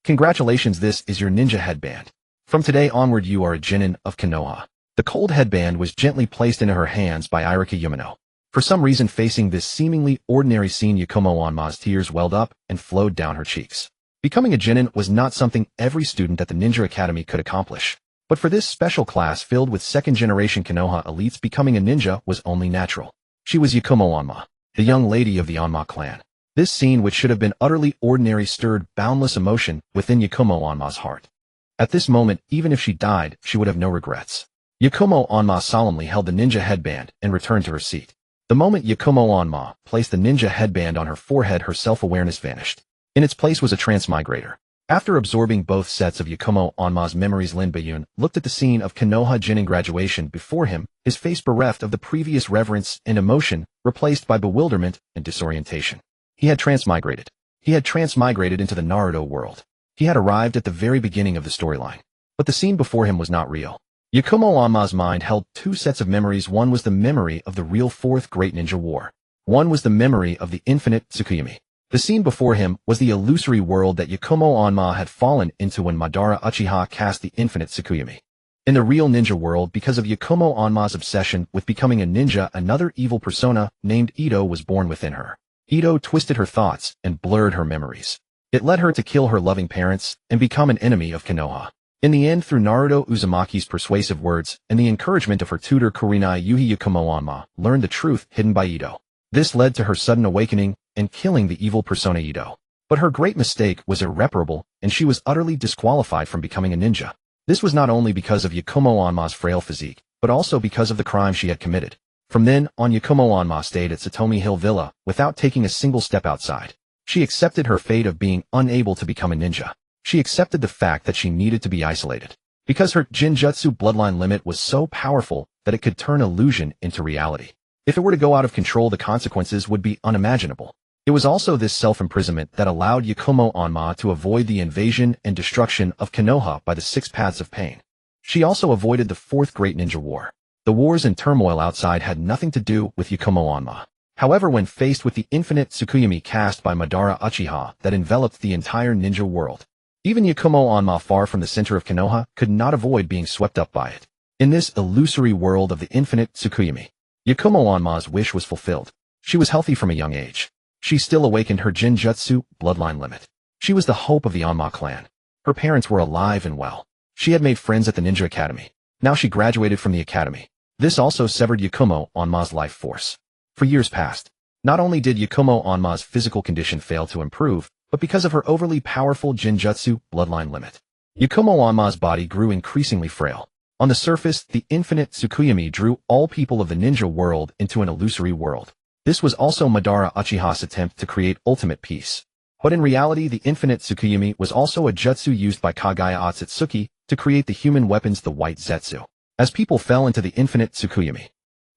Congratulations, this is your ninja headband. From today onward you are a genin of Konoha. The cold headband was gently placed into her hands by Irika Yumino. For some reason, facing this seemingly ordinary scene, Yakumo Onma's tears welled up and flowed down her cheeks. Becoming a genin was not something every student at the Ninja Academy could accomplish. But for this special class filled with second-generation Konoha elites, becoming a ninja was only natural. She was Yakumo Onma, the young lady of the Onma clan. This scene, which should have been utterly ordinary, stirred boundless emotion within Yakumo Onma's heart. At this moment, even if she died, she would have no regrets. Yakumo Onma solemnly held the ninja headband and returned to her seat. The moment Yakumo Onma placed the ninja headband on her forehead, her self-awareness vanished. In its place was a transmigrator. After absorbing both sets of Yakumo Onma's memories, Lin Bayun looked at the scene of Konoha Genin graduation before him, his face bereft of the previous reverence and emotion, replaced by bewilderment and disorientation. He had transmigrated. He had transmigrated into the Naruto world. He had arrived at the very beginning of the storyline. But the scene before him was not real. Yakumo Onma's mind held two sets of memories. One was the memory of the real Fourth Great Ninja War. One was the memory of the Infinite Tsukuyomi. The scene before him was the illusory world that Yakumo Onma had fallen into when Madara Uchiha cast the Infinite Tsukuyomi. In the real ninja world, because of Yakumo Onma's obsession with becoming a ninja, another evil persona named Ito was born within her. Ito twisted her thoughts and blurred her memories. It led her to kill her loving parents and become an enemy of Konoha. In the end, through Naruto Uzumaki's persuasive words and the encouragement of her tutor Kurenai Yuhi, Yakumo Onma learned the truth hidden by Ito. This led to her sudden awakening and killing the evil persona Ito. But her great mistake was irreparable, and she was utterly disqualified from becoming a ninja. This was not only because of Yakumo Onma's frail physique, but also because of the crime she had committed. From then on, Yakumo Onma stayed at Satomi Hill Villa without taking a single step outside. She accepted her fate of being unable to become a ninja. She accepted the fact that she needed to be isolated. Because her Jinjutsu bloodline limit was so powerful that it could turn illusion into reality. If it were to go out of control, the consequences would be unimaginable. It was also this self-imprisonment that allowed Yakumo Onma to avoid the invasion and destruction of Konoha by the Six Paths of Pain. She also avoided the Fourth Great Ninja War. The wars and turmoil outside had nothing to do with Yakumo Onma. However, when faced with the Infinite Tsukuyomi cast by Madara Uchiha that enveloped the entire ninja world, even Yakumo Onma, far from the center of Konoha, could not avoid being swept up by it. In this illusory world of the Infinite Tsukuyomi, Yakumo Onma's wish was fulfilled. She was healthy from a young age. She still awakened her Jinjutsu bloodline limit. She was the hope of the Onma clan. Her parents were alive and well. She had made friends at the Ninja Academy. Now she graduated from the academy. This also severed Yakumo Onma's life force. For years past, not only did Yakumo Onma's physical condition fail to improve, but because of her overly powerful Jinjutsu bloodline limit, Yakumo Onma's body grew increasingly frail. On the surface, the Infinite Tsukuyomi drew all people of the ninja world into an illusory world. This was also Madara Uchiha's attempt to create ultimate peace. But in reality, the Infinite Tsukuyomi was also a jutsu used by Kaguya Ōtsutsuki to create the human weapons, the White Zetsu. As people fell into the Infinite Tsukuyomi,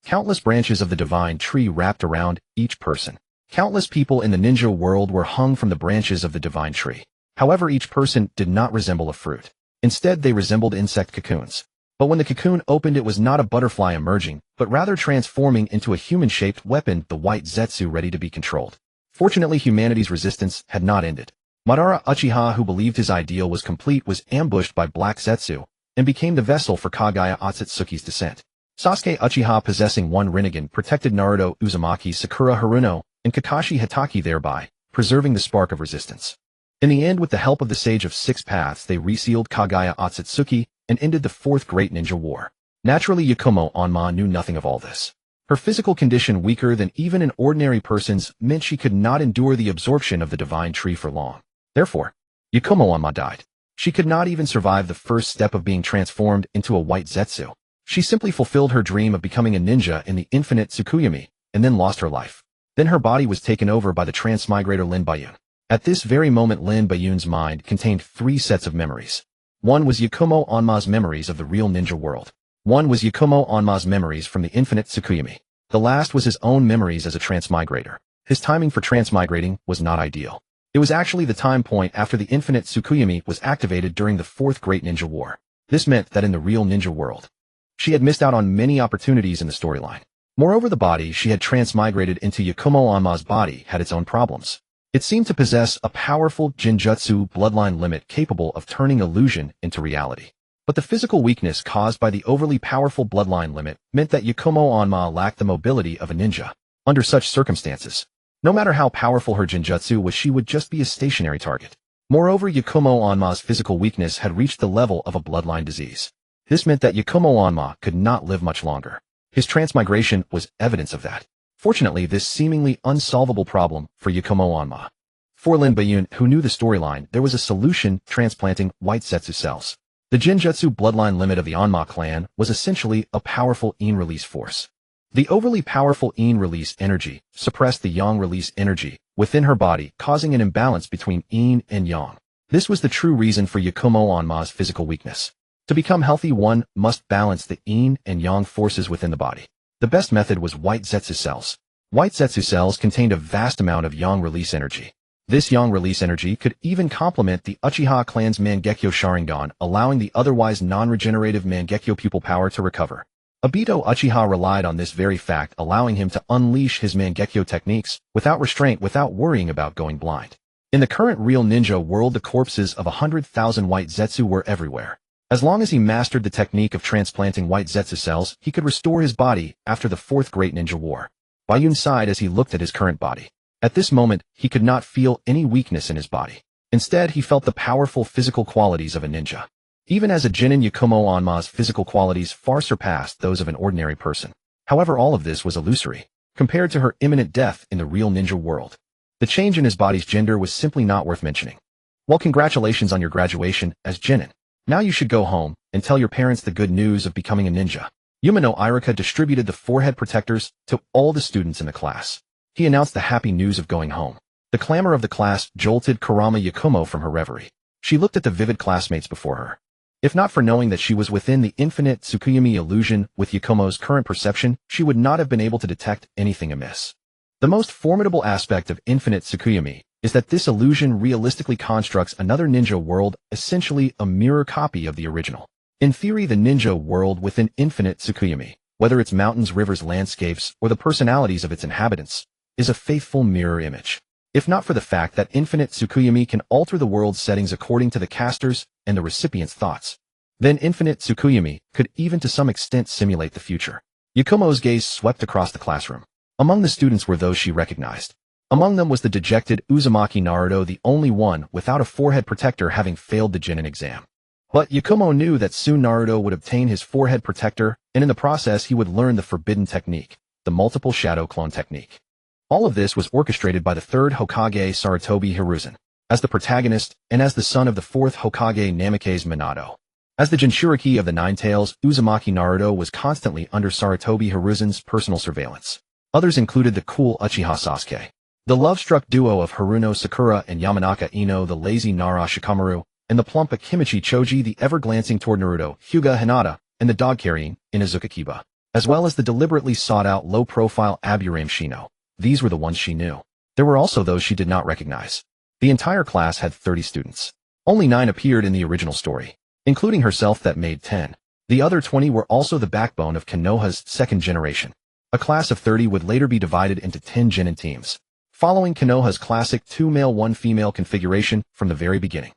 countless branches of the divine tree wrapped around each person. Countless people in the ninja world were hung from the branches of the divine tree. However, each person did not resemble a fruit. Instead, they resembled insect cocoons. But when the cocoon opened, it was not a butterfly emerging, but rather transforming into a human-shaped weapon, the White Zetsu, ready to be controlled. Fortunately, humanity's resistance had not ended. Madara Uchiha, who believed his ideal was complete, was ambushed by Black Zetsu and became the vessel for Kaguya Ōtsutsuki's descent. Sasuke Uchiha, possessing one Rinnegan, protected Naruto Uzumaki, Sakura Haruno, and Kakashi Hatake, thereby preserving the spark of resistance. In the end, with the help of the Sage of Six Paths, they resealed Kaguya Ōtsutsuki and ended the Fourth Great Ninja War. Naturally, Yakumo Onma knew nothing of all this. Her physical condition, weaker than even an ordinary person's, meant she could not endure the absorption of the divine tree for long. Therefore, Yakumo Onma died. She could not even survive the first step of being transformed into a White Zetsu. She simply fulfilled her dream of becoming a ninja in the Infinite Tsukuyomi, and then lost her life. Then her body was taken over by the transmigrator Lin Bayun. At this very moment, Lin Bayun's mind contained three sets of memories. One was Yakumo Onma's memories of the real ninja world. One was Yakumo Onma's memories from the Infinite Tsukuyomi. The last was his own memories as a transmigrator. His timing for transmigrating was not ideal. It was actually the time point after the Infinite Tsukuyomi was activated during the Fourth Great Ninja War. This meant that in the real ninja world, she had missed out on many opportunities in the storyline. Moreover, the body she had transmigrated into Yakumo Onma's body had its own problems. It seemed to possess a powerful Jinjutsu bloodline limit capable of turning illusion into reality. But the physical weakness caused by the overly powerful bloodline limit meant that Yakumo Onma lacked the mobility of a ninja. Under such circumstances, no matter how powerful her Jinjutsu was, she would just be a stationary target. Moreover, Yakumo Onma's physical weakness had reached the level of a bloodline disease. This meant that Yakumo Onma could not live much longer. His transmigration was evidence of that. Fortunately, this seemingly unsolvable problem for Yakumo Onma. For Lin Bayun, who knew the storyline, there was a solution: transplanting white Zetsu cells. The Jinjutsu bloodline limit of the Onma clan was essentially a powerful Yin release force. The overly powerful Yin release energy suppressed the Yang release energy within her body, causing an imbalance between Yin and Yang. This was the true reason for Yakumo Onma's physical weakness. To become healthy, one must balance the Yin and Yang forces within the body. The best method was white Zetsu cells. White Zetsu cells contained a vast amount of Yang release energy. This Yang release energy could even complement the Uchiha clan's Mangekyo Sharingan, allowing the otherwise non-regenerative Mangekyo pupil power to recover. Obito Uchiha relied on this very fact, allowing him to unleash his Mangekyo techniques without restraint, without worrying about going blind. In the current real ninja world, the corpses of 100,000 white Zetsu were everywhere. As long as he mastered the technique of transplanting white Zetsu cells, he could restore his body after the Fourth Great Ninja War. Bayun sighed as he looked at his current body. At this moment, he could not feel any weakness in his body. Instead, he felt the powerful physical qualities of a ninja. Even as a Genin, Yakumo Onma's physical qualities far surpassed those of an ordinary person. However, all of this was illusory, compared to her imminent death in the real ninja world. The change in his body's gender was simply not worth mentioning. Well, congratulations on your graduation as Genin. Now you should go home and tell your parents the good news of becoming a ninja. Yumino Irika distributed the forehead protectors to all the students in the class. He announced the happy news of going home. The clamor of the class jolted Kurama Yakumo from her reverie. She looked at the vivid classmates before her. If not for knowing that she was within the Infinite Tsukuyomi illusion with Yakumo's current perception, she would not have been able to detect anything amiss. The most formidable aspect of Infinite Tsukuyomi is that this illusion realistically constructs another ninja world, essentially a mirror copy of the original. In theory, the ninja world within Infinite Tsukuyomi, whether its mountains, rivers, landscapes, or the personalities of its inhabitants, is a faithful mirror image. If not for the fact that Infinite Tsukuyomi can alter the world's settings according to the caster's and the recipient's thoughts, then Infinite Tsukuyomi could even to some extent simulate the future. Yakumo's gaze swept across the classroom. Among the students were those she recognized. Among them was the dejected Uzumaki Naruto, the only one without a forehead protector, having failed the Genin exam. But Yakumo knew that soon Naruto would obtain his forehead protector, and in the process he would learn the forbidden technique, the multiple shadow clone technique. All of this was orchestrated by the third Hokage Sarutobi Hiruzen, as the protagonist and as the son of the fourth Hokage Namikaze Minato. As the Jinchuriki of the Nine Tails, Uzumaki Naruto was constantly under Sarutobi Hiruzen's personal surveillance. Others included the cool Uchiha Sasuke, the love-struck duo of Haruno Sakura and Yamanaka Ino, the lazy Nara Shikamaru, and the plump Akimichi Choji, the ever-glancing toward Naruto, Hyuga Hinata, and the dog-carrying Inazuka Kiba, as well as the deliberately sought-out low-profile Aburame Shino. These were the ones she knew. There were also those she did not recognize. The entire class had 30 students. Only 9 appeared in the original story, including herself. That made 10. The other 20 were also the backbone of Konoha's second generation. A class of 30 would later be divided into 10 Genin teams, following Konoha's classic 2 male 1 female configuration from the very beginning.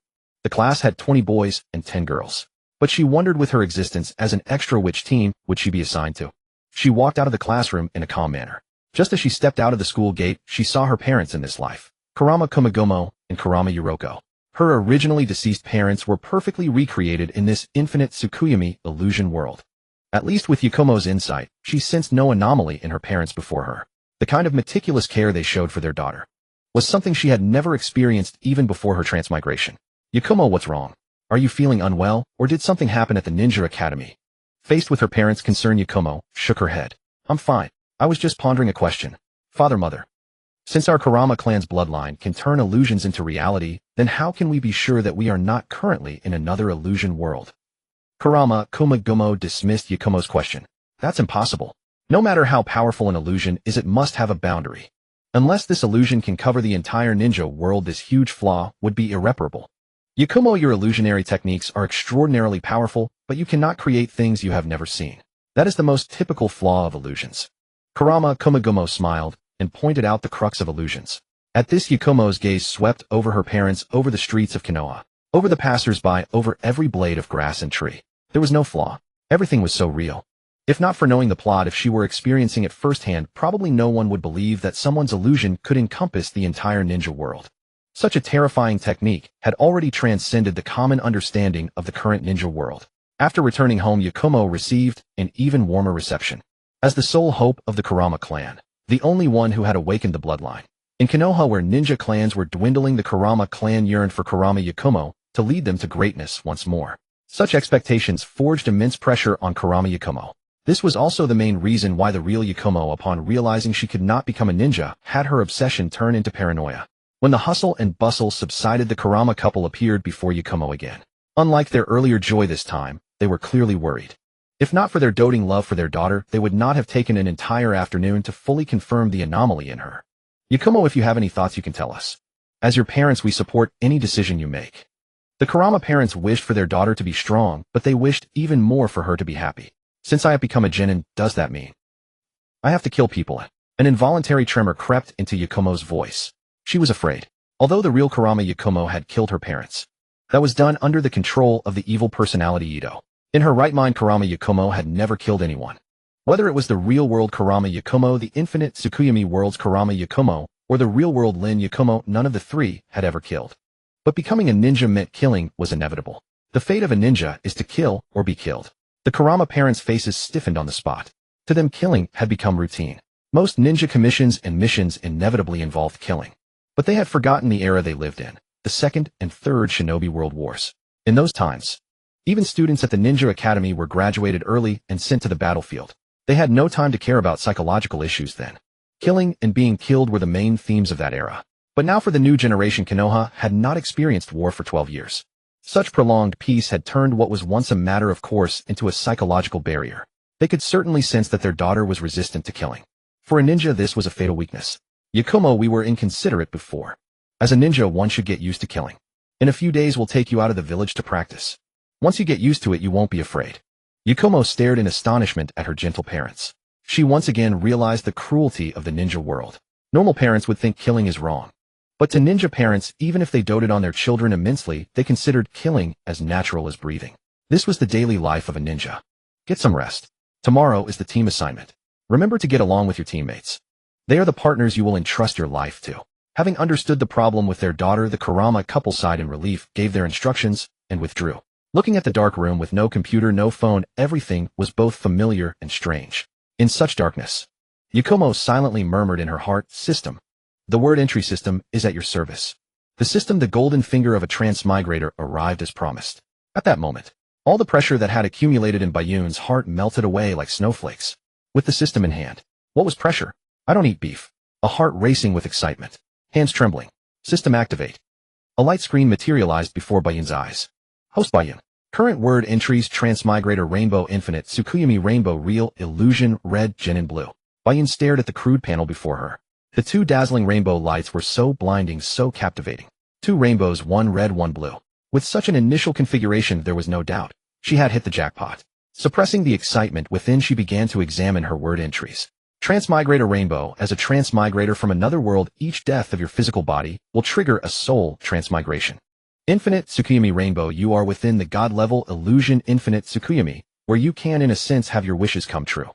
The class had 20 boys and 10 girls. But she wondered with her existence as an extra which team would she be assigned to. She walked out of the classroom in a calm manner. Just as she stepped out of the school gate, she saw her parents in this life, Kurama Kumagomo and Kurama Yuroko. Her originally deceased parents were perfectly recreated in this Infinite Tsukuyomi illusion world. At least with Yakumo's insight, she sensed no anomaly in her parents before her. The kind of meticulous care they showed for their daughter was something she had never experienced even before her transmigration. Yakumo, what's wrong? Are you feeling unwell, or did something happen at the Ninja Academy? Faced with her parents' concern, Yakumo shook her head. I'm fine. I was just pondering a question. Father, mother. Since our Kurama clan's bloodline can turn illusions into reality, then how can we be sure that we are not currently in another illusion world? Kurama Kumagomo dismissed Yakumo's question. That's impossible. No matter how powerful an illusion is, it must have a boundary. Unless this illusion can cover the entire ninja world, this huge flaw would be irreparable. Yakumo, your illusionary techniques are extraordinarily powerful, but you cannot create things you have never seen. That is the most typical flaw of illusions. Kurama Kumagomo smiled and pointed out the crux of illusions. At this, Yakumo's gaze swept over her parents, over the streets of Konoha, over the passers-by, over every blade of grass and tree. There was no flaw. Everything was so real. If not for knowing the plot, if she were experiencing it firsthand, probably no one would believe that someone's illusion could encompass the entire ninja world. Such a terrifying technique had already transcended the common understanding of the current ninja world. After returning home, Yakumo received an even warmer reception. As the sole hope of the Kurama clan, the only one who had awakened the bloodline. In Konoha, where ninja clans were dwindling, the Kurama clan yearned for Kurama Yakumo to lead them to greatness once more. Such expectations forged immense pressure on Kurama Yakumo. This was also the main reason why the real Yakumo, upon realizing she could not become a ninja, had her obsession turn into paranoia. When the hustle and bustle subsided, the Kurama couple appeared before Yakumo again. Unlike their earlier joy this time, they were clearly worried. If not for their doting love for their daughter, they would not have taken an entire afternoon to fully confirm the anomaly in her. Yakumo, if you have any thoughts, you can tell us. As your parents, we support any decision you make. The Kurama parents wished for their daughter to be strong, but they wished even more for her to be happy. Since I have become a genin, does that mean I have to kill people? An involuntary tremor crept into Yakumo's voice. She was afraid. Although the real Kurama Yakumo had killed her parents, that was done under the control of the evil personality Ito. In her right mind, Kurama Yakumo had never killed anyone. Whether it was the real-world Kurama Yakumo, the Infinite Tsukuyomi world's Kurama Yakumo, or the real-world Lin Yakumo, none of the three had ever killed. But becoming a ninja meant killing was inevitable. The fate of a ninja is to kill or be killed. The Kurama parents' faces stiffened on the spot. To them, killing had become routine. Most ninja commissions and missions inevitably involved killing. But they had forgotten the era they lived in, the Second and Third Shinobi World Wars. In those times, even students at the Ninja Academy were graduated early and sent to the battlefield. They had no time to care about psychological issues then. Killing and being killed were the main themes of that era. But now for the new generation, Konoha had not experienced war for 12 years. Such prolonged peace had turned what was once a matter of course into a psychological barrier. They could certainly sense that their daughter was resistant to killing. For a ninja, this was a fatal weakness. Yakumo, we were inconsiderate before. As a ninja, one should get used to killing. In a few days, we'll take you out of the village to practice. Once you get used to it, you won't be afraid. Yakumo stared in astonishment at her gentle parents. She once again realized the cruelty of the ninja world. Normal parents would think killing is wrong. But to ninja parents, even if they doted on their children immensely, they considered killing as natural as breathing. This was the daily life of a ninja. Get some rest. Tomorrow is the team assignment. Remember to get along with your teammates. They are the partners you will entrust your life to. Having understood the problem with their daughter, the Kurama couple sighed in relief, gave their instructions, and withdrew. Looking at the dark room with no computer, no phone, everything was both familiar and strange. In such darkness, Yakumo silently murmured in her heart, "System. The word entry system is at your service." The system, the golden finger of a transmigrator, arrived as promised. At that moment, all the pressure that had accumulated in Bayun's heart melted away like snowflakes. With the system in hand, what was pressure? I don't eat beef. A heart racing with excitement. Hands trembling. System activate. A light screen materialized before Bayun's eyes. Host Bayun. Current word entries: Transmigrator, Rainbow, Infinite Tsukuyomi, Rainbow, Real, Illusion, Red, Genin, Blue. Bayun stared at the crude panel before her. The two dazzling rainbow lights were so blinding, so captivating. Two rainbows, one red, one blue. With such an initial configuration, there was no doubt. She had hit the jackpot. Suppressing the excitement within, she began to examine her word entries. Transmigrator Rainbow. As a transmigrator from another world, each death of your physical body will trigger a soul transmigration. Infinite Tsukuyomi Rainbow. You are within the God-level illusion Infinite Tsukuyomi, where you can in a sense have your wishes come true.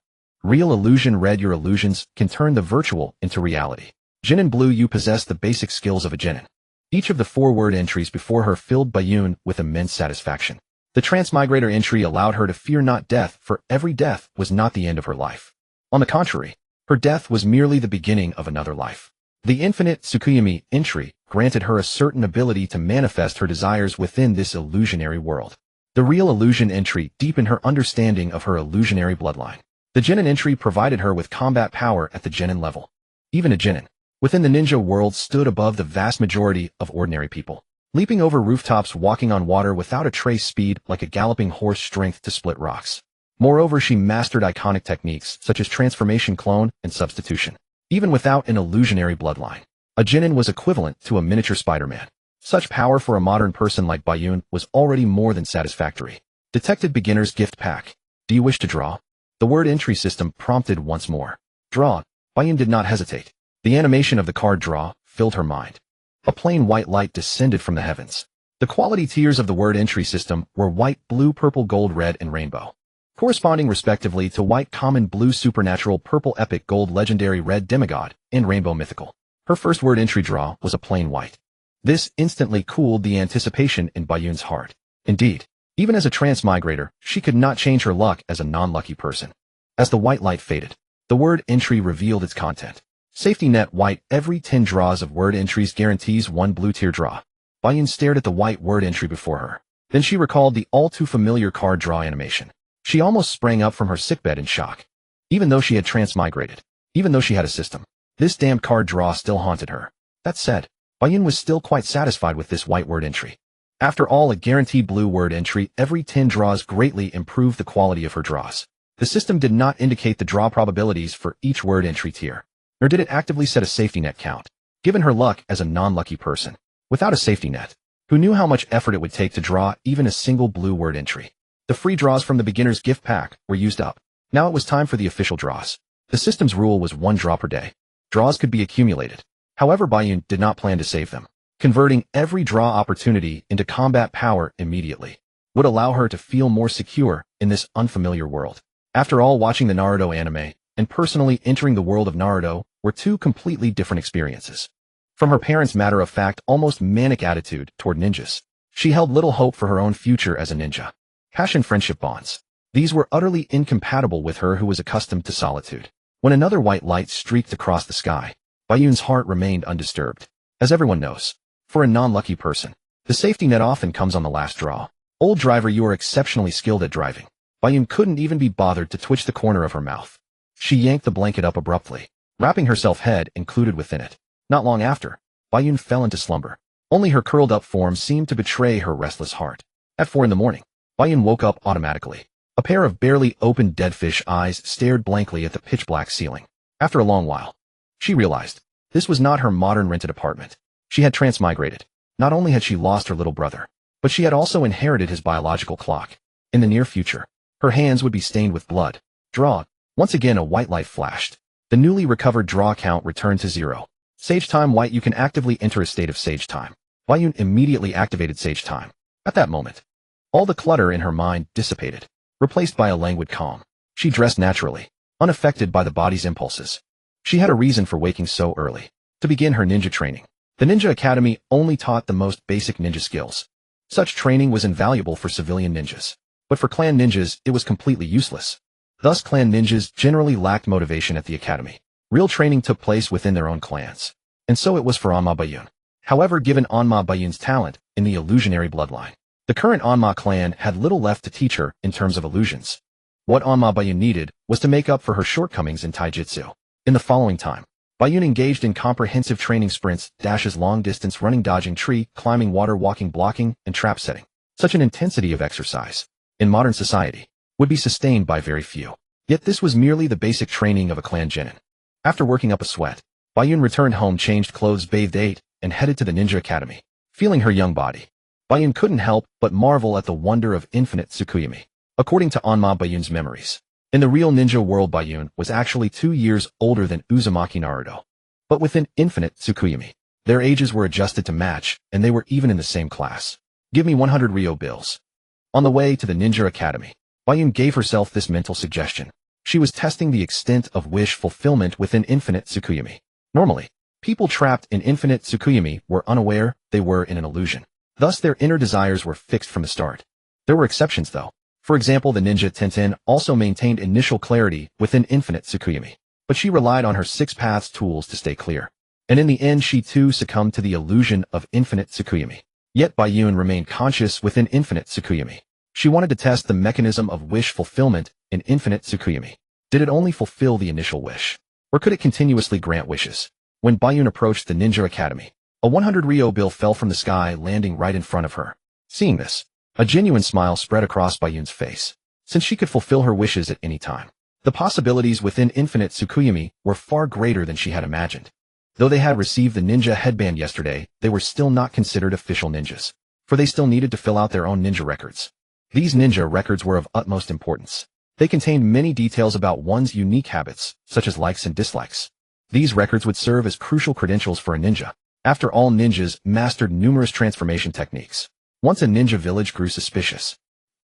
Real Illusion Red. Your illusions can turn the virtual into reality. Genin Blue. You possess the basic skills of a genin. Each of the four word entries before her filled Bayun with immense satisfaction. The transmigrator entry allowed her to fear not death, for every death was not the end of her life. On the contrary, her death was merely the beginning of another life. The Infinite Tsukuyomi entry granted her a certain ability to manifest her desires within this illusionary world. The Real Illusion entry deepened her understanding of her illusionary bloodline. The Genin entry provided her with combat power at the Genin level. Even a Genin, within the ninja world, stood above the vast majority of ordinary people. Leaping over rooftops, walking on water without a trace, speed like a galloping horse, strength to split rocks. Moreover, she mastered iconic techniques such as transformation, clone, and substitution. Even without an illusionary bloodline, a Genin was equivalent to a miniature Spider-Man. Such power for a modern person like Bayun was already more than satisfactory. Detected beginner's gift pack. Do you wish to draw? The word entry system prompted once more. Draw. Bayun did not hesitate. The animation of the card draw filled her mind. A plain white light descended from the heavens. The quality tiers of the word entry system were white, blue, purple, gold, red, and rainbow, corresponding respectively to white, common, blue, supernatural, purple, epic, gold, legendary, red, demigod, and rainbow, mythical. Her first word entry draw was a plain white. This instantly cooled the anticipation in Bayun's heart. Indeed, even as a transmigrator, she could not change her luck as a non-lucky person. As the white light faded, the word entry revealed its content. Safety net white. Every 10 draws of word entries guarantees 1 blue tier draw. Bayun stared at the white word entry before her. Then she recalled the all-too-familiar card draw animation. She almost sprang up from her sickbed in shock. Even though she had transmigrated, even though she had a system, this damned card draw still haunted her. That said, Bayun was still quite satisfied with this white word entry. After all, a guaranteed blue word entry every 10 draws greatly improved the quality of her draws. The system did not indicate the draw probabilities for each word entry tier, nor did it actively set a safety net count. Given her luck as a non-lucky person, without a safety net, who knew how much effort it would take to draw even a single blue word entry? The free draws from the beginner's gift pack were used up. Now it was time for the official draws. The system's rule was 1 draw per day. Draws could be accumulated. However, Bayun did not plan to save them. Converting every draw opportunity into combat power immediately would allow her to feel more secure in this unfamiliar world. After all, watching the Naruto anime and personally entering the world of Naruto were 2 completely different experiences. From her parents' matter-of-fact, almost manic attitude toward ninjas, she held little hope for her own future as a ninja. Passion-friendship bonds. These were utterly incompatible with her who was accustomed to solitude. When another white light streaked across the sky, Bayun's heart remained undisturbed. As everyone knows, for a non-lucky person, the safety net often comes on the last draw. Old driver, you are exceptionally skilled at driving. Bayun couldn't even be bothered to twitch the corner of her mouth. She yanked the blanket up abruptly, wrapping herself head included within it. Not long after, Bayun fell into slumber. Only her curled-up form seemed to betray her restless heart. At 4 a.m, Bayun woke up automatically. A pair of barely opened deadfish eyes stared blankly at the pitch-black ceiling. After a long while, she realized this was not her modern rented apartment. She had transmigrated. Not only had she lost her little brother, but she had also inherited his biological clock. In the near future, her hands would be stained with blood. Draw. Once again, a white light flashed. The newly recovered draw count returned to 0. Sage time white. You can actively enter a state of sage time. Bayun immediately activated sage time. At that moment, all the clutter in her mind dissipated, replaced by a languid calm. She dressed naturally, unaffected by the body's impulses. She had a reason for waking so early. To begin her ninja training. The Ninja Academy only taught the most basic ninja skills. Such training was invaluable for civilian ninjas. But for clan ninjas, it was completely useless. Thus, clan ninjas generally lacked motivation at the academy. Real training took place within their own clans. And so it was for Anma Bayun. However, given Anma Bayun's talent in the illusionary bloodline, the current Anma clan had little left to teach her in terms of illusions. What Anma Bayun needed was to make up for her shortcomings in taijutsu. In the following time, Bayun engaged in comprehensive training sprints, dashes, long distance running, dodging tree, climbing water, walking, blocking, and trap setting. Such an intensity of exercise, in modern society, would be sustained by very few. Yet this was merely the basic training of a clan genin. After working up a sweat, Bayun returned home, changed clothes, bathed, ate, and headed to the Ninja Academy. Feeling her young body, Bayun couldn't help but marvel at the wonder of Infinite Tsukuyomi. According to Anma Bayun's memories, in the real ninja world, Bayun was actually 2 years older than Uzumaki Naruto. But within Infinite Tsukuyomi, their ages were adjusted to match, and they were even in the same class. Give me 100 Ryo bills. On the way to the Ninja Academy, Bayun gave herself this mental suggestion. She was testing the extent of wish fulfillment within Infinite Tsukuyomi. Normally, people trapped in Infinite Tsukuyomi were unaware they were in an illusion. Thus, their inner desires were fixed from the start. There were exceptions, though. For example, the ninja Tenten also maintained initial clarity within Infinite Tsukuyomi, but she relied on her 6 paths tools to stay clear. And in the end, she too succumbed to the illusion of Infinite Tsukuyomi. Yet Bayun remained conscious within Infinite Tsukuyomi. She wanted to test the mechanism of wish fulfillment in Infinite Tsukuyomi. Did it only fulfill the initial wish? Or could it continuously grant wishes? When Bayun approached the Ninja Academy, a 100 Ryo bill fell from the sky, landing right in front of her. Seeing this, a genuine smile spread across Bayun's face. Since she could fulfill her wishes at any time, the possibilities within Infinite Tsukuyomi were far greater than she had imagined. Though they had received the ninja headband yesterday, they were still not considered official ninjas, for they still needed to fill out their own ninja records. These ninja records were of utmost importance. They contained many details about one's unique habits, such as likes and dislikes. These records would serve as crucial credentials for a ninja. After all, ninjas mastered numerous transformation techniques. Once a ninja village grew suspicious,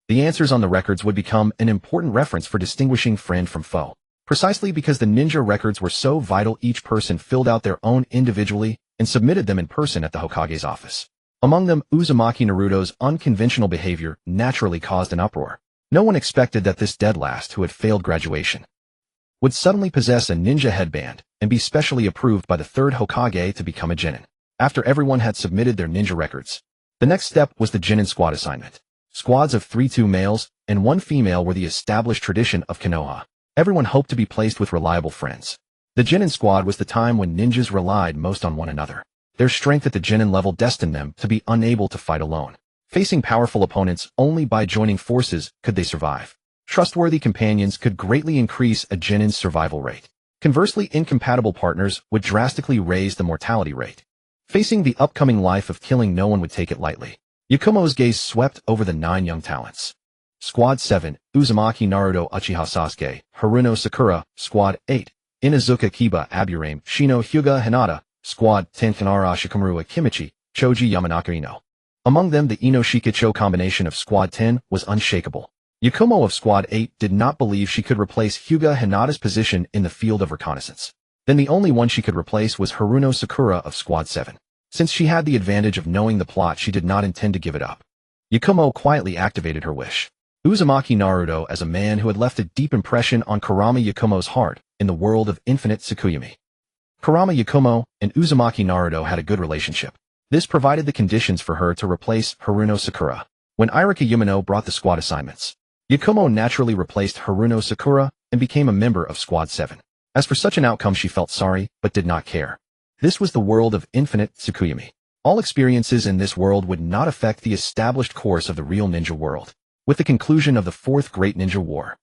the answers on the records would become an important reference for distinguishing friend from foe. Precisely because the ninja records were so vital, each person filled out their own individually and submitted them in person at the Hokage's office. Among them, Uzumaki Naruto's unconventional behavior naturally caused an uproar. No one expected that this dead last, who had failed graduation, would suddenly possess a ninja headband and be specially approved by the third Hokage to become a genin. After everyone had submitted their ninja records, the next step was the genin squad assignment. Squads of 2 males and 1 female were the established tradition of Konoha. Everyone hoped to be placed with reliable friends. The genin squad was the time when ninjas relied most on one another. Their strength at the genin level destined them to be unable to fight alone. Facing powerful opponents, only by joining forces could they survive. Trustworthy companions could greatly increase a genin's survival rate. Conversely, incompatible partners would drastically raise the mortality rate. Facing the upcoming life of killing, no one would take it lightly. Yakumo's gaze swept over the 9 young talents. Squad 7, Uzumaki Naruto Uchiha Sasuke, Haruno Sakura. Squad 8, Inuzuka Kiba Aburame, Shino Hyuga Hinata. Squad 10, Kanara Shikamaru Kimichi, Choji Yamanaka Ino. Among them, the Ino-Shikicho combination of Squad 10 was unshakable. Yakumo of Squad 8 did not believe she could replace Hyuga Hinata's position in the field of reconnaissance. Then the only one she could replace was Haruno Sakura of Squad 7. Since she had the advantage of knowing the plot, she did not intend to give it up. Yakumo quietly activated her wish. Uzumaki Naruto, as a man who had left a deep impression on Kurama Yakumo's heart in the world of Infinite Tsukuyomi. Kurama Yakumo and Uzumaki Naruto had a good relationship. This provided the conditions for her to replace Haruno Sakura. When Irika Yumino brought the squad assignments, Yakumo naturally replaced Haruno Sakura and became a member of Squad 7. As for such an outcome, she felt sorry, but did not care. This was the world of Infinite Tsukuyomi. All experiences in this world would not affect the established course of the real ninja world. With the conclusion of the 4th Great Ninja War,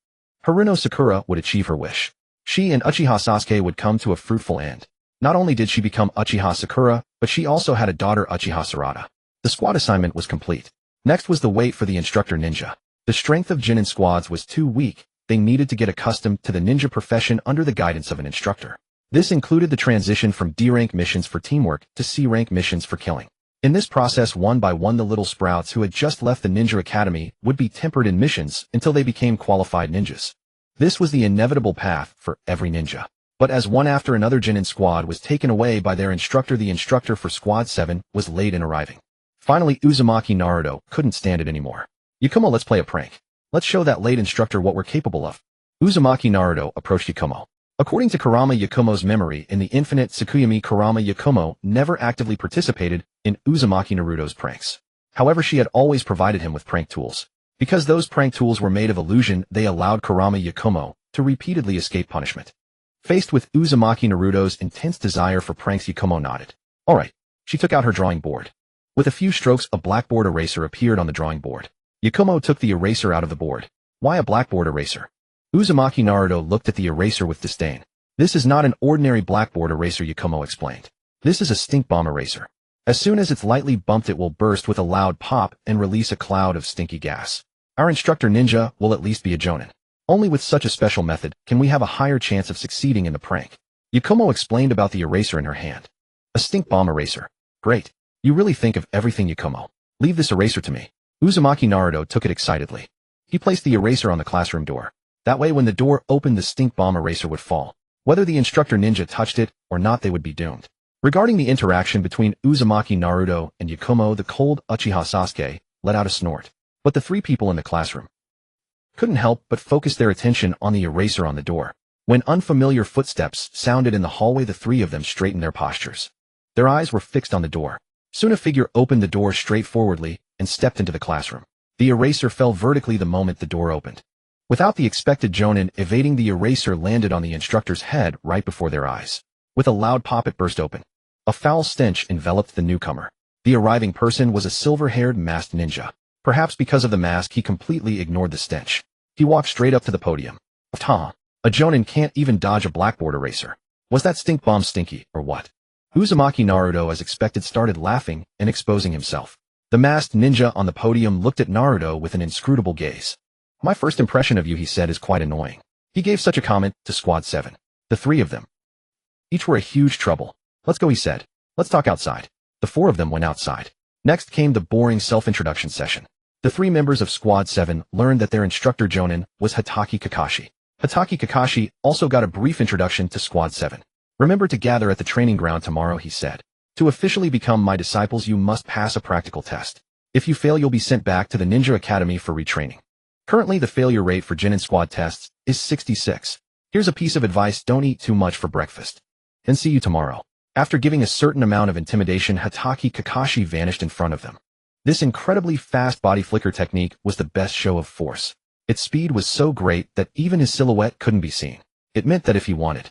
Haruno Sakura would achieve her wish. She and Uchiha Sasuke would come to a fruitful end. Not only did she become Uchiha Sakura, but she also had a daughter, Uchiha Sarada. The squad assignment was complete. Next was the wait for the instructor ninja. The strength of genin squads was too weak. They needed to get accustomed to the ninja profession under the guidance of an instructor. This included the transition from D-rank missions for teamwork to C-rank missions for killing. In this process, one by one, the little sprouts who had just left the ninja academy would be tempered in missions until they became qualified ninjas. This was the inevitable path for every ninja. But as one after another genin squad was taken away by their instructor, the instructor for Squad 7 was late in arriving. Finally, Uzumaki Naruto couldn't stand it anymore. Yakumo, let's play a prank. Let's show that late instructor what we're capable of. Uzumaki Naruto approached Yakumo. According to Kurama Yakumo's memory in the Infinite Tsukuyomi, Kurama Yakumo never actively participated in Uzumaki Naruto's pranks. However, she had always provided him with prank tools. Because those prank tools were made of illusion, they allowed Kurama Yakumo to repeatedly escape punishment. Faced with Uzumaki Naruto's intense desire for pranks, Yakumo nodded. Alright. She took out her drawing board. With a few strokes, a blackboard eraser appeared on the drawing board. Yakumo took the eraser out of the board. Why a blackboard eraser? Uzumaki Naruto looked at the eraser with disdain. This is not an ordinary blackboard eraser, Yakumo explained. This is a stink bomb eraser. As soon as it's lightly bumped, it will burst with a loud pop and release a cloud of stinky gas. Our instructor ninja will at least be a jonin. Only with such a special method can we have a higher chance of succeeding in the prank. Yakumo explained about the eraser in her hand. A stink bomb eraser. Great. You really think of everything, Yakumo. Leave this eraser to me. Uzumaki Naruto took it excitedly. He placed the eraser on the classroom door. That way, when the door opened, the stink bomb eraser would fall. Whether the instructor ninja touched it or not, they would be doomed. Regarding the interaction between Uzumaki Naruto and Yakumo, the cold Uchiha Sasuke let out a snort. But the 3 people in the classroom couldn't help but focus their attention on the eraser on the door. When unfamiliar footsteps sounded in the hallway, the 3 of them straightened their postures. Their eyes were fixed on the door. Soon a figure opened the door straightforwardly and stepped into the classroom. The eraser fell vertically the moment the door opened. Without the expected jonin evading, the eraser landed on the instructor's head right before their eyes. With a loud pop, it burst open. A foul stench enveloped the newcomer. The arriving person was a silver-haired masked ninja. Perhaps because of the mask, he completely ignored the stench. He walked straight up to the podium. A jonin can't even dodge a blackboard eraser. Was that stink bomb stinky, or what? Uzumaki Naruto, as expected, started laughing and exposing himself. The masked ninja on the podium looked at Naruto with an inscrutable gaze. My first impression of you, he said, is quite annoying. He gave such a comment to Squad 7. The 3 of them each were a huge trouble. Let's go, he said. Let's talk outside. The four of them went outside. Next came the boring self-introduction session. The three members of Squad 7 learned that their instructor Jonin was Hatake Kakashi. Hatake Kakashi also got a brief introduction to Squad 7. Remember to gather at the training ground tomorrow, he said. To officially become my disciples, you must pass a practical test. If you fail, you'll be sent back to the Ninja Academy for retraining. Currently, the failure rate for Genin Squad tests is 66. Here's a piece of advice: don't eat too much for breakfast. And see you tomorrow. After giving a certain amount of intimidation, Hatake Kakashi vanished in front of them. This incredibly fast body flicker technique was the best show of force. Its speed was so great that even his silhouette couldn't be seen. It meant that if he wanted,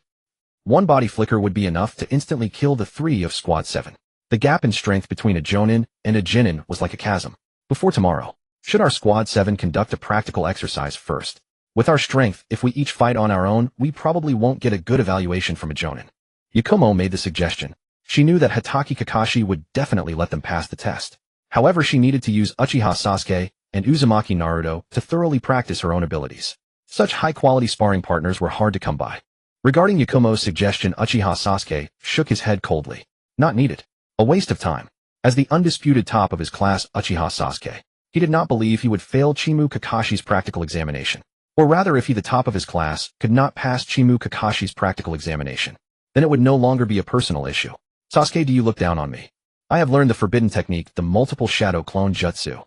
one body flicker would be enough to instantly kill the three of Squad 7. The gap in strength between a Jonin and a Genin was like a chasm. Before tomorrow, should our Squad 7 conduct a practical exercise first? With our strength, if we each fight on our own, we probably won't get a good evaluation from a Jonin. Yakumo made the suggestion. She knew that Hatake Kakashi would definitely let them pass the test. However, she needed to use Uchiha Sasuke and Uzumaki Naruto to thoroughly practice her own abilities. Such high-quality sparring partners were hard to come by. Regarding Yakumo's suggestion, Uchiha Sasuke shook his head coldly. Not needed. A waste of time. As the undisputed top of his class, Uchiha Sasuke, he did not believe he would fail Chimu Kakashi's practical examination. Or rather, if he, the top of his class, could not pass Chimu Kakashi's practical examination, then it would no longer be a personal issue. Sasuke, do you look down on me? I have learned the forbidden technique, the multiple shadow clone jutsu.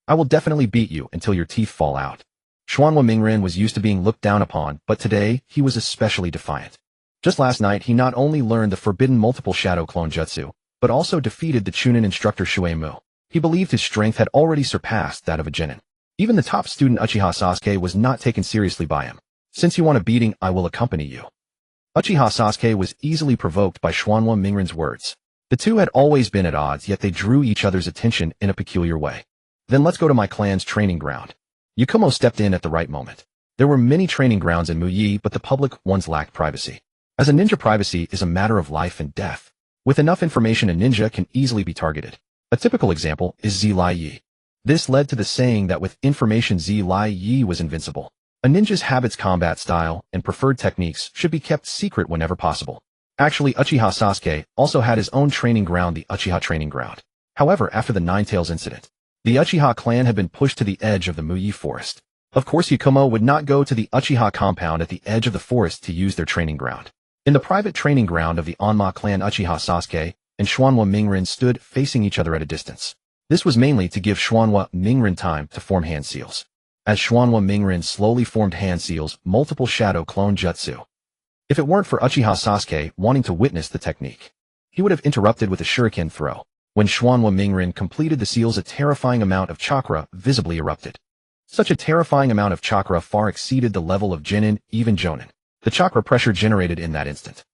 I will definitely beat you until your teeth fall out. Xuanhua Mingren was used to being looked down upon, but today, he was especially defiant. Just last night, he not only learned the forbidden multiple shadow clone jutsu, but also defeated the Chunin instructor Shuei. He believed his strength had already surpassed that of a Genin. Even the top student Uchiha Sasuke was not taken seriously by him. Since you want a beating, I will accompany you. Uchiha Sasuke was easily provoked by Xuanhua Mingren's words. The two had always been at odds, yet they drew each other's attention in a peculiar way. Then let's go to my clan's training ground. Yakumo stepped in at the right moment. There were many training grounds in Muyi, but the public ones lacked privacy. As a ninja, privacy is a matter of life and death. With enough information, a ninja can easily be targeted. A typical example is Zilai Yi. This led to the saying that with information, Zilai Yi was invincible. A ninja's habits, combat style, and preferred techniques should be kept secret whenever possible. Actually, Uchiha Sasuke also had his own training ground, the Uchiha Training Ground. However, after the Nine Tails incident, the Uchiha clan had been pushed to the edge of the Muyi forest. Of course, Yakumo would not go to the Uchiha compound at the edge of the forest to use their training ground. In the private training ground of the Onma clan, Uchiha Sasuke and Xuanhua Mingren stood facing each other at a distance. This was mainly to give Xuanhua Mingren time to form hand seals. As Xuanhua Mingren slowly formed hand seals, multiple shadow clone jutsu. If it weren't for Uchiha Sasuke wanting to witness the technique, he would have interrupted with a shuriken throw. When Xuanhua Mingren completed the seals, a terrifying amount of chakra visibly erupted. Such a terrifying amount of chakra far exceeded the level of Genin, even Jonin. The chakra pressure generated in that instant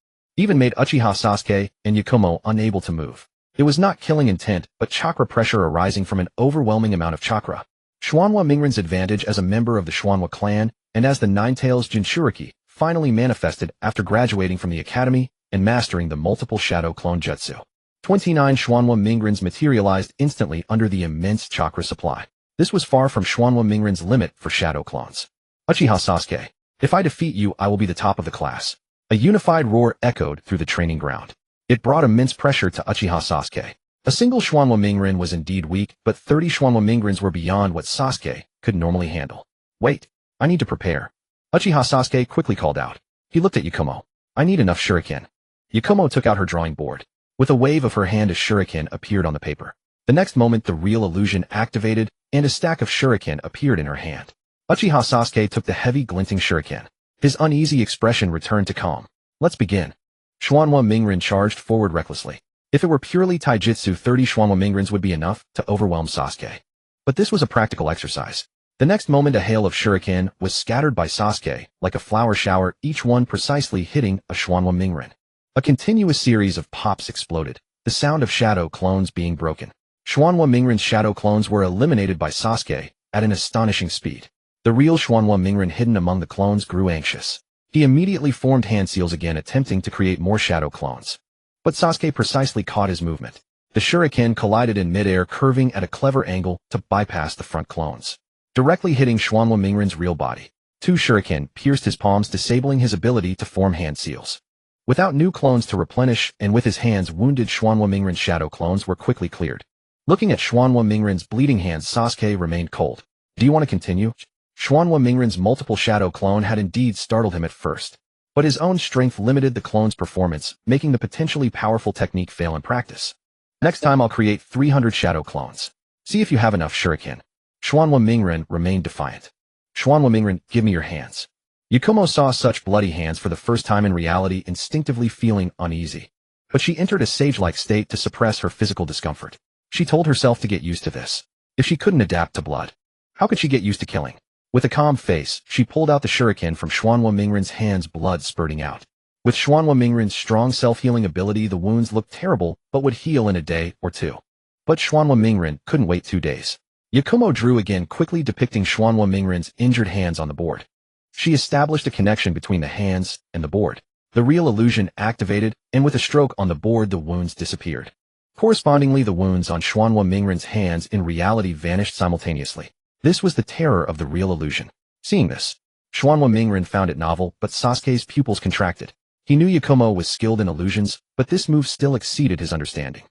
even made Uchiha Sasuke and Yakumo unable to move. It was not killing intent, but chakra pressure arising from an overwhelming amount of chakra. Xuanhua Mingren's advantage as a member of the Xuanhua clan and as the Nine Tails Jinchuriki finally manifested after graduating from the academy and mastering the multiple shadow clone jutsu. 29 Xuanhua Mingren's materialized instantly under the immense chakra supply. This was far from Xuanhua Mingren's limit for shadow clones. Uchiha Sasuke, if I defeat you, I will be the top of the class. A unified roar echoed through the training ground. It brought immense pressure to Uchiha Sasuke. A single Xuanhua Mingren was indeed weak, but 30 Xuanhua Mingrens were beyond what Sasuke could normally handle. Wait, I need to prepare. Uchiha Sasuke quickly called out. He looked at Yakumo. I need enough shuriken. Yakumo took out her drawing board. With a wave of her hand, a shuriken appeared on the paper. The next moment, the real illusion activated, and a stack of shuriken appeared in her hand. Uchiha Sasuke took the heavy, glinting shuriken. His uneasy expression returned to calm. Let's begin. Xuanhua Mingren charged forward recklessly. If it were purely taijutsu, 30 Xuanhua Mingrens would be enough to overwhelm Sasuke. But this was a practical exercise. The next moment, a hail of shuriken was scattered by Sasuke, like a flower shower, each one precisely hitting a Xuanhua Mingren. A continuous series of pops exploded, the sound of shadow clones being broken. Xuanhua Mingren's shadow clones were eliminated by Sasuke at an astonishing speed. The real Xuanhua Mingren hidden among the clones grew anxious. He immediately formed hand seals again, attempting to create more shadow clones. But Sasuke precisely caught his movement. The shuriken collided in midair, curving at a clever angle to bypass the front clones, directly hitting Xuanhua Mingren's real body. 2 shuriken pierced his palms, disabling his ability to form hand seals. Without new clones to replenish and with his hands wounded, Xuanhua Mingren's shadow clones were quickly cleared. Looking at Xuanhua Mingren's bleeding hands, Sasuke remained cold. Do you want to continue? Xuanhua Mingren's multiple shadow clone had indeed startled him at first, but his own strength limited the clone's performance, making the potentially powerful technique fail in practice. Next time I'll create 300 shadow clones. See if you have enough shuriken. Xuanhua Mingren remained defiant. Xuanhua Mingren, give me your hands. Yakumo saw such bloody hands for the first time in reality, instinctively feeling uneasy. But she entered a sage-like state to suppress her physical discomfort. She told herself to get used to this. If she couldn't adapt to blood, how could she get used to killing? With a calm face, she pulled out the shuriken from Xuanhua Mingren's hands, blood spurting out. With Xuanhua Mingren's strong self-healing ability, the wounds looked terrible, but would heal in a day or two. But Xuanhua Mingren couldn't wait 2 days. Yakumo drew again, quickly depicting Xuanhua Mingren's injured hands on the board. She established a connection between the hands and the board. The real illusion activated, and with a stroke on the board, the wounds disappeared. Correspondingly, the wounds on Xuanhua Mingren's hands in reality vanished simultaneously. This was the terror of the real illusion. Seeing this, Xuanhua Mingren found it novel, but Sasuke's pupils contracted. He knew Yakumo was skilled in illusions, but this move still exceeded his understanding.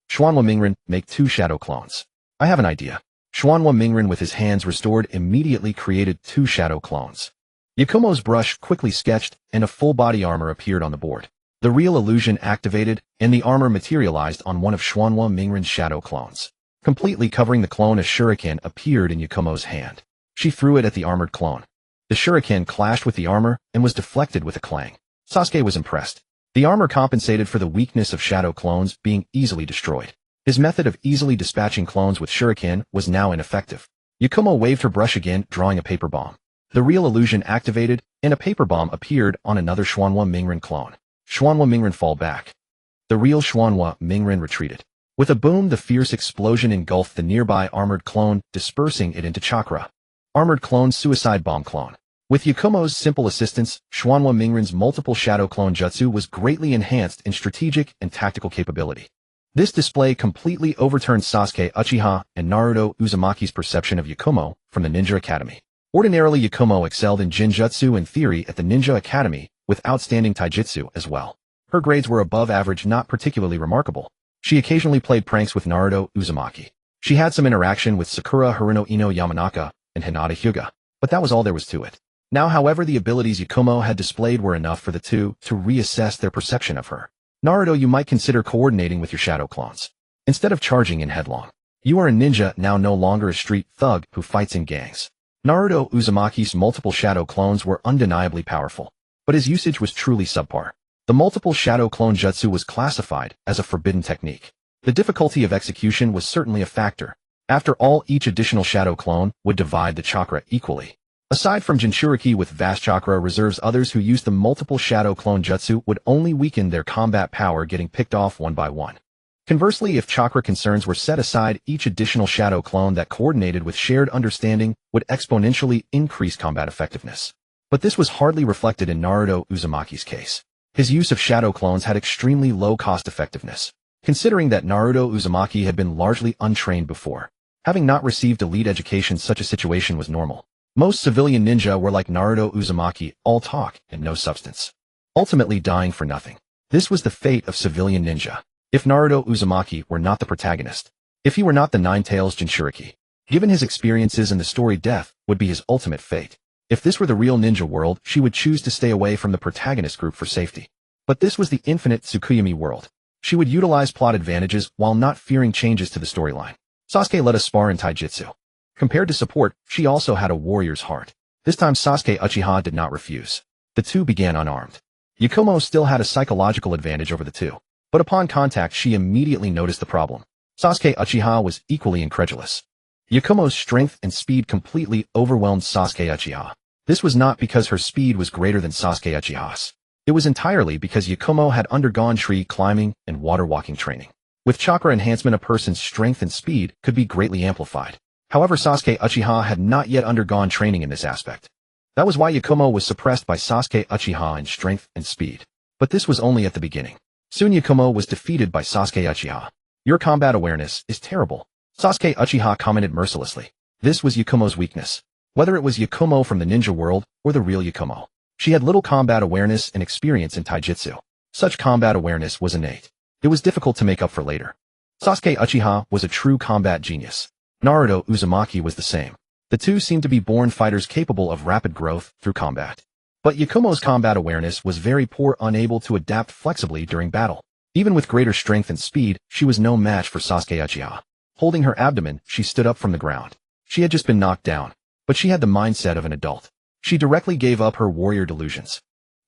Xuanhua Mingren, make 2 shadow clones. I have an idea. Xuanhua Mingren, with his hands restored, immediately created 2 shadow clones. Yakumo's brush quickly sketched, and a full body armor appeared on the board. The real illusion activated, and the armor materialized on one of Xuanhua Mingren's shadow clones. Completely covering the clone, a shuriken appeared in Yakumo's hand. She threw it at the armored clone. The shuriken clashed with the armor and was deflected with a clang. Sasuke was impressed. The armor compensated for the weakness of shadow clones being easily destroyed. His method of easily dispatching clones with shuriken was now ineffective. Yakumo waved her brush again, drawing a paper bomb. The real illusion activated, and a paper bomb appeared on another Xuanhua Mingren clone. Xuanhua Mingren fall back. The real Xuanhua Mingren retreated. With a boom, the fierce explosion engulfed the nearby armored clone, dispersing it into chakra. Armored clone, suicide bomb clone. With Yakumo's simple assistance, Xuanhua Mingren's multiple shadow clone jutsu was greatly enhanced in strategic and tactical capability. This display completely overturned Sasuke, Uchiha, and Naruto Uzumaki's perception of Yakumo from the Ninja Academy. Ordinarily, Yakumo excelled in Jinjutsu and theory at the Ninja Academy, with outstanding taijutsu as well. Her grades were above average, not particularly remarkable. She occasionally played pranks with Naruto Uzumaki. She had some interaction with Sakura Haruno Ino Yamanaka and Hinata Hyuga, but that was all there was to it. Now, however, the abilities Yakumo had displayed were enough for the two to reassess their perception of her. Naruto, you might consider coordinating with your shadow clones. Instead of charging in headlong. You are a ninja now, no longer a street thug who fights in gangs. Naruto Uzumaki's multiple shadow clones were undeniably powerful, but his usage was truly subpar. The multiple shadow clone jutsu was classified as a forbidden technique. The difficulty of execution was certainly a factor. After all, each additional shadow clone would divide the chakra equally. Aside from Jinchuriki with vast chakra reserves, others who used the multiple shadow clone jutsu would only weaken their combat power, getting picked off one by one. Conversely, if chakra concerns were set aside, each additional shadow clone that coordinated with shared understanding would exponentially increase combat effectiveness. But this was hardly reflected in Naruto Uzumaki's case. His use of shadow clones had extremely low cost effectiveness, considering that Naruto Uzumaki had been largely untrained before. Having not received elite education, such a situation was normal. Most civilian ninja were like Naruto Uzumaki, all talk and no substance, ultimately dying for nothing. This was the fate of civilian ninja. If Naruto Uzumaki were not the protagonist, if he were not the Nine-Tails Jinchuriki, given his experiences in the story, death would be his ultimate fate. If this were the real ninja world, she would choose to stay away from the protagonist group for safety. But this was the Infinite Tsukuyomi world. She would utilize plot advantages while not fearing changes to the storyline. Sasuke let us spar in taijutsu. Compared to support, she also had a warrior's heart. This time Sasuke Uchiha did not refuse. The two began unarmed. Yakumo still had a psychological advantage over the two, but upon contact she immediately noticed the problem. Sasuke Uchiha was equally incredulous. Yakumo's strength and speed completely overwhelmed Sasuke Uchiha. This was not because her speed was greater than Sasuke Uchiha's. It was entirely because Yakumo had undergone tree climbing and water walking training. With chakra enhancement, a person's strength and speed could be greatly amplified. However, Sasuke Uchiha had not yet undergone training in this aspect. That was why Yakumo was suppressed by Sasuke Uchiha in strength and speed. But this was only at the beginning. Soon Yakumo was defeated by Sasuke Uchiha. Your combat awareness is terrible, Sasuke Uchiha commented mercilessly. This was Yakumo's weakness. Whether it was Yakumo from the ninja world or the real Yakumo, she had little combat awareness and experience in taijutsu. Such combat awareness was innate. It was difficult to make up for later. Sasuke Uchiha was a true combat genius. Naruto Uzumaki was the same. The two seemed to be born fighters capable of rapid growth through combat. But Yakumo's combat awareness was very poor, unable to adapt flexibly during battle. Even with greater strength and speed, she was no match for Sasuke Uchiha. Holding her abdomen, she stood up from the ground. She had just been knocked down, but she had the mindset of an adult. She directly gave up her warrior delusions.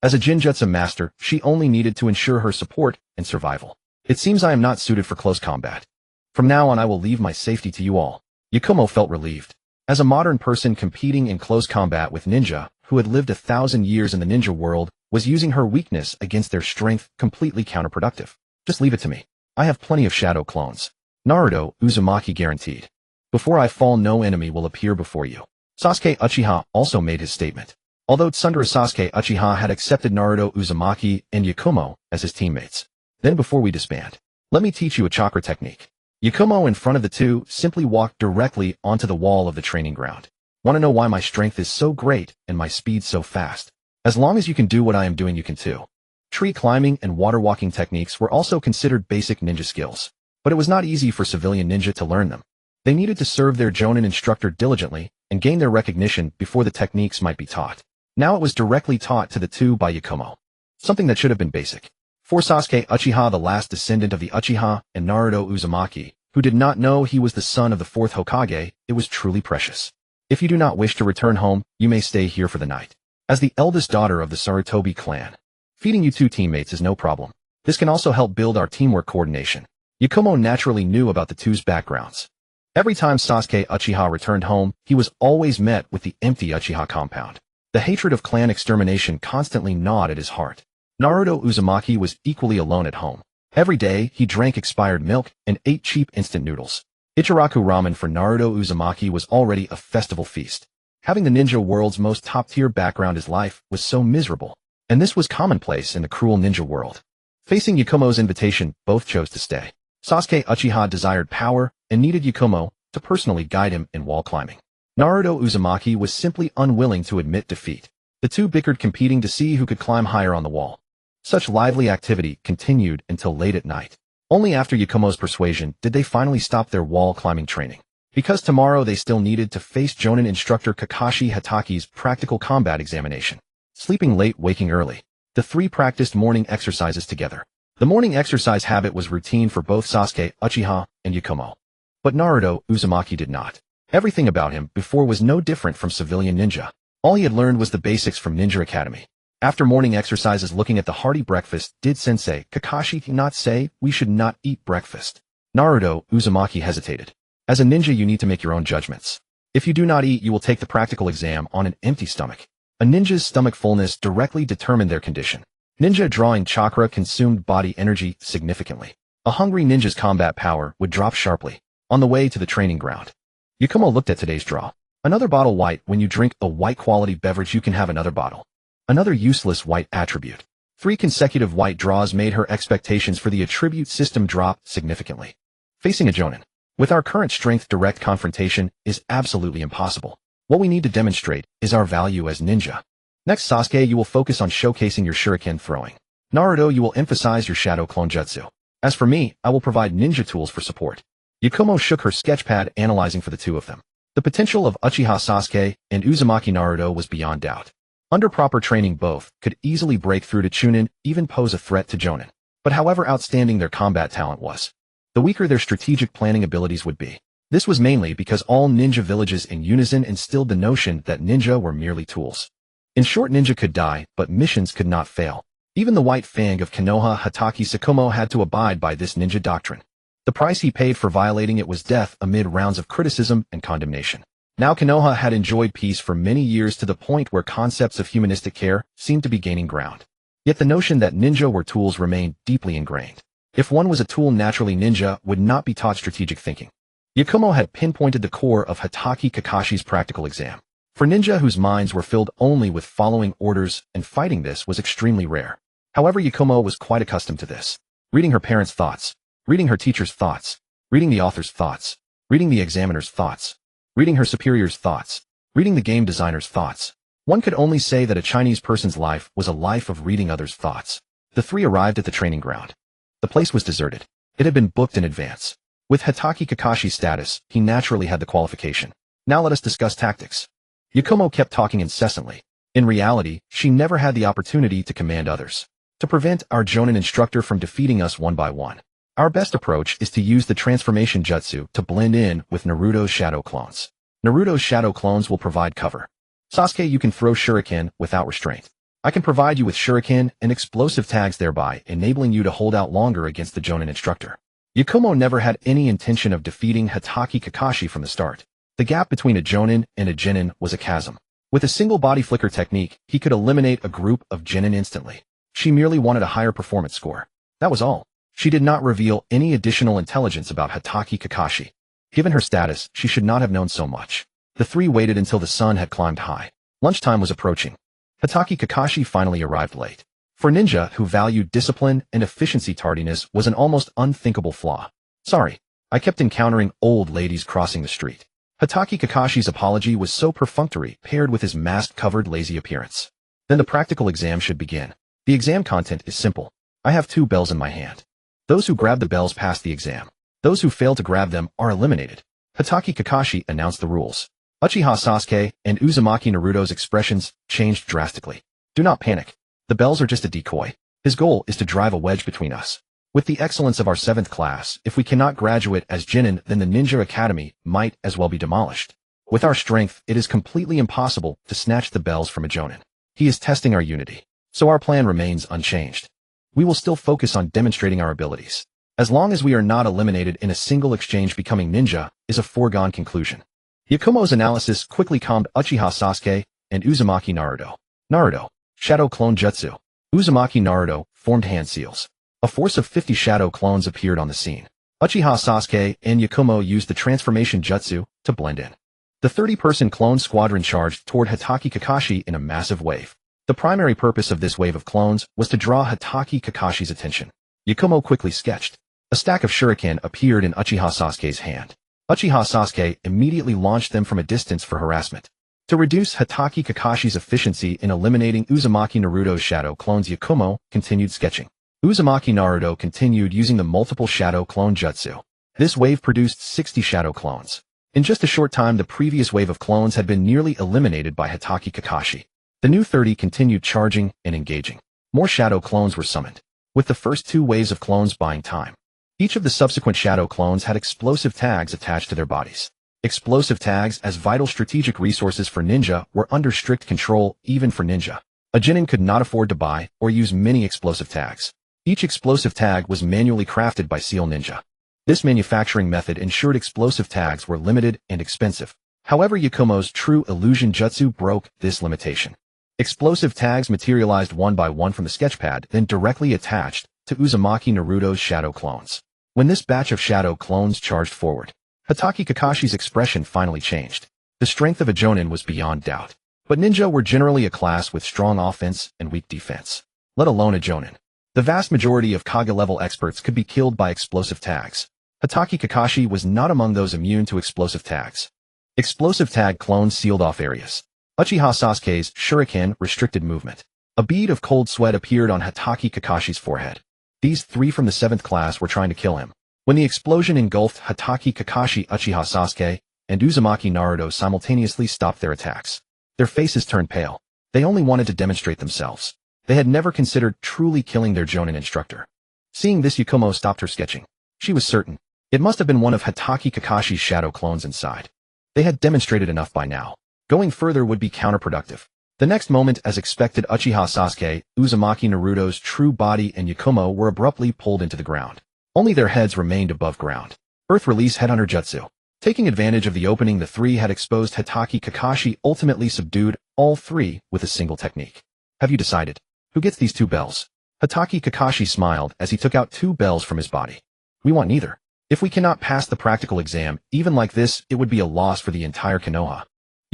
As a Jinjutsu master, she only needed to ensure her support and survival. It seems I am not suited for close combat. From now on I will leave my safety to you all. Yakumo felt relieved. As a modern person competing in close combat with ninja, who had lived 1,000 years in the ninja world, was using her weakness against their strength completely counterproductive. Just leave it to me. I have plenty of shadow clones. Naruto Uzumaki guaranteed. Before I fall, no enemy will appear before you. Sasuke Uchiha also made his statement. Although Tsundere Sasuke Uchiha had accepted Naruto Uzumaki and Yakumo as his teammates. Then before we disband, let me teach you a chakra technique. Yakumo, in front of the two, simply walked directly onto the wall of the training ground. Want to know why my strength is so great and my speed so fast? As long as you can do what I am doing, you can too. Tree climbing and water walking techniques were also considered basic ninja skills. But it was not easy for civilian ninja to learn them. They needed to serve their jonin instructor diligently and gain their recognition before the techniques might be taught. Now it was directly taught to the two by Yakumo. Something that should have been basic. For Sasuke Uchiha, the last descendant of the Uchiha, and Naruto Uzumaki, who did not know he was the son of the fourth Hokage, it was truly precious. If you do not wish to return home, you may stay here for the night. As the eldest daughter of the Sarutobi clan, feeding you two teammates is no problem. This can also help build our teamwork coordination. Yakumo naturally knew about the two's backgrounds. Every time Sasuke Uchiha returned home, he was always met with the empty Uchiha compound. The hatred of clan extermination constantly gnawed at his heart. Naruto Uzumaki was equally alone at home. Every day, he drank expired milk and ate cheap instant noodles. Ichiraku ramen for Naruto Uzumaki was already a festival feast. Having the ninja world's most top-tier background as life was so miserable. And this was commonplace in the cruel ninja world. Facing Yakumo's invitation, both chose to stay. Sasuke Uchiha desired power and needed Yakumo to personally guide him in wall climbing. Naruto Uzumaki was simply unwilling to admit defeat. The two bickered, competing to see who could climb higher on the wall. Such lively activity continued until late at night. Only after Yakumo's persuasion did they finally stop their wall climbing training. Because tomorrow they still needed to face Jonin instructor Kakashi Hataki's practical combat examination. Sleeping late, waking early. The three practiced morning exercises together. The morning exercise habit was routine for both Sasuke Uchiha and Yakumo. But Naruto Uzumaki did not. Everything about him before was no different from civilian ninja. All he had learned was the basics from Ninja Academy. After morning exercises, looking at the hearty breakfast, did Sensei Kakashi not say we should not eat breakfast? Naruto Uzumaki hesitated. As a ninja, you need to make your own judgments. If you do not eat, you will take the practical exam on an empty stomach. A ninja's stomach fullness directly determined their condition. Ninja drawing chakra consumed body energy significantly. A hungry ninja's combat power would drop sharply on the way to the training ground. Yakumo looked at today's draw. Another bottle white. When you drink a white quality beverage, you can have another bottle. Another useless white attribute. 3 consecutive white draws made her expectations for the attribute system drop significantly. Facing a Jonin. With our current strength, direct confrontation is absolutely impossible. What we need to demonstrate is our value as ninja. Next, Sasuke, you will focus on showcasing your shuriken throwing. Naruto, you will emphasize your shadow clone jutsu. As for me, I will provide ninja tools for support. Yakumo shook her sketchpad, analyzing for the two of them. The potential of Uchiha Sasuke and Uzumaki Naruto was beyond doubt. Under proper training, both could easily break through to Chunin, even pose a threat to Jonin. But however outstanding their combat talent was, the weaker their strategic planning abilities would be. This was mainly because all ninja villages in unison instilled the notion that ninja were merely tools. In short, ninja could die, but missions could not fail. Even the White Fang of Konoha Hatake Sakumo had to abide by this ninja doctrine. The price he paid for violating it was death amid rounds of criticism and condemnation. Now Konoha had enjoyed peace for many years, to the point where concepts of humanistic care seemed to be gaining ground. Yet the notion that ninja were tools remained deeply ingrained. If one was a tool, naturally ninja would not be taught strategic thinking. Yakumo had pinpointed the core of Hatake Kakashi's practical exam. For ninja whose minds were filled only with following orders and fighting, this was extremely rare. However, Yakumo was quite accustomed to this. Reading her parents' thoughts, reading her teacher's thoughts, reading the author's thoughts, reading the examiner's thoughts, reading her superior's thoughts, reading the game designer's thoughts. One could only say that a Chinese person's life was a life of reading others' thoughts. The three arrived at the training ground. The place was deserted. It had been booked in advance. With Hatake Kakashi's status, he naturally had the qualification. Now let us discuss tactics. Yakumo kept talking incessantly. In reality, she never had the opportunity to command others. To prevent our Jonin instructor from defeating us one by one, our best approach is to use the transformation jutsu to blend in with Naruto's shadow clones. Naruto's shadow clones will provide cover. Sasuke, you can throw shuriken without restraint. I can provide you with shuriken and explosive tags, thereby enabling you to hold out longer against the Jonin instructor. Yakumo never had any intention of defeating Hatake Kakashi from the start. The gap between a Jonin and a Genin was a chasm. With a single body flicker technique, he could eliminate a group of Genin instantly. She merely wanted a higher performance score. That was all. She did not reveal any additional intelligence about Hatake Kakashi. Given her status, she should not have known so much. The three waited until the sun had climbed high. Lunchtime was approaching. Hatake Kakashi finally arrived late. For a ninja who valued discipline and efficiency, tardiness was an almost unthinkable flaw. Sorry, I kept encountering old ladies crossing the street. Hatake Kakashi's apology was so perfunctory, paired with his mask-covered lazy appearance. Then the practical exam should begin. The exam content is simple. I have 2 bells in my hand. Those who grab the bells pass the exam. Those who fail to grab them are eliminated. Hatake Kakashi announced the rules. Uchiha Sasuke and Uzumaki Naruto's expressions changed drastically. Do not panic. The bells are just a decoy. His goal is to drive a wedge between us. With the excellence of our 7th class, if we cannot graduate as Genin, then the Ninja Academy might as well be demolished. With our strength, it is completely impossible to snatch the bells from a Jonin. He is testing our unity. So our plan remains unchanged. We will still focus on demonstrating our abilities. As long as we are not eliminated in a single exchange, becoming ninja is a foregone conclusion. Yakumo's analysis quickly calmed Uchiha Sasuke and Uzumaki Naruto. Naruto, Shadow Clone Jutsu. Uzumaki Naruto formed hand seals. A force of 50 shadow clones appeared on the scene. Uchiha Sasuke and Yakumo used the transformation jutsu to blend in. The 30-person clone squadron charged toward Hatake Kakashi in a massive wave. The primary purpose of this wave of clones was to draw Hatake Kakashi's attention. Yakumo quickly sketched. A stack of shuriken appeared in Uchiha Sasuke's hand. Uchiha Sasuke immediately launched them from a distance for harassment. To reduce Hatake Kakashi's efficiency in eliminating Uzumaki Naruto's shadow clones, Yakumo continued sketching. Uzumaki Naruto continued using the multiple shadow clone jutsu. This wave produced 60 shadow clones. In just a short time, the previous wave of clones had been nearly eliminated by Hatake Kakashi. The new 30 continued charging and engaging. More shadow clones were summoned, with the first 2 waves of clones buying time. Each of the subsequent shadow clones had explosive tags attached to their bodies. Explosive tags, as vital strategic resources for ninja, were under strict control even for ninja. A Genin could not afford to buy or use many explosive tags. Each explosive tag was manually crafted by Seal Ninja. This manufacturing method ensured explosive tags were limited and expensive. However, Yakumo's true illusion jutsu broke this limitation. Explosive tags materialized one by one from the sketchpad, then directly attached to Uzumaki Naruto's shadow clones. When this batch of shadow clones charged forward, Hatake Kakashi's expression finally changed. The strength of a Jonin was beyond doubt. But ninja were generally a class with strong offense and weak defense, let alone a Jonin. The vast majority of Kage-level experts could be killed by explosive tags. Hatake Kakashi was not among those immune to explosive tags. Explosive tag clones sealed off areas. Uchiha Sasuke's shuriken restricted movement. A bead of cold sweat appeared on Hatake Kakashi's forehead. These 3 from the 7th class were trying to kill him. When the explosion engulfed Hatake Kakashi, Uchiha Sasuke and Uzumaki Naruto simultaneously stopped their attacks. Their faces turned pale. They only wanted to demonstrate themselves. They had never considered truly killing their Jonin instructor. Seeing this, Yakumo stopped her sketching. She was certain. It must have been one of Hatake Kakashi's shadow clones inside. They had demonstrated enough by now. Going further would be counterproductive. The next moment, as expected, Uchiha Sasuke, Uzumaki Naruto's true body and Yakumo were abruptly pulled into the ground. Only their heads remained above ground. Earth Release Headhunter Jutsu. Taking advantage of the opening the 3 had exposed, Hatake Kakashi ultimately subdued all 3 with a single technique. Have you decided? Who gets these 2 bells? Hatake Kakashi smiled as he took out 2 bells from his body. We want neither. If we cannot pass the practical exam, even like this, it would be a loss for the entire Konoha.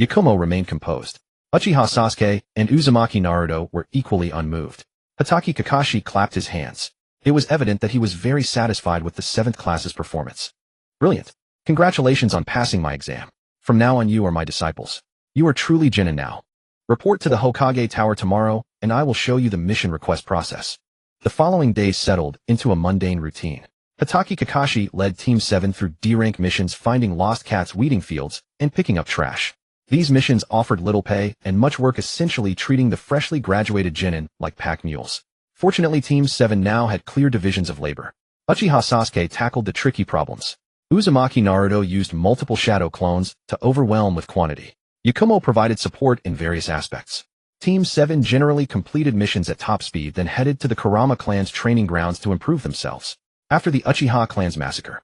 Yakumo remained composed. Uchiha Sasuke and Uzumaki Naruto were equally unmoved. Hatake Kakashi clapped his hands. It was evident that he was very satisfied with the 7th class's performance. Brilliant. Congratulations on passing my exam. From now on, you are my disciples. You are truly Genin now. Report to the Hokage Tower tomorrow, and I will show you the mission request process. The following day settled into a mundane routine. Hatake Kakashi led Team 7 through D-rank missions, finding lost cats, weeding fields, and picking up trash. These missions offered little pay and much work, essentially treating the freshly graduated genin like pack mules. Fortunately, Team 7 now had clear divisions of labor. Uchiha Sasuke tackled the tricky problems. Uzumaki Naruto used multiple shadow clones to overwhelm with quantity. Yakumo provided support in various aspects. Team 7 generally completed missions at top speed, then headed to the Kurama clan's training grounds to improve themselves. After the Uchiha clan's massacre,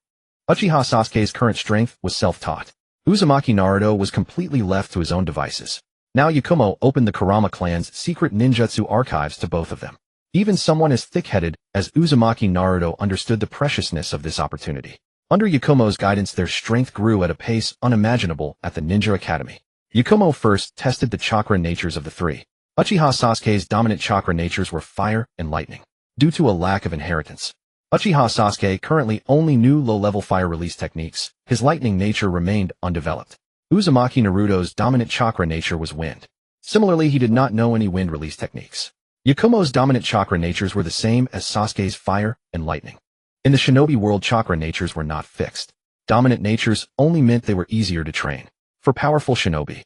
Uchiha Sasuke's current strength was self-taught. Uzumaki Naruto was completely left to his own devices. Now Yakumo opened the Kurama clan's secret ninjutsu archives to both of them. Even someone as thick-headed as Uzumaki Naruto understood the preciousness of this opportunity. Under Yakumo's guidance, their strength grew at a pace unimaginable at the Ninja Academy. Yakumo first tested the chakra natures of the three. Uchiha Sasuke's dominant chakra natures were fire and lightning. Due to a lack of inheritance, Uchiha Sasuke currently only knew low-level fire release techniques. His lightning nature remained undeveloped. Uzumaki Naruto's dominant chakra nature was wind. Similarly, he did not know any wind release techniques. Yakumo's dominant chakra natures were the same as Sasuke's fire and lightning. In the shinobi world, chakra natures were not fixed. Dominant natures only meant they were easier to train. For powerful shinobi,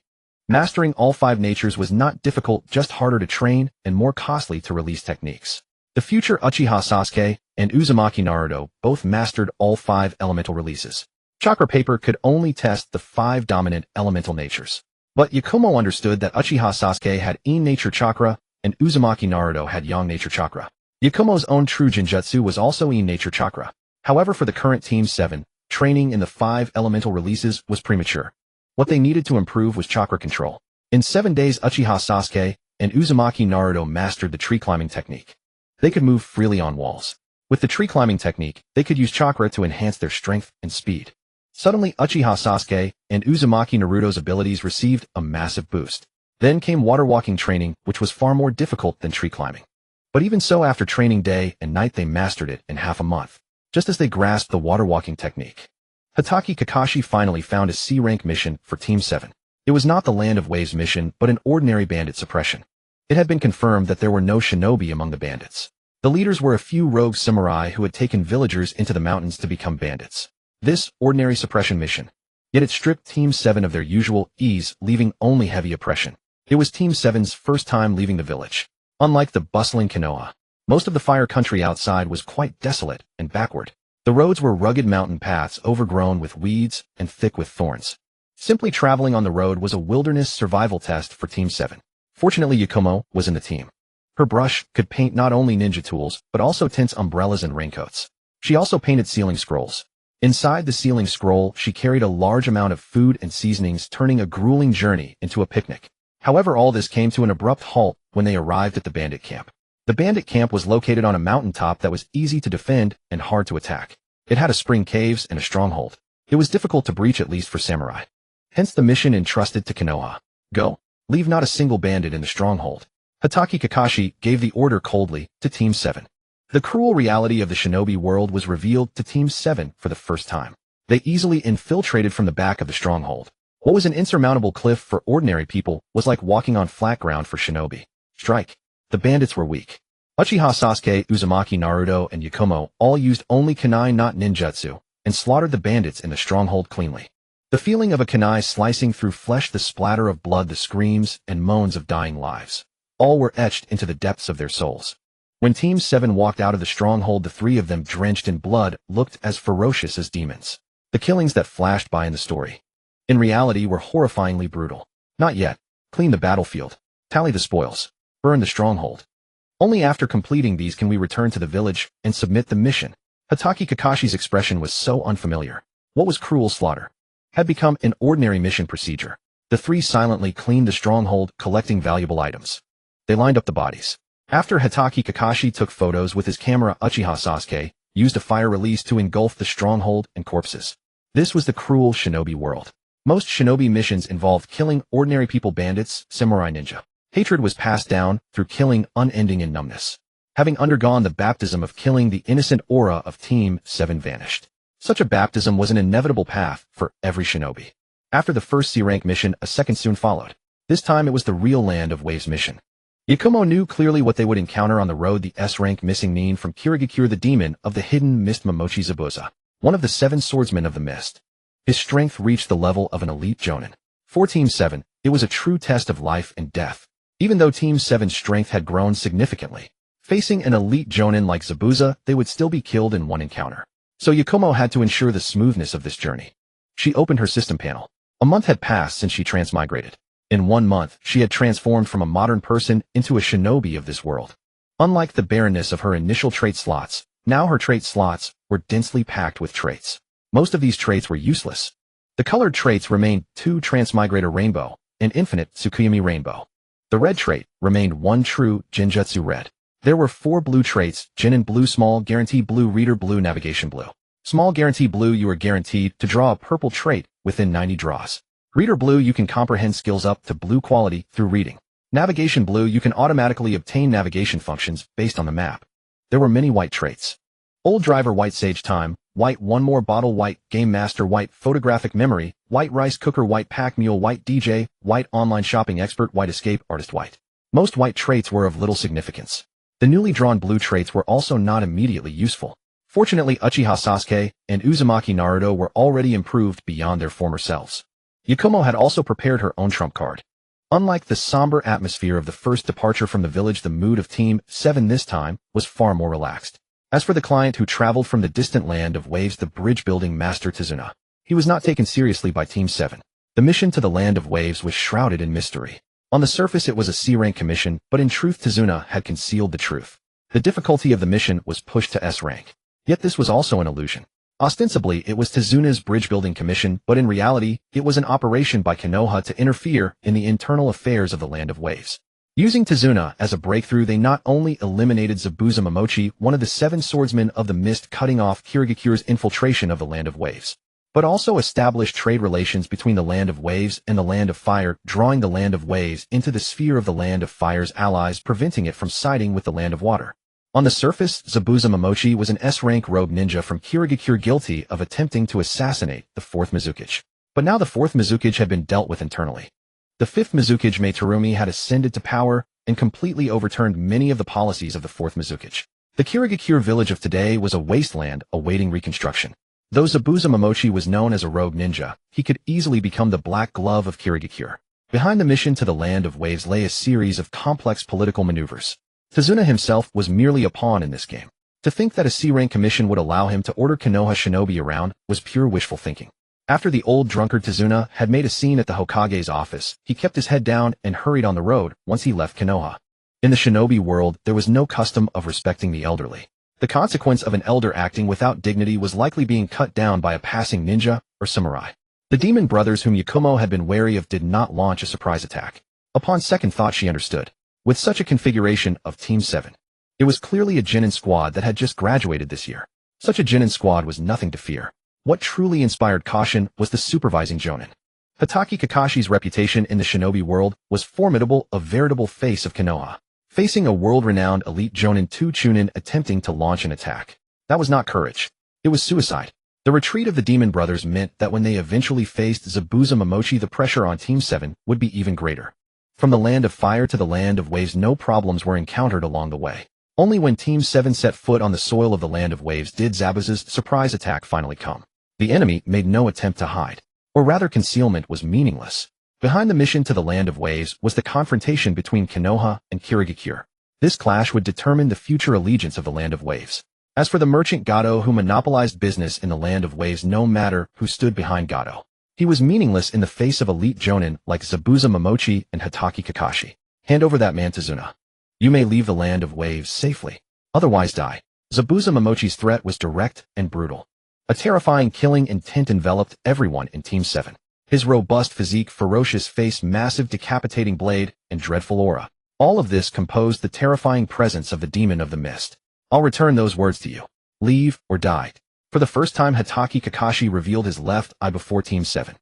mastering all 5 natures was not difficult, just harder to train and more costly to release techniques. The future Uchiha Sasuke and Uzumaki Naruto both mastered all 5 elemental releases. Chakra paper could only test the 5 dominant elemental natures. But Yakumo understood that Uchiha Sasuke had Yin nature chakra and Uzumaki Naruto had Yang nature chakra. Yakumo's own true Jinjutsu was also Yin nature chakra. However, for the current Team 7, training in the 5 elemental releases was premature. What they needed to improve was chakra control. In 7 days, Uchiha Sasuke and Uzumaki Naruto mastered the tree climbing technique. They could move freely on walls. With the tree climbing technique, they could use chakra to enhance their strength and speed. Suddenly, Uchiha Sasuke and Uzumaki Naruto's abilities received a massive boost. Then came water walking training, which was far more difficult than tree climbing. But even so, after training day and night, they mastered it in half a month, just as they grasped the water walking technique. Hatake Kakashi finally found a C-rank mission for Team 7. It was not the Land of Waves mission, but an ordinary bandit suppression. It had been confirmed that there were no shinobi among the bandits. The leaders were a few rogue samurai who had taken villagers into the mountains to become bandits. This ordinary suppression mission. Yet it stripped Team 7 of their usual ease, leaving only heavy oppression. It was Team 7's first time leaving the village. Unlike the bustling Konoha, most of the fire country outside was quite desolate and backward. The roads were rugged mountain paths overgrown with weeds and thick with thorns. Simply traveling on the road was a wilderness survival test for Team 7. Fortunately, Yakumo was in the team. Her brush could paint not only ninja tools, but also tints umbrellas and raincoats. She also painted ceiling scrolls. Inside the ceiling scroll, she carried a large amount of food and seasonings, turning a grueling journey into a picnic. However, all this came to an abrupt halt when they arrived at the bandit camp. The bandit camp was located on a mountaintop that was easy to defend and hard to attack. It had a spring caves and a stronghold. It was difficult to breach, at least for samurai. Hence the mission entrusted to Konoha. Go. Leave not a single bandit in the stronghold. Hatake Kakashi gave the order coldly to Team 7. The cruel reality of the shinobi world was revealed to Team 7 for the first time. They easily infiltrated from the back of the stronghold. What was an insurmountable cliff for ordinary people was like walking on flat ground for shinobi. Strike. The bandits were weak. Uchiha Sasuke, Uzumaki Naruto, and Yakumo all used only kunai, not ninjutsu, and slaughtered the bandits in the stronghold cleanly. The feeling of a kunai slicing through flesh, the splatter of blood, the screams and moans of dying lives, all were etched into the depths of their souls. When Team 7 walked out of the stronghold, the 3 of them, drenched in blood, looked as ferocious as demons. The killings that flashed by in the story, in reality, were horrifyingly brutal. Not yet. Clean the battlefield. Tally the spoils. Burn the stronghold. Only after completing these can we return to the village and submit the mission. Hatake Kakashi's expression was so unfamiliar. What was cruel slaughter had become an ordinary mission procedure. The 3 silently cleaned the stronghold, collecting valuable items. They lined up the bodies. After Hatake Kakashi took photos with his camera, Uchiha Sasuke used a fire release to engulf the stronghold and corpses. This was the cruel shinobi world. Most shinobi missions involved killing ordinary people, bandits, samurai, ninja. Hatred was passed down through killing, unending in numbness. Having undergone the baptism of killing, the innocent aura of Team 7 vanished. Such a baptism was an inevitable path for every shinobi. After the first C-rank mission, a second soon followed. This time it was the real Land of Waves mission. Yakumo knew clearly what they would encounter on the road: the S-rank missing nin from Kirigakure, the demon of the hidden mist Momochi Zabuza, one of the 7 swordsmen of the mist. His strength reached the level of an elite jonin. For Team 7, it was a true test of life and death. Even though Team 7's strength had grown significantly, facing an elite jonin like Zabuza, they would still be killed in one encounter. So Yakumo had to ensure the smoothness of this journey. She opened her system panel. A month had passed since she transmigrated. In 1 month, she had transformed from a modern person into a shinobi of this world. Unlike the barrenness of her initial trait slots, now her trait slots were densely packed with traits. Most of these traits were useless. The colored traits remained 2 Transmigrator Rainbow and Infinite Tsukuyomi Rainbow. The red trait remained 1 true Jinjutsu Red. There were 4 blue traits: Jinin Blue, Small Guarantee Blue, Reader Blue, Navigation Blue. Small Guarantee Blue, you are guaranteed to draw a purple trait within 90 draws. Reader Blue, you can comprehend skills up to blue quality through reading. Navigation Blue, you can automatically obtain navigation functions based on the map. There were many white traits. Old Driver White, Sage Time White, One More Bottle White, Game Master White, Photographic Memory White, Rice Cooker White, Pack Mule White, DJ White, Online Shopping Expert White, Escape Artist White. Most white traits were of little significance. The newly drawn blue traits were also not immediately useful. Fortunately, Uchiha Sasuke and Uzumaki Naruto were already improved beyond their former selves. Yakumo had also prepared her own trump card. Unlike the somber atmosphere of the first departure from the village, the mood of Team 7 this time was far more relaxed. As for the client who traveled from the distant land of waves, the bridge-building master Tazuna, he was not taken seriously by Team 7. The mission to the land of waves was shrouded in mystery. On the surface it was a C-rank commission, but in truth Tazuna had concealed the truth. The difficulty of the mission was pushed to S-rank. Yet this was also an illusion. Ostensibly, it was Tazuna's bridge-building commission, but in reality, it was an operation by Konoha to interfere in the internal affairs of the Land of Waves. Using Tazuna as a breakthrough, they not only eliminated Zabuza Momochi, one of the 7 swordsmen of the mist, cutting off Kirigakure's infiltration of the Land of Waves, but also established trade relations between the Land of Waves and the Land of Fire, drawing the Land of Waves into the sphere of the Land of Fire's allies, preventing it from siding with the Land of Water. On the surface, Zabuza Momochi was an S-rank rogue ninja from Kirigakure, guilty of attempting to assassinate the 4th Mizukage. But now the 4th Mizukage had been dealt with internally. The 5th Mizukage, Meitarumi, had ascended to power and completely overturned many of the policies of the 4th Mizukage. The Kirigakure village of today was a wasteland awaiting reconstruction. Though Zabuza Momochi was known as a rogue ninja, he could easily become the black glove of Kirigakure. Behind the mission to the Land of Waves lay a series of complex political maneuvers. Tazuna himself was merely a pawn in this game. To think that a C-rank commission would allow him to order Konoha shinobi around was pure wishful thinking. After the old drunkard Tazuna had made a scene at the Hokage's office, he kept his head down and hurried on the road once he left Konoha. In the shinobi world, there was no custom of respecting the elderly. The consequence of an elder acting without dignity was likely being cut down by a passing ninja or samurai. The demon brothers whom Yakumo had been wary of did not launch a surprise attack. Upon second thought, she understood. With such a configuration of Team 7, it was clearly a genin squad that had just graduated this year. Such a genin squad was nothing to fear. What truly inspired caution was the supervising jonin. Hatake Kakashi's reputation in the shinobi world was formidable, a veritable face of Konoha. Facing a world-renowned elite jonin, 2 chunin attempting to launch an attack. That was not courage. It was suicide. The retreat of the demon brothers meant that when they eventually faced Zabuza Momochi, the pressure on Team 7 would be even greater. From the Land of Fire to the Land of Waves, no problems were encountered along the way. Only when Team 7 set foot on the soil of the Land of Waves did Zabuza's surprise attack finally come. The enemy made no attempt to hide. Or rather, concealment was meaningless. Behind the mission to the Land of Waves was the confrontation between Konoha and Kirigakure. This clash would determine the future allegiance of the Land of Waves. As for the merchant Gato, who monopolized business in the Land of Waves, no matter who stood behind Gato, he was meaningless in the face of elite jonin like Zabuza Momochi and Hatake Kakashi. Hand over that man, Tazuna. You may leave the Land of Waves safely. Otherwise die. Zabuza Momochi's threat was direct and brutal. A terrifying killing intent enveloped everyone in Team 7. His robust physique, ferocious face, massive decapitating blade, and dreadful aura. All of this composed the terrifying presence of the demon of the mist. I'll return those words to you. Leave or die. For the first time, Hatake Kakashi revealed his left eye before Team 7.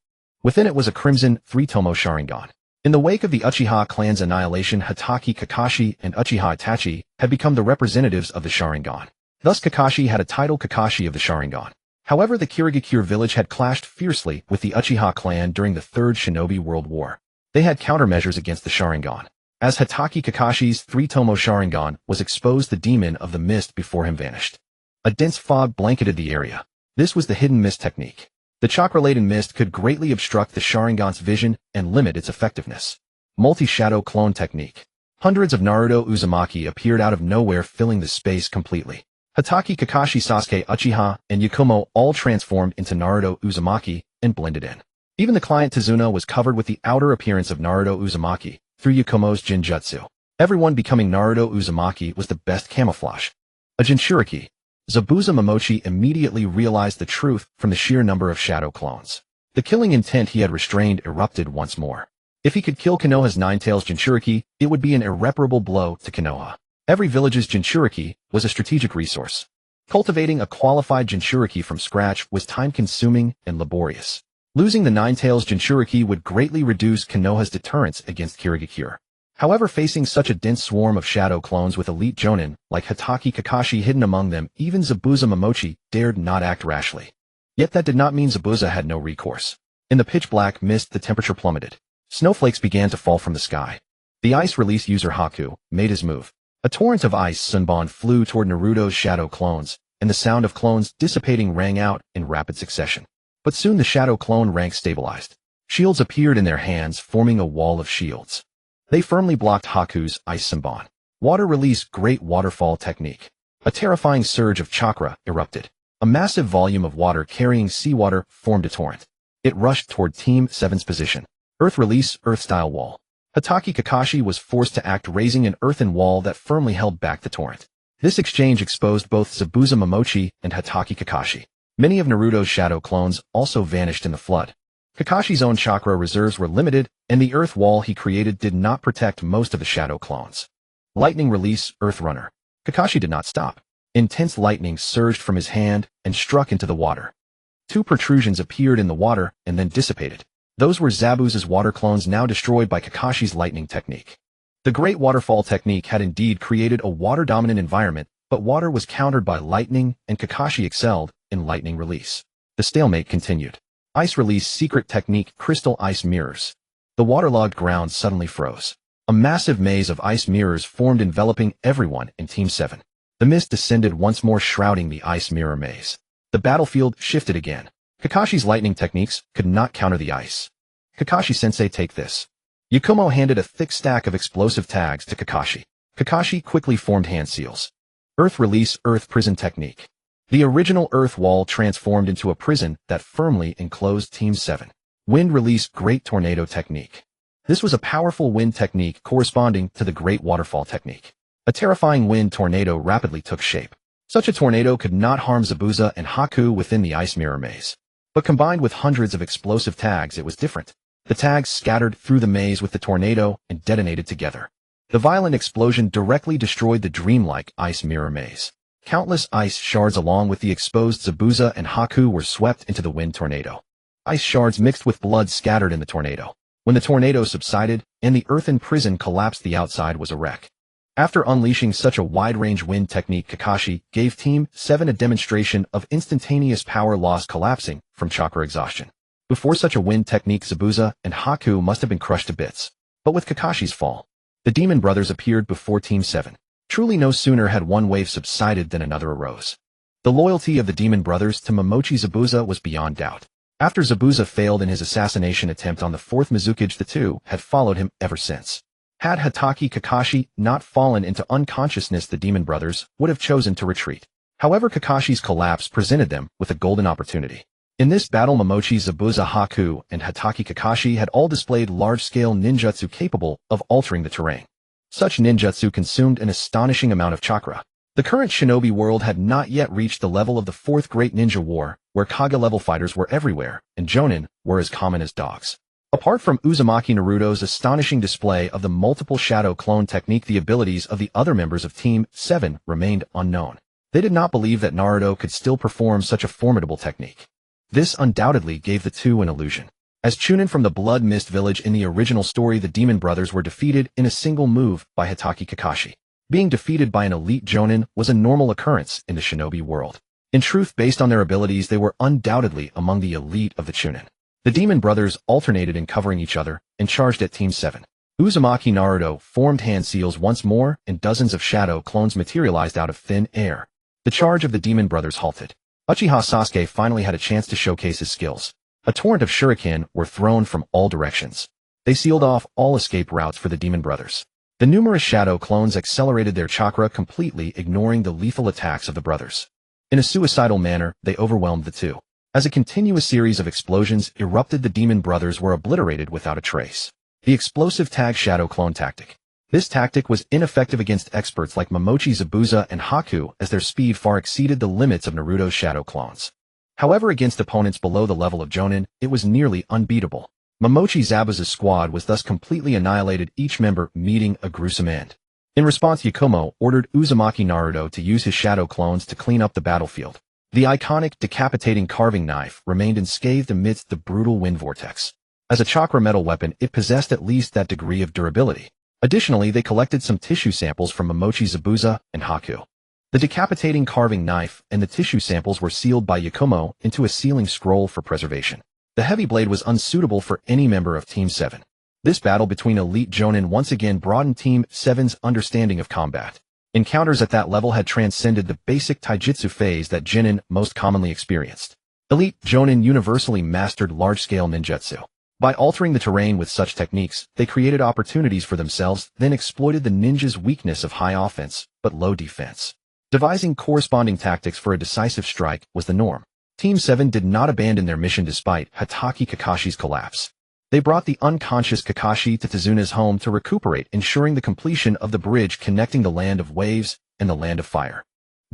Within it was a crimson 3-tomo Sharingan. In the wake of the Uchiha clan's annihilation, Hatake Kakashi and Uchiha Itachi had become the representatives of the Sharingan. Thus Kakashi had a title, Kakashi of the Sharingan. However, the Kirigakure village had clashed fiercely with the Uchiha clan during the Third Shinobi World War. They had countermeasures against the Sharingan. As Hatake Kakashi's three-tomo Sharingan was exposed, the demon of the mist before him vanished. A dense fog blanketed the area. This was the hidden mist technique. The chakra-laden mist could greatly obstruct the Sharingan's vision and limit its effectiveness. Multi-shadow clone technique. Hundreds of Naruto Uzumaki appeared out of nowhere, filling the space completely. Hatake Kakashi, Sasuke, Uchiha, and Yakumo all transformed into Naruto Uzumaki and blended in. Even the client Tazuna was covered with the outer appearance of Naruto Uzumaki through Yakumo's Jinjutsu. Everyone becoming Naruto Uzumaki was the best camouflage. A Jinchuriki. Zabuza Momochi immediately realized the truth from the sheer number of shadow clones. The killing intent he had restrained erupted once more. If he could kill Konoha's Nine-Tails Jinchuriki, it would be an irreparable blow to Konoha. Every village's Jinchuriki was a strategic resource. Cultivating a qualified Jinchuriki from scratch was time-consuming and laborious. Losing the Nine-Tails Jinchuriki would greatly reduce Konoha's deterrence against Kirigakure. However, facing such a dense swarm of shadow clones with elite jonin like Hatake Kakashi hidden among them, even Zabuza Momochi dared not act rashly. Yet that did not mean Zabuza had no recourse. In the pitch-black mist, the temperature plummeted. Snowflakes began to fall from the sky. The ice release user Haku made his move. A torrent of ice sunbon flew toward Naruto's shadow clones, and the sound of clones dissipating rang out in rapid succession. But soon the shadow clone ranks stabilized. Shields appeared in their hands, forming a wall of shields. They firmly blocked Haku's ice sunbon. Water release, great waterfall technique. A terrifying surge of chakra erupted. A massive volume of water carrying seawater formed a torrent. It rushed toward Team 7's position. Earth release, earth-style wall. Hatake Kakashi was forced to act, raising an earthen wall that firmly held back the torrent. This exchange exposed both Zabuza Momochi and Hatake Kakashi. Many of Naruto's shadow clones also vanished in the flood. Kakashi's own chakra reserves were limited, and the earth wall he created did not protect most of the shadow clones. Lightning release, Earth Runner. Kakashi did not stop. Intense lightning surged from his hand and struck into the water. Two protrusions appeared in the water and then dissipated. Those were Zabuza's water clones, now destroyed by Kakashi's lightning technique. The Great Waterfall technique had indeed created a water-dominant environment, but water was countered by lightning, and Kakashi excelled in lightning release. The stalemate continued. Ice release, secret technique, crystal ice mirrors. The waterlogged ground suddenly froze. A massive maze of ice mirrors formed, enveloping everyone in Team 7. The mist descended once more, shrouding the ice mirror maze. The battlefield shifted again. Kakashi's lightning techniques could not counter the ice. Kakashi-sensei, take this. Yakumo handed a thick stack of explosive tags to Kakashi. Kakashi quickly formed hand seals. Earth release, earth prison technique. The original earth wall transformed into a prison that firmly enclosed Team 7. Wind release, great tornado technique. This was a powerful wind technique corresponding to the great waterfall technique. A terrifying wind tornado rapidly took shape. Such a tornado could not harm Zabuza and Haku within the ice mirror maze. But combined with hundreds of explosive tags, it was different. The tags scattered through the maze with the tornado and detonated together. The violent explosion directly destroyed the dreamlike ice mirror maze. Countless ice shards along with the exposed Zabuza and Haku were swept into the wind tornado. Ice shards mixed with blood scattered in the tornado. When the tornado subsided and the earthen prison collapsed, the outside was a wreck. After unleashing such a wide-range wind technique, Kakashi gave Team 7 a demonstration of instantaneous power loss, collapsing from chakra exhaustion. Before such a wind technique, Zabuza and Haku must have been crushed to bits. But with Kakashi's fall, the Demon Brothers appeared before Team 7. Truly, no sooner had one wave subsided than another arose. The loyalty of the Demon Brothers to Momochi Zabuza was beyond doubt. After Zabuza failed in his assassination attempt on the fourth Mizukage, the two had followed him ever since. Had Hatake Kakashi not fallen into unconsciousness, the Demon Brothers would have chosen to retreat. However, Kakashi's collapse presented them with a golden opportunity. In this battle, Momochi, Zabuza, Haku, and Hatake Kakashi had all displayed large-scale ninjutsu capable of altering the terrain. Such ninjutsu consumed an astonishing amount of chakra. The current shinobi world had not yet reached the level of the Fourth Great Ninja War, where Kage-level fighters were everywhere, and jonin were as common as dogs. Apart from Uzumaki Naruto's astonishing display of the multiple shadow clone technique, the abilities of the other members of Team 7 remained unknown. They did not believe that Naruto could still perform such a formidable technique. This undoubtedly gave the two an illusion. As Chunin from the Blood Mist Village in the original story, the Demon Brothers were defeated in a single move by Hatake Kakashi. Being defeated by an elite jonin was a normal occurrence in the shinobi world. In truth, based on their abilities, they were undoubtedly among the elite of the Chunin. The Demon Brothers alternated in covering each other and charged at Team 7. Uzumaki Naruto formed hand seals once more, and dozens of shadow clones materialized out of thin air. The charge of the demon brothers halted. Uchiha Sasuke finally had a chance to showcase his skills. A torrent of shuriken were thrown from all directions. They sealed off all escape routes for the demon brothers. The numerous shadow clones accelerated their chakra, completely ignoring the lethal attacks of the brothers. In a suicidal manner, they overwhelmed the two. As a continuous series of explosions erupted, the demon brothers were obliterated without a trace. The explosive tag shadow clone tactic. This tactic was ineffective against experts like Momochi Zabuza and Haku, as their speed far exceeded the limits of Naruto's shadow clones. However, against opponents below the level of Jonin, it was nearly unbeatable. Momochi Zabuza's squad was thus completely annihilated, each member meeting a gruesome end. In response, Yakumo ordered Uzumaki Naruto to use his shadow clones to clean up the battlefield. The iconic decapitating carving knife remained unscathed amidst the brutal wind vortex. As a chakra metal weapon, it possessed at least that degree of durability. Additionally, they collected some tissue samples from Momochi Zabuza and Haku. The decapitating carving knife and the tissue samples were sealed by Yakumo into a sealing scroll for preservation. The heavy blade was unsuitable for any member of Team 7. This battle between elite Jonin once again broadened Team 7's understanding of combat. Encounters at that level had transcended the basic taijutsu phase that Genin most commonly experienced. Elite Jonin universally mastered large-scale ninjutsu. By altering the terrain with such techniques, they created opportunities for themselves, then exploited the ninja's weakness of high offense, but low defense. Devising corresponding tactics for a decisive strike was the norm. Team 7 did not abandon their mission despite Hatake Kakashi's collapse. They brought the unconscious Kakashi to Tezuna's home to recuperate, ensuring the completion of the bridge connecting the Land of Waves and the Land of Fire.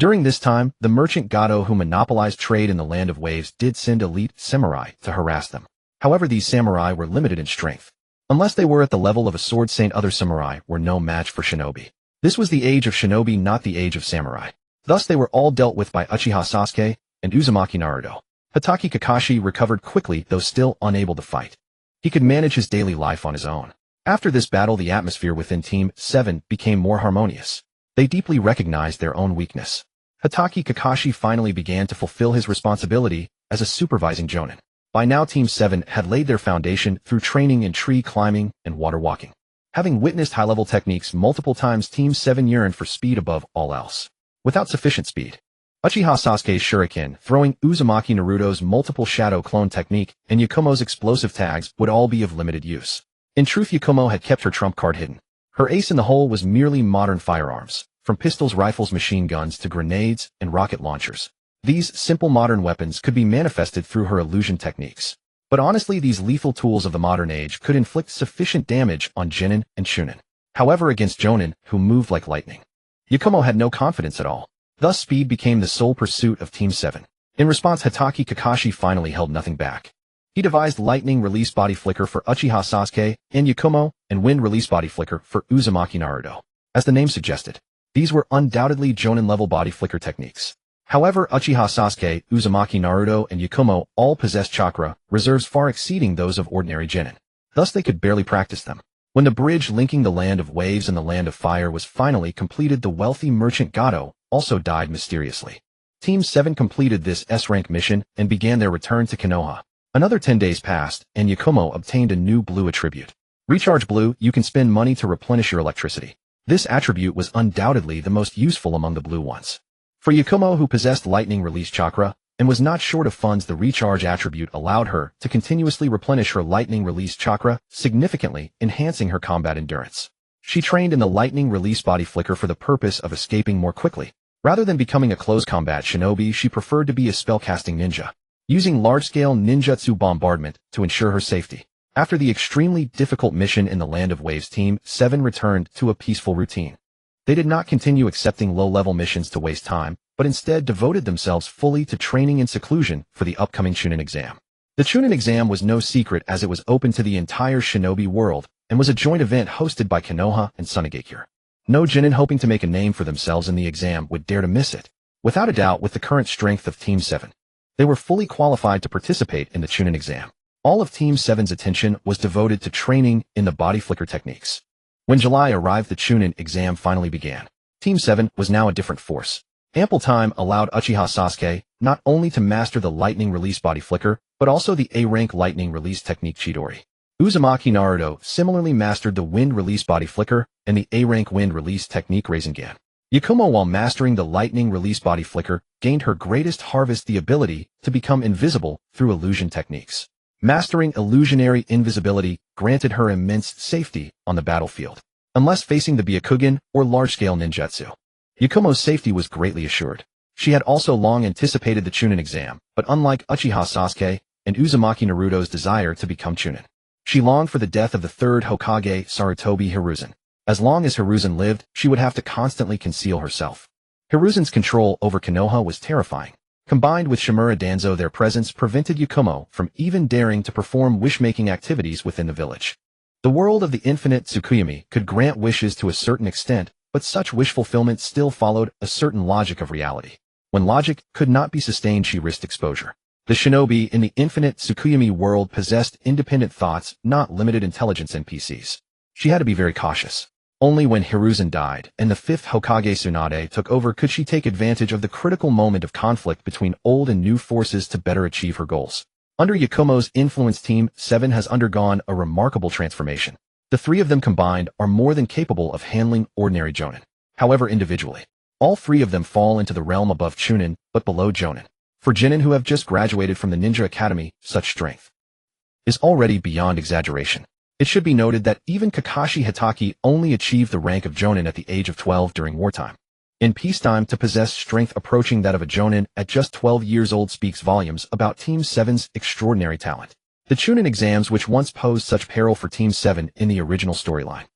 During this time, the merchant Gato who monopolized trade in the Land of Waves did send elite samurai to harass them. However, these samurai were limited in strength. Unless they were at the level of a sword saint, other samurai were no match for shinobi. This was the age of shinobi, not the age of samurai. Thus they were all dealt with by Uchiha Sasuke and Uzumaki Naruto. Hatake Kakashi recovered quickly, though still unable to fight. He could manage his daily life on his own. After this battle, the atmosphere within Team 7 became more harmonious. They deeply recognized their own weakness. Hatake Kakashi finally began to fulfill his responsibility as a supervising Jonin. By now, Team 7 had laid their foundation through training in tree climbing and water walking. Having witnessed high-level techniques multiple times, Team 7 yearned for speed above all else. Without sufficient speed, Uchiha Sasuke's shuriken, throwing Uzumaki Naruto's multiple shadow clone technique, and Yakumo's explosive tags would all be of limited use. In truth, Yakumo had kept her trump card hidden. Her ace in the hole was merely modern firearms, from pistols, rifles, machine guns to grenades and rocket launchers. These simple modern weapons could be manifested through her illusion techniques. But honestly, these lethal tools of the modern age could inflict sufficient damage on Genin and Shunin. However, against Jonin, who moved like lightning, Yakumo had no confidence at all. Thus, speed became the sole pursuit of Team 7. In response, Hatake Kakashi finally held nothing back. He devised lightning release body flicker for Uchiha Sasuke and Yakumo, and wind release body flicker for Uzumaki Naruto. As the name suggested, these were undoubtedly Jonin-level body flicker techniques. However, Uchiha Sasuke, Uzumaki Naruto, and Yakumo all possessed chakra reserves far exceeding those of ordinary Genin. Thus they could barely practice them. When the bridge linking the Land of Waves and the Land of Fire was finally completed, the wealthy merchant Gato also died mysteriously. Team 7 completed this S-rank mission and began their return to Konoha. Another 10 days passed, and Yakumo obtained a new blue attribute. Recharge Blue, you can spend money to replenish your electricity. This attribute was undoubtedly the most useful among the blue ones. For Yakumo, who possessed lightning release chakra and was not short of funds, the recharge attribute allowed her to continuously replenish her lightning release chakra, significantly enhancing her combat endurance. She trained in the lightning release body flicker for the purpose of escaping more quickly. Rather than becoming a close combat shinobi, she preferred to be a spellcasting ninja, using large-scale ninjutsu bombardment to ensure her safety. After the extremely difficult mission in the Land of Waves, Team 7 returned to a peaceful routine. They did not continue accepting low-level missions to waste time, but instead devoted themselves fully to training in seclusion for the upcoming Chunin exam. The Chunin exam was no secret, as it was open to the entire shinobi world and was a joint event hosted by Konoha and Sunigakure. No Genin hoping to make a name for themselves in the exam would dare to miss it. Without a doubt, with the current strength of Team 7, they were fully qualified to participate in the Chunin exam. All of Team 7's attention was devoted to training in the body flicker techniques. When July arrived, the Chunin exam finally began. Team 7 was now a different force. Ample time allowed Uchiha Sasuke not only to master the lightning release body flicker, but also the A-rank lightning release technique Chidori. Uzumaki Naruto similarly mastered the wind release body flicker and the A-rank wind release technique Rasengan. Yakumo, while mastering the lightning release body flicker, gained her greatest harvest, the ability to become invisible through illusion techniques. Mastering illusionary invisibility granted her immense safety on the battlefield, unless facing the Byakugan or large-scale ninjutsu. Yakumo's safety was greatly assured. She had also long anticipated the Chunin exam, but unlike Uchiha Sasuke and Uzumaki Naruto's desire to become Chunin, she longed for the death of the third Hokage Sarutobi Hiruzen. As long as Hiruzen lived, she would have to constantly conceal herself. Hiruzen's control over Konoha was terrifying. Combined with Shimura Danzo, their presence prevented Yakumo from even daring to perform wish-making activities within the village. The world of the Infinite Tsukuyomi could grant wishes to a certain extent, but such wish fulfillment still followed a certain logic of reality. When logic could not be sustained, she risked exposure. The shinobi in the Infinite Tsukuyomi world possessed independent thoughts, not limited intelligence NPCs. She had to be very cautious. Only when Hiruzen died and the fifth Hokage Tsunade took over could she take advantage of the critical moment of conflict between old and new forces to better achieve her goals. Under Yakumo's influence, Team 7 has undergone a remarkable transformation. The three of them combined are more than capable of handling ordinary Jonin. However, individually, all three of them fall into the realm above Chunin, but below Jonin. For Genin, who have just graduated from the Ninja Academy, such strength is already beyond exaggeration. It should be noted that even Kakashi Hatake only achieved the rank of Jonin at the age of 12 during wartime. In peacetime, to possess strength approaching that of a Jonin at just 12 years old speaks volumes about Team 7's extraordinary talent. The Chunin exams, which once posed such peril for Team 7 in the original storyline,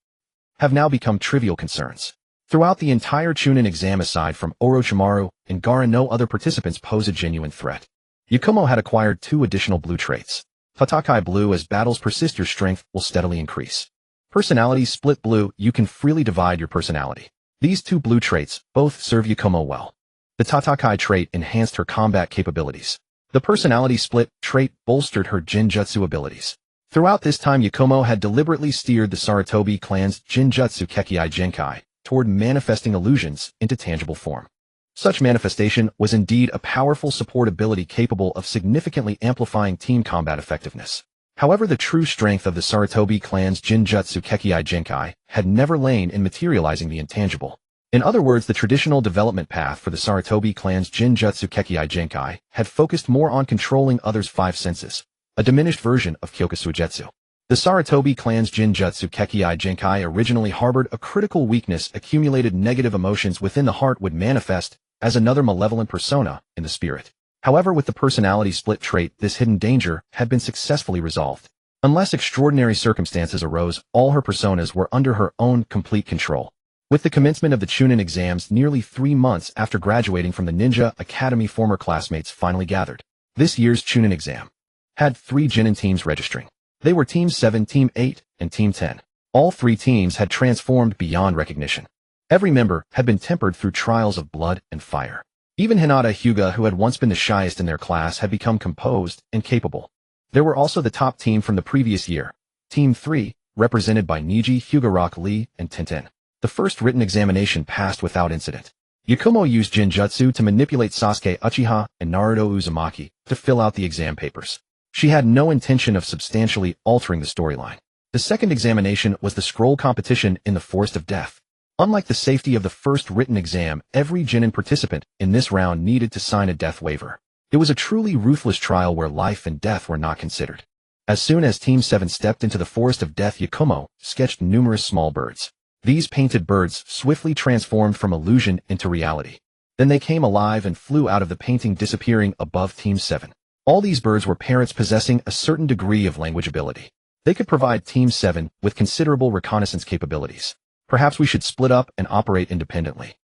have now become trivial concerns. Throughout the entire Chunin exam, aside from Orochimaru and Gaara, no other participants pose a genuine threat. Yakumo had acquired 2 additional blue traits. Tatakai Blue: as battles persist, your strength will steadily increase. Personality Split Blue: you can freely divide your personality. These 2 blue traits both serve Yakumo well. The Tatakai trait enhanced her combat capabilities. The Personality Split trait bolstered her Jinjutsu abilities. Throughout this time, Yakumo had deliberately steered the Sarutobi clan's Jinjutsu Kekkai Genkai toward manifesting illusions into tangible form. Such manifestation was indeed a powerful support ability capable of significantly amplifying team combat effectiveness. However, the true strength of the Sarutobi clan's Jinjutsu Kekkai Genkai had never lain in materializing the intangible. In other words, the traditional development path for the Sarutobi clan's Jinjutsu Kekkai Genkai had focused more on controlling others' 5 senses, a diminished version of Kyokusujutsu. The Sarutobi clan's Jinjutsu Kekkai Genkai originally harbored a critical weakness. Accumulated negative emotions within the heart would manifest as another malevolent persona in the spirit. However, with the Personality Split trait, this hidden danger had been successfully resolved. Unless extraordinary circumstances arose, all her personas were under her own complete control. With the commencement of the Chunin exams nearly 3 months after graduating from the Ninja Academy, former classmates finally gathered. This year's Chunin exam had 3 Genin teams registering. They were Team 7, Team 8, and Team 10. All 3 teams had transformed beyond recognition. Every member had been tempered through trials of blood and fire. Even Hinata Hyuga, who had once been the shyest in their class, had become composed and capable. There were also the top team from the previous year, Team 3, represented by Niji, Hyuga-Rock Lee, and Tenten. The first written examination passed without incident. Yakumo used Jinjutsu to manipulate Sasuke, Uchiha, and Naruto Uzumaki to fill out the exam papers. She had no intention of substantially altering the storyline. The second examination was the scroll competition in the Forest of Death. Unlike the safety of the first written exam, every Genin participant in this round needed to sign a death waiver. It was a truly ruthless trial where life and death were not considered. As soon as Team 7 stepped into the Forest of Death, Yakumo sketched numerous small birds. These painted birds swiftly transformed from illusion into reality. Then they came alive and flew out of the painting, disappearing above Team 7. All these birds were parrots possessing a certain degree of language ability. They could provide Team 7 with considerable reconnaissance capabilities. Perhaps we should split up and operate independently.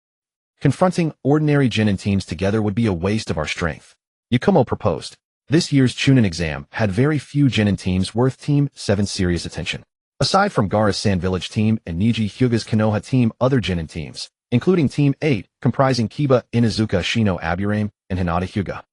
Confronting ordinary Genin teams together would be a waste of our strength, Yakumo proposed. This year's Chunin exam had very few Genin teams worth Team 7's serious attention. Aside from Gaara's Sand Village team and Niji Hyuga's Konoha team, other Genin teams, including Team 8, comprising Kiba, Inuzuka, Shino Aburame, and Hinata Hyuga,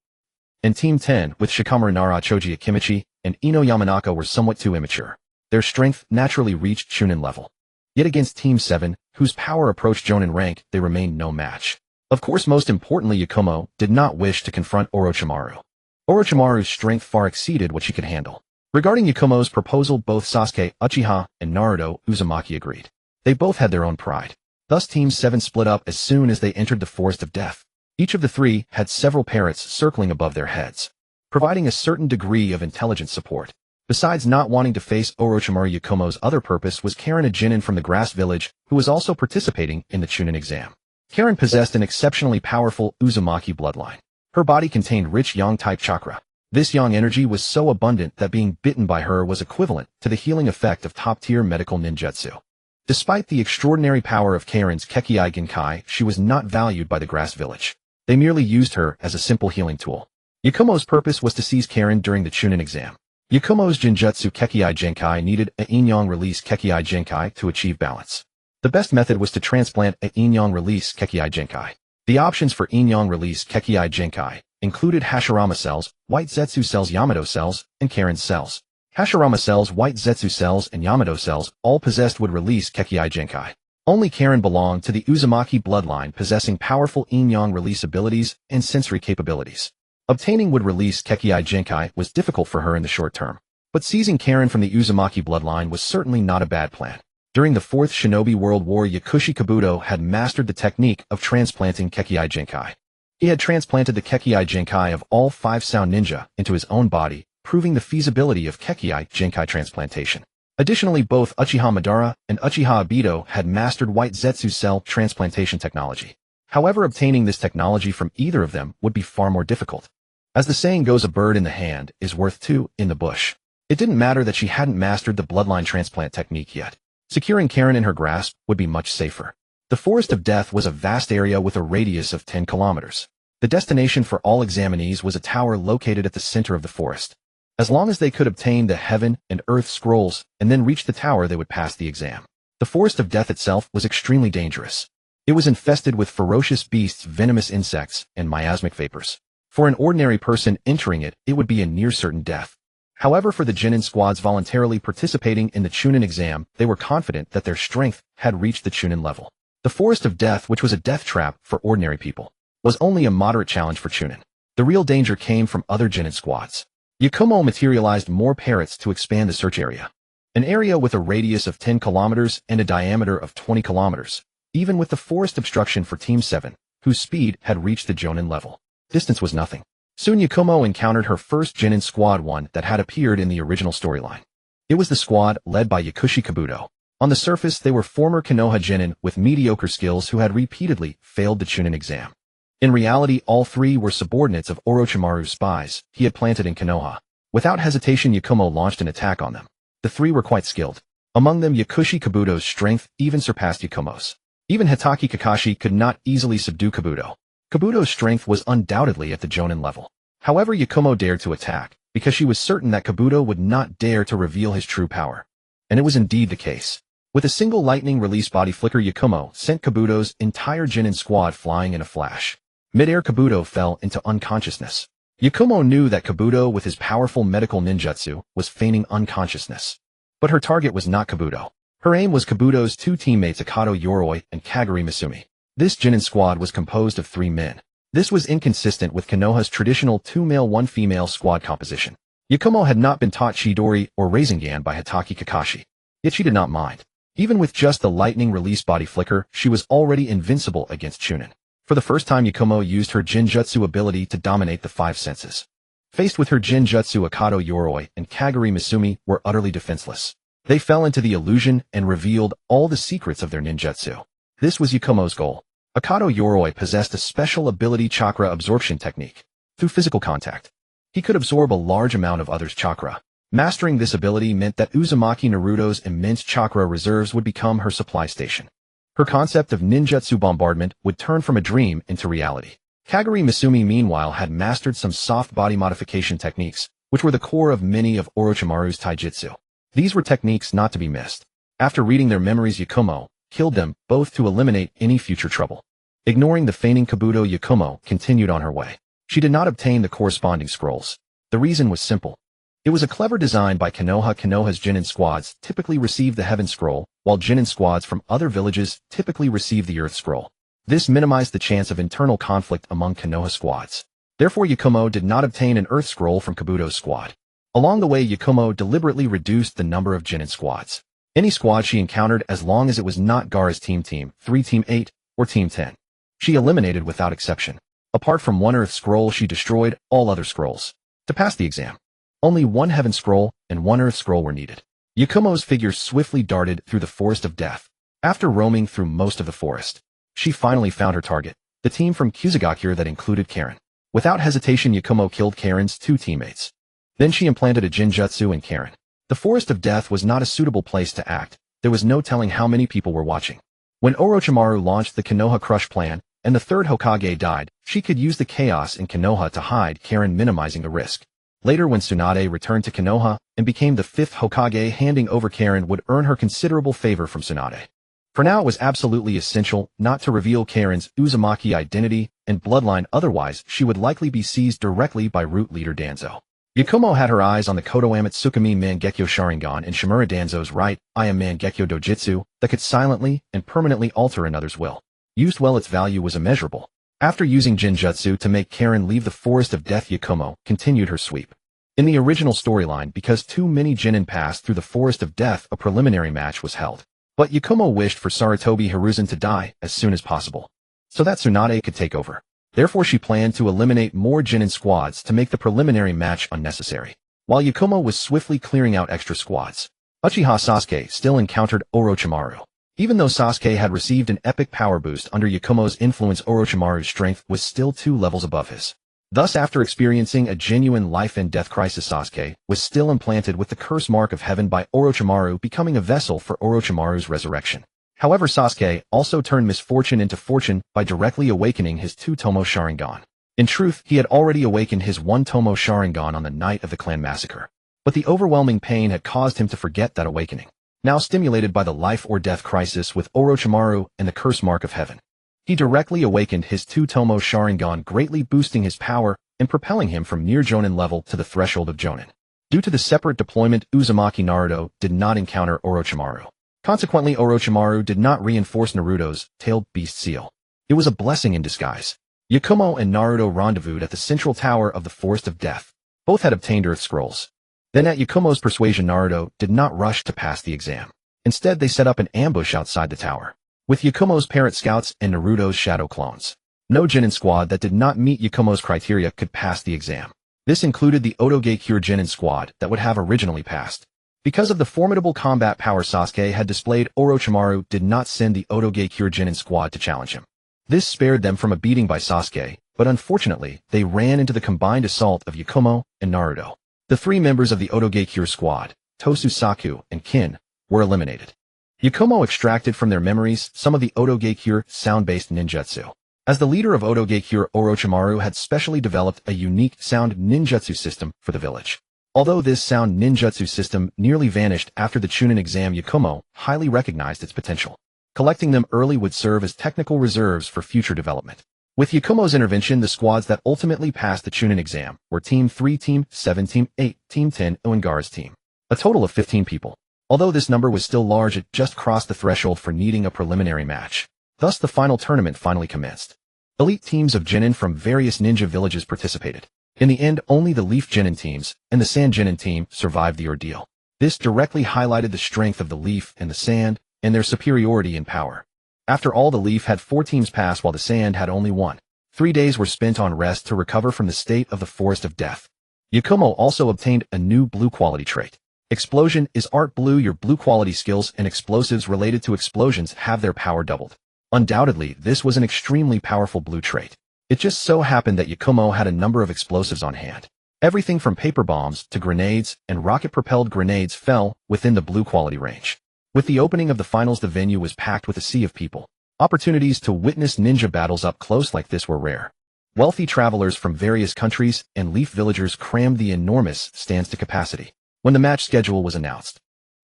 and Team 10, with Shikamaru Nara, Choji Akimichi, and Ino Yamanaka, were somewhat too immature. Their strength naturally reached Chunin level. Yet against Team 7, whose power approached Jonin rank, they remained no match. Of course, most importantly, Yakumo did not wish to confront Orochimaru. Orochimaru's strength far exceeded what she could handle. Regarding Yakumo's proposal, both Sasuke, Uchiha, and Naruto Uzumaki agreed. They both had their own pride. Thus Team 7 split up as soon as they entered the Forest of Death. Each of the three had several parrots circling above their heads, providing a certain degree of intelligence support. Besides not wanting to face Orochimaru, Yakumo's other purpose was Karen, a genin from the Grass Village, who was also participating in the Chunin exam. Karen possessed an exceptionally powerful Uzumaki bloodline. Her body contained rich yang-type chakra. This yang energy was so abundant that being bitten by her was equivalent to the healing effect of top-tier medical ninjutsu. Despite the extraordinary power of Karen's Kekkei Genkai, she was not valued by the Grass Village. They merely used her as a simple healing tool. Yakumo's purpose was to seize Karen during the Chunin exam. Yakumo's Jinjutsu Kekkei Genkai needed a yin-yang release Kekkei Genkai to achieve balance. The best method was to transplant a yin-yang release Kekkei Genkai. The options for yin-yang release Kekkei Genkai included Hashirama cells, white Zetsu cells, Yamato cells, and Karen's cells. Hashirama cells, white Zetsu cells, and Yamato cells, all possessed would release Kekkei Genkai. Only Karen belonged to the Uzumaki bloodline, possessing powerful yin-yang release abilities and sensory capabilities. Obtaining would release Kekkei Genkai was difficult for her in the short term. But seizing Karen from the Uzumaki bloodline was certainly not a bad plan. During the Fourth Shinobi World War, Yakushi Kabuto had mastered the technique of transplanting Kekkei Genkai. He had transplanted the Kekkei Genkai of all 5 sound ninja into his own body, proving the feasibility of Kekkei Genkai transplantation. Additionally, both Uchiha Madara and Uchiha Obito had mastered white Zetsu cell transplantation technology. However, obtaining this technology from either of them would be far more difficult. As the saying goes, a bird in the hand is worth 2 in the bush. It didn't matter that she hadn't mastered the bloodline transplant technique yet. Securing Karen in her grasp would be much safer. The Forest of Death was a vast area with a radius of 10 kilometers. The destination for all examinees was a tower located at the center of the forest. As long as they could obtain the Heaven and Earth scrolls and then reach the tower, they would pass the exam. The Forest of Death itself was extremely dangerous. It was infested with ferocious beasts, venomous insects, and miasmic vapors. For an ordinary person entering it, it would be a near certain death. However, for the Genin squads voluntarily participating in the Chunin exam, they were confident that their strength had reached the Chunin level. The Forest of Death, which was a death trap for ordinary people, was only a moderate challenge for Chunin. The real danger came from other Genin squads. Yakumo materialized more parrots to expand the search area. An area with a radius of 10 kilometers and a diameter of 20 kilometers, even with the forest obstruction for Team 7, whose speed had reached the Jonin level. Distance was nothing. Soon Yakumo encountered her first Genin squad, one that had appeared in the original storyline. It was the squad led by Yakushi Kabuto. On the surface, they were former Konoha Genin with mediocre skills who had repeatedly failed the Chunin exam. In reality, all 3 were subordinates of Orochimaru's spies he had planted in Konoha. Without hesitation, Yakumo launched an attack on them. The 3 were quite skilled. Among them, Yakushi Kabuto's strength even surpassed Yakumo's. Even Hitaki Kakashi could not easily subdue Kabuto. Kabuto's strength was undoubtedly at the Jonin level. However, Yakumo dared to attack, because she was certain that Kabuto would not dare to reveal his true power. And it was indeed the case. With a single lightning release body flicker, Yakumo sent Kabuto's entire Genin squad flying in a flash. Mid-air, Kabuto fell into unconsciousness. Yakumo knew that Kabuto, with his powerful medical ninjutsu, was feigning unconsciousness. But her target was not Kabuto. Her aim was Kabuto's 2 teammates, Akato Yoroi and Kagura Misumi. This Genin squad was composed of 3 men. This was inconsistent with Konoha's traditional 2 male 1 female squad composition. Yakumo had not been taught Chidori or Rasengan by Hitaki Kakashi. Yet she did not mind. Even with just the lightning release body flicker, she was already invincible against Chunin. For the first time, Yakumo used her Jinjutsu ability to dominate the 5 senses. Faced with her Jinjutsu, Akato Yoroi and Kagura Misumi were utterly defenseless. They fell into the illusion and revealed all the secrets of their ninjutsu. This was Yakumo's goal. Akato Yoroi possessed a special ability, chakra absorption technique. Through physical contact, he could absorb a large amount of others' chakra. Mastering this ability meant that Uzumaki Naruto's immense chakra reserves would become her supply station. Her concept of ninjutsu bombardment would turn from a dream into reality. Kagura Misumi, meanwhile, had mastered some soft body modification techniques, which were the core of many of Orochimaru's taijutsu. These were techniques not to be missed. After reading their memories, Yakumo killed them both to eliminate any future trouble. Ignoring the feigning Kabuto, Yakumo continued on her way. She did not obtain the corresponding scrolls. The reason was simple. It was a clever design by Konoha. Konoha's Genin squads typically receive the Heaven Scroll, while Genin squads from other villages typically receive the Earth Scroll. This minimized the chance of internal conflict among Konoha squads. Therefore, Yakumo did not obtain an Earth Scroll from Kabuto's squad. Along the way, Yakumo deliberately reduced the number of Genin squads. Any squad she encountered, as long as it was not Gaara's Team 3, Team 8, or Team 10, she eliminated without exception. Apart from one Earth Scroll, she destroyed all other scrolls. To pass the exam, only one Heaven Scroll and one Earth Scroll were needed. Yakumo's figure swiftly darted through the Forest of Death. After roaming through most of the forest, she finally found her target, the team from Kusugakure that included Karen. Without hesitation, Yakumo killed Karen's 2 teammates. Then she implanted a Jinjutsu in Karen. The Forest of Death was not a suitable place to act. There was no telling how many people were watching. When Orochimaru launched the Konoha Crush plan, and the 3rd Hokage died, she could use the chaos in Konoha to hide Karen, minimizing the risk. Later, when Tsunade returned to Konoha and became the 5th Hokage, handing over Karen would earn her considerable favor from Tsunade. For now, it was absolutely essential not to reveal Karen's Uzumaki identity and bloodline, otherwise she would likely be seized directly by root leader Danzo. Yakumo had her eyes on the Kodoame Tsukumi Mangekyo Sharingan and Shimura Danzo's right eye Mangekyo Dojutsu that could silently and permanently alter another's will. Used well, its value was immeasurable. After using Jinjutsu to make Karen leave the Forest of Death, Yakumo continued her sweep. In the original storyline, because too many Genin passed through the Forest of Death, a preliminary match was held. But Yakumo wished for Sarutobi Hiruzen to die as soon as possible, so that Tsunade could take over. Therefore, she planned to eliminate more Genin squads to make the preliminary match unnecessary. While Yakumo was swiftly clearing out extra squads, Uchiha Sasuke still encountered Orochimaru. Even though Sasuke had received an epic power boost under Yakumo's influence, Orochimaru's strength was still 2 levels above his. Thus, after experiencing a genuine life and death crisis, Sasuke was still implanted with the curse mark of heaven by Orochimaru, becoming a vessel for Orochimaru's resurrection. However, Sasuke also turned misfortune into fortune by directly awakening his 2 Tomo Sharingan. In truth, he had already awakened his 1 Tomo Sharingan on the night of the clan massacre. But the overwhelming pain had caused him to forget that awakening. Now stimulated by the life or death crisis with Orochimaru and the curse mark of heaven, he directly awakened his 2 Tomo Sharingan, greatly boosting his power and propelling him from near Jonin level to the threshold of Jonin. Due to the separate deployment, Uzumaki Naruto did not encounter Orochimaru. Consequently, Orochimaru did not reinforce Naruto's tailed beast seal. It was a blessing in disguise. Yakumo and Naruto rendezvoused at the central tower of the Forest of Death. Both had obtained Earth Scrolls. Then at Yakumo's persuasion, Naruto did not rush to pass the exam. Instead, they set up an ambush outside the tower, with Yakumo's parrot scouts and Naruto's shadow clones. No Genin squad that did not meet Yakumo's criteria could pass the exam. This included the Otogakure Genin squad that would have originally passed. Because of the formidable combat power Sasuke had displayed, Orochimaru did not send the Otogakure Genin squad to challenge him. This spared them from a beating by Sasuke, but unfortunately, they ran into the combined assault of Yakumo and Naruto. The 3 members of the Otogakure squad, Tosu Saku and Kin, were eliminated. Yakumo extracted from their memories some of the Otogakure sound-based ninjutsu. As the leader of Otogakure, Orochimaru had specially developed a unique sound ninjutsu system for the village. Although this sound ninjutsu system nearly vanished after the Chunin exam, Yakumo highly recognized its potential. Collecting them early would serve as technical reserves for future development. With Yakumo's intervention, the squads that ultimately passed the Chunin exam were Team 3, Team 7, Team 8, Team 10, and Gaara's team. A total of 15 people. Although this number was still large, it just crossed the threshold for needing a preliminary match. Thus, the final tournament finally commenced. Elite teams of Genin from various ninja villages participated. In the end, only the Leaf Genin teams and the Sand Genin team survived the ordeal. This directly highlighted the strength of the Leaf and the Sand and their superiority in power. After all, the Leaf had 4 teams pass while the Sand had only 1. 3 days were spent on rest to recover from the state of the Forest of Death. Yakumo also obtained a new blue quality trait. Explosion is Art Blue. Your blue quality skills and explosives related to explosions have their power doubled. Undoubtedly, this was an extremely powerful blue trait. It just so happened that Yakumo had a number of explosives on hand. Everything from paper bombs to grenades and rocket-propelled grenades fell within the blue quality range. With the opening of the finals, the venue was packed with a sea of people. Opportunities to witness ninja battles up close like this were rare. Wealthy travelers from various countries and Leaf villagers crammed the enormous stands to capacity. When the match schedule was announced,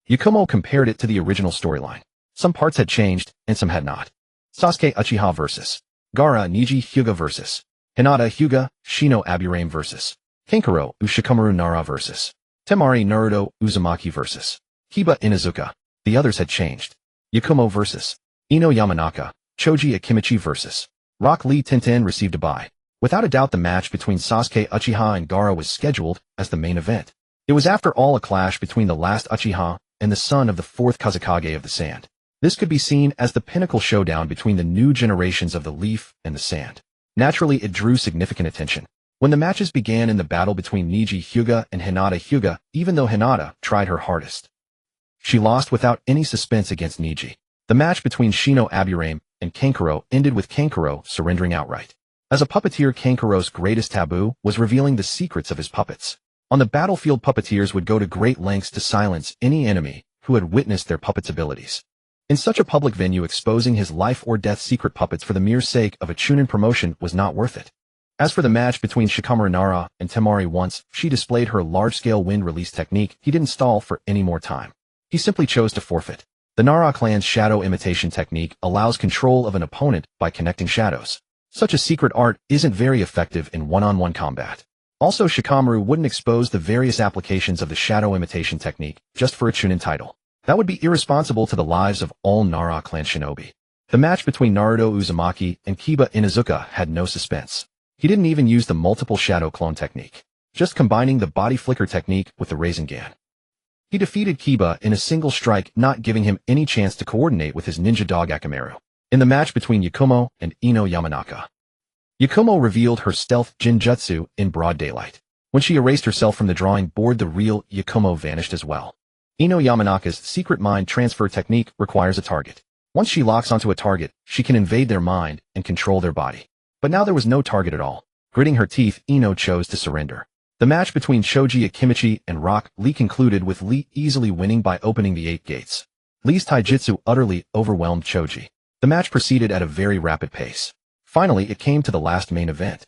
Yakumo compared it to the original storyline. Some parts had changed, and some had not. Sasuke Uchiha vs. Gaara Neji Hyuga vs. Hinata Hyuga Shino Aburame vs. Kankuro Ushikamaru Nara vs. Temari Naruto Uzumaki vs. Hiba Inuzuka. The others had changed. Yakumo vs. Ino Yamanaka, Choji Akimichi vs. Rock Lee Tenten received a bye. Without a doubt, the match between Sasuke Uchiha and Gaara was scheduled as the main event. It was after all a clash between the last Uchiha and the son of the fourth Kazekage of the Sand. This could be seen as the pinnacle showdown between the new generations of the Leaf and the Sand. Naturally, it drew significant attention. When the matches began in the battle between Neji Hyuga and Hinata Hyuga, even though Hinata tried her hardest, she lost without any suspense against Neji. The match between Shino Aburame and Kankuro ended with Kankuro surrendering outright. As a puppeteer, Kankuro's greatest taboo was revealing the secrets of his puppets. On the battlefield, puppeteers would go to great lengths to silence any enemy who had witnessed their puppet's abilities. In such a public venue, exposing his life-or-death secret puppets for the mere sake of a Chunin promotion was not worth it. As for the match between Shikamaru Nara and Temari, once she displayed her large-scale wind release technique, he didn't stall for any more time. He simply chose to forfeit. The Nara clan's shadow imitation technique allows control of an opponent by connecting shadows. Such a secret art isn't very effective in one-on-one combat. Also, Shikamaru wouldn't expose the various applications of the shadow imitation technique just for a Chunin title. That would be irresponsible to the lives of all Nara clan shinobi. The match between Naruto Uzumaki and Kiba Inuzuka had no suspense. He didn't even use the multiple shadow clone technique, just combining the body flicker technique with the Rasengan. He defeated Kiba in a single strike, not giving him any chance to coordinate with his ninja dog Akamaru. In the match between Yakumo and Ino Yamanaka, Yakumo revealed her stealth Jinjutsu in broad daylight. When she erased herself from the drawing board, the real Yakumo vanished as well. Ino Yamanaka's secret mind transfer technique requires a target. Once she locks onto a target, she can invade their mind and control their body. But now there was no target at all. Gritting her teeth, Ino chose to surrender. The match between Shoji Akimichi and Rock Lee concluded with Lee easily winning by opening the 8 gates. Lee's taijutsu utterly overwhelmed Shoji. The match proceeded at a very rapid pace. Finally, it came to the last main event.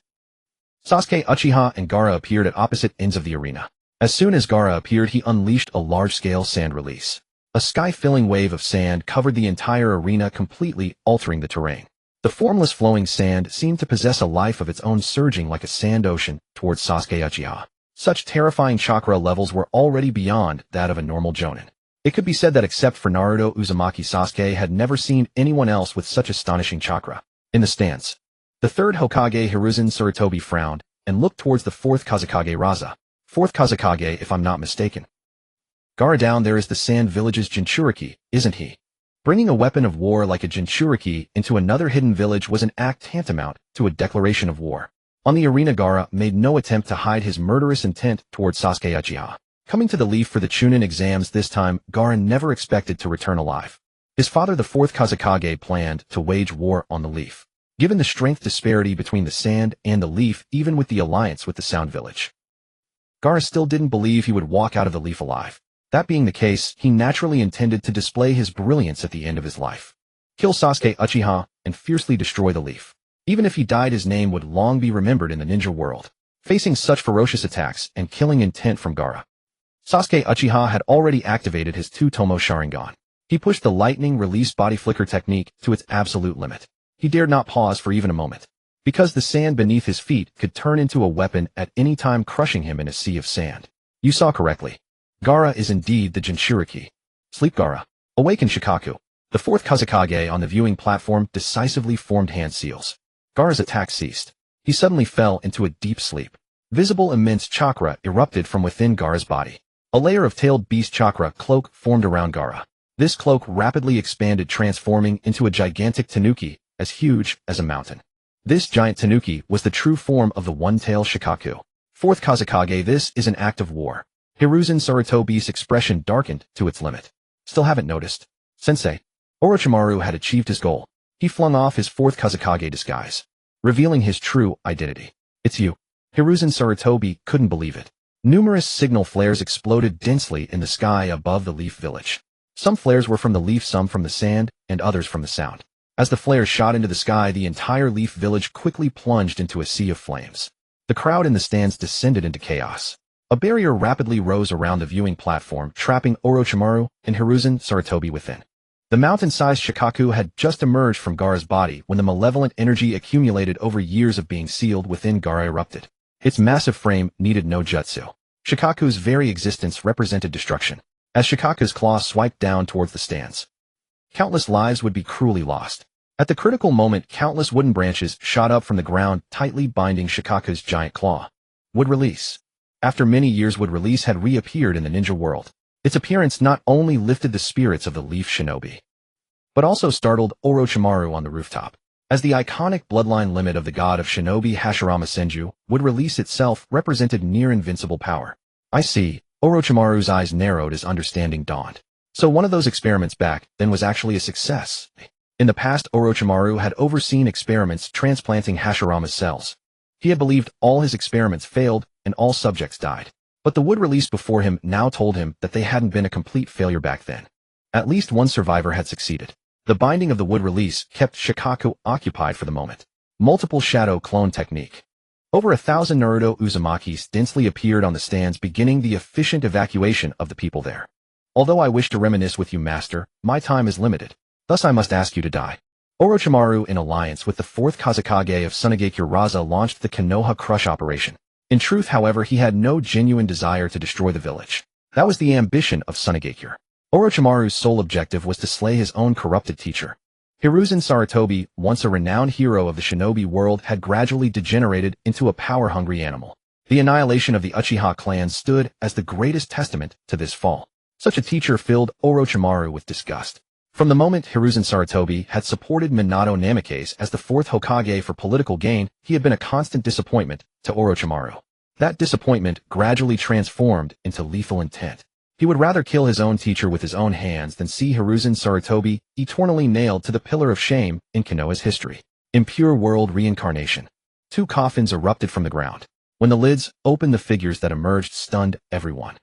Sasuke, Uchiha, and Gaara appeared at opposite ends of the arena. As soon as Gaara appeared, he unleashed a large-scale sand release. A sky-filling wave of sand covered the entire arena, completely altering the terrain. The formless flowing sand seemed to possess a life of its own, surging like a sand ocean towards Sasuke Uchiha. Such terrifying chakra levels were already beyond that of a normal jonin. It could be said that except for Naruto, Uzumaki, Sasuke had never seen anyone else with such astonishing chakra. In the stands, the third Hokage Hiruzen Sarutobi frowned and looked towards the fourth Kazekage Raza. Fourth Kazekage, if I'm not mistaken. Gaara, down there is the Sand Village's Jinchuriki, isn't he? Bringing a weapon of war like a Jinchuriki into another hidden village was an act tantamount to a declaration of war. On the arena, Gaara made no attempt to hide his murderous intent towards Sasuke Uchiha. Coming to the Leaf for the Chunin exams this time, Gaara never expected to return alive. His father, the fourth Kazekage, planned to wage war on the Leaf. Given the strength disparity between the Sand and the Leaf, even with the alliance with the Sound Village, Gaara still didn't believe he would walk out of the Leaf alive. That being the case, he naturally intended to display his brilliance at the end of his life. Kill Sasuke Uchiha and fiercely destroy the Leaf. Even if he died, his name would long be remembered in the ninja world. Facing such ferocious attacks and killing intent from Gaara, Sasuke Uchiha had already activated his two-tomo Sharingan. He pushed the lightning release body flicker technique to its absolute limit. He dared not pause for even a moment, because the sand beneath his feet could turn into a weapon at any time, crushing him in a sea of sand. You saw correctly. Gaara is indeed the Jinchuriki. Sleep, Gaara. Awaken, Shikaku. The fourth Kazekage on the viewing platform decisively formed hand seals. Gaara's attack ceased. He suddenly fell into a deep sleep. Visible immense chakra erupted from within Gaara's body. A layer of tailed beast chakra cloak formed around Gaara. This cloak rapidly expanded, transforming into a gigantic tanuki, as huge as a mountain. This giant tanuki was the true form of the one-tailed Shikaku. Fourth Kazekage, this is an act of war. Hiruzen Sarutobi's expression darkened to its limit. Still haven't noticed? Sensei. Orochimaru had achieved his goal. He flung off his fourth Kazekage disguise, revealing his true identity. It's you. Hiruzen Sarutobi couldn't believe it. Numerous signal flares exploded densely in the sky above the Leaf Village. Some flares were from the Leaf, some from the Sand, and others from the Sound. As the flares shot into the sky, the entire Leaf Village quickly plunged into a sea of flames. The crowd in the stands descended into chaos. A barrier rapidly rose around the viewing platform, trapping Orochimaru and Hiruzen Sarutobi within. The mountain-sized Shikaku had just emerged from Gaara's body when the malevolent energy accumulated over years of being sealed within Gaara erupted. Its massive frame needed no jutsu. Shikaku's very existence represented destruction. As Shikaku's claw swiped down towards the stands, countless lives would be cruelly lost. At the critical moment, countless wooden branches shot up from the ground, tightly binding Shikaku's giant claw. Would release. after many years would release had reappeared in the ninja world. Its appearance not only lifted the spirits of the Leaf Shinobi, but also startled Orochimaru on the rooftop, as the iconic bloodline limit of the god of shinobi Hashirama Senju would release itself represented near-invincible power. I see. Orochimaru's eyes narrowed as understanding dawned. So one of those experiments back then was actually a success. In the past, Orochimaru had overseen experiments transplanting Hashirama's cells. He had believed all his experiments failed and all subjects died. But the wood released before him now told him that they hadn't been a complete failure back then. At least one survivor had succeeded. The binding of the wood release kept Shikaku occupied for the moment. Multiple shadow clone technique. Over 1,000 Naruto Uzumakis densely appeared on the stands, beginning the efficient evacuation of the people there. Although I wish to reminisce with you, master, my time is limited. Thus I must ask you to die. Orochimaru, in alliance with the 4th Kazekage of Tsunagakure Raza, launched the Konoha Crush operation. In truth, however, he had no genuine desire to destroy the village. That was the ambition of Tsunagakure. Orochimaru's sole objective was to slay his own corrupted teacher. Hiruzen Sarutobi, once a renowned hero of the shinobi world, had gradually degenerated into a power-hungry animal. The annihilation of the Uchiha clan stood as the greatest testament to this fall. Such a teacher filled Orochimaru with disgust. From the moment Hiruzen Sarutobi had supported Minato Namikaze as the 4th Hokage for political gain, he had been a constant disappointment to Orochimaru. That disappointment gradually transformed into lethal intent. He would rather kill his own teacher with his own hands than see Hiruzen Sarutobi eternally nailed to the pillar of shame in Konoha's history. Impure world reincarnation. 2 coffins erupted from the ground. When the lids opened, the figures that emerged stunned everyone.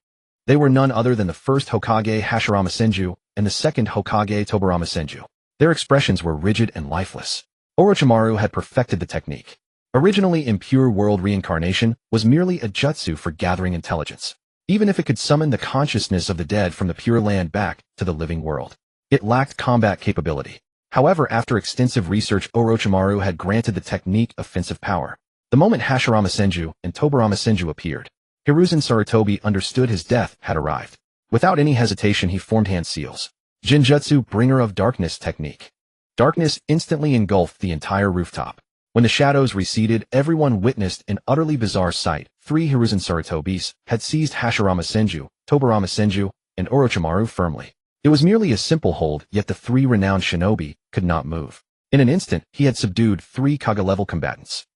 They were none other than the 1st Hokage Hashirama Senju and the 2nd Hokage Tobirama Senju. Their expressions were rigid and lifeless. Orochimaru had perfected the technique. Originally, impure world reincarnation was merely a jutsu for gathering intelligence. Even if it could summon the consciousness of the dead from the Pure Land back to the living world, it lacked combat capability. However, after extensive research, Orochimaru had granted the technique offensive power. The moment Hashirama Senju and Tobirama Senju appeared, Hiruzen Sarutobi understood his death had arrived. Without any hesitation, he formed hand seals. Jinjutsu, Bringer of Darkness technique. Darkness instantly engulfed the entire rooftop. When the shadows receded, everyone witnessed an utterly bizarre sight. 3 Hiruzen Sarutobis had seized Hashirama Senju, Tobirama Senju, and Orochimaru firmly. It was merely a simple hold, yet the 3 renowned shinobi could not move. In an instant, he had subdued 3 Kage-level combatants.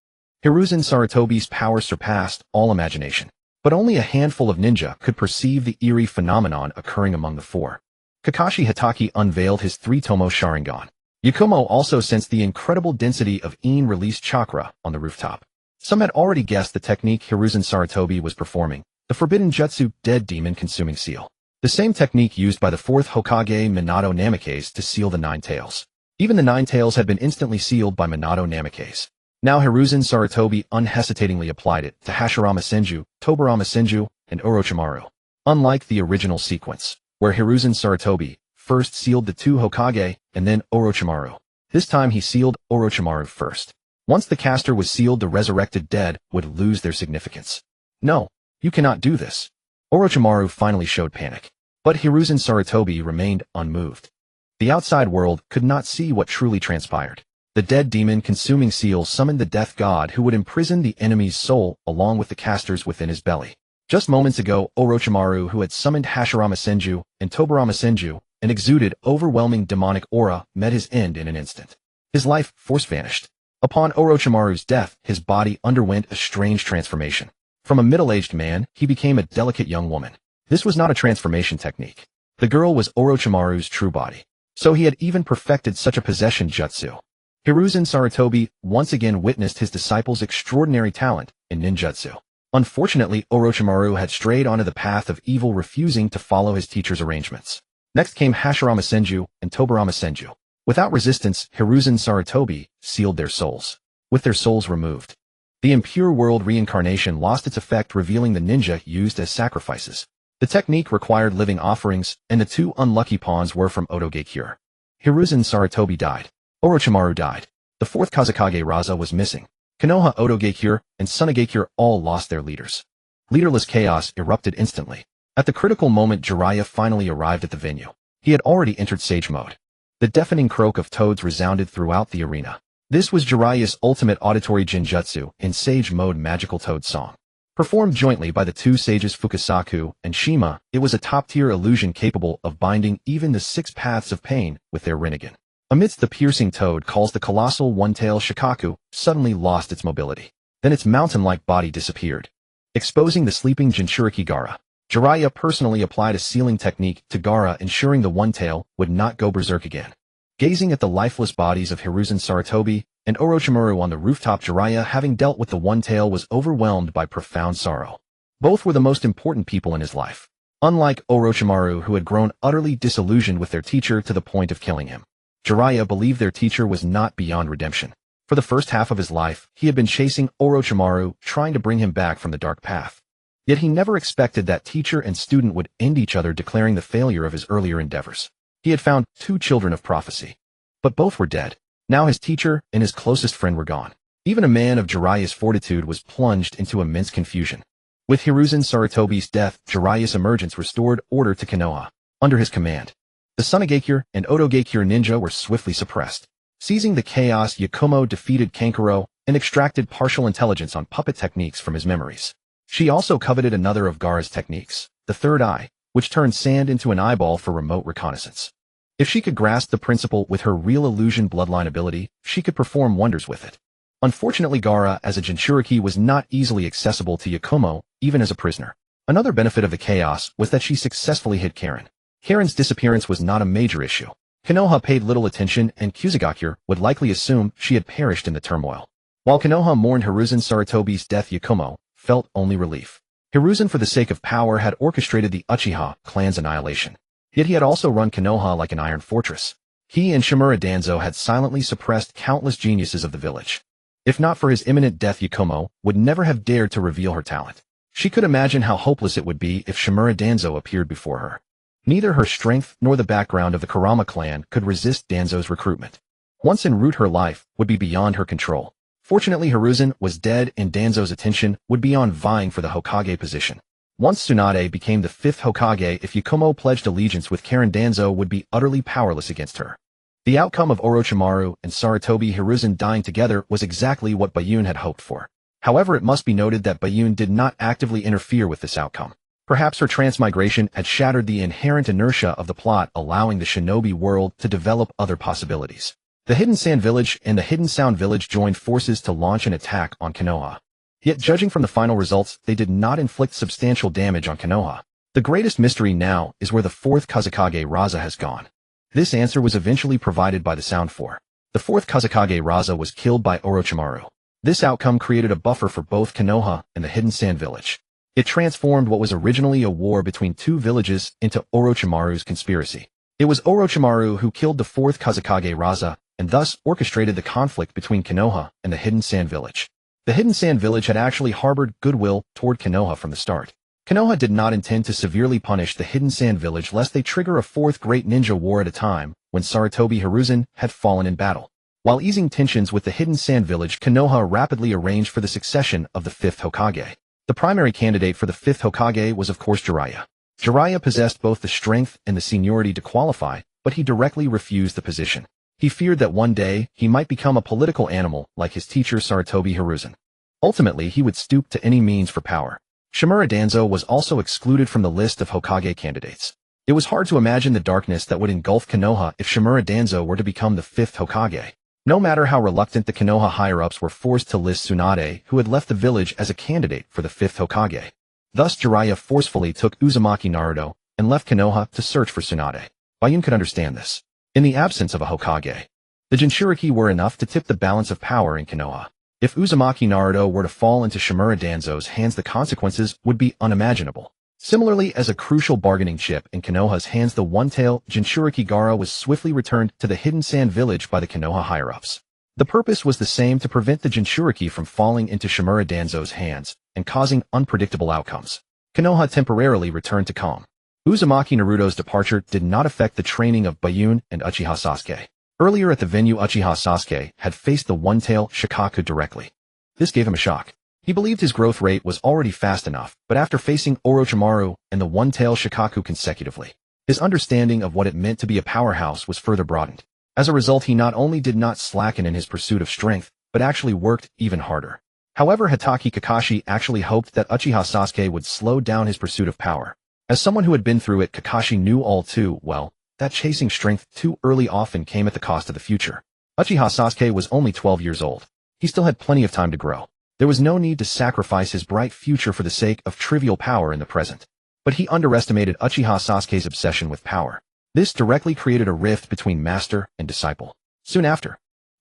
Hiruzen Sarutobi's power surpassed all imagination. But only a handful of ninja could perceive the eerie phenomenon occurring among the 4. Kakashi Hatake unveiled his 3-tomo Sharingan. Yakumo also sensed the incredible density of released chakra on the rooftop. Some had already guessed the technique Hiruzen Sarutobi was performing, the forbidden jutsu Dead Demon Consuming Seal. The same technique used by the 4th Hokage Minato Namikaze to seal the 9 tails. Even the 9 tails had been instantly sealed by Minato Namikaze. Now Hiruzen Sarutobi unhesitatingly applied it to Hashirama Senju, Tobirama Senju, and Orochimaru. Unlike the original sequence, where Hiruzen Sarutobi first sealed the 2 Hokage and then Orochimaru, this time he sealed Orochimaru first. Once the caster was sealed, the resurrected dead would lose their significance. No, you cannot do this. Orochimaru finally showed panic. But Hiruzen Sarutobi remained unmoved. The outside world could not see what truly transpired. The Dead Demon Consuming Seal summoned the Death God who would imprison the enemy's soul along with the casters within his belly. Just moments ago, Orochimaru, who had summoned Hashirama Senju and Tobirama Senju and exuded overwhelming demonic aura, met his end in an instant. His life force vanished. Upon Orochimaru's death, his body underwent a strange transformation. From a middle-aged man, he became a delicate young woman. This was not a transformation technique. The girl was Orochimaru's true body. So he had even perfected such a possession jutsu. Hiruzen Sarutobi once again witnessed his disciple's extraordinary talent in ninjutsu. Unfortunately, Orochimaru had strayed onto the path of evil, refusing to follow his teacher's arrangements. Next came Hashirama Senju and Tobirama Senju. Without resistance, Hiruzen Sarutobi sealed their souls. With their souls removed, the impure world reincarnation lost its effect, revealing the ninja used as sacrifices. The technique required living offerings, and the 2 unlucky pawns were from Odogakure. Hiruzen Sarutobi died. Orochimaru died. The 4th Kazekage Raza was missing. Konoha, Odogakure, and Tsunagakure all lost their leaders. Leaderless chaos erupted instantly. At the critical moment, Jiraiya finally arrived at the venue. He had already entered Sage Mode. The deafening croak of toads resounded throughout the arena. This was Jiraiya's ultimate auditory Jinjutsu in Sage Mode Magical Toad Song. Performed jointly by the two sages Fukasaku and Shima, it was a top-tier illusion capable of binding even the 6 paths of pain with their Rinnegan. Amidst the piercing toad calls, the colossal one-tail Shikaku suddenly lost its mobility. Then its mountain-like body disappeared, exposing the sleeping Jinchuriki Gaara. Jiraiya personally applied a sealing technique to Gaara, ensuring the one-tail would not go berserk again. Gazing at the lifeless bodies of Hiruzen Sarutobi and Orochimaru on the rooftop, Jiraiya, having dealt with the one-tail, was overwhelmed by profound sorrow. Both were the most important people in his life. Unlike Orochimaru, who had grown utterly disillusioned with their teacher to the point of killing him, Jiraiya believed their teacher was not beyond redemption. For the first half of his life, he had been chasing Orochimaru, trying to bring him back from the dark path. Yet he never expected that teacher and student would end each other, declaring the failure of his earlier endeavors. He had found 2 children of prophecy, but both were dead. Now his teacher and his closest friend were gone. Even a man of Jiraiya's fortitude was plunged into immense confusion. With Hiruzen Sarutobi's death, Jiraiya's emergence restored order to Konoha. Under his command, the Sunagaikure and Otogaikure ninja were swiftly suppressed. Seizing the chaos, Yakumo defeated Kankuro and extracted partial intelligence on puppet techniques from his memories. She also coveted another of Gaara's techniques, the third eye, which turned sand into an eyeball for remote reconnaissance. If she could grasp the principle with her real illusion bloodline ability, she could perform wonders with it. Unfortunately, Gaara as a Jinchuriki was not easily accessible to Yakumo, even as a prisoner. Another benefit of the chaos was that she successfully hid Karen. Karen's disappearance was not a major issue. Konoha paid little attention, and Kusagakure would likely assume she had perished in the turmoil. While Konoha mourned Hiruzen Sarutobi's death, Yakumo felt only relief. Hiruzen, for the sake of power, had orchestrated the Uchiha clan's annihilation. Yet he had also run Konoha like an iron fortress. He and Shimura Danzo had silently suppressed countless geniuses of the village. If not for his imminent death, Yakumo would never have dared to reveal her talent. She could imagine how hopeless it would be if Shimura Danzo appeared before her. Neither her strength nor the background of the Kurama clan could resist Danzo's recruitment. Once en route, her life would be beyond her control. Fortunately, Hiruzen was dead, and Danzo's attention would be on vying for the Hokage position. Once Tsunade became the 5th Hokage, if Yakumo pledged allegiance with Karen, Danzo would be utterly powerless against her. The outcome of Orochimaru and Sarutobi Hiruzen dying together was exactly what Bayun had hoped for. However, it must be noted that Bayun did not actively interfere with this outcome. Perhaps her transmigration had shattered the inherent inertia of the plot, allowing the shinobi world to develop other possibilities. The Hidden Sand Village and the Hidden Sound Village joined forces to launch an attack on Konoha. Yet, judging from the final results, they did not inflict substantial damage on Konoha. The greatest mystery now is where the 4th Kazekage Raza has gone. This answer was eventually provided by the Sound 4. The 4th Kazekage Raza was killed by Orochimaru. This outcome created a buffer for both Konoha and the Hidden Sand Village. It transformed what was originally a war between 2 villages into Orochimaru's conspiracy. It was Orochimaru who killed the 4th Kazekage Raza, and thus orchestrated the conflict between Konoha and the Hidden Sand Village. The Hidden Sand Village had actually harbored goodwill toward Konoha from the start. Konoha did not intend to severely punish the Hidden Sand Village lest they trigger a 4th Great Ninja War at a time when Sarutobi Hiruzen had fallen in battle. While easing tensions with the Hidden Sand Village, Konoha rapidly arranged for the succession of the 5th Hokage. The primary candidate for the 5th Hokage was of course Jiraiya. Jiraiya possessed both the strength and the seniority to qualify, but he directly refused the position. He feared that one day he might become a political animal like his teacher Sarutobi Hiruzen. Ultimately, he would stoop to any means for power. Shimura Danzo was also excluded from the list of Hokage candidates. It was hard to imagine the darkness that would engulf Konoha if Shimura Danzo were to become the 5th Hokage. No matter how reluctant the Konoha higher-ups were forced to list Tsunade, who had left the village, as a candidate for the 5th Hokage. Thus, Jiraiya forcefully took Uzumaki Naruto and left Konoha to search for Tsunade. Bayun could understand this. In the absence of a Hokage, the Jinchuriki were enough to tip the balance of power in Konoha. If Uzumaki Naruto were to fall into Shimura Danzo's hands, the consequences would be unimaginable. Similarly, as a crucial bargaining chip in Konoha's hands, the one-tail Jinchuriki Gaara was swiftly returned to the Hidden Sand Village by the Konoha higher-ups. The purpose was the same: to prevent the Jinchuriki from falling into Shimura Danzo's hands and causing unpredictable outcomes. Konoha temporarily returned to calm. Uzumaki Naruto's departure did not affect the training of Bayun and Uchiha Sasuke. Earlier at the venue, Uchiha Sasuke had faced the one-tail Shikaku directly. This gave him a shock. He believed his growth rate was already fast enough, but after facing Orochimaru and the one-tail Shikaku consecutively, his understanding of what it meant to be a powerhouse was further broadened. As a result, he not only did not slacken in his pursuit of strength, but actually worked even harder. However, Hatake Kakashi actually hoped that Uchiha Sasuke would slow down his pursuit of power. As someone who had been through it, Kakashi knew all too well that chasing strength too early often came at the cost of the future. Uchiha Sasuke was only 12 years old. He still had plenty of time to grow. There was no need to sacrifice his bright future for the sake of trivial power in the present. But he underestimated Uchiha Sasuke's obsession with power. This directly created a rift between master and disciple. Soon after,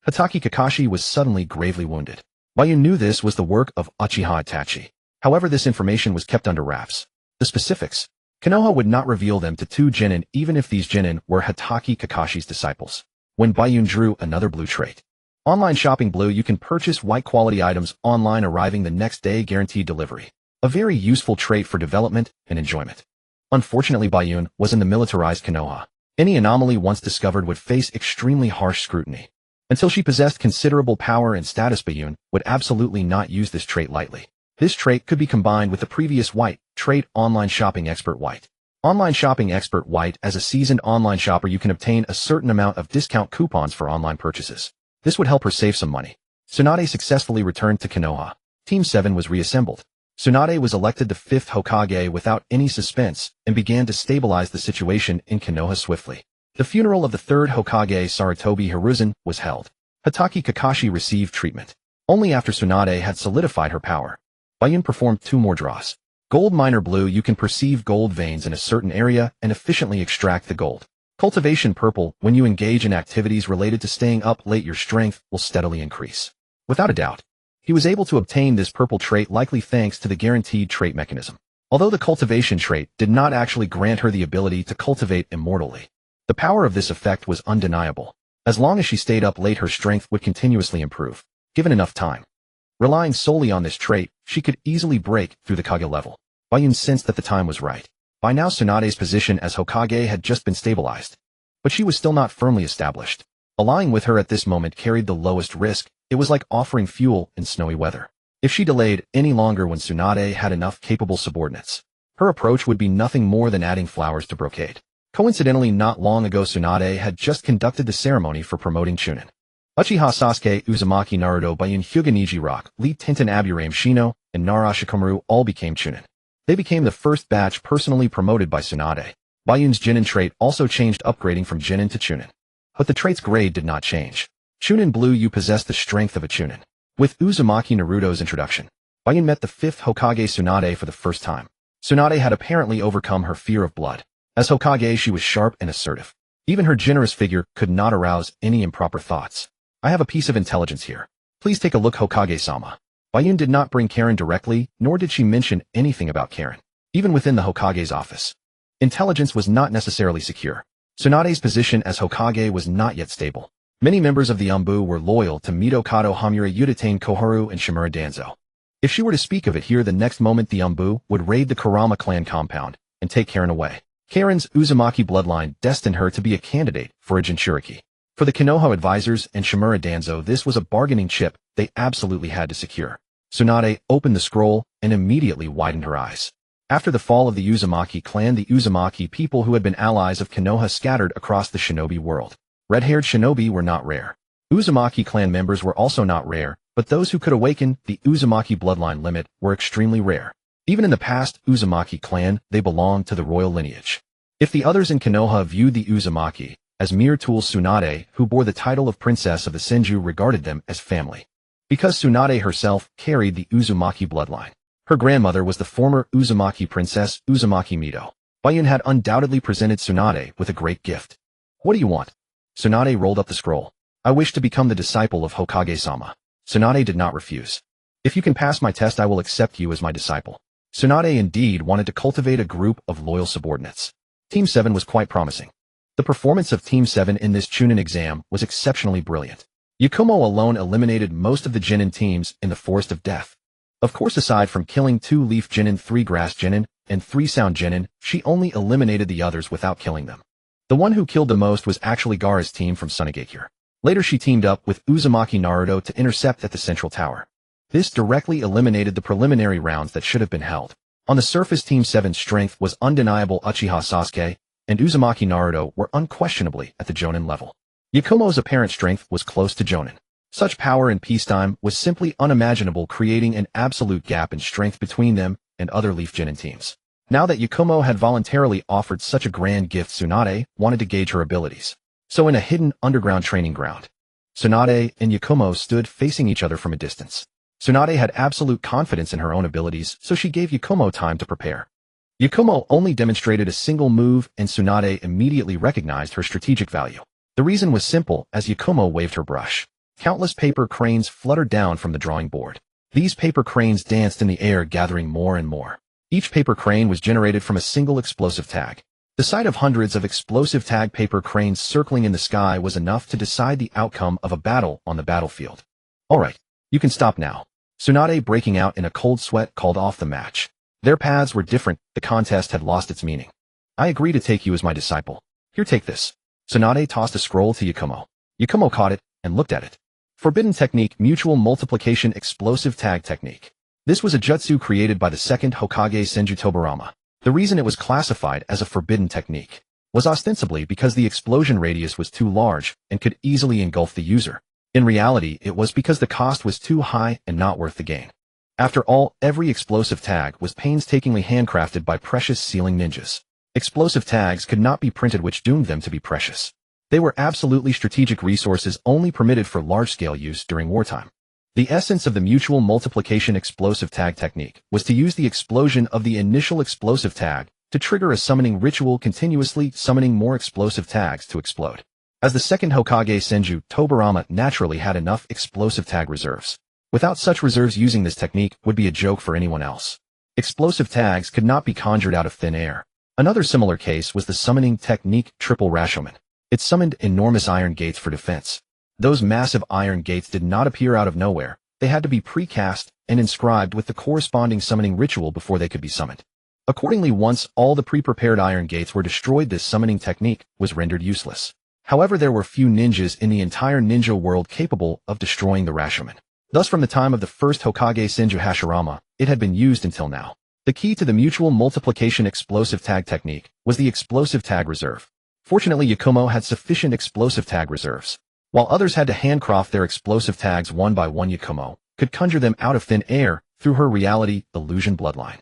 Hatake Kakashi was suddenly gravely wounded. Bayun knew this was the work of Uchiha Itachi. However, this information was kept under wraps. The specifics, Konoha would not reveal them to two Genin even if these Genin were Hatake Kakashi's disciples. When Bayun drew another blue trait. Online shopping blue, you can purchase white quality items online arriving the next day, guaranteed delivery. A very useful trait for development and enjoyment. Unfortunately, Bayun was in the militarized Konoha. Any anomaly once discovered would face extremely harsh scrutiny. Until she possessed considerable power and status, Bayun would absolutely not use this trait lightly. This trait could be combined with the previous white trait, Online Shopping Expert White. Online Shopping Expert White. As a seasoned online shopper, you can obtain a certain amount of discount coupons for online purchases. This would help her save some money. Tsunade successfully returned to Konoha. Team 7 was reassembled. Tsunade was elected the 5th Hokage without any suspense and began to stabilize the situation in Konoha swiftly. The funeral of the 3rd Hokage, Sarutobi Hiruzen, was held. Hatake Kakashi received treatment. Only after Tsunade had solidified her power. Bayun performed 2 more draws. Gold Miner Blue, you can perceive gold veins in a certain area and efficiently extract the gold. Cultivation Purple, when you engage in activities related to staying up late, your strength will steadily increase. Without a doubt, he was able to obtain this purple trait likely thanks to the guaranteed trait mechanism. Although the cultivation trait did not actually grant her the ability to cultivate immortally, the power of this effect was undeniable. As long as she stayed up late, her strength would continuously improve, given enough time. Relying solely on this trait, she could easily break through the Kage level. Bayun sensed that the time was right. By now, Tsunade's position as Hokage had just been stabilized, but she was still not firmly established. Allying with her at this moment carried the lowest risk. It was like offering fuel in snowy weather. If she delayed any longer when Tsunade had enough capable subordinates, her approach would be nothing more than adding flowers to brocade. Coincidentally, not long ago, Tsunade had just conducted the ceremony for promoting Chunin. Uchiha Sasuke, Uzumaki, Naruto, Bayun, Hyuga Nijiroku, Lee Tintin, Aburame Shino, and Nara Shikamaru all became Chunin. They became the first batch personally promoted by Tsunade. Bayun's Genin trait also changed, upgrading from Genin to Chunin. But the trait's grade did not change. Chunin Blue, you possess the strength of a Chunin. With Uzumaki Naruto's introduction, Bayun met the 5th Hokage Tsunade for the first time. Tsunade had apparently overcome her fear of blood. As Hokage, she was sharp and assertive. Even her generous figure could not arouse any improper thoughts. I have a piece of intelligence here. Please take a look, Hokage-sama. Bayun did not bring Karen directly, nor did she mention anything about Karen, even within the Hokage's office. Intelligence was not necessarily secure. Tsunade's position as Hokage was not yet stable. Many members of the Umbu were loyal to Midokado Hamura, Yuditane Koharu, and Shimura Danzo. If she were to speak of it here, the next moment the Umbu would raid the Kurama clan compound and take Karen away. Karen's Uzumaki bloodline destined her to be a candidate for a Jinchuriki. For the Konoha advisors and Shimura Danzo, this was a bargaining chip they absolutely had to secure. Tsunade opened the scroll and immediately widened her eyes. After the fall of the Uzumaki clan, the Uzumaki people who had been allies of Konoha scattered across the shinobi world. Red-haired shinobi were not rare. Uzumaki clan members were also not rare, but those who could awaken the Uzumaki bloodline limit were extremely rare. Even in the past Uzumaki clan, they belonged to the royal lineage. If the others in Konoha viewed the Uzumaki as mere tools, Tsunade, who bore the title of Princess of the Senju, regarded them as family. Because Tsunade herself carried the Uzumaki bloodline. Her grandmother was the former Uzumaki princess, Uzumaki Mido. Bayun had undoubtedly presented Tsunade with a great gift. What do you want? Tsunade rolled up the scroll. I wish to become the disciple of Hokage-sama. Tsunade did not refuse. If you can pass my test, I will accept you as my disciple. Tsunade indeed wanted to cultivate a group of loyal subordinates. Team 7 was quite promising. The performance of Team 7 in this Chunin exam was exceptionally brilliant. Yakumo alone eliminated most of the Genin teams in the Forest of Death. Of course, aside from killing 2 Leaf Genin, 3 Grass Genin, and 3 Sound Genin, she only eliminated the others without killing them. The one who killed the most was actually Gaara's team from Sunigakure. Later she teamed up with Uzumaki Naruto to intercept at the central tower. This directly eliminated the preliminary rounds that should have been held. On the surface, Team 7's strength was undeniable. Uchiha Sasuke and Uzumaki Naruto were unquestionably at the Jonin level. Yakumo's apparent strength was close to Jonin. Such power in peacetime was simply unimaginable, creating an absolute gap in strength between them and other Leaf Genin teams. Now that Yakumo had voluntarily offered such a grand gift, Tsunade wanted to gauge her abilities. So in a hidden underground training ground, Tsunade and Yakumo stood facing each other from a distance. Tsunade had absolute confidence in her own abilities, so she gave Yakumo time to prepare. Yakumo only demonstrated a single move, and Tsunade immediately recognized her strategic value. The reason was simple. As Yakumo waved her brush, countless paper cranes fluttered down from the drawing board. These paper cranes danced in the air, gathering more and more. Each paper crane was generated from a single explosive tag. The sight of hundreds of explosive tag paper cranes circling in the sky was enough to decide the outcome of a battle on the battlefield. Alright, you can stop now. Tsunade, breaking out in a cold sweat, called off the match. Their paths were different. The contest had lost its meaning. I agree to take you as my disciple. Here, take this. Tsunade tossed a scroll to Yakumo. Yakumo caught it and looked at it. Forbidden Technique, Mutual Multiplication Explosive Tag Technique. This was a jutsu created by the second Hokage Senju Tobirama. The reason it was classified as a forbidden technique was ostensibly because the explosion radius was too large and could easily engulf the user. In reality, it was because the cost was too high and not worth the gain. After all, every explosive tag was painstakingly handcrafted by precious sealing ninjas. Explosive tags could not be printed, which doomed them to be precious. They were absolutely strategic resources only permitted for large-scale use during wartime. The essence of the mutual multiplication explosive tag technique was to use the explosion of the initial explosive tag to trigger a summoning ritual, continuously summoning more explosive tags to explode. As the second Hokage Senju Tobirama naturally had enough explosive tag reserves. Without such reserves, using this technique would be a joke for anyone else. Explosive tags could not be conjured out of thin air. Another similar case was the summoning technique Triple Rashomon. It summoned enormous iron gates for defense. Those massive iron gates did not appear out of nowhere. They had to be precast and inscribed with the corresponding summoning ritual before they could be summoned. Accordingly, once all the pre-prepared iron gates were destroyed, this summoning technique was rendered useless. However, there were few ninjas in the entire ninja world capable of destroying the Rashomon. Thus, from the time of the first Hokage Senju Hashirama, it had been used until now. The key to the mutual multiplication explosive tag technique was the explosive tag reserve. Fortunately, Yakumo had sufficient explosive tag reserves. While others had to handcraft their explosive tags one by one, Yakumo could conjure them out of thin air through her reality illusion bloodline.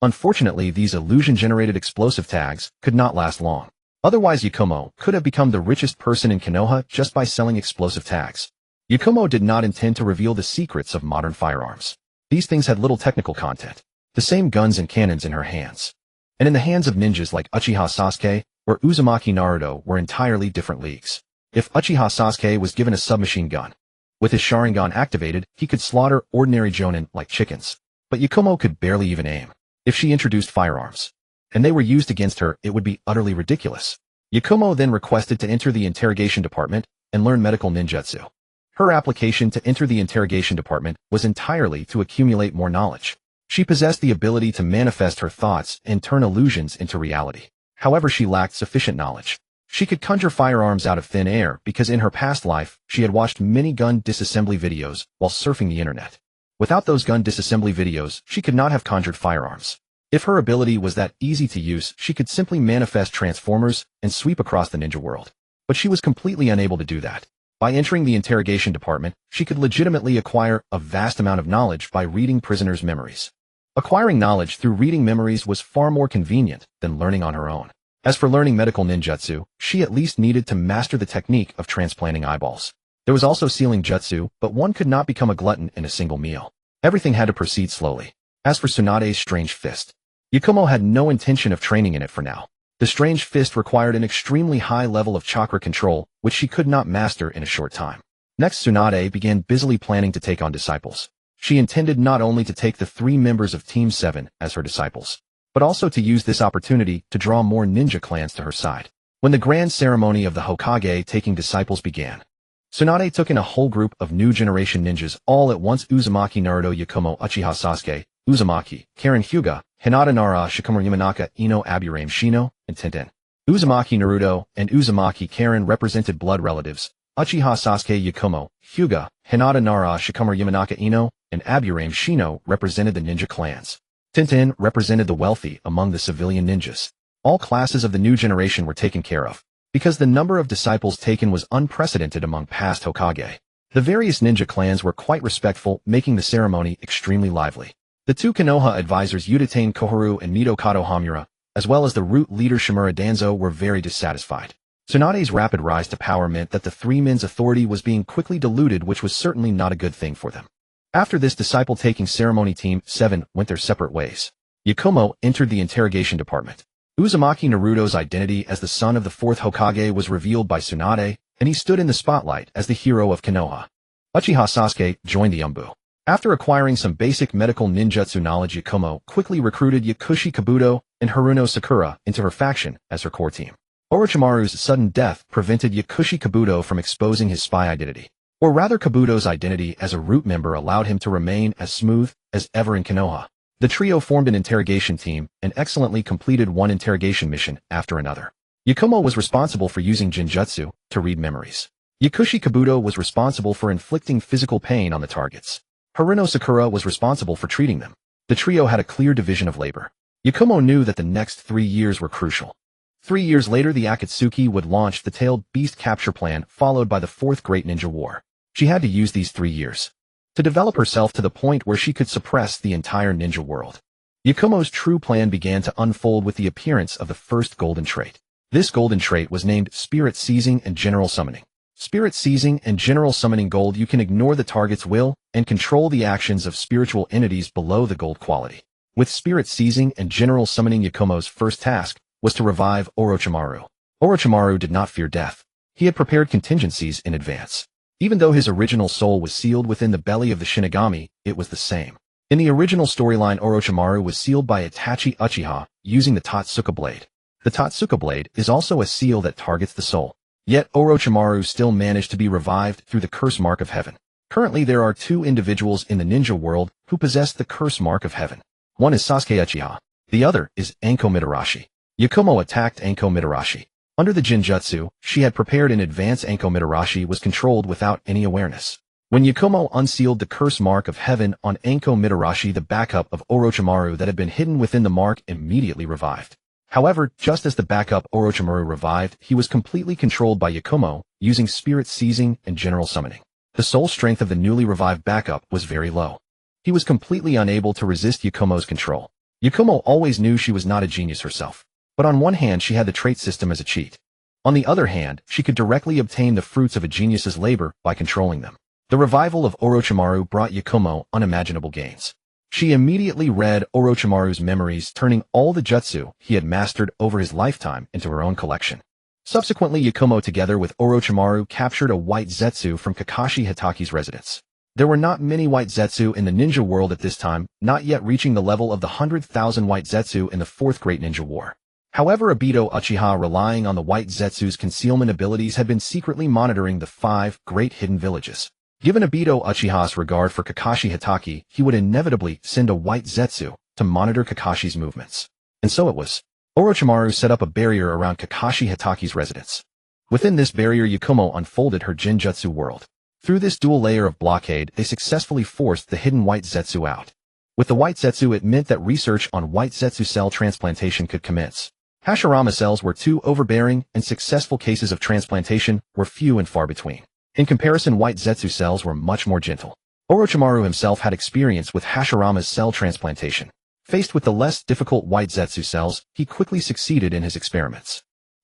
Unfortunately, these illusion-generated explosive tags could not last long. Otherwise, Yakumo could have become the richest person in Konoha just by selling explosive tags. Yakumo did not intend to reveal the secrets of modern firearms. These things had little technical content. The same guns and cannons in her hands, and in the hands of ninjas like Uchiha Sasuke or Uzumaki Naruto, were entirely different leagues. If Uchiha Sasuke was given a submachine gun, with his Sharingan activated, he could slaughter ordinary jonin like chickens. But Yakumo could barely even aim. If she introduced firearms, and they were used against her, it would be utterly ridiculous. Yakumo then requested to enter the interrogation department and learn medical ninjutsu. Her application to enter the interrogation department was entirely to accumulate more knowledge. She possessed the ability to manifest her thoughts and turn illusions into reality. However, she lacked sufficient knowledge. She could conjure firearms out of thin air because in her past life, she had watched many gun disassembly videos while surfing the internet. Without those gun disassembly videos, she could not have conjured firearms. If her ability was that easy to use, she could simply manifest transformers and sweep across the ninja world. But she was completely unable to do that. By entering the interrogation department, she could legitimately acquire a vast amount of knowledge by reading prisoners' memories. Acquiring knowledge through reading memories was far more convenient than learning on her own. As for learning medical ninjutsu, she at least needed to master the technique of transplanting eyeballs. There was also sealing jutsu, but one could not become a glutton in a single meal. Everything had to proceed slowly. As for Tsunade's strange fist, Yakumo had no intention of training in it for now. The strange fist required an extremely high level of chakra control, which she could not master in a short time. Next, Tsunade began busily planning to take on disciples. She intended not only to take the 3 members of Team 7 as her disciples, but also to use this opportunity to draw more ninja clans to her side. When the grand ceremony of the Hokage taking disciples began, Tsunade took in a whole group of new generation ninjas all at once: Uzumaki, Naruto, Yakumo, Uchiha, Sasuke, Uzumaki, Karen, Hyuga, Hinata, Nara, Shikamaru, Yamanaka, Ino, Aburame, Shino, and Tenten. Uzumaki, Naruto, and Uzumaki, Karen represented blood relatives. Uchiha, Sasuke, Yakumo, Hyuga, Hinata, Nara, Shikamaru, Yamanaka, Ino, and Aburame, Shino represented the ninja clans. Tenten represented the wealthy among the civilian ninjas. All classes of the new generation were taken care of, because the number of disciples taken was unprecedented among past Hokage. The various ninja clans were quite respectful, making the ceremony extremely lively. The two Konoha advisors Utatane Koharu and Midokado Hamura, as well as the root leader Shimura Danzo, were very dissatisfied. Tsunade's rapid rise to power meant that the three men's authority was being quickly diluted, which was certainly not a good thing for them. After this disciple-taking ceremony, Team 7 went their separate ways. Yakumo entered the interrogation department. Uzumaki Naruto's identity as the son of the fourth Hokage was revealed by Tsunade, and he stood in the spotlight as the hero of Konoha. Uchiha Sasuke joined the Umbu. After acquiring some basic medical ninjutsu knowledge, Yakumo quickly recruited Yakushi Kabuto and Haruno Sakura into her faction as her core team. Orochimaru's sudden death prevented Yakushi Kabuto from exposing his spy identity. Or rather, Kabuto's identity as a root member allowed him to remain as smooth as ever in Konoha. The trio formed an interrogation team and excellently completed one interrogation mission after another. Yakumo was responsible for using Jinjutsu to read memories. Yakushi Kabuto was responsible for inflicting physical pain on the targets. Haruno Sakura was responsible for treating them. The trio had a clear division of labor. Yakumo knew that the next 3 years were crucial. 3 years later, the Akatsuki would launch the Tailed Beast capture plan, followed by the Fourth Great Ninja War. She had to use these 3 years to develop herself to the point where she could suppress the entire ninja world. Yakumo's true plan began to unfold with the appearance of the first golden trait. This golden trait was named Spirit Seizing and General Summoning. Spirit Seizing and General Summoning Gold. You can ignore the target's will and control the actions of spiritual entities below the gold quality. With Spirit Seizing and General Summoning, Yakumo's first task was to revive Orochimaru. Orochimaru did not fear death. He had prepared contingencies in advance. Even though his original soul was sealed within the belly of the Shinigami, it was the same. In the original storyline, Orochimaru was sealed by Itachi Uchiha using the Totsuka blade. The Totsuka blade is also a seal that targets the soul. Yet Orochimaru still managed to be revived through the curse mark of heaven. Currently, there are 2 individuals in the ninja world who possess the curse mark of heaven. One is Sasuke Uchiha. The other is Anko Mitarashi. Yakumo attacked Anko Mitarashi. Under the Jinjutsu she had prepared in advance, Anko Mitarashi was controlled without any awareness. When Yakumo unsealed the curse mark of heaven on Anko Mitarashi, the backup of Orochimaru that had been hidden within the mark immediately revived. However, just as the backup Orochimaru revived, he was completely controlled by Yakumo using Spirit Seizing and General Summoning. The soul strength of the newly revived backup was very low. He was completely unable to resist Yakumo's control. Yakumo always knew she was not a genius herself. But on one hand, she had the trait system as a cheat. On the other hand, she could directly obtain the fruits of a genius's labor by controlling them. The revival of Orochimaru brought Yakumo unimaginable gains. She immediately read Orochimaru's memories, turning all the jutsu he had mastered over his lifetime into her own collection. Subsequently, Yakumo, together with Orochimaru, captured a white zetsu from Kakashi Hitaki's residence. There were not many white zetsu in the ninja world at this time, not yet reaching the level of the 100,000 white zetsu in the Fourth Great Ninja War. However, Obito Uchiha, relying on the white zetsu's concealment abilities, had been secretly monitoring the 5 great hidden villages. Given Obito Uchiha's regard for Kakashi Hitaki, he would inevitably send a white zetsu to monitor Kakashi's movements. And so it was. Orochimaru set up a barrier around Kakashi Hitaki's residence. Within this barrier, Yakumo unfolded her Jinjutsu world. Through this dual layer of blockade, they successfully forced the hidden white zetsu out. With the white zetsu, it meant that research on white zetsu cell transplantation could commence. Hashirama cells were too overbearing, and successful cases of transplantation were few and far between. In comparison, white zetsu cells were much more gentle. Orochimaru himself had experience with Hashirama's cell transplantation. Faced with the less difficult white zetsu cells, he quickly succeeded in his experiments.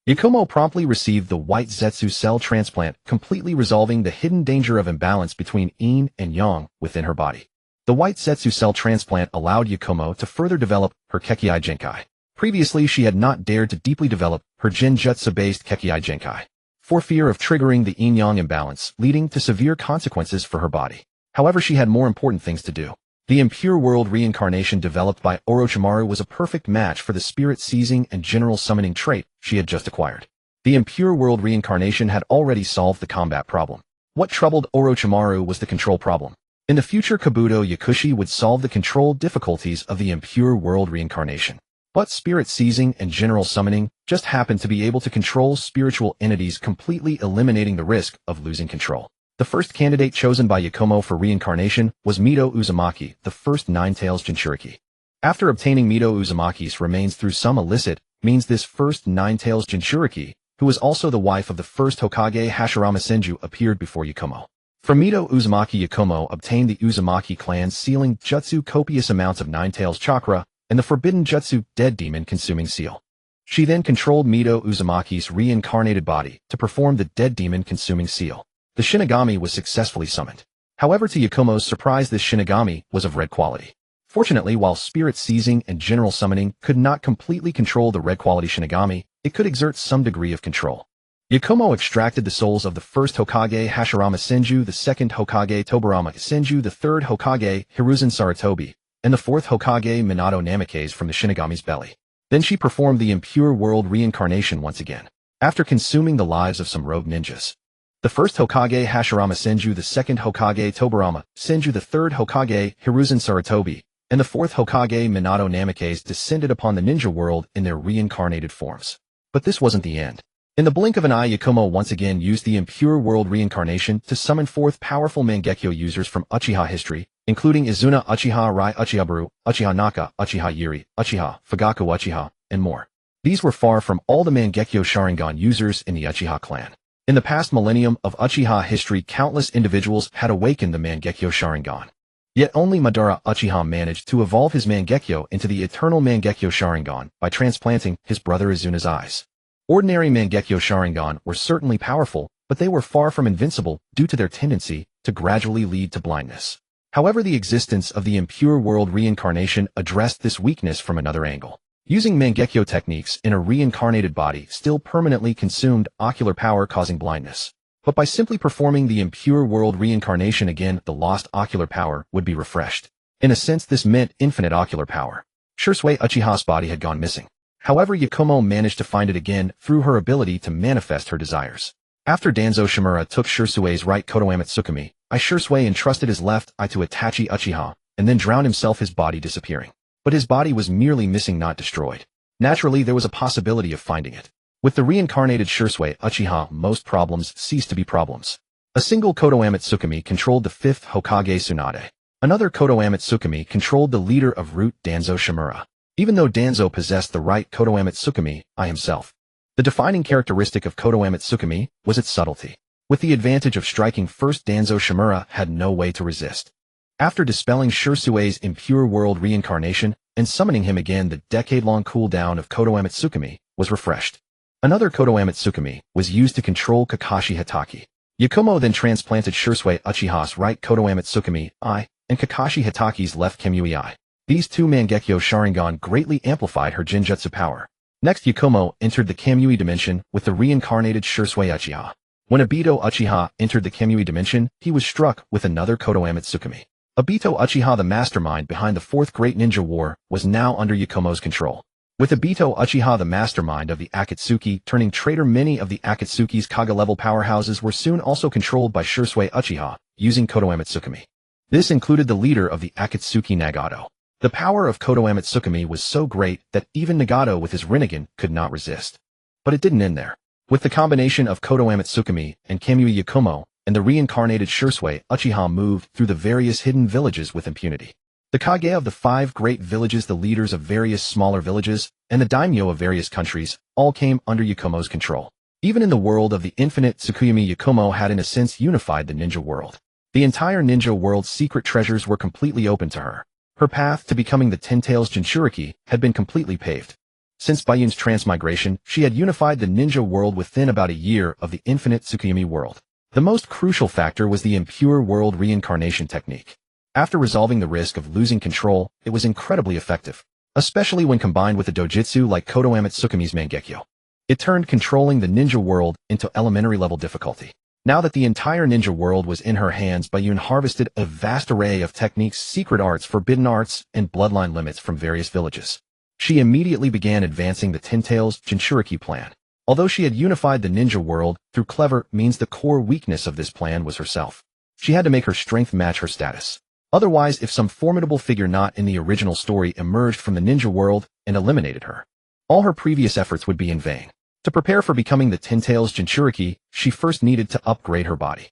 Yakumo promptly received the white zetsu cell transplant, completely resolving the hidden danger of imbalance between yin and yang within her body. The white zetsu cell transplant allowed Yakumo to further develop her Kekkei Genkai. Previously, she had not dared to deeply develop her Jinjutsu-based Kekkei Genkai, for fear of triggering the yin-yang imbalance, leading to severe consequences for her body. However, she had more important things to do. The impure world reincarnation developed by Orochimaru was a perfect match for the Spirit Seizing and General Summoning trait she had just acquired. The impure world reincarnation had already solved the combat problem. What troubled Orochimaru was the control problem. In the future, Kabuto Yakushi would solve the control difficulties of the impure world reincarnation. But Spirit Seizing and General Summoning just happened to be able to control spiritual entities, completely eliminating the risk of losing control. The first candidate chosen by Yakumo for reincarnation was Mito Uzumaki, the first Nine-Tails Jinchuriki. After obtaining Mito Uzumaki's remains through some illicit means, this first Nine-Tails Jinchuriki, who was also the wife of the first Hokage Hashirama Senju, appeared before Yakumo. From Mito, Uzumaki Yakumo obtained the Uzumaki clan's sealing jutsu copious amounts of Nine-Tails chakra and the forbidden jutsu dead demon consuming seal. She then controlled Mito Uzumaki's reincarnated body to perform the dead demon consuming seal. The Shinigami was successfully summoned. However, to Yakumo's surprise, this Shinigami was of red quality. Fortunately, while spirit seizing and general summoning could not completely control the red quality Shinigami, it could exert some degree of control. Yakumo extracted the souls of the first Hokage Hashirama Senju, the second Hokage Tobirama Senju, the third Hokage Hiruzen Sarutobi, and the fourth Hokage Minato Namikaze from the Shinigami's belly. Then she performed the impure world reincarnation once again, after consuming the lives of some rogue ninjas. The first Hokage Hashirama Senju, the second Hokage Tobirama Senju, the third Hokage Hiruzen Sarutobi, and the fourth Hokage Minato Namikaze descended upon the ninja world in their reincarnated forms. But this wasn't the end. In the blink of an eye, Yakumo once again used the impure world reincarnation to summon forth powerful Mangekyo users from Uchiha history, including Izuna Uchiha, Rai Uchihaburu, Uchiha Naka, Uchiha Yuri, Uchiha, Fugaku Uchiha, and more. These were far from all the Mangekyo Sharingan users in the Uchiha clan. In the past millennium of Uchiha history, countless individuals had awakened the Mangekyo Sharingan. Yet only Madara Uchiha managed to evolve his Mangekyo into the eternal Mangekyo Sharingan by transplanting his brother Izuna's eyes. Ordinary Mangekyo Sharingan were certainly powerful, but they were far from invincible due to their tendency to gradually lead to blindness. However, the existence of the impure world reincarnation addressed this weakness from another angle. Using Mangekyo techniques in a reincarnated body still permanently consumed ocular power, causing blindness. But by simply performing the impure world reincarnation again, the lost ocular power would be refreshed. In a sense, this meant infinite ocular power. Shursui Uchiha's body had gone missing. However, Yakumo managed to find it again through her ability to manifest her desires. After Danzo Shimura took Shursui's right Kotoame Tsukumi, Shursui entrusted his left eye to Itachi Uchiha, and then drowned himself, his body disappearing. But his body was merely missing, not destroyed. Naturally, there was a possibility of finding it. With the reincarnated Shursui Uchiha, most problems ceased to be problems. A single Kotoame Tsukumi controlled the fifth Hokage Tsunade. Another Kotoame Tsukumi controlled the leader of Root, Danzo Shimura. Even though Danzo possessed the right Kotoame Tsukumi, himself. The defining characteristic of Kotoame Tsukumi was its subtlety. With the advantage of striking first, Danzo Shimura had no way to resist. After dispelling Shursui's impure world reincarnation and summoning him again, the decade-long cooldown of Kotoame Tsukumi was refreshed. Another Kotoame Tsukumi was used to control Kakashi Hatake. Yakumo then transplanted Shursui Uchiha's right Kotoame Tsukumi eye and Kakashi Hatake's left Kamui eye. These two Mangekyo Sharingan greatly amplified her Jinjutsu power. Next, Yakumo entered the Kamui dimension with the reincarnated Shursui Uchiha. When Obito Uchiha entered the Kamui dimension, he was struck with another Kotoame Tsukumi. Obito Uchiha, the mastermind behind the Fourth Great Ninja War, was now under Yakumo's control. With Obito Uchiha, the mastermind of the Akatsuki, turning traitor, many of the Akatsuki's Kaga-level powerhouses were soon also controlled by Shursui Uchiha, using Kotoame Tsukumi. This included the leader of the Akatsuki, Nagato. The power of Kotoame Tsukumi was so great that even Nagato with his Rinnegan could not resist. But it didn't end there. With the combination of Kotoame Tsukumi and Kamui Yakumo and the reincarnated Shursui, Uchiha moved through the various hidden villages with impunity. The Kage of the 5 great villages, the leaders of various smaller villages, and the daimyo of various countries all came under Yakumo's control. Even in the world of the Infinite Tsukuyomi, Yakumo had in a sense unified the ninja world. The entire ninja world's secret treasures were completely open to her. Her path to becoming the Ten-Tails Jinchuriki had been completely paved. Since Bayun's transmigration, she had unified the ninja world within about a year of the Infinite Tsukuyomi world. The most crucial factor was the impure world reincarnation technique. After resolving the risk of losing control, it was incredibly effective, especially when combined with a dojutsu like Kotoame Tsukumi's Mangekyo. It turned controlling the ninja world into elementary level difficulty. Now that the entire ninja world was in her hands, Bayun harvested a vast array of techniques, secret arts, forbidden arts, and bloodline limits from various villages. She immediately began advancing the Ten-Tails Jinchuriki plan. Although she had unified the ninja world through clever means, the core weakness of this plan was herself. She had to make her strength match her status. Otherwise, if some formidable figure not in the original story emerged from the ninja world and eliminated her, all her previous efforts would be in vain. To prepare for becoming the Ten-Tails Jinchuriki, she first needed to upgrade her body.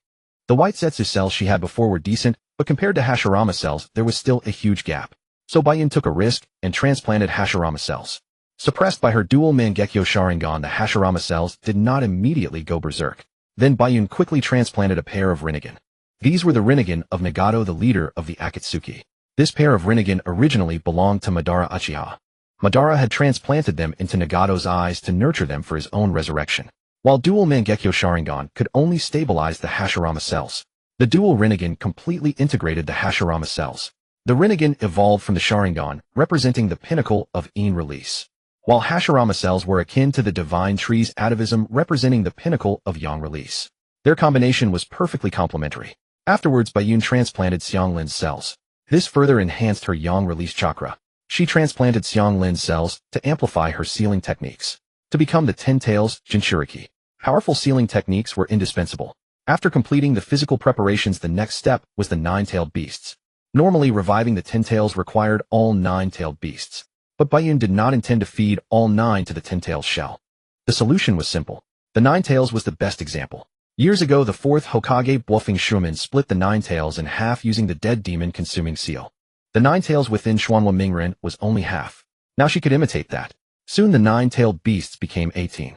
The white Setsu cells she had before were decent, but compared to Hashirama cells, there was still a huge gap. So Bayun took a risk and transplanted Hashirama cells. Suppressed by her dual Mangekyo Sharingan, the Hashirama cells did not immediately go berserk. Then Bayun quickly transplanted a pair of Rinnegan. These were the Rinnegan of Nagato, the leader of the Akatsuki. This pair of Rinnegan originally belonged to Madara Uchiha. Madara had transplanted them into Nagato's eyes to nurture them for his own resurrection. While dual Mangekyo Sharingan could only stabilize the Hashirama cells, the dual Rinnegan completely integrated the Hashirama cells. The Rinnegan evolved from the Sharingan, representing the pinnacle of Yin release, while Hashirama cells were akin to the divine tree's atavism, representing the pinnacle of Yang release. Their combination was perfectly complementary. Afterwards, Bayun transplanted Xianglin's cells. This further enhanced her Yang release chakra. She transplanted Xianglin's cells to amplify her sealing techniques, to become the 10 tails Jinchuriki. Powerful sealing techniques were indispensable. After completing the physical preparations, the next step was the 9-tailed beasts. Normally, reviving the 10 tails required all 9-tailed beasts, but Bayun did not intend to feed all 9 to the 10 tails shell. The solution was simple. The 9 tails was the best example. Years ago, the 4th Hokage Bluffing Shumen split the 9 tails in half using the dead demon consuming seal. The 9 tails within Xuanhua Mingren was only half. Now she could imitate that. Soon the 9-tailed beasts became 18.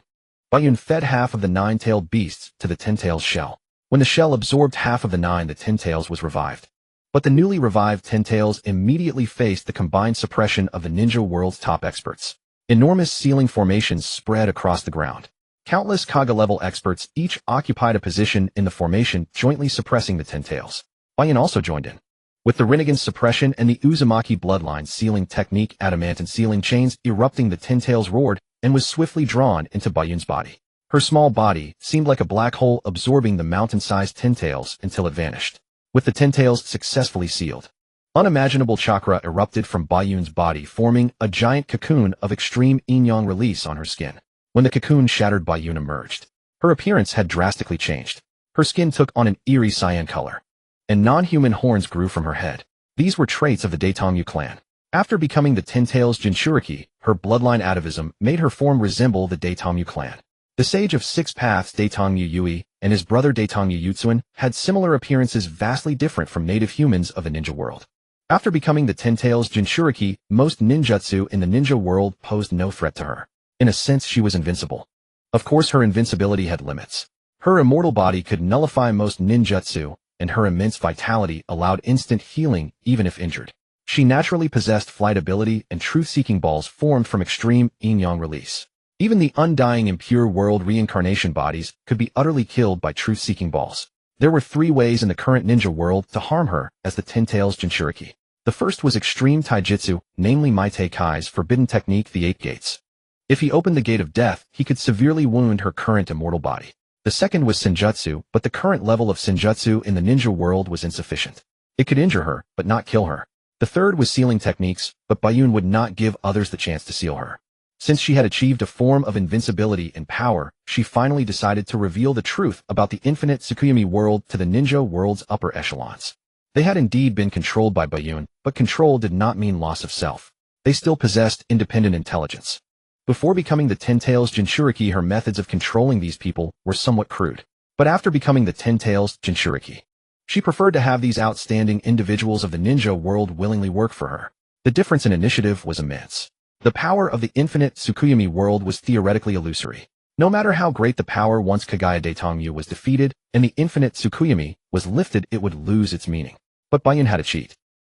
Bayun fed half of the 9-tailed beasts to the 10 tails shell. When the shell absorbed half of the 9, the 10 tails was revived. But the newly revived 10 tails immediately faced the combined suppression of the ninja world's top experts. Enormous sealing formations spread across the ground. Countless Kaga-level experts each occupied a position in the formation, jointly suppressing the 10 tails. Bayun also joined in. With the Rinnegan suppression and the Uzumaki bloodline sealing technique, adamantine sealing chains erupting, the 10 tails roared and was swiftly drawn into Bayun's body. Her small body seemed like a black hole absorbing the mountain-sized 10 tails until it vanished. With the 10 tails successfully sealed, unimaginable chakra erupted from Bayun's body, forming a giant cocoon of extreme yin-yang release on her skin. When the cocoon shattered, Bayun emerged. Her appearance had drastically changed. Her skin took on an eerie cyan color, and non-human horns grew from her head. These were traits of the Daitongyu clan. After becoming the 10 tails Jinchuriki, her bloodline atavism made her form resemble the Daitongyu clan. The sage of 6 paths Daitongyu Yui and his brother Daitongyu Yutsuin had similar appearances vastly different from native humans of the ninja world. After becoming the 10 tails Jinchuriki, most ninjutsu in the ninja world posed no threat to her. In a sense, she was invincible. Of course, her invincibility had limits. Her immortal body could nullify most ninjutsu, and her immense vitality allowed instant healing even if injured. She naturally possessed flight ability, and truth-seeking balls formed from extreme yin-yang release. Even the undying impure world reincarnation bodies could be utterly killed by truth-seeking balls. There were 3 ways in the current ninja world to harm her as the 10 tails Jinchuriki. The first was extreme taijutsu, namely Maite Kai's forbidden technique, the 8 gates. If he opened the gate of death, he could severely wound her current immortal body. The second was senjutsu, but the current level of senjutsu in the ninja world was insufficient. It could injure her, but not kill her. The third was sealing techniques, but Bayun would not give others the chance to seal her. Since she had achieved a form of invincibility and power, she finally decided to reveal the truth about the Infinite Tsukuyomi world to the ninja world's upper echelons. They had indeed been controlled by Bayun, but control did not mean loss of self. They still possessed independent intelligence. Before becoming the 10 tails Jinchuriki, her methods of controlling these people were somewhat crude. But after becoming the 10 tails Jinchuriki, she preferred to have these outstanding individuals of the ninja world willingly work for her. The difference in initiative was immense. The power of the Infinite Tsukuyomi world was theoretically illusory. No matter how great the power, once Kaguya Ōtsutsuki was defeated and the Infinite Tsukuyomi was lifted, it would lose its meaning. But Bayun had a cheat.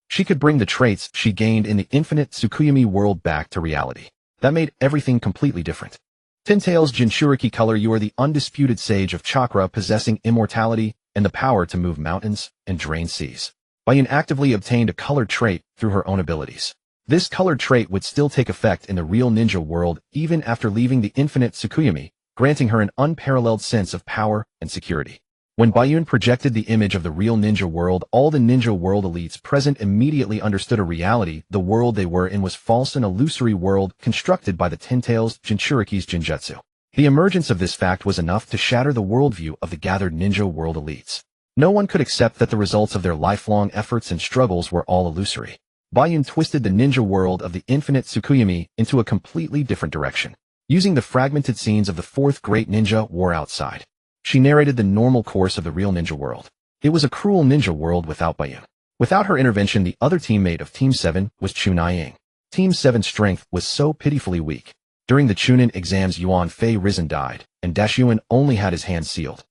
She could bring the traits she gained in the Infinite Tsukuyomi world back to reality. That made everything completely different. 10 tails Jinchuriki color, you are the undisputed sage of chakra, possessing immortality and the power to move mountains and drain seas. Bayun actively obtained a colored trait through her own abilities. This colored trait would still take effect in the real ninja world even after leaving the Infinite Tsukuyomi, granting her an unparalleled sense of power and security. When Bayun projected the image of the real ninja world, all the ninja world elites present immediately understood a reality. The world they were in was false, an illusory world constructed by the 10 tails Jinchuriki's Jinjutsu. The emergence of this fact was enough to shatter the worldview of the gathered ninja world elites. No one could accept that the results of their lifelong efforts and struggles were all illusory. Bayun twisted the ninja world of the Infinite Tsukuyomi into a completely different direction. Using the fragmented scenes of the 4th Great Ninja War outside, she narrated the normal course of the real ninja world. It was a cruel ninja world without Bayun. Without her intervention, the other teammate of Team 7 was Chunai-ing. Team 7's strength was so pitifully weak. During the Chunin exams, Yuan Fei Risen died, and Dashuin only had his hands sealed.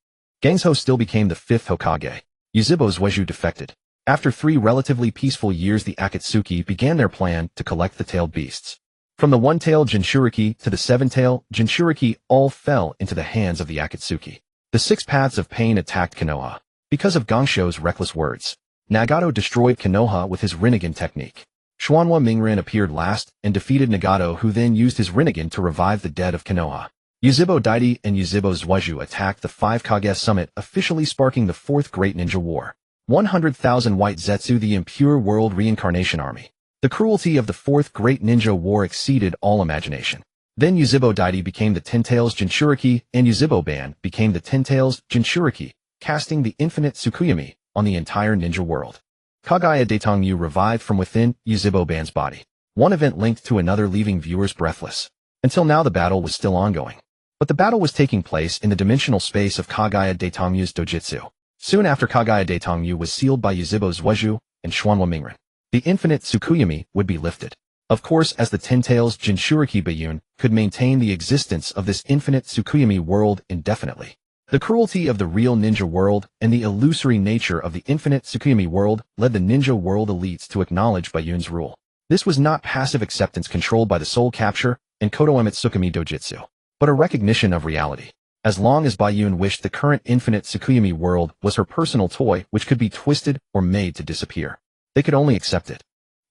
Gangzhou still became the 5th Hokage. Yuzhibo Zueju defected. After 3 relatively peaceful years, the Akatsuki began their plan to collect the tailed beasts. From the one-tailed Jinchuriki to the 7-tailed Jinchuriki all fell into the hands of the Akatsuki. The 6 paths of pain attacked Konoha. Because of Gangsho's reckless words, Nagato destroyed Konoha with his Rinnegan technique. Xuanhua Mingren appeared last and defeated Nagato, who then used his Rinnegan to revive the dead of Konoha. Yuzhibo Daidi and Yuzhibo Zueju attacked the 5 Kage summit, officially sparking the 4th Great Ninja War. 100,000 White Zetsu, the impure world reincarnation army. The cruelty of the 4th Great Ninja War exceeded all imagination. Then Yuzhibo Daidi became the 10-tails Jinchuriki, and Yuzhibo Ban became the 10-tails Jinchuriki, casting the Infinite Tsukuyomi on the entire ninja world. Kaguya Ōtsutsuki revived from within Yuzhibo Ban's body. One event linked to another, leaving viewers breathless. Until now, the battle was still ongoing. But the battle was taking place in the dimensional space of Kaguya Ōtsutsuki's dojutsu. Soon after, Kaguya Ōtsutsuki was sealed by Yuzhibo Zueju and Xuanhua Mingren. The Infinite Tsukuyomi would be lifted. Of course, as the 10-tails Jinchuriki Bayun could maintain the existence of this Infinite Tsukuyomi world indefinitely. The cruelty of the real ninja world and the illusory nature of the Infinite Tsukuyomi world led the ninja world elites to acknowledge Bayun's rule. This was not passive acceptance controlled by the soul capture and Kodoeme Tsukumi Dojutsu, but a recognition of reality. As long as Bayun wished, the current Infinite Tsukuyomi world was her personal toy, which could be twisted or made to disappear. They could only accept it.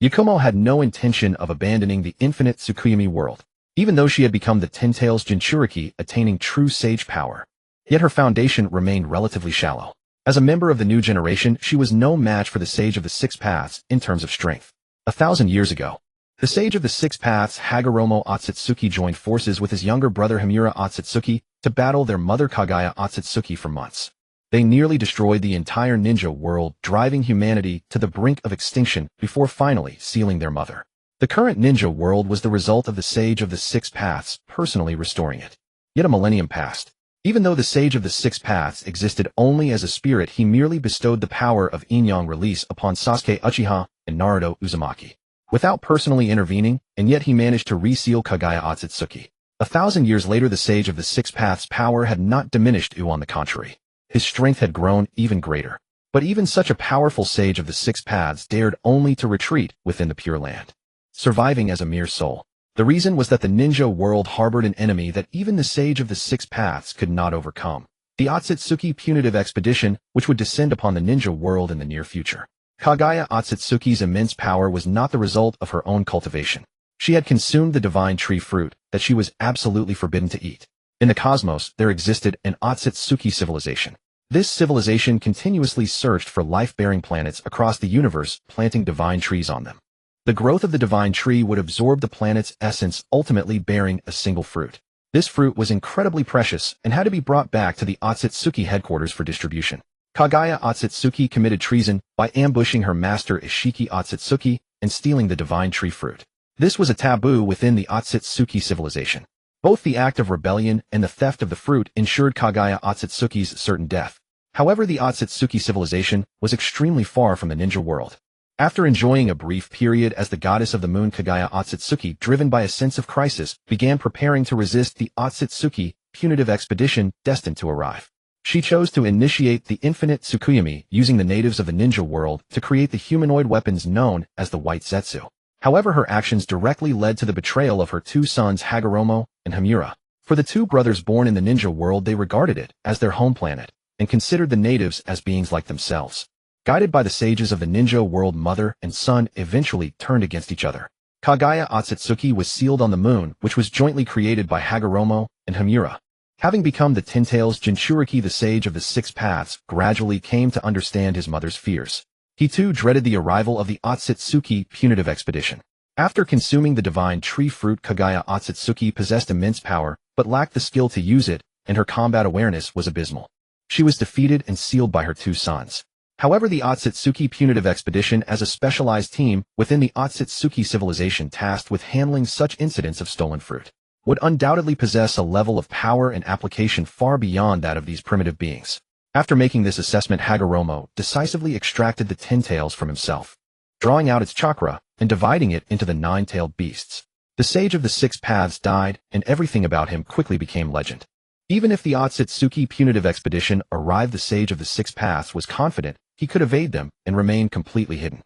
Yakumo had no intention of abandoning the Infinite Tsukuyomi world, even though she had become the 10-tails Jinchuriki, attaining true sage power. Yet her foundation remained relatively shallow. As a member of the new generation, she was no match for the Sage of the 6 Paths in terms of strength. 1,000 years ago, the Sage of the 6 Paths, Hagoromo Ōtsutsuki, joined forces with his younger brother Himura Ōtsutsuki to battle their mother Kaguya Ōtsutsuki for months. They nearly destroyed the entire ninja world, driving humanity to the brink of extinction before finally sealing their mother. The current ninja world was the result of the Sage of the 6 Paths personally restoring it. Yet a millennium passed. Even though the Sage of the 6 Paths existed only as a spirit, he merely bestowed the power of Yin-Yang release upon Sasuke Uchiha and Naruto Uzumaki, without personally intervening, and yet he managed to reseal Kaguya Ōtsutsuki. 1,000 years later, the Sage of the 6 Paths' power had not diminished, on the contrary. His strength had grown even greater. But even such a powerful Sage of the 6 Paths dared only to retreat within the Pure Land, surviving as a mere soul. The reason was that the ninja world harbored an enemy that even the Sage of the 6 Paths could not overcome. The Ōtsutsuki punitive expedition, which would descend upon the ninja world in the near future. Kaguya Ōtsutsuki's immense power was not the result of her own cultivation. She had consumed the divine tree fruit that she was absolutely forbidden to eat. In the cosmos, there existed an Ōtsutsuki civilization. This civilization continuously searched for life-bearing planets across the universe, planting divine trees on them. The growth of the divine tree would absorb the planet's essence, ultimately bearing a single fruit. This fruit was incredibly precious and had to be brought back to the Ōtsutsuki headquarters for distribution. Kaguya Ōtsutsuki committed treason by ambushing her master Ishiki Ōtsutsuki and stealing the divine tree fruit. This was a taboo within the Ōtsutsuki civilization. Both the act of rebellion and the theft of the fruit ensured Kaguya Ōtsutsuki's certain death. However, the Ōtsutsuki civilization was extremely far from the ninja world. After enjoying a brief period as the goddess of the moon, Kaguya Ōtsutsuki, driven by a sense of crisis, began preparing to resist the Ōtsutsuki punitive expedition destined to arrive. She chose to initiate the Infinite Tsukuyomi, using the natives of the ninja world to create the humanoid weapons known as the White Zetsu. However, her actions directly led to the betrayal of her 2 sons Hagoromo and Himura. For the 2 brothers born in the ninja world, they regarded it as their home planet and considered the natives as beings like themselves. Guided by the sages of the ninja world, mother and son eventually turned against each other. Kaguya Ōtsutsuki was sealed on the moon, which was jointly created by Hagoromo and Himura. Having become the 10-tails Jinchuriki, the Sage of the 6 Paths gradually came to understand his mother's fears. He too dreaded the arrival of the Ōtsutsuki punitive expedition. After consuming the divine tree fruit, Kaguya Ōtsutsuki possessed immense power, but lacked the skill to use it, and her combat awareness was abysmal. She was defeated and sealed by her 2 sons. However, the Ōtsutsuki punitive expedition, as a specialized team within the Ōtsutsuki civilization tasked with handling such incidents of stolen fruit, would undoubtedly possess a level of power and application far beyond that of these primitive beings. After making this assessment, Hagoromo decisively extracted the 10 tails from himself, drawing out its chakra and dividing it into the 9-tailed beasts. The Sage of the 6 Paths died, and everything about him quickly became legend. Even if the Ōtsutsuki punitive expedition arrived, the Sage of the 6 Paths was confident he could evade them and remain completely hidden.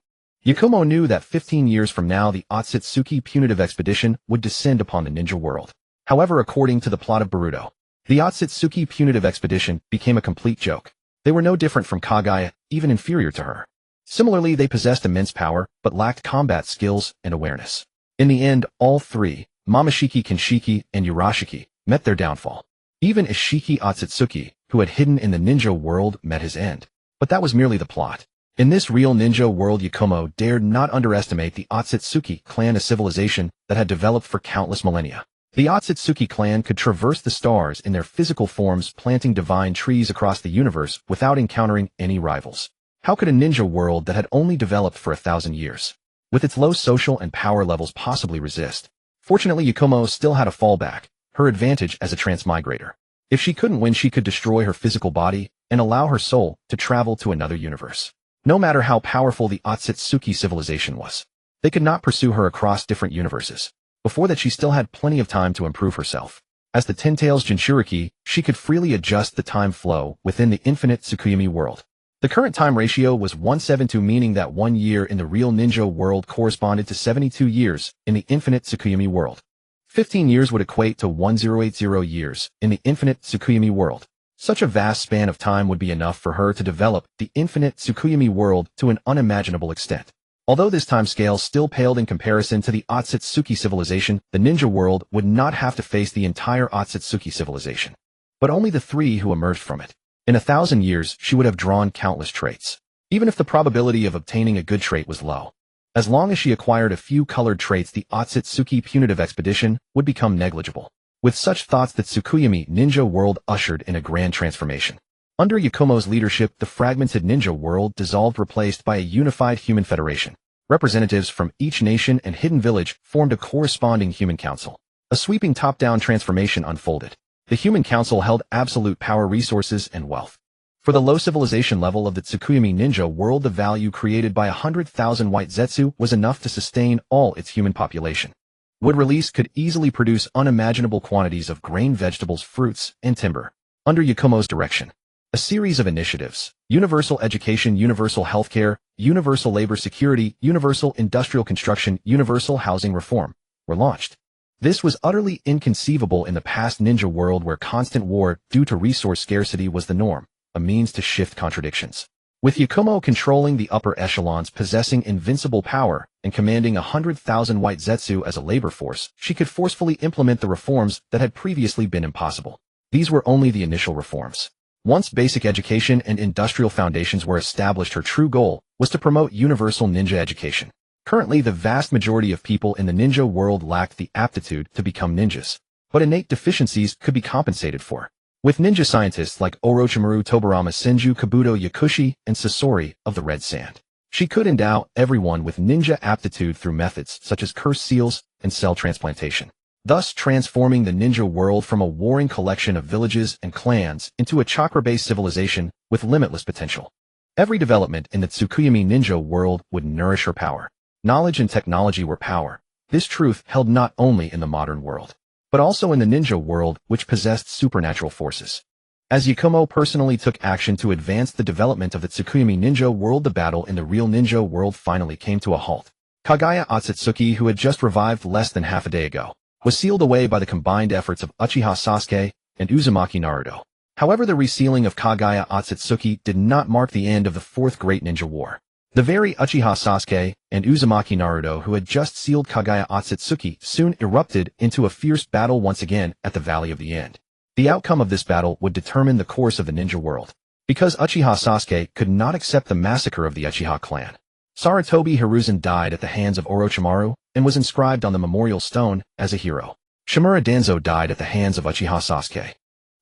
Yakumo knew that 15 years from now the Ōtsutsuki punitive expedition would descend upon the ninja world. However, according to the plot of Naruto, the Ōtsutsuki punitive expedition became a complete joke. They were no different from Kaguya, even inferior to her. Similarly, they possessed immense power, but lacked combat skills and awareness. In the end, all three, Momoshiki, Kinshiki, and Urashiki, met their downfall. Even Ishiki Ōtsutsuki, who had hidden in the ninja world, met his end. But that was merely the plot. In this real ninja world, Yakumo dared not underestimate the Ōtsutsuki clan, a civilization that had developed for countless millennia. The Ōtsutsuki clan could traverse the stars in their physical forms, planting divine trees across the universe without encountering any rivals. How could a ninja world that had only developed for 1,000 years, with its low social and power levels, possibly resist? Fortunately, Yakumo still had a fallback, her advantage as a transmigrator. If she couldn't win, she could destroy her physical body and allow her soul to travel to another universe. No matter how powerful the Ōtsutsuki civilization was, they could not pursue her across different universes. Before that, she still had plenty of time to improve herself. As the Ten Tails Jinchuriki, she could freely adjust the time flow within the Infinite Tsukuyomi world. The current time ratio was 172, meaning that 1 year in the real ninja world corresponded to 72 years in the Infinite Tsukuyomi world. 15 years would equate to 1080 years in the Infinite Tsukuyomi world. Such a vast span of time would be enough for her to develop the Infinite Tsukuyomi world to an unimaginable extent. Although this time scale still paled in comparison to the Ōtsutsuki civilization, the ninja world would not have to face the entire Ōtsutsuki civilization, but only the three who emerged from it. In 1,000 years, she would have drawn countless traits, even if the probability of obtaining a good trait was low. As long as she acquired a few colored traits, the Ōtsutsuki punitive expedition would become negligible. With such thoughts, the Tsukuyomi ninja world ushered in a grand transformation. Under Yakumo's leadership, the fragmented ninja world dissolved, replaced by a unified human federation. Representatives from each nation and hidden village formed a corresponding human council. A sweeping top-down transformation unfolded. The human council held absolute power, resources, and wealth. For the low civilization level of the Tsukuyomi ninja world, the value created by 100,000 white zetsu was enough to sustain all its human population. Wood release could easily produce unimaginable quantities of grain, vegetables, fruits, and timber. Under Yakumo's direction, a series of initiatives, universal education, universal healthcare, universal labor security, universal industrial construction, universal housing reform, were launched. This was utterly inconceivable in the past ninja world, where constant war due to resource scarcity was the norm, a means to shift contradictions. With Yakumo controlling the upper echelons, possessing invincible power, and commanding 100,000 white zetsu as a labor force, she could forcefully implement the reforms that had previously been impossible. These were only the initial reforms. Once basic education and industrial foundations were established, her true goal was to promote universal ninja education. Currently, the vast majority of people in the ninja world lacked the aptitude to become ninjas, but innate deficiencies could be compensated for. With ninja scientists like Orochimaru, Tobirama, Senju, Kabuto, Yakushi, and Sasori of the Red Sand, she could endow everyone with ninja aptitude through methods such as cursed seals and cell transplantation, thus transforming the ninja world from a warring collection of villages and clans into a chakra-based civilization with limitless potential. Every development in the Tsukuyomi ninja world would nourish her power. Knowledge and technology were power. This truth held not only in the modern world, but also in the ninja world, which possessed supernatural forces. As Yakumo personally took action to advance the development of the Tsukuyomi ninja world, the battle in the real ninja world finally came to a halt. Kaguya Ōtsutsuki, who had just revived less than half a day ago, was sealed away by the combined efforts of Uchiha Sasuke and Uzumaki Naruto. However, the resealing of Kaguya Ōtsutsuki did not mark the end of the Fourth Great Ninja War. The very Uchiha Sasuke and Uzumaki Naruto who had just sealed Kaguya Ōtsutsuki soon erupted into a fierce battle once again at the Valley of the End. The outcome of this battle would determine the course of the ninja world, because Uchiha Sasuke could not accept the massacre of the Uchiha clan. Sarutobi Hiruzen died at the hands of Orochimaru and was inscribed on the memorial stone as a hero. Shimura Danzo died at the hands of Uchiha Sasuke.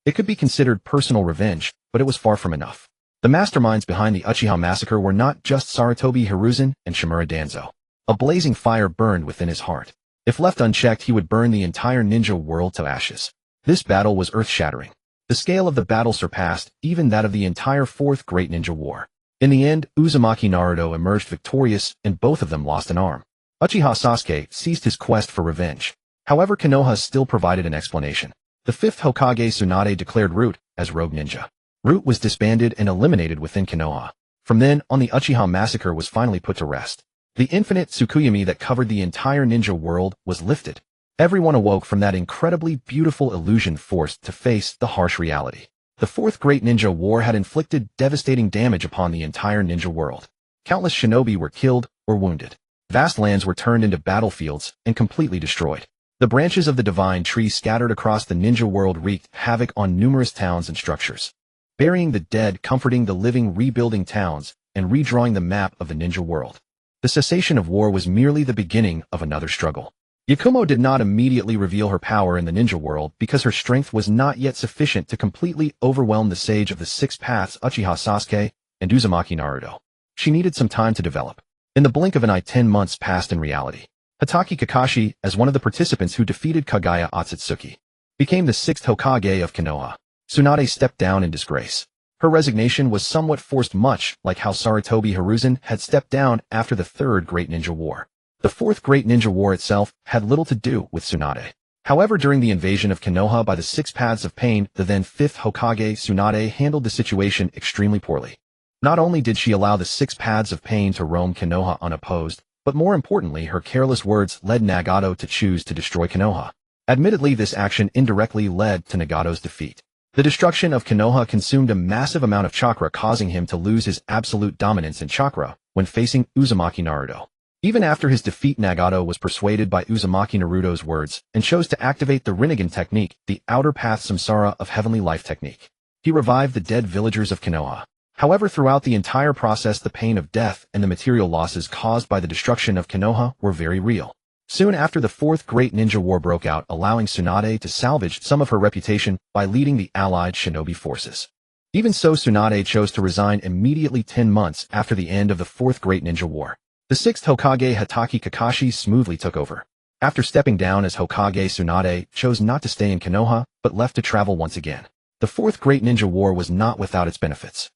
It could be considered personal revenge, but it was far from enough. The masterminds behind the Uchiha massacre were not just Sarutobi Hiruzen and Shimura Danzo. A blazing fire burned within his heart. If left unchecked, he would burn the entire ninja world to ashes. This battle was earth-shattering. The scale of the battle surpassed even that of the entire Fourth Great Ninja War. In the end, Uzumaki Naruto emerged victorious, and both of them lost an arm. Uchiha Sasuke ceased his quest for revenge. However, Konoha still provided an explanation. The fifth Hokage Tsunade declared Root as Rogue Ninja. Root was disbanded and eliminated within Konoha. From then on, the Uchiha massacre was finally put to rest. The Infinite Tsukuyomi that covered the entire ninja world was lifted. Everyone awoke from that incredibly beautiful illusion, forced to face the harsh reality. The Fourth Great Ninja War had inflicted devastating damage upon the entire ninja world. Countless shinobi were killed or wounded. Vast lands were turned into battlefields and completely destroyed. The branches of the divine tree scattered across the ninja world wreaked havoc on numerous towns and structures. Burying the dead, comforting the living, rebuilding towns, and redrawing the map of the ninja world. The cessation of war was merely the beginning of another struggle. Yakumo did not immediately reveal her power in the ninja world because her strength was not yet sufficient to completely overwhelm the Sage of the Six Paths Uchiha Sasuke and Uzumaki Naruto. She needed some time to develop. In the blink of an eye, 10 months passed in reality. Hatake Kakashi, as one of the participants who defeated Kaguya Ōtsutsuki, became the 6th Hokage of Konoha. Tsunade stepped down in disgrace. Her resignation was somewhat forced, much like how Sarutobi Hiruzen had stepped down after the Third Great Ninja War. The Fourth Great Ninja War itself had little to do with Tsunade. However, during the invasion of Konoha by the Six Paths of Pain, the then 5th Hokage Tsunade handled the situation extremely poorly. Not only did she allow the Six Paths of Pain to roam Konoha unopposed, but more importantly, her careless words led Nagato to choose to destroy Konoha. Admittedly, this action indirectly led to Nagato's defeat. The destruction of Konoha consumed a massive amount of chakra, causing him to lose his absolute dominance in chakra when facing Uzumaki Naruto. Even after his defeat, Nagato was persuaded by Uzumaki Naruto's words and chose to activate the Rinnegan technique, the Outer Path Samsara of Heavenly Life technique. He revived the dead villagers of Konoha. However, throughout the entire process, the pain of death and the material losses caused by the destruction of Konoha were very real. Soon after, the Fourth Great Ninja War broke out, allowing Tsunade to salvage some of her reputation by leading the allied shinobi forces. Even so, Tsunade chose to resign immediately 10 months after the end of the Fourth Great Ninja War. The 6th Hokage Hatake Kakashi smoothly took over. After stepping down as Hokage, Tsunade chose not to stay in Konoha, but left to travel once again. The Fourth Great Ninja War was not without its benefits.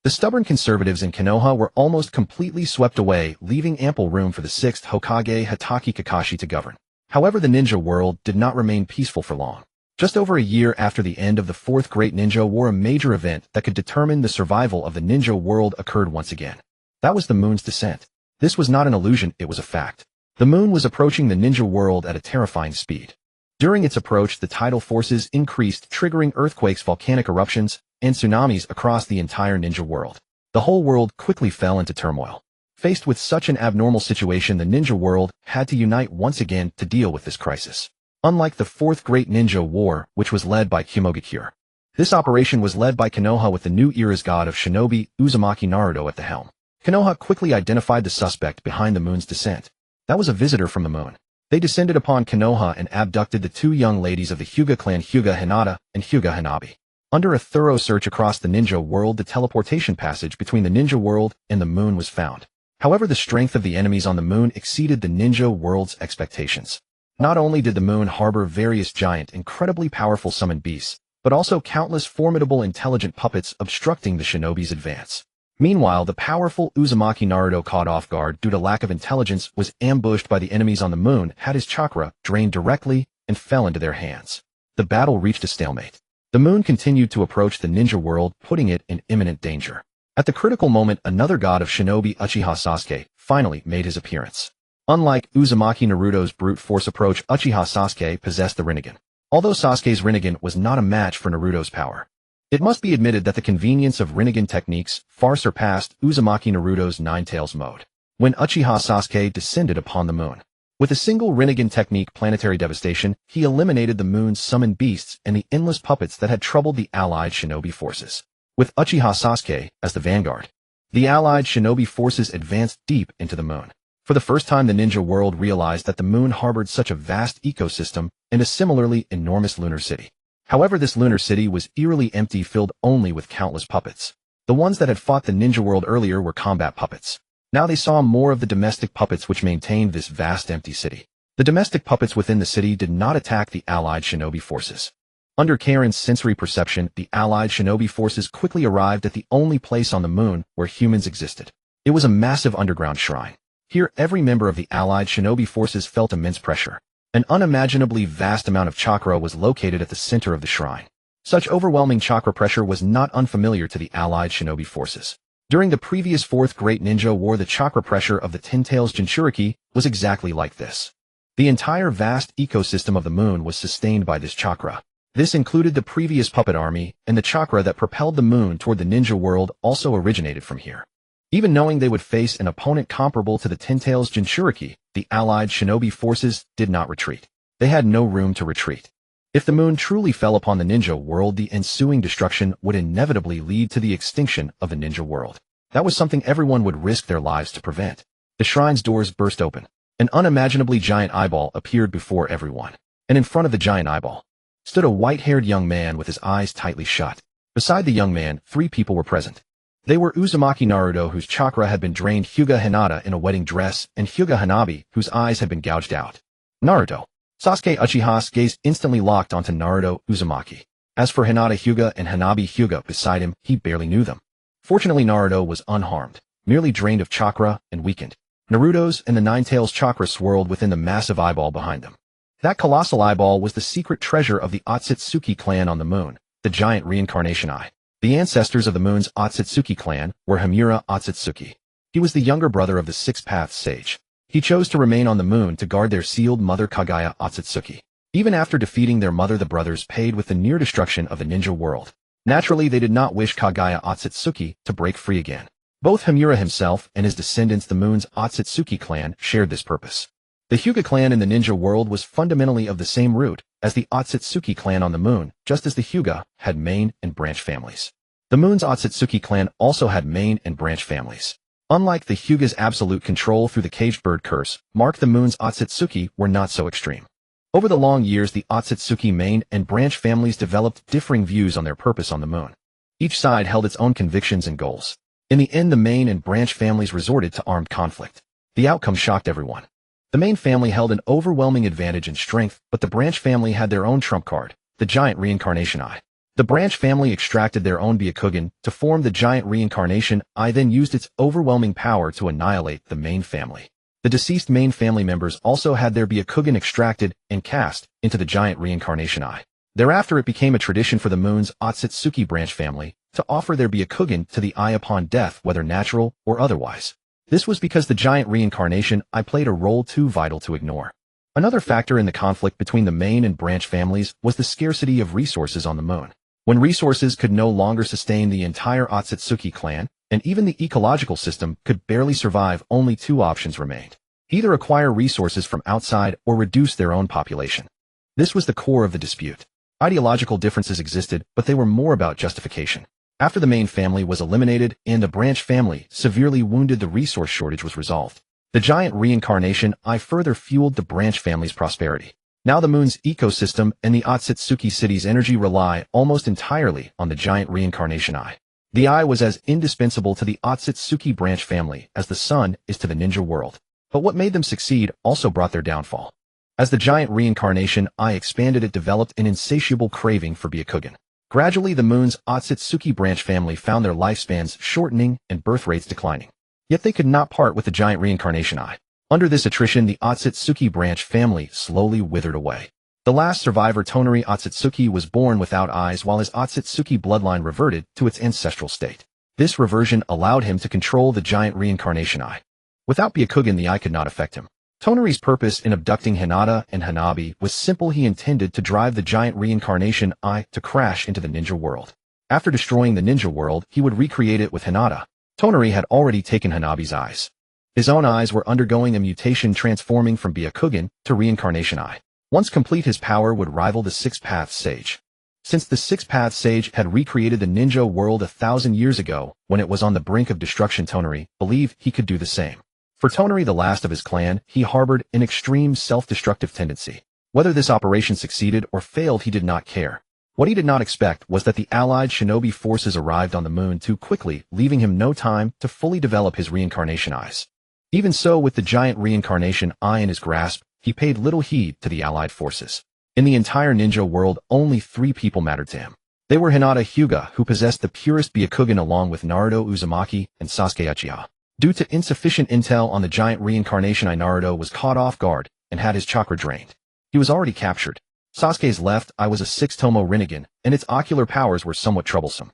The stubborn conservatives in Konoha were almost completely swept away, leaving ample room for the 6th Hokage Hatake Kakashi to govern. However, the ninja world did not remain peaceful for long. Just over a year after the end of the Fourth Great Ninja War, a major event that could determine the survival of the ninja world occurred once again. That was the moon's descent. This was not an illusion, it was a fact. The moon was approaching the ninja world at a terrifying speed. During its approach, the tidal forces increased, triggering earthquakes, volcanic eruptions, and tsunamis across the entire ninja world. The whole world quickly fell into turmoil. Faced with such an abnormal situation, the ninja world had to unite once again to deal with this crisis. Unlike the Fourth Great Ninja War, which was led by Kimogakure, this operation was led by Konoha with the new era's god of shinobi, Uzumaki Naruto, at the helm. Konoha quickly identified the suspect behind the moon's descent. That was a visitor from the moon. They descended upon Konoha and abducted the two young ladies of the Hyuga clan, Hyuga Hinata and Hyuga Hanabi. Under a thorough search across the ninja world, the teleportation passage between the ninja world and the moon was found. However, the strength of the enemies on the moon exceeded the ninja world's expectations. Not only did the moon harbor various giant, incredibly powerful summoned beasts, but also countless formidable intelligent puppets obstructing the shinobi's advance. Meanwhile, the powerful Uzumaki Naruto, caught off guard due to lack of intelligence, was ambushed by the enemies on the moon, had his chakra drained directly, and fell into their hands. The battle reached a stalemate. The moon continued to approach the ninja world, putting it in imminent danger. At the critical moment, another god of shinobi, Uchiha Sasuke, finally made his appearance. Unlike Uzumaki Naruto's brute force approach, Uchiha Sasuke possessed the Rinnegan. Although Sasuke's Rinnegan was not a match for Naruto's power, it must be admitted that the convenience of Rinnegan techniques far surpassed Uzumaki Naruto's Nine-Tails mode. When Uchiha Sasuke descended upon the moon, with a single Rinnegan technique, Planetary Devastation, he eliminated the moon's summoned beasts and the endless puppets that had troubled the allied shinobi forces. With Uchiha Sasuke as the vanguard, the allied shinobi forces advanced deep into the moon. For the first time, the ninja world realized that the moon harbored such a vast ecosystem and a similarly enormous lunar city. However, this lunar city was eerily empty, filled only with countless puppets. The ones that had fought the ninja world earlier were combat puppets. Now they saw more of the domestic puppets which maintained this vast empty city. The domestic puppets within the city did not attack the allied shinobi forces. Under Karen's sensory perception, the allied shinobi forces quickly arrived at the only place on the moon where humans existed. It was a massive underground shrine. Here, every member of the allied shinobi forces felt immense pressure. An unimaginably vast amount of chakra was located at the center of the shrine. Such overwhelming chakra pressure was not unfamiliar to the allied shinobi forces. During the previous fourth Great Ninja War, the chakra pressure of the Ten Tails Jinchuriki was exactly like this. The entire vast ecosystem of the moon was sustained by this chakra. This included the previous puppet army, and the chakra that propelled the moon toward the ninja world also originated from here. Even knowing they would face an opponent comparable to the Ten Tails Jinchuriki, the allied shinobi forces did not retreat. They had no room to retreat. If the moon truly fell upon the ninja world, the ensuing destruction would inevitably lead to the extinction of the ninja world. That was something everyone would risk their lives to prevent. The shrine's doors burst open. An unimaginably giant eyeball appeared before everyone. And in front of the giant eyeball stood a white-haired young man with his eyes tightly shut. Beside the young man, 3 people were present. They were Uzumaki Naruto, whose chakra had been drained, Hyuga Hinata in a wedding dress, and Hyuga Hanabi, whose eyes had been gouged out. Naruto. Sasuke Uchiha's gaze instantly locked onto Naruto Uzumaki. As for Hinata Hyuga and Hanabi Hyuga beside him, he barely knew them. Fortunately, Naruto was unharmed, merely drained of chakra and weakened. Naruto's and the Nine Tails chakra swirled within the massive eyeball behind them. That colossal eyeball was the secret treasure of the Ōtsutsuki clan on the moon, the giant reincarnation eye. The ancestors of the moon's Ōtsutsuki clan were Himura Ōtsutsuki. He was the younger brother of the Six-Path Sage. He chose to remain on the moon to guard their sealed mother Kaguya Ōtsutsuki. Even after defeating their mother, the brothers paid with the near destruction of the ninja world. Naturally, they did not wish Kaguya Ōtsutsuki to break free again. Both Himura himself and his descendants, the moon's Ōtsutsuki clan, shared this purpose. The Hyuga clan in the ninja world was fundamentally of the same root as the Ōtsutsuki clan on the moon, just as the Hyuga had main and branch families. The moon's Ōtsutsuki clan also had main and branch families. Unlike the Hyuga's absolute control through the caged bird curse, the moon's Ōtsutsuki were not so extreme. Over the long years, the Ōtsutsuki main and branch families developed differing views on their purpose on the moon. Each side held its own convictions and goals. In the end, the main and branch families resorted to armed conflict. The outcome shocked everyone. The main family held an overwhelming advantage in strength, but the branch family had their own trump card, the giant reincarnation eye. The branch family extracted their own Byakugan to form the giant reincarnation eye, then used its overwhelming power to annihilate the main family. The deceased main family members also had their Byakugan extracted and cast into the giant reincarnation eye. Thereafter, it became a tradition for the moon's Ōtsutsuki branch family to offer their Byakugan to the eye upon death, whether natural or otherwise. This was because the giant reincarnation eye played a role too vital to ignore. Another factor in the conflict between the main and branch families was the scarcity of resources on the moon. When resources could no longer sustain the entire Ōtsutsuki clan, and even the ecological system could barely survive, only 2 options remained. Either acquire resources from outside or reduce their own population. This was the core of the dispute. Ideological differences existed, but they were more about justification. After the main family was eliminated and the branch family severely wounded, the resource shortage was resolved. The giant reincarnation eye further fueled the branch family's prosperity. Now the moon's ecosystem and the Ōtsutsuki city's energy rely almost entirely on the giant reincarnation eye. The eye was as indispensable to the Ōtsutsuki branch family as the sun is to the ninja world. But what made them succeed also brought their downfall. As the giant reincarnation eye expanded, it developed an insatiable craving for Byakugan. Gradually, the moon's Ōtsutsuki branch family found their lifespans shortening and birth rates declining. Yet they could not part with the giant reincarnation eye. Under this attrition, the Ōtsutsuki branch family slowly withered away. The last survivor, Tonari Ōtsutsuki, was born without eyes, while his Ōtsutsuki bloodline reverted to its ancestral state. This reversion allowed him to control the giant reincarnation eye. Without Byakugan, the eye could not affect him. Tonari's purpose in abducting Hinata and Hanabi was simple. He intended to drive the giant reincarnation eye to crash into the ninja world. After destroying the ninja world, he would recreate it with Hinata. Tonari had already taken Hanabi's eyes. His own eyes were undergoing a mutation, transforming from Byakugan to reincarnation eye. Once complete, his power would rival the Six-Path Sage. Since the Six-Path Sage had recreated the ninja world 1,000 years ago, when it was on the brink of destruction, Tonari believed he could do the same. For Tonari, the last of his clan, he harbored an extreme self-destructive tendency. Whether this operation succeeded or failed, he did not care. What he did not expect was that the allied shinobi forces arrived on the moon too quickly, leaving him no time to fully develop his reincarnation eyes. Even so, with the giant reincarnation eye in his grasp, he paid little heed to the allied forces. In the entire ninja world, only 3 people mattered to him. They were Hinata Hyuga, who possessed the purest Byakugan, along with Naruto Uzumaki and Sasuke Uchiha. Due to insufficient intel on the giant reincarnation eye, Naruto was caught off guard and had his chakra drained. He was already captured. Sasuke's left eye was a 6-tomo Rinnegan, and its ocular powers were somewhat troublesome.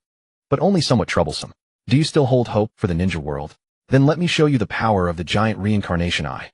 But only somewhat troublesome. Do you still hold hope for the ninja world? Then let me show you the power of the giant reincarnation eye.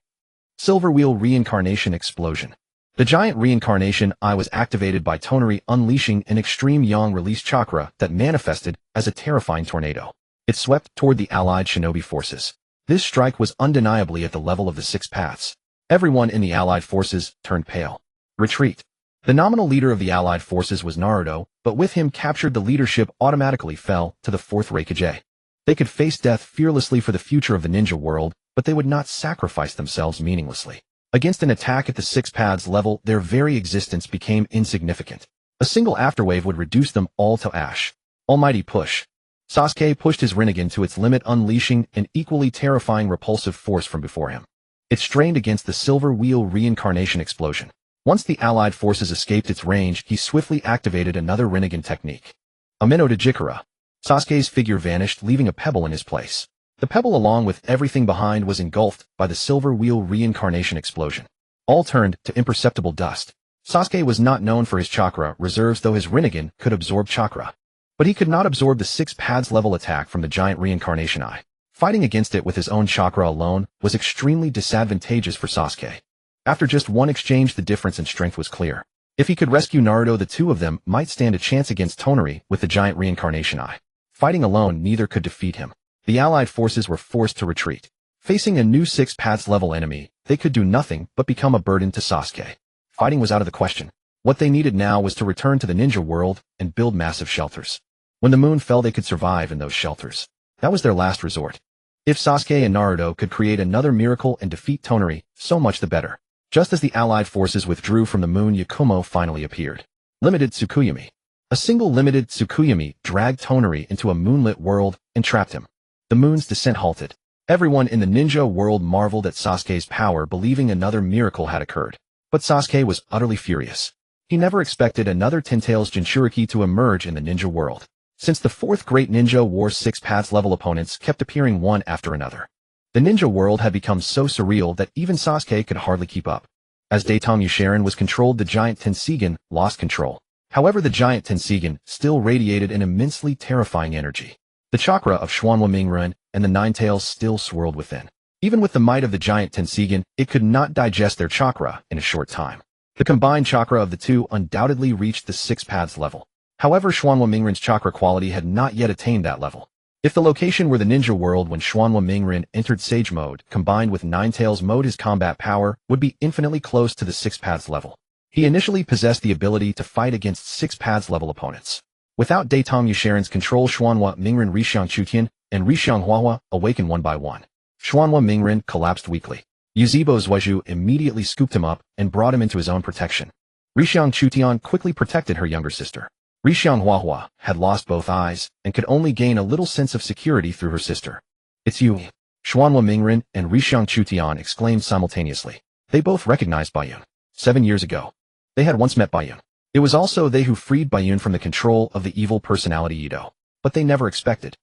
Silver Wheel Reincarnation Explosion. The giant reincarnation eye was activated by Tonari unleashing an extreme yang release chakra that manifested as a terrifying tornado. It swept toward the allied shinobi forces. This strike was undeniably at the level of the Six Paths. Everyone in the allied forces turned pale. Retreat. The nominal leader of the allied forces was Naruto, but with him captured the leadership automatically fell to the fourth Raikage. They could face death fearlessly for the future of the ninja world, but they would not sacrifice themselves meaninglessly. Against an attack at the Six Paths level, their very existence became insignificant. A single afterwave would reduce them all to ash. Almighty push. Sasuke pushed his Rinnegan to its limit, unleashing an equally terrifying repulsive force from before him. It strained against the Silver Wheel Reincarnation Explosion. Once the allied forces escaped its range, he swiftly activated another Rinnegan technique. Amino to Jikara. Sasuke's figure vanished, leaving a pebble in his place. The pebble, along with everything behind, was engulfed by the Silver Wheel Reincarnation Explosion. All turned to imperceptible dust. Sasuke was not known for his chakra reserves, though his Rinnegan could absorb chakra. But he could not absorb the Six Paths level attack from the giant reincarnation eye. Fighting against it with his own chakra alone was extremely disadvantageous for Sasuke. After just one exchange, the difference in strength was clear. If he could rescue Naruto, the two of them might stand a chance against Tonari with the giant reincarnation eye. Fighting alone, neither could defeat him. The allied forces were forced to retreat. Facing a new Six Paths level enemy, they could do nothing but become a burden to Sasuke. Fighting was out of the question. What they needed now was to return to the ninja world and build massive shelters. When the moon fell, they could survive in those shelters. That was their last resort. If Sasuke and Naruto could create another miracle and defeat Tonari, so much the better. Just as the allied forces withdrew from the moon, Yakumo finally appeared. Limited Tsukuyomi. A single limited Tsukuyomi dragged Tonari into a moonlit world and trapped him. The moon's descent halted. Everyone in the ninja world marveled at Sasuke's power, believing another miracle had occurred. But Sasuke was utterly furious. He never expected another Ten-Tails Jinchuriki to emerge in the ninja world. Since the fourth great ninja war, Six Paths level opponents kept appearing one after another. The ninja world had become so surreal that even Sasuke could hardly keep up. As Daitong Yushiren was controlled, the giant Tenseigan lost control. However, the giant Tenseigan still radiated an immensely terrifying energy. The chakra of Xuanhua Mingren and the Nine Tails still swirled within. Even with the might of the giant Tenseigan, it could not digest their chakra in a short time. The combined chakra of the two undoubtedly reached the Six Paths level. However, Xuanhua Mingren's chakra quality had not yet attained that level. If the location were the ninja world when Xuanhua Mingren entered Sage mode, combined with Nine Tails mode, his combat power would be infinitely close to the Six Paths level. He initially possessed the ability to fight against Six Paths level opponents. Without Daitong Yushiren's control, Xuanhua Mingren Rishiang Chutian and Rishiang Huahua awakened one by one. Xuanhua Mingren collapsed weakly. Yuzebo Zhuaju immediately scooped him up and brought him into his own protection. Rishiang Chutian quickly protected her younger sister. Rishiang Huahua had lost both eyes and could only gain a little sense of security through her sister. "It's you!" Xuanhua Mingren and Rishiang Chutian exclaimed simultaneously. They both recognized Bayun. 7 years ago, they had once met Bayun. It was also they who freed Bayun from the control of the evil personality Ito. But they never expected.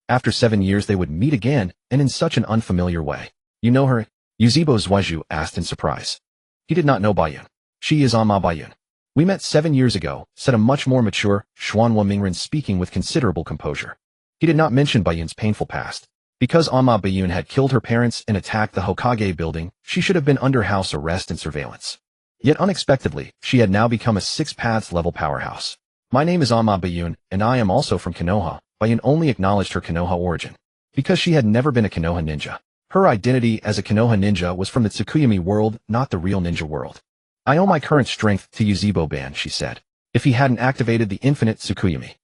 After 7 years they would meet again, and in such an unfamiliar way. "You know her?" Yuzebo Zhuaju asked in surprise. He did not know Bayun. "She is Amma Bayun. We met 7 years ago," said a much more mature Xuanhua Mingren, speaking with considerable composure. He did not mention Bayun's painful past. Because Amma Bayun had killed her parents and attacked the Hokage building, she should have been under house arrest and surveillance. Yet unexpectedly, she had now become a Six Paths level powerhouse. "My name is Amma Bayun, and I am also from Konoha." Bayun only acknowledged her Konoha origin. Because she had never been a Konoha ninja. Her identity as a Konoha ninja was from the Tsukuyomi world, not the real ninja world. "I owe my current strength to Yuzebo-ban," she said. "If he hadn't activated the Infinite Tsukuyomi,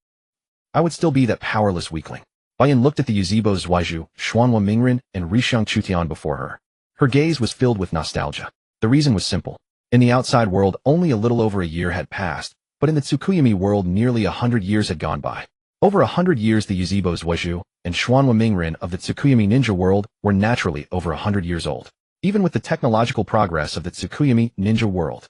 I would still be that powerless weakling." Bayun looked at the Yuzebo Zhuaju, Xuanhua Mingren, and Rishiang Chutian before her. Her gaze was filled with nostalgia. The reason was simple. In the outside world, only a little over a year had passed, but in the Tsukuyomi world, nearly 100 years had gone by. Over 100 years, the Yuzebo Zhuaju and Xuanhua Mingren of the Tsukuyomi ninja world were naturally over 100 years old. Even with the technological progress of the Tsukuyomi ninja world,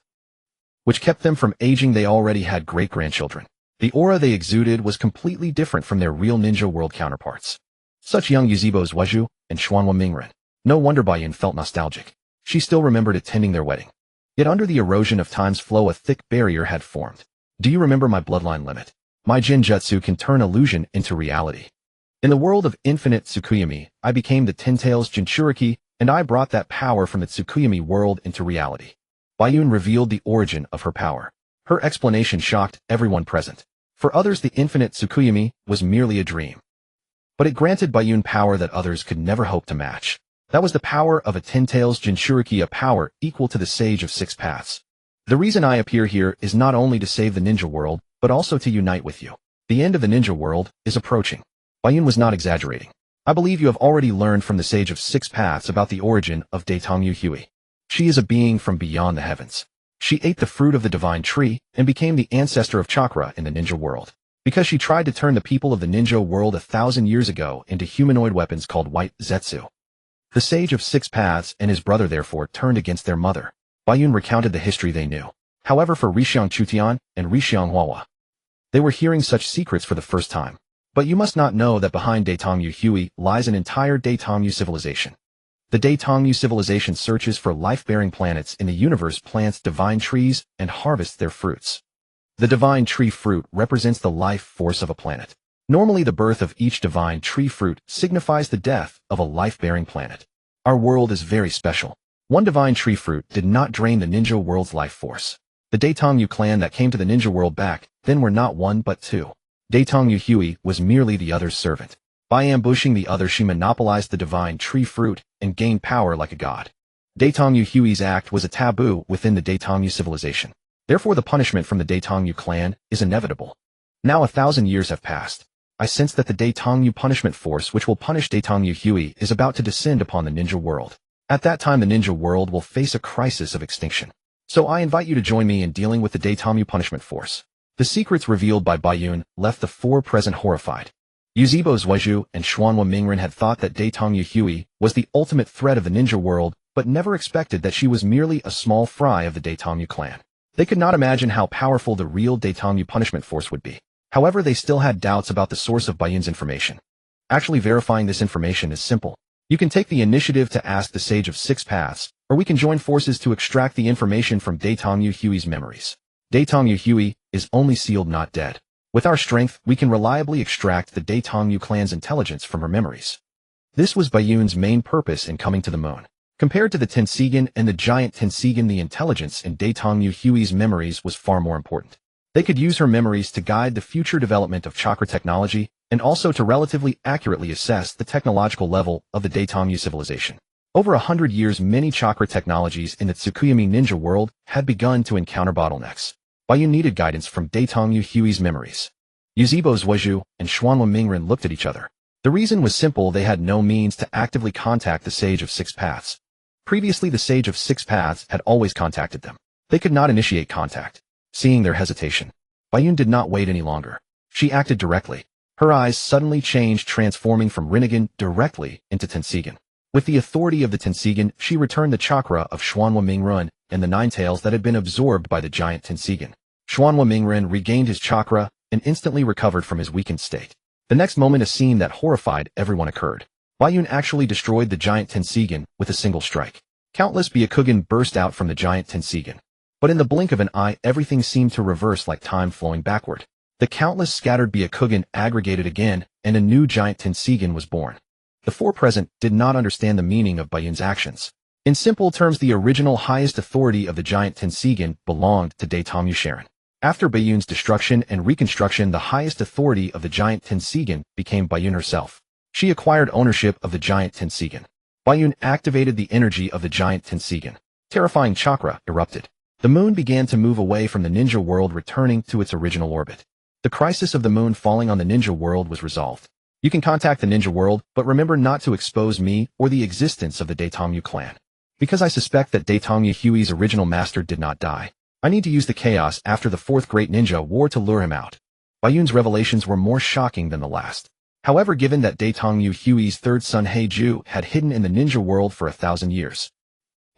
which kept them from aging, they already had great-grandchildren. The aura they exuded was completely different from their real ninja world counterparts. Such young Yuzebo Zhuaju and Xuanhua Mingren. No wonder Bayun felt nostalgic. She still remembered attending their wedding. Yet under the erosion of time's flow, a thick barrier had formed. "Do you remember my bloodline limit? My Jinjutsu can turn illusion into reality. In the world of Infinite Tsukuyomi, I became the Ten-Tails Jinchuriki, and I brought that power from the Tsukuyomi world into reality. Bayun revealed the origin of her power. Her explanation shocked everyone present. For others, the Infinite Tsukuyomi was merely a dream. But it granted Bayun power that others could never hope to match. That was the power of a Ten-Tails Jinchuriki, a power equal to the Sage of Six Paths. The reason I appear here is not only to save the ninja world, but also to unite with you. The end of the ninja world is approaching. Bayun was not exaggerating. I believe you have already learned from the Sage of Six Paths about the origin of Daetongyu Hui. She is a being from beyond the heavens. She ate the fruit of the divine tree and became the ancestor of chakra in the ninja world. Because she tried to turn the people of the ninja world 1,000 years ago into humanoid weapons called white zetsu. The Sage of Six Paths and his brother therefore turned against their mother. Bayun recounted the history they knew. However, for Rixiang Chutian and Rixiang Huahua, they were hearing such secrets for the first time. But you must not know that behind Daetongyu Hui lies an entire Daetongyu civilization. The Daetongyu civilization searches for life-bearing planets in the universe, plants divine trees, and harvests their fruits. The divine tree fruit represents the life force of a planet. Normally, the birth of each divine tree fruit signifies the death of a life-bearing planet. Our world is very special. One divine tree fruit did not drain the ninja world's life force. The Daetongyu clan that came to the ninja world back then were not one but two. Daetongyu Hui was merely the other's servant. By ambushing the other, she monopolized the divine tree fruit and gained power like a god. Daetongyu Hui's act was a taboo within the Daetongyu civilization. Therefore, the punishment from the Daetongyu clan is inevitable. Now 1,000 years have passed. I sense that the Daetongyu punishment force which will punish Daetongyu Hui is about to descend upon the ninja world. At that time, the ninja world will face a crisis of extinction. So I invite you to join me in dealing with the Daetongyu punishment force. The secrets revealed by Bayun left the four present horrified. Uzumaki Zhuozhu and Xuanhua Mingren had thought that Daetongyu Hui was the ultimate threat of the ninja world, but never expected that she was merely a small fry of the Daetongyu clan. They could not imagine how powerful the real Daetongyu punishment force would be. However, they still had doubts about the source of Bayun's information. Actually verifying this information is simple. You can take the initiative to ask the Sage of Six Paths, or we can join forces to extract the information from Daetongyu Hui's memories. Daetongyu Hui is only sealed, not dead. With our strength, we can reliably extract the Daetongyu clan's intelligence from her memories. This was Bayun's main purpose in coming to the moon. Compared to the Tensigen and the giant Tensigen, the intelligence in Daetongyu Hui's memories was far more important. They could use her memories to guide the future development of chakra technology and also to relatively accurately assess the technological level of the Daetongyu civilization. Over 100 years, many chakra technologies in the Tsukuyomi ninja world had begun to encounter bottlenecks. Bayun needed guidance from Daetongyu Hui's memories. Uzumaki Zhuozhu and Xuanhua Mingren looked at each other. The reason was simple: they had no means to actively contact the Sage of Six Paths. Previously, the Sage of Six Paths had always contacted them. They could not initiate contact. Seeing their hesitation, Bayun did not wait any longer. She acted directly. Her eyes suddenly changed, transforming from Rinnegan directly into Tensigen. With the authority of the Tensigen, she returned the chakra of Xuanhua Mingren and the nine tails that had been absorbed by the giant Tensigen. Xuanhua Mingren regained his chakra and instantly recovered from his weakened state. The next moment, a scene that horrified everyone occurred. Bayun actually destroyed the giant Tensigen with a single strike. Countless Byakugan burst out from the giant Tensigen. But in the blink of an eye, everything seemed to reverse like time flowing backward. The countless scattered Byakugan aggregated again, and a new giant Tensigen was born. The four present did not understand the meaning of Bayun's actions. In simple terms, the original highest authority of the giant Tensigen belonged to Daetongyu Sharon. After Bayun's destruction and reconstruction, the highest authority of the giant Tensigen became Bayun herself. She acquired ownership of the giant Tensigen. Bayun activated the energy of the giant Tensigen. Terrifying chakra erupted. The moon began to move away from the ninja world, returning to its original orbit. The crisis of the moon falling on the ninja world was resolved. You can contact the ninja world, but remember not to expose me or the existence of the Daetongyu clan. Because I suspect that Daetongyu Hui's original master did not die, I need to use the chaos after the fourth great ninja war to lure him out. Bayun's revelations were more shocking than the last. However, given that Daetongyu Hui's third son Heiju had hidden in the ninja world for 1,000 years,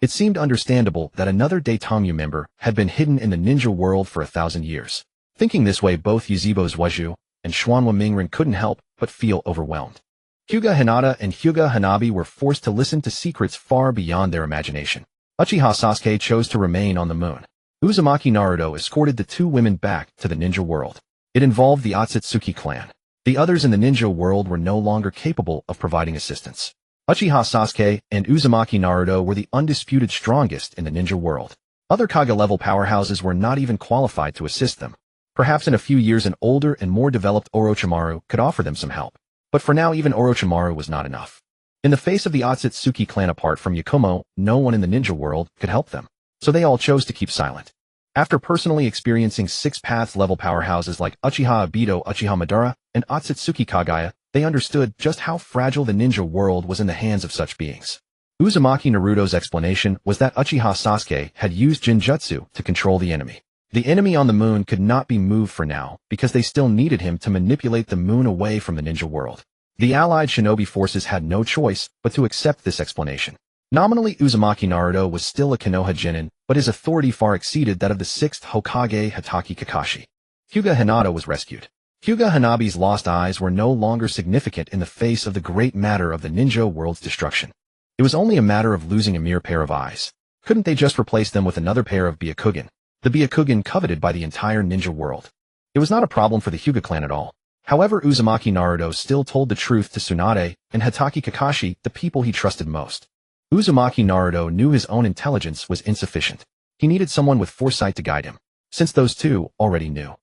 it seemed understandable that another Daetongyu member had been hidden in the ninja world for 1,000 years. Thinking this way, both Uzumaki Zhuozhu and Xuanhua Mingren couldn't help but feel overwhelmed. Hyuga Hinata and Hyuga Hanabi were forced to listen to secrets far beyond their imagination. Uchiha Sasuke chose to remain on the moon. Uzumaki Naruto escorted the two women back to the ninja world. It involved the Ōtsutsuki clan. The others in the ninja world were no longer capable of providing assistance. Uchiha Sasuke and Uzumaki Naruto were the undisputed strongest in the ninja world. Other Kage-level powerhouses were not even qualified to assist them. Perhaps in a few years an older and more developed Orochimaru could offer them some help. But for now even Orochimaru was not enough. In the face of the Ōtsutsuki clan apart from Yakumo, no one in the ninja world could help them. So they all chose to keep silent. After personally experiencing 6 paths level powerhouses like Uchiha Obito, Uchiha Madara, and Ōtsutsuki Kaguya, they understood just how fragile the ninja world was in the hands of such beings. Uzumaki Naruto's explanation was that Uchiha Sasuke had used Jinjutsu to control the enemy. The enemy on the moon could not be moved for now because they still needed him to manipulate the moon away from the ninja world. The allied shinobi forces had no choice but to accept this explanation. Nominally, Uzumaki Naruto was still a Konoha Genin, but his authority far exceeded that of the 6th Hokage Hatake Kakashi. Hyuga Hinata was rescued. Hyuga Hanabi's lost eyes were no longer significant in the face of the great matter of the ninja world's destruction. It was only a matter of losing a mere pair of eyes. Couldn't they just replace them with another pair of Byakugan? The Byakugan coveted by the entire ninja world. It was not a problem for the Hyuga clan at all. However, Uzumaki Naruto still told the truth to Tsunade and Hatake Kakashi, the people he trusted most. Uzumaki Naruto knew his own intelligence was insufficient. He needed someone with foresight to guide him, since those two already knew.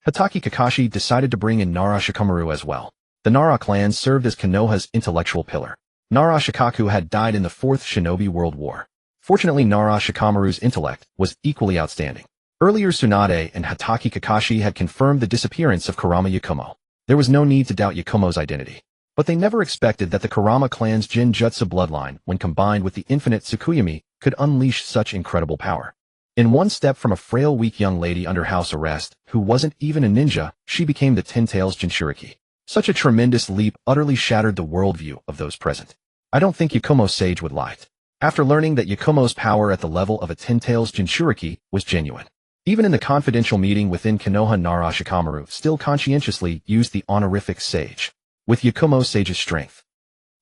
Hatake Kakashi decided to bring in Nara Shikamaru as well. The Nara clan served as Konoha's intellectual pillar. Nara Shikaku had died in the 4th Shinobi World War. Fortunately, Nara Shikamaru's intellect was equally outstanding. Earlier, Tsunade and Hatake Kakashi had confirmed the disappearance of Kurama Yakumo. There was no need to doubt Yakumo's identity. But they never expected that the Kurama clan's Jinjutsu bloodline, when combined with the Infinite Tsukuyomi, could unleash such incredible power. In one step from a frail, weak young lady under house arrest, who wasn't even a ninja, she became the Ten Tails Jinchuriki. Such a tremendous leap utterly shattered the worldview of those present. I don't think Yakumo's sage would lie. After learning that Yakumo's power at the level of a Ten Tails Jinchuriki was genuine. Even in the confidential meeting within Konoha, Nara Shikamaru still conscientiously used the honorific sage. With Yakumo's sage's strength.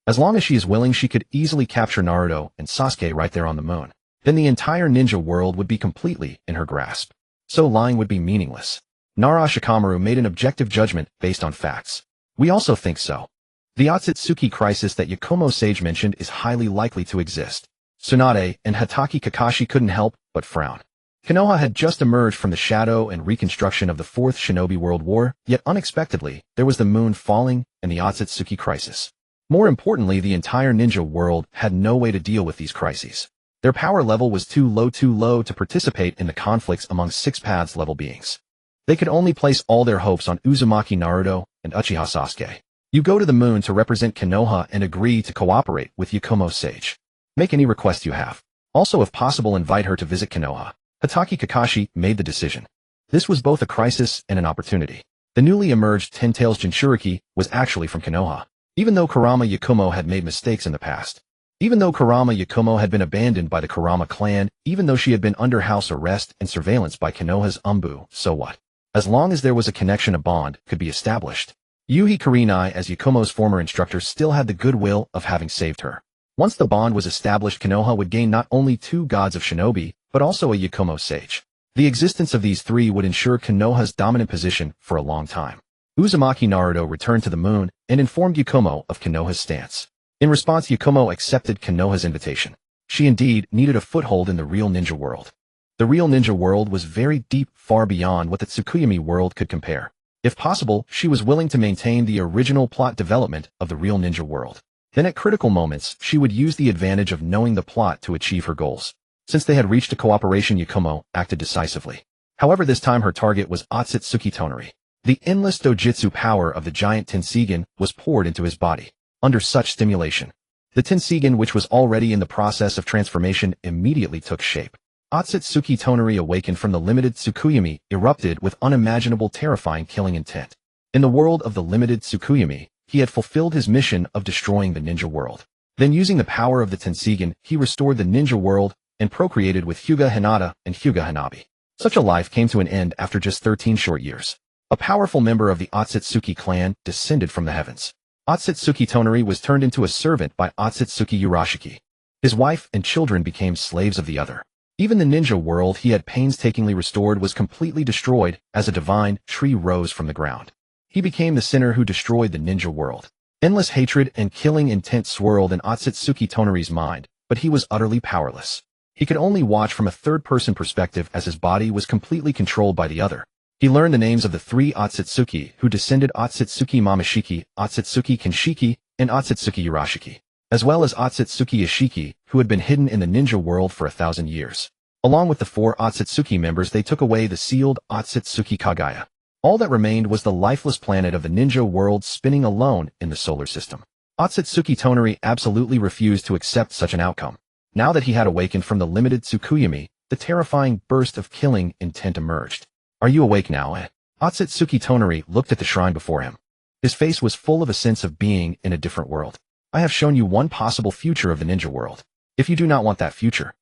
As long as she is willing, she could easily capture Naruto and Sasuke right there on the moon. Then the entire ninja world would be completely in her grasp. So lying would be meaningless. Nara Shikamaru made an objective judgment based on facts. We also think so. The Ōtsutsuki crisis that Yakumo sage mentioned is highly likely to exist. Tsunade and Hatake Kakashi couldn't help but frown. Konoha had just emerged from the shadow and reconstruction of the 4th Shinobi World War, yet unexpectedly, there was the moon falling and the Ōtsutsuki crisis. More importantly, the entire ninja world had no way to deal with these crises. Their power level was too low to participate in the conflicts among 6 paths level beings. They could only place all their hopes on Uzumaki Naruto and Uchiha Sasuke. You go to the moon to represent Konoha and agree to cooperate with Yakumo sage. Make any request you have. Also, if possible, invite her to visit Konoha. Hatake Kakashi made the decision. This was both a crisis and an opportunity. The newly emerged Ten Tails Jinchuriki was actually from Konoha. Even though Kurama Yakumo had made mistakes in the past. Even though Kurama Yakumo had been abandoned by the Kurama clan, even though she had been under house arrest and surveillance by Konoha's Umbu, so what? As long as there was a connection, a bond could be established. Yuhi Kurenai, as Yakumo's former instructor, still had the goodwill of having saved her. Once the bond was established, Konoha would gain not only 2 gods of shinobi, but also a Yakumo sage. The existence of these 3 would ensure Konoha's dominant position for a long time. Uzumaki Naruto returned to the moon and informed Yakumo of Konoha's stance. In response, Yakumo accepted Konoha's invitation. She indeed needed a foothold in the real ninja world. The real ninja world was very deep, far beyond what the Tsukuyomi world could compare. If possible, she was willing to maintain the original plot development of the real ninja world. Then at critical moments, she would use the advantage of knowing the plot to achieve her goals. Since they had reached a cooperation, Yakumo acted decisively. However, this time her target was Ōtsutsuki Tonari. The endless dojutsu power of the giant Tenseigan was poured into his body. Under such stimulation, the Tenseigan, which was already in the process of transformation, immediately took shape. Ōtsutsuki Tonari, awakened from the limited Tsukuyomi, erupted with unimaginable terrifying killing intent. In the world of the limited Tsukuyomi, he had fulfilled his mission of destroying the ninja world. Then, using the power of the Tenseigan, he restored the ninja world and procreated with Hyuga Hinata and Hyuga Hanabi. Such a life came to an end after just 13 short years. A powerful member of the Ōtsutsuki clan descended from the heavens. Ōtsutsuki Tonari was turned into a servant by Ōtsutsuki Urashiki. His wife and children became slaves of the other. Even the ninja world he had painstakingly restored was completely destroyed as a divine tree rose from the ground. He became the sinner who destroyed the ninja world. Endless hatred and killing intent swirled in Ōtsutsuki Tonari's mind, but he was utterly powerless. He could only watch from a third-person perspective as his body was completely controlled by the other. He learned the names of the three Ōtsutsuki who descended: Ōtsutsuki Momoshiki, Ōtsutsuki Kinshiki, and Ōtsutsuki Urashiki, as well as Ōtsutsuki Ishiki, who had been hidden in the ninja world for 1,000 years. Along with the four Ōtsutsuki members, they took away the sealed Ōtsutsuki Kaguya. All that remained was the lifeless planet of the ninja world spinning alone in the solar system. Ōtsutsuki Tonari absolutely refused to accept such an outcome. Now that he had awakened from the limited Tsukuyomi, the terrifying burst of killing intent emerged. "Are you awake now?" Ōtsutsuki Tonari looked at the shrine before him. His face was full of a sense of being in a different world. "I have shown you one possible future of the ninja world. If you do not want that future,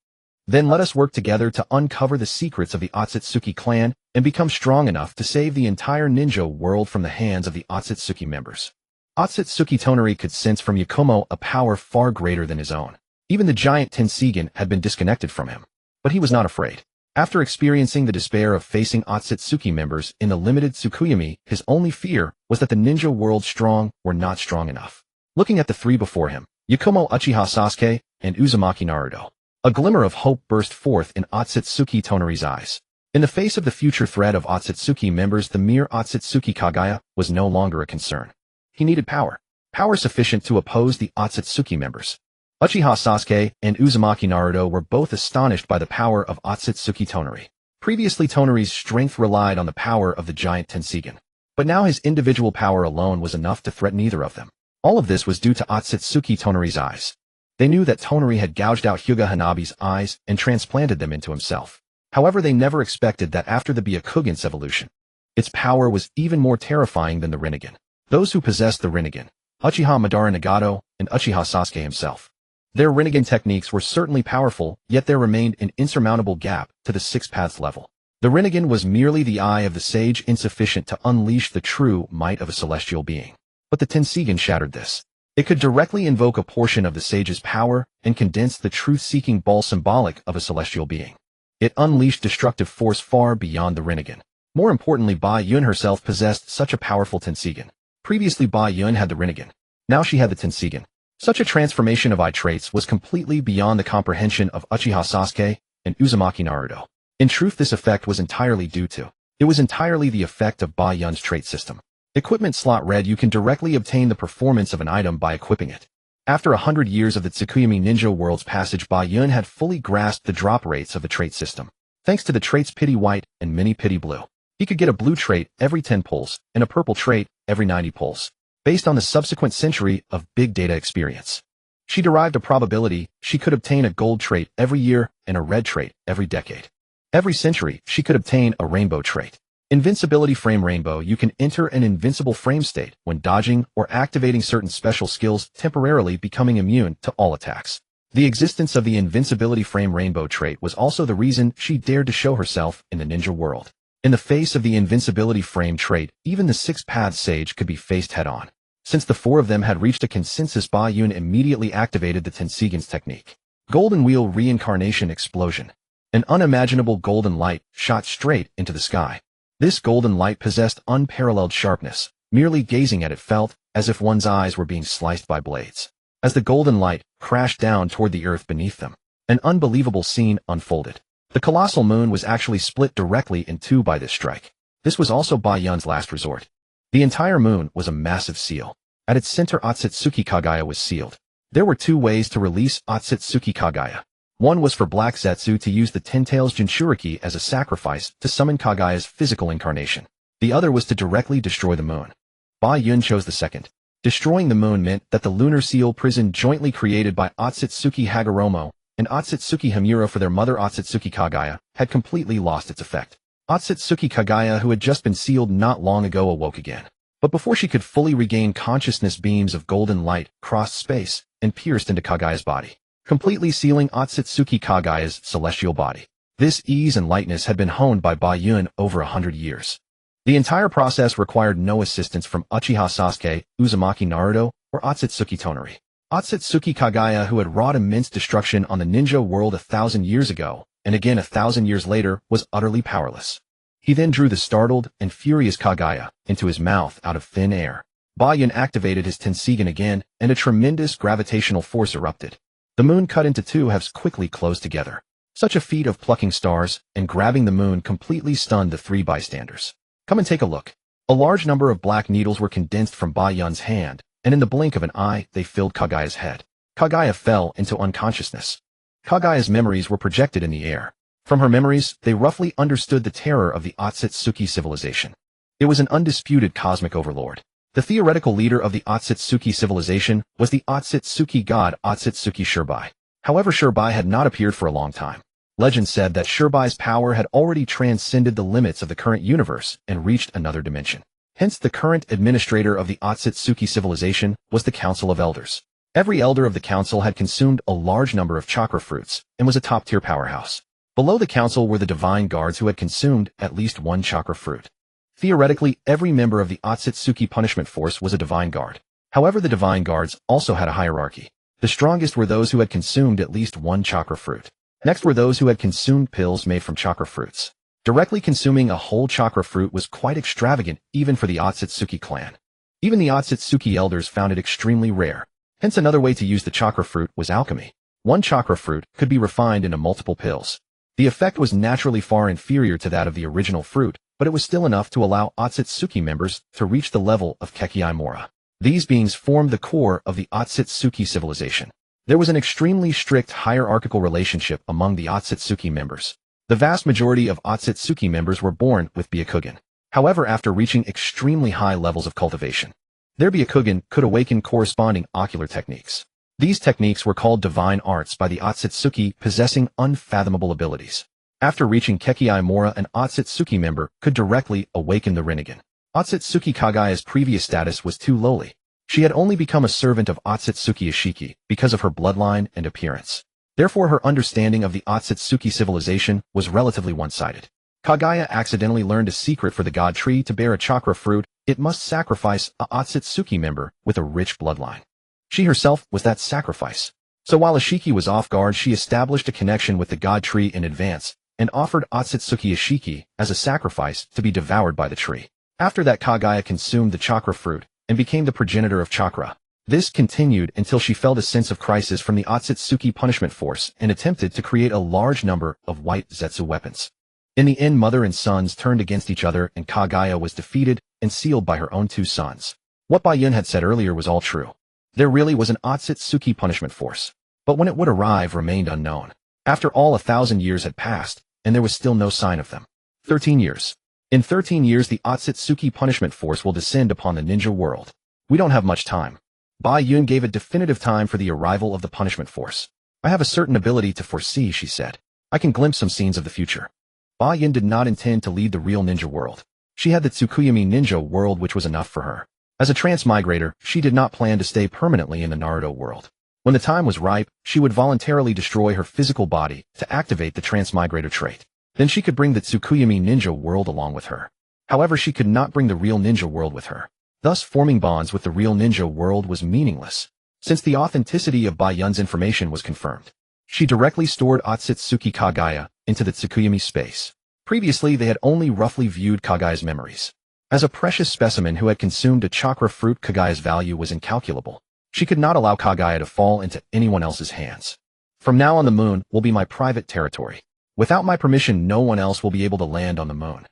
then let us work together to uncover the secrets of the Ōtsutsuki clan and become strong enough to save the entire ninja world from the hands of the Ōtsutsuki members." Ōtsutsuki Tonari could sense from Yakumo a power far greater than his own. Even the giant Tensigen had been disconnected from him. But he was not afraid. After experiencing the despair of facing Ōtsutsuki members in the limited Tsukuyomi, his only fear was that the ninja world strong were not strong enough. Looking at the three before him, Yakumo, Uchiha Sasuke, and Uzumaki Naruto, a glimmer of hope burst forth in Ōtsutsuki Tonari's eyes. In the face of the future threat of Ōtsutsuki members, the mere Ōtsutsuki Kaguya was no longer a concern. He needed power. Power sufficient to oppose the Ōtsutsuki members. Uchiha Sasuke and Uzumaki Naruto were both astonished by the power of Ōtsutsuki Tonari. Previously, Tonari's strength relied on the power of the giant Tensigen. But now his individual power alone was enough to threaten either of them. All of this was due to Ōtsutsuki Tonari's eyes. They knew that Tonari had gouged out Hyuga Hanabi's eyes and transplanted them into himself. However, they never expected that after the Byakugan's evolution, its power was even more terrifying than the Rinnegan. Those who possessed the Rinnegan, Uchiha Madara Nagato and Uchiha Sasuke himself. Their Rinnegan techniques were certainly powerful, yet there remained an insurmountable gap to the Six Paths level. The Rinnegan was merely the eye of the sage, insufficient to unleash the true might of a celestial being. But the Tensigen shattered this. It could directly invoke a portion of the sage's power and condense the truth-seeking ball symbolic of a celestial being. It unleashed destructive force far beyond the Rinnegan. More importantly, Bai Yun herself possessed such a powerful Tensigen. Previously, Bai Yun had the Rinnegan. Now she had the Tensigen. Such a transformation of eye traits was completely beyond the comprehension of Uchiha Sasuke and Uzumaki Naruto. In truth, this effect was entirely the effect of Bai Yun's trait system. Equipment slot read: you can directly obtain the performance of an item by equipping it. After 100 years of the Tsukuyomi ninja world's passage, Bai Yun had fully grasped the drop rates of the trait system. Thanks to the traits Pity White and Mini Pity Blue, he could get a blue trait every 10 pulls and a purple trait every 90 pulls, based on the subsequent century of big data experience. She derived a probability she could obtain a gold trait every year and a red trait every decade. Every century, she could obtain a rainbow trait. Invincibility frame rainbow: you can enter an invincible frame state when dodging or activating certain special skills, temporarily becoming immune to all attacks. The existence of the invincibility frame rainbow trait was also the reason she dared to show herself in the ninja world. In the face of the invincibility frame trait, even the Six Paths sage could be faced head-on. Since the four of them had reached a consensus, Bai Yun immediately activated the Tensigen's technique. Golden Wheel Reincarnation Explosion. An unimaginable golden light shot straight into the sky. This golden light possessed unparalleled sharpness. Merely gazing at it felt as if one's eyes were being sliced by blades. As the golden light crashed down toward the earth beneath them, an unbelievable scene unfolded. The colossal moon was actually split directly in two by this strike. This was also Bai Yun's last resort. The entire moon was a massive seal. At its center, Ōtsutsuki Kaguya was sealed. There were two ways to release Ōtsutsuki Kaguya. One was for Black Zetsu to use the Ten Tails Jinchuriki as a sacrifice to summon Kaguya's physical incarnation. The other was to directly destroy the moon. Bai Yun chose the second. Destroying the moon meant that the lunar seal prison jointly created by Ōtsutsuki Hagoromo and Ōtsutsuki Himura for their mother Ōtsutsuki Kaguya had completely lost its effect. Ōtsutsuki Kaguya, who had just been sealed not long ago, awoke again. But before she could fully regain consciousness, beams of golden light crossed space and pierced into Kaguya's body, completely sealing Ōtsutsuki Kaguya's celestial body. This ease and lightness had been honed by Bai Yun over 100 years. The entire process required no assistance from Uchiha Sasuke, Uzumaki Naruto, or Ōtsutsuki Tonari. Ōtsutsuki Kaguya, who had wrought immense destruction on the ninja world 1,000 years ago, and again 1,000 years later, was utterly powerless. He then drew the startled and furious Kaguya into his mouth out of thin air. Ba-Yun activated his Tensigen again, and a tremendous gravitational force erupted. The moon cut into two halves quickly closed together. Such a feat of plucking stars and grabbing the moon completely stunned the three bystanders. Come and take a look. A large number of black needles were condensed from Ba-Yun's hand, and in the blink of an eye, they filled Kaguya's head. Kaguya fell into unconsciousness. Kaguya's memories were projected in the air. From her memories, they roughly understood the terror of the Ōtsutsuki civilization. It was an undisputed cosmic overlord. The theoretical leader of the Ōtsutsuki civilization was the Ōtsutsuki god Ōtsutsuki Shirbai. However, Shirbai had not appeared for a long time. Legend said that Shirbai's power had already transcended the limits of the current universe and reached another dimension. Hence, the current administrator of the Ōtsutsuki civilization was the Council of Elders. Every elder of the council had consumed a large number of chakra fruits and was a top-tier powerhouse. Below the council were the divine guards who had consumed at least one chakra fruit. Theoretically, every member of the Ōtsutsuki punishment force was a divine guard. However, the divine guards also had a hierarchy. The strongest were those who had consumed at least one chakra fruit. Next were those who had consumed pills made from chakra fruits. Directly consuming a whole chakra fruit was quite extravagant even for the Ōtsutsuki clan. Even the Ōtsutsuki elders found it extremely rare. Hence, another way to use the chakra fruit was alchemy. One chakra fruit could be refined into multiple pills. The effect was naturally far inferior to that of the original fruit, but it was still enough to allow Ōtsutsuki members to reach the level of Kaguya Ōtsutsuki. These beings formed the core of the Ōtsutsuki civilization. There was an extremely strict hierarchical relationship among the Ōtsutsuki members. The vast majority of Ōtsutsuki members were born with Byakugan. However, after reaching extremely high levels of cultivation, their Byakugan could awaken corresponding ocular techniques. These techniques were called divine arts by the Ōtsutsuki, possessing unfathomable abilities. After reaching Kaguya Ōtsutsuki, an Ōtsutsuki member could directly awaken the Rinnegan. Ōtsutsuki Kaguya's previous status was too lowly. She had only become a servant of Ōtsutsuki Ishiki because of her bloodline and appearance. Therefore, her understanding of the Ōtsutsuki civilization was relatively one-sided. Kaguya accidentally learned a secret for the god tree to bear a chakra fruit. It must sacrifice a Ōtsutsuki member with a rich bloodline. She herself was that sacrifice. So while Ishiki was off guard, she established a connection with the god tree in advance and offered Ōtsutsuki Ishiki as a sacrifice to be devoured by the tree. After that, Kaguya consumed the chakra fruit and became the progenitor of chakra. This continued until she felt a sense of crisis from the Ōtsutsuki punishment force and attempted to create a large number of white Zetsu weapons. In the end, mother and sons turned against each other and Kaguya was defeated and sealed by her own two sons. What Ba-Yun had said earlier was all true. There really was an Ōtsutsuki punishment force, but when it would arrive remained unknown. After all, 1,000 years had passed, and there was still no sign of them. 13 years. In 13 years, the Ōtsutsuki punishment force will descend upon the ninja world. We don't have much time. Ba-Yun gave a definitive time for the arrival of the punishment force. I have a certain ability to foresee, she said. I can glimpse some scenes of the future. Ba-Yun did not intend to lead the real ninja world. She had the Tsukuyomi ninja world, which was enough for her. As a transmigrator, she did not plan to stay permanently in the Naruto world. When the time was ripe, she would voluntarily destroy her physical body to activate the transmigrator trait. Then she could bring the Tsukuyomi ninja world along with her. However, she could not bring the real ninja world with her. Thus, forming bonds with the real ninja world was meaningless, since the authenticity of Ba-Yun's information was confirmed. She directly stored Ōtsutsuki Kaguya into the Tsukuyomi space. Previously, they had only roughly viewed Kaguya's memories. As a precious specimen who had consumed a chakra fruit, Kaguya's value was incalculable. She could not allow Kaguya to fall into anyone else's hands. From now on, the moon will be my private territory. Without my permission, no one else will be able to land on the moon.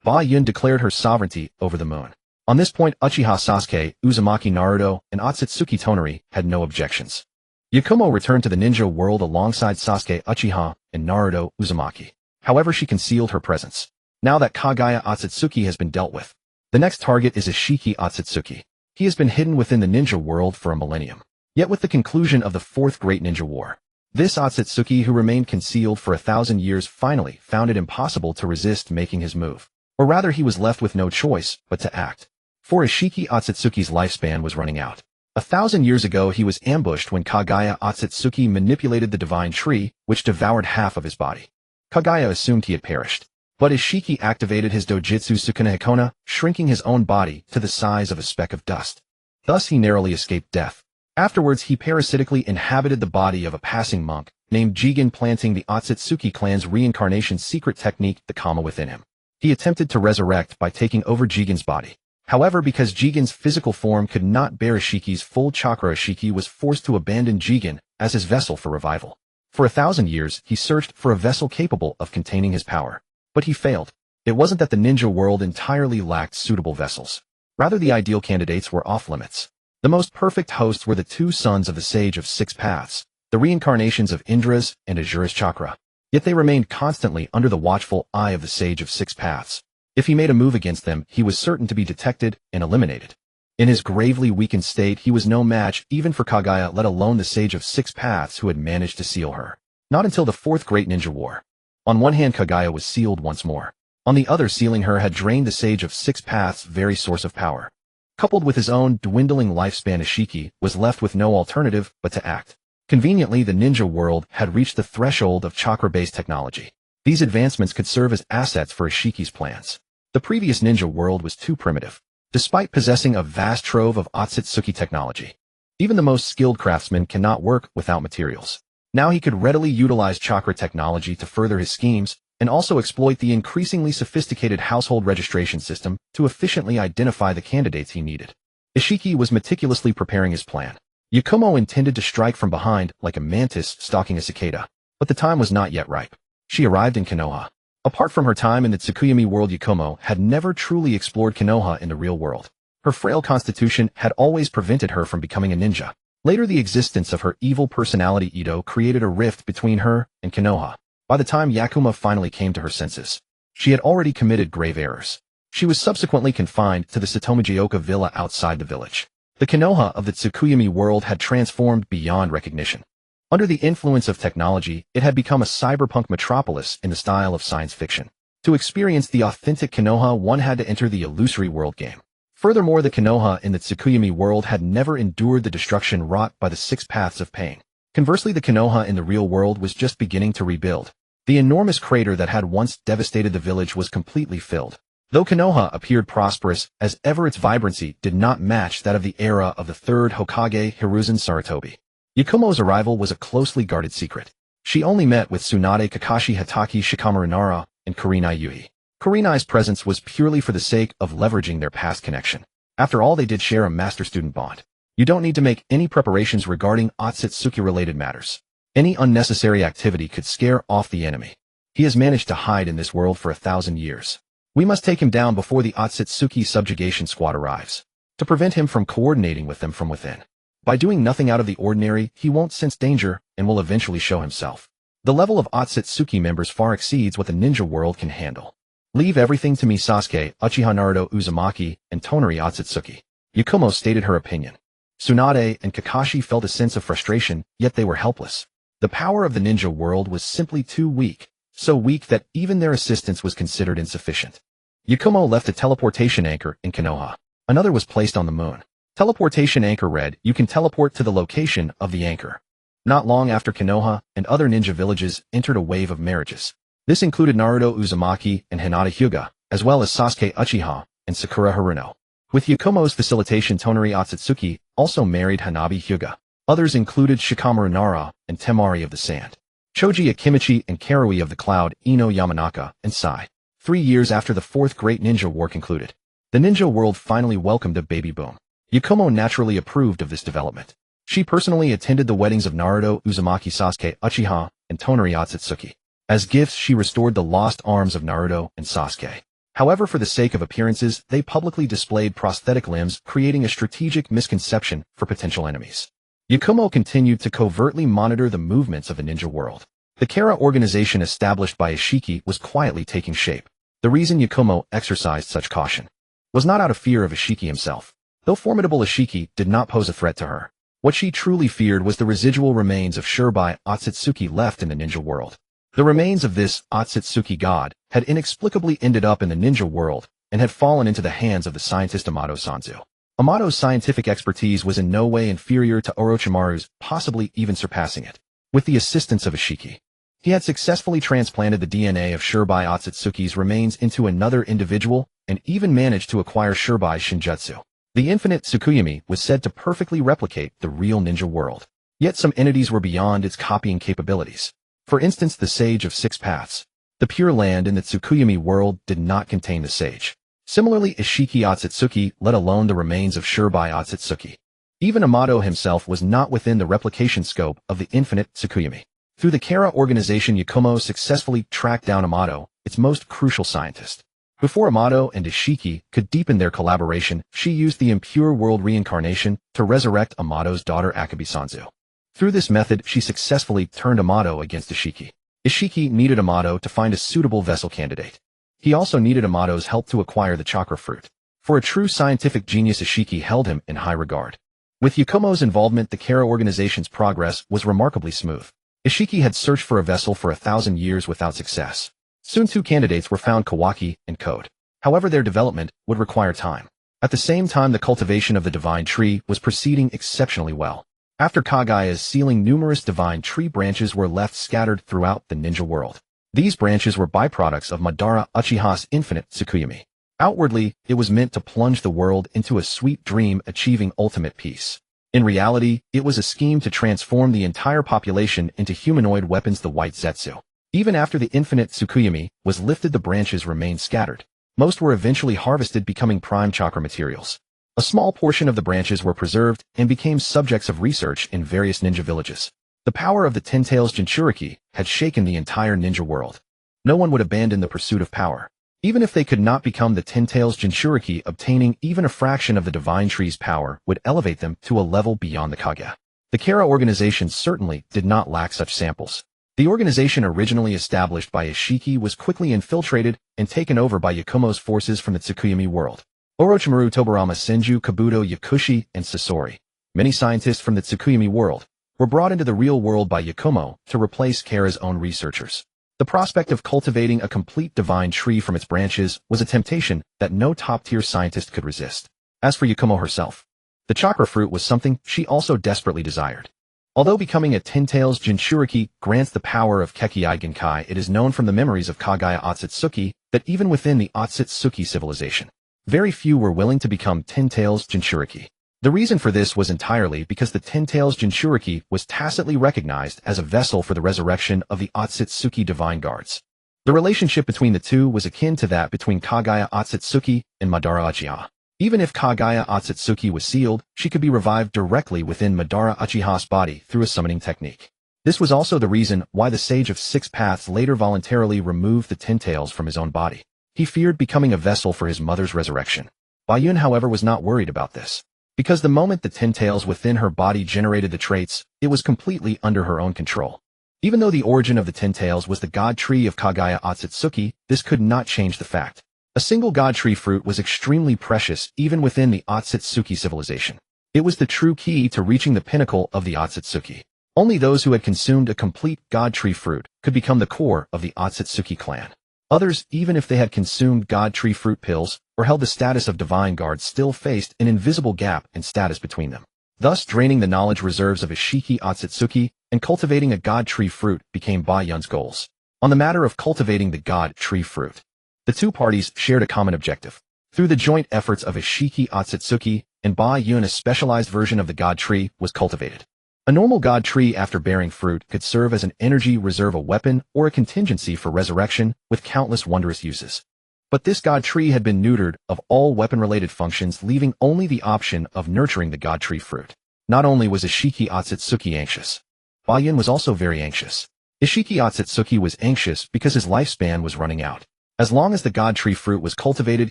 Ba-Yun declared her sovereignty over the moon. On this point, Uchiha Sasuke, Uzumaki Naruto, and Ōtsutsuki Tonari had no objections. Yakumo returned to the ninja world alongside Sasuke, Uchiha, and Naruto, Uzumaki. However, she concealed her presence. Now that Kaguya Ōtsutsuki has been dealt with, the next target is Ishiki Ōtsutsuki. He has been hidden within the ninja world for a millennium. Yet with the conclusion of the Fourth Great Ninja War, this Ōtsutsuki who remained concealed for 1,000 years finally found it impossible to resist making his move. Or rather, he was left with no choice but to act. For Ishiki Ōtsutsuki's lifespan was running out. 1,000 years ago, he was ambushed when Kaguya Ōtsutsuki manipulated the divine tree, which devoured half of his body. Kaguya assumed he had perished. But Ishiki activated his dojutsu Sukuna Hikona, shrinking his own body to the size of a speck of dust. Thus he narrowly escaped death. Afterwards, he parasitically inhabited the body of a passing monk named Jigen, planting the Ōtsutsuki clan's reincarnation secret technique, the Kama, within him. He attempted to resurrect by taking over Jigen's body. However, because Jigen's physical form could not bear Ishiki's full chakra, Ishiki was forced to abandon Jigen as his vessel for revival. For 1,000 years, he searched for a vessel capable of containing his power. But he failed. It wasn't that the ninja world entirely lacked suitable vessels. Rather, the ideal candidates were off-limits. The most perfect hosts were the two sons of the Sage of Six Paths, the reincarnations of Indra's and Asura's chakra. Yet they remained constantly under the watchful eye of the Sage of Six Paths. If he made a move against them, he was certain to be detected and eliminated. In his gravely weakened state, he was no match even for Kaguya, let alone the Sage of Six Paths who had managed to seal her. Not until the Fourth Great Ninja War. On one hand, Kaguya was sealed once more. On the other, sealing her had drained the Sage of Six Paths' very source of power. Coupled with his own dwindling lifespan, Ishiki was left with no alternative but to act. Conveniently, the ninja world had reached the threshold of chakra-based technology. These advancements could serve as assets for Ishiki's plans. The previous ninja world was too primitive, despite possessing a vast trove of Ōtsutsuki technology. Even the most skilled craftsman cannot work without materials. Now he could readily utilize chakra technology to further his schemes, and also exploit the increasingly sophisticated household registration system to efficiently identify the candidates he needed. Ishiki was meticulously preparing his plan. Yakumo intended to strike from behind like a mantis stalking a cicada, but the time was not yet ripe. She arrived in Konoha. Apart from her time in the Tsukuyomi world, Yakumo had never truly explored Konoha in the real world. Her frail constitution had always prevented her from becoming a ninja. Later, the existence of her evil personality Ito created a rift between her and Konoha. By the time Yakumo finally came to her senses, she had already committed grave errors. She was subsequently confined to the Satomijioka villa outside the village. The Konoha of the Tsukuyomi world had transformed beyond recognition. Under the influence of technology, it had become a cyberpunk metropolis in the style of science fiction. To experience the authentic Konoha, one had to enter the illusory world game. Furthermore, the Konoha in the Tsukuyomi world had never endured the destruction wrought by the Six Paths of Pain. Conversely, the Konoha in the real world was just beginning to rebuild. The enormous crater that had once devastated the village was completely filled. Though Konoha appeared prosperous as ever, its vibrancy did not match that of the era of the third Hokage Hiruzen Sarutobi. Yakumo's arrival was a closely guarded secret. She only met with Tsunade, Kakashi Hatake, Shikamaru Nara, and Kurenai Yui. Kurenai's presence was purely for the sake of leveraging their past connection. After all, they did share a master-student bond. You don't need to make any preparations regarding Ōtsutsuki-related matters. Any unnecessary activity could scare off the enemy. He has managed to hide in this world for 1,000 years. We must take him down before the Ōtsutsuki subjugation squad arrives, to prevent him from coordinating with them from within. By doing nothing out of the ordinary, he won't sense danger and will eventually show himself. The level of Ōtsutsuki members far exceeds what the ninja world can handle. Leave everything to me, Sasuke, Uchiha, Naruto, Uzumaki, and Tonari Ōtsutsuki. Yakumo stated her opinion. Tsunade and Kakashi felt a sense of frustration, yet they were helpless. The power of the ninja world was simply too weak, so weak that even their assistance was considered insufficient. Yakumo left a teleportation anchor in Konoha. Another was placed on the moon. Teleportation anchor read, "You can teleport to the location of the anchor." Not long after, Konoha and other ninja villages entered a wave of marriages. This included Naruto Uzumaki and Hinata Hyuga, as well as Sasuke Uchiha and Sakura Haruno. With Yakumo's facilitation, Tonari Ōtsutsuki also married Hanabi Hyuga. Others included Shikamaru Nara and Temari of the Sand, Choji Akimichi and Karui of the Cloud, Ino Yamanaka, and Sai. 3 years after the Fourth Great Ninja War concluded, the ninja world finally welcomed a baby boom. Yakumo naturally approved of this development. She personally attended the weddings of Naruto, Uzumaki, Sasuke, Uchiha, and Tonari Ōtsutsuki. As gifts, she restored the lost arms of Naruto and Sasuke. However, for the sake of appearances, they publicly displayed prosthetic limbs, creating a strategic misconception for potential enemies. Yakumo continued to covertly monitor the movements of the ninja world. The Kara organization established by Ishiki was quietly taking shape. The reason Yakumo exercised such caution was not out of fear of Ishiki himself. Though formidable, Ishiki did not pose a threat to her. What she truly feared was the residual remains of Shurbai Ōtsutsuki left in the ninja world. The remains of this Ōtsutsuki god had inexplicably ended up in the ninja world and had fallen into the hands of the scientist Amato Sanzu. Amato's scientific expertise was in no way inferior to Orochimaru's, possibly even surpassing it. With the assistance of Ishiki, he had successfully transplanted the DNA of Shurbai Ōtsutsuki's remains into another individual and even managed to acquire Shurbai's Shinjutsu. The Infinite Tsukuyomi was said to perfectly replicate the real ninja world. Yet some entities were beyond its copying capabilities. For instance, the Sage of Six Paths. The Pure Land in the Tsukuyomi world did not contain the sage. Similarly, Ishiki Ōtsutsuki, let alone the remains of Shirbai Ōtsutsuki. Even Amato himself was not within the replication scope of the Infinite Tsukuyomi. Through the Kara organization, Yakumo successfully tracked down Amato, its most crucial scientist. Before Amato and Ishiki could deepen their collaboration, she used the impure world reincarnation to resurrect Amato's daughter Akabe Sanzu. Through this method, she successfully turned Amato against Ishiki. Ishiki needed Amato to find a suitable vessel candidate. He also needed Amato's help to acquire the chakra fruit. For a true scientific genius, Ishiki held him in high regard. With Yakumo's involvement, the Kara organization's progress was remarkably smooth. Ishiki had searched for a vessel for 1,000 years without success. Soon 2 candidates were found, Kawaki and Code. However, their development would require time. At the same time, the cultivation of the divine tree was proceeding exceptionally well. After Kaguya's sealing, numerous divine tree branches were left scattered throughout the ninja world. These branches were byproducts of Madara Uchiha's Infinite Tsukuyomi. Outwardly, it was meant to plunge the world into a sweet dream, achieving ultimate peace. In reality, it was a scheme to transform the entire population into humanoid weapons, the White Zetsu. Even after the Infinite Tsukuyomi was lifted, the branches remained scattered. Most were eventually harvested, becoming prime chakra materials. A small portion of the branches were preserved and became subjects of research in various ninja villages. The power of the Ten Tails Jinchuriki had shaken the entire ninja world. No one would abandon the pursuit of power. Even if they could not become the Ten Tails Jinchuriki, obtaining even a fraction of the divine tree's power would elevate them to a level beyond the Kaguya. The Kara organization certainly did not lack such samples. The organization, originally established by Ishiki, was quickly infiltrated and taken over by Yakumo's forces from the Tsukuyomi world. Orochimaru, Tobarama, Senju, Kabuto, Yakushi, and Sasori, many scientists from the Tsukuyomi world, were brought into the real world by Yakumo to replace Kara's own researchers. The prospect of cultivating a complete divine tree from its branches was a temptation that no top-tier scientist could resist. As for Yakumo herself, the chakra fruit was something she also desperately desired. Although becoming a Ten Tails Jinchuriki grants the power of Kekkai Genkai, it is known from the memories of Kaguya Ōtsutsuki that even within the Ōtsutsuki civilization, very few were willing to become Ten Tails Jinchuriki. The reason for this was entirely because the Ten Tails Jinchuriki was tacitly recognized as a vessel for the resurrection of the Ōtsutsuki divine guards. The relationship between the two was akin to that between Kaguya Ōtsutsuki and Madara Uchiha. Even if Kaguya Ōtsutsuki was sealed, she could be revived directly within Madara Uchiha's body through a summoning technique. This was also the reason why the Sage of Six Paths later voluntarily removed the Ten Tails from his own body. He feared becoming a vessel for his mother's resurrection. Bayun, however, was not worried about this. Because the moment the Ten Tails within her body generated the traits, it was completely under her own control. Even though the origin of the Ten Tails was the god tree of Kaguya Ōtsutsuki, this could not change the fact. A single god tree fruit was extremely precious even within the Ōtsutsuki civilization. It was the true key to reaching the pinnacle of the Ōtsutsuki. Only those who had consumed a complete god tree fruit could become the core of the Ōtsutsuki clan. Others, even if they had consumed god tree fruit pills or held the status of divine guard, still faced an invisible gap in status between them. Thus, draining the knowledge reserves of Ishiki Ōtsutsuki and cultivating a god tree fruit became Bayun's goals. On the matter of cultivating the god tree fruit, the two parties shared a common objective. Through the joint efforts of Ishiki Ōtsutsuki and Bayun, a specialized version of the god tree was cultivated. A normal god tree, after bearing fruit, could serve as an energy reserve, a weapon, or a contingency for resurrection, with countless wondrous uses. But this god tree had been neutered of all weapon-related functions, leaving only the option of nurturing the god tree fruit. Not only was Ishiki Ōtsutsuki anxious, Bayun was also very anxious. Ishiki Ōtsutsuki was anxious because his lifespan was running out. As long as the god tree fruit was cultivated,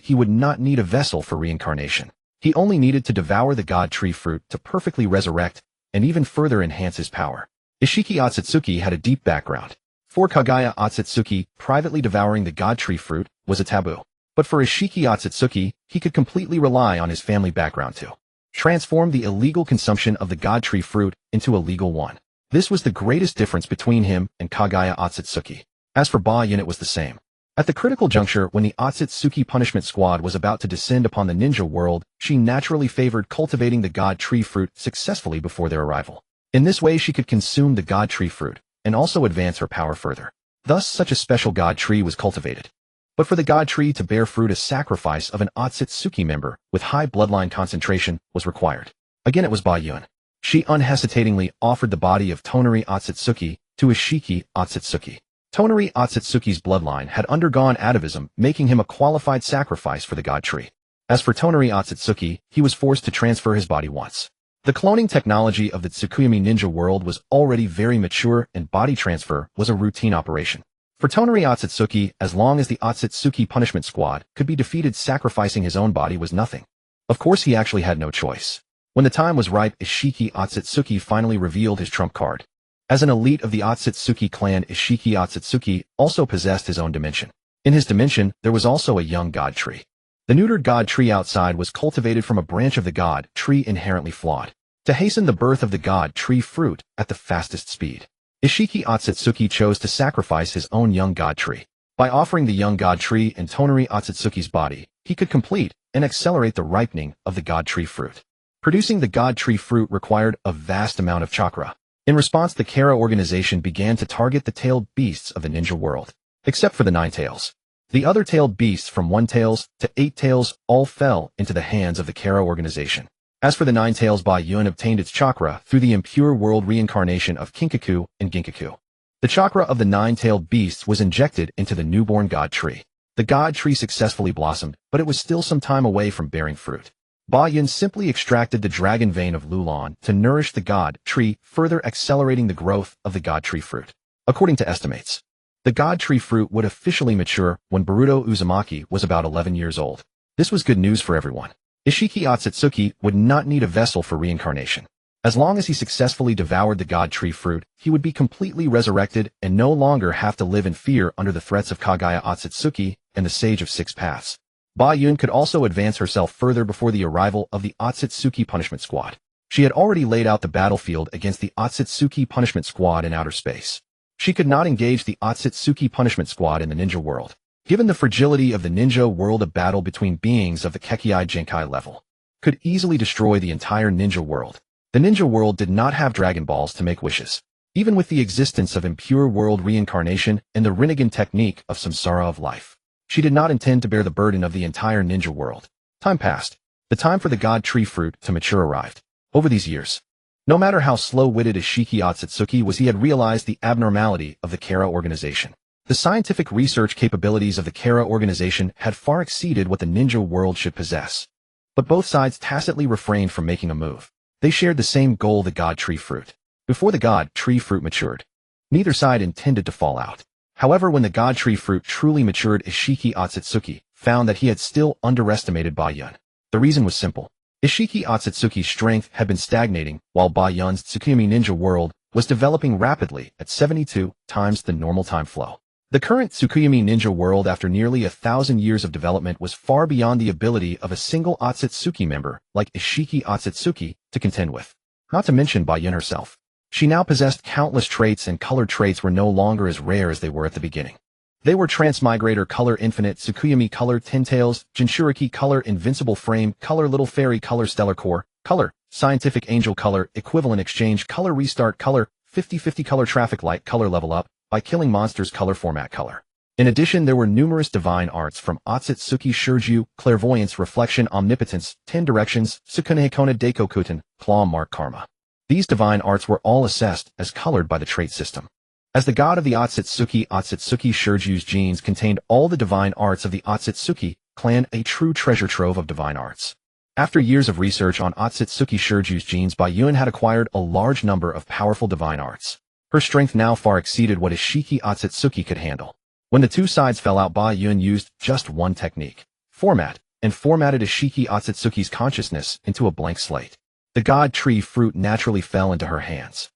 he would not need a vessel for reincarnation. He only needed to devour the god tree fruit to perfectly resurrect and even further enhance his power. Ishiki Ōtsutsuki had a deep background. For Kaguya Ōtsutsuki, privately devouring the god tree fruit was a taboo. But for Ishiki Ōtsutsuki, he could completely rely on his family background to transform the illegal consumption of the god tree fruit into a legal one. This was the greatest difference between him and Kaguya Ōtsutsuki. As for Bayun, it was the same. At the critical juncture when the Ōtsutsuki punishment squad was about to descend upon the ninja world, she naturally favored cultivating the god tree fruit successfully before their arrival. In this way, she could consume the god tree fruit and also advance her power further. Thus, such a special god tree was cultivated. But for the god tree to bear fruit, a sacrifice of an Ōtsutsuki member with high bloodline concentration was required. Again, it was Bayun. She unhesitatingly offered the body of Tonari Ōtsutsuki to Ishiki Ōtsutsuki. Tonari Ōtsutsuki's bloodline had undergone atavism, making him a qualified sacrifice for the god tree. As for Tonari Ōtsutsuki, he was forced to transfer his body once. The cloning technology of the Tsukuyomi ninja world was already very mature and body transfer was a routine operation. For Tonari Ōtsutsuki, as long as the Ōtsutsuki punishment squad could be defeated, sacrificing his own body was nothing. Of course, he actually had no choice. When the time was ripe, Ishiki Ōtsutsuki finally revealed his trump card. As an elite of the Ōtsutsuki clan, Ishiki Ōtsutsuki also possessed his own dimension. In his dimension, there was also a young god tree. The neutered god tree outside was cultivated from a branch of the god tree inherently flawed, to hasten the birth of the god tree fruit at the fastest speed. Ishiki Ōtsutsuki chose to sacrifice his own young god tree. By offering the young god tree in Tonari Ōtsutsuki's body, he could complete and accelerate the ripening of the god tree fruit. Producing the god tree fruit required a vast amount of chakra. In response, the Kara organization began to target the tailed beasts of the ninja world, except for the 9 tails. The other tailed beasts from 1 tails to 8 tails all fell into the hands of the Kara organization. As for the 9 tails, Ba-Yun obtained its chakra through the impure world reincarnation of Kinkaku and Ginkaku. The chakra of the 9-tailed beasts was injected into the newborn god tree. The god tree successfully blossomed, but it was still some time away from bearing fruit. Ba-Yun simply extracted the dragon vein of Lulan to nourish the god tree, further accelerating the growth of the god tree fruit. According to estimates, the god tree fruit would officially mature when Boruto Uzumaki was about 11 years old. This was good news for everyone. Ishiki Ōtsutsuki would not need a vessel for reincarnation. As long as he successfully devoured the god tree fruit, he would be completely resurrected and no longer have to live in fear under the threats of Kaguya Ōtsutsuki and the Sage of 6 Paths. Ba-Yun could also advance herself further before the arrival of the Ōtsutsuki punishment squad. She had already laid out the battlefield against the Ōtsutsuki punishment squad in outer space. She could not engage the Ōtsutsuki punishment squad in the ninja world. Given the fragility of the ninja world, a battle between beings of the Kekkei Genkai level could easily destroy the entire ninja world. The ninja world did not have Dragon Balls to make wishes. Even with the existence of impure world reincarnation and the Rinnegan technique of samsara of life, she did not intend to bear the burden of the entire ninja world. Time passed. The time for the god tree fruit to mature arrived. Over these years, no matter how slow-witted Ishiki Ōtsutsuki was, he had realized the abnormality of the Kara organization. The scientific research capabilities of the Kara organization had far exceeded what the ninja world should possess. But both sides tacitly refrained from making a move. They shared the same goal, the god tree fruit. Before the god tree fruit matured, neither side intended to fall out. However, when the god tree fruit truly matured, Ishiki Ōtsutsuki found that he had still underestimated Ba-Yun. The reason was simple. Ishiki Ōtsutsuki's strength had been stagnating, while Ba-Yun's Tsukuyomi ninja world was developing rapidly at 72 times the normal time flow. The current Tsukuyomi ninja world, after nearly 1,000 years of development, was far beyond the ability of a single Ōtsutsuki member like Ishiki Ōtsutsuki to contend with. Not to mention Ba-Yun herself. She now possessed countless traits, and color traits were no longer as rare as they were at the beginning. They were Transmigrator color, Infinite Tsukuyomi color, Ten Tails, Jinchuriki color, Invincible frame color, Little Fairy color, Stellar core color, Scientific angel color, Equivalent exchange color, Restart color, 50/50 color, Traffic light color, Level up by killing monsters color, Format color. In addition, there were numerous divine arts from Ōtsutsuki Shirju, Clairvoyance, Reflection, Omnipotence, 10 Directions, Sukunehikona Daikokuten, Claw Mark Karma. These divine arts were all assessed as colored by the trait system. As the god of the Ōtsutsuki, Ōtsutsuki Shirju's genes contained all the divine arts of the Ōtsutsuki clan, a true treasure trove of divine arts. After years of research on Ōtsutsuki Shirju's genes, Ba-Yun had acquired a large number of powerful divine arts. Her strength now far exceeded what Ishiki Ōtsutsuki could handle. When the two sides fell out, Ba-Yun used just one technique, format, and formatted Ishiki Ōtsutsuki's consciousness into a blank slate. The god tree fruit naturally fell into her hands.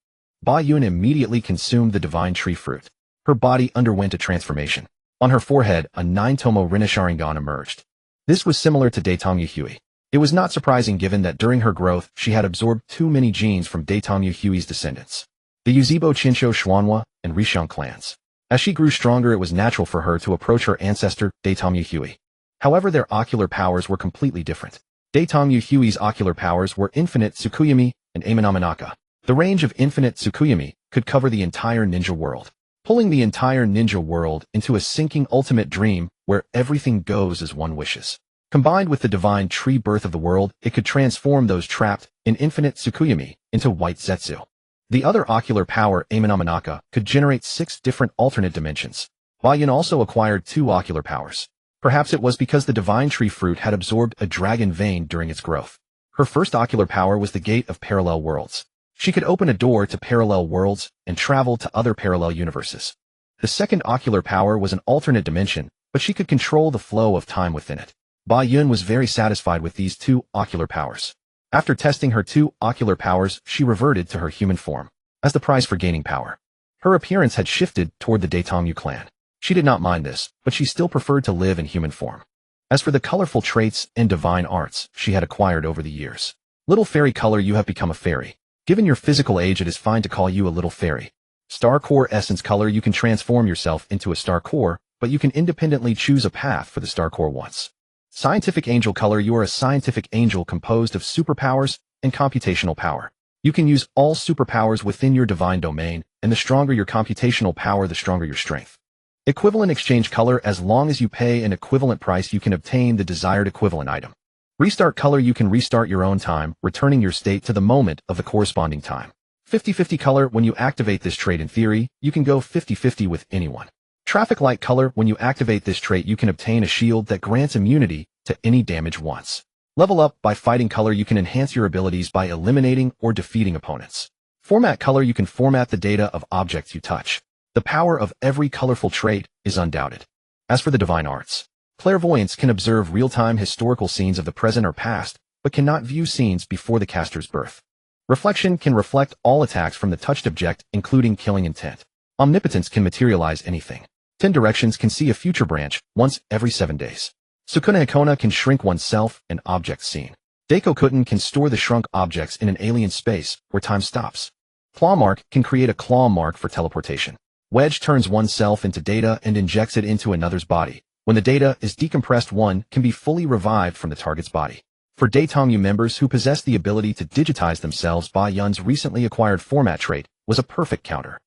Ba-Yun immediately consumed the divine tree fruit. Her body underwent a transformation. On her forehead, a 9-tomo Rinne emerged. This was similar to Daitong Hui. It was not surprising given that during her growth, she had absorbed too many genes from Daitong Hui's descendants, the Yuzebo Chinsho Xuanhua and Rishon clans. As she grew stronger, it was natural for her to approach her ancestor, Daitong Hui. However, their ocular powers were completely different. Daitong Hui's ocular powers were Infinite Tsukuyomi and Amanamanaka. The range of Infinite Tsukuyomi could cover the entire ninja world, pulling the entire ninja world into a sinking ultimate dream where everything goes as one wishes. Combined with the divine tree birth of the world, it could transform those trapped in Infinite Tsukuyomi into white Zetsu. The other ocular power, Amenominaka, could generate 6 different alternate dimensions. Ba-Yun also acquired 2 ocular powers. Perhaps it was because the divine tree fruit had absorbed a dragon vein during its growth. Her first ocular power was the Gate of Parallel Worlds. She could open a door to parallel worlds and travel to other parallel universes. The second ocular power was an alternate dimension, but she could control the flow of time within it. Ba-Yun was very satisfied with these 2 ocular powers. After testing her 2 ocular powers, she reverted to her human form as the prize for gaining power. Her appearance had shifted toward the Daetongmu clan. She did not mind this, but she still preferred to live in human form. As for the colorful traits and divine arts she had acquired over the years. Little fairy color, you have become a fairy. Given your physical age, it is fine to call you a little fairy. Star core essence color, you can transform yourself into a star core, but you can independently choose a path for the star core once. Scientific angel color, you are a scientific angel composed of superpowers and computational power. You can use all superpowers within your divine domain, and the stronger your computational power, the stronger your strength. Equivalent exchange color, as long as you pay an equivalent price, you can obtain the desired equivalent item. Restart color, you can restart your own time, returning your state to the moment of the corresponding time. 50-50 color, when you activate this trait in theory, you can go 50-50 with anyone. Traffic light color, when you activate this trait, you can obtain a shield that grants immunity to any damage once. Level up by fighting color, you can enhance your abilities by eliminating or defeating opponents. Format color, you can format the data of objects you touch. The power of every colorful trait is undoubted. As for the divine arts, clairvoyance can observe real-time historical scenes of the present or past, but cannot view scenes before the caster's birth. Reflection can reflect all attacks from the touched object, including killing intent. Omnipotence can materialize anything. 10 directions can see a future branch once every 7 days. Sukuna Hikona can shrink oneself and objects seen. Deiko Kuten can store the shrunk objects in an alien space where time stops. Claw Mark can create a claw mark for teleportation. Wedge turns oneself into data and injects it into another's body. When the data is decompressed, one can be fully revived from the target's body. For Daetongmu members who possess the ability to digitize themselves, Ba-Yun's recently acquired format trait was a perfect counter.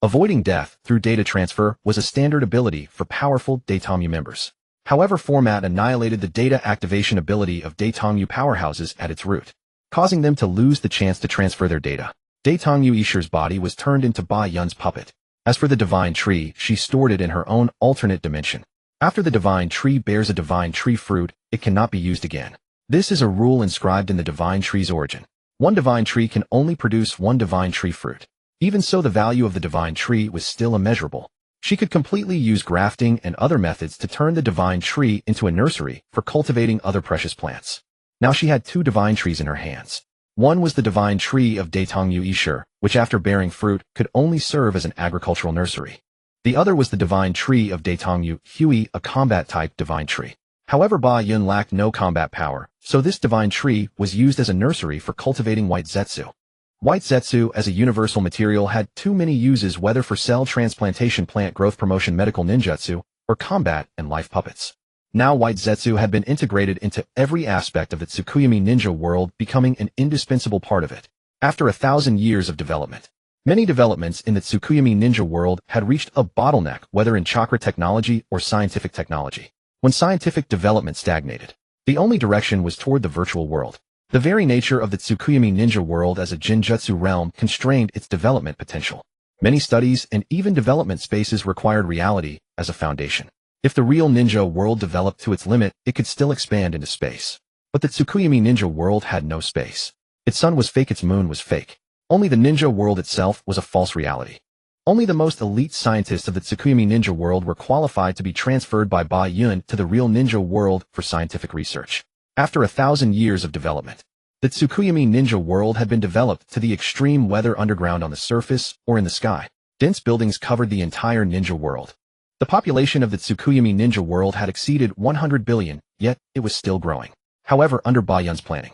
Avoiding death through data transfer was a standard ability for powerful Daetongmu members. However, format annihilated the data activation ability of Daetongmu powerhouses at its root, causing them to lose the chance to transfer their data. Daetongmu Ishi's body was turned into Ba-Yun's puppet. As for the divine tree, she stored it in her own alternate dimension. After the divine tree bears a divine tree fruit, it cannot be used again. This is a rule inscribed in the divine tree's origin. One divine tree can only produce one divine tree fruit. Even so, the value of the divine tree was still immeasurable. She could completely use grafting and other methods to turn the divine tree into a nursery for cultivating other precious plants. Now she had 2 divine trees in her hands. One was the divine tree of Daetongmu Ishi, which after bearing fruit could only serve as an agricultural nursery. The other was the divine tree of Daetongmu Hui, a combat-type divine tree. However, Ba-Yun lacked no combat power, so this divine tree was used as a nursery for cultivating white zetsu. White zetsu as a universal material had too many uses, whether for cell transplantation, plant growth promotion, medical ninjutsu, or combat and life puppets. Now white zetsu had been integrated into every aspect of the Tsukuyomi ninja world, becoming an indispensable part of it. After 1,000 years of development, many developments in the Tsukuyomi ninja world had reached a bottleneck, whether in chakra technology or scientific technology. When scientific development stagnated, the only direction was toward the virtual world. The very nature of the Tsukuyomi ninja world as a Jinjutsu realm constrained its development potential. Many studies and even development spaces required reality as a foundation. If the real ninja world developed to its limit, it could still expand into space. But the Tsukuyomi ninja world had no space. Its sun was fake, its moon was fake. Only the ninja world itself was a false reality. Only the most elite scientists of the Tsukuyomi ninja world were qualified to be transferred by Ba-Yun to the real ninja world for scientific research. After 1,000 years of development, the Tsukuyomi ninja world had been developed to the extreme, whether underground on the surface or in the sky. Dense buildings covered the entire ninja world. The population of the Tsukuyomi ninja world had exceeded 100 billion, yet it was still growing. However, under Ba-Yun's planning,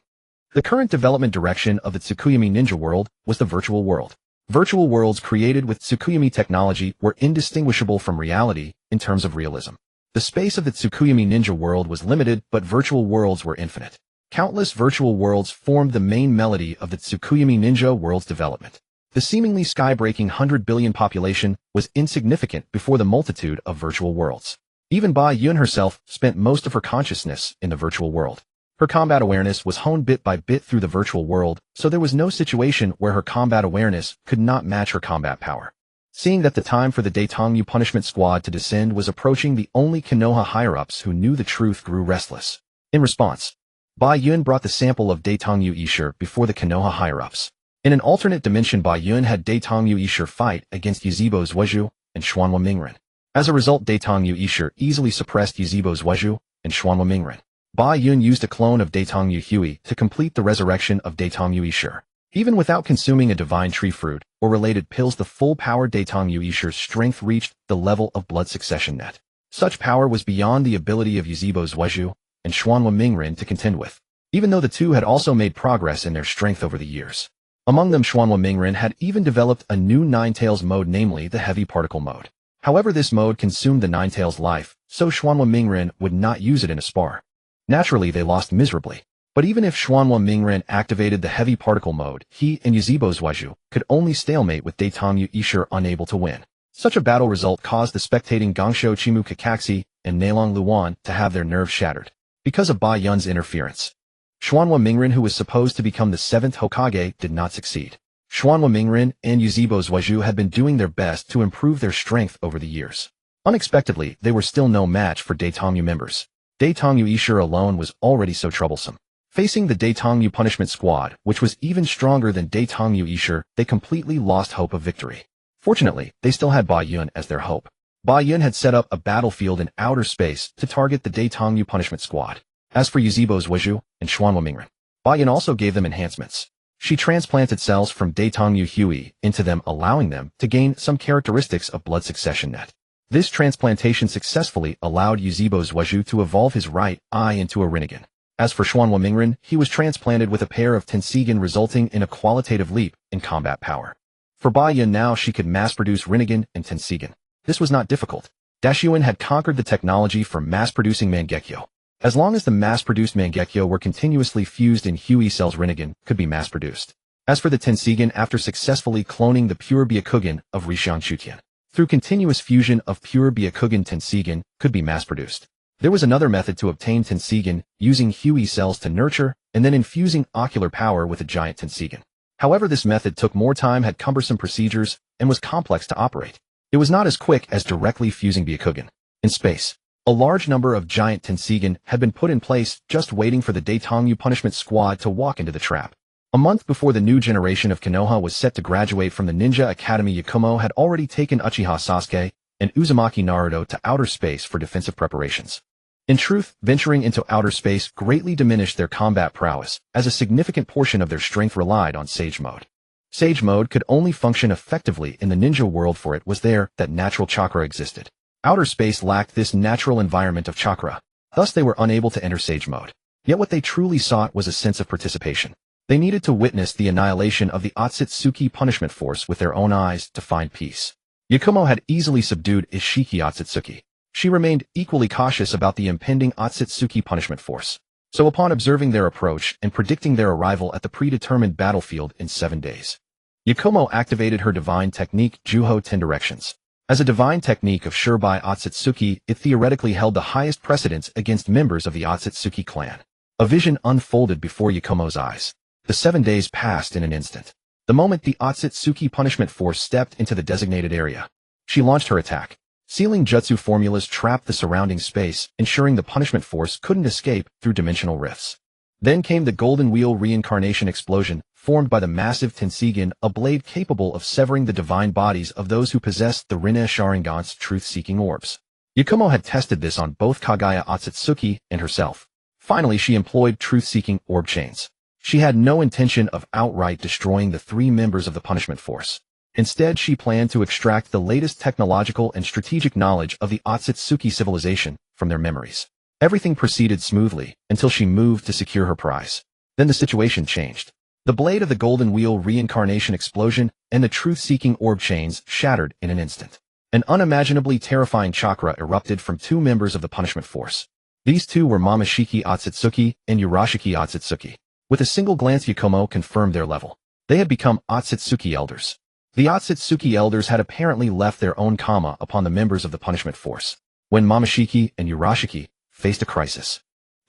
the current development direction of the Tsukuyomi ninja world was the virtual world. Virtual worlds created with Tsukuyomi technology were indistinguishable from reality in terms of realism. The space of the Tsukuyomi ninja world was limited, but virtual worlds were infinite. Countless virtual worlds formed the main melody of the Tsukuyomi ninja world's development. The seemingly sky-breaking 100 billion population was insignificant before the multitude of virtual worlds. Even Ba-Yun herself spent most of her consciousness in the virtual world. Her combat awareness was honed bit by bit through the virtual world, so there was no situation where her combat awareness could not match her combat power. Seeing that the time for the Daitongyu punishment squad to descend was approaching, the only Konoha higher-ups who knew the truth grew restless. In response, Bai Yun brought the sample of Daitongyu Ishur before the Konoha higher-ups. In an alternate dimension, Bai Yun had Daitongyu Ishur fight against Yuzebo Zhuozhu and Xuanhua Mingren. As a result, Daitongyu Ishur easily suppressed Yuzebo Zhuozhu and Xuanhua Mingren. Bai Yun used a clone of Daitongyu Hui to complete the resurrection of Daitongyu Ishur. Even without consuming a divine tree fruit or related pills, the full-powered Daitongyu Ishur's strength reached the level of blood succession net. Such power was beyond the ability of Yuzebo Zhuozhu and Xuanhua Mingren to contend with, even though the two had also made progress in their strength over the years. Among them, Xuanhua Mingren had even developed a new Ninetales mode, namely the heavy particle mode. However, this mode consumed the Ninetales' life, so Xuanhua Mingren would not use it in a spar. Naturally, they lost miserably. But even if Xuanhua Mingren activated the heavy particle mode, he and Yuzebo Zhuozhu could only stalemate with Daitongyu Ishur unable to win. Such a battle result caused the spectating Gangsho Chimu Kakaxi and Neilong Luan to have their nerves shattered. Because of Bai Yun's interference, Xuanhua Mingren, who was supposed to become the 7th Hokage, did not succeed. Xuanhua Mingren and Yuzebo Zhuozhu had been doing their best to improve their strength over the years. Unexpectedly, they were still no match for Daitongyu members. Daitongyu Ishur alone was already so troublesome. Facing the Daitongyu punishment squad, which was even stronger than Daitongyu Ishur, they completely lost hope of victory. Fortunately, they still had Bai Yun as their hope. Bai Yun had set up a battlefield in outer space to target the Daitongyu punishment squad. As for Yuzebo Zhuozhu and Xuanhua Mingren, Bai Yun also gave them enhancements. She transplanted cells from Daitongyu Hui into them, allowing them to gain some characteristics of blood succession net. This transplantation successfully allowed Yuzebo Zhuozhu to evolve his right eye into a Rinnegan. As for Xuanhua Mingren, he was transplanted with a pair of Tensigen, resulting in a qualitative leap in combat power. For Bai Yun now, she could mass-produce Rinnegan and Tensigen. This was not difficult. Dashuin had conquered the technology for mass-producing Mangekyo. As long as the mass-produced Mangekyo were continuously fused in Hui cells, Rinnegan could be mass-produced. As for the Tensigen, after successfully cloning the pure Byakugan of Rishan Chutian, through continuous fusion of pure Byakugan, Tensigen could be mass-produced. There was another method to obtain Tensigen, using Hui cells to nurture and then infusing ocular power with a giant Tensigen. However, this method took more time, had cumbersome procedures, and was complex to operate. It was not as quick as directly fusing Byakugan. In space, a large number of giant Tensigen had been put in place, just waiting for the Daitongyu punishment squad to walk into the trap. A month before the new generation of Konoha was set to graduate from the Ninja Academy, Yakumo had already taken Uchiha Sasuke and Uzumaki Naruto to outer space for defensive preparations. In truth, venturing into outer space greatly diminished their combat prowess, as a significant portion of their strength relied on Sage Mode. Sage Mode could only function effectively in the ninja world, for it was there that natural chakra existed. Outer space lacked this natural environment of chakra, thus they were unable to enter Sage Mode. Yet what they truly sought was a sense of participation. They needed to witness the annihilation of the Ōtsutsuki punishment force with their own eyes to find peace. Yakumo had easily subdued Ishiki Ōtsutsuki. She remained equally cautious about the impending Ōtsutsuki punishment force. So upon observing their approach and predicting their arrival at the predetermined battlefield in 7 days, Yakumo activated her divine technique, Juho 10 Directions. As a divine technique of Shirbai Ōtsutsuki, it theoretically held the highest precedence against members of the Ōtsutsuki clan. A vision unfolded before Yakumo's eyes. The 7 days passed in an instant. The moment the Ōtsutsuki punishment force stepped into the designated area, she launched her attack. Sealing jutsu formulas trapped the surrounding space, ensuring the punishment force couldn't escape through dimensional rifts. Then came the Golden Wheel reincarnation explosion, formed by the massive Tensigen, a blade capable of severing the divine bodies of those who possessed the Rinne Sharingan's truth-seeking orbs. Yakumo had tested this on both Kaguya Ōtsutsuki and herself. Finally, she employed truth-seeking orb chains. She had no intention of outright destroying the 3 members of the punishment force. Instead, she planned to extract the latest technological and strategic knowledge of the Ōtsutsuki civilization from their memories. Everything proceeded smoothly until she moved to secure her prize. Then the situation changed. The blade of the Golden Wheel reincarnation explosion and the truth-seeking orb chains shattered in an instant. An unimaginably terrifying chakra erupted from 2 members of the punishment force. These 2 were Momoshiki Ōtsutsuki and Urashiki Ōtsutsuki. With a single glance, Yakumo confirmed their level. They had become Ōtsutsuki elders. The Ōtsutsuki elders had apparently left their own karma upon the members of the punishment force. When Momoshiki and Urashiki faced a crisis,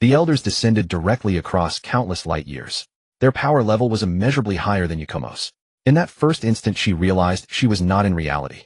The elders descended directly across countless light years. Their power level was immeasurably higher than Yakumo's. In that first instant she realized she was not in reality.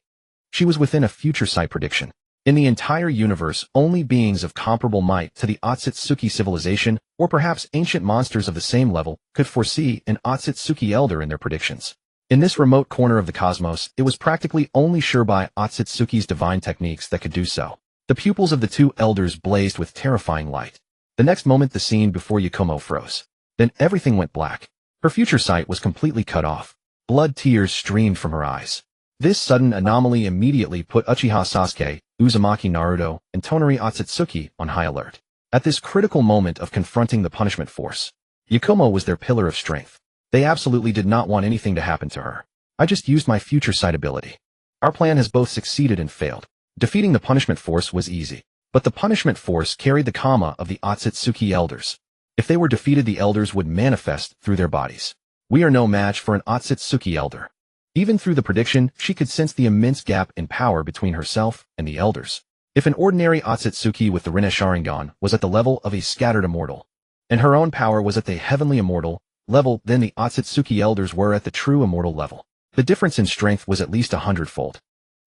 She was within a future sight prediction. In the entire universe, only beings of comparable might to the Ōtsutsuki civilization, or perhaps ancient monsters of the same level, could foresee an Ōtsutsuki elder in their predictions. In this remote corner of the cosmos, it was practically only Shirbai Ōtsutsuki's divine techniques that could do so. The pupils of the two elders blazed with terrifying light. The next moment the scene before Yakumo froze. Then everything went black. Her future sight was completely cut off. Blood tears streamed from her eyes. This sudden anomaly immediately put Uchiha Sasuke, Uzumaki Naruto, and Tonari Ōtsutsuki on high alert. At this critical moment of confronting the punishment force, Yakumo was their pillar of strength. They absolutely did not want anything to happen to her. I just used my future sight ability. Our plan has both succeeded and failed. Defeating the punishment force was easy, but the punishment force carried the karma of the Ōtsutsuki elders. If they were defeated, the elders would manifest through their bodies. We are no match for an Ōtsutsuki elder. Even through the prediction, she could sense the immense gap in power between herself and the elders. If an ordinary Ōtsutsuki with the Rinne Sharingan was at the level of a scattered immortal, and her own power was at the heavenly immortal level, then the Ōtsutsuki elders were at the true immortal level. The difference in strength was at least 100-fold.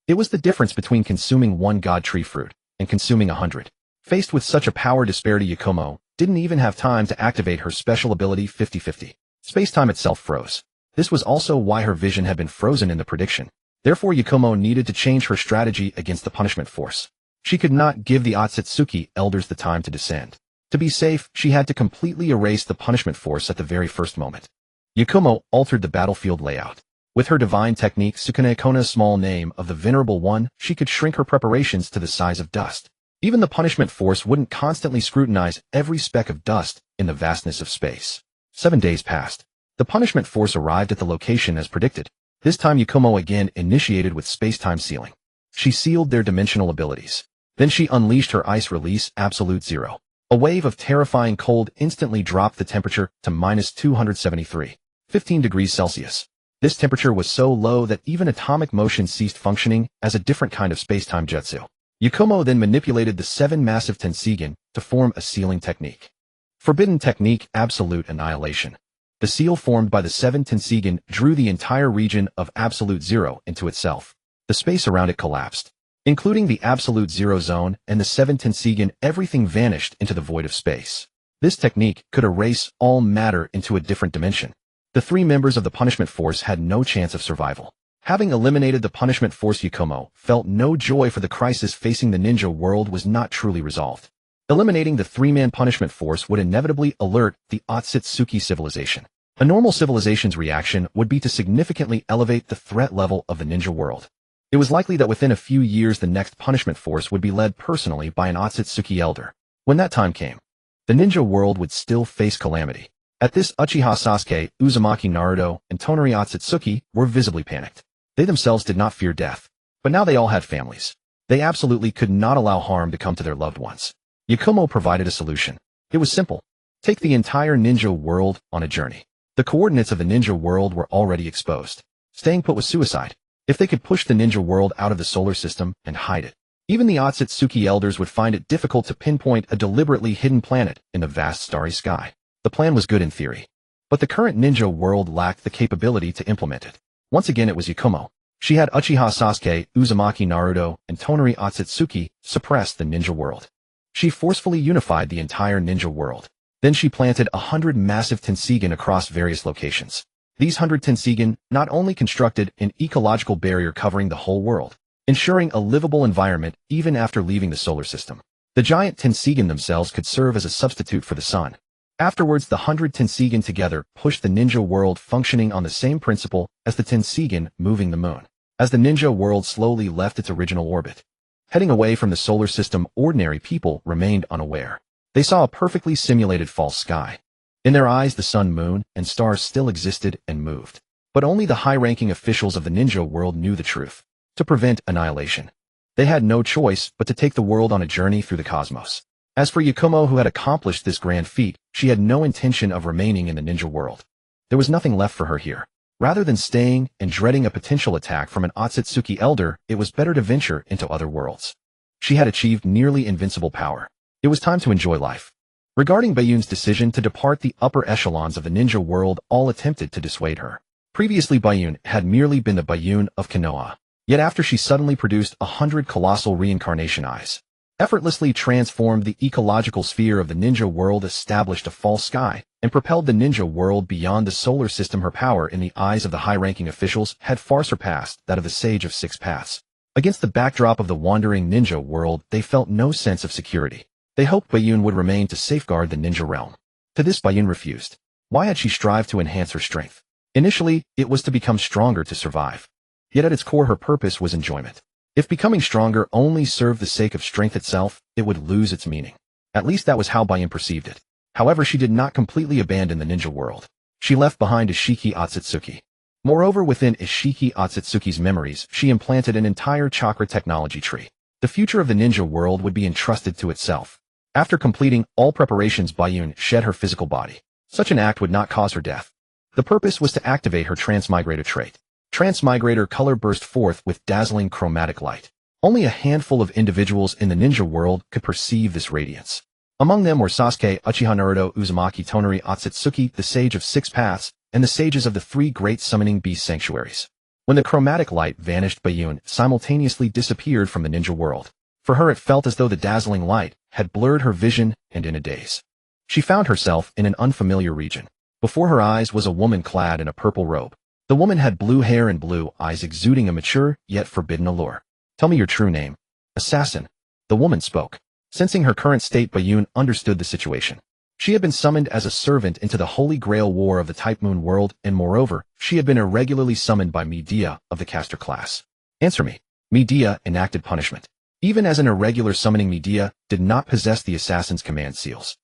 It was the difference between consuming one god tree fruit and consuming 100. Faced with such a power disparity, Yakumo didn't even have time to activate her special ability 50-50. Space-time itself froze. This was also why her vision had been frozen in the prediction. Therefore, Yakumo needed to change her strategy against the punishment force. She could not give the Ōtsutsuki elders the time to descend. To be safe, she had to completely erase the punishment force at the very first moment. Yakumo altered the battlefield layout. With her divine technique Sukune Kona's small name of the Venerable One, she could shrink her preparations to the size of dust. Even the punishment force wouldn't constantly scrutinize every speck of dust in the vastness of space. 7 days passed. The punishment force arrived at the location as predicted. This time Yakumo again initiated with space-time sealing. She sealed their dimensional abilities. Then she unleashed her ice release Absolute Zero. A wave of terrifying cold instantly dropped the temperature to -273, 15 degrees Celsius. This temperature was so low that even atomic motion ceased functioning as a different kind of space-time jutsu. Yakumo then manipulated the 7 massive tensigen to form a sealing technique. Forbidden technique Absolute Annihilation. The seal formed by the 7 tensigen drew the entire region of Absolute Zero into itself. The space around it collapsed. Including the Absolute Zero zone and the 7 tensigen, everything vanished into the void of space. This technique could erase all matter into a different dimension. The 3 members of the punishment force had no chance of survival. Having eliminated the punishment force, Yakumo felt no joy, for the crisis facing the ninja world was not truly resolved. Eliminating the 3-man punishment force would inevitably alert the Ōtsutsuki civilization. A normal civilization's reaction would be to significantly elevate the threat level of the ninja world. It was likely that within a few years the next punishment force would be led personally by an Ōtsutsuki elder. When that time came, the ninja world would still face calamity. At this, Uchiha Sasuke, Uzumaki Naruto, and Tonari Ōtsutsuki were visibly panicked. They themselves did not fear death, but now they all had families. They absolutely could not allow harm to come to their loved ones. Yakumo provided a solution. It was simple. Take the entire ninja world on a journey. The coordinates of the ninja world were already exposed. Staying put was suicide. If they could push the ninja world out of the solar system and hide it, even the Ōtsutsuki elders would find it difficult to pinpoint a deliberately hidden planet in the vast starry sky. The plan was good in theory, but the current ninja world lacked the capability to implement it. Once again, it was Yakumo. She had Uchiha Sasuke, Uzumaki Naruto, and Tonari Ōtsutsuki suppress the ninja world. She forcefully unified the entire ninja world. Then she planted 100 massive tensigen across various locations. These 100 tensigen not only constructed an ecological barrier covering the whole world, ensuring a livable environment even after leaving the solar system. The giant tensigen themselves could serve as a substitute for the sun. Afterwards, the 100 tensigen together pushed the ninja world functioning on the same principle as the tensigen moving the moon. As the ninja world slowly left its original orbit, heading away from the solar system, ordinary people remained unaware. They saw a perfectly simulated false sky. In their eyes, the sun, moon, and stars still existed and moved. But only the high-ranking officials of the ninja world knew the truth. To prevent annihilation, they had no choice but to take the world on a journey through the cosmos. As for Yakumo, who had accomplished this grand feat, she had no intention of remaining in the ninja world. There was nothing left for her here. Rather than staying and dreading a potential attack from an Ōtsutsuki elder, it was better to venture into other worlds. She had achieved nearly invincible power. It was time to enjoy life. Regarding Bayun's decision to depart the upper echelons of the ninja world, all attempted to dissuade her. Previously, Bayun had merely been the Bayun of Konoha. Yet after she suddenly produced 100 colossal reincarnation eyes, effortlessly transformed the ecological sphere of the ninja world, established a false sky, and propelled the ninja world beyond the solar system, her power in the eyes of the high-ranking officials had far surpassed that of the Sage of Six Paths. Against the backdrop of the wandering ninja world, they felt no sense of security. They hoped Bayun would remain to safeguard the ninja realm. To this, Bayun refused. Why had she strived to enhance her strength? Initially, it was to become stronger to survive. Yet at its core, her purpose was enjoyment. If becoming stronger only served the sake of strength itself, it would lose its meaning. At least that was how Bayun perceived it. However, she did not completely abandon the ninja world. She left behind Ishiki Ōtsutsuki. Moreover, within Ishiki Ōtsutsuki's memories, she implanted an entire chakra technology tree. The future of the ninja world would be entrusted to itself. After completing all preparations, Bayun shed her physical body. Such an act would not cause her death. The purpose was to activate her Transmigrator trait. Transmigrator color burst forth with dazzling chromatic light. Only a handful of individuals in the ninja world could perceive this radiance. Among them were Sasuke, Uchiha, Naruto, Uzumaki, Tonari, Ōtsutsuki, the Sage of Six Paths, and the sages of the three great summoning beast sanctuaries. When the chromatic light vanished, Bayun simultaneously disappeared from the ninja world. For her, it felt as though the dazzling light had blurred her vision, and in a daze, she found herself in an unfamiliar region. Before her eyes was a woman clad in a purple robe. The woman had blue hair and blue eyes, exuding a mature yet forbidden allure. Tell me your true name. Assassin. The woman spoke. Sensing her current state, Bayun understood the situation. She had been summoned as a servant into the Holy Grail War of the Type Moon world, and moreover, she had been irregularly summoned by Medea of the caster class. Answer me. Medea enacted punishment. Even as an irregular summoning, Medea did not possess the assassin's command seals.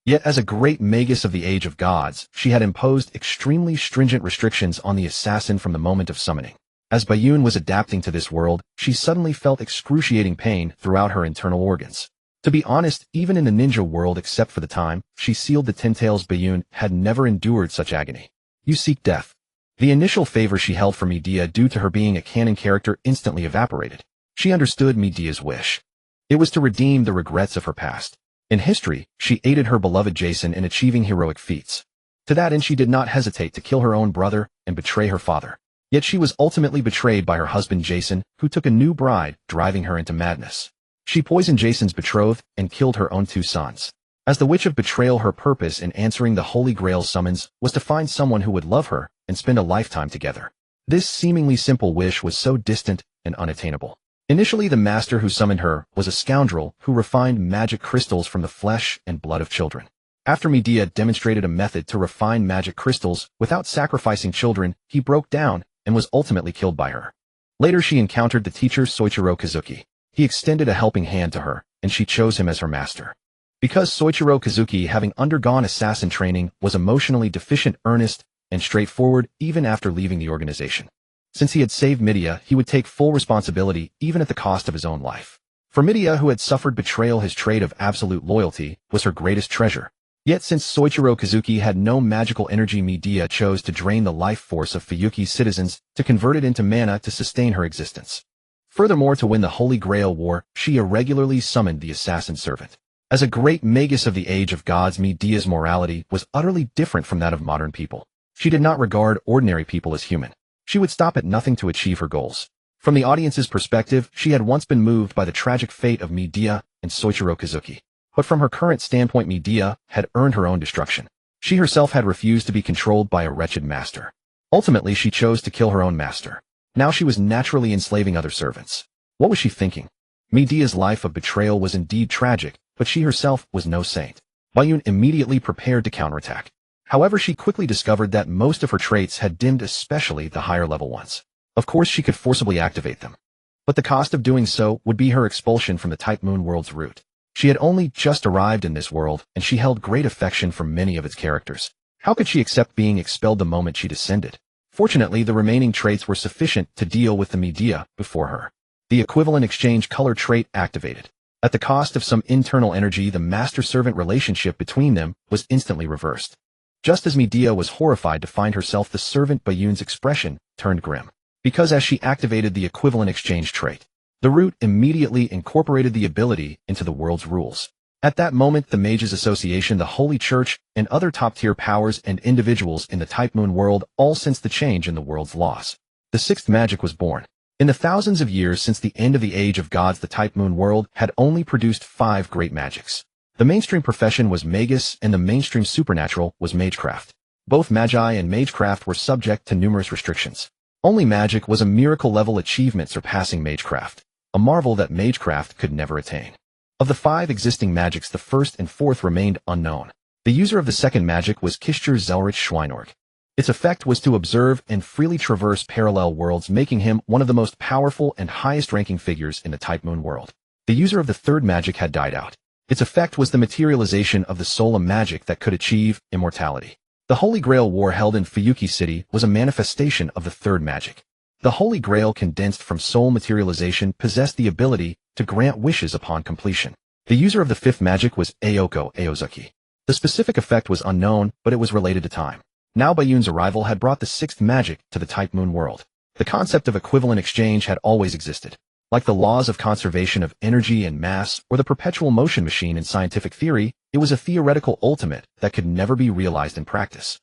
Yet as a great magus of the Age of Gods, she had imposed extremely stringent restrictions on the assassin from the moment of summoning. As Bayun was adapting to this world, she suddenly felt excruciating pain throughout her internal organs. To be honest, even in the ninja world, except for the time she sealed the Ten Tails, Bayun had never endured such agony. You seek death. The initial favor she held for Medea due to her being a canon character instantly evaporated. She understood Medea's wish. It was to redeem the regrets of her past. In history, she aided her beloved Jason in achieving heroic feats. To that end, she did not hesitate to kill her own brother and betray her father. Yet she was ultimately betrayed by her husband Jason, who took a new bride, driving her into madness. She poisoned Jason's betrothed and killed her own two sons. As the Witch of Betrayal, her purpose in answering the Holy Grail summons was to find someone who would love her and spend a lifetime together. This seemingly simple wish was so distant and unattainable. Initially, the master who summoned her was a scoundrel who refined magic crystals from the flesh and blood of children. After Medea demonstrated a method to refine magic crystals without sacrificing children, he broke down and was ultimately killed by her. Later, she encountered the teacher Soichiro Kazuki. He extended a helping hand to her, and she chose him as her master. Because Soichiro Kazuki, having undergone assassin training, was emotionally deficient, earnest, and straightforward even after leaving the organization. Since he had saved Medea, he would take full responsibility even at the cost of his own life. For Medea, who had suffered betrayal, his trait of absolute loyalty was her greatest treasure. Yet since Soichiro Kazuki had no magical energy, Medea chose to drain the life force of Fuyuki's citizens to convert it into mana to sustain her existence. Furthermore, to win the Holy Grail War, she irregularly summoned the assassin servant. As a great magus of the Age of Gods, Medea's morality was utterly different from that of modern people. She did not regard ordinary people as human. She would stop at nothing to achieve her goals. From the audience's perspective, she had once been moved by the tragic fate of Medea and Soichiro Kazuki. But from her current standpoint, Medea had earned her own destruction. She herself had refused to be controlled by a wretched master. Ultimately, she chose to kill her own master. Now she was naturally enslaving other servants. What was she thinking? Medea's life of betrayal was indeed tragic, but she herself was no saint. Bayun immediately prepared to counterattack. However, she quickly discovered that most of her traits had dimmed, especially the higher level ones. Of course, she could forcibly activate them. But the cost of doing so would be her expulsion from the Type Moon world's root. She had only just arrived in this world, and she held great affection for many of its characters. How could she accept being expelled the moment she descended? Fortunately, the remaining traits were sufficient to deal with the Medea before her. The equivalent exchange color trait activated. At the cost of some internal energy, the master-servant relationship between them was instantly reversed. Just as Medea was horrified to find herself, the servant Bayun's expression turned grim. Because as she activated the equivalent exchange trait, the root immediately incorporated the ability into the world's rules. At that moment, the Mages Association, the Holy Church, and other top-tier powers and individuals in the Type Moon world all sensed the change in the world's laws. The sixth magic was born. In the thousands of years since the end of the Age of Gods, the Type Moon world had only produced 5 great magics. The mainstream profession was magus, and the mainstream supernatural was magecraft. Both magi and magecraft were subject to numerous restrictions. Only magic was a miracle-level achievement surpassing magecraft, a marvel that magecraft could never attain. Of the 5 existing magics, the first and fourth remained unknown. The user of the second magic was Kishtur Zelrich Schweinorg. Its effect was to observe and freely traverse parallel worlds, making him one of the most powerful and highest-ranking figures in the Type Moon world. The user of the third magic had died out. Its effect was the materialization of the soul, a magic that could achieve immortality. The Holy Grail war held in Fuyuki City was a manifestation of the third magic. The Holy Grail, condensed from soul materialization, possessed the ability to grant wishes upon completion. The user of the fifth magic was Aoko Aozuki. The specific effect was unknown, but it was related to time. Now Bayun's arrival had brought the sixth magic to the Type Moon world. The concept of equivalent exchange had always existed. Like the laws of conservation of energy and mass or the perpetual motion machine in scientific theory, it was a theoretical ultimate that could never be realized in practice.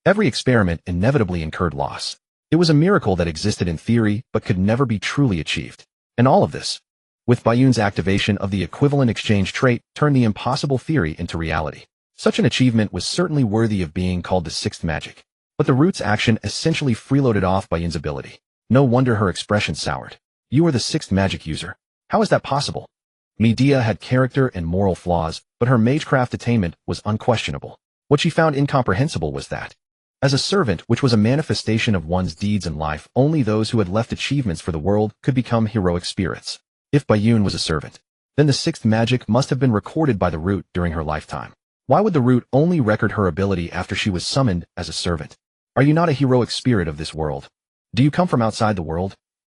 Every experiment inevitably incurred loss. It was a miracle that existed in theory but could never be truly achieved. And all of this, with Bayun's activation of the equivalent exchange trait, turned the impossible theory into reality. Such an achievement was certainly worthy of being called the sixth magic. But the root's action essentially freeloaded off Bayun's ability. No wonder her expression soured. You are the sixth magic user. How is that possible? Medea had character and moral flaws, but her magecraft attainment was unquestionable. What she found incomprehensible was that, as a servant, which was a manifestation of one's deeds in life, only those who had left achievements for the world could become heroic spirits. If Bayun was a servant, then the sixth magic must have been recorded by the root during her lifetime. Why would the root only record her ability after she was summoned as a servant? Are you not a heroic spirit of this world? Do you come from outside the world?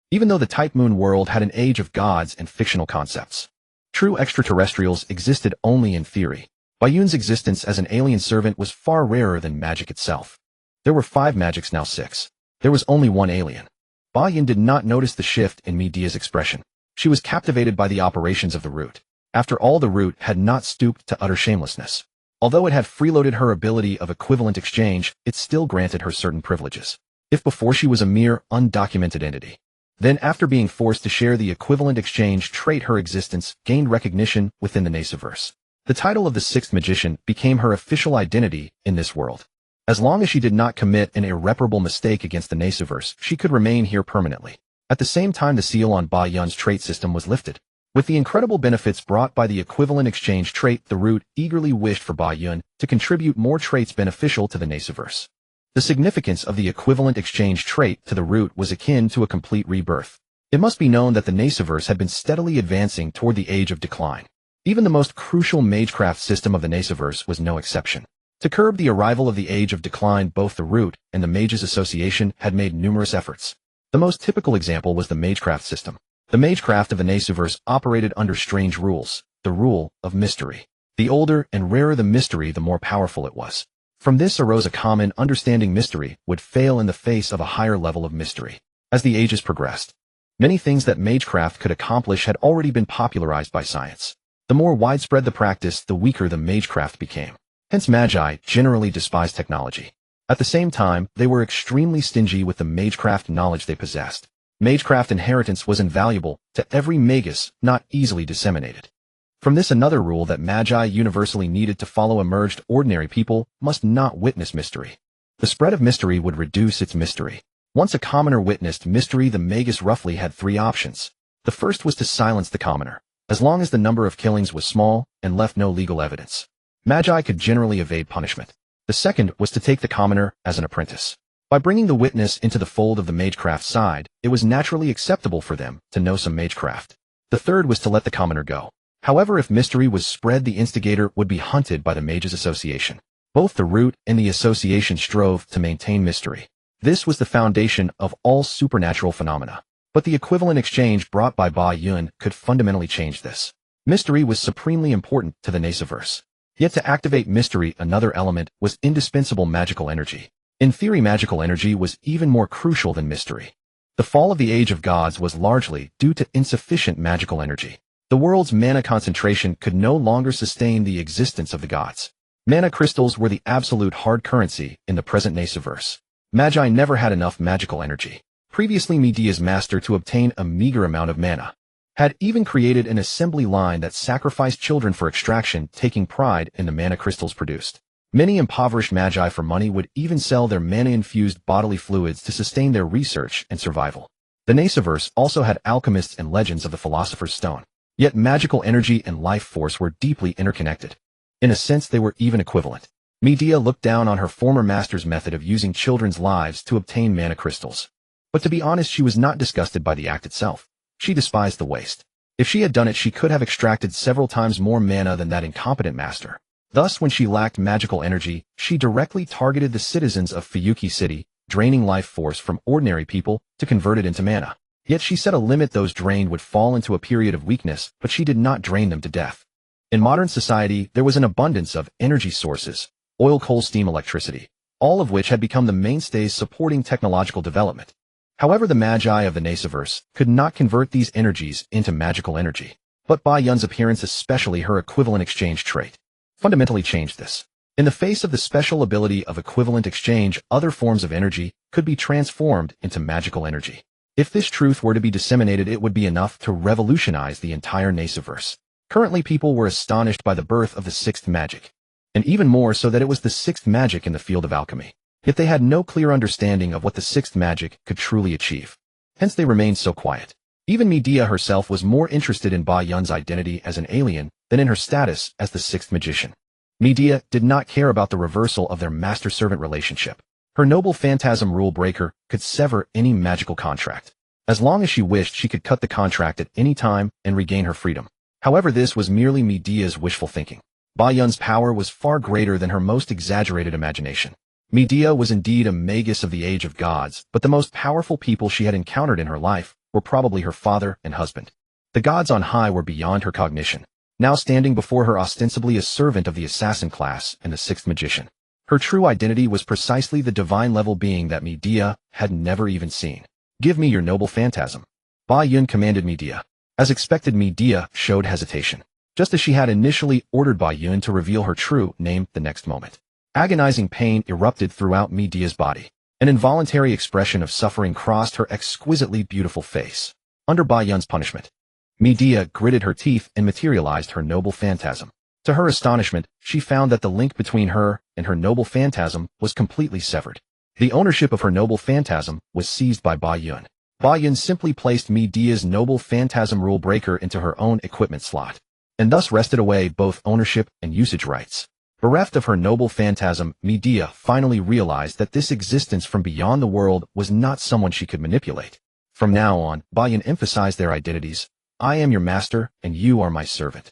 Even though the Type Moon world had an age of gods and fictional concepts, true extraterrestrials existed only in theory. Bayun's existence as an alien servant was far rarer than magic itself. There were 5 magics, now 6. There was only one alien. Bayun did not notice the shift in Medea's expression. She was captivated by the operations of the root. After all, the root had not stooped to utter shamelessness. Although it had freeloaded her ability of equivalent exchange, it still granted her certain privileges. If before she was a mere undocumented entity, then after being forced to share the equivalent exchange trait, her existence gained recognition within the Nasaverse. The title of the sixth magician became her official identity in this world. As long as she did not commit an irreparable mistake against the Nasaverse, she could remain here permanently. At the same time, the seal on Bayun's trait system was lifted. With the incredible benefits brought by the equivalent exchange trait, the root eagerly wished for Bayun to contribute more traits beneficial to the Nasaverse. The significance of the equivalent exchange trait to the root was akin to a complete rebirth. It must be known that the Nasaverse had been steadily advancing toward the age of decline. Even the most crucial magecraft system of the Nasaverse was no exception. To curb the arrival of the age of decline, both the root and the Mages Association had made numerous efforts. The most typical example was the magecraft system. The magecraft of the Nasaverse operated under strange rules, the rule of mystery. The older and rarer the mystery, the more powerful it was. From this arose a common understanding: mystery would fail in the face of a higher level of mystery. As the ages progressed, many things that magecraft could accomplish had already been popularized by science. The more widespread the practice, the weaker the magecraft became. Hence, magi generally despised technology. At the same time, they were extremely stingy with the magecraft knowledge they possessed. Magecraft inheritance was invaluable to every magus, not easily disseminated. From this, another rule that magi universally needed to follow emerged: ordinary people must not witness mystery. The spread of mystery would reduce its mystery. Once a commoner witnessed mystery, the magus roughly had 3 options. The first was to silence the commoner, as long as the number of killings was small and left no legal evidence. Magi could generally evade punishment. The second was to take the commoner as an apprentice. By bringing the witness into the fold of the magecraft side, it was naturally acceptable for them to know some magecraft. The third was to let the commoner go. However, if mystery was spread, the instigator would be hunted by the Mages Association. Both the root and the association strove to maintain mystery. This was the foundation of all supernatural phenomena. But the equivalent exchange brought by Bayun could fundamentally change this. Mystery was supremely important to the Nasaverse. Yet to activate mystery, another element was indispensable: magical energy. In theory, magical energy was even more crucial than mystery. The fall of the Age of Gods was largely due to insufficient magical energy. The world's mana concentration could no longer sustain the existence of the gods. Mana crystals were the absolute hard currency in the present Nesaverse. Magi never had enough magical energy. Previously, Medea's master, to obtain a meager amount of mana, had even created an assembly line that sacrificed children for extraction, taking pride in the mana crystals produced. Many impoverished magi for money would even sell their mana-infused bodily fluids to sustain their research and survival. The Nesaverse also had alchemists and legends of the Philosopher's Stone. Yet magical energy and life force were deeply interconnected. In a sense, they were even equivalent. Medea looked down on her former master's method of using children's lives to obtain mana crystals. But to be honest, she was not disgusted by the act itself. She despised the waste. If she had done it, she could have extracted several times more mana than that incompetent master. Thus, when she lacked magical energy, she directly targeted the citizens of Fuyuki City, draining life force from ordinary people to convert it into mana. Yet she set a limit: those drained would fall into a period of weakness, but she did not drain them to death. In modern society, there was an abundance of energy sources: oil, coal, steam, electricity, all of which had become the mainstays supporting technological development. However, the Magi of the Nesaverse could not convert these energies into magical energy. But Ba Yun's appearance, especially her equivalent exchange trait, fundamentally changed this. In the face of the special ability of equivalent exchange, other forms of energy could be transformed into magical energy. If this truth were to be disseminated, it would be enough to revolutionize the entire Nesaverse. Currently, people were astonished by the birth of the sixth magic, and even more so that it was the sixth magic in the field of alchemy. Yet they had no clear understanding of what the sixth magic could truly achieve. Hence they remained so quiet. Even Medea herself was more interested in Ba Yun's identity as an alien than in her status as the sixth magician. Medea did not care about the reversal of their master-servant relationship. Her noble phantasm rule breaker could sever any magical contract. As long as she wished, she could cut the contract at any time and regain her freedom. However, this was merely Medea's wishful thinking. Ba Yun's power was far greater than her most exaggerated imagination. Medea was indeed a magus of the age of gods, but the most powerful people she had encountered in her life were probably her father and husband. The gods on high were beyond her cognition, now standing before her ostensibly a servant of the assassin class and the sixth magician. Her true identity was precisely the divine-level being that Medea had never even seen. "Give me your noble phantasm," Ba Yun commanded Medea. As expected, Medea showed hesitation, just as she had initially ordered Ba Yun to reveal her true name the next moment. Agonizing pain erupted throughout Medea's body. An involuntary expression of suffering crossed her exquisitely beautiful face. Under Ba Yun's punishment, Medea gritted her teeth and materialized her noble phantasm. To her astonishment, she found that the link between her and her noble phantasm was completely severed. The ownership of her noble phantasm was seized by Ba Yun. Ba Yun simply placed Medea's noble phantasm rule breaker into her own equipment slot, and thus wrested away both ownership and usage rights. Bereft of her noble phantasm, Medea finally realized that this existence from beyond the world was not someone she could manipulate. From now on, Ba Yun emphasized their identities. "I am your master, and you are my servant."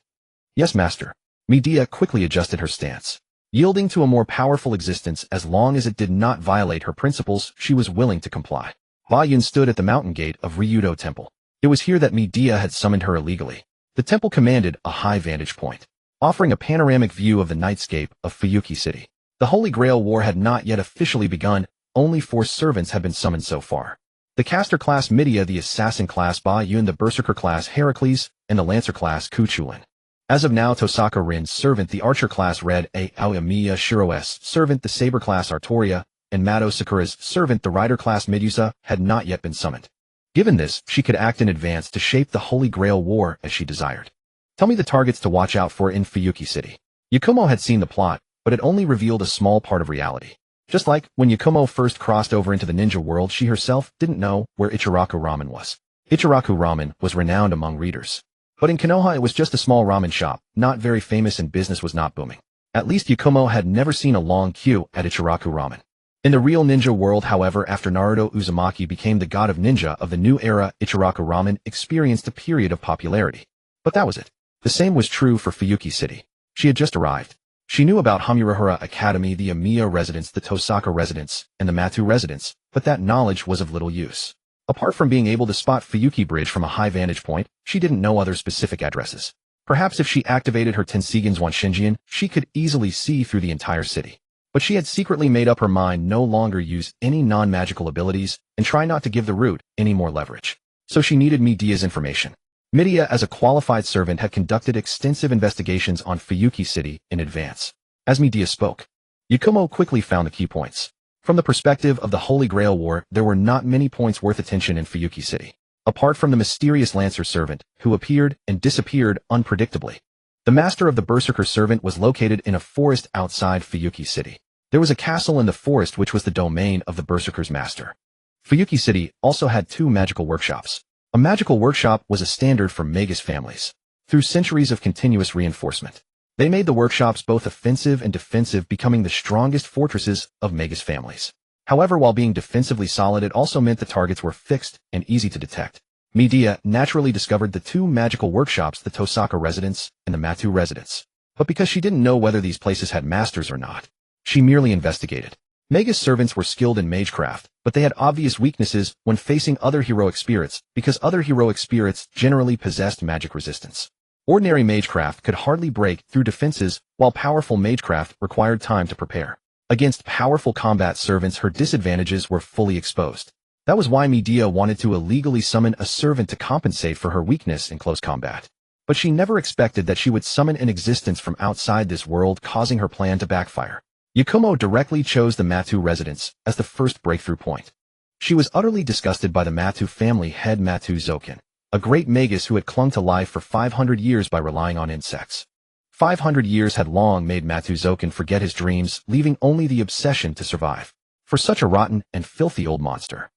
"Yes, master." Medea quickly adjusted her stance. Yielding to a more powerful existence, as long as it did not violate her principles, she was willing to comply. Ba Yun stood at the mountain gate of Ryudo Temple. It was here that Medea had summoned her illegally. The temple commanded a high vantage point, offering a panoramic view of the nightscape of Fuyuki City. The Holy Grail War had not yet officially begun. Only 4 servants had been summoned so far: the caster class Medea, the assassin class Ba Yun, the berserker class Heracles, and the lancer class Kuchulin. As of now, Tosaka Rin's servant, the archer class Red Aoyamiya Shiro's servant, the saber class Artoria, and Mado Sakura's servant, the rider class Medusa, had not yet been summoned. Given this, she could act in advance to shape the Holy Grail War as she desired. "Tell me the targets to watch out for in Fuyuki City." Yakumo had seen the plot, but it only revealed a small part of reality. Just like when Yakumo first crossed over into the ninja world, she herself didn't know where Ichiraku Ramen was. Ichiraku Ramen was renowned among readers, but in Konoha it was just a small ramen shop, not very famous, and business was not booming. At least Yakumo had never seen a long queue at Ichiraku Ramen. In the real ninja world, however, after Naruto, Uzumaki became the god of ninja of the new era, Ichiraku Ramen experienced a period of popularity. But that was it. The same was true for Fuyuki City. She had just arrived. She knew about Hamurahara Academy, the Amiya residence, the Tosaka residence, and the Matu residence, but that knowledge was of little use. Apart from being able to spot Fuyuki Bridge from a high vantage point, she didn't know other specific addresses. Perhaps if she activated her Tensigen's Wanshinjian, she could easily see through the entire city. But she had secretly made up her mind no longer use any non-magical abilities and try not to give the root any more leverage. So she needed Medea's information. Midia, as a qualified servant, had conducted extensive investigations on Fuyuki City in advance. As Midia spoke, Yakumo quickly found the key points. From the perspective of the Holy Grail War, there were not many points worth attention in Fuyuki City, apart from the mysterious Lancer servant, who appeared and disappeared unpredictably. The master of the Berserker servant was located in a forest outside Fuyuki City. There was a castle in the forest which was the domain of the Berserker's master. Fuyuki City also had 2 magical workshops. A magical workshop was a standard for Magus families. Through centuries of continuous reinforcement, they made the workshops both offensive and defensive, becoming the strongest fortresses of Magus families. However, while being defensively solid, it also meant the targets were fixed and easy to detect. Midia naturally discovered the 2 magical workshops, the Tosaka residence and the Matu residence. But because she didn't know whether these places had masters or not, she merely investigated. Magus servants were skilled in magecraft, but they had obvious weaknesses when facing other heroic spirits, because other heroic spirits generally possessed magic resistance. Ordinary magecraft could hardly break through defenses, while powerful magecraft required time to prepare. Against powerful combat servants, her disadvantages were fully exposed. That was why Midia wanted to illegally summon a servant to compensate for her weakness in close combat. But she never expected that she would summon an existence from outside this world, causing her plan to backfire. Yakumo directly chose the Matu residence as the first breakthrough point. She was utterly disgusted by the Matu family head Matu Zoken, a great magus who had clung to life for 500 years by relying on insects. 500 years had long made Matu Zoken forget his dreams, leaving only the obsession to survive. For such a rotten and filthy old monster,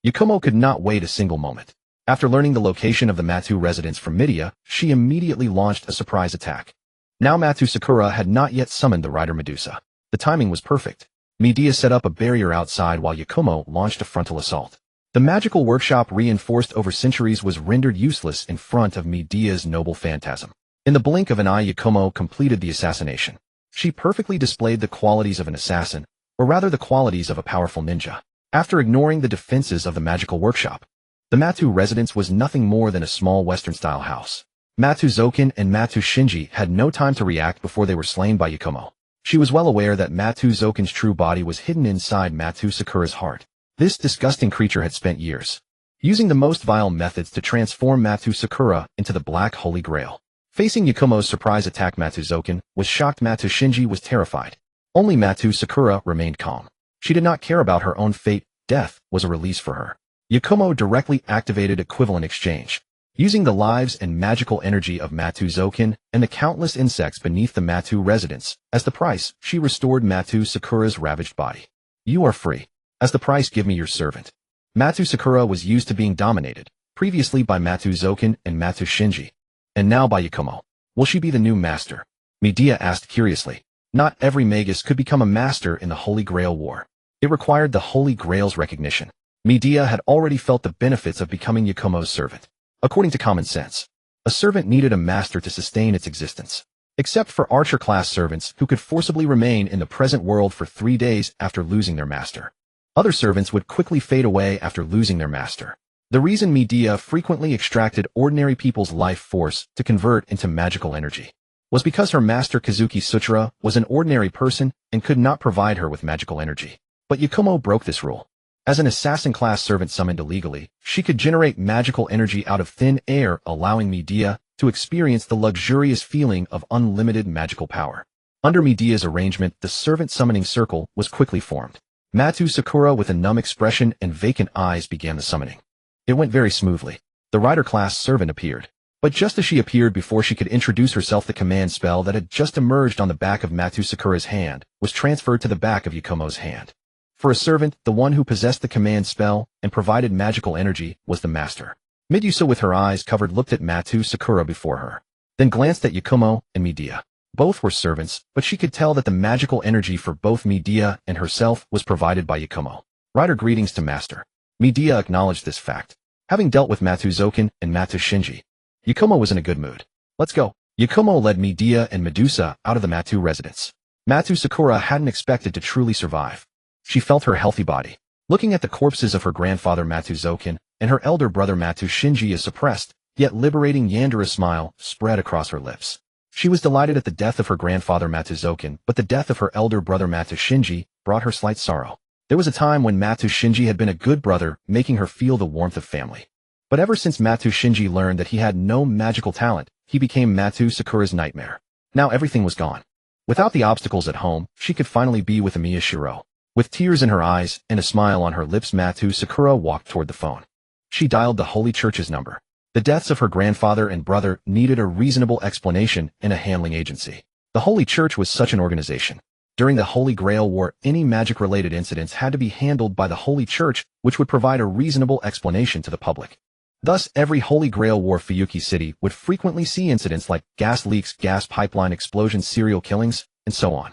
Yakumo could not wait a single moment. After learning the location of the Matu residence from Midia, she immediately launched a surprise attack. Now Matu Sakura had not yet summoned the rider Medusa. The timing was perfect. Midia set up a barrier outside while Yakumo launched a frontal assault. The magical workshop, reinforced over centuries, was rendered useless in front of Midia's noble phantasm. In the blink of an eye, Yakumo completed the assassination. She perfectly displayed the qualities of an assassin, or rather the qualities of a powerful ninja. After ignoring the defenses of the magical workshop, the Matu residence was nothing more than a small Western-style house. Matu Zoken and Matu Shinji had no time to react before they were slain by Yakumo. She was well aware that Matu Zoken's true body was hidden inside Matu Sakura's heart. This disgusting creature had spent years using the most vile methods to transform Matu Sakura into the Black Holy Grail. Facing Yakumo's surprise attack, Matu Zoken was shocked. Matu Shinji was terrified. Only Matu Sakura remained calm. She did not care about her own fate. Death was a release for her. Yakumo directly activated equivalent exchange. Using the lives and magical energy of Matu Zoken and the countless insects beneath the Matu residence, as the price, she restored Matu Sakura's ravaged body. You are free. As the price, give me your servant. Matu Sakura was used to being dominated, previously by Matu Zoken and Matu Shinji, and now by Yakumo. Will she be the new master? Midia asked curiously. Not every magus could become a master in the Holy Grail War. It required the Holy Grail's recognition. Midia had already felt the benefits of becoming Yakumo's servant. According to common sense, a servant needed a master to sustain its existence. Except for archer-class servants who could forcibly remain in the present world for 3 days after losing their master. Other servants would quickly fade away after losing their master. The reason Midia frequently extracted ordinary people's life force to convert into magical energy was because her master Kazuki Suchira was an ordinary person and could not provide her with magical energy. But Yakumo broke this rule. As an assassin-class servant summoned illegally, she could generate magical energy out of thin air, allowing Midia to experience the luxurious feeling of unlimited magical power. Under Midia's arrangement, the servant summoning circle was quickly formed. Matu Sakura, with a numb expression and vacant eyes, began the summoning. It went very smoothly. The rider-class servant appeared. But just as she appeared, before she could introduce herself, the command spell that had just emerged on the back of Matu Sakura's hand was transferred to the back of Yakumo's hand. For a servant, the one who possessed the command spell and provided magical energy was the master. Medusa, with her eyes covered, looked at Matu Sakura before her, then glanced at Yakumo and Midia. Both were servants, but she could tell that the magical energy for both Midia and herself was provided by Yakumo. Rider, greetings to master. Midia acknowledged this fact. Having dealt with Matu Zoken and Matu Shinji, Yakumo was in a good mood. Let's go. Yakumo led Midia and Medusa out of the Matu residence. Matu Sakura hadn't expected to truly survive. She felt her healthy body. Looking at the corpses of her grandfather Matu Zoken and her elder brother Matu Shinji, a suppressed, yet liberating Yandere smile spread across her lips. She was delighted at the death of her grandfather Matu Zoken, but the death of her elder brother Matu Shinji brought her slight sorrow. There was a time when Matu Shinji had been a good brother, making her feel the warmth of family. But ever since Matu Shinji learned that he had no magical talent, he became Matu Sakura's nightmare. Now everything was gone. Without the obstacles at home, she could finally be with Amiya Shiro. With tears in her eyes and a smile on her lips, Matu Sakura walked toward the phone. She dialed the Holy Church's number. The deaths of her grandfather and brother needed a reasonable explanation and a handling agency. The Holy Church was such an organization. During the Holy Grail War, any magic-related incidents had to be handled by the Holy Church, which would provide a reasonable explanation to the public. Thus, every Holy Grail War Fuyuki City would frequently see incidents like gas leaks, gas pipeline explosions, serial killings, and so on.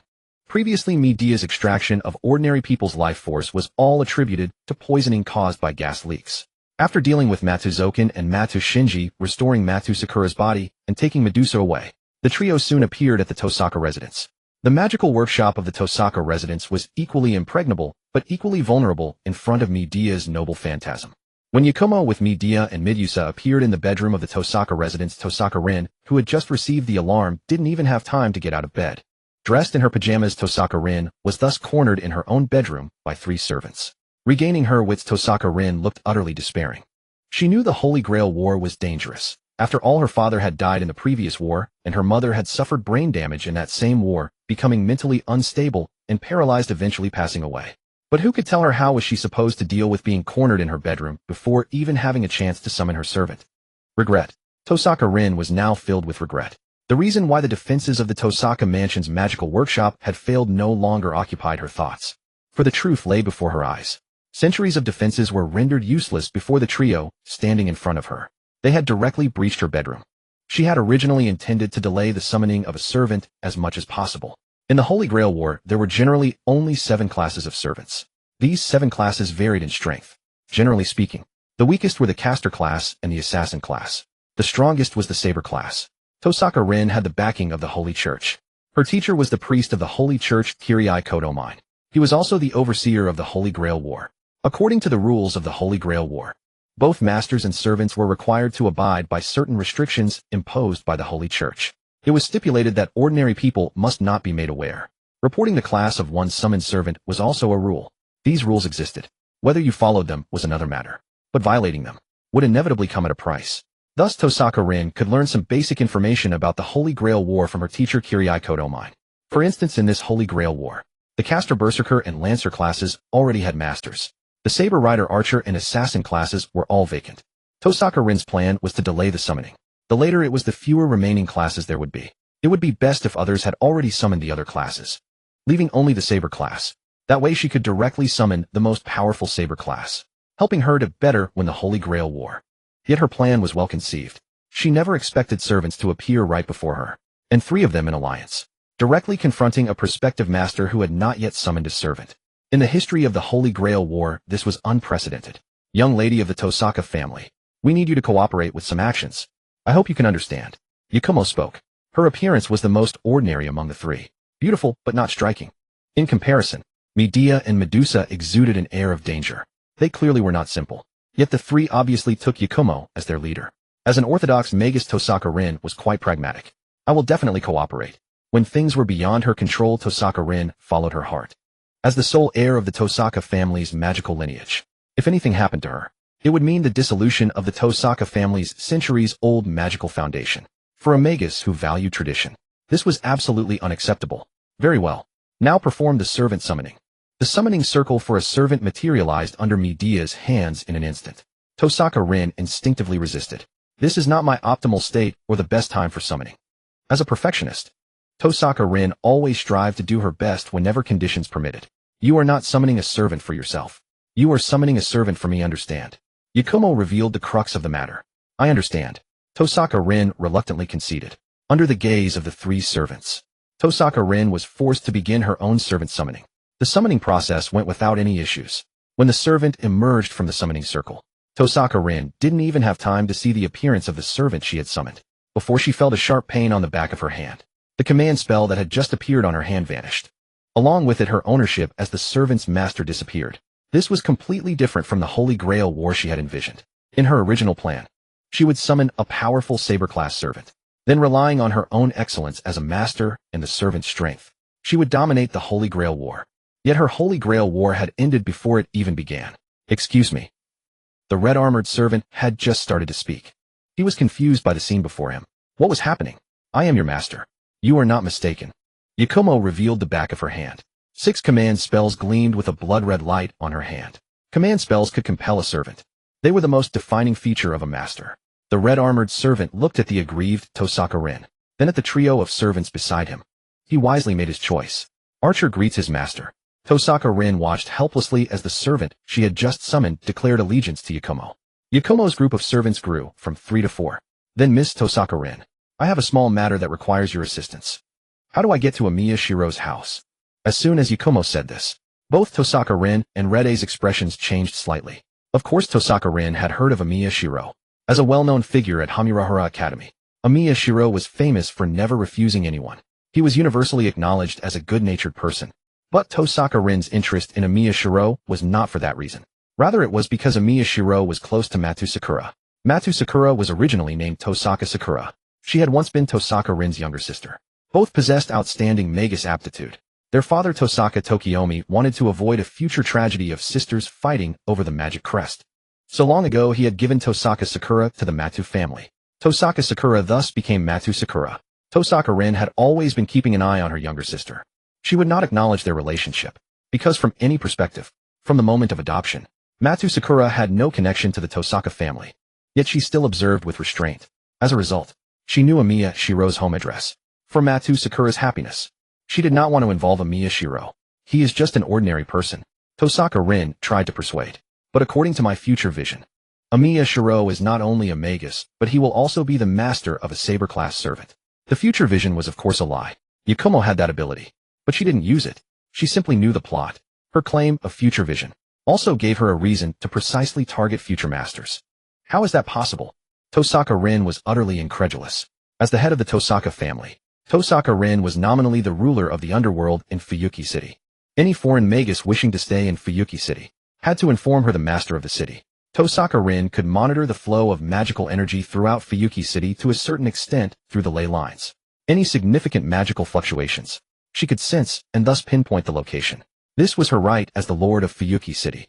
Previously, Midia's extraction of ordinary people's life force was all attributed to poisoning caused by gas leaks. After dealing with Matuzoken and Matu Shinji, restoring Matu Sakura's body, and taking Medusa away, the trio soon appeared at the Tosaka residence. The magical workshop of the Tosaka residence was equally impregnable, but equally vulnerable in front of Midia's noble phantasm. When Yakumo with Midia and Medusa appeared in the bedroom of the Tosaka residence, Tosaka Rin, who had just received the alarm, didn't even have time to get out of bed. Dressed in her pajamas, Tosaka Rin was thus cornered in her own bedroom by 3 servants. Regaining her wits, Tosaka Rin looked utterly despairing. She knew the Holy Grail War was dangerous. After all, her father had died in the previous war, and her mother had suffered brain damage in that same war, becoming mentally unstable and paralyzed, eventually passing away. But who could tell her how was she supposed to deal with being cornered in her bedroom before even having a chance to summon her servant? Regret. Tosaka Rin was now filled with regret. The reason why the defenses of the Tosaka Mansion's magical workshop had failed no longer occupied her thoughts. For the truth lay before her eyes. Centuries of defenses were rendered useless before the trio, standing in front of her. They had directly breached her bedroom. She had originally intended to delay the summoning of a servant as much as possible. In the Holy Grail War, there were generally only 7 classes of servants. These 7 classes varied in strength. Generally speaking, the weakest were the caster class and the assassin class. The strongest was the saber class. Tosaka Rin had the backing of the Holy Church. Her teacher was the priest of the Holy Church, Kiryai Kodomine. He was also the overseer of the Holy Grail War. According to the rules of the Holy Grail War, both masters and servants were required to abide by certain restrictions imposed by the Holy Church. It was stipulated that ordinary people must not be made aware. Reporting the class of one's summoned servant was also a rule. These rules existed. Whether you followed them was another matter. But violating them would inevitably come at a price. Thus, Tosaka Rin could learn some basic information about the Holy Grail War from her teacher Kiryai Kodomine. For instance, in this Holy Grail War, the Caster Berserker and Lancer classes already had masters. The Saber Rider Archer and Assassin classes were all vacant. Tosaka Rin's plan was to delay the summoning. The later it was, the fewer remaining classes there would be. It would be best if others had already summoned the other classes, leaving only the Saber class. That way she could directly summon the most powerful Saber class, helping her to better win the Holy Grail War. Yet her plan was well conceived. She never expected servants to appear right before her, and 3 of them in alliance, directly confronting a prospective master who had not yet summoned a servant. In the history of the Holy Grail War, this was unprecedented. Young lady of the Tosaka family, we need you to cooperate with some actions. I hope you can understand. Yakumo spoke. Her appearance was the most ordinary among the 3. Beautiful, but not striking. In comparison, Midia and Medusa exuded an air of danger. They clearly were not simple. Yet the 3 obviously took Yakumo as their leader. As an orthodox magus, Tosaka Rin was quite pragmatic. I will definitely cooperate. When things were beyond her control, Tosaka Rin followed her heart. As the sole heir of the Tosaka family's magical lineage, if anything happened to her, it would mean the dissolution of the Tosaka family's centuries-old magical foundation. For a magus who valued tradition, this was absolutely unacceptable. Very well. Now perform the servant summoning. The summoning circle for a servant materialized under Midia's hands in an instant. Tosaka Rin instinctively resisted. This is not my optimal state or the best time for summoning. As a perfectionist, Tosaka Rin always strived to do her best whenever conditions permitted. You are not summoning a servant for yourself. You are summoning a servant for me, understand? Yakumo revealed the crux of the matter. I understand. Tosaka Rin reluctantly conceded. Under the gaze of the 3 servants, Tosaka Rin was forced to begin her own servant summoning. The summoning process went without any issues. When the servant emerged from the summoning circle, Tosaka Rin didn't even have time to see the appearance of the servant she had summoned, before she felt a sharp pain on the back of her hand. The command spell that had just appeared on her hand vanished. Along with it, her ownership as the servant's master disappeared. This was completely different from the Holy Grail War she had envisioned. In her original plan, she would summon a powerful saber-class servant. Then, relying on her own excellence as a master and the servant's strength, she would dominate the Holy Grail War. Yet her Holy Grail War had ended before it even began. Excuse me. The red-armored servant had just started to speak. He was confused by the scene before him. What was happening? I am your master. You are not mistaken. Yakumo revealed the back of her hand. 6 command spells gleamed with a blood-red light on her hand. Command spells could compel a servant. They were the most defining feature of a master. The red-armored servant looked at the aggrieved Tosaka Rin, then at the trio of servants beside him. He wisely made his choice. Archer greets his master. Tosaka Rin watched helplessly as the servant she had just summoned declared allegiance to Yakumo. Yakumo's group of servants grew from 3 to 4. Then Miss Tosaka Rin, I have a small matter that requires your assistance. How do I get to Amiya Shiro's house? As soon as Yakumo said this, both Tosaka Rin and Red A's expressions changed slightly. Of course Tosaka Rin had heard of Amiya Shiro. As a well-known figure at Hamurahara Academy, Amiya Shiro was famous for never refusing anyone. He was universally acknowledged as a good-natured person. But Tosaka Rin's interest in Amiya Shiro was not for that reason. Rather it was because Amiya Shiro was close to Matu Sakura. Matu Sakura was originally named Tosaka Sakura. She had once been Tosaka Rin's younger sister. Both possessed outstanding magus aptitude. Their father Tosaka Tsukuyomi wanted to avoid a future tragedy of sisters fighting over the magic crest. So long ago he had given Tosaka Sakura to the Matu family. Tosaka Sakura thus became Matu Sakura. Tosaka Rin had always been keeping an eye on her younger sister. She would not acknowledge their relationship, because from any perspective, from the moment of adoption, Matu Sakura had no connection to the Tosaka family. Yet she still observed with restraint. As a result, she knew Amiya Shiro's home address. For Matu Sakura's happiness, she did not want to involve Amiya Shiro. He is just an ordinary person. Tosaka Rin tried to persuade. But according to my future vision, Amiya Shiro is not only a magus, but he will also be the master of a saber-class servant. The future vision was of course a lie. Yakumo had that ability. But she didn't use it. She simply knew the plot. Her claim of future vision also gave her a reason to precisely target future masters. How is that possible? Tosaka Rin was utterly incredulous. As the head of the Tosaka family, Tosaka Rin was nominally the ruler of the underworld in Fuyuki City. Any foreign magus wishing to stay in Fuyuki City had to inform her the master of the city. Tosaka Rin could monitor the flow of magical energy throughout Fuyuki City to a certain extent through the ley lines. Any significant magical fluctuations she could sense and thus pinpoint the location. This was her right as the lord of Fuyuki City.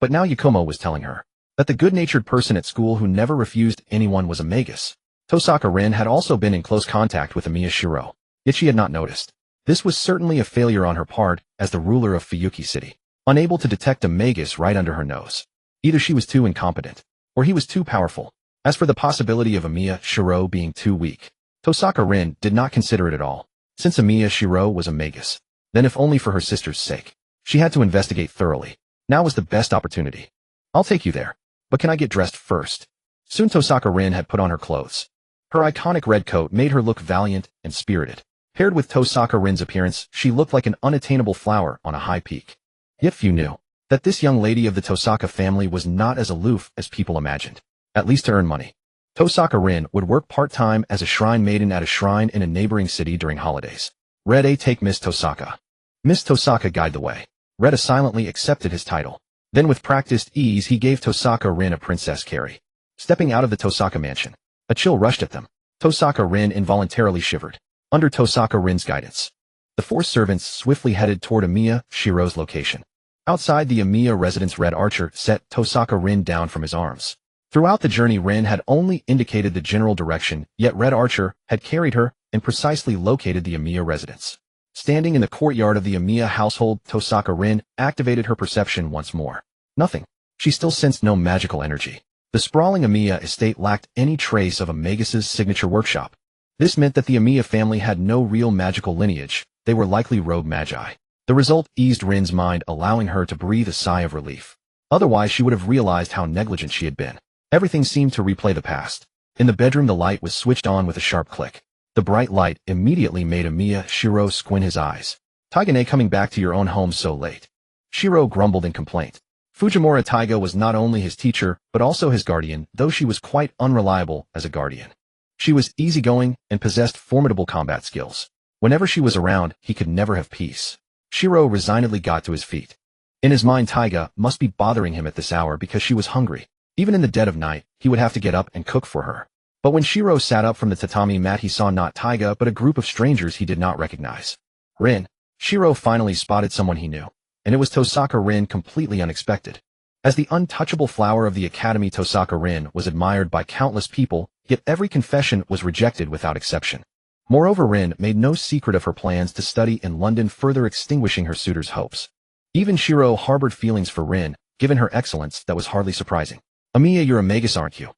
But now Yakumo was telling her that the good-natured person at school who never refused anyone was a magus. Tosaka Rin had also been in close contact with Amiya Shiro, yet she had not noticed. This was certainly a failure on her part as the ruler of Fuyuki City, unable to detect a magus right under her nose. Either she was too incompetent, or he was too powerful. As for the possibility of Amiya Shiro being too weak, Tosaka Rin did not consider it at all. Since Amiya Shiro was a magus, then if only for her sister's sake, she had to investigate thoroughly. Now was the best opportunity. I'll take you there. But can I get dressed first? Soon Tosaka Rin had put on her clothes. Her iconic red coat made her look valiant and spirited. Paired with Tosaka Rin's appearance, she looked like an unattainable flower on a high peak. Yet few knew that this young lady of the Tosaka family was not as aloof as people imagined. At least to earn money, Tosaka Rin would work part-time as a shrine maiden at a shrine in a neighboring city during holidays. Red A take Miss Tosaka. Miss Tosaka guide the way. Red A silently accepted his title. Then with practiced ease he gave Tosaka Rin a princess carry. Stepping out of the Tosaka mansion, a chill rushed at them. Tosaka Rin involuntarily shivered. Under Tosaka Rin's guidance, the 4 servants swiftly headed toward Amiya Shiro's location. Outside the Amiya residence, Red Archer set Tosaka Rin down from his arms. Throughout the journey Rin had only indicated the general direction, yet Red Archer had carried her and precisely located the Amiya residence. Standing in the courtyard of the Amiya household, Tosaka Rin activated her perception once more. Nothing. She still sensed no magical energy. The sprawling Amiya estate lacked any trace of a magus's signature workshop. This meant that the Amiya family had no real magical lineage. They were likely rogue magi. The result eased Rin's mind, allowing her to breathe a sigh of relief. Otherwise she would have realized how negligent she had been. Everything seemed to replay the past. In the bedroom the light was switched on with a sharp click. The bright light immediately made Amiya Shiro squint his eyes. Taigane, coming back to your own home so late. Shiro grumbled in complaint. Fujimura Taiga was not only his teacher, but also his guardian, though she was quite unreliable as a guardian. She was easygoing and possessed formidable combat skills. Whenever she was around, he could never have peace. Shiro resignedly got to his feet. In his mind, Taiga must be bothering him at this hour because she was hungry. Even in the dead of night, he would have to get up and cook for her. But when Shiro sat up from the tatami mat, he saw not Taiga but a group of strangers he did not recognize. Rin. Shiro finally spotted someone he knew. And it was Tosaka Rin, completely unexpected. As the untouchable flower of the academy, Tosaka Rin was admired by countless people, yet every confession was rejected without exception. Moreover, Rin made no secret of her plans to study in London, further extinguishing her suitors' hopes. Even Shiro harbored feelings for Rin, given her excellence that was hardly surprising. "Amiya, you're a magus, aren't you?"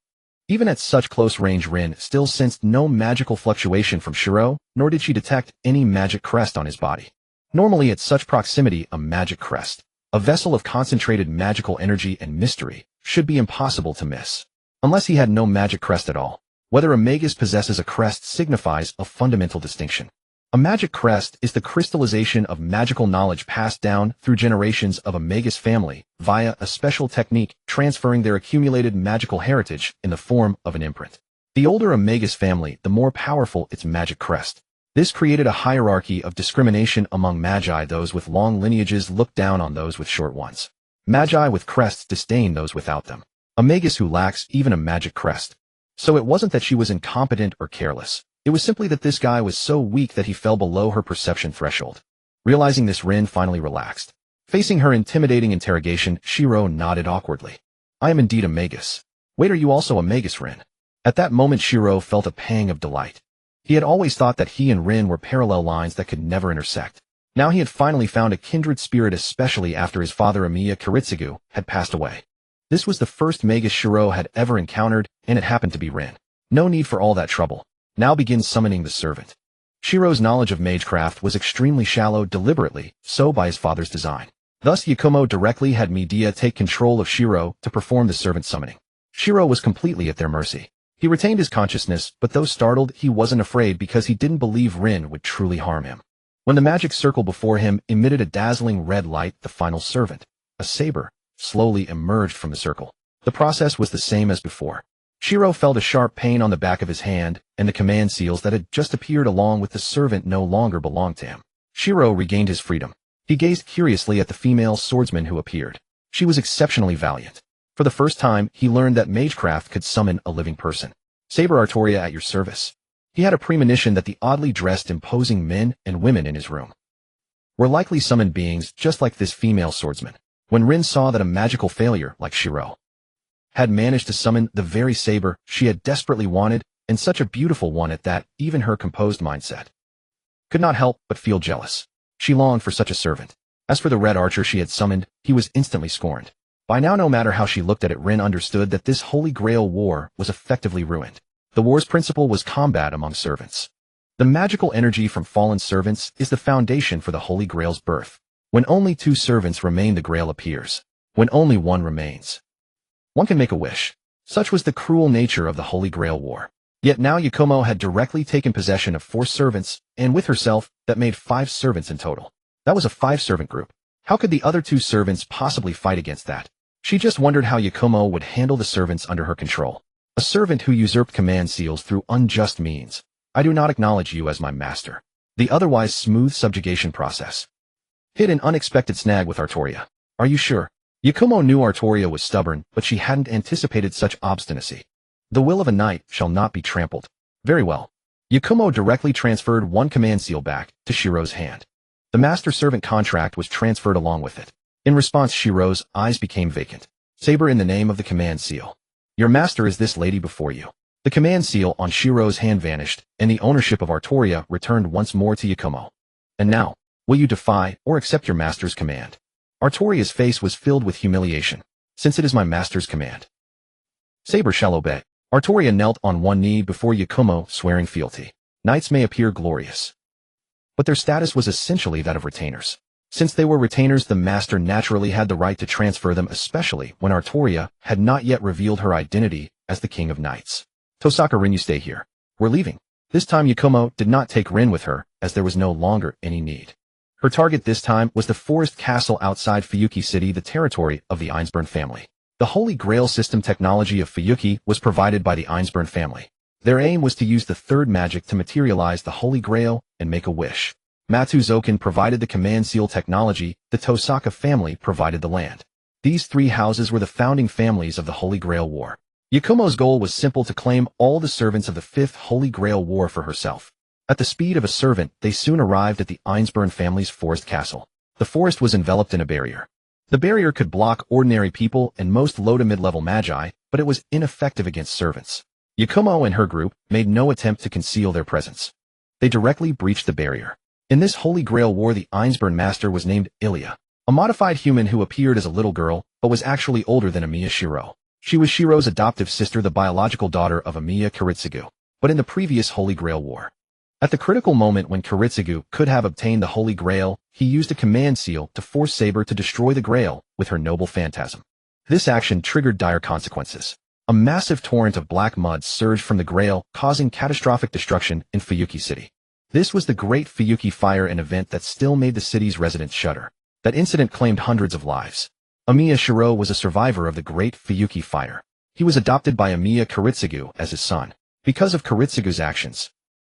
Even at such close range, Rin still sensed no magical fluctuation from Shiro, nor did she detect any magic crest on his body. Normally at such proximity, a magic crest, a vessel of concentrated magical energy and mystery, should be impossible to miss. Unless he had no magic crest at all. Whether a magus possesses a crest signifies a fundamental distinction. A magic crest is the crystallization of magical knowledge passed down through generations of a magus family via a special technique, transferring their accumulated magical heritage in the form of an imprint. The older a magus family, the more powerful its magic crest. This created a hierarchy of discrimination among magi. Those with long lineages looked down on those with short ones. Magi with crests disdain those without them. A magus who lacks even a magic crest. So it wasn't that she was incompetent or careless. It was simply that this guy was so weak that he fell below her perception threshold. Realizing this, Rin finally relaxed. Facing her intimidating interrogation, Shiro nodded awkwardly. "I am indeed a magus." "Wait, are you also a magus, Rin?" At that moment, Shiro felt a pang of delight. He had always thought that he and Rin were parallel lines that could never intersect. Now he had finally found a kindred spirit, especially after his father Amiya Kiritsugu had passed away. This was the first magus Shiro had ever encountered, and it happened to be Rin. No need for all that trouble. Now begin summoning the servant. Shiro's knowledge of magecraft was extremely shallow, deliberately so by his father's design. Thus Yakumo directly had Midia take control of Shiro to perform the servant summoning. Shiro was completely at their mercy. He retained his consciousness, but though startled, he wasn't afraid because he didn't believe Rin would truly harm him. When the magic circle before him emitted a dazzling red light, the final servant, a saber, slowly emerged from the circle. The process was the same as before. Shiro felt a sharp pain on the back of his hand, and the command seals that had just appeared along with the servant no longer belonged to him. Shiro regained his freedom. He gazed curiously at the female swordsman who appeared. She was exceptionally valiant. For the first time, he learned that magecraft could summon a living person. "Saber Artoria, at your service." He had a premonition that the oddly dressed, imposing men and women in his room were likely summoned beings just like this female swordsman. When Rin saw that a magical failure like Shiro had managed to summon the very saber she had desperately wanted, and such a beautiful one at that, even her composed mindset could not help but feel jealous. She longed for such a servant. As for the red archer she had summoned, he was instantly scorned. By now, no matter how she looked at it, Rin understood that this Holy Grail war was effectively ruined. The war's principle was combat among servants. The magical energy from fallen servants is the foundation for the Holy Grail's birth. When only 2 servants remain, the Grail appears. When only 1 remains, one can make a wish. Such was the cruel nature of the Holy Grail war. Yet now Yakumo had directly taken possession of 4 servants, and with herself, that made 5 servants in total. That was a 5-servant group. How could the other 2 servants possibly fight against that? She just wondered how Yakumo would handle the servants under her control. A servant who usurped command seals through unjust means. "I do not acknowledge you as my master." The otherwise smooth subjugation process hit an unexpected snag with Artoria. "Are you sure?" Yakumo knew Artoria was stubborn, but she hadn't anticipated such obstinacy. "The will of a knight shall not be trampled." "Very well." Yakumo directly transferred 1 command seal back to Shiro's hand. The master-servant contract was transferred along with it. In response, Shiro's eyes became vacant. "Saber in the name of the command seal. Your master is this lady before you." The command seal on Shiro's hand vanished, and the ownership of Artoria returned once more to Yakumo. "And now, will you defy or accept your master's command?" Artoria's face was filled with humiliation. "Since it is my master's command, Saber shall obey." Artoria knelt on one knee before Yakumo, swearing fealty. Knights may appear glorious, but their status was essentially that of retainers. Since they were retainers, the master naturally had the right to transfer them, especially when Artoria had not yet revealed her identity as the King of Knights. "Tosaka, Rin, you stay here. We're leaving." This time Yakumo did not take Rin with her, as there was no longer any need. Her target this time was the forest castle outside Fuyuki City, the territory of the Einsburn family. The Holy Grail system technology of Fuyuki was provided by the Einsburn family. Their aim was to use the 3rd magic to materialize the Holy Grail and make a wish. Matsuzoken provided the command seal technology, the Tosaka family provided the land. These 3 houses were the founding families of the Holy Grail War. Yakumo's goal was simple: to claim all the servants of the 5th Holy Grail War for herself. At the speed of a servant, they soon arrived at the Einsburn family's forest castle. The forest was enveloped in a barrier. The barrier could block ordinary people and most low to mid-level magi, but it was ineffective against servants. Yakumo and her group made no attempt to conceal their presence. They directly breached the barrier. In this Holy Grail War, the Ainsburn master was named Ilya, a modified human who appeared as a little girl, but was actually older than Amiya Shiro. She was Shiro's adoptive sister, the biological daughter of Amiya Kiritsugu, but in the previous Holy Grail War. At the critical moment when Kiritsugu could have obtained the Holy Grail, he used a command seal to force Saber to destroy the Grail with her noble phantasm. This action triggered dire consequences. A massive torrent of black mud surged from the Grail, causing catastrophic destruction in Fuyuki City. This was the Great Fuyuki Fire, an event that still made the city's residents shudder. That incident claimed hundreds of lives. Amiya Shiro was a survivor of the Great Fuyuki Fire. He was adopted by Amiya Kiritsugu as his son. Because of Kiritsugu's actions,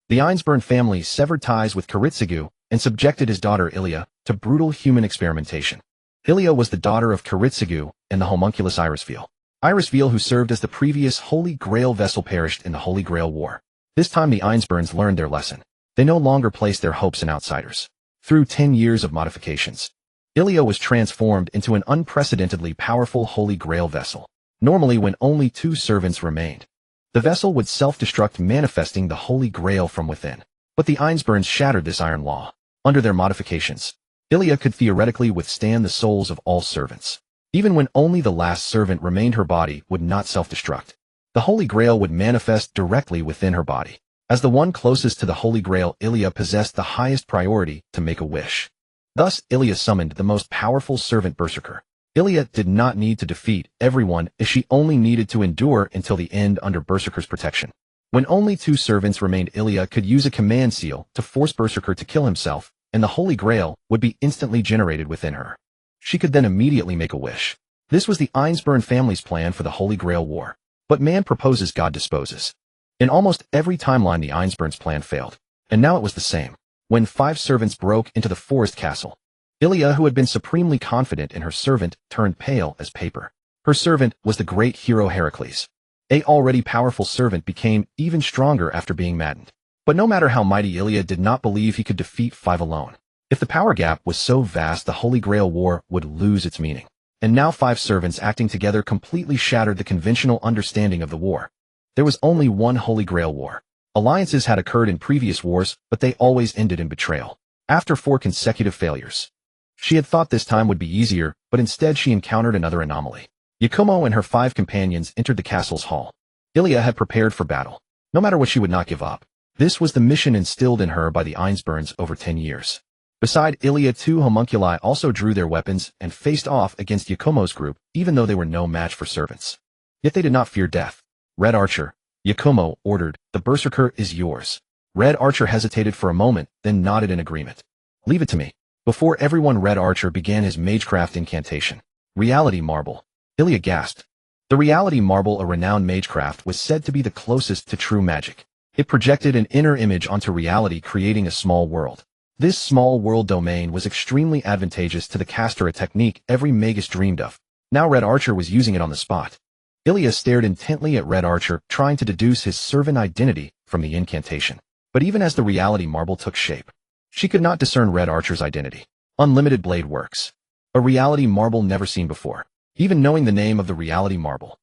the Ainsburn family severed ties with Kiritsugu and subjected his daughter Ilya to brutal human experimentation. Ilya was the daughter of Kiritsugu and the homunculus Irisveal. Irisveal, who served as the previous Holy Grail vessel, perished in the Holy Grail War. This time the Ainsburns learned their lesson. They no longer placed their hopes in outsiders. Through 10 years of modifications, Ilya was transformed into an unprecedentedly powerful Holy Grail vessel. Normally, when only 2 servants remained, the vessel would self-destruct, manifesting the Holy Grail from within. But the Ainsburns shattered this iron law. Under their modifications, Ilya could theoretically withstand the souls of all servants. Even when only the last servant remained, her body would not self-destruct. The Holy Grail would manifest directly within her body. As the one closest to the Holy Grail, Ilya possessed the highest priority to make a wish. Thus, Ilya summoned the most powerful servant, Berserker. Ilya did not need to defeat everyone, as she only needed to endure until the end under Berserker's protection. When only 2 servants remained, Ilya could use a command seal to force Berserker to kill himself, and the Holy Grail would be instantly generated within her. She could then immediately make a wish. This was the Ainsburn family's plan for the Holy Grail War. But man proposes, God disposes. In almost every timeline, the Ainsburns' plan failed. And now it was the same. When 5 servants broke into the forest castle, Ilya, who had been supremely confident in her servant, turned pale as paper. Her servant was the great hero Heracles. A already powerful servant became even stronger after being maddened. But no matter how mighty, Ilya did not believe he could defeat 5 alone. If the power gap was so vast, the Holy Grail War would lose its meaning. And now 5 servants acting together completely shattered the conventional understanding of the war. There was only one Holy Grail War. Alliances had occurred in previous wars, but they always ended in betrayal. After 4 consecutive failures, she had thought this time would be easier, but instead she encountered another anomaly. Yakumo and her 5 companions entered the castle's hall. Ilya had prepared for battle. No matter what, she would not give up. This was the mission instilled in her by the Ainsburns over 10 years. Beside Ilya, 2 homunculi also drew their weapons and faced off against Yakumo's group, even though they were no match for servants. Yet they did not fear death. Red Archer, Yakumo ordered, "The Berserker is yours." Red Archer hesitated for a moment, then nodded in agreement. "Leave it to me." Before everyone, Red Archer began his magecraft incantation. Reality Marble. Ilya gasped. The Reality Marble, a renowned magecraft, was said to be the closest to true magic. It projected an inner image onto reality, creating a small world. This small world domain was extremely advantageous to the caster, a technique every magus dreamed of. Now Red Archer was using it on the spot. Ilya stared intently at Red Archer, trying to deduce his servant identity from the incantation. But even as the Reality Marble took shape, she could not discern Red Archer's identity. Unlimited Blade Works. A Reality Marble never seen before. Even knowing the name of the Reality Marble,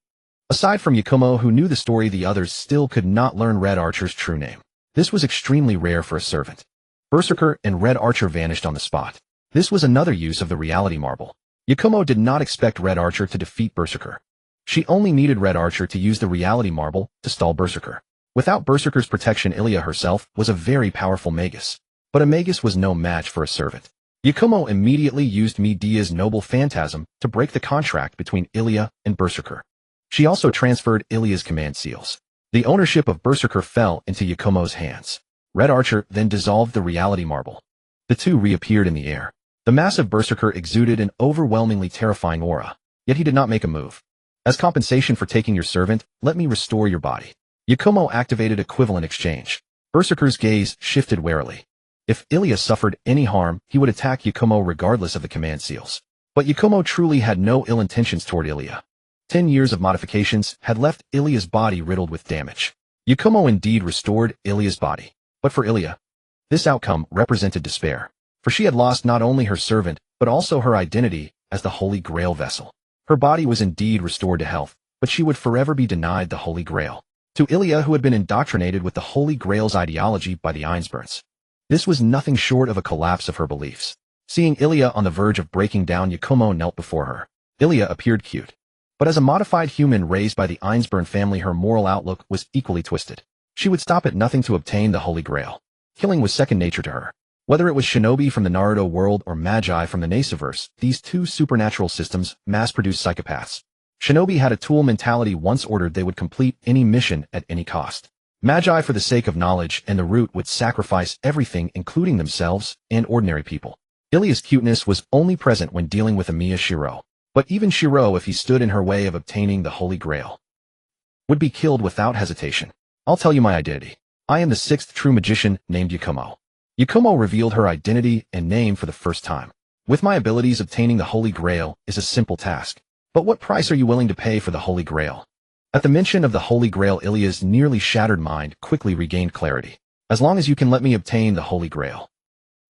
aside from Yakumo, who knew the story, the others still could not learn Red Archer's true name. This was extremely rare for a servant. Berserker and Red Archer vanished on the spot. This was another use of the Reality Marble. Yakumo did not expect Red Archer to defeat Berserker. She only needed Red Archer to use the Reality Marble to stall Berserker. Without Berserker's protection, Ilya herself was a very powerful magus. But a magus was no match for a servant. Yakumo immediately used Medea's noble phantasm to break the contract between Ilya and Berserker. She also transferred Ilya's command seals. The ownership of Berserker fell into Yakumo's hands. Red Archer then dissolved the Reality Marble. The 2 reappeared in the air. The massive Berserker exuded an overwhelmingly terrifying aura, yet he did not make a move. "As compensation for taking your servant, let me restore your body." Yakumo activated equivalent exchange. Berserker's gaze shifted warily. If Ilya suffered any harm, he would attack Yakumo regardless of the command seals. But Yakumo truly had no ill intentions toward Ilya. 10 years of modifications had left Ilya's body riddled with damage. Yakumo indeed restored Ilya's body. But for Ilya, this outcome represented despair. For she had lost not only her servant, but also her identity as the Holy Grail vessel. Her body was indeed restored to health, but she would forever be denied the Holy Grail. To Ilya, who had been indoctrinated with the Holy Grail's ideology by the Einspurns, this was nothing short of a collapse of her beliefs. Seeing Ilya on the verge of breaking down, Yakumo knelt before her. Ilya appeared cute, but as a modified human raised by the Einspurn family, her moral outlook was equally twisted. She would stop at nothing to obtain the Holy Grail. Killing was second nature to her. Whether it was shinobi from the Naruto world or magi from the Nasaverse, these two supernatural systems mass-produced psychopaths. Shinobi had a tool mentality. Once ordered, they would complete any mission at any cost. Magi, for the sake of knowledge and the root, would sacrifice everything, including themselves and ordinary people. Ilya's cuteness was only present when dealing with Amiya Shiro. But even Shiro, if he stood in her way of obtaining the Holy Grail, would be killed without hesitation. I'll tell you my identity. I am the sixth true magician named Yakumo. Yakumo revealed her identity and name for the first time. With my abilities, obtaining the Holy Grail is a simple task. But what price are you willing to pay for the Holy Grail? At the mention of the Holy Grail, Ilya's nearly shattered mind quickly regained clarity. As long as you can let me obtain the Holy Grail,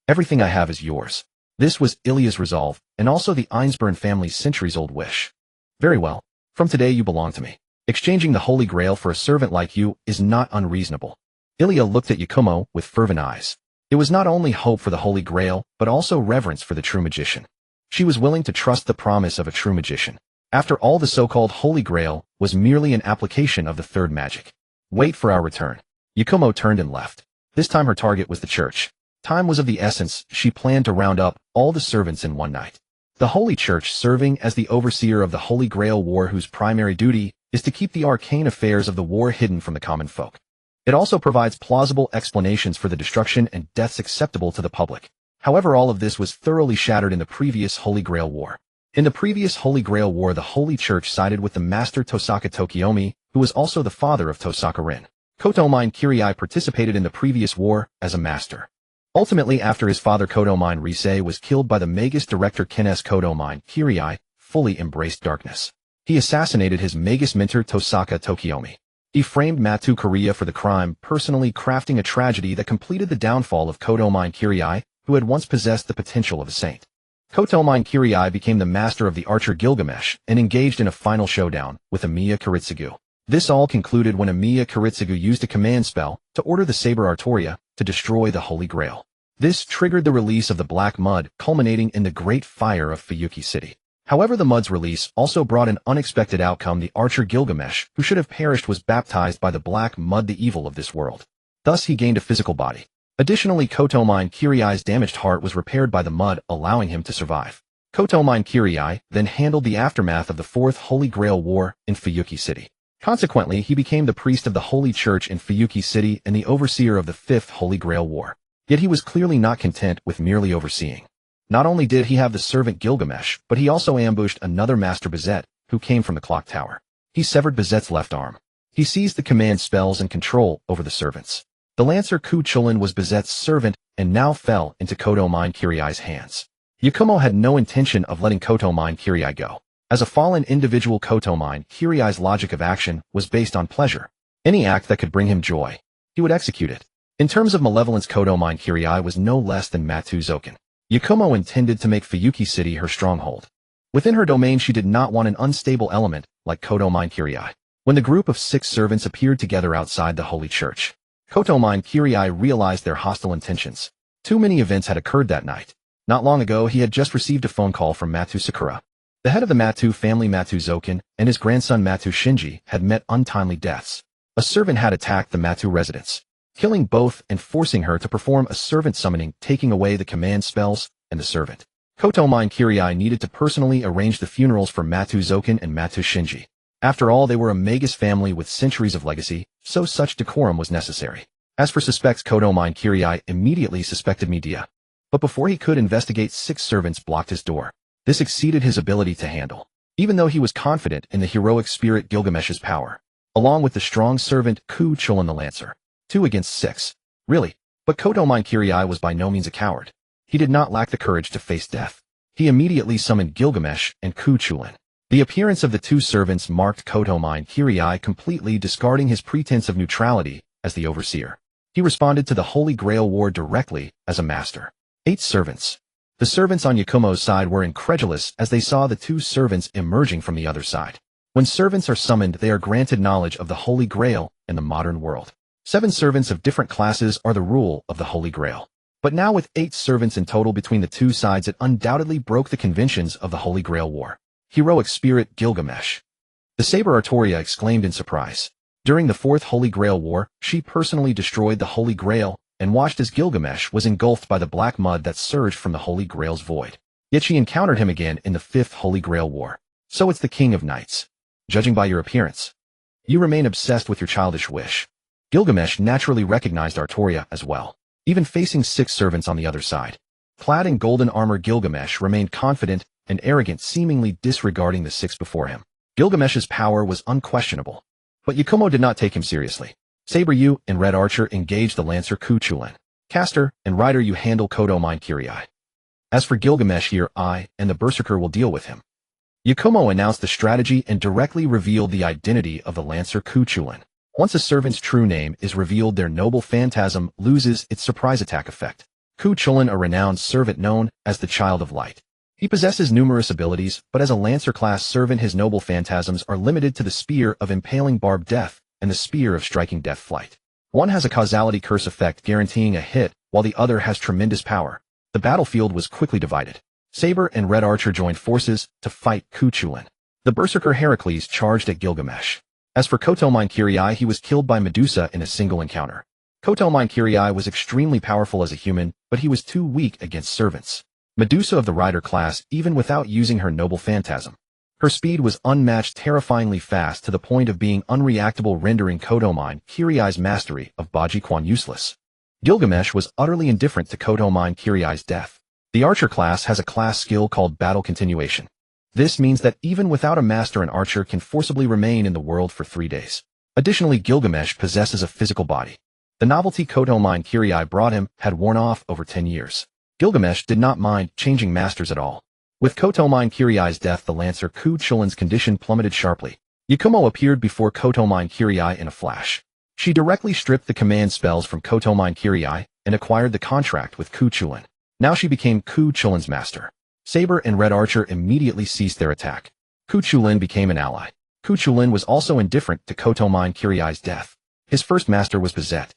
everything I have is yours. This was Ilya's resolve, and also the Einspurn family's centuries-old wish. Very well. From today you belong to me. Exchanging the Holy Grail for a servant like you is not unreasonable. Ilya looked at Yakumo with fervent eyes. It was not only hope for the Holy Grail, but also reverence for the true magician. She was willing to trust the promise of a true magician. After all, the so-called Holy Grail was merely an application of the third magic. Wait for our return. Yakumo turned and left. This time her target was the church. Time was of the essence. She planned to round up all the servants in one night. The Holy Church, serving as the overseer of the Holy Grail War, whose primary duty is to keep the arcane affairs of the war hidden from the common folk. It also provides plausible explanations for the destruction and deaths acceptable to the public. However, all of this was thoroughly shattered in the previous Holy Grail War. In the previous Holy Grail War, the Holy Church sided with the master Tosaka Tokiomi, who was also the father of Tosaka Rin. Kotomine Kirai participated in the previous war as a master. Ultimately, after his father Kotomine Rise was killed by the Magus director Ken-S, Kotomine Kirai fully embraced darkness. He assassinated his Magus mentor Tosaka Tokiomi. He framed Matu Korea for the crime, personally crafting a tragedy that completed the downfall of Kotomine Kirai, who had once possessed the potential of a saint. Kotomine Kirai became the master of the archer Gilgamesh and engaged in a final showdown with Amiya Kiritsugu. This all concluded when Amiya Kiritsugu used a command spell to order the Saber Artoria to destroy the Holy Grail. This triggered the release of the Black Mud, culminating in the Great Fire of Fuyuki City. However, the Mud's release also brought an unexpected outcome. The archer Gilgamesh, who should have perished, was baptized by the Black Mud, the evil of this world. Thus he gained a physical body. Additionally, Kotomine Kirai's damaged heart was repaired by the Mud, allowing him to survive. Kotomine Kirai then handled the aftermath of the Fourth Holy Grail War in Fuyuki City. Consequently, he became the priest of the Holy Church in Fuyuki City and the overseer of the Fifth Holy Grail War. Yet he was clearly not content with merely overseeing. Not only did he have the servant Gilgamesh, but he also ambushed another master, Bazette, who came from the clock tower. He severed Bazette's left arm. He seized the command spells and control over the servants. The Lancer Ku Chulin was Bazette's servant and now fell into Kotomine Kirai's hands. Yakumo had no intention of letting Kotomine Kirai go. As a fallen individual, Kotomine Kirai's logic of action was based on pleasure. Any act that could bring him joy, he would execute it. In terms of malevolence, Kotomine Kirai was no less than Matu Zoken. Yakumo intended to make Fuyuki City her stronghold. Within her domain, she did not want an unstable element like Kotomine Kirai. When the group of 6 servants appeared together outside the Holy Church, Kotomine Kirai realized their hostile intentions. Too many events had occurred that night. Not long ago, he had just received a phone call from Matu Sakura. The head of the Matu family, Matu Zoken, and his grandson Matu Shinji had met untimely deaths. A servant had attacked the Matu residence, killing both and forcing her to perform a servant summoning, taking away the command spells and the servant. Kotomine Kirai needed to personally arrange the funerals for Matu Zoken and Matu Shinji. After all, they were a Magus family with centuries of legacy, so such decorum was necessary. As for suspects, Kotomine Kirai immediately suspected Medea. But before he could investigate, 6 servants blocked his door. This exceeded his ability to handle. Even though he was confident in the heroic spirit Gilgamesh's power, along with the strong servant Ku Chulin the Lancer. 2 against 6. Really? But Kotomine Kirai was by no means a coward. He did not lack the courage to face death. He immediately summoned Gilgamesh and Ku Chulin. The appearance of the 2 servants marked Kotomine Kirai completely, discarding his pretense of neutrality as the overseer. He responded to the Holy Grail War directly as a master. 8 servants. The servants on Yakumo's side were incredulous as they saw the two servants emerging from the other side. When servants are summoned, they are granted knowledge of the Holy Grail in the modern world. 7 servants of different classes are the rule of the Holy Grail. But now with 8 servants in total between the two sides, it undoubtedly broke the conventions of the Holy Grail War. Heroic spirit Gilgamesh. The Saber Artoria exclaimed in surprise. During the 4th Holy Grail War, she personally destroyed the Holy Grail and watched as Gilgamesh was engulfed by the black mud that surged from the Holy Grail's void. Yet she encountered him again in the 5th Holy Grail War. So it's the King of Knights. Judging by your appearance, you remain obsessed with your childish wish. Gilgamesh naturally recognized Artoria as well. Even facing 6 servants on the other side, clad in golden armor, Gilgamesh remained confident and arrogant, seemingly disregarding the 6 before him. Gilgamesh's power was unquestionable, but Yakumo did not take him seriously. Saber, you and Red Archer engage the Lancer Kuchulin. Caster and Rider, you handle Kodo Mine Kiryai. As for Gilgamesh here, I and the Berserker will deal with him. Yakumo announced the strategy and directly revealed the identity of the Lancer Kuchulin. Once a servant's true name is revealed, their noble phantasm loses its surprise attack effect. Kuchulin, a renowned servant known as the Child of Light. He possesses numerous abilities, but as a Lancer-class servant, his noble phantasms are limited to the Spear of Impaling Barbed Death and the Spear of Striking Death Flight. One has a causality curse effect guaranteeing a hit, while the other has tremendous power. The battlefield was quickly divided. Saber and Red Archer joined forces to fight Kuchulin. The Berserker Heracles charged at Gilgamesh. As for Koto Mine Kiryai, he was killed by Medusa in a single encounter. Koto Mine Kiryai was extremely powerful as a human, but he was too weak against servants. Medusa of the Rider class, even without using her noble phantasm. Her speed was unmatched, terrifyingly fast to the point of being unreactable, rendering Koto Mine Kiryai's mastery of Baji Quan useless. Gilgamesh was utterly indifferent to Koto Mine Kiryai's death. The Archer class has a class skill called Battle Continuation. This means that even without a master, an archer can forcibly remain in the world for 3 days. Additionally, Gilgamesh possesses a physical body. The novelty Koto Mine Kiryai brought him had worn off over 10 years. Gilgamesh did not mind changing masters at all. With Koto Mine Kiryai's death, the Lancer Kuchulin's condition plummeted sharply. Yakumo appeared before Koto Mine Kiryai in a flash. She directly stripped the command spells from Koto Mine Kiryai and acquired the contract with Kuchulin. Now she became Kuchulin's master. Saber and Red Archer immediately ceased their attack. Kuchulin became an ally. Kuchulin was also indifferent to Koto Mine Kiryai's death. His first master was Bizet.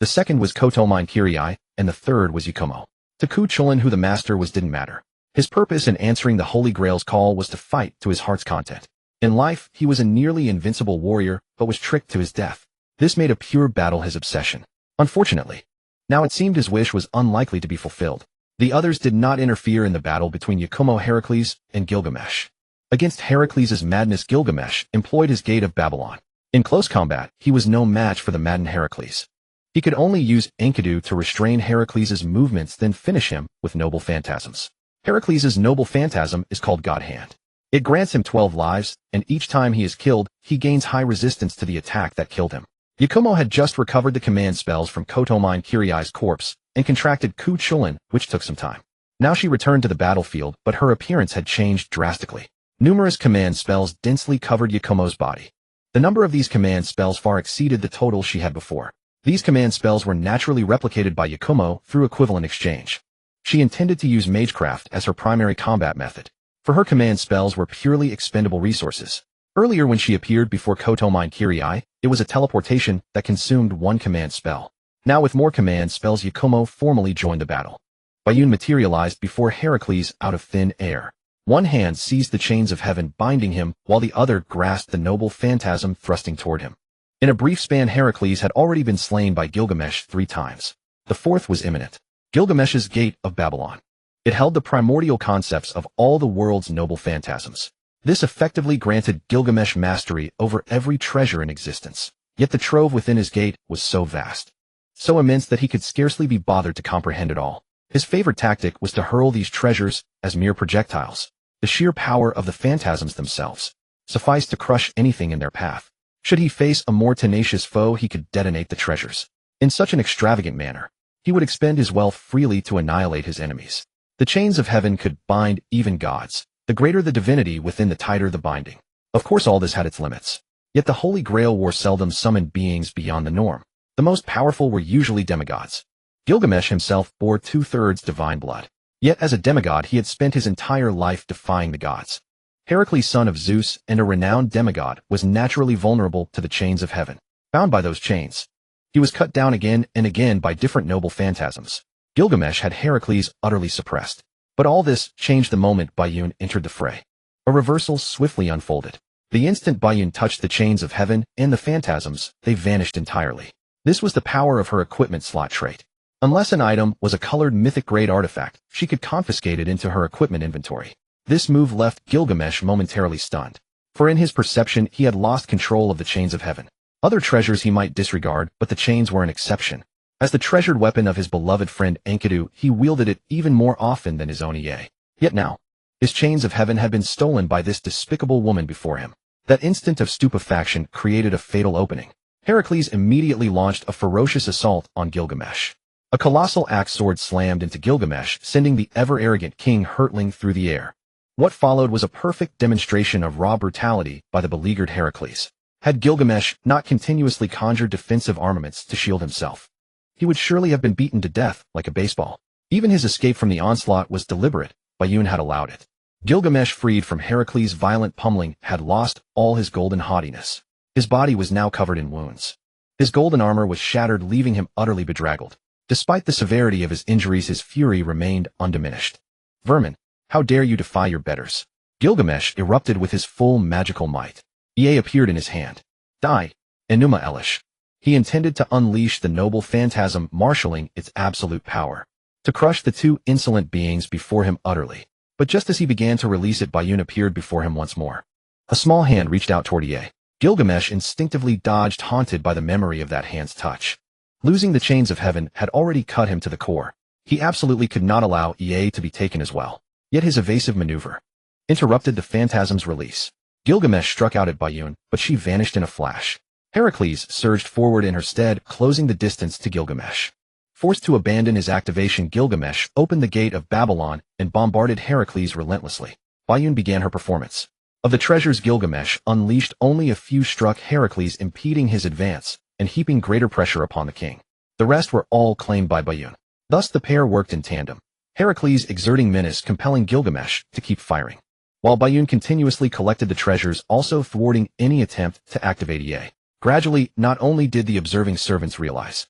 The second was Koto Mine Kiryai, and the third was Yakumo. To Kuchulin, who the master was didn't matter. His purpose in answering the Holy Grail's call was to fight to his heart's content. In life, he was a nearly invincible warrior, but was tricked to his death. This made a pure battle his obsession. Unfortunately, now it seemed his wish was unlikely to be fulfilled. The others did not interfere in the battle between Yakumo, Heracles, and Gilgamesh. Against Heracles' madness, Gilgamesh employed his Gate of Babylon. In close combat, he was no match for the maddened Heracles. He could only use Enkidu to restrain Heracles' movements, then finish him with noble phantasms. Heracles' noble phantasm is called God Hand. It grants him 12 lives, and each time he is killed, he gains high resistance to the attack that killed him. Yakumo had just recovered the command spells from Koto Mine Kiryai's corpse and contracted Kuchulin, which took some time. Now she returned to the battlefield, but her appearance had changed drastically. Numerous command spells densely covered Yakumo's body. The number of these command spells far exceeded the total she had before. These command spells were naturally replicated by Yakumo through equivalent exchange. She intended to use Magecraft as her primary combat method. For her command spells were purely expendable resources. Earlier when she appeared before Koto Mine Kiryai, it was a teleportation that consumed 1 command spell. Now with more command spells, Yakumo formally joined the battle. Bayun materialized before Heracles out of thin air. One hand seized the chains of heaven binding him, while the other grasped the noble phantasm thrusting toward him. In a brief span, Heracles had already been slain by Gilgamesh 3 times. The 4th was imminent. Gilgamesh's Gate of Babylon. It held the primordial concepts of all the world's noble phantasms. This effectively granted Gilgamesh mastery over every treasure in existence. Yet the trove within his gate was so vast, so immense that he could scarcely be bothered to comprehend it all. His favorite tactic was to hurl these treasures as mere projectiles. The sheer power of the phantasms themselves sufficed to crush anything in their path. Should he face a more tenacious foe, he could detonate the treasures. In such an extravagant manner, he would expend his wealth freely to annihilate his enemies. The chains of heaven could bind even gods. The greater the divinity within, the tighter the binding. Of course, all this had its limits. Yet the Holy Grail War seldom summoned beings beyond the norm. The most powerful were usually demigods. Gilgamesh himself bore 2/3 divine blood. Yet as a demigod he had spent his entire life defying the gods. Heracles, son of Zeus and a renowned demigod, was naturally vulnerable to the chains of heaven. Bound by those chains, he was cut down again and again by different noble phantasms. Gilgamesh had Heracles utterly suppressed. But all this changed the moment Bayun entered the fray. A reversal swiftly unfolded. The instant Bayun touched the chains of heaven and the phantasms, they vanished entirely. This was the power of her equipment slot trait. Unless an item was a colored mythic-grade artifact, she could confiscate it into her equipment inventory. This move left Gilgamesh momentarily stunned. For in his perception he had lost control of the chains of heaven. Other treasures he might disregard, but the chains were an exception. As the treasured weapon of his beloved friend Enkidu, he wielded it even more often than his own Ie. Yet now, his chains of heaven had been stolen by this despicable woman before him. That instant of stupefaction created a fatal opening. Heracles immediately launched a ferocious assault on Gilgamesh. A colossal axe sword slammed into Gilgamesh, sending the ever-arrogant king hurtling through the air. What followed was a perfect demonstration of raw brutality by the beleaguered Heracles. Had Gilgamesh not continuously conjured defensive armaments to shield himself, he would surely have been beaten to death like a baseball. Even his escape from the onslaught was deliberate. Bayun had allowed it. Gilgamesh, freed from Heracles' violent pummeling, had lost all his golden haughtiness. His body was now covered in wounds. His golden armor was shattered, leaving him utterly bedraggled. Despite the severity of his injuries, his fury remained undiminished. Vermin, how dare you defy your betters? Gilgamesh erupted with his full magical might. Ie appeared in his hand. Die, Enuma Elish. He intended to unleash the noble phantasm, marshalling its absolute power, to crush the two insolent beings before him utterly. But just as he began to release it, Bayun appeared before him once more. A small hand reached out toward Ie. Gilgamesh instinctively dodged, haunted by the memory of that hand's touch. Losing the chains of heaven had already cut him to the core. He absolutely could not allow Ie to be taken as well. Yet his evasive maneuver interrupted the phantasm's release. Gilgamesh struck out at Bayun, but she vanished in a flash. Heracles surged forward in her stead, closing the distance to Gilgamesh. Forced to abandon his activation, Gilgamesh opened the gate of Babylon and bombarded Heracles relentlessly. Bayun began her performance. Of the treasures Gilgamesh unleashed, only a few struck Heracles, impeding his advance and heaping greater pressure upon the king. The rest were all claimed by Bayun. Thus the pair worked in tandem, Heracles exerting menace, compelling Gilgamesh to keep firing, while Bayun continuously collected the treasures, also thwarting any attempt to activate Ie. Gradually, not only did the observing servants realize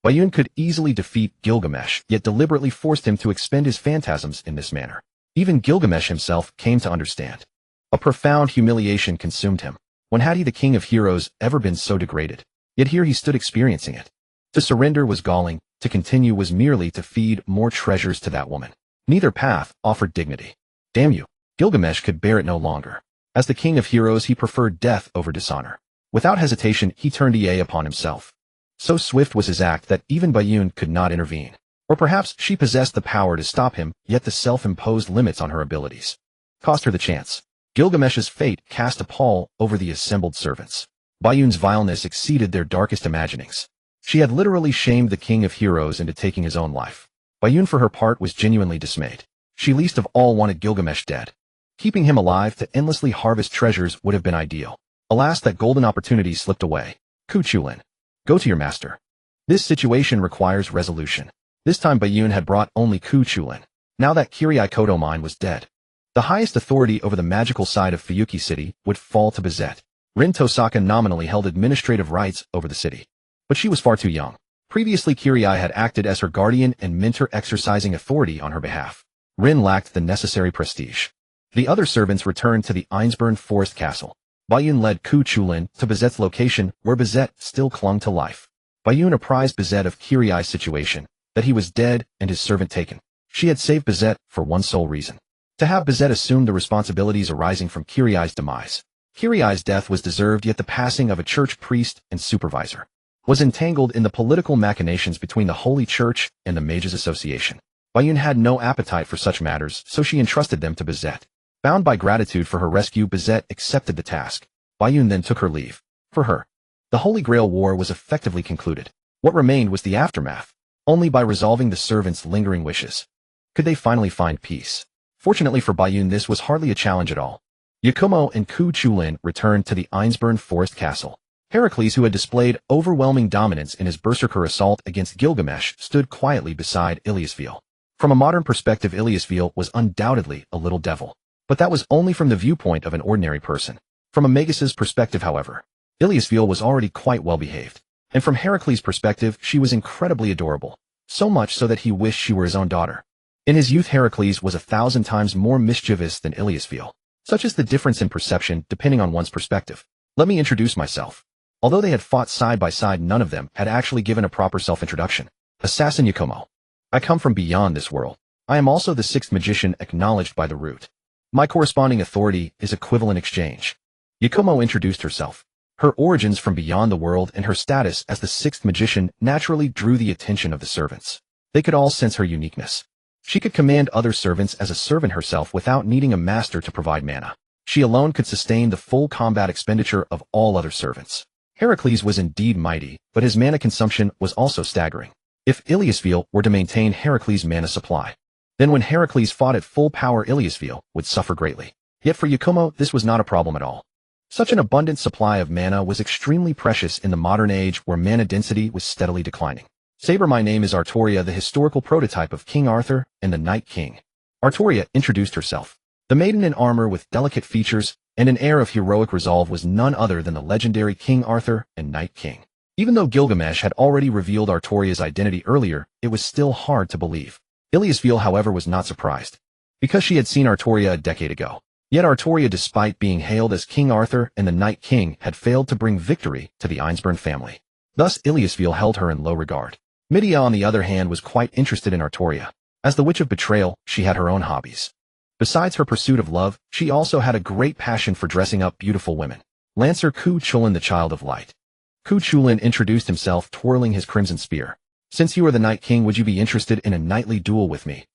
Bayun could easily defeat Gilgamesh, yet deliberately forced him to expend his phantasms in this manner. Even Gilgamesh himself came to understand. A profound humiliation consumed him. When had he, the king of heroes, ever been so degraded? Yet here he stood experiencing it. To surrender was galling, to continue was merely to feed more treasures to that woman. Neither path offered dignity. Damn you! Gilgamesh could bear it no longer. As the king of heroes, he preferred death over dishonor. Without hesitation, he turned Ie upon himself. So swift was his act that even Bayun could not intervene. Or perhaps she possessed the power to stop him, yet the self-imposed limits on her abilities cost her the chance. Gilgamesh's fate cast a pall over the assembled servants. Bayun's vileness exceeded their darkest imaginings. She had literally shamed the king of heroes into taking his own life. Bayun, for her part, was genuinely dismayed. She least of all wanted Gilgamesh dead. Keeping him alive to endlessly harvest treasures would have been ideal. Alas, that golden opportunity slipped away. Kuchulin, go to your master. This situation requires resolution. This time Bayun had brought only Kuchulin. Now that Kirai Kodomine was dead, the highest authority over the magical side of Fuyuki City would fall to Bizet. Rin Tosaka nominally held administrative rights over the city, but she was far too young. Previously, Kirai had acted as her guardian and mentor, exercising authority on her behalf. Rin lacked the necessary prestige. The other servants returned to the Einsburn Forest Castle. Bayun led Kuchulin to Bizet's location, where Bizet still clung to life. Bayun apprised Bizet of Kirai's situation, that he was dead and his servant taken. She had saved Bizet for one sole reason: to have Bizet assume the responsibilities arising from Kirai's demise. Kirai's death was deserved, yet the passing of a church priest and supervisor was entangled in the political machinations between the Holy Church and the Mages Association. Bayun had no appetite for such matters, so she entrusted them to Bizet. Bound by gratitude for her rescue, Bizet accepted the task. Bayun then took her leave. For her, the Holy Grail War was effectively concluded. What remained was the aftermath. Only by resolving the servants' lingering wishes could they finally find peace. Fortunately for Bayun, this was hardly a challenge at all. Yakumo and Kuchulin returned to the Einsburn Forest Castle. Heracles, who had displayed overwhelming dominance in his berserker assault against Gilgamesh, stood quietly beside Iliasville. From a modern perspective, Iliasville was undoubtedly a little devil. But that was only from the viewpoint of an ordinary person. From a Magus' perspective, however, Iliasville was already quite well behaved. And from Heracles' perspective, she was incredibly adorable. So much so that he wished she were his own daughter. In his youth, Heracles was 1,000 times more mischievous than Iliasville. Such is the difference in perception depending on one's perspective. Let me introduce myself. Although they had fought side by side, none of them had actually given a proper self-introduction. Assassin Yakumo. I come from beyond this world. I am also the sixth magician acknowledged by the root. My corresponding authority is equivalent exchange. Yakumo introduced herself. Her origins from beyond the world and her status as the sixth magician naturally drew the attention of the servants. They could all sense her uniqueness. She could command other servants as a servant herself without needing a master to provide mana. She alone could sustain the full combat expenditure of all other servants. Heracles was indeed mighty, but his mana consumption was also staggering. If Iliasville were to maintain Heracles' mana supply, then when Heracles fought at full power, Iliasville would suffer greatly. Yet for Yakumo, this was not a problem at all. Such an abundant supply of mana was extremely precious in the modern age where mana density was steadily declining. Saber, my name is Artoria, the historical prototype of King Arthur and the Night King. Artoria introduced herself. The maiden in armor with delicate features and an air of heroic resolve was none other than the legendary King Arthur and Night King. Even though Gilgamesh had already revealed Artoria's identity earlier, it was still hard to believe. Iliasville, however, was not surprised, because she had seen Artoria a decade ago. Yet Artoria, despite being hailed as King Arthur and the Night King, had failed to bring victory to the Einsburn family. Thus, Iliasville held her in low regard. Medea, on the other hand, was quite interested in Artoria. As the Witch of Betrayal, she had her own hobbies. Besides her pursuit of love, she also had a great passion for dressing up beautiful women. Lancer Ku Chulin, the Child of Light. Ku Chulin introduced himself, twirling his crimson spear. Since you are the Night King, would you be interested in a knightly duel with me?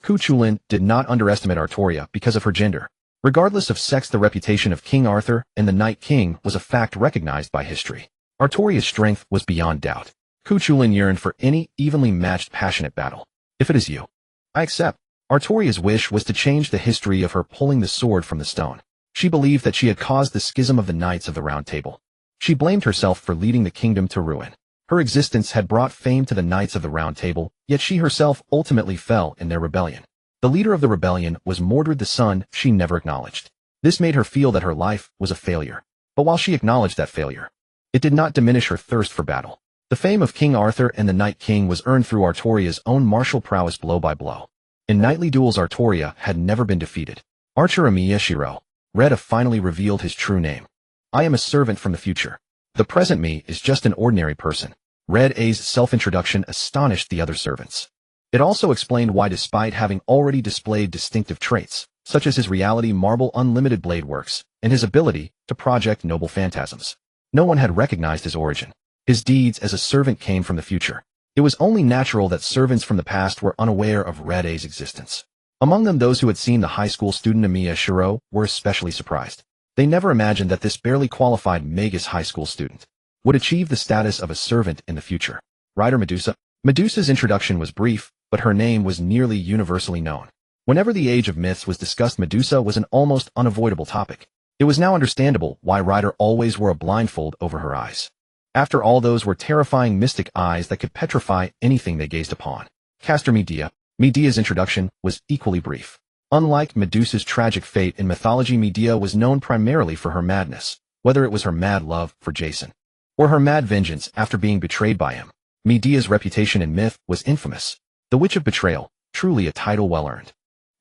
Ku Chulin did not underestimate Artoria because of her gender. Regardless of sex, the reputation of King Arthur and the Night King was a fact recognized by history. Artoria's strength was beyond doubt. Ku Chulin yearned for any evenly matched passionate battle. If it is you, I accept. Artoria's wish was to change the history of her pulling the sword from the stone. She believed that she had caused the schism of the Knights of the Round Table. She blamed herself for leading the kingdom to ruin. Her existence had brought fame to the Knights of the Round Table, yet she herself ultimately fell in their rebellion. The leader of the rebellion was Mordred the son she never acknowledged. This made her feel that her life was a failure. But while she acknowledged that failure, it did not diminish her thirst for battle. The fame of King Arthur and the Night King was earned through Artoria's own martial prowess blow by blow. In knightly duels, Artoria had never been defeated. Archer Amiya Shiro. Red finally revealed his true name. I am a servant from the future. The present me is just an ordinary person. Red A's self-introduction astonished the other servants. It also explained why, despite having already displayed distinctive traits, such as his reality marble unlimited blade works, and his ability to project noble phantasms, no one had recognized his origin. His deeds as a servant came from the future. It was only natural that servants from the past were unaware of Red A's existence. Among them, those who had seen the high school student Amiya Shiro were especially surprised. They never imagined that this barely qualified Magus high school student would achieve the status of a servant in the future. Rider Medusa. Medusa's introduction was brief, but her name was nearly universally known. Whenever the Age of Myths was discussed, Medusa was an almost unavoidable topic. It was now understandable why Rider always wore a blindfold over her eyes. After all, those were terrifying mystic eyes that could petrify anything they gazed upon. Caster Medea. Medea's introduction was equally brief. Unlike Medusa's tragic fate in mythology, Medea was known primarily for her madness, whether it was her mad love for Jason or her mad vengeance after being betrayed by him. Medea's reputation in myth was infamous. The Witch of Betrayal, truly a title well earned.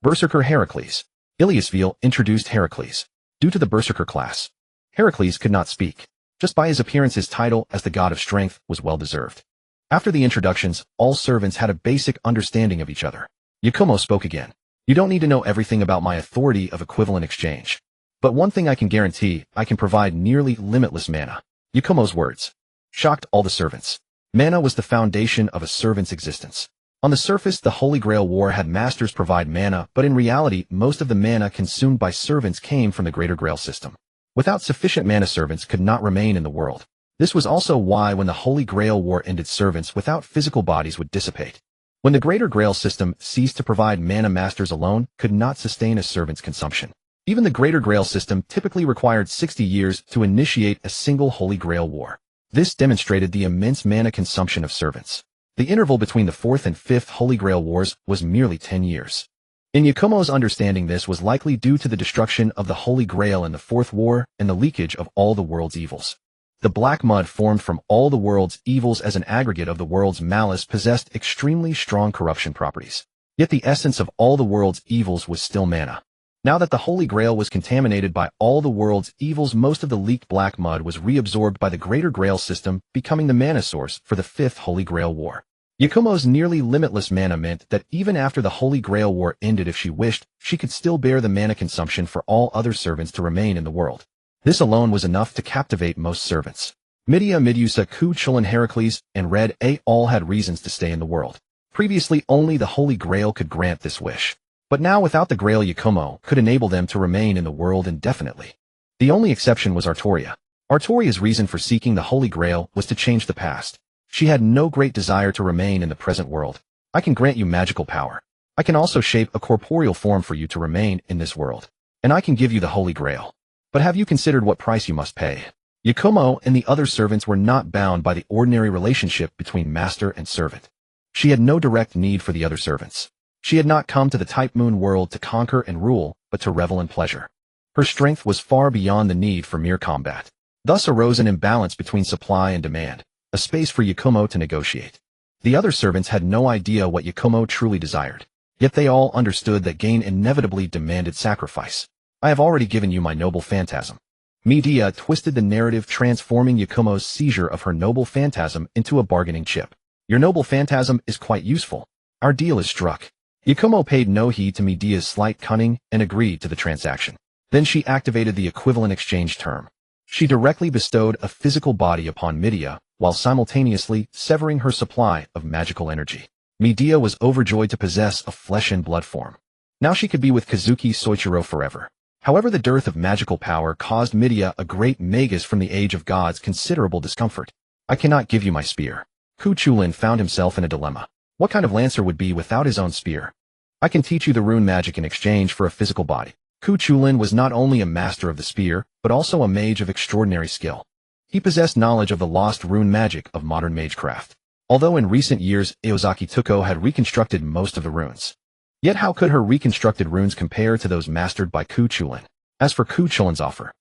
Berserker Heracles. Iliasville introduced Heracles. Due to the Berserker class, Heracles could not speak. Just by his appearance, his title as the God of Strength was well deserved. After the introductions, all servants had a basic understanding of each other. Yakumo spoke again. You don't need to know everything about my authority of equivalent exchange. But one thing I can guarantee, I can provide nearly limitless mana. Yakumo's words shocked all the servants. Mana was the foundation of a servant's existence. On the surface, the Holy Grail War had masters provide mana, but in reality, most of the mana consumed by servants came from the Greater Grail system. Without sufficient mana, servants could not remain in the world. This was also why when the Holy Grail War ended, servants without physical bodies would dissipate. When the Greater Grail system ceased to provide mana, masters alone could not sustain a servant's consumption. Even the Greater Grail system typically required 60 years to initiate a single Holy Grail War. This demonstrated the immense mana consumption of servants. The interval between the Fourth and Fifth Holy Grail Wars was merely 10 years. In Yakumo's understanding, this was likely due to the destruction of the Holy Grail in the Fourth War and the leakage of all the world's evils. The black mud formed from all the world's evils as an aggregate of the world's malice possessed extremely strong corruption properties. Yet the essence of all the world's evils was still mana. Now that the Holy Grail was contaminated by all the world's evils, most of the leaked black mud was reabsorbed by the Greater Grail system, becoming the mana source for the Fifth Holy Grail War. Yakumo's nearly limitless mana meant that even after the Holy Grail War ended, if she wished, she could still bear the mana consumption for all other servants to remain in the world. This alone was enough to captivate most servants. Medea, Medusa, Ku-Chulin, Heracles, and Red A all had reasons to stay in the world. Previously, only the Holy Grail could grant this wish. But now, without the Grail, Yakumo could enable them to remain in the world indefinitely. The only exception was Artoria. Artoria's reason for seeking the Holy Grail was to change the past. She had no great desire to remain in the present world. I can grant you magical power. I can also shape a corporeal form for you to remain in this world. And I can give you the Holy Grail. But have you considered what price you must pay? Yakumo and the other servants were not bound by the ordinary relationship between master and servant. She had no direct need for the other servants. She had not come to the Type Moon world to conquer and rule, but to revel in pleasure. Her strength was far beyond the need for mere combat. Thus arose an imbalance between supply and demand, a space for Yakumo to negotiate. The other servants had no idea what Yakumo truly desired, yet they all understood that gain inevitably demanded sacrifice. I have already given you my noble phantasm. Medea twisted the narrative, transforming Yakumo's seizure of her noble phantasm into a bargaining chip. Your noble phantasm is quite useful. Our deal is struck. Yakumo paid no heed to Medea's slight cunning and agreed to the transaction. Then she activated the equivalent exchange term. She directly bestowed a physical body upon Medea, while simultaneously severing her supply of magical energy. Medea was overjoyed to possess a flesh and blood form. Now she could be with Kazuki Soichiro forever. However, the dearth of magical power caused Medea, a great magus from the Age of Gods, considerable discomfort. I cannot give you my spear. Ku-Chulin found himself in a dilemma. What kind of lancer would be without his own spear? I can teach you the rune magic in exchange for a physical body. Ku-Chulin was not only a master of the spear, but also a mage of extraordinary skill. He possessed knowledge of the lost rune magic of modern magecraft. Although in recent years Aozaki Tuko had reconstructed most of the runes. Yet how could her reconstructed runes compare to those mastered by Ku-Chulin? As for Ku-Chulin's offer,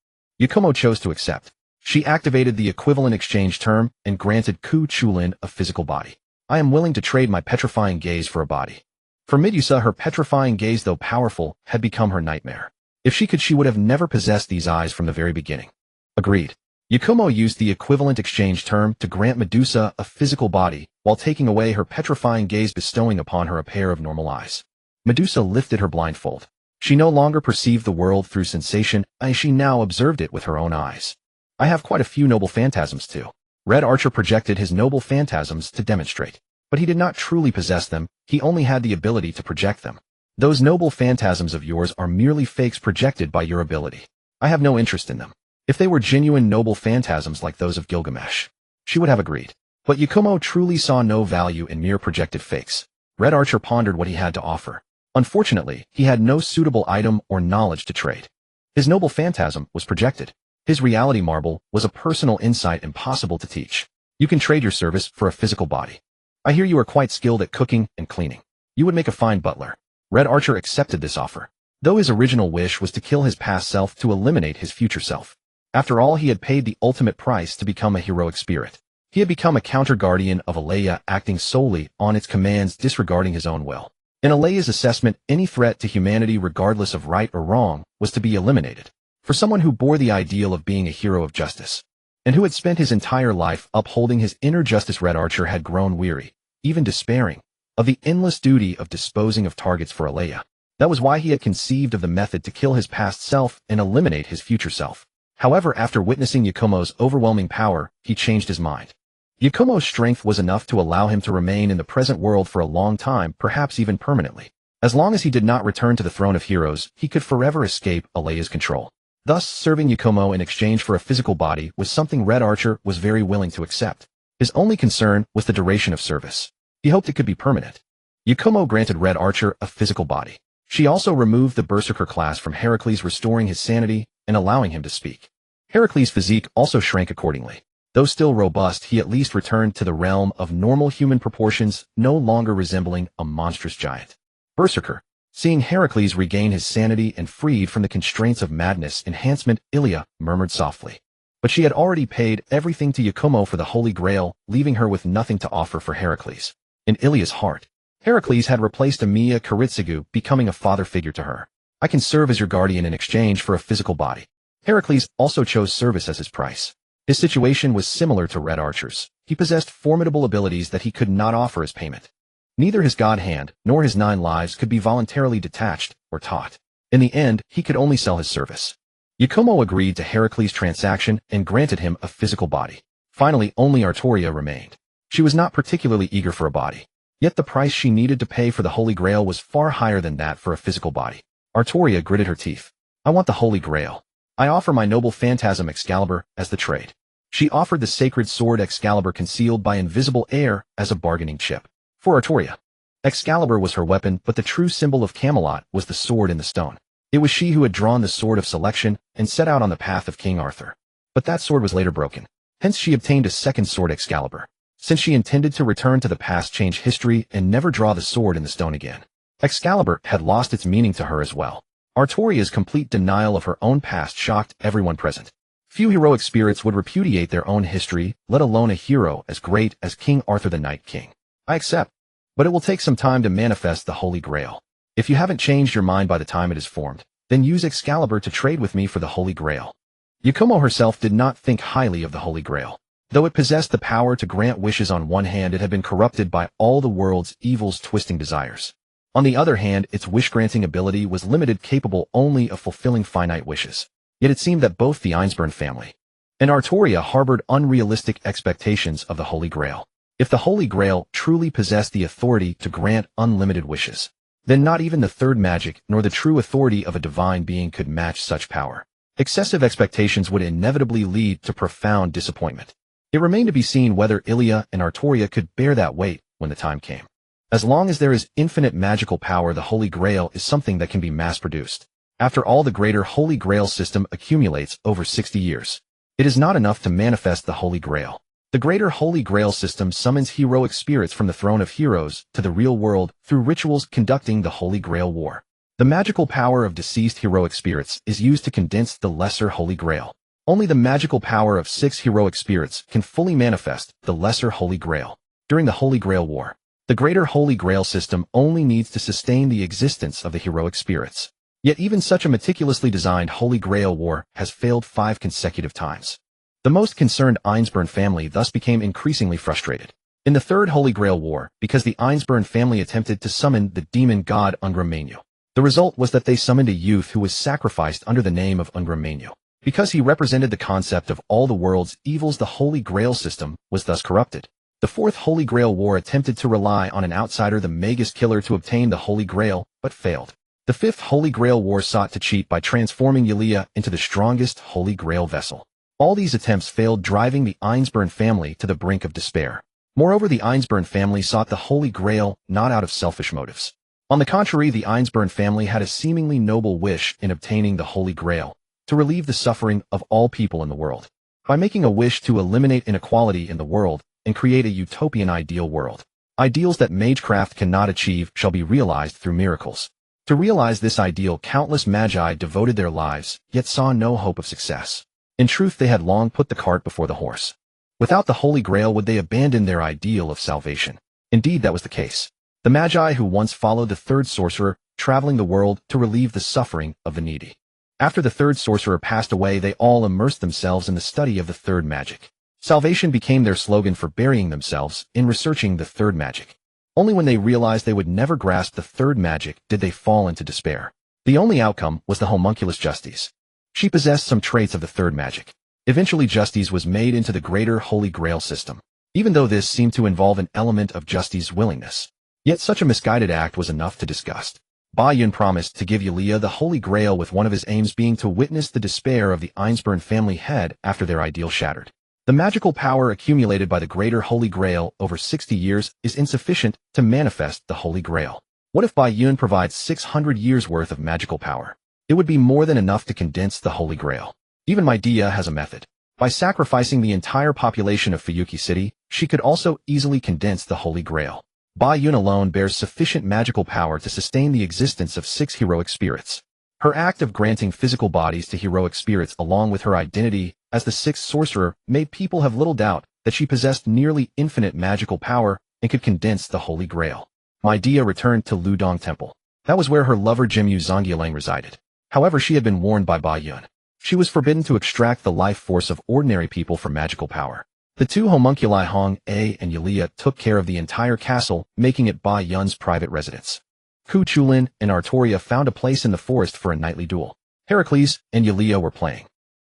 Yakumo chose to accept. She activated the equivalent exchange term and granted Ku-Chulin a physical body. I am willing to trade my petrifying gaze for a body. For Medusa, her petrifying gaze, though powerful, had become her nightmare. If she could, she would have never possessed these eyes from the very beginning. Agreed. Yakumo used the equivalent exchange term to grant Medusa a physical body, while taking away her petrifying gaze, bestowing upon her a pair of normal eyes. Medusa lifted her blindfold. She no longer perceived the world through sensation, as she now observed it with her own eyes. I have quite a few noble phantasms too. Red Archer projected his noble phantasms to demonstrate. But he did not truly possess them, he only had the ability to project them. Those noble phantasms of yours are merely fakes projected by your ability. I have no interest in them. If they were genuine noble phantasms like those of Gilgamesh, she would have agreed. But Yakumo truly saw no value in mere projected fakes. Red Archer pondered what he had to offer. Unfortunately, he had no suitable item or knowledge to trade. His noble phantasm was projected. His reality marble was a personal insight impossible to teach. You can trade your service for a physical body. I hear you are quite skilled at cooking and cleaning. You would make a fine butler. Red Archer accepted this offer. Though his original wish was to kill his past self to eliminate his future self. After all, he had paid the ultimate price to become a heroic spirit. He had become a counter-guardian of Alea, acting solely on its commands, disregarding his own will. In Alea's assessment, any threat to humanity, regardless of right or wrong, was to be eliminated. For someone who bore the ideal of being a hero of justice, and who had spent his entire life upholding his inner justice, Red Archer had grown weary, even despairing, of the endless duty of disposing of targets for Alea. That was why he had conceived of the method to kill his past self and eliminate his future self. However, after witnessing Yakumo's overwhelming power, he changed his mind. Yakumo's strength was enough to allow him to remain in the present world for a long time, perhaps even permanently. As long as he did not return to the throne of heroes, he could forever escape Alea's control. Thus, serving Yakumo in exchange for a physical body was something Red Archer was very willing to accept. His only concern was the duration of service. He hoped it could be permanent. Yakumo granted Red Archer a physical body. She also removed the Berserker class from Heracles, restoring his sanity and allowing him to speak. Heracles' physique also shrank accordingly. Though still robust, he at least returned to the realm of normal human proportions, no longer resembling a monstrous giant. Berserker. Seeing Heracles regain his sanity and freed from the constraints of madness enhancement, Ilia murmured softly. But she had already paid everything to Yakumo for the Holy Grail, leaving her with nothing to offer for Heracles. In Ilia's heart, Heracles had replaced Emiya Kiritsugu, becoming a father figure to her. I can serve as your guardian in exchange for a physical body. Heracles also chose service as his price. His situation was similar to Red Archer's. He possessed formidable abilities that he could not offer as payment. Neither his god hand nor his 9 lives could be voluntarily detached or taught. In the end, he could only sell his service. Yakumo agreed to Heracles' transaction and granted him a physical body. Finally, only Artoria remained. She was not particularly eager for a body. Yet the price she needed to pay for the Holy Grail was far higher than that for a physical body. Artoria gritted her teeth. I want the Holy Grail. I offer my noble phantasm Excalibur as the trade. She offered the sacred sword Excalibur concealed by invisible air as a bargaining chip. For Artoria, Excalibur was her weapon, but the true symbol of Camelot was the sword in the stone. It was she who had drawn the sword of selection and set out on the path of King Arthur. But that sword was later broken. Hence she obtained a second sword Excalibur, since she intended to return to the past, change history, and never draw the sword in the stone again. Excalibur had lost its meaning to her as well. Artoria's complete denial of her own past shocked everyone present. Few heroic spirits would repudiate their own history, let alone a hero as great as King Arthur the Night King. I accept. But it will take some time to manifest the Holy Grail. If you haven't changed your mind by the time it is formed, then use Excalibur to trade with me for the Holy Grail. Yakumo herself did not think highly of the Holy Grail. Though it possessed the power to grant wishes on one hand, it had been corrupted by all the world's evil's twisting desires. On the other hand, its wish-granting ability was limited, capable only of fulfilling finite wishes. Yet it seemed that both the Einsburn family and Artoria harbored unrealistic expectations of the Holy Grail. If the Holy Grail truly possessed the authority to grant unlimited wishes, then not even the third magic nor the true authority of a divine being could match such power. Excessive expectations would inevitably lead to profound disappointment. It remained to be seen whether Ilia and Artoria could bear that weight when the time came. As long as there is infinite magical power, the Holy Grail is something that can be mass-produced. After all, the greater Holy Grail system accumulates over 60 years. It is not enough to manifest the Holy Grail. The greater Holy Grail system summons heroic spirits from the throne of heroes to the real world through rituals conducting the Holy Grail War. The magical power of deceased heroic spirits is used to condense the lesser Holy Grail. Only the magical power of 6 heroic spirits can fully manifest the lesser Holy Grail. During the Holy Grail War, the greater Holy Grail system only needs to sustain the existence of the heroic spirits. Yet even such a meticulously designed Holy Grail War has failed 5 consecutive times. The most concerned Einsburn family thus became increasingly frustrated. In the Third Holy Grail War, because the Einsburn family attempted to summon the demon god Ungram. The result was that they summoned a youth who was sacrificed under the name of Ungram. Because he represented the concept of all the world's evils, the Holy Grail system was thus corrupted. The Fourth Holy Grail War attempted to rely on an outsider, the Magus Killer, to obtain the Holy Grail, but failed. The Fifth Holy Grail War sought to cheat by transforming Yulia into the strongest Holy Grail vessel. All these attempts failed, driving the Einsburn family to the brink of despair. Moreover, the Einsburn family sought the Holy Grail not out of selfish motives. On the contrary, the Einsburn family had a seemingly noble wish in obtaining the Holy Grail, to relieve the suffering of all people in the world. By making a wish to eliminate inequality in the world and create a utopian ideal world. Ideals that magecraft cannot achieve shall be realized through miracles. To realize this ideal, countless magi devoted their lives, yet saw no hope of success. In truth, they had long put the cart before the horse. Without the Holy Grail, would they abandon their ideal of salvation? Indeed, that was the case. The magi who once followed the third sorcerer, traveling the world to relieve the suffering of the needy. After the third sorcerer passed away, they all immersed themselves in the study of the third magic. Salvation became their slogan for burying themselves in researching the third magic. Only when they realized they would never grasp the third magic did they fall into despair. The only outcome was the homunculus Justice. She possessed some traits of the third magic. Eventually, Justice was made into the greater Holy Grail system, even though this seemed to involve an element of Justice's willingness. Yet such a misguided act was enough to disgust. Ba Yun promised to give Yulia the Holy Grail, with one of his aims being to witness the despair of the Einsburn family head after their ideal shattered. The magical power accumulated by the greater Holy Grail over 60 years is insufficient to manifest the Holy Grail. What if Ba Yun provides 600 years worth of magical power? It would be more than enough to condense the Holy Grail. Even my Dia has a method. By sacrificing the entire population of Fuyuki City, she could also easily condense the Holy Grail. Bai Yun alone bears sufficient magical power to sustain the existence of 6 heroic spirits. Her act of granting physical bodies to heroic spirits along with her identity as the 6th sorcerer made people have little doubt that she possessed nearly infinite magical power and could condense the Holy Grail. Mai Dia returned to Ludong Temple. That was where her lover Jimyu Zongyelang resided. However, she had been warned by Bai Yun. She was forbidden to extract the life force of ordinary people for magical power. The 2 homunculi Hong A and Yulia took care of the entire castle, making it Bai Yun's private residence. Ku Chulin and Artoria found a place in the forest for a nightly duel. Heracles and Yulia were playing.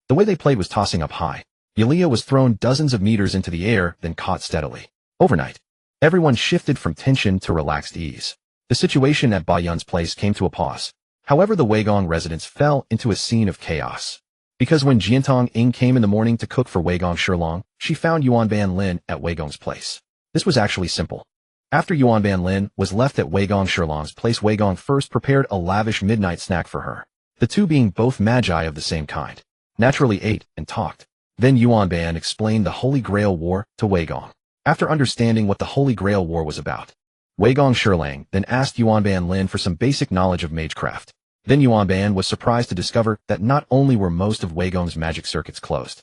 The way they played was tossing up high. Yulia was thrown dozens of meters into the air, then caught steadily. Overnight, everyone shifted from tension to relaxed ease. The situation at Bai Yun's place came to a pause. However, the Weigong residents fell into a scene of chaos. Because when Jiantong Ing came in the morning to cook for Weigong Shilong, she found Yuan Ban Lin at Weigong's place. This was actually simple. After Yuan Ban Lin was left at Weigong Shilong's place, Weigong first prepared a lavish midnight snack for her. The 2 being both magi of the same kind, naturally ate and talked. Then Yuan Ban explained the Holy Grail War to Weigong. After understanding what the Holy Grail War was about, Weigong Shilong then asked Yuan Ban Lin for some basic knowledge of magecraft. Then Yuan Ban was surprised to discover that not only were most of Weigong's magic circuits closed.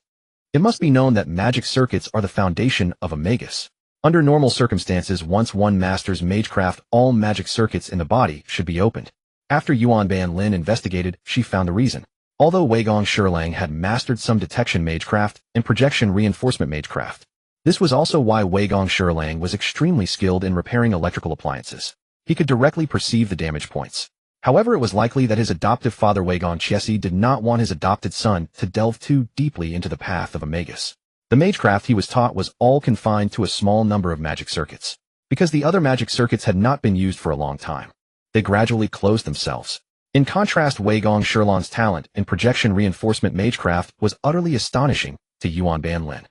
It must be known that magic circuits are the foundation of a magus. Under normal circumstances, once one masters magecraft, all magic circuits in the body should be opened. After Yuan Ban Lin investigated, she found the reason. Although Weigong Shilong had mastered some detection magecraft and projection reinforcement magecraft, this was also why Weigong Shilong was extremely skilled in repairing electrical appliances. He could directly perceive the damage points. However, it was likely that his adoptive father Weigong Chiesi did not want his adopted son to delve too deeply into the path of a magus. The magecraft he was taught was all confined to a small number of magic circuits. Because the other magic circuits had not been used for a long time, they gradually closed themselves. In contrast, Weigong Shilong's talent in projection reinforcement magecraft was utterly astonishing to Yuan Ban Lin.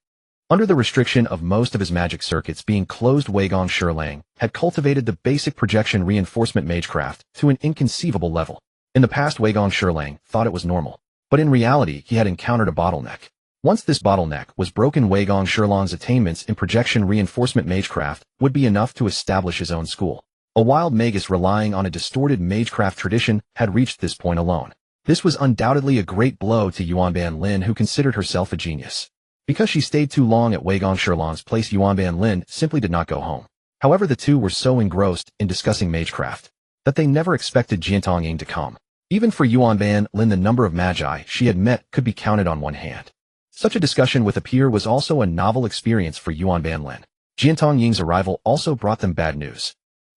Under the restriction of most of his magic circuits being closed, Weigong Shilong had cultivated the basic projection reinforcement magecraft to an inconceivable level. In the past, Weigong Shilong thought it was normal, but in reality he had encountered a bottleneck. Once this bottleneck was broken, Weigong Shilong's attainments in projection reinforcement magecraft would be enough to establish his own school. A wild magus relying on a distorted magecraft tradition had reached this point alone. This was undoubtedly a great blow to Yuan Ban Lin, who considered herself a genius. Because she stayed too long at Weigong Shilong's place, Yuan Ban Lin simply did not go home. However, the 2 were so engrossed in discussing magecraft that they never expected Jiantong Ing to come. Even for Yuan Ban Lin, the number of magi she had met could be counted on one hand. Such a discussion with a peer was also a novel experience for Yuan Ban Lin. Jiantong Ying's arrival also brought them bad news.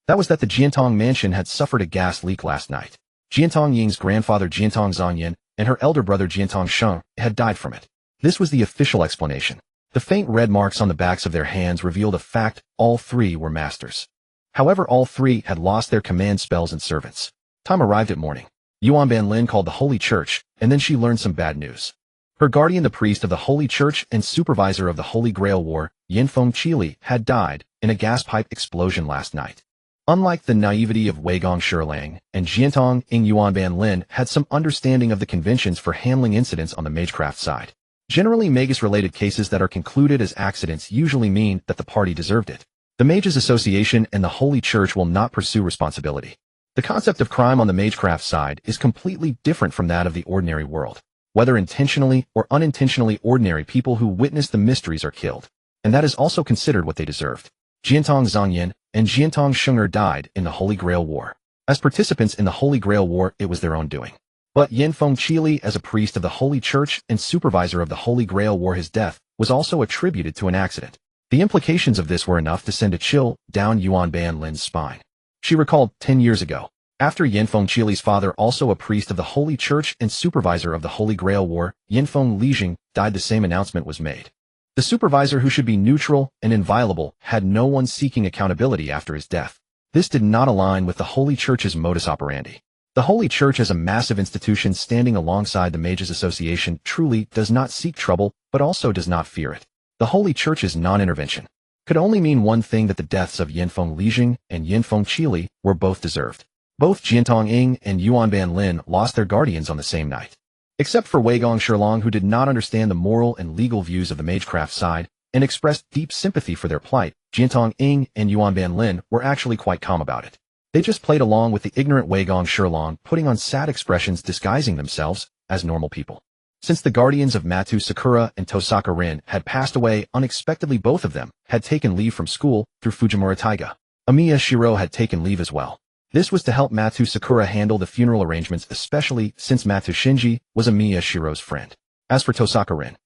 That was that the Jiantong mansion had suffered a gas leak last night. Jiantong Ying's grandfather Jiantong Zongyan and her elder brother Jiantong Sheng had died from it. This was the official explanation. The faint red marks on the backs of their hands revealed a fact: all 3 were masters. However, all 3 had lost their command spells and servants. Time arrived at morning. Yuan Ban Lin called the Holy Church, and then she learned some bad news. Her guardian, the priest of the Holy Church and supervisor of the Holy Grail War, Yinfeng Qili, had died in a gas pipe explosion last night. Unlike the naivety of Weigong Shilong and Jiantong Ing, Yuan Ban Lin had some understanding of the conventions for handling incidents on the magecraft side. Generally, magus-related cases that are concluded as accidents usually mean that the party deserved it. The Mages Association and the Holy Church will not pursue responsibility. The concept of crime on the magecraft side is completely different from that of the ordinary world. Whether intentionally or unintentionally, ordinary people who witness the mysteries are killed, and that is also considered what they deserved. Jiantong Zongyan and Jiantong Sheng'er died in the Holy Grail War. As participants in the Holy Grail War, it was their own doing. But Yinfeng Qili, as a priest of the Holy Church and supervisor of the Holy Grail War, his death was also attributed to an accident. The implications of this were enough to send a chill down Yuan Ban Lin's spine. She recalled 10 years ago, after Yinfeng Qili's father, also a priest of the Holy Church and supervisor of the Holy Grail War, Yinfeng Lijing, died, the same announcement was made. The supervisor, who should be neutral and inviolable, had no one seeking accountability after his death. This did not align with the Holy Church's modus operandi. The Holy Church, as a massive institution standing alongside the Mages Association, truly does not seek trouble, but also does not fear it. The Holy Church's non-intervention could only mean one thing: that the deaths of Yinfeng Lijing and Yinfeng Qili were both deserved. Both Jiantong Ing and Yuan Ban Lin lost their guardians on the same night. Except for Wei Gong Shilong, who did not understand the moral and legal views of the magecraft side and expressed deep sympathy for their plight, Jiantong Ing and Yuanban Lin were actually quite calm about it. They just played along with the ignorant Wei Gong Shilong, putting on sad expressions disguising themselves as normal people. Since the guardians of Matu Sakura and Tosaka Rin had passed away unexpectedly, both of them had taken leave from school through Fujimura Taiga. Amiya Shiro had taken leave as well. This was to help Matu Sakura handle the funeral arrangements, especially since Matu Shinji was Amiya Shiro's friend. As for Tosaka Rin,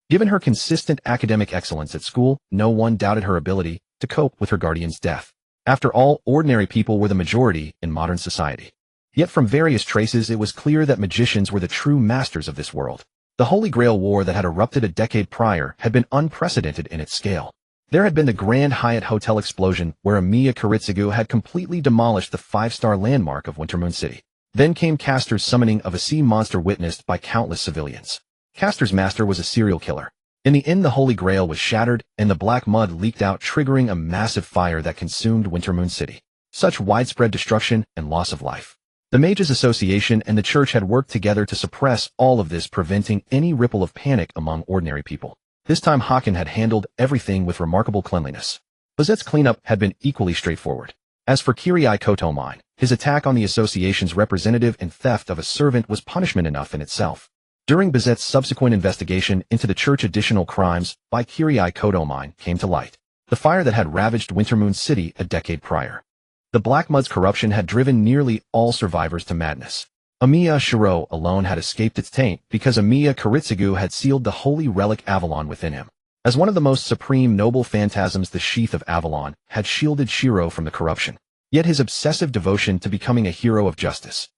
given her consistent academic excellence at school, no one doubted her ability to cope with her guardian's death. After all, ordinary people were the majority in modern society. Yet from various traces it was clear that magicians were the true masters of this world. The Holy Grail War that had erupted a decade prior had been unprecedented in its scale. There had been the Grand Hyatt Hotel explosion where Amiya Kiritsugu had completely demolished the 5-star landmark of Wintermoon City. Then came Castor's summoning of a sea monster witnessed by countless civilians. Castor's master was a serial killer. In the end, the Holy Grail was shattered and the black mud leaked out, triggering a massive fire that consumed Wintermoon City. Such widespread destruction and loss of life. The Mages Association and the Church had worked together to suppress all of this, preventing any ripple of panic among ordinary people. This time Haken had handled everything with remarkable cleanliness. Bazette's cleanup had been equally straightforward. As for Kirai Kotomine, his attack on the association's representative and theft of a servant was punishment enough in itself. During Bazette's subsequent investigation into the Church, additional crimes by Kirai Kotomine came to light. The fire that had ravaged Wintermoon City a decade prior. The Black Mud's corruption had driven nearly all survivors to madness. Amiya Shiro alone had escaped its taint because Amiya Kiritsugu had sealed the holy relic Avalon within him. As one of the most supreme noble phantasms, the Sheath of Avalon had shielded Shiro from the corruption. Yet his obsessive devotion to becoming a hero of justice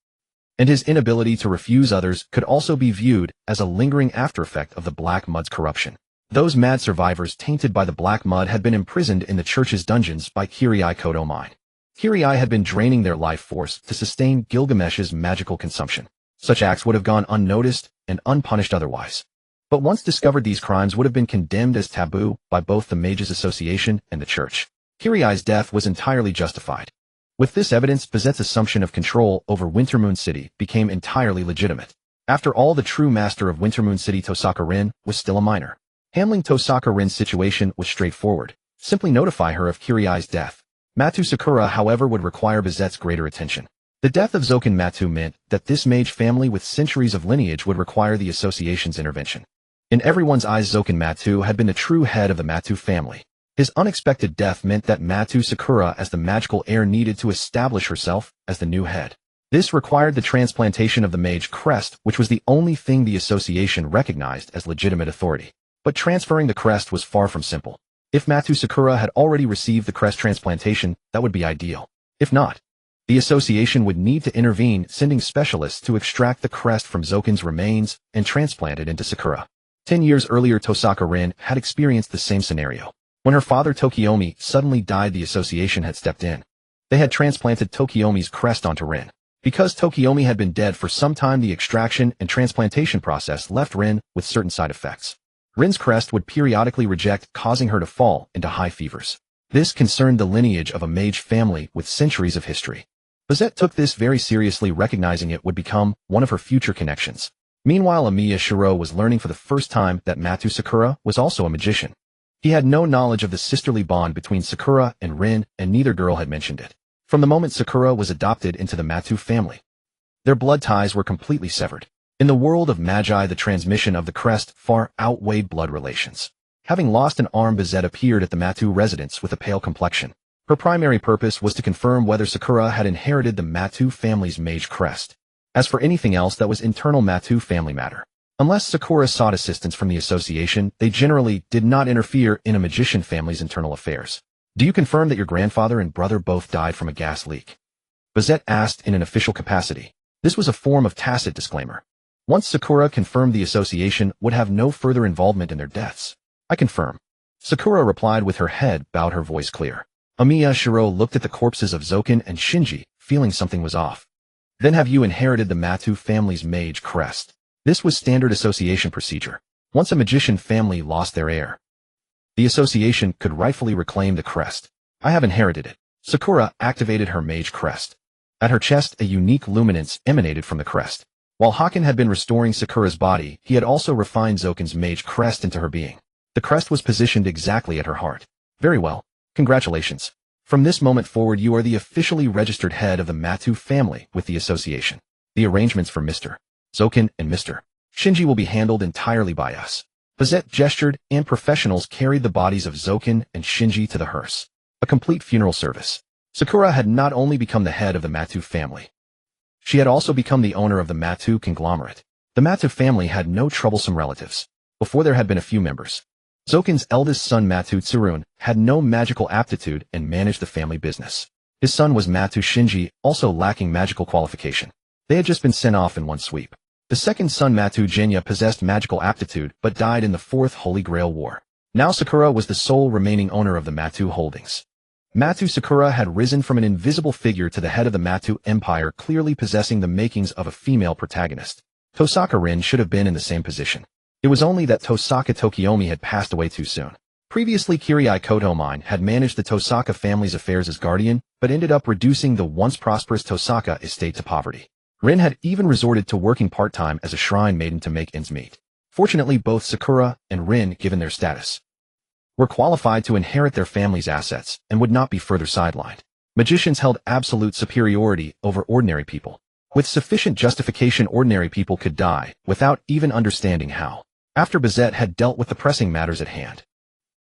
and his inability to refuse others could also be viewed as a lingering aftereffect of the Black Mud's corruption. Those mad survivors tainted by the Black Mud had been imprisoned in the Church's dungeons by Kirai Kotomine. Kirai had been draining their life force to sustain Gilgamesh's magical consumption. Such acts would have gone unnoticed and unpunished otherwise. But once discovered, these crimes would have been condemned as taboo by both the Mages Association and the Church. Kirai's death was entirely justified. With this evidence, Bazette's assumption of control over Wintermoon City became entirely legitimate. After all, the true master of Wintermoon City, Tosaka Rin, was still a minor. Handling Tosaka Rin's situation was straightforward. Simply notify her of Kirai's death. Matu Sakura, however, would require Bazette's greater attention. The death of Zoken Matu meant that this mage family with centuries of lineage would require the association's intervention. In everyone's eyes, Zoken Matu had been the true head of the Matu family. His unexpected death meant that Matu Sakura, as the magical heir, needed to establish herself as the new head. This required the transplantation of the mage crest, which was the only thing the association recognized as legitimate authority. But transferring the crest was far from simple. If Matu Sakura had already received the crest transplantation, that would be ideal. If not, the association would need to intervene, sending specialists to extract the crest from Zoken's remains and transplant it into Sakura. 10 years earlier, Tosaka Rin had experienced the same scenario. When her father Tokiomi suddenly died, the association had stepped in. They had transplanted Tokiomi's crest onto Rin. Because Tokiomi had been dead for some time, the extraction and transplantation process left Rin with certain side effects. Rin's crest would periodically reject, causing her to fall into high fevers. This concerned the lineage of a mage family with centuries of history. Bazette took this very seriously, recognizing it would become one of her future connections. Meanwhile, Amiya Shiro was learning for the first time that Matu Sakura was also a magician. He had no knowledge of the sisterly bond between Sakura and Rin, and neither girl had mentioned it. From the moment Sakura was adopted into the Matu family, their blood ties were completely severed. In the world of magi, the transmission of the crest far outweighed blood relations. Having lost an arm, Bazette appeared at the Matu residence with a pale complexion. Her primary purpose was to confirm whether Sakura had inherited the Matu family's mage crest. As for anything else, that was internal Matu family matter. Unless Sakura sought assistance from the association, they generally did not interfere in a magician family's internal affairs. Do you confirm that your grandfather and brother both died from a gas leak? Bazette asked in an official capacity. This was a form of tacit disclaimer. Once Sakura confirmed, the association would have no further involvement in their deaths. I confirm. Sakura replied with her head bowed, her voice clear. Amiya Shiro looked at the corpses of Zoken and Shinji, feeling something was off. Then have you inherited the Matu family's mage crest? This was standard association procedure. Once a magician family lost their heir, the association could rightfully reclaim the crest. I have inherited it. Sakura activated her mage crest. At her chest, a unique luminance emanated from the crest. While Haken had been restoring Sakura's body, he had also refined Zoken's mage crest into her being. The crest was positioned exactly at her heart. Very well. Congratulations. From this moment forward you are the officially registered head of the Matu family with the association. The arrangements for Mr. Zoken and Mr. Shinji will be handled entirely by us. Bazette gestured, and professionals carried the bodies of Zoken and Shinji to the hearse. A complete funeral service. Sakura had not only become the head of the Matu family. She had also become the owner of the Matu conglomerate. The Matu family had no troublesome relatives. Before there had been a few members. Zoken's eldest son Matu Tsurun had no magical aptitude and managed the family business. His son was Matu Shinji, also lacking magical qualification. They had just been sent off in one sweep. The second son Matu Jinya possessed magical aptitude but died in the Fourth Holy Grail War. Now Sakura was the sole remaining owner of the Matu holdings. Matu Sakura had risen from an invisible figure to the head of the Matu Empire, clearly possessing the makings of a female protagonist. Tosaka Rin should have been in the same position. It was only that Tosaka Tsukuyomi had passed away too soon. Previously Kirai Kotomine had managed the Tosaka family's affairs as guardian, but ended up reducing the once prosperous Tosaka estate to poverty. Rin had even resorted to working part-time as a shrine maiden to make ends meet. Fortunately, both Sakura and Rin, given their status, were qualified to inherit their family's assets and would not be further sidelined. Magicians held absolute superiority over ordinary people. With sufficient justification, ordinary people could die without even understanding how. After Bazette had dealt with the pressing matters at hand,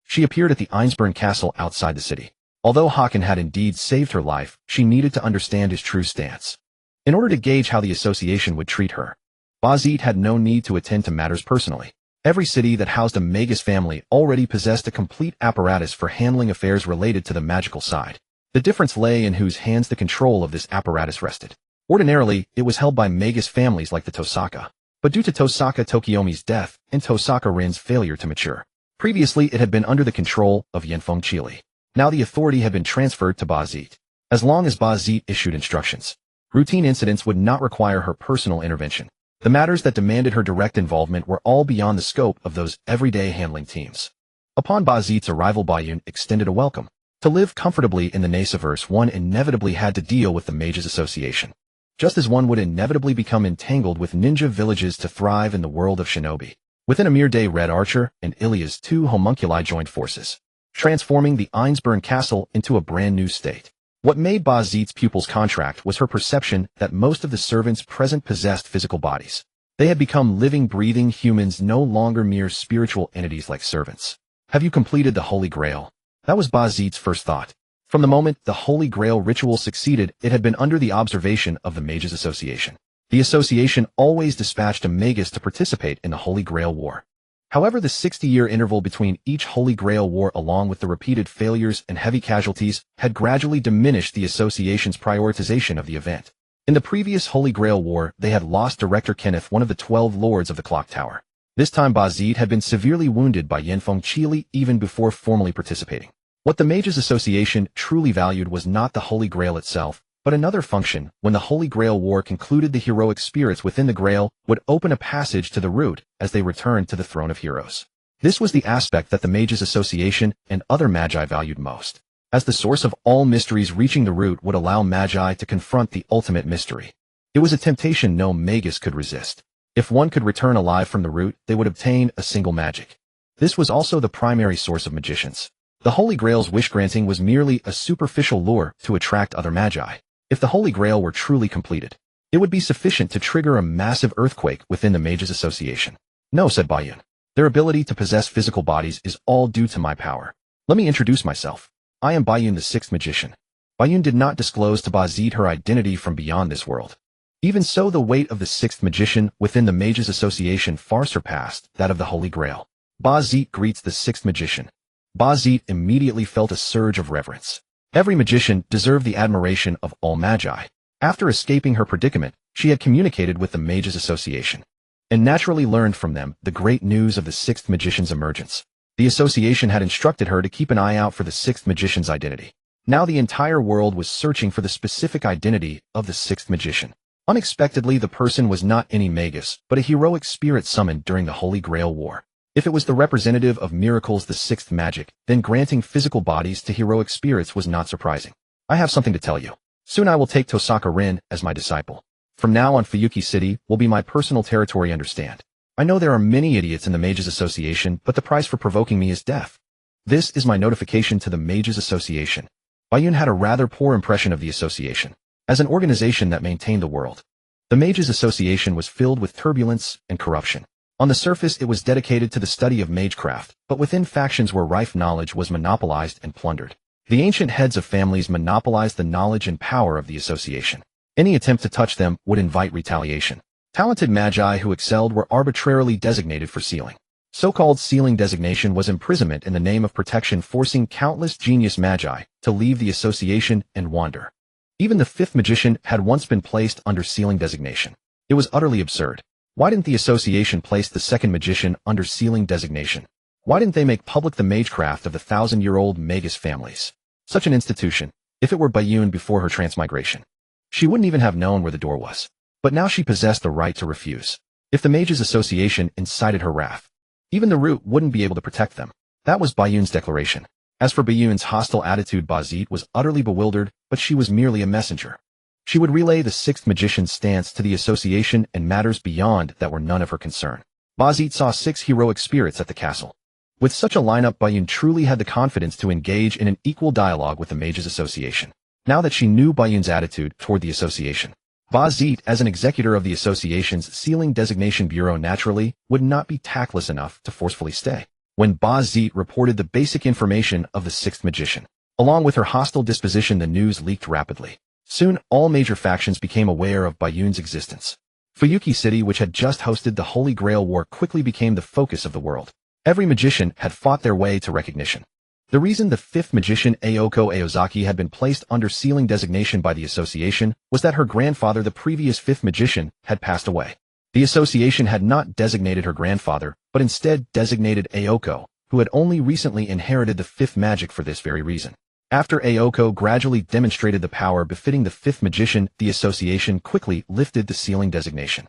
she appeared at the Einsburn castle outside the city. Although Haken had indeed saved her life, she needed to understand his true stance. In order to gauge how the association would treat her, Bazette had no need to attend to matters personally. Every city that housed a Magus family already possessed a complete apparatus for handling affairs related to the magical side. The difference lay in whose hands the control of this apparatus rested. Ordinarily, it was held by Magus families like the Tosaka. But due to Tosaka Tsukuyomi's death and Tosaka Rin's failure to mature, previously it had been under the control of Yenfeng Chili. Now the authority had been transferred to Bazette. As long as Bazette issued instructions, routine incidents would not require her personal intervention. The matters that demanded her direct involvement were all beyond the scope of those everyday handling teams. Upon Bazette's arrival, Bayun extended a welcome. To live comfortably in the Nasaverse, one inevitably had to deal with the Mages Association. Just as one would inevitably become entangled with ninja villages to thrive in the world of shinobi. Within a mere day, Red Archer and Ilia's two homunculi joined forces, transforming the Einsburn castle into a brand new state. What made Bazette's pupil's contract was her perception that most of the servants present possessed physical bodies. They had become living, breathing humans, no longer mere spiritual entities like servants. Have you completed the Holy Grail? That was Bazette's first thought. From the moment the Holy Grail ritual succeeded, it had been under the observation of the Mages Association. The association always dispatched a Magus to participate in the Holy Grail War. However, the 60-year interval between each Holy Grail War, along with the repeated failures and heavy casualties, had gradually diminished the association's prioritization of the event. In the previous Holy Grail War, they had lost Director Kenneth, one of the 12 Lords of the Clock Tower. This time Bazette had been severely wounded by Yenfeng Chili even before formally participating. What the Mages Association truly valued was not the Holy Grail itself, but another function. When the Holy Grail War concluded, the heroic spirits within the Grail would open a passage to the root as they returned to the Throne of Heroes. This was the aspect that the Mages Association and other magi valued most. As the source of all mysteries, reaching the root would allow magi to confront the ultimate mystery. It was a temptation no magus could resist. If one could return alive from the root, they would obtain a single magic. This was also the primary source of magicians. The Holy Grail's wish-granting was merely a superficial lure to attract other magi. If the Holy Grail were truly completed, it would be sufficient to trigger a massive earthquake within the Mages Association. No, said Bayun. Their ability to possess physical bodies is all due to my power. Let me introduce myself. I am Bayun, the sixth magician. Bayun did not disclose to Bazette her identity from beyond this world. Even so, the weight of the sixth magician within the Mages Association far surpassed that of the Holy Grail. Bazette greets the sixth magician. Bazette immediately felt a surge of reverence. Every magician deserved the admiration of all magi. After escaping her predicament, she had communicated with the Mages Association, and naturally learned from them the great news of the sixth magician's emergence. The association had instructed her to keep an eye out for the sixth magician's identity. Now the entire world was searching for the specific identity of the sixth magician. Unexpectedly, the person was not any magus, but a heroic spirit summoned during the Holy Grail War. If it was the representative of miracles, the sixth magic, then granting physical bodies to heroic spirits was not surprising. I have something to tell you. Soon I will take Tosaka Rin as my disciple. From now on, Fuyuki City will be my personal territory, understand? I know there are many idiots in the Mages Association, but the price for provoking me is death. This is my notification to the Mages Association. Bayun had a rather poor impression of the association as an organization that maintained the world. The Mages Association was filled with turbulence and corruption. On the surface, it was dedicated to the study of magecraft, but within factions where rife knowledge was monopolized and plundered. The ancient heads of families monopolized the knowledge and power of the association. Any attempt to touch them would invite retaliation. Talented magi who excelled were arbitrarily designated for sealing. So-called sealing designation was imprisonment in the name of protection, forcing countless genius magi to leave the association and wander. Even the fifth magician had once been placed under sealing designation. It was utterly absurd. Why didn't the association place the second magician under sealing designation? Why didn't they make public the magecraft of the 1,000-year-old Magus families? Such an institution, if it were Bayun before her transmigration, she wouldn't even have known where the door was. But now she possessed the right to refuse. If the Mages Association incited her wrath, even the root wouldn't be able to protect them. That was Bayun's declaration. As for Bayun's hostile attitude, Bazit was utterly bewildered, but she was merely a messenger. She would relay the sixth magician's stance to the association and matters beyond that were none of her concern. Bazit saw 6 heroic spirits at the castle. With such a lineup, Bayun truly had the confidence to engage in an equal dialogue with the Mages Association. Now that she knew Bayun's attitude toward the association, Bazit, as an executor of the association's sealing designation bureau, naturally would not be tactless enough to forcefully stay. When Bazit reported the basic information of the sixth magician, along with her hostile disposition, the news leaked rapidly. Soon, all major factions became aware of Bayun's existence. Fuyuki City, which had just hosted the Holy Grail War, quickly became the focus of the world. Every magician had fought their way to recognition. The reason the fifth magician Aoko Aozaki had been placed under sealing designation by the association was that her grandfather, the previous fifth magician, had passed away. The association had not designated her grandfather, but instead designated Aoko, who had only recently inherited the fifth magic for this very reason. After Aoko gradually demonstrated the power befitting the fifth magician, the association quickly lifted the sealing designation.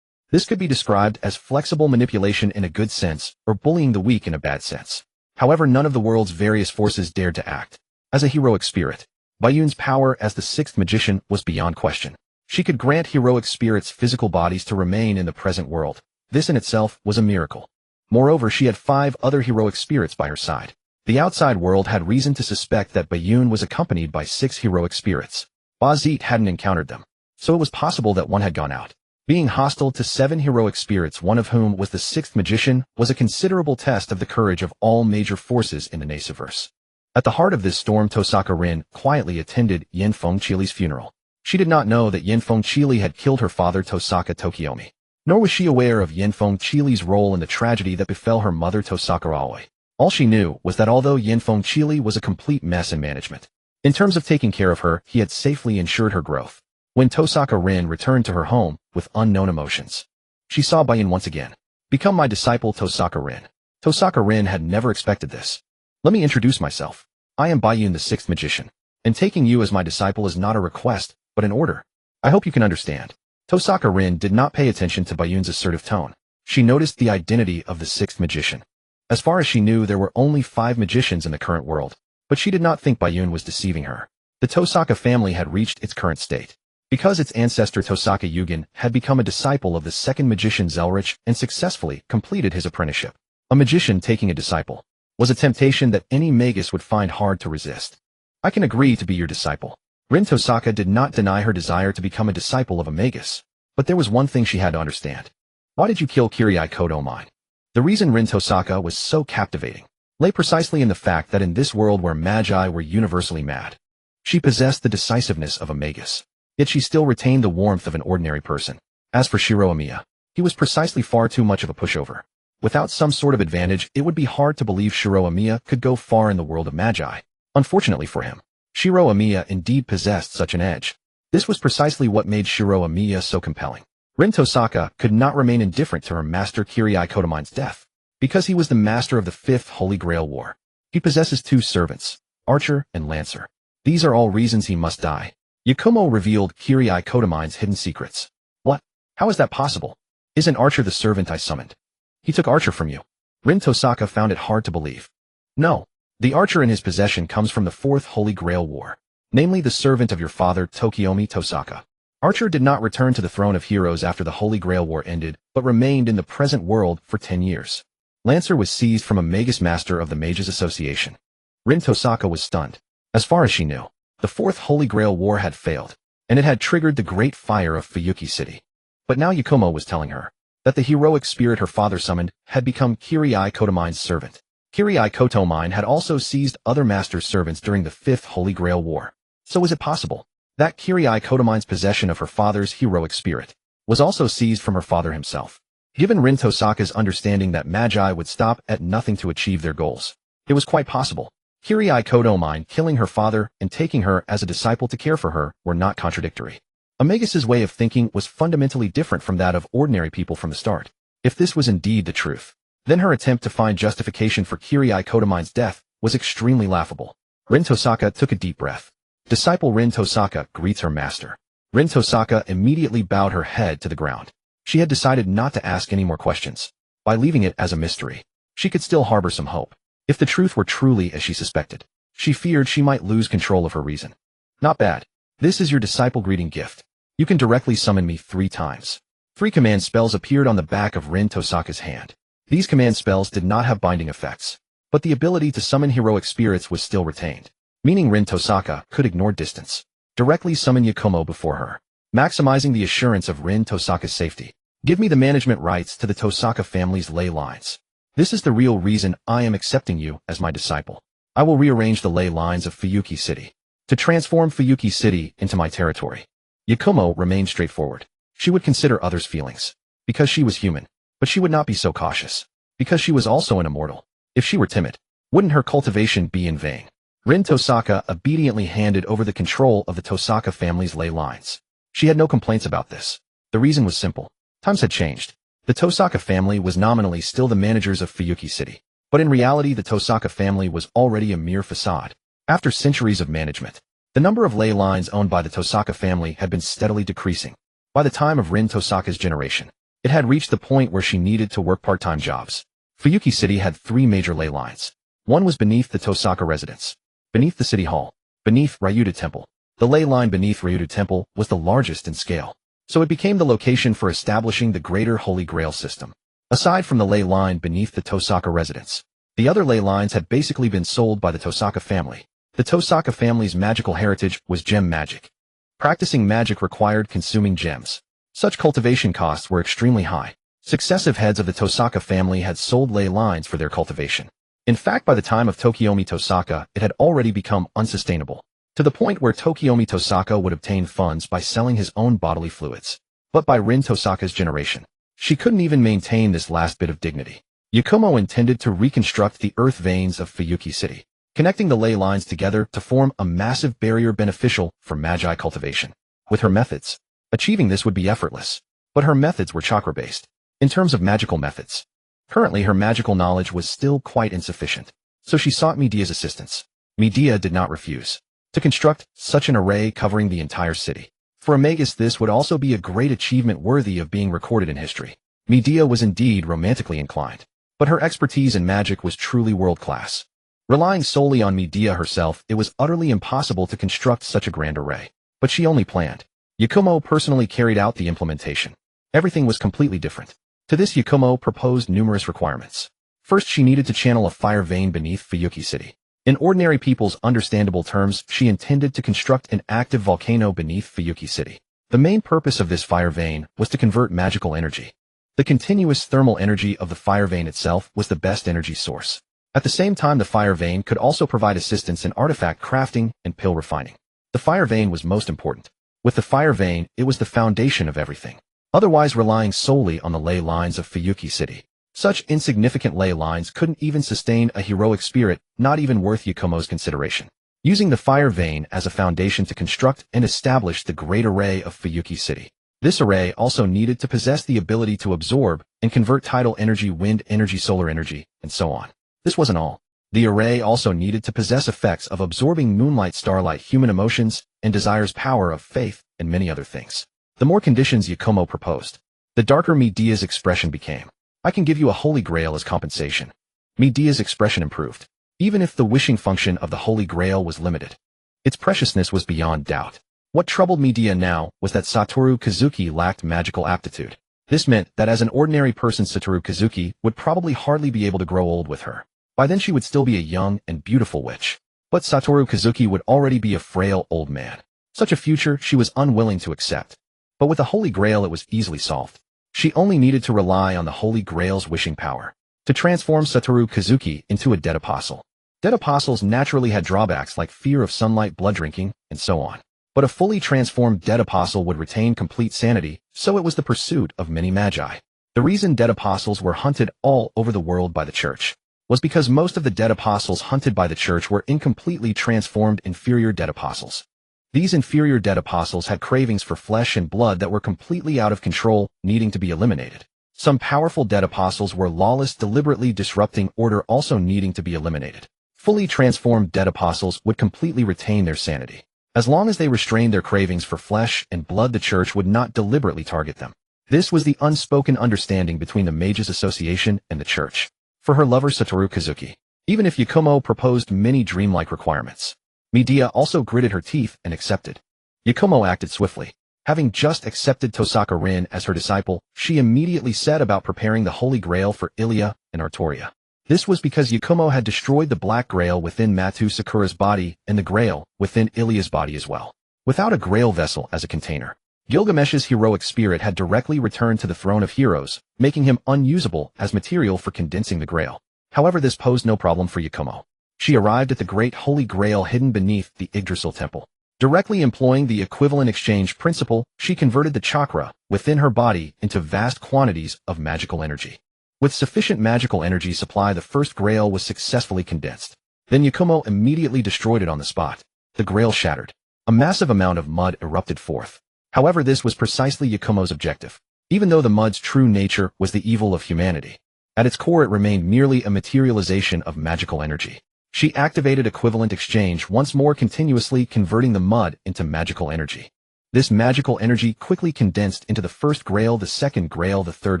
This could be described as flexible manipulation in a good sense, or bullying the weak in a bad sense. However, none of the world's various forces dared to act. As a heroic spirit, Bayun's power as the sixth magician was beyond question. She could grant heroic spirits physical bodies to remain in the present world. This in itself was a miracle. Moreover, she had 5 other heroic spirits by her side. The outside world had reason to suspect that Bayun was accompanied by 6 heroic spirits. Bazit hadn't encountered them, so it was possible that one had gone out. Being hostile to 7 heroic spirits, one of whom was the sixth magician, was a considerable test of the courage of all major forces in the Naciverse. At the heart of this storm, Tosaka Rin quietly attended Yin Fengqili's funeral. She did not know that Yin Fengqili had killed her father, Tosaka Tokiomi. Nor was she aware of Yin Fengqili's role in the tragedy that befell her mother, Tosaka Aoi. All she knew was that although Yin Fengqili was a complete mess in management, in terms of taking care of her, he had safely ensured her growth. When Tosaka Rin returned to her home with unknown emotions, she saw Bayun once again. "Become my disciple, Tosaka Rin." Tosaka Rin had never expected this. "Let me introduce myself. I am Bayun, the sixth magician, and taking you as my disciple is not a request, but an order. I hope you can understand." Tosaka Rin did not pay attention to Bayun's assertive tone. She noticed the identity of the sixth magician. As far as she knew, there were only 5 magicians in the current world, but she did not think Bayun was deceiving her. The Tosaka family had reached its current state because its ancestor Tosaka Yugen had become a disciple of the second magician Zelrich and successfully completed his apprenticeship. A magician taking a disciple was a temptation that any magus would find hard to resist. "I can agree to be your disciple." Rin Tosaka did not deny her desire to become a disciple of a magus, but there was one thing she had to understand. Why did you kill Kirii Kodomine? The reason Rin Tosaka was so captivating lay precisely in the fact that in this world where magi were universally mad, she possessed the decisiveness of a magus. Yet she still retained the warmth of an ordinary person. As for Shiro Amiya, he was precisely far too much of a pushover. Without some sort of advantage, it would be hard to believe Shiro Amiya could go far in the world of magi. Unfortunately for him, Shiro Amiya indeed possessed such an edge. This was precisely what made Shiro Amiya so compelling. Rin Tosaka could not remain indifferent to her master Kirii Kodomine's death, because he was the master of the 5th Holy Grail War. He possesses 2 servants, Archer and Lancer. These are all reasons he must die. Yakumo revealed Kirii Kodomine's hidden secrets. "What? How is that possible? Isn't Archer the servant I summoned? He took Archer from you." Rin Tosaka found it hard to believe. "No. The Archer in his possession comes from the 4th Holy Grail War, namely the servant of your father Tokiomi Tosaka. Archer did not return to the throne of heroes after the Holy Grail War ended, but remained in the present world for 10 years. Lancer was seized from a Magus Master of the Mages Association. Rin Tosaka was stunned. As far as she knew, the Fourth Holy Grail War had failed, and it had triggered the Great Fire of Fuyuki City. But now Yakumo was telling her that the heroic spirit her father summoned had become Kirii Kotomine's servant. Kirii Kotomine had also seized other master's servants during the Fifth Holy Grail War. So was it possible that Kirii Kotomine's possession of her father's heroic spirit was also seized from her father himself? Given Rin Tosaka's understanding that magi would stop at nothing to achieve their goals, it was quite possible Kirii Kotomine killing her father and taking her as a disciple to care for her were not contradictory. Amagus's way of thinking was fundamentally different from that of ordinary people from the start. If this was indeed the truth, then her attempt to find justification for Kirii Kotomine's death was extremely laughable. Rin Tosaka took a deep breath. Disciple Rin Tosaka greets her master. Rin Tosaka immediately bowed her head to the ground. She had decided not to ask any more questions. By leaving it as a mystery, she could still harbor some hope. If the truth were truly as she suspected, she feared she might lose control of her reason. Not bad. This is your disciple greeting gift. You can directly summon me 3 times. 3 command spells appeared on the back of Rin Tosaka's hand. These command spells did not have binding effects, but the ability to summon heroic spirits was still retained, meaning Rin Tosaka could ignore distance. Directly summon Yakumo before her, maximizing the assurance of Rin Tosaka's safety. Give me the management rights to the Tosaka family's ley lines. This is the real reason I am accepting you as my disciple. I will rearrange the ley lines of Fuyuki City to transform Fuyuki City into my territory. Yakumo remained straightforward. She would consider others' feelings, because she was human, but she would not be so cautious, because she was also an immortal. If she were timid, wouldn't her cultivation be in vain? Rin Tosaka obediently handed over the control of the Tosaka family's ley lines. She had no complaints about this. The reason was simple. Times had changed. The Tosaka family was nominally still the managers of Fuyuki City, but in reality the Tosaka family was already a mere facade. After centuries of management, the number of ley lines owned by the Tosaka family had been steadily decreasing. By the time of Rin Tosaka's generation, it had reached the point where she needed to work part-time jobs. Fuyuki City had 3 major ley lines. One was beneath the Tosaka residence, beneath the city hall, beneath Ryuta Temple. The ley line beneath Ryuta Temple was the largest in scale, so it became the location for establishing the greater Holy Grail system. Aside from the ley line beneath the Tosaka residence, the other ley lines had basically been sold by the Tosaka family. The Tosaka family's magical heritage was gem magic. Practicing magic required consuming gems. Such cultivation costs were extremely high. Successive heads of the Tosaka family had sold ley lines for their cultivation. In fact, by the time of Tokiomi Tosaka, it had already become unsustainable, to the point where Tokiomi Tosaka would obtain funds by selling his own bodily fluids. But by Rin Tosaka's generation, she couldn't even maintain this last bit of dignity. Yakumo intended to reconstruct the earth veins of Fuyuki City, connecting the ley lines together to form a massive barrier beneficial for magi cultivation. With her methods, achieving this would be effortless, but her methods were chakra-based. In terms of magical methods, currently her magical knowledge was still quite insufficient, so she sought Media's assistance. Media did not refuse to construct such an array covering the entire city. For a magus, this would also be a great achievement worthy of being recorded in history. Media was indeed romantically inclined, but her expertise in magic was truly world-class. Relying solely on Media herself, it was utterly impossible to construct such a grand array. But she only planned. Yakumo personally carried out the implementation. Everything was completely different. To this, Yakumo proposed numerous requirements. First, she needed to channel a fire vein beneath Fuyuki City. In ordinary people's understandable terms, she intended to construct an active volcano beneath Fuyuki City. The main purpose of this fire vein was to convert magical energy. The continuous thermal energy of the fire vein itself was the best energy source. At the same time, the fire vein could also provide assistance in artifact crafting and pill refining. The fire vein was most important. With the fire vein, it was the foundation of everything. Otherwise, relying solely on the ley lines of Fuyuki City, such insignificant ley lines couldn't even sustain a heroic spirit, not even worth Yakumo's consideration. Using the fire vein as a foundation to construct and establish the great array of Fuyuki City. This array also needed to possess the ability to absorb and convert tidal energy, wind energy, solar energy, and so on. This wasn't all. The array also needed to possess effects of absorbing moonlight, starlight, human emotions, and desires, power of faith, and many other things. The more conditions Yakumo proposed, the darker Media's expression became. I can give you a holy grail as compensation. Media's expression improved. Even if the wishing function of the Holy Grail was limited, its preciousness was beyond doubt. What troubled Medea now was that Satoru Kazuki lacked magical aptitude. This meant that as an ordinary person, Satoru Kazuki would probably hardly be able to grow old with her. By then she would still be a young and beautiful witch. But Satoru Kazuki would already be a frail old man. Such a future she was unwilling to accept. But with the Holy Grail it was easily solved. She only needed to rely on the Holy Grail's wishing power to transform Satoru Kazuki into a dead apostle. Dead apostles naturally had drawbacks like fear of sunlight, blood drinking, and so on. But a fully transformed dead apostle would retain complete sanity, so it was the pursuit of many magi. The reason dead apostles were hunted all over the world by the church was because most of the dead apostles hunted by the church were incompletely transformed inferior dead apostles. These inferior dead apostles had cravings for flesh and blood that were completely out of control, needing to be eliminated. Some powerful dead apostles were lawless, deliberately disrupting order, also needing to be eliminated. Fully transformed dead apostles would completely retain their sanity. As long as they restrained their cravings for flesh and blood, the church would not deliberately target them. This was the unspoken understanding between the Mages Association and the church. For her lover Satoru Kazuki, even if Yakumo proposed many dreamlike requirements, Medea also gritted her teeth and accepted. Yakumo acted swiftly. Having just accepted Tosaka Rin as her disciple, she immediately set about preparing the Holy Grail for Ilya and Artoria. This was because Yakumo had destroyed the Black Grail within Matu Sakura's body and the Grail within Ilya's body as well. Without a Grail vessel as a container, Gilgamesh's heroic spirit had directly returned to the throne of heroes, making him unusable as material for condensing the Grail. However, this posed no problem for Yakumo. She arrived at the Great Holy Grail hidden beneath the Yggdrasil Temple. Directly employing the equivalent exchange principle, she converted the chakra within her body into vast quantities of magical energy. With sufficient magical energy supply, the first Grail was successfully condensed. Then Yakumo immediately destroyed it on the spot. The Grail shattered. A massive amount of mud erupted forth. However, this was precisely Yakumo's objective. Even though the mud's true nature was the evil of humanity, at its core it remained merely a materialization of magical energy. She activated equivalent exchange once more, continuously converting the mud into magical energy. This magical energy quickly condensed into the first Grail, the second Grail, the third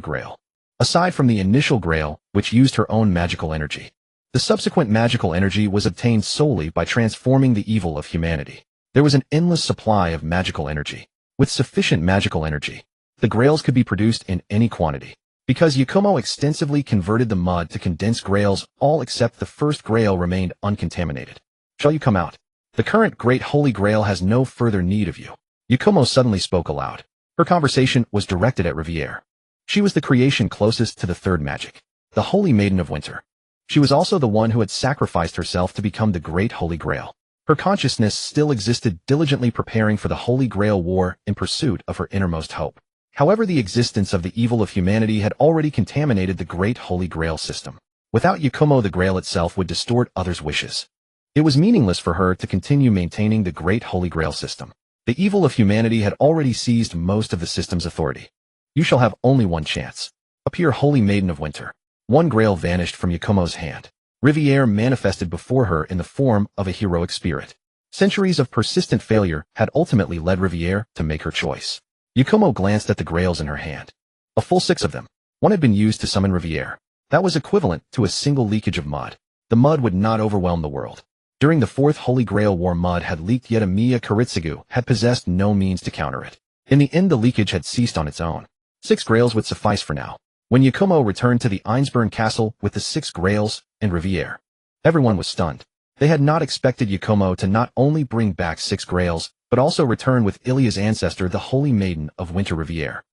Grail. Aside from the initial Grail, which used her own magical energy, the subsequent magical energy was obtained solely by transforming the evil of humanity. There was an endless supply of magical energy. With sufficient magical energy, the Grails could be produced in any quantity. Because Yakumo extensively converted the mud to condense Grails, all except the first Grail remained uncontaminated. Shall you come out? The current Great Holy Grail has no further need of you. Yakumo suddenly spoke aloud. Her conversation was directed at Riviere. She was the creation closest to the third magic, the Holy Maiden of Winter. She was also the one who had sacrificed herself to become the Great Holy Grail. Her consciousness still existed, diligently preparing for the Holy Grail war in pursuit of her innermost hope. However, the existence of the evil of humanity had already contaminated the Great Holy Grail system. Without Yakumo, the Grail itself would distort others' wishes. It was meaningless for her to continue maintaining the Great Holy Grail system. The evil of humanity had already seized most of the system's authority. You shall have only one chance. Appear, Holy Maiden of Winter. One Grail vanished from Yakumo's hand. Riviere manifested before her in the form of a heroic spirit. Centuries of persistent failure had ultimately led Riviere to make her choice. Yakumo glanced at the Grails in her hand. A full 6 of them. One had been used to summon Riviere. That was equivalent to a single leakage of mud. The mud would not overwhelm the world. During the Fourth Holy Grail War, mud had leaked, yet Amiya Kiritsugu had possessed no means to counter it. In the end, the leakage had ceased on its own. 6 Grails would suffice for now. When Yakumo returned to the Einsburn castle with the 6 Grails and Riviere, everyone was stunned. They had not expected Yakumo to not only bring back 6 Grails, but also return with Ilya's ancestor, the Holy Maiden of Winter, Riviere.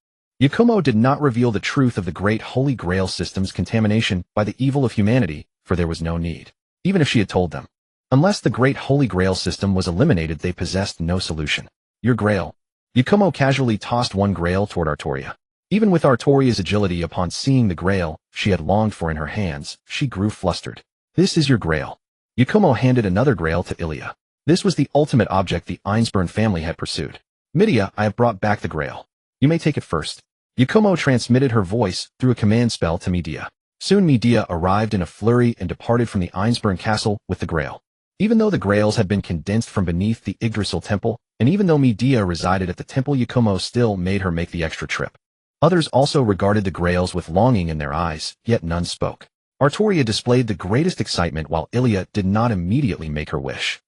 Yakumo did not reveal the truth of the Great Holy Grail system's contamination by the evil of humanity, for there was no need. Even if she had told them. Unless the Great Holy Grail system was eliminated, they possessed no solution. Your Grail. Yakumo casually tossed one Grail toward Artoria. Even with Artoria's agility, upon seeing the Grail she had longed for in her hands, she grew flustered. This is your Grail. Yakumo handed another Grail to Ilya. This was the ultimate object the Einsburn family had pursued. Medea, I have brought back the Grail. You may take it first. Yakumo transmitted her voice through a command spell to Medea. Soon Medea arrived in a flurry and departed from the Einsburn castle with the Grail. Even though the Grails had been condensed from beneath the Yggdrasil temple, and even though Medea resided at the temple, Yakumo still made her make the extra trip. Others also regarded the Grails with longing in their eyes, yet none spoke. Artoria displayed the greatest excitement, while Ilya did not immediately make her wish.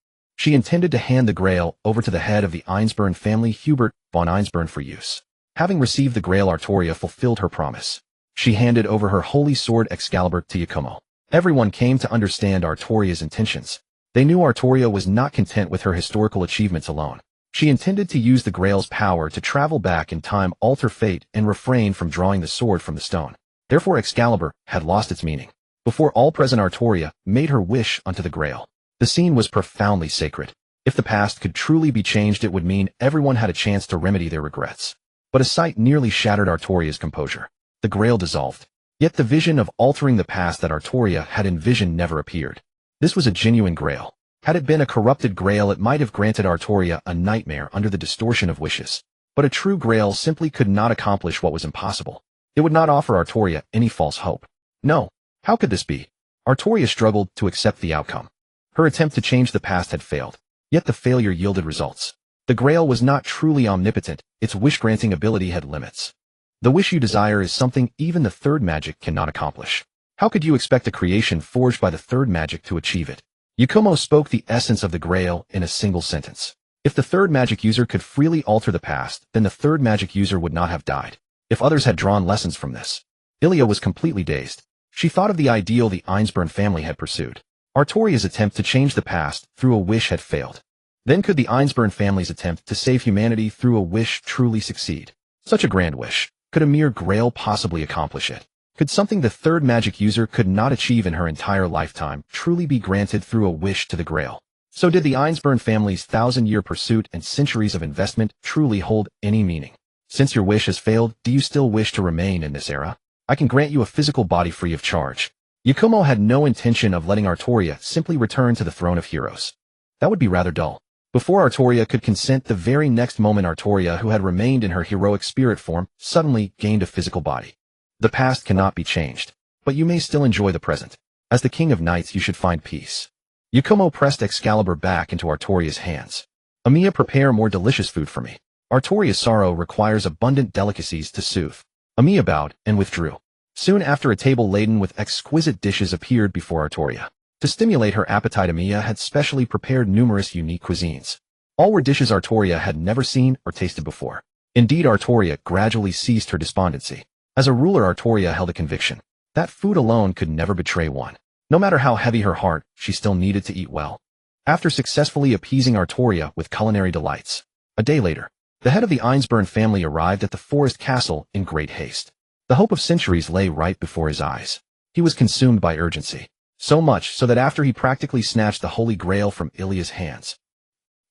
She intended to hand the Grail over to the head of the Einsburn family, Hubert von Einsburn, for use. Having received the Grail, Artoria fulfilled her promise. She handed over her holy sword Excalibur to Yakumo. Everyone came to understand Artoria's intentions. They knew Artoria was not content with her historical achievements alone. She intended to use the Grail's power to travel back in time, alter fate, and refrain from drawing the sword from the stone. Therefore Excalibur had lost its meaning. Before all present, Artoria made her wish unto the Grail. The scene was profoundly sacred. If the past could truly be changed, it would mean everyone had a chance to remedy their regrets. But a sight nearly shattered Artoria's composure. The Grail dissolved. Yet the vision of altering the past that Artoria had envisioned never appeared. This was a genuine Grail. Had it been a corrupted Grail, it might have granted Artoria a nightmare under the distortion of wishes. But a true Grail simply could not accomplish what was impossible. It would not offer Artoria any false hope. No. How could this be? Artoria struggled to accept the outcome. Her attempt to change the past had failed. Yet the failure yielded results. The Grail was not truly omnipotent, its wish-granting ability had limits. The wish you desire is something even the third magic cannot accomplish. How could you expect a creation forged by the third magic to achieve it? Yakumo spoke the essence of the Grail in a single sentence. If the third magic user could freely alter the past, then the third magic user would not have died. If others had drawn lessons from this. Ilia was completely dazed. She thought of the ideal the Einsburn family had pursued. Artoria's attempt to change the past through a wish had failed. Then could the Einsburn family's attempt to save humanity through a wish truly succeed? Such a grand wish. Could a mere Grail possibly accomplish it? Could something the third magic user could not achieve in her entire lifetime truly be granted through a wish to the Grail? So did the Einsburn family's 1,000-year pursuit and centuries of investment truly hold any meaning? Since your wish has failed, do you still wish to remain in this era? I can grant you a physical body free of charge. Yakumo had no intention of letting Artoria simply return to the throne of heroes. That would be rather dull. Before Artoria could consent, the very next moment Artoria, who had remained in her heroic spirit form, suddenly gained a physical body. The past cannot be changed, but you may still enjoy the present. As the King of Knights, you should find peace. Yakumo pressed Excalibur back into Artoria's hands. Amiya, prepare more delicious food for me. Artoria's sorrow requires abundant delicacies to soothe. Amiya bowed and withdrew. Soon after, a table laden with exquisite dishes appeared before Artoria. To stimulate her appetite, Amiya had specially prepared numerous unique cuisines. All were dishes Artoria had never seen or tasted before. Indeed, Artoria gradually ceased her despondency. As a ruler, Artoria held a conviction. That food alone could never betray one. No matter how heavy her heart, she still needed to eat well. After successfully appeasing Artoria with culinary delights, a day later, the head of the Einsburn family arrived at the forest castle in great haste. The hope of centuries lay right before his eyes. He was consumed by urgency. So much so that after he practically snatched the Holy Grail from Ilia's hands,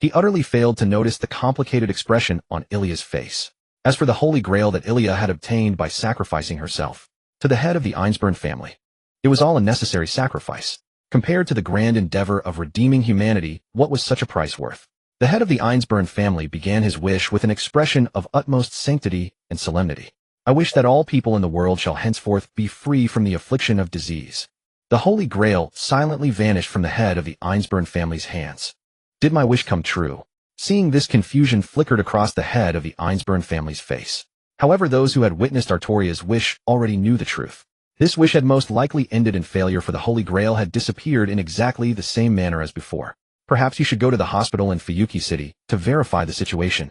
he utterly failed to notice the complicated expression on Ilia's face. As for the Holy Grail that Ilia had obtained by sacrificing herself to the head of the Einsburn family, it was all a necessary sacrifice. Compared to the grand endeavor of redeeming humanity, what was such a price worth? The head of the Einsburn family began his wish with an expression of utmost sanctity and solemnity. I wish that all people in the world shall henceforth be free from the affliction of disease. The Holy Grail silently vanished from the head of the Einsburn family's hands. Did my wish come true? Seeing this, confusion flickered across the head of the Einsburn family's face. However, those who had witnessed Artoria's wish already knew the truth. This wish had most likely ended in failure, for the Holy Grail had disappeared in exactly the same manner as before. Perhaps you should go to the hospital in Fuyuki City to verify the situation.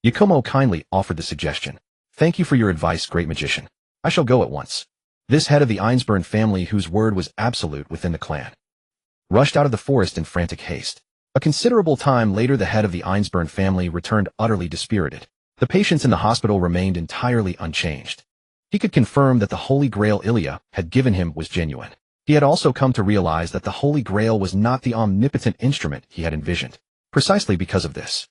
Yakumo kindly offered the suggestion. Thank you for your advice, great magician. I shall go at once. This head of the Einsburn family, whose word was absolute within the clan, rushed out of the forest in frantic haste. A considerable time later, the head of the Einsburn family returned utterly dispirited. The patients in the hospital remained entirely unchanged. He could confirm that the Holy Grail Ilia had given him was genuine. He had also come to realize that the Holy Grail was not the omnipotent instrument he had envisioned. Precisely because of this,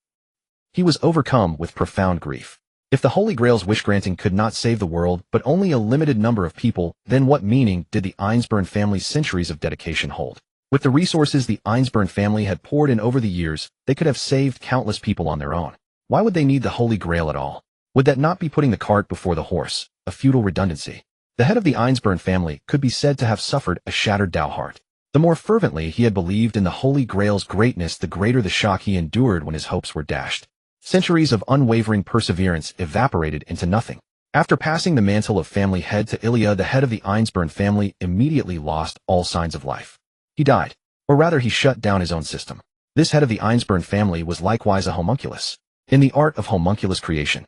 he was overcome with profound grief. If the Holy Grail's wish-granting could not save the world, but only a limited number of people, then what meaning did the Einsburn family's centuries of dedication hold? With the resources the Einsburn family had poured in over the years, they could have saved countless people on their own. Why would they need the Holy Grail at all? Would that not be putting the cart before the horse, a futile redundancy? The head of the Einsburn family could be said to have suffered a shattered heart. The more fervently he had believed in the Holy Grail's greatness, the greater the shock he endured when his hopes were dashed. Centuries of unwavering perseverance evaporated into nothing. After passing the mantle of family head to Ilia, the head of the Einsburn family immediately lost all signs of life. He died, or rather he shut down his own system. This head of the Einsburn family was likewise a homunculus. In the art of homunculus creation,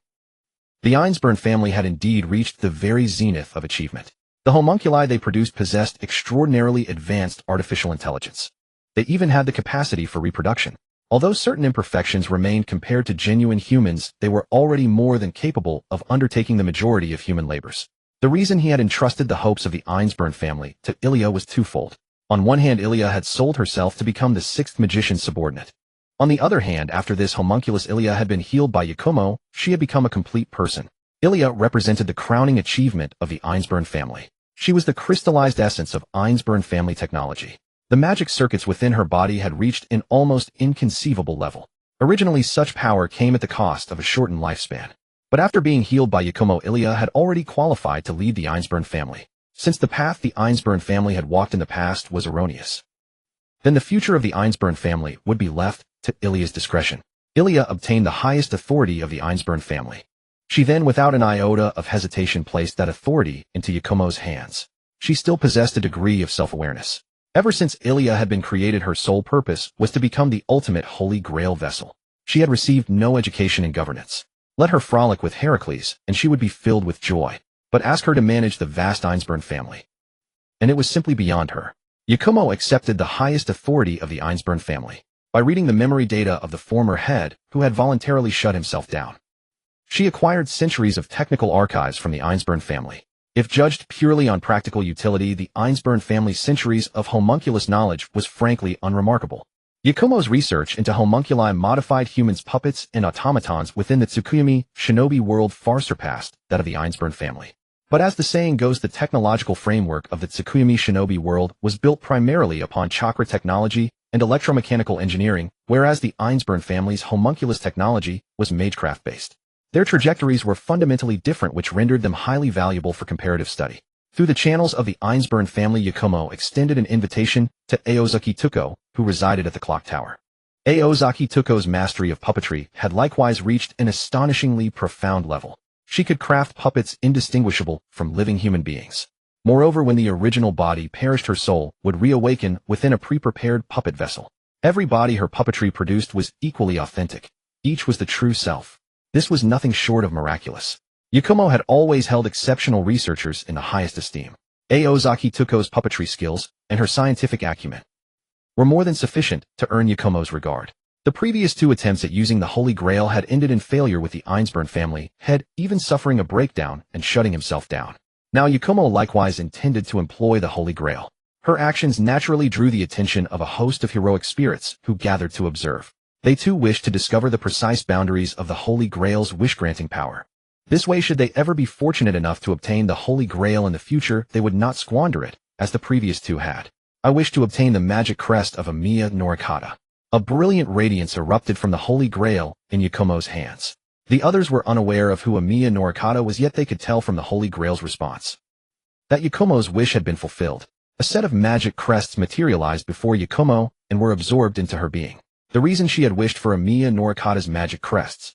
the Einsburn family had indeed reached the very zenith of achievement. The homunculi they produced possessed extraordinarily advanced artificial intelligence. They even had the capacity for reproduction. Although certain imperfections remained compared to genuine humans, they were already more than capable of undertaking the majority of human labors. The reason he had entrusted the hopes of the Einsburn family to Ilya was twofold. On one hand, Ilya had sold herself to become the sixth magician's subordinate. On the other hand, after this homunculus Ilya had been healed by Yakumo, she had become a complete person. Ilya represented the crowning achievement of the Einsburn family. She was the crystallized essence of Einsburn family technology. The magic circuits within her body had reached an almost inconceivable level. Originally, such power came at the cost of a shortened lifespan. But after being healed by Yakumo, Ilya had already qualified to lead the Einsburn family. Since the path the Einsburn family had walked in the past was erroneous, then the future of the Einsburn family would be left to Ilya's discretion. Ilya obtained the highest authority of the Einsburn family. She then, without an iota of hesitation, placed that authority into Yakumo's hands. She still possessed a degree of self-awareness. Ever since Ilya had been created, her sole purpose was to become the ultimate Holy Grail vessel. She had received no education in governance. Let her frolic with Heracles, and she would be filled with joy. But ask her to manage the vast Einsburn family, and it was simply beyond her. Yakumo accepted the highest authority of the Einsburn family by reading the memory data of the former head who had voluntarily shut himself down. She acquired centuries of technical archives from the Einsburn family. If judged purely on practical utility, the Einsburn family's centuries of homunculus knowledge was frankly unremarkable. Yakumo's research into homunculi, modified humans, puppets, and automatons within the Tsukuyomi shinobi world far surpassed that of the Einsburn family. But as the saying goes, the technological framework of the Tsukuyomi shinobi world was built primarily upon chakra technology and electromechanical engineering, whereas the Einsburn family's homunculus technology was magecraft-based. Their trajectories were fundamentally different, which rendered them highly valuable for comparative study. Through the channels of the Einsburn family, Yakumo extended an invitation to Aozaki Tuko, who resided at the clock tower. Aozaki Tuko's mastery of puppetry had likewise reached an astonishingly profound level. She could craft puppets indistinguishable from living human beings. Moreover, when the original body perished, her soul would reawaken within a pre-prepared puppet vessel. Every body her puppetry produced was equally authentic. Each was the true self. This was nothing short of miraculous. Yakumo had always held exceptional researchers in the highest esteem. Aozaki Tuko's puppetry skills and her scientific acumen were more than sufficient to earn Yakumo's regard. The previous two attempts at using the Holy Grail had ended in failure, with the Einsburn family head even suffering a breakdown and shutting himself down. Now Yakumo likewise intended to employ the Holy Grail. Her actions naturally drew the attention of a host of heroic spirits who gathered to observe. They too wished to discover the precise boundaries of the Holy Grail's wish-granting power. This way, should they ever be fortunate enough to obtain the Holy Grail in the future, they would not squander it, as the previous two had. I wish to obtain the magic crest of Amiya Norikata. A brilliant radiance erupted from the Holy Grail in Yakumo's hands. The others were unaware of who Amiya Norikata was, yet they could tell from the Holy Grail's response that Yakumo's wish had been fulfilled. A set of magic crests materialized before Yakumo and were absorbed into her being. The reason she had wished for Amiya Norikata's magic crests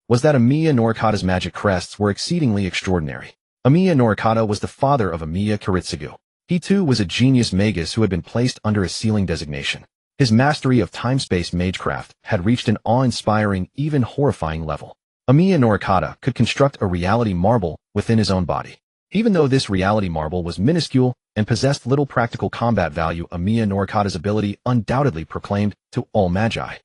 was that Amiya Norikata's magic crests were exceedingly extraordinary. Amiya Norikata was the father of Amiya Kiritsugu. He too was a genius magus who had been placed under a sealing designation. His mastery of time-space magecraft had reached an awe-inspiring, even horrifying level. Amiya Norikata could construct a reality marble within his own body. Even though this reality marble was minuscule and possessed little practical combat value, Amiya Norikata's ability undoubtedly proclaimed to all magi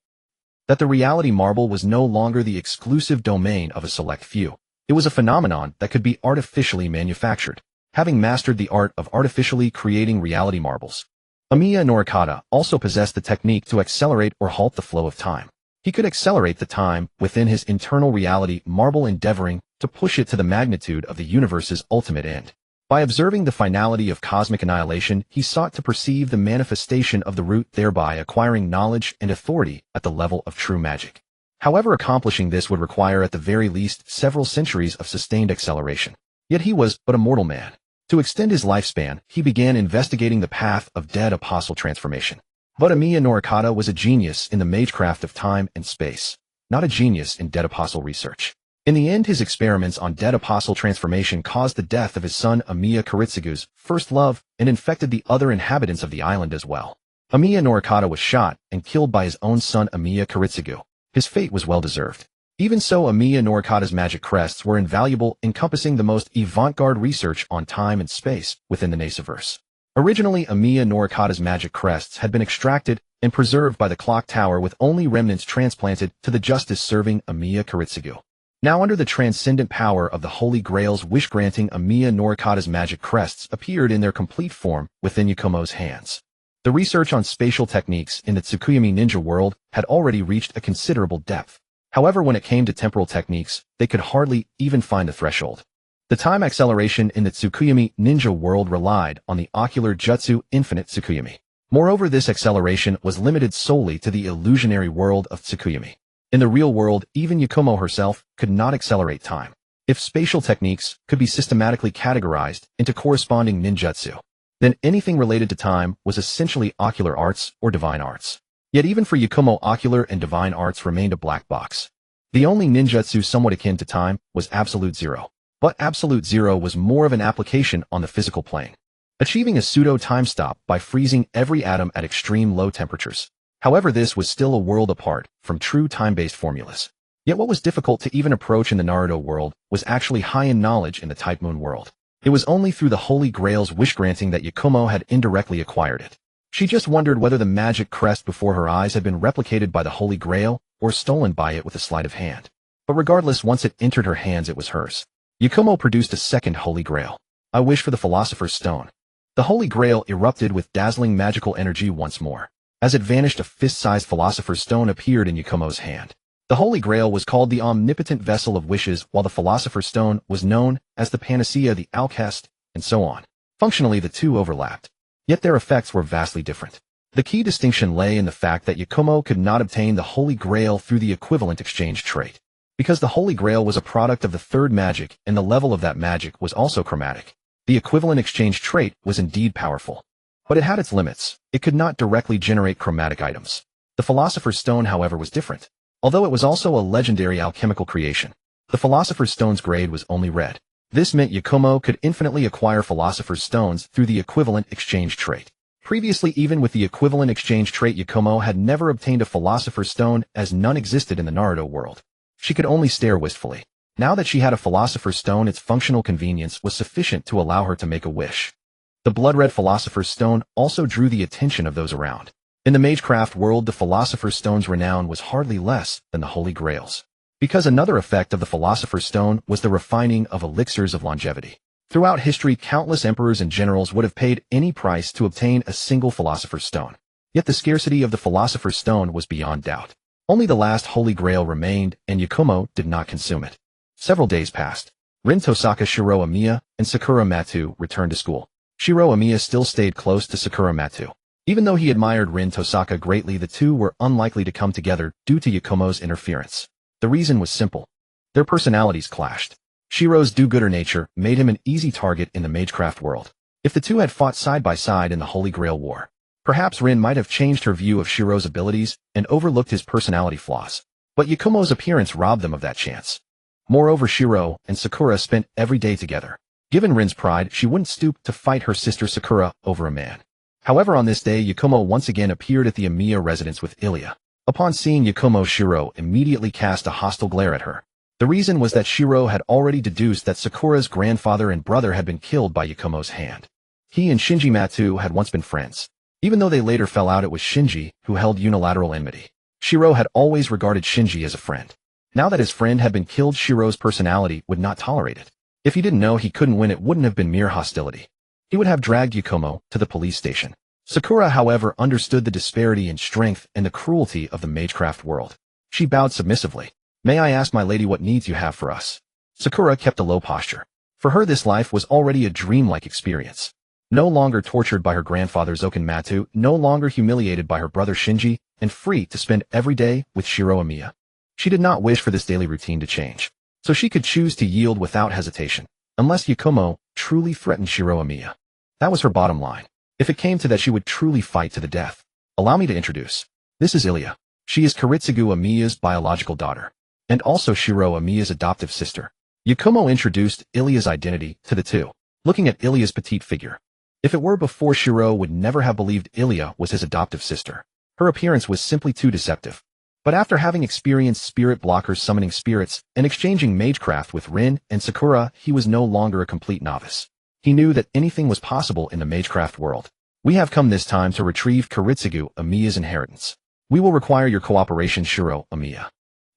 that the reality marble was no longer the exclusive domain of a select few. It was a phenomenon that could be artificially manufactured. Having mastered the art of artificially creating reality marbles, Amiya Norikata also possessed the technique to accelerate or halt the flow of time. He could accelerate the time within his internal reality marble, endeavoring to push it to the magnitude of the universe's ultimate end. By observing the finality of cosmic annihilation, he sought to perceive the manifestation of the root, thereby acquiring knowledge and authority at the level of true magic. However, accomplishing this would require at the very least several centuries of sustained acceleration. Yet he was but a mortal man. To extend his lifespan, he began investigating the path of dead apostle transformation. But Amiya Norikata was a genius in the magecraft of time and space, not a genius in dead apostle research. In the end, his experiments on dead apostle transformation caused the death of his son Amiya Kiritsugu's first love and infected the other inhabitants of the island as well. Amiya Norikata was shot and killed by his own son Amiya Kiritsugu. His fate was well deserved. Even so, Amiya Norikata's magic crests were invaluable, encompassing the most avant-garde research on time and space within the Nesaverse. Originally, Amiya Norikata's magic crests had been extracted and preserved by the clock tower, with only remnants transplanted to the justice-serving Amiya Kiritsugu. Now, under the transcendent power of the Holy Grail's wish-granting, Amiya Norikata's magic crests appeared in their complete form within Yakumo's hands. The research on spatial techniques in the Tsukuyomi ninja world had already reached a considerable depth. However, when it came to temporal techniques, they could hardly even find the threshold. The time acceleration in the Tsukuyomi ninja world relied on the ocular jutsu Infinite Tsukuyomi. Moreover, this acceleration was limited solely to the illusionary world of Tsukuyomi. In the real world, even Yakumo herself could not accelerate time. If spatial techniques could be systematically categorized into corresponding ninjutsu, then anything related to time was essentially ocular arts or divine arts. Yet even for Yakumo, ocular and divine arts remained a black box. The only ninjutsu somewhat akin to time was Absolute Zero. But Absolute Zero was more of an application on the physical plane, achieving a pseudo-time stop by freezing every atom at extreme low temperatures. However, this was still a world apart from true time-based formulas. Yet what was difficult to even approach in the Naruto world was actually high-end knowledge in the Type Moon world. It was only through the Holy Grail's wish-granting that Yakumo had indirectly acquired it. She just wondered whether the magic crest before her eyes had been replicated by the Holy Grail or stolen by it with a sleight of hand. But regardless, once it entered her hands, it was hers. Yakumo produced a second Holy Grail. I wish for the Philosopher's Stone. The Holy Grail erupted with dazzling magical energy once more. As it vanished, a fist-sized Philosopher's Stone appeared in Yakumo's hand. The Holy Grail was called the Omnipotent Vessel of Wishes, while the Philosopher's Stone was known as the Panacea, the Alcest, and so on. Functionally, the two overlapped. Yet their effects were vastly different. The key distinction lay in the fact that Yakumo could not obtain the Holy Grail through the equivalent exchange trait. Because the Holy Grail was a product of the third magic, and the level of that magic was also chromatic. The equivalent exchange trait was indeed powerful. But it had its limits. It could not directly generate chromatic items. The Philosopher's Stone, however, was different. Although it was also a legendary alchemical creation, the Philosopher's Stone's grade was only red. This meant Yakumo could infinitely acquire Philosopher's Stones through the equivalent exchange trait. Previously, even with the equivalent exchange trait, Yakumo had never obtained a Philosopher's Stone, as none existed in the Naruto world. She could only stare wistfully. Now that she had a Philosopher's Stone, its functional convenience was sufficient to allow her to make a wish. The blood-red Philosopher's Stone also drew the attention of those around. In the Magecraft world, the Philosopher's Stone's renown was hardly less than the Holy Grail's. Because another effect of the Philosopher's Stone was the refining of elixirs of longevity. Throughout history, countless emperors and generals would have paid any price to obtain a single Philosopher's Stone. Yet the scarcity of the Philosopher's Stone was beyond doubt. Only the last Holy Grail remained, and Yakumo did not consume it. Several days passed. Rin Tosaka, Shiro Amiya, and Sakura Matu returned to school. Shiro Amiya still stayed close to Sakura Matu. Even though he admired Rin Tosaka greatly, the two were unlikely to come together due to Yakumo's interference. The reason was simple. Their personalities clashed. Shiro's do-gooder nature made him an easy target in the Magecraft world. If the two had fought side by side in the Holy Grail War, perhaps Rin might have changed her view of Shiro's abilities and overlooked his personality flaws. But Yakumo's appearance robbed them of that chance. Moreover, Shiro and Sakura spent every day together. Given Rin's pride, she wouldn't stoop to fight her sister Sakura over a man. However, on this day, Yakumo once again appeared at the Amiya residence with Ilya. Upon seeing Yakumo, Shiro immediately cast a hostile glare at her. The reason was that Shiro had already deduced that Sakura's grandfather and brother had been killed by Yakumo's hand. He and Shinji Matu had once been friends. Even though they later fell out, it was Shinji who held unilateral enmity. Shiro had always regarded Shinji as a friend. Now that his friend had been killed, Shiro's personality would not tolerate it. If he didn't know he couldn't win, it wouldn't have been mere hostility. He would have dragged Yakumo to the police station. Sakura, however, understood the disparity in strength and the cruelty of the Magecraft world. She bowed submissively. May I ask, my lady, what needs you have for us? Sakura kept a low posture. For her, this life was already a dreamlike experience. No longer tortured by her grandfather Zoken Matu, no longer humiliated by her brother Shinji, and free to spend every day with Shiro Amiya. She did not wish for this daily routine to change, so she could choose to yield without hesitation, unless Yakumo truly threatened Shiro Amiya. That was her bottom line. If it came to that, she would truly fight to the death. Allow me to introduce. This is Ilya. She is Kiritsugu Amiya's biological daughter, and also Shiro Amiya's adoptive sister. Yakumo introduced Ilya's identity to the two, looking at Ilya's petite figure. If it were before, Shiro would never have believed Ilya was his adoptive sister. Her appearance was simply too deceptive. But after having experienced spirit blockers summoning spirits and exchanging magecraft with Rin and Sakura, he was no longer a complete novice. He knew that anything was possible in the magecraft world. We have come this time to retrieve Kuritsugu Amiya's inheritance. We will require your cooperation, Shiro Amiya.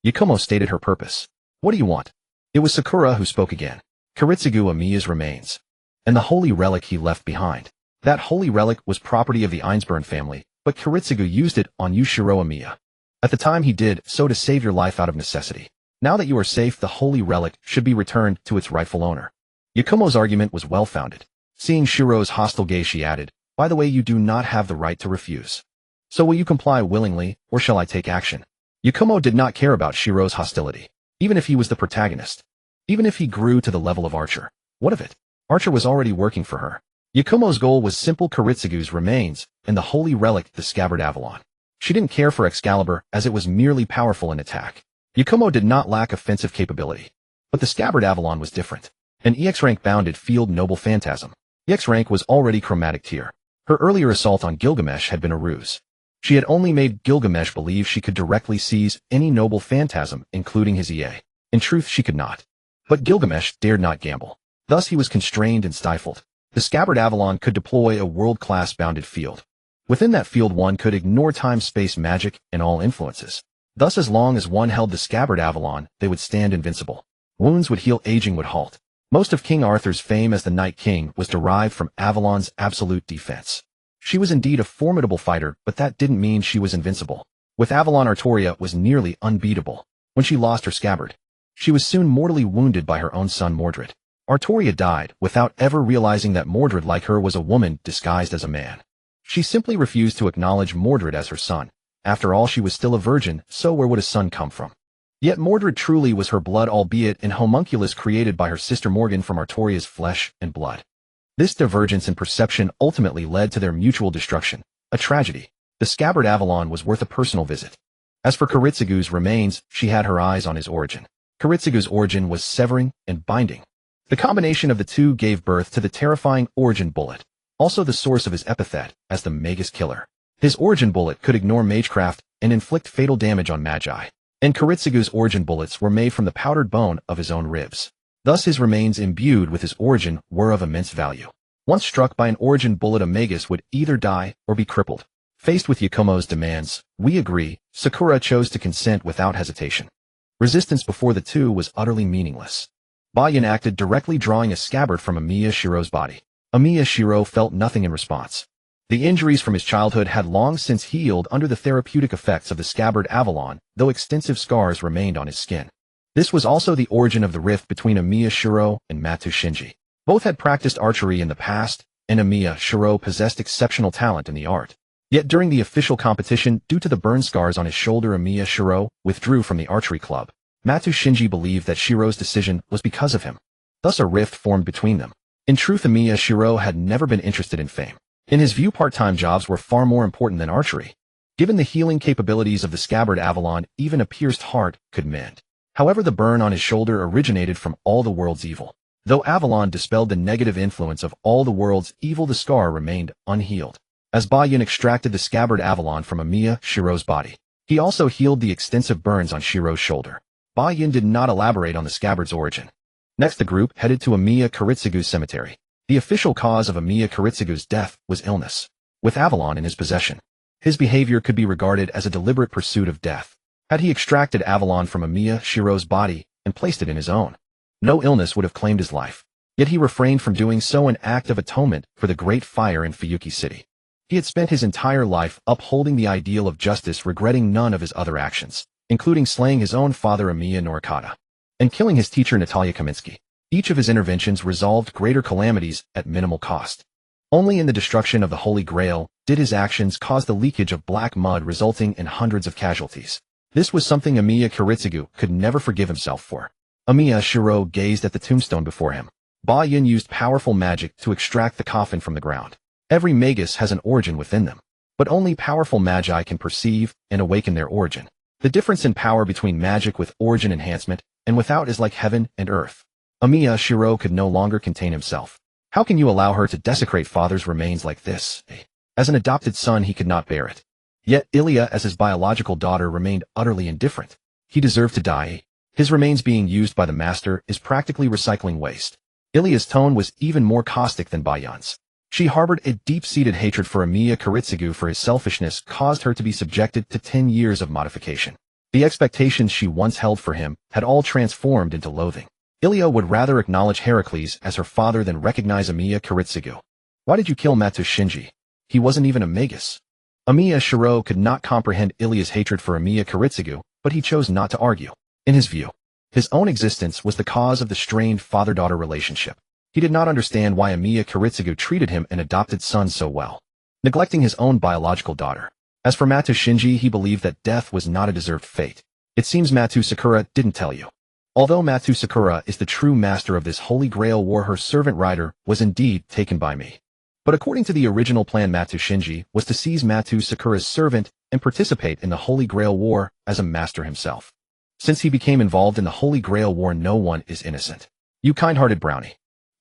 Yakumo stated her purpose. What do you want? It was Sakura who spoke again. Kuritsugu Amiya's remains. And the holy relic he left behind. That holy relic was property of the Ainsburn family, but Kuritsugu used it on you, Shiro Amiya. At the time he did so to save your life out of necessity. Now that you are safe, the holy relic should be returned to its rightful owner. Yakumo's argument was well-founded. Seeing Shiro's hostile gaze, she added, by the way, you do not have the right to refuse. So will you comply willingly, or shall I take action? Yakumo did not care about Shiro's hostility, even if he was the protagonist. Even if he grew to the level of Archer. What of it? Archer was already working for her. Yakumo's goal was simple: Kuritsugu's remains, and the holy relic, the scabbard Avalon. She didn't care for Excalibur, as it was merely powerful in attack. Yakumo did not lack offensive capability. But the scabbard Avalon was different. An EX rank bounded field noble phantasm. EX rank was already chromatic tier. Her earlier assault on Gilgamesh had been a ruse. She had only made Gilgamesh believe she could directly seize any noble phantasm, including his EA. In truth, she could not. But Gilgamesh dared not gamble. Thus he was constrained and stifled. The scabbard Avalon could deploy a world-class bounded field. Within that field one could ignore time-space magic and all influences. Thus as long as one held the scabbard Avalon, they would stand invincible. Wounds would heal, aging would halt. Most of King Arthur's fame as the Night King was derived from Avalon's absolute defense. She was indeed a formidable fighter, but that didn't mean she was invincible. With Avalon, Artoria was nearly unbeatable. When she lost her scabbard, she was soon mortally wounded by her own son Mordred. Artoria died without ever realizing that Mordred, like her, was a woman disguised as a man. She simply refused to acknowledge Mordred as her son. After all, she was still a virgin, so where would a son come from? Yet Mordred truly was her blood, albeit an homunculus created by her sister Morgan from Artoria's flesh and blood. This divergence in perception ultimately led to their mutual destruction, a tragedy. The scabbard Avalon was worth a personal visit. As for Kuritsugu's remains, she had her eyes on his origin. Kuritsugu's origin was severing and binding. The combination of the two gave birth to the terrifying origin bullet, also the source of his epithet as the Magus Killer. His origin bullet could ignore magecraft and inflict fatal damage on magi. And Kuritsugu's origin bullets were made from the powdered bone of his own ribs. Thus his remains imbued with his origin were of immense value. Once struck by an origin bullet, a Magus would either die or be crippled. Faced with Yakumo's demands, we agree, Sakura chose to consent without hesitation. Resistance before the two was utterly meaningless. Bayan acted directly, drawing a scabbard from Amiya Shiro's body. Amiya Shiro felt nothing in response. The injuries from his childhood had long since healed under the therapeutic effects of the scabbard Avalon, though extensive scars remained on his skin. This was also the origin of the rift between Amiya Shiro and Matu Shinji. Both had practiced archery in the past, and Amiya Shiro possessed exceptional talent in the art. Yet during the official competition, due to the burn scars on his shoulder, Amiya Shiro withdrew from the archery club. Matu Shinji believed that Shiro's decision was because of him. Thus a rift formed between them. In truth, Amiya Shiro had never been interested in fame. In his view, part-time jobs were far more important than archery. Given the healing capabilities of the scabbard Avalon, even a pierced heart could mend. However, the burn on his shoulder originated from all the world's evil. Though Avalon dispelled the negative influence of all the world's evil, the scar remained unhealed. As Bayan extracted the scabbard Avalon from Amiya Shiro's body, he also healed the extensive burns on Shiro's shoulder. Bayan did not elaborate on the scabbard's origin. Next, the group headed to Amiya Kuritsugu's cemetery. The official cause of Amiya Kuritsugu's death was illness. With Avalon in his possession, his behavior could be regarded as a deliberate pursuit of death. Had he extracted Avalon from Amiya Shiro's body and placed it in his own, no illness would have claimed his life. Yet he refrained from doing so, an act of atonement for the great fire in Fuyuki City. He had spent his entire life upholding the ideal of justice, regretting none of his other actions, including slaying his own father Amiya Norikata, and killing his teacher Natalia Kaminsky. Each of his interventions resolved greater calamities at minimal cost. Only in the destruction of the Holy Grail did his actions cause the leakage of black mud, resulting in hundreds of casualties. This was something Amiya Kuritsugu could never forgive himself for. Amiya Shiro gazed at the tombstone before him. Bayan used powerful magic to extract the coffin from the ground. Every Magus has an origin within them, but only powerful magi can perceive and awaken their origin. The difference in power between magic with origin enhancement and without is like heaven and earth. Amiya Shiro could no longer contain himself. How can you allow her to desecrate father's remains like this? As an adopted son, he could not bear it. Yet Ilya, as his biological daughter, remained utterly indifferent. He deserved to die. His remains being used by the master is practically recycling waste. Ilya's tone was even more caustic than Bayun's. She harbored a deep-seated hatred for Amiya Kiritsugu for his selfishness caused her to be subjected to 10 years of modification. The expectations she once held for him had all transformed into loathing. Ilya would rather acknowledge Heracles as her father than recognize Amiya Kiritsugu. Why did you kill Matu Shinji? He wasn't even a magus. Amiya Shiro could not comprehend Ilya's hatred for Amiya Kiritsugu, but he chose not to argue. In his view, his own existence was the cause of the strained father-daughter relationship. He did not understand why Amiya Kiritsugu treated him, an adopted son, so well, neglecting his own biological daughter. As for Matu Shinji, he believed that death was not a deserved fate. It seems Matu Sakura didn't tell you. Although Matu Sakura is the true master of this Holy Grail war, her servant rider was indeed taken by me. But according to the original plan, Matu Shinji was to seize Matu Sakura's servant and participate in the Holy Grail war as a master himself. Since he became involved in the Holy Grail war, no one is innocent. You kind-hearted brownie.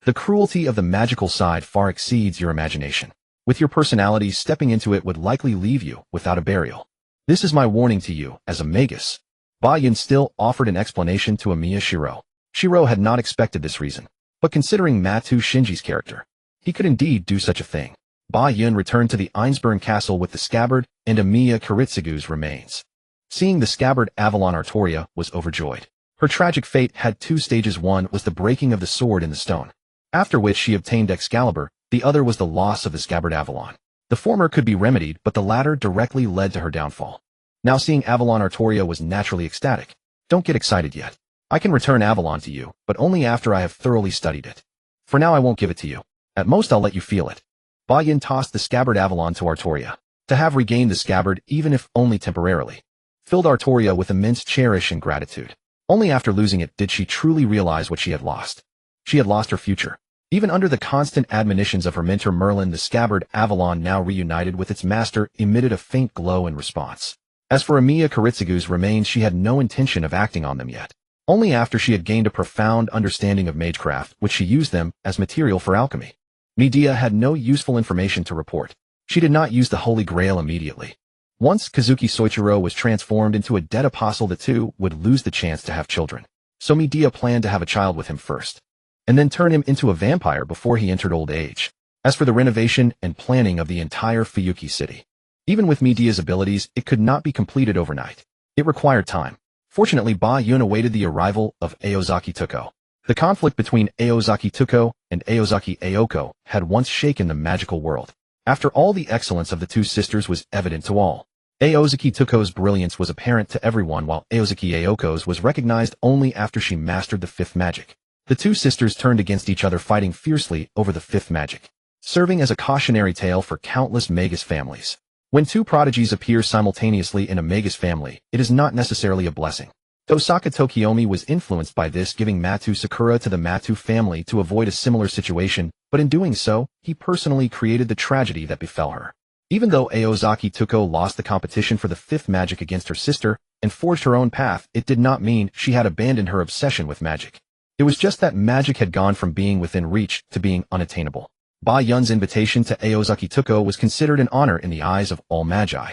The cruelty of the magical side far exceeds your imagination. With your personality, stepping into it would likely leave you without a burial. This is my warning to you, as a magus. Bayun still offered an explanation to Amiya Shiro. Shiro had not expected this reason, but considering Matu Shinji's character, he could indeed do such a thing. Bayun returned to the Einsburn castle with the scabbard and Amiya Kiritsugu's remains. Seeing the scabbard, Avalon Artoria was overjoyed. Her tragic fate had two stages. One was the breaking of the sword in the stone, after which she obtained Excalibur. The other was the loss of the scabbard Avalon. The former could be remedied, but the latter directly led to her downfall. Now seeing Avalon Artoria was naturally ecstatic. Don't get excited yet. I can return Avalon to you, but only after I have thoroughly studied it. For now I won't give it to you. At most I'll let you feel it. Bayun tossed the scabbard Avalon to Artoria. To have regained the scabbard, even if only temporarily, filled Artoria with immense cherish and gratitude. Only after losing it did she truly realize what she had lost. She had lost her future. Even under the constant admonitions of her mentor Merlin, the scabbard Avalon, now reunited with its master, emitted a faint glow in response. As for Amiya Kiritsugu's remains, she had no intention of acting on them yet. Only after she had gained a profound understanding of magecraft would she use them as material for alchemy. Medea had no useful information to report. She did not use the Holy Grail immediately. Once Kazuki Soichiro was transformed into a dead apostle, the two would lose the chance to have children. So Medea planned to have a child with him first, and then turn him into a vampire before he entered old age. As for the renovation and planning of the entire Fuyuki city, even with Medea's abilities, it could not be completed overnight. It required time. Fortunately, Bayun awaited the arrival of Aozaki Tuko. The conflict between Aozaki Tuko and Aozaki Aoko had once shaken the magical world. After all, the excellence of the two sisters was evident to all. Aozaki Tuko's brilliance was apparent to everyone, while Aozaki Aoko's was recognized only after she mastered the fifth magic. The two sisters turned against each other, fighting fiercely over the fifth magic, serving as a cautionary tale for countless magus families. When two prodigies appear simultaneously in a magus family, it is not necessarily a blessing. Tosaka Tokiomi was influenced by this, giving Matu Sakura to the Matu family to avoid a similar situation, but in doing so, he personally created the tragedy that befell her. Even though Aozaki Tuko lost the competition for the fifth magic against her sister and forged her own path, it did not mean she had abandoned her obsession with magic. It was just that magic had gone from being within reach to being unattainable. Bayun's invitation to Aozaki Tuko was considered an honor in the eyes of all magi.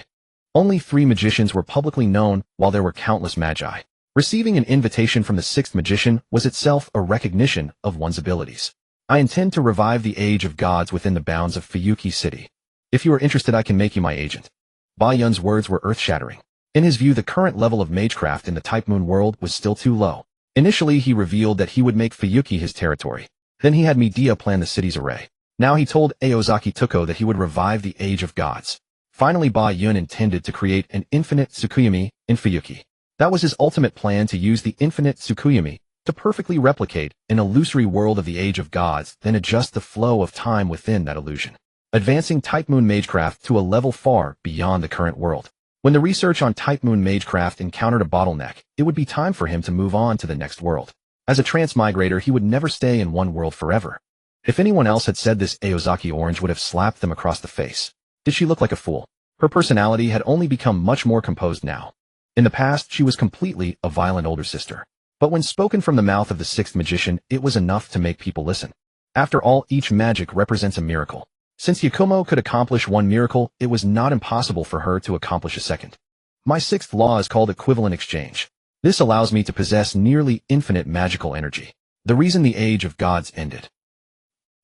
Only 3 magicians were publicly known, while there were countless magi. Receiving an invitation from the 6th magician was itself a recognition of one's abilities. I intend to revive the Age of Gods within the bounds of Fuyuki City. If you are interested, I can make you my agent. Bayun's words were earth-shattering. In his view, the current level of magecraft in the Type Moon world was still too low. Initially, he revealed that he would make Fuyuki his territory. Then he had Medea plan the city's array. Now he told Aozaki Tuko that he would revive the Age of Gods. Finally, Bayun intended to create an Infinite Tsukuyomi in Fuyuki. That was his ultimate plan, to use the Infinite Tsukuyomi to perfectly replicate an illusory world of the Age of Gods, then adjust the flow of time within that illusion, advancing Type Moon magecraft to a level far beyond the current world. When the research on Type Moon magecraft encountered a bottleneck, it would be time for him to move on to the next world. As a transmigrator, he would never stay in one world forever. If anyone else had said this, Aozaki Orange would have slapped them across the face. Did she look like a fool? Her personality had only become much more composed now. In the past, she was completely a violent older sister. But when spoken from the mouth of the 6th magician, it was enough to make people listen. After all, each magic represents a miracle. Since Yakumo could accomplish one miracle, it was not impossible for her to accomplish a second. My sixth law is called equivalent exchange. This allows me to possess nearly infinite magical energy. The reason the Age of Gods ended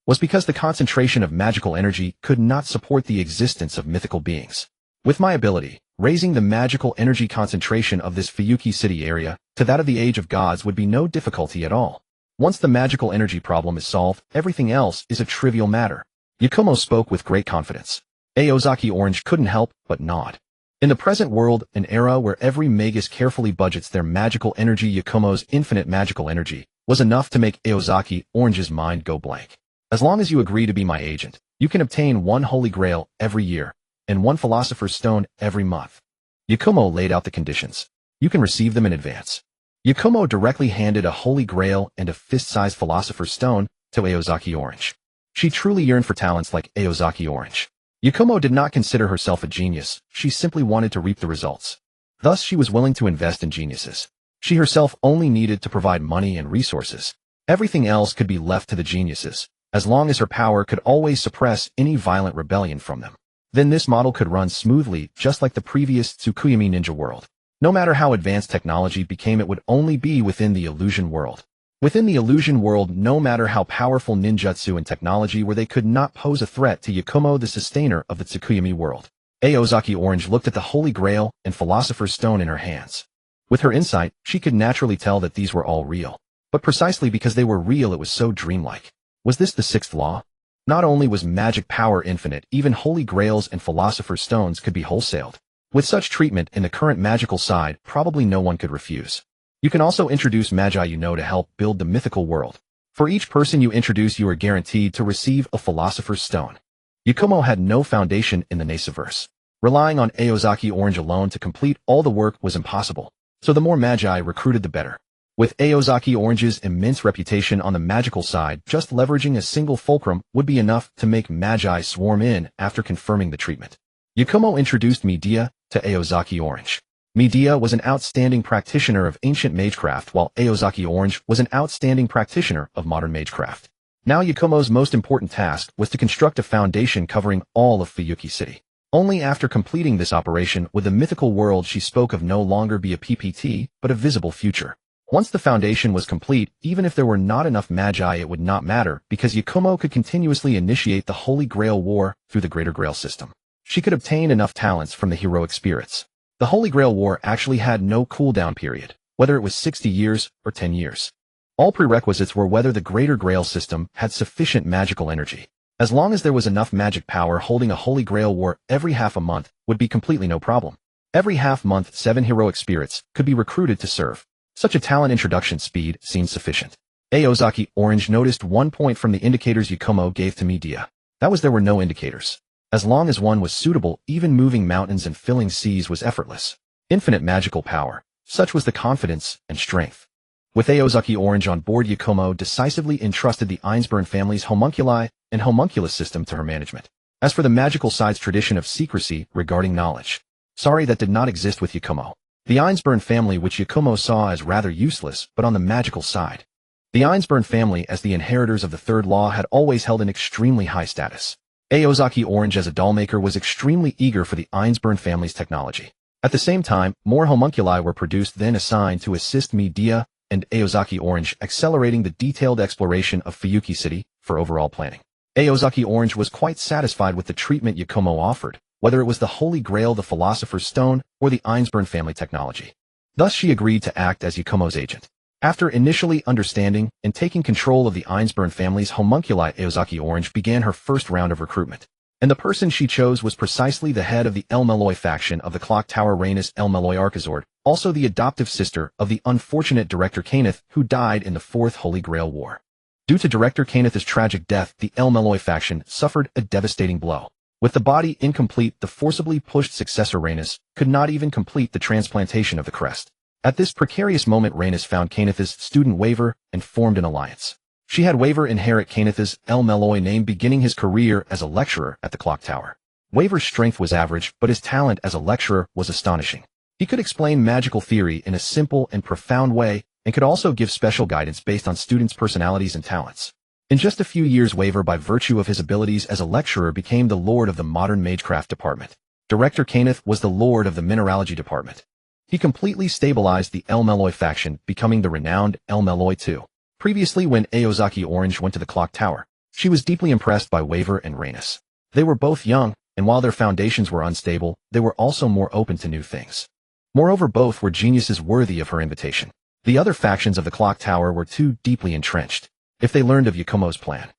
was because the concentration of magical energy could not support the existence of mythical beings. With my ability, raising the magical energy concentration of this Fuyuki City area to that of the Age of Gods would be no difficulty at all. Once the magical energy problem is solved, everything else is a trivial matter. Yakumo spoke with great confidence. Aozaki Orange couldn't help but nod. In the present world, an era where every magus carefully budgets their magical energy, Yakumo's infinite magical energy was enough to make Aozaki Orange's mind go blank. As long as you agree to be my agent, you can obtain one Holy Grail every year and one Philosopher's Stone every month. Yakumo laid out the conditions. You can receive them in advance. Yakumo directly handed a Holy Grail and a fist-sized Philosopher's Stone to Aozaki Orange. She truly yearned for talents like Aozaki Orange. Yakumo did not consider herself a genius, she simply wanted to reap the results. Thus she was willing to invest in geniuses. She herself only needed to provide money and resources. Everything else could be left to the geniuses, as long as her power could always suppress any violent rebellion from them. Then this model could run smoothly, just like the previous Tsukuyomi ninja world. No matter how advanced technology became, it would only be within the illusion world. Within the illusion world, no matter how powerful ninjutsu and technology were, they could not pose a threat to Yakumo, the sustainer of the Tsukuyomi world. Aozaki Orange looked at the Holy Grail and Philosopher's Stone in her hands. With her insight, she could naturally tell that these were all real. But precisely because they were real, it was so dreamlike. Was this the sixth law? Not only was magic power infinite, even Holy Grails and Philosopher's Stones could be wholesaled. With such treatment in the current magical side, probably no one could refuse. You can also introduce magi you know to help build the mythical world. For each person you introduce, you are guaranteed to receive a Philosopher's Stone. Yakumo had no foundation in the Nesaverse. Relying on Aozaki Orange alone to complete all the work was impossible, so the more magi recruited the better. With Aozaki Orange's immense reputation on the magical side, just leveraging a single fulcrum would be enough to make magi swarm in after confirming the treatment. Yakumo introduced Medea to Aozaki Orange. Medea was an outstanding practitioner of ancient magecraft, while Aozaki Orange was an outstanding practitioner of modern magecraft. Now Yakumo's most important task was to construct a foundation covering all of Fuyuki City. Only after completing this operation would the mythical world she spoke of no longer be a PPT, but a visible future. Once the foundation was complete, even if there were not enough magi, it would not matter, because Yakumo could continuously initiate the Holy Grail War through the Greater Grail system. She could obtain enough talents from the heroic spirits. The Holy Grail War actually had no cooldown period, whether it was 60 years or 10 years. All prerequisites were whether the Greater Grail system had sufficient magical energy. As long as there was enough magic power, holding a Holy Grail War every half a month would be completely no problem. Every half month, 7 heroic spirits could be recruited to serve. Such a talent introduction speed seemed sufficient. Aozaki Orange noticed one point from the indicators Yakumo gave to Medea. That was there were no indicators. As long as one was suitable, even moving mountains and filling seas was effortless. Infinite magical power. Such was the confidence and strength. With Aozaki Orange on board, Yakumo decisively entrusted the Einsburn family's homunculi and homunculus system to her management. As for the magical side's tradition of secrecy regarding knowledge, sorry, that did not exist with Yakumo. The Einsburn family, which Yakumo saw as rather useless, but on the magical side. The Einsburn family, as the inheritors of the third law, had always held an extremely high status. Aozaki Orange as a dollmaker was extremely eager for the Einsburn family's technology. At the same time, more homunculi were produced, then assigned to assist Medea and Aozaki Orange, accelerating the detailed exploration of Fuyuki City for overall planning. Aozaki Orange was quite satisfied with the treatment Yakumo offered, whether it was the Holy Grail, the Philosopher's Stone, or the Einsburn family technology. Thus she agreed to act as Yakumo's agent. After initially understanding and taking control of the Einsburn family's homunculi, Aozaki Orange began her first round of recruitment. And the person she chose was precisely the head of the El Meloy faction of the Clock Tower, Rhaenys El Meloy Archizord, also the adoptive sister of the unfortunate Director Cainith, who died in the Fourth Holy Grail War. Due to Director Cainith's tragic death, the El Meloy faction suffered a devastating blow. With the body incomplete, the forcibly pushed successor Rhaenys could not even complete the transplantation of the crest. At this precarious moment, Rhaenys found Cainith's student Waver and formed an alliance. She had Waver inherit Cainith's El Meloy name, beginning his career as a lecturer at the Clock Tower. Waver's strength was average, but his talent as a lecturer was astonishing. He could explain magical theory in a simple and profound way, and could also give special guidance based on students' personalities and talents. In just a few years, Waver, by virtue of his abilities as a lecturer, became the lord of the modern magecraft department. Director Kaneth was the lord of the mineralogy department. He completely stabilized the El Meloy faction, becoming the renowned El Meloy II. Previously, when Aozaki Orange went to the clock tower, she was deeply impressed by Waver and Rhaenys. They were both young, and while their foundations were unstable, they were also more open to new things. Moreover, both were geniuses worthy of her invitation. The other factions of the clock tower were too deeply entrenched. If they learned of Yakumo's plan,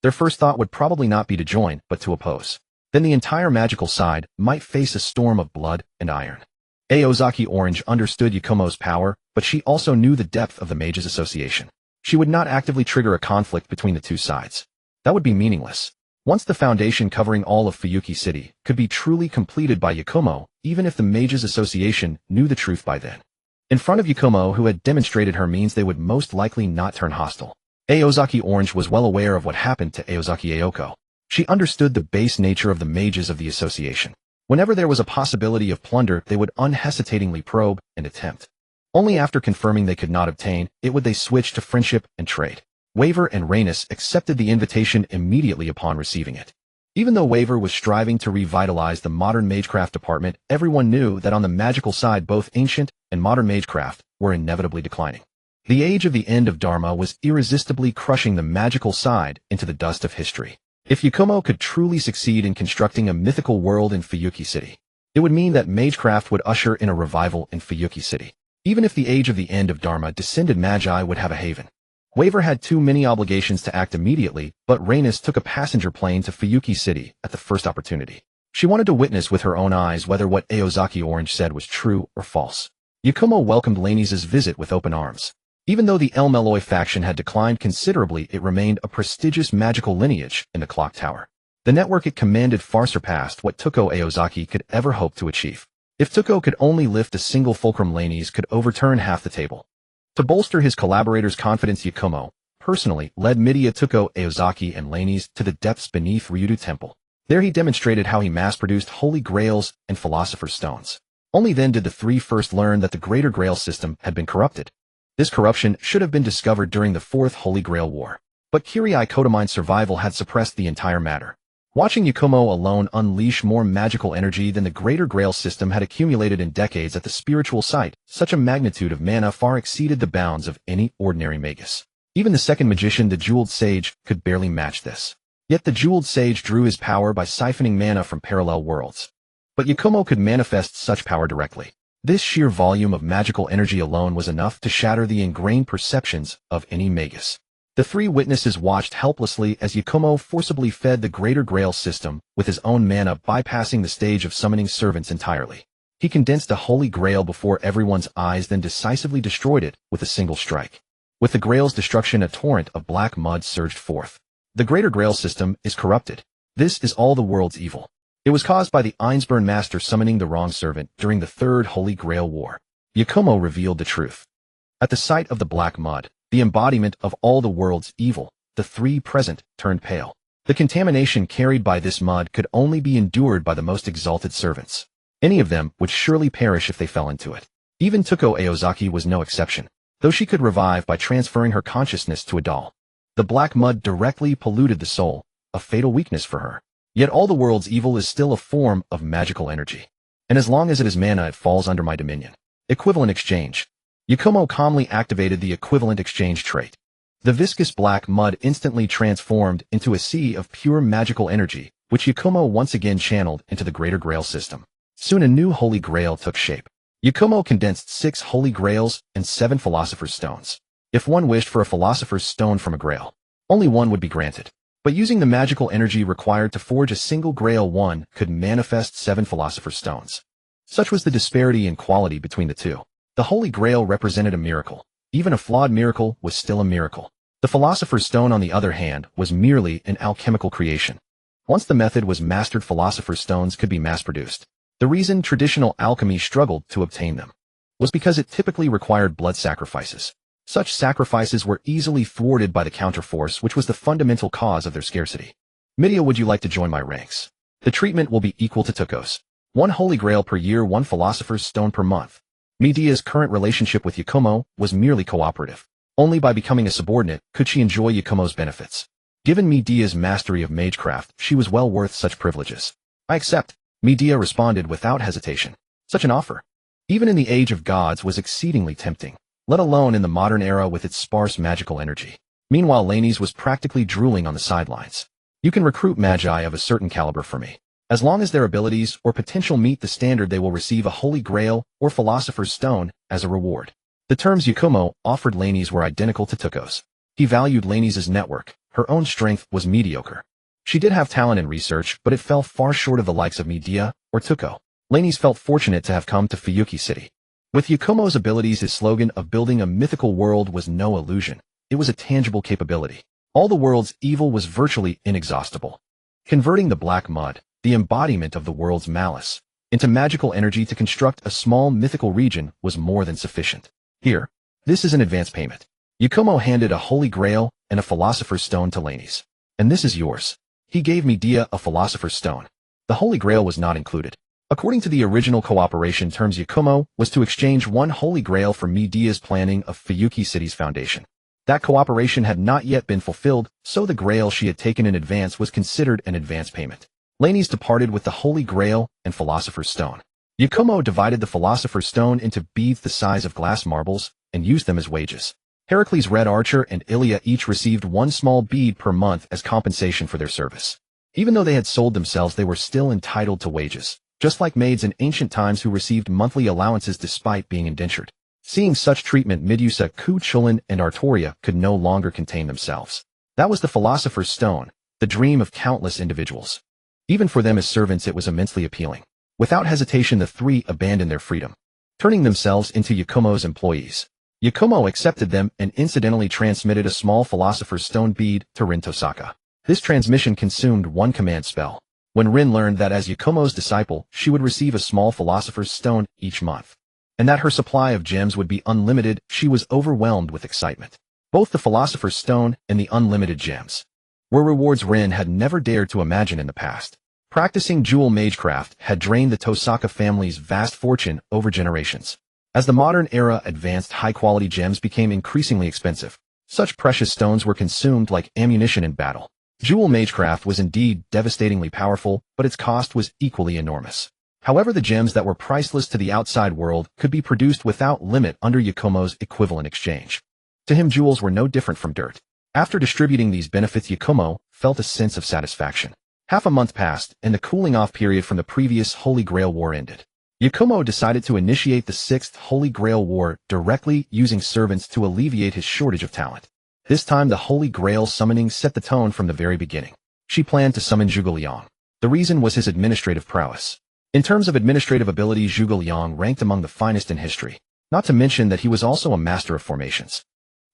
their first thought would probably not be to join, but to oppose. Then the entire magical side might face a storm of blood and iron. Aozaki Orange understood Yakumo's power, but she also knew the depth of the Mages Association. She would not actively trigger a conflict between the two sides. That would be meaningless. Once the foundation covering all of Fuyuki City could be truly completed by Yakumo, even if the Mages Association knew the truth by then. In front of Yakumo, who had demonstrated her means, they would most likely not turn hostile. Aozaki Orange was well aware of what happened to Aozaki Aoko. She understood the base nature of the mages of the association. Whenever there was a possibility of plunder, they would unhesitatingly probe and attempt. Only after confirming they could not obtain it would they switch to friendship and trade. Waver and Rhaenys accepted the invitation immediately upon receiving it. Even though Waver was striving to revitalize the modern magecraft department, everyone knew that on the magical side both ancient and modern magecraft were inevitably declining. The age of the end of Dharma was irresistibly crushing the magical side into the dust of history. If Yakumo could truly succeed in constructing a mythical world in Fuyuki City, it would mean that magecraft would usher in a revival in Fuyuki City. Even if the age of the end of Dharma descended, Magi would have a haven. Waver had too many obligations to act immediately, but Rhaenys took a passenger plane to Fuyuki City at the first opportunity. She wanted to witness with her own eyes whether what Aozaki Orange said was true or false. Yakumo welcomed Rhaenys' visit with open arms. Even though the El Meloy faction had declined considerably, it remained a prestigious magical lineage in the clock tower. The network it commanded far surpassed what Tuko Aozaki could ever hope to achieve. If Tuko could only lift a single fulcrum, Rhaenys could overturn half the table. To bolster his collaborators' confidence, Yakumo personally led Midia, Tuko Aozaki, and Rhaenys to the depths beneath Ryudu Temple. There he demonstrated how he mass-produced holy grails and philosopher's stones. Only then did the three first learn that the Greater Grail system had been corrupted. This corruption should have been discovered during the Fourth Holy Grail War. But Kirii Kodomine's survival had suppressed the entire matter. Watching Yakumo alone unleash more magical energy than the Greater Grail system had accumulated in decades at the spiritual site, such a magnitude of mana far exceeded the bounds of any ordinary magus. Even the second magician, the Jeweled Sage, could barely match this. Yet the Jeweled Sage drew his power by siphoning mana from parallel worlds. But Yakumo could manifest such power directly. This sheer volume of magical energy alone was enough to shatter the ingrained perceptions of any magus. The three witnesses watched helplessly as Yakumo forcibly fed the Greater Grail system with his own mana, bypassing the stage of summoning servants entirely. He condensed the Holy Grail before everyone's eyes, then decisively destroyed it with a single strike. With the Grail's destruction, a torrent of black mud surged forth. The Greater Grail system is corrupted. This is all the world's evil. It was caused by the Ainsburn Master summoning the wrong servant during the Third Holy Grail War. Yakumo revealed the truth. At the sight of the black mud, the embodiment of all the world's evil, the three present turned pale. The contamination carried by this mud could only be endured by the most exalted servants. Any of them would surely perish if they fell into it. Even Tuko Aozaki was no exception, though she could revive by transferring her consciousness to a doll. The black mud directly polluted the soul, a fatal weakness for her. Yet all the world's evil is still a form of magical energy. And as long as it is mana, it falls under my dominion. Equivalent exchange. Yakumo calmly activated the equivalent exchange trait. The viscous black mud instantly transformed into a sea of pure magical energy, which Yakumo once again channeled into the Greater Grail system. Soon a new Holy Grail took shape. Yakumo condensed 6 Holy Grails and 7 Philosopher's Stones. If one wished for a Philosopher's Stone from a Grail, only one would be granted. But using the magical energy required to forge a single Grail, one could manifest 7 Philosopher's Stones. Such was the disparity in quality between the two. The Holy Grail represented a miracle. Even a flawed miracle was still a miracle. The Philosopher's Stone, on the other hand, was merely an alchemical creation. Once the method was mastered, Philosopher's Stones could be mass-produced. The reason traditional alchemy struggled to obtain them was because it typically required blood sacrifices. Such sacrifices were easily thwarted by the counterforce, which was the fundamental cause of their scarcity. Midia, would you like to join my ranks? The treatment will be equal to Tuko's. 1 Holy Grail per year, 1 Philosopher's Stone per month. Midia's current relationship with Yakumo was merely cooperative. Only by becoming a subordinate could she enjoy Yakumo's benefits. Given Midia's mastery of magecraft, she was well worth such privileges. I accept, Midia responded without hesitation. Such an offer, even in the age of gods, was exceedingly tempting, let alone in the modern era with its sparse magical energy. Meanwhile, Laney's was practically drooling on the sidelines. You can recruit magi of a certain caliber for me. As long as their abilities or potential meet the standard, they will receive a Holy Grail or Philosopher's Stone as a reward. The terms Yakumo offered Laney's were identical to Tuko's. He valued Laney's network. Her own strength was mediocre. She did have talent in research, but it fell far short of the likes of Midia or Tuko. Laney's felt fortunate to have come to Fuyuki City. With Yakumo's abilities, his slogan of building a mythical world was no illusion. It was a tangible capability. All the world's evil was virtually inexhaustible. Converting the black mud, the embodiment of the world's malice, into magical energy to construct a small mythical region was more than sufficient. Here, this is an advance payment. Yakumo handed a Holy Grail and a Philosopher's Stone to Laney's. And this is yours. He gave Midia a Philosopher's Stone. The Holy Grail was not included. According to the original cooperation terms, Yakumo was to exchange one Holy Grail for Midia's planning of Fuyuki City's foundation. That cooperation had not yet been fulfilled, so the Grail she had taken in advance was considered an advance payment. Laney's departed with the Holy Grail and Philosopher's Stone. Yakumo divided the Philosopher's Stone into beads the size of glass marbles and used them as wages. Heracles' Red Archer and Ilia each received one small bead per month as compensation for their service. Even though they had sold themselves, they were still entitled to wages, just like maids in ancient times who received monthly allowances despite being indentured. Seeing such treatment, Medusa, Ku-Chulin, and Artoria could no longer contain themselves. That was the Philosopher's Stone, the dream of countless individuals. Even for them as servants, it was immensely appealing. Without hesitation, the three abandoned their freedom, turning themselves into Yakumo's employees. Yakumo accepted them and incidentally transmitted a small Philosopher's Stone bead to Rin Tosaka. This transmission consumed one command spell. When Rin learned that as Yakumo's disciple, she would receive a small Philosopher's Stone each month, and that her supply of gems would be unlimited, she was overwhelmed with excitement. Both the Philosopher's Stone and the unlimited gems were rewards Rin had never dared to imagine in the past. Practicing jewel magecraft had drained the Tosaka family's vast fortune over generations. As the modern era advanced, high-quality gems became increasingly expensive. Such precious stones were consumed like ammunition in battle. Jewel magecraft was indeed devastatingly powerful, but its cost was equally enormous. However, the gems that were priceless to the outside world could be produced without limit under Yakumo's equivalent exchange. To him, jewels were no different from dirt. After distributing these benefits, Yakumo felt a sense of satisfaction. Half a month passed, and the cooling-off period from the previous Holy Grail War ended. Yakumo decided to initiate the Sixth Holy Grail War directly, using servants to alleviate his shortage of talent. This time, the Holy Grail summoning set the tone from the very beginning. She planned to summon Zhuge Liang. The reason was his administrative prowess. In terms of administrative ability, Zhuge Liang ranked among the finest in history, not to mention that he was also a master of formations.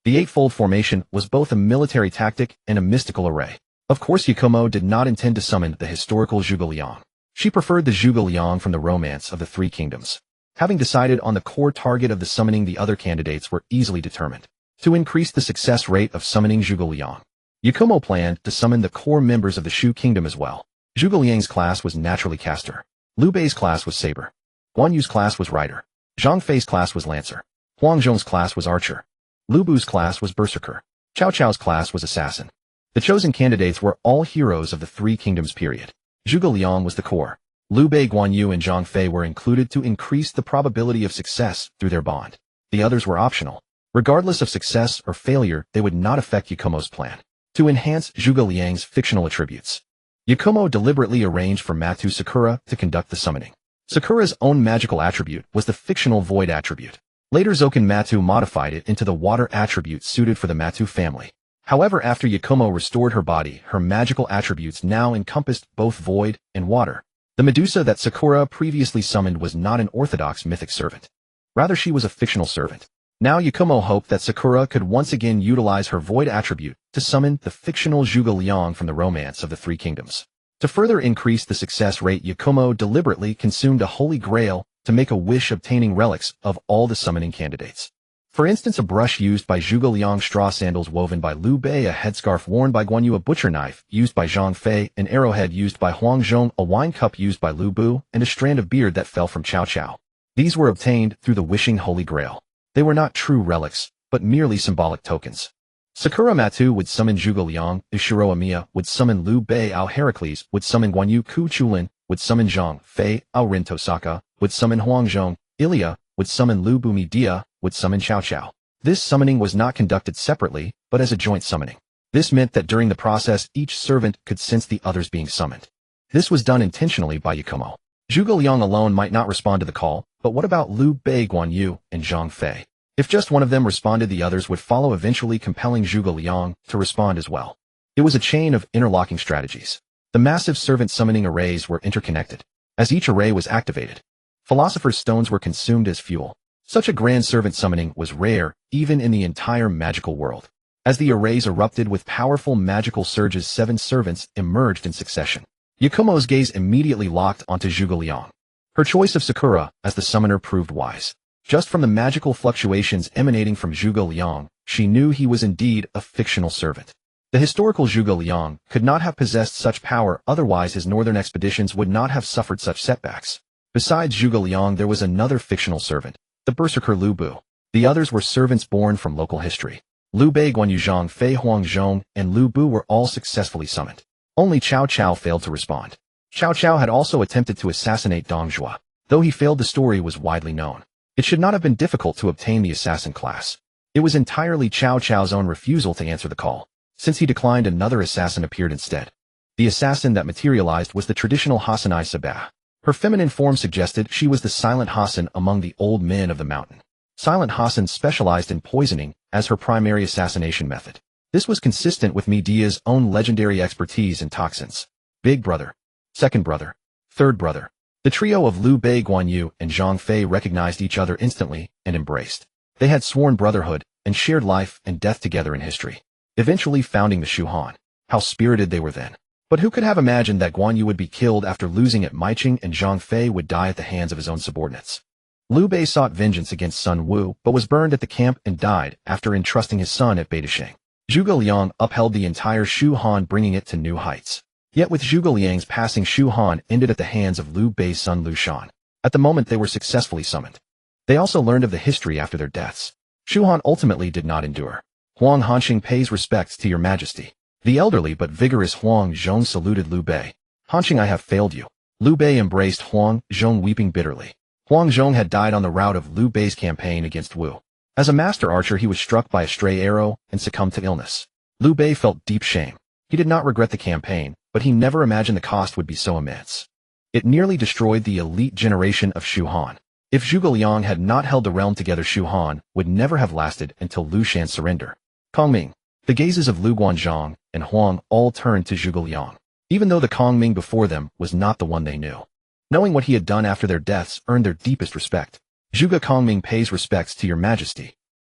The Eightfold Formation was both a military tactic and a mystical array. Of course, Yakumo did not intend to summon the historical Zhuge Liang. She preferred the Zhuge Liang from the romance of the Three Kingdoms. Having decided on the core target of the summoning, the other candidates were easily determined. To increase the success rate of summoning Zhuge Liang, Yakumo planned to summon the core members of the Shu Kingdom as well. Zhuge Liang's class was naturally caster. Liu Bei's class was saber. Guan Yu's class was rider. Zhang Fei's class was lancer. Huang Zhong's class was archer. Lu Bu's class was berserker. Cao Cao's class was assassin. The chosen candidates were all heroes of the Three Kingdoms period. Zhuge Liang was the core. Liu Bei, Guan Yu, and Zhang Fei were included to increase the probability of success through their bond. The others were optional. Regardless of success or failure, they would not affect Yakumo's plan. To enhance Zhuge Liang's fictional attributes, Yakumo deliberately arranged for Matu Sakura to conduct the summoning. Sakura's own magical attribute was the fictional void attribute. Later, Zoken Matu modified it into the water attribute suited for the Matu family. However, after Yakumo restored her body, her magical attributes now encompassed both void and water. The Medusa that Sakura previously summoned was not an orthodox mythic servant. Rather, she was a fictional servant. Now Yakumo hoped that Sakura could once again utilize her void attribute to summon the fictional Zhuge Liang from the romance of the Three Kingdoms. To further increase the success rate, Yakumo deliberately consumed a Holy Grail to make a wish, obtaining relics of all the summoning candidates. For instance, a brush used by Zhuge Liang, straw sandals woven by Liu Bei, a headscarf worn by Guan Yu, a butcher knife used by Zhang Fei, an arrowhead used by Huang Zhong, a wine cup used by Lu Bu, and a strand of beard that fell from Cao Cao. These were obtained through the wishing Holy Grail. They were not true relics, but merely symbolic tokens. Sakura Matu would summon Zhuge Liang, Ushiro Amiya would summon Liu Bei, Ao Heracles would summon Guanyu, Ku Chulin would summon Zhang Fei, Ao Rin Tosaka would summon Huang Zhong, Ilya would summon Lu Bumi, Dia would summon Cao Cao. This summoning was not conducted separately, but as a joint summoning. This meant that during the process each servant could sense the others being summoned. This was done intentionally by Yakumo. Zhuge Liang alone might not respond to the call, but what about Liu Bei, Guanyu, and Zhang Fei? If just one of them responded, the others would follow, eventually compelling Zhuge Liang to respond as well. It was a chain of interlocking strategies. The massive servant summoning arrays were interconnected. As each array was activated, Philosopher's Stones were consumed as fuel. Such a grand servant summoning was rare, even in the entire magical world. As the arrays erupted with powerful magical surges, 7 servants emerged in succession. Yakumo's gaze immediately locked onto Zhuge Liang. Her choice of Sakura as the summoner proved wise. Just from the magical fluctuations emanating from Zhuge Liang, she knew he was indeed a fictional servant. The historical Zhuge Liang could not have possessed such power, otherwise his northern expeditions would not have suffered such setbacks. Besides Zhuge Liang, there was another fictional servant, the berserker Lu Bu. The others were servants born from local history. Liu Bei, Guanyu, Zhang Fei, Huang Zhong, and Lu Bu were all successfully summoned. Only Cao Cao failed to respond. Cao Cao had also attempted to assassinate Dong Zhuo. Though he failed, the story was widely known. It should not have been difficult to obtain the assassin class. It was entirely Cao Cao's own refusal to answer the call. Since he declined, another assassin appeared instead. The assassin that materialized was the traditional Hasanai Sabah. Her feminine form suggested she was the Silent Hasan among the old men of the mountain. Silent Hasan specialized in poisoning as her primary assassination method. This was consistent with Media's own legendary expertise in toxins. Big brother, second brother, third brother. The trio of Liu Bei, Guanyu, and Zhang Fei recognized each other instantly and embraced. They had sworn brotherhood and shared life and death together in history, eventually founding the Shu Han. How spirited they were then. But who could have imagined that Guanyu would be killed after losing at Maiching and Zhang Fei would die at the hands of his own subordinates? Liu Bei sought vengeance against Sun Wu, but was burned at the camp and died after entrusting his son at Beidasheng. Zhuge Liang upheld the entire Shu Han, bringing it to new heights. Yet with Zhuge Liang's passing, Shu Han ended at the hands of Liu Bei's son Liu Shan. At the moment they were successfully summoned. They also learned of the history after their deaths. Shu Han ultimately did not endure. Huang Hanqing pays respects to your majesty. The elderly but vigorous Huang Zhong saluted Liu Bei. Hanqing, I have failed you. Liu Bei embraced Huang Zhong, weeping bitterly. Huang Zhong had died on the route of Liu Bei's campaign against Wu. As a master archer, he was struck by a stray arrow and succumbed to illness. Liu Bei felt deep shame. He did not regret the campaign, but he never imagined the cost would be so immense. It nearly destroyed the elite generation of Shu Han. If Zhuge Liang had not held the realm together, Shu Han would never have lasted until Liu Shan's surrender. Kongming. The gazes of Lu Guanzhong and Huang all turned to Zhuge Liang, even though the Kongming before them was not the one they knew. Knowing what he had done after their deaths earned their deepest respect. Zhuge Kongming pays respects to your majesty.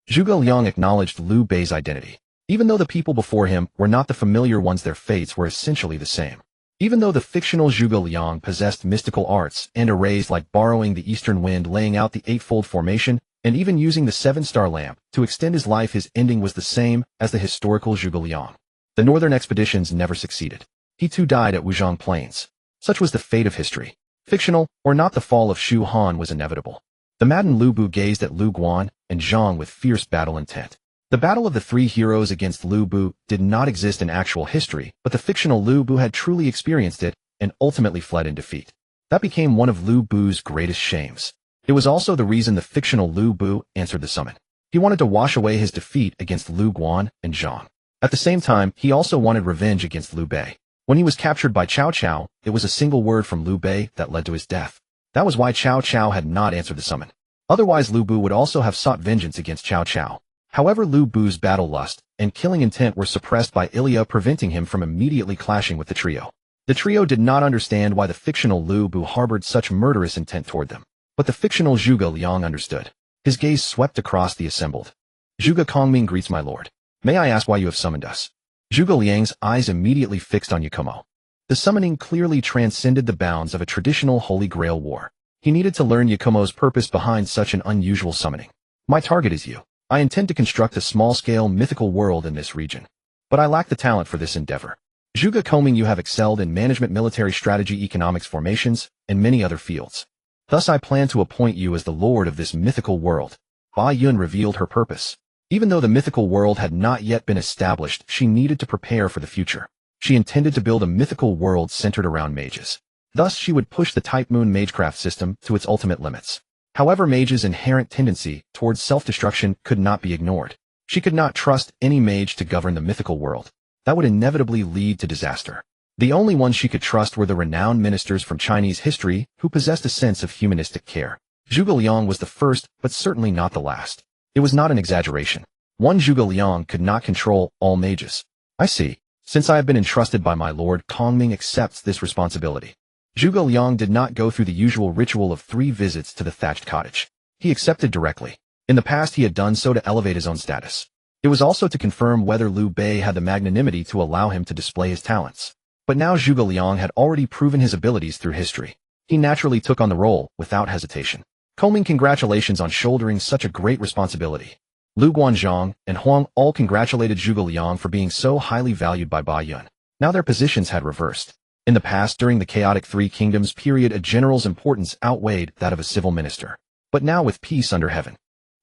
Zhuge Liang acknowledged Liu Bei's identity. Even though the people before him were not the familiar ones, their fates were essentially the same. Even though the fictional Zhuge Liang possessed mystical arts and arrays like borrowing the eastern wind, laying out the eightfold formation, and even using the 7-star lamp to extend his life, his ending was the same as the historical Zhuge Liang. The northern expeditions never succeeded. He too died at Wuzhong Plains. Such was the fate of history. Fictional or not, the fall of Shu Han was inevitable. The maddened Lu Bu gazed at Lu Guan and Zhang with fierce battle intent. The battle of the 3 heroes against Lu Bu did not exist in actual history, but the fictional Lu Bu had truly experienced it and ultimately fled in defeat. That became one of Lu Bu's greatest shames. It was also the reason the fictional Lu Bu answered the summon. He wanted to wash away his defeat against Lu Guan and Zhang. At the same time, he also wanted revenge against Liu Bei. When he was captured by Cao Cao, it was a single word from Liu Bei that led to his death. That was why Cao Cao had not answered the summon. Otherwise, Lu Bu would also have sought vengeance against Cao Cao. However, Lu Bu's battle lust and killing intent were suppressed by Ilya, preventing him from immediately clashing with the trio. The trio did not understand why the fictional Lu Bu harbored such murderous intent toward them. But the fictional Zhuge Liang understood. His gaze swept across the assembled. Zhuge Kongming greets my lord. May I ask why you have summoned us? Zhuge Liang's eyes immediately fixed on Yakumo. The summoning clearly transcended the bounds of a traditional Holy Grail war. He needed to learn Yakumo's purpose behind such an unusual summoning. My target is you. I intend to construct a small-scale mythical world in this region. But I lack the talent for this endeavor. Zhuge Kongming, you have excelled in management, military strategy, economics, formations, and many other fields. Thus I plan to appoint you as the lord of this mythical world. Ba Yun revealed her purpose. Even though the mythical world had not yet been established, she needed to prepare for the future. She intended to build a mythical world centered around mages. Thus, she would push the Type Moon Magecraft system to its ultimate limits. However, mages' inherent tendency towards self-destruction could not be ignored. She could not trust any mage to govern the mythical world. That would inevitably lead to disaster. The only ones she could trust were the renowned ministers from Chinese history who possessed a sense of humanistic care. Zhuge Liang was the first, but certainly not the last. It was not an exaggeration. One Zhuge Liang could not control all mages. I see. Since I have been entrusted by my lord, Kongming accepts this responsibility. Zhuge Liang did not go through the usual ritual of 3 visits to the thatched cottage. He accepted directly. In the past, he had done so to elevate his own status. It was also to confirm whether Liu Bei had the magnanimity to allow him to display his talents. But now Zhuge Liang had already proven his abilities through history. He naturally took on the role without hesitation. Kongming, congratulations on shouldering such a great responsibility. Lu Guanzhong and Huang all congratulated Zhuge Liang for being so highly valued by Ba Yun. Now their positions had reversed. In the past, during the chaotic Three Kingdoms period, a general's importance outweighed that of a civil minister. But now, with peace under heaven,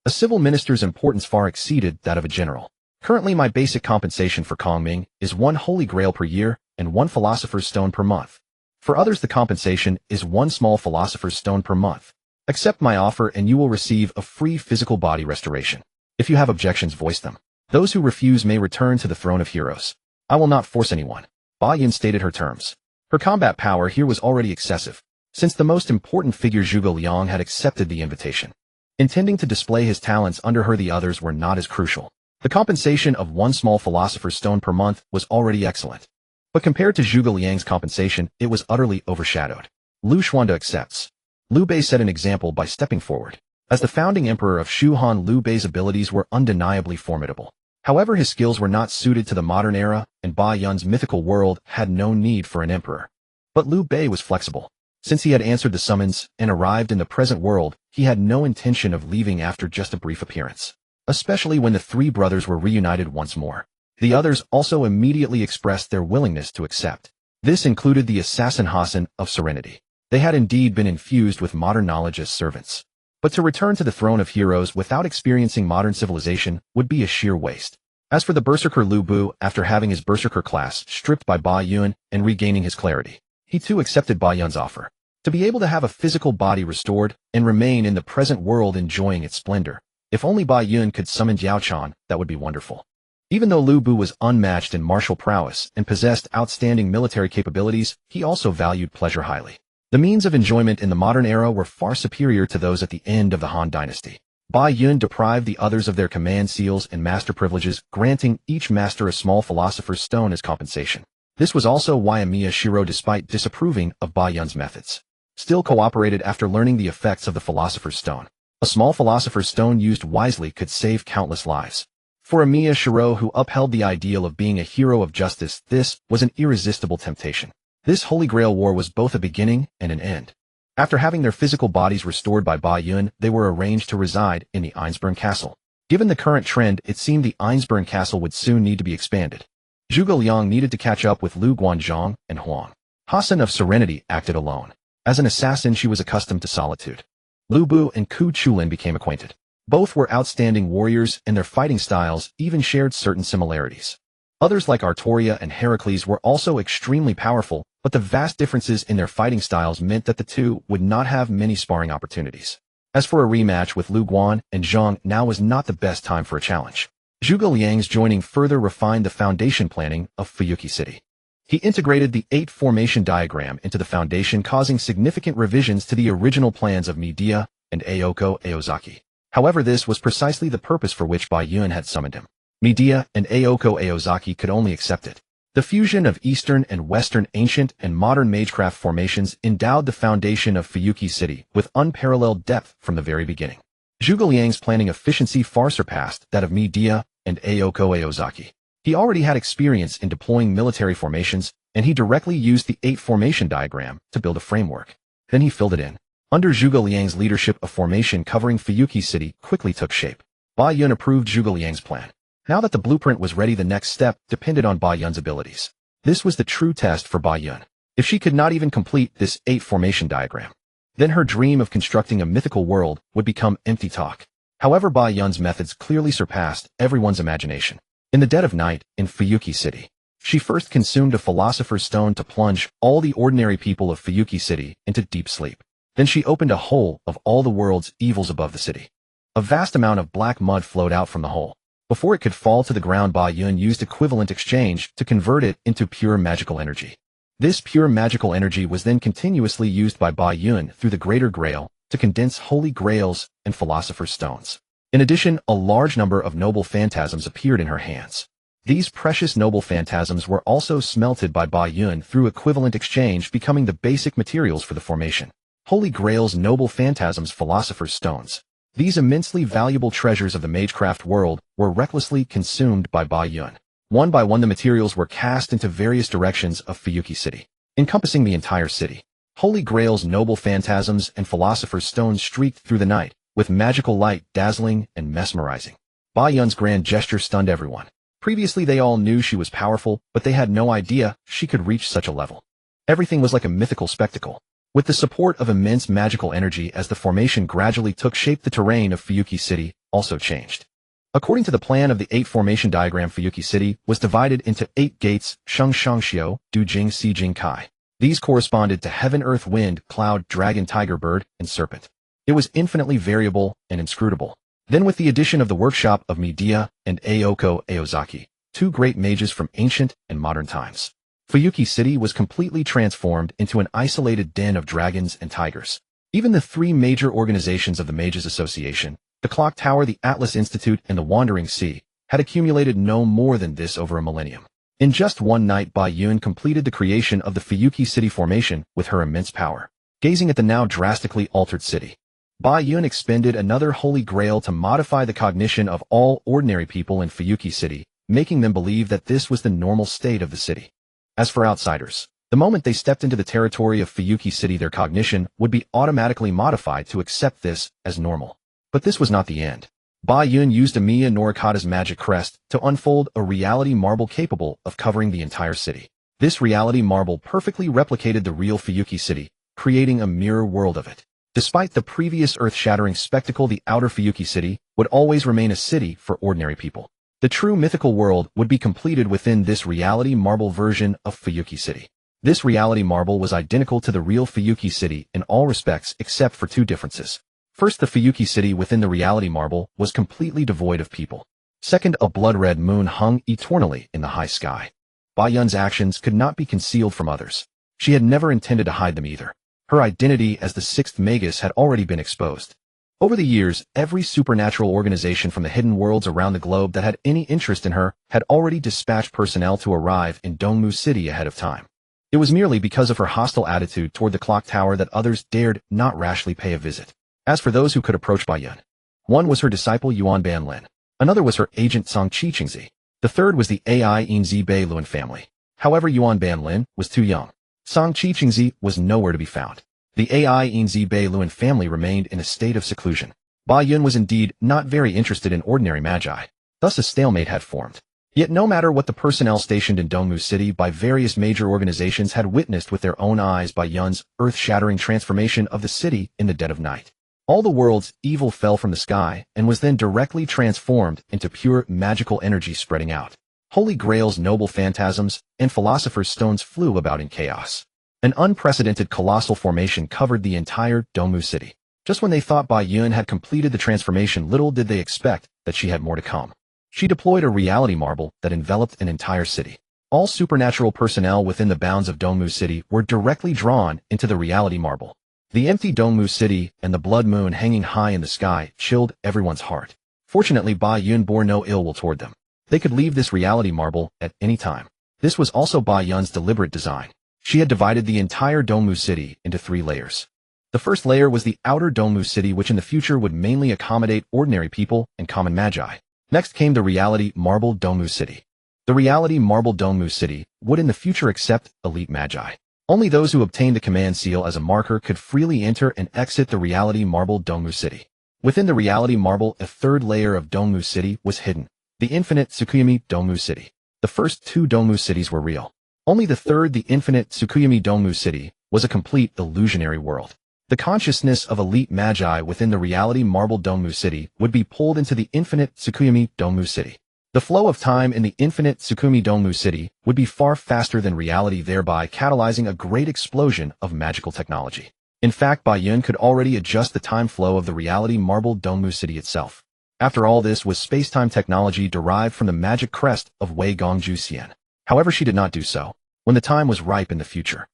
a civil minister's importance far exceeded that of a general. Currently, my basic compensation for Kongming is 1 holy grail per year and 1 philosopher's stone per month. For others, the compensation is 1 small philosopher's stone per month. Accept my offer and you will receive a free physical body restoration. If you have objections, voice them. Those who refuse may return to the throne of heroes. I will not force anyone. Ba Yun stated her terms. Her combat power here was already excessive, since the most important figure Zhuge Liang had accepted the invitation. Intending to display his talents under her, the others were not as crucial. The compensation of 1 small philosopher's stone per month was already excellent. But compared to Zhuge Liang's compensation, it was utterly overshadowed. Lu Xuande accepts. Liu Bei set an example by stepping forward. As the founding emperor of Shu Han, Liu Bei's abilities were undeniably formidable. However, his skills were not suited to the modern era, and Ba Yun's mythical world had no need for an emperor. But Liu Bei was flexible. Since he had answered the summons and arrived in the present world, he had no intention of leaving after just a brief appearance. Especially when the 3 brothers were reunited once more. The others also immediately expressed their willingness to accept. This included the assassin Hassan of Serenity. They had indeed been infused with modern knowledge as servants. But to return to the throne of heroes without experiencing modern civilization would be a sheer waste. As for the berserker Lu Bu, after having his berserker class stripped by Ba Yun and regaining his clarity, he too accepted Ba Yun's offer. To be able to have a physical body restored and remain in the present world enjoying its splendor. If only Ba Yun could summon Jiaochan, that would be wonderful. Even though Lu Bu was unmatched in martial prowess and possessed outstanding military capabilities, he also valued pleasure highly. The means of enjoyment in the modern era were far superior to those at the end of the Han dynasty. Ba Yun deprived the others of their command seals and master privileges, granting each master a small philosopher's stone as compensation. This was also why Amiya Shiro, despite disapproving of Ba Yun's methods, still cooperated after learning the effects of the philosopher's stone. A small philosopher's stone used wisely could save countless lives. For Amiya Shiro, who upheld the ideal of being a hero of justice, this was an irresistible temptation. This Holy Grail War was both a beginning and an end. After having their physical bodies restored by Ba Yun, they were arranged to reside in the Einsburn Castle. Given the current trend, it seemed the Einsburn Castle would soon need to be expanded. Zhuge Liang needed to catch up with Lu Guanzhong and Huang. Hassan of Serenity acted alone. As an assassin, she was accustomed to solitude. Lu Bu and Ku Chulin became acquainted. Both were outstanding warriors, and their fighting styles even shared certain similarities. Others like Artoria and Heracles were also extremely powerful, but the vast differences in their fighting styles meant that the two would not have many sparring opportunities. As for a rematch with Lu Guan and Zhang, now was not the best time for a challenge. Zhuge Liang's joining further refined the foundation planning of Fuyuki City. He integrated the 8 formation diagram into the foundation, causing significant revisions to the original plans of Midea and Aoko Aozaki. However, this was precisely the purpose for which Ba Yun had summoned him. Midea and Aoko Aozaki could only accept it. The fusion of Eastern and Western ancient and modern magecraft formations endowed the foundation of Fuyuki City with unparalleled depth from the very beginning. Zhuge Liang's planning efficiency far surpassed that of Midea and Aoko Aozaki. He already had experience in deploying military formations, and he directly used the 8 formation diagram to build a framework. Then he filled it in. Under Zhuge Liang's leadership, a formation covering Fuyuki City quickly took shape. Ba Yun approved Zhuge Liang's plan. Now that the blueprint was ready, the next step depended on Ba Yun's abilities. This was the true test for Ba Yun. If she could not even complete this 8 formation diagram, then her dream of constructing a mythical world would become empty talk. However, Bai Yun's methods clearly surpassed everyone's imagination. In the dead of night, in Fuyuki City, she first consumed a philosopher's stone to plunge all the ordinary people of Fuyuki City into deep sleep. Then she opened a hole of all the world's evils above the city. A vast amount of black mud flowed out from the hole. Before it could fall to the ground, Bai Yun used equivalent exchange to convert it into pure magical energy. This pure magical energy was then continuously used by Bai Yun through the Greater Grail to condense holy grails and philosopher's stones. In addition, a large number of noble phantasms appeared in her hands. These precious noble phantasms were also smelted by Bai Yun through equivalent exchange, becoming the basic materials for the formation. Holy grails, noble phantasms, philosopher's stones. These immensely valuable treasures of the magecraft world were recklessly consumed by Bai Yun. One by one, the materials were cast into various directions of Fuyuki City, encompassing the entire city. Holy grails, noble phantasms, and philosopher's stones streaked through the night, with magical light dazzling and mesmerizing. Bai Yun's grand gesture stunned everyone. Previously, they all knew she was powerful, but they had no idea she could reach such a level. Everything was like a mythical spectacle. With the support of immense magical energy, as the formation gradually took shape, the terrain of Fuyuki City also changed. According to the plan of the 8 formation diagram, Fuyuki City was divided into 8 gates: Sheng Shang Xiao, Du Jing Si Jing Kai. These corresponded to heaven, earth, wind, cloud, dragon, tiger, bird, and serpent. It was infinitely variable and inscrutable. Then, with the addition of the workshop of Midia and Aoko Aozaki, 2 great mages from ancient and modern times, Fuyuki City was completely transformed into an isolated den of dragons and tigers. Even the 3 major organizations of the Mages Association, the Clock Tower, the Atlas Institute, and the Wandering Sea, had accumulated no more than this over a millennium. In just one night, Bai Yun completed the creation of the Fuyuki City formation with her immense power. Gazing at the now drastically altered city, Bai Yun expended another holy grail to modify the cognition of all ordinary people in Fuyuki City, making them believe that this was the normal state of the city. As for outsiders, the moment they stepped into the territory of Fuyuki City, their cognition would be automatically modified to accept this as normal. But this was not the end. Bai Yun used Amiya Norikata's magic crest to unfold a reality marble capable of covering the entire city. This reality marble perfectly replicated the real Fuyuki City, creating a mirror world of it. Despite the previous earth-shattering spectacle, the outer Fuyuki City would always remain a city for ordinary people. The true mythical world would be completed within this reality marble version of Fuyuki City. This reality marble was identical to the real Fuyuki City in all respects except for 2 differences. First, the Fuyuki City within the reality marble was completely devoid of people. Second, a blood-red moon hung eternally in the high sky. Bai Yun's actions could not be concealed from others. She had never intended to hide them either. Her identity as the 6th Magus had already been exposed. Over the years, every supernatural organization from the hidden worlds around the globe that had any interest in her had already dispatched personnel to arrive in Dongmu City ahead of time. It was merely because of her hostile attitude toward the clock tower that others dared not rashly pay a visit. As for those who could approach Bai Yun, one was her disciple Yuan Banlin, another was her agent Song Qixingzi, the third was the Ai Inzi Bei Luan family. However, Yuan Banlin was too young. Song Qixingzi was nowhere to be found. The Ai Inzi Bei Luan family remained in a state of seclusion. Bai Yun was indeed not very interested in ordinary magi. Thus a stalemate had formed. Yet no matter what the personnel stationed in Dongmu City by various major organizations had witnessed with their own eyes Bai Yun's earth-shattering transformation of the city in the dead of night. All the world's evil fell from the sky and was then directly transformed into pure magical energy spreading out. Holy grails, noble phantasms, and philosopher's stones flew about in chaos. An unprecedented colossal formation covered the entire Dongmu City. Just when they thought Bai Yun had completed the transformation, little did they expect that she had more to come. She deployed a reality marble that enveloped an entire city. All supernatural personnel within the bounds of Dongmu City were directly drawn into the reality marble. The empty Dongmu City and the blood moon hanging high in the sky chilled everyone's heart. Fortunately, Bai Yun bore no ill will toward them. They could leave this reality marble at any time. This was also Bai Yun's deliberate design. She had divided the entire Dongmu City into 3 layers. The first layer was the outer Dongmu City, which in the future would mainly accommodate ordinary people and common magi. Next came the reality marble Dongmu City. The reality marble Dongmu City would in the future accept elite magi. Only those who obtained the command seal as a marker could freely enter and exit the reality marble Dongmu City. Within the reality marble, a 3rd layer of Dongmu City was hidden. The Infinite Tsukuyomi Dongmu City. The first 2 Dongmu cities were real. Only the 3rd, the Infinite Tsukuyomi Dongmu City, was a complete illusionary world. The consciousness of elite magi within the reality marble Dongmu City would be pulled into the Infinite Tsukuyomi Dongmu City. The flow of time in the Infinite Tsukuyomi Dongmu City would be far faster than reality, thereby catalyzing a great explosion of magical technology. In fact, Bai Yun could already adjust the time flow of the reality marble Dongmu City itself. After all, this was space-time technology derived from the magic crest of Wei Gongju Xian. However, she did not do so. When the time was ripe in the future,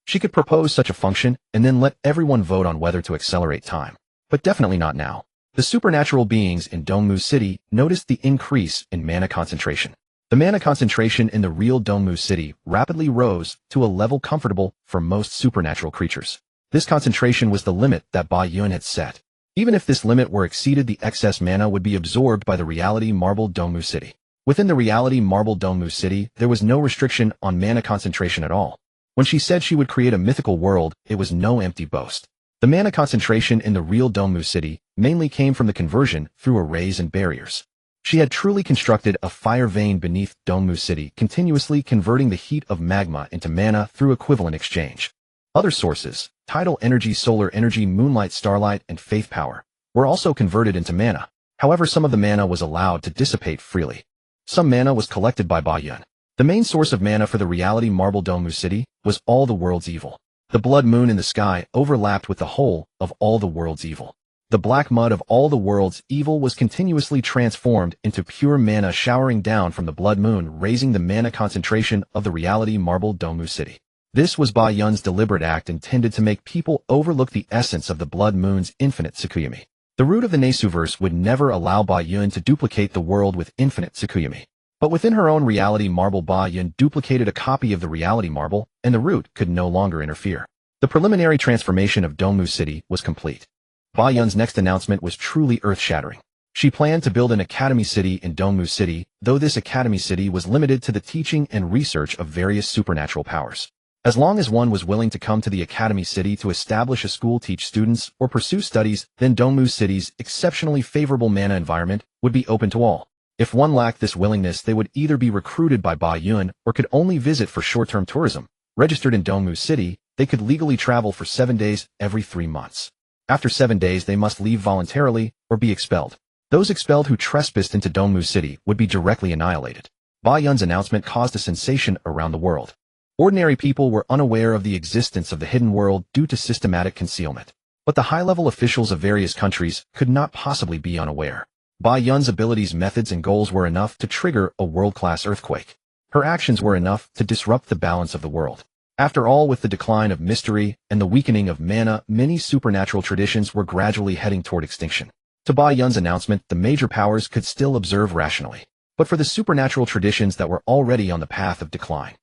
she could propose such a function and then let everyone vote on whether to accelerate time. But definitely not now. The supernatural beings in Dongmu City noticed the increase in mana concentration. The mana concentration in the real Dongmu City rapidly rose to a level comfortable for most supernatural creatures. This concentration was the limit that Bai Yun had set. Even if this limit were exceeded, the excess mana would be absorbed by the reality marble Dongmu City. Within the reality marble Dongmu City, there was no restriction on mana concentration at all. When she said she would create a mythical world, it was no empty boast. The mana concentration in the real Dongmu City mainly came from the conversion through arrays and barriers. She had truly constructed a fire vein beneath Dongmu City, continuously converting the heat of magma into mana through equivalent exchange. Other sources, tidal energy, solar energy, moonlight, starlight, and faith power, were also converted into mana. However, some of the mana was allowed to dissipate freely. Some mana was collected by Bai Yun. The main source of mana for the reality marble Dongmu City was all the world's evil. The blood moon in the sky overlapped with the whole of all the world's evil. The black mud of all the world's evil was continuously transformed into pure mana showering down from the blood moon, raising the mana concentration of the reality marble Dongmu City. This was Bai Yun's deliberate act intended to make people overlook the essence of the blood moon's infinite Tsukuyomi. The root of the Nesuverse would never allow Bai Yun to duplicate the world with infinite Tsukuyomi. But within her own reality marble, Bai Yun duplicated a copy of the reality marble, and the root could no longer interfere. The preliminary transformation of Dongmu City was complete. Bai Yun's next announcement was truly earth-shattering. She planned to build an academy city in Dongmu City, though this academy city was limited to the teaching and research of various supernatural powers. As long as one was willing to come to the academy city to establish a school, teach students, or pursue studies, then Dongmu City's exceptionally favorable mana environment would be open to all. If one lacked this willingness, they would either be recruited by Bai Yun or could only visit for short-term tourism. Registered in Dongmu City, they could legally travel for 7 days every 3 months. After 7 days, they must leave voluntarily or be expelled. Those expelled who trespassed into Dongmu City would be directly annihilated. Bai Yun's announcement caused a sensation around the world. Ordinary people were unaware of the existence of the hidden world due to systematic concealment. But the high-level officials of various countries could not possibly be unaware. Bai Yun's abilities, methods, and goals were enough to trigger a world-class earthquake. Her actions were enough to disrupt the balance of the world. After all, with the decline of mystery and the weakening of mana, many supernatural traditions were gradually heading toward extinction. To Bai Yun's announcement, the major powers could still observe rationally. But for the supernatural traditions that were already on the path of decline,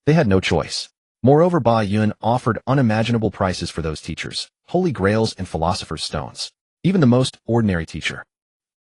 they had no choice. Moreover, Bai Yun offered unimaginable prices for those teachers, holy grails and philosopher's stones. Even the most ordinary teacher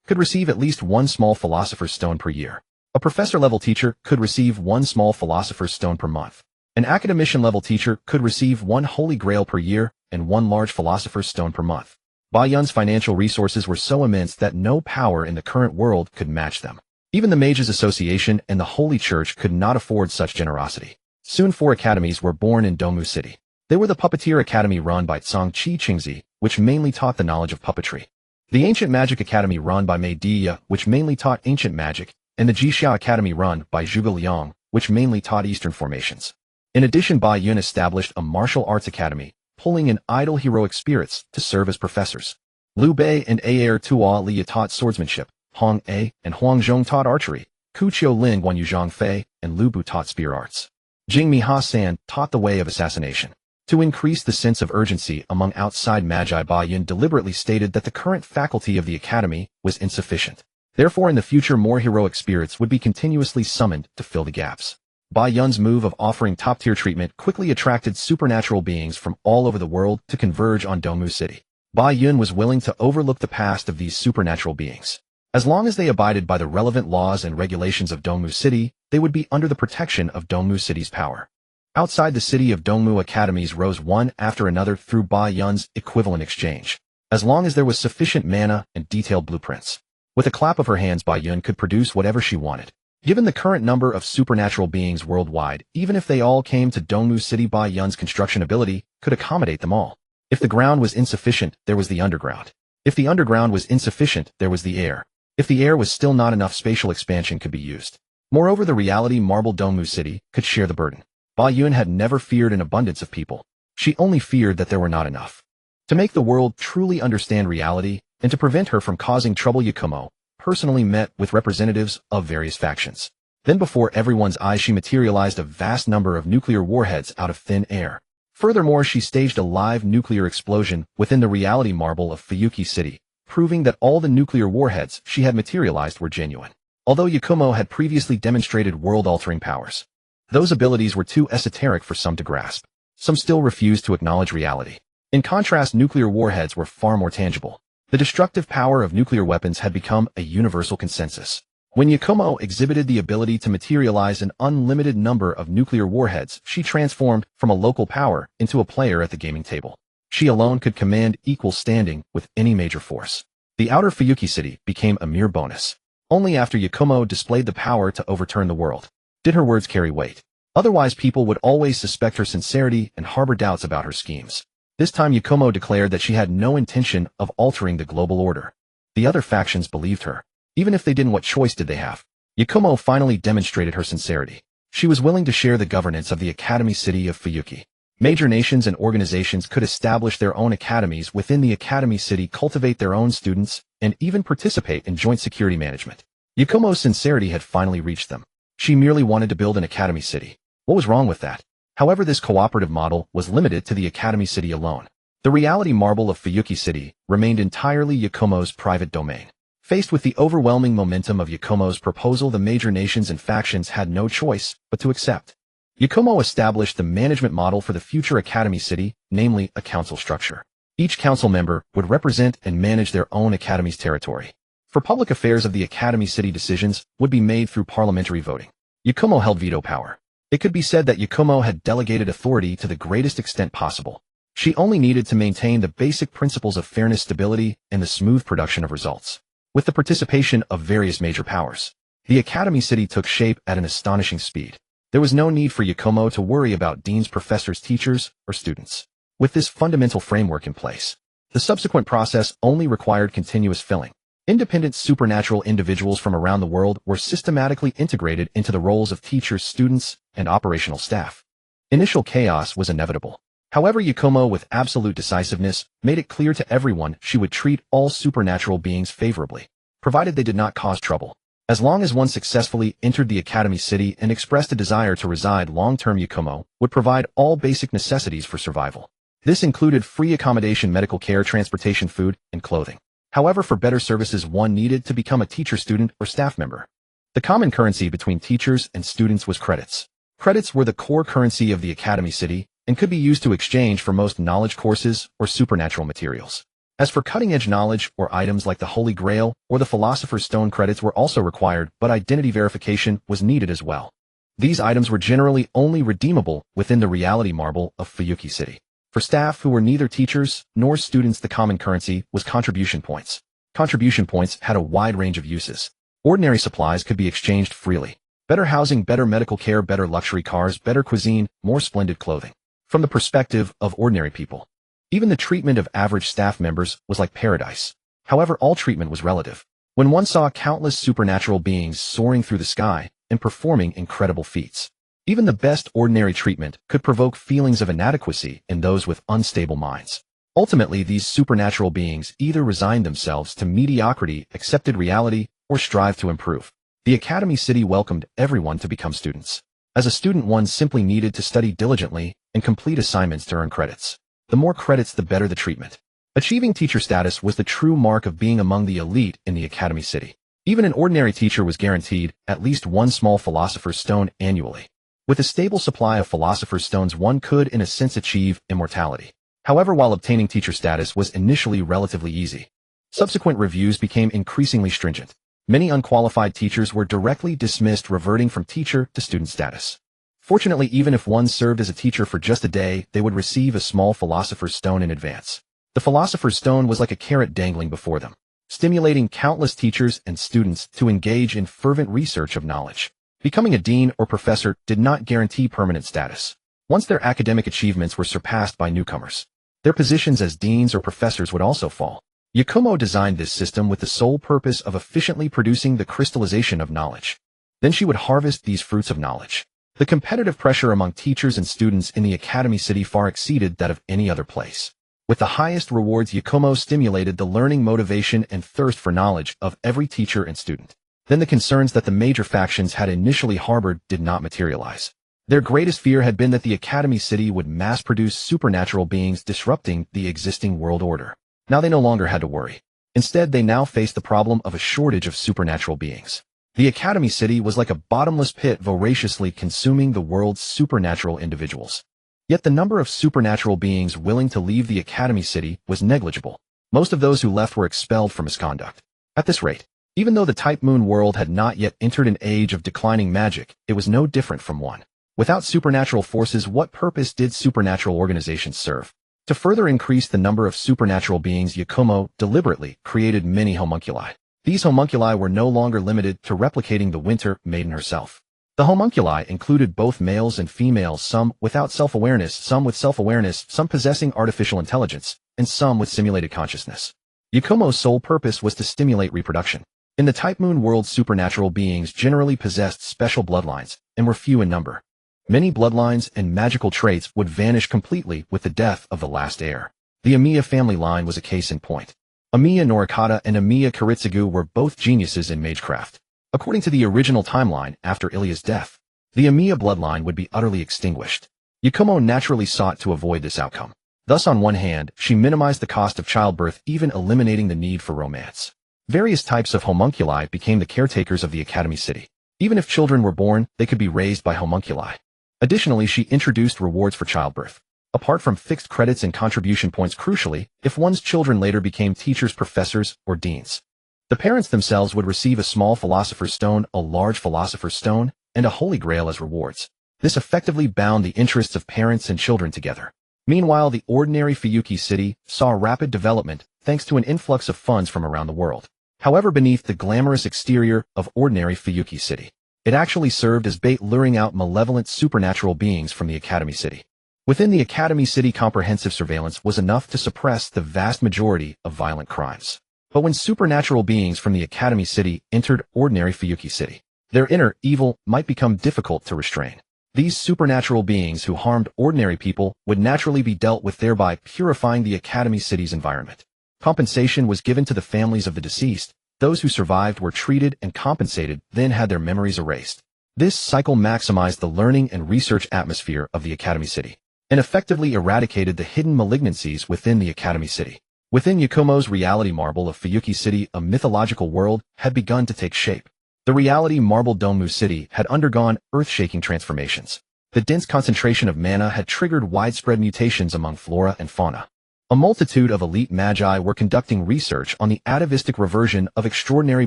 could receive at least 1 small philosopher's stone per year. A professor-level teacher could receive 1 small philosopher's stone per month. An academician-level teacher could receive 1 holy grail per year and 1 large philosopher's stone per month. Bai Yun's financial resources were so immense that no power in the current world could match them. Even the Mages Association and the Holy Church could not afford such generosity. Soon 4 academies were born in Dongmu City. They were the Puppeteer Academy run by Tsang Chi Qingzi, which mainly taught the knowledge of puppetry; the Ancient Magic Academy run by Mei Diya, which mainly taught ancient magic; and the Jixiao Academy run by Zhuge Liang, which mainly taught Eastern formations. In addition, Bai Yun established a martial arts academy, pulling in idle heroic spirits to serve as professors. Liu Bei and Aer Tua Li taught swordsmanship, Hong A and Huang Zhong taught archery, Ku Qiu Ling Guan Yu Zhang Fei and Lu Bu taught spear arts. Jing Mi Ha San taught the way of assassination. To increase the sense of urgency among outside magi, Bai Yun deliberately stated that the current faculty of the academy was insufficient. Therefore, in the future, more heroic spirits would be continuously summoned to fill the gaps. Bai Yun's move of offering top-tier treatment quickly attracted supernatural beings from all over the world to converge on Dongmu City. Bai Yun was willing to overlook the past of these supernatural beings. As long as they abided by the relevant laws and regulations of Dongmu City, they would be under the protection of Dongmu City's power. Outside the city of Dongmu, academies rose one after another through Bai Yun's equivalent exchange. As long as there was sufficient mana and detailed blueprints, with a clap of her hands, Bai Yun could produce whatever she wanted. Given the current number of supernatural beings worldwide, even if they all came to Dongmu City, Bai Yun's construction ability could accommodate them all. If the ground was insufficient, there was the underground. If the underground was insufficient, there was the air. If the air was still not enough, spatial expansion could be used. Moreover, the reality marble Dongmu City could share the burden. Ba Yun had never feared an abundance of people. She only feared that there were not enough. To make the world truly understand reality, and to prevent her from causing trouble, Yakumo personally met with representatives of various factions. Then before everyone's eyes she materialized a vast number of nuclear warheads out of thin air. Furthermore, she staged a live nuclear explosion within the reality marble of Fuyuki City, proving that all the nuclear warheads she had materialized were genuine. Although Yakumo had previously demonstrated world-altering powers, those abilities were too esoteric for some to grasp. Some still refused to acknowledge reality. In contrast, nuclear warheads were far more tangible. The destructive power of nuclear weapons had become a universal consensus. When Yakumo exhibited the ability to materialize an unlimited number of nuclear warheads, she transformed from a local power into a player at the gaming table. She alone could command equal standing with any major force. The outer Fuyuki City became a mere bonus. Only after Yakumo displayed the power to overturn the world did her words carry weight. Otherwise, people would always suspect her sincerity and harbor doubts about her schemes. This time Yakumo declared that she had no intention of altering the global order. The other factions believed her. Even if they didn't, what choice did they have? Yakumo finally demonstrated her sincerity. She was willing to share the governance of the Academy City of Fuyuki. Major nations and organizations could establish their own academies within the Academy City, cultivate their own students, and even participate in joint security management. Yakumo's sincerity had finally reached them. She merely wanted to build an Academy City. What was wrong with that? However, this cooperative model was limited to the Academy City alone. The reality marble of Fuyuki City remained entirely Yakumo's private domain. Faced with the overwhelming momentum of Yakumo's proposal, the major nations and factions had no choice but to accept. Yakumo established the management model for the future Academy City, namely a council structure. Each council member would represent and manage their own academy's territory. For public affairs of the Academy City, decisions would be made through parliamentary voting. Yakumo held veto power. It could be said that Yakumo had delegated authority to the greatest extent possible. She only needed to maintain the basic principles of fairness, stability, and the smooth production of results. With the participation of various major powers, the Academy City took shape at an astonishing speed. There was no need for Yakumo to worry about deans, professors, teachers, or students. With this fundamental framework in place, the subsequent process only required continuous filling. Independent supernatural individuals from around the world were systematically integrated into the roles of teachers, students, and operational staff. Initial chaos was inevitable. However, Yakumo, with absolute decisiveness, made it clear to everyone she would treat all supernatural beings favorably, provided they did not cause trouble. As long as one successfully entered the Academy City and expressed a desire to reside long-term, Yakumo would provide all basic necessities for survival. This included free accommodation, medical care, transportation, food, and clothing. However, for better services, one needed to become a teacher, student, or staff member. The common currency between teachers and students was credits. Credits were the core currency of the Academy City and could be used to exchange for most knowledge courses or supernatural materials. As for cutting-edge knowledge or items like the Holy Grail or the Philosopher's Stone, credits were also required, but identity verification was needed as well. These items were generally only redeemable within the reality marble of Fuyuki City. For staff who were neither teachers nor students, the common currency was contribution points. Contribution points had a wide range of uses. Ordinary supplies could be exchanged freely. Better housing, better medical care, better luxury cars, better cuisine, more splendid clothing. From the perspective of ordinary people, even the treatment of average staff members was like paradise. However, all treatment was relative. When one saw countless supernatural beings soaring through the sky and performing incredible feats, even the best ordinary treatment could provoke feelings of inadequacy in those with unstable minds. Ultimately, these supernatural beings either resigned themselves to mediocrity, accepted reality, or strived to improve. The Academy City welcomed everyone to become students. As a student, one simply needed to study diligently and complete assignments to earn credits. The more credits, the better the treatment. Achieving teacher status was the true mark of being among the elite in the Academy City. Even an ordinary teacher was guaranteed at least one small Philosopher's Stone annually. With a stable supply of Philosopher's Stones, one could, in a sense, achieve immortality. However, while obtaining teacher status was initially relatively easy, subsequent reviews became increasingly stringent. Many unqualified teachers were directly dismissed, reverting from teacher to student status. Fortunately, even if one served as a teacher for just a day, they would receive a small Philosopher's Stone in advance. The Philosopher's Stone was like a carrot dangling before them, stimulating countless teachers and students to engage in fervent research of knowledge. Becoming a dean or professor did not guarantee permanent status. Once their academic achievements were surpassed by newcomers, Their positions as deans or professors would also fall. Yakumo designed this system with the sole purpose of efficiently producing the crystallization of knowledge. Then she would harvest these fruits of knowledge. The competitive pressure among teachers and students in the Academy City far exceeded that of any other place. With the highest rewards, Yakumo stimulated the learning motivation and thirst for knowledge of every teacher and student. Then the concerns that the major factions had initially harbored did not materialize. Their greatest fear had been that the Academy City would mass-produce supernatural beings disrupting the existing world order. Now they no longer had to worry. Instead, they now faced the problem of a shortage of supernatural beings. The Academy City was like a bottomless pit voraciously consuming the world's supernatural individuals. Yet the number of supernatural beings willing to leave the Academy City was negligible. Most of those who left were expelled for misconduct. At this rate, even though the Type Moon world had not yet entered an age of declining magic, it was no different from one. Without supernatural forces, what purpose did supernatural organizations serve? To further increase the number of supernatural beings, Yakumo deliberately created many homunculi. These homunculi were no longer limited to replicating the Winter Maiden herself. The homunculi included both males and females, some without self-awareness, some with self-awareness, some possessing artificial intelligence, and some with simulated consciousness. Yakumo's sole purpose was to stimulate reproduction. In the Type Moon world, supernatural beings generally possessed special bloodlines and were few in number. Many bloodlines and magical traits would vanish completely with the death of the last heir. The Amiya family line was a case in point. Amiya Norikata and Amiya Kiritsugu were both geniuses in magecraft. According to the original timeline, after Ilya's death, the Amiya bloodline would be utterly extinguished. Yakumo naturally sought to avoid this outcome. Thus, on one hand, she minimized the cost of childbirth, even eliminating the need for romance. Various types of homunculi became the caretakers of the Academy City. Even if children were born, they could be raised by homunculi. Additionally, she introduced rewards for childbirth. Apart from fixed credits and contribution points, crucially, if one's children later became teachers, professors, or deans, the parents themselves would receive a small philosopher's stone, a large philosopher's stone, and a holy grail as rewards. This effectively bound the interests of parents and children together. Meanwhile, the ordinary Fuyuki City saw rapid development thanks to an influx of funds from around the world. However, beneath the glamorous exterior of ordinary Fuyuki City, it actually served as bait, luring out malevolent supernatural beings from the Academy City. Within the Academy City, comprehensive surveillance was enough to suppress the vast majority of violent crimes. But when supernatural beings from the Academy City entered ordinary Fuyuki City, their inner evil might become difficult to restrain. These supernatural beings who harmed ordinary people would naturally be dealt with, thereby purifying the Academy City's environment. Compensation was given to the families of the deceased. Those who survived were treated and compensated, then had their memories erased. This cycle maximized the learning and research atmosphere of the Academy City and effectively eradicated the hidden malignancies within the Academy City. Within Yakumo's reality marble of Fuyuki City, a mythological world had begun to take shape. The reality marble Donmu City had undergone earth-shaking transformations. The dense concentration of mana had triggered widespread mutations among flora and fauna. A multitude of elite magi were conducting research on the atavistic reversion of extraordinary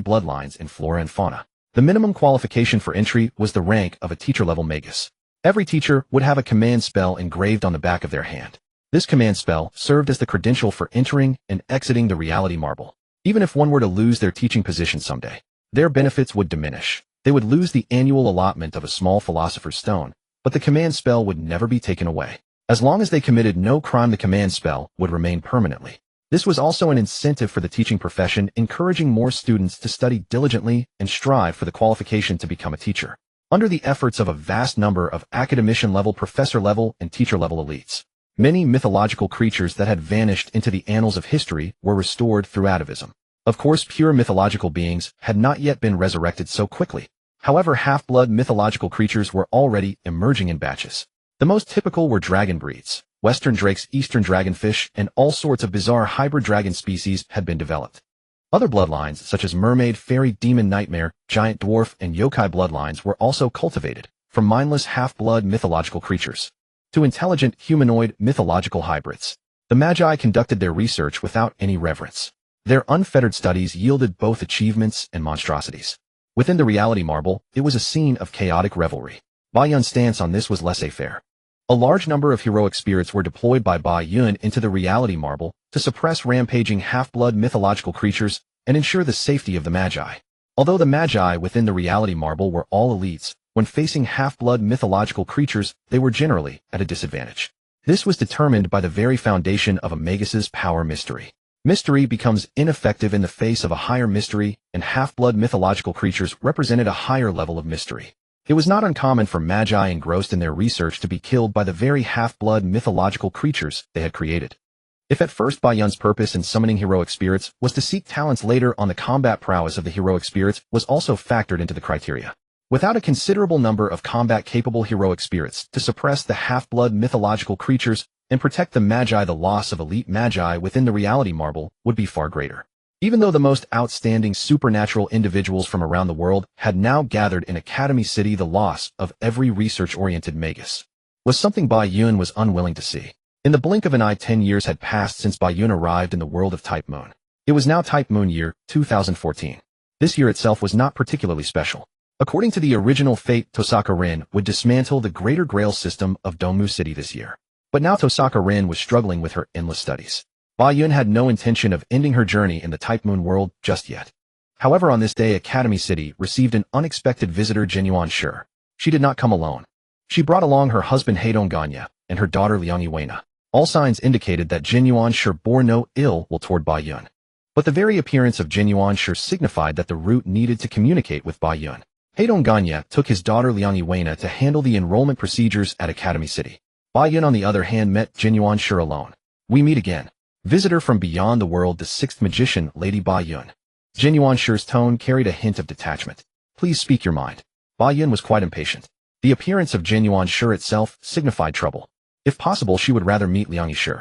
bloodlines in flora and fauna. The minimum qualification for entry was the rank of a teacher-level magus. Every teacher would have a command spell engraved on the back of their hand. This command spell served as the credential for entering and exiting the reality marble. Even if one were to lose their teaching position someday, their benefits would diminish. They would lose the annual allotment of a small philosopher's stone, but the command spell would never be taken away. As long as they committed no crime, the command spell would remain permanently. This was also an incentive for the teaching profession, encouraging more students to study diligently and strive for the qualification to become a teacher. Under the efforts of a vast number of academician-level, professor-level, and teacher-level elites, many mythological creatures that had vanished into the annals of history were restored through atavism. Of course, pure mythological beings had not yet been resurrected so quickly. However, half-blood mythological creatures were already emerging in batches. The most typical were dragon breeds. Western drakes, eastern dragonfish, and all sorts of bizarre hybrid dragon species had been developed. Other bloodlines, such as mermaid, fairy, demon, nightmare, giant dwarf, and yokai bloodlines were also cultivated, from mindless half-blood mythological creatures to intelligent humanoid mythological hybrids. The Magi conducted their research without any reverence. Their unfettered studies yielded both achievements and monstrosities. Within the reality marble, it was a scene of chaotic revelry. Ba Yun's stance on this was laissez-faire. A large number of heroic spirits were deployed by Ba Yun into the reality marble to suppress rampaging half-blood mythological creatures and ensure the safety of the Magi. Although the Magi within the reality marble were all elites, when facing half-blood mythological creatures, they were generally at a disadvantage. This was determined by the very foundation of a Magus' power mystery. Mystery becomes ineffective in the face of a higher mystery, and half-blood mythological creatures represented a higher level of mystery. It was not uncommon for magi engrossed in their research to be killed by the very half-blood mythological creatures they had created. If at first Bai Yun's purpose in summoning heroic spirits was to seek talents later on, the combat prowess of the heroic spirits was also factored into the criteria. Without a considerable number of combat-capable heroic spirits to suppress the half-blood mythological creatures and protect the magi, the loss of elite magi within the reality marble would be far greater. Even though the most outstanding supernatural individuals from around the world had now gathered in Academy City, the loss of every research-oriented magus was something Bai Yun was unwilling to see. In the blink of an eye, 10 years had passed since Bai Yun arrived in the world of Type Moon. It was now Type Moon year 2014. This year itself was not particularly special. According to the original fate, Tosaka Rin would dismantle the Greater Grail system of Dongmu City this year. But now Tosaka Rin was struggling with her endless studies. Bai Yun had no intention of ending her journey in the Type Moon world just yet. However, on this day, Academy City received an unexpected visitor, Jinyuan Shi. She did not come alone. She brought along her husband Heidong Ganya and her daughter Liang Yuena. All signs indicated that Jinyuan Shi bore no ill will toward Bai Yun. But the very appearance of Jinyuan Shi signified that the route needed to communicate with Bai Yun. Heidong Ganya took his daughter Liang Yuena to handle the enrollment procedures at Academy City. Bai Yun, on the other hand, met Jinyuan Shi alone. We meet again. Visitor from beyond the world, the sixth magician, Lady Bai Yun. Jinyuan Shi's tone carried a hint of detachment. Please speak your mind. Bai Yun was quite impatient. The appearance of Jinyuan Shi itself signified trouble. If possible, she would rather meet Liang Shi.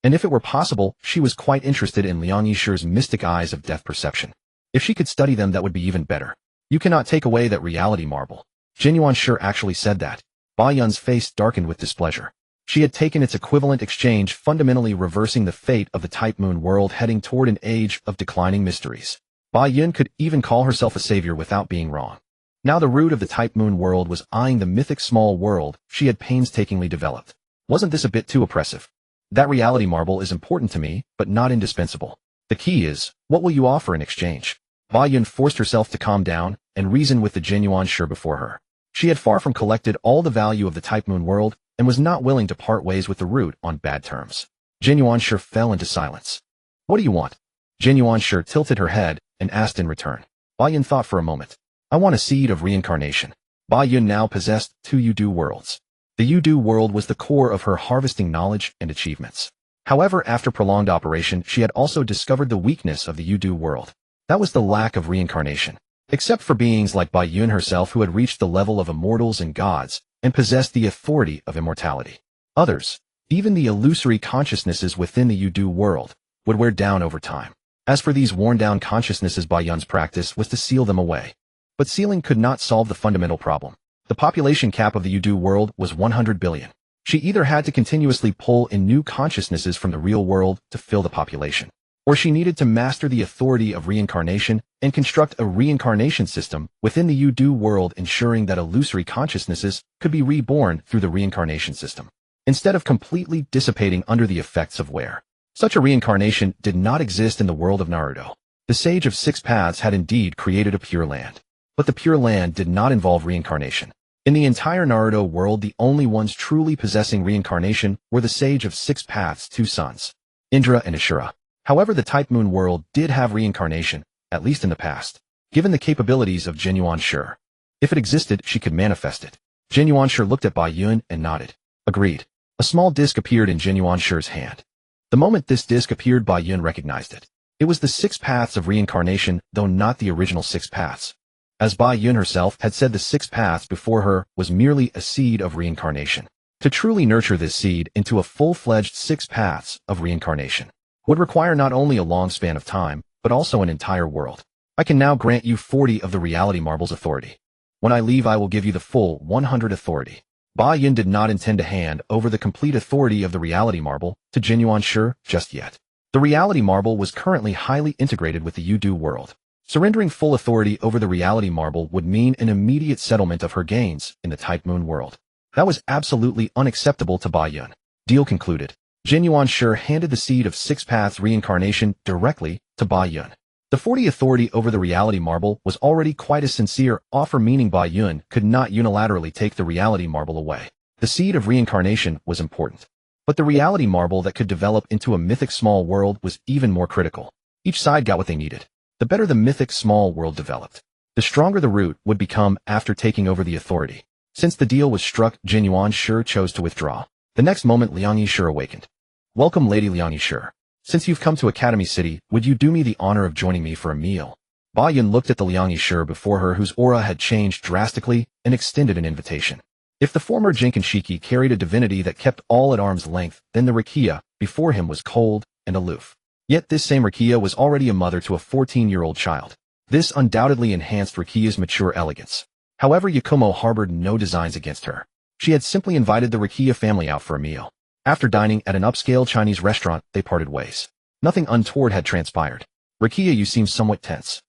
And if it were possible, she was quite interested in Liang Shi's mystic eyes of death perception. If she could study them, that would be even better. You cannot take away that reality marble. Jinyuan Shi actually said that. Bai Yun's face darkened with displeasure. She had taken its equivalent exchange, fundamentally reversing the fate of the Type Moon world, heading toward an age of declining mysteries. Bai Yun could even call herself a savior without being wrong. Now the root of the Type Moon world was eyeing the mythic small world she had painstakingly developed. Wasn't this a bit too oppressive? That reality marble is important to me, but not indispensable. The key is, what will you offer in exchange? Bai Yun forced herself to calm down and reason with the Jinyuan Shi before her. She had far from collected all the value of the Type Moon world and was not willing to part ways with the root on bad terms. Jinyuan Shi fell into silence. What do you want? Jinyuan Shi tilted her head and asked in return. Bai Yun thought for a moment. I want a seed of reincarnation. Bai Yun now possessed 2 Yudu worlds. The Yudu world was the core of her harvesting knowledge and achievements. However, after prolonged operation, she had also discovered the weakness of the Yudu world. That was the lack of reincarnation. Except for beings like Bai Yun herself, who had reached the level of immortals and gods, and possessed the authority of immortality. Others, even the illusory consciousnesses within the Yudu world, would wear down over time. As for these worn-down consciousnesses, Bai Yun's practice was to seal them away. But sealing could not solve the fundamental problem. The population cap of the Yudu world was 100 billion. She either had to continuously pull in new consciousnesses from the real world to fill the population, or she needed to master the authority of reincarnation and construct a reincarnation system within the Yudu world, ensuring that illusory consciousnesses could be reborn through the reincarnation system, instead of completely dissipating under the effects of wear. Such a reincarnation did not exist in the world of Naruto. The Sage of Six Paths had indeed created a Pure Land, but the Pure Land did not involve reincarnation. In the entire Naruto world, the only ones truly possessing reincarnation were the Sage of Six Paths' 2 sons, Indra and Ashura. However, the Type Moon world did have reincarnation, at least in the past, given the capabilities of Jinyuan Shi. If it existed, she could manifest it. Jinyuan Shi looked at Bai Yun and nodded. Agreed. A small disc appeared in Jinyuan Shi's hand. The moment this disc appeared, Bai Yun recognized it. It was the 6 paths of reincarnation, though not the original 6 paths. As Bai Yun herself had said, the 6 paths before her was merely a seed of reincarnation. To truly nurture this seed into a full-fledged 6 paths of reincarnation would require not only a long span of time, but also an entire world. I can now grant you 40 of the reality marble's authority. When I leave, I will give you the full 100 authority. Bai Yun did not intend to hand over the complete authority of the reality marble to Jinyuan Shi just yet. The reality marble was currently highly integrated with the Yudu world. Surrendering full authority over the reality marble would mean an immediate settlement of her gains in the Type Moon world. That was absolutely unacceptable to Bai Yun. Deal concluded. Jinyuan Shi handed the seed of 6 paths reincarnation directly to Bai Yun. The 40 authority over the reality marble was already quite a sincere offer, meaning Bai Yun could not unilaterally take the reality marble away. The seed of reincarnation was important. But the reality marble that could develop into a mythic small world was even more critical. Each side got what they needed. The better the mythic small world developed, the stronger the root would become after taking over the authority. Since the deal was struck, Jin Yuanshi chose to withdraw. The next moment Liang Yixi awakened. Welcome, Lady Liang Yixi. Since you've come to Academy City, would you do me the honor of joining me for a meal? Ba Yun looked at the Liang Yixi before her, whose aura had changed drastically, and extended an invitation. If the former Jinchuriki carried a divinity that kept all at arm's length, then the Rikiya before him was cold and aloof. Yet this same Rikiya was already a mother to a 14-year-old child. This undoubtedly enhanced Rikiya's mature elegance. However, Yakumo harbored no designs against her. She had simply invited the Rikiya family out for a meal. After dining at an upscale Chinese restaurant, they parted ways. Nothing untoward had transpired. Rikiya, you seem somewhat tense.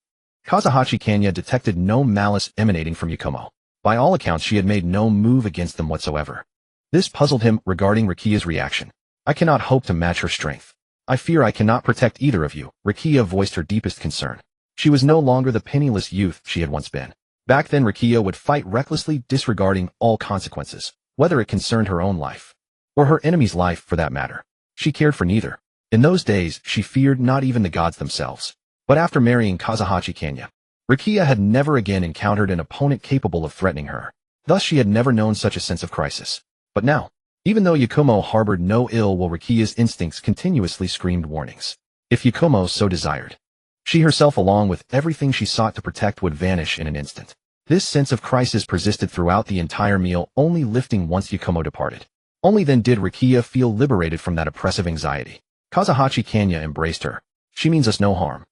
Kazuhachi Kanya detected no malice emanating from Yakumo. By all accounts, she had made no move against them whatsoever. This puzzled him regarding Rikiya's reaction. I cannot hope to match her strength. I fear I cannot protect either of you, Rikiya voiced her deepest concern. She was no longer the penniless youth she had once been. Back then, Rikiya would fight recklessly, disregarding all consequences, whether it concerned her own life or her enemy's life for that matter. She cared for neither. In those days, she feared not even the gods themselves. But after marrying Kazuhachi Kanya, Rikiya had never again encountered an opponent capable of threatening her. Thus she had never known such a sense of crisis. But now, even though Yakumo harbored no ill will, Rikiya's instincts continuously screamed warnings. If Yakumo so desired, she herself along with everything she sought to protect would vanish in an instant. This sense of crisis persisted throughout the entire meal, only lifting once Yakumo departed. Only then did Rikiya feel liberated from that oppressive anxiety. Kazuhachi Kanya embraced her. She means us no harm.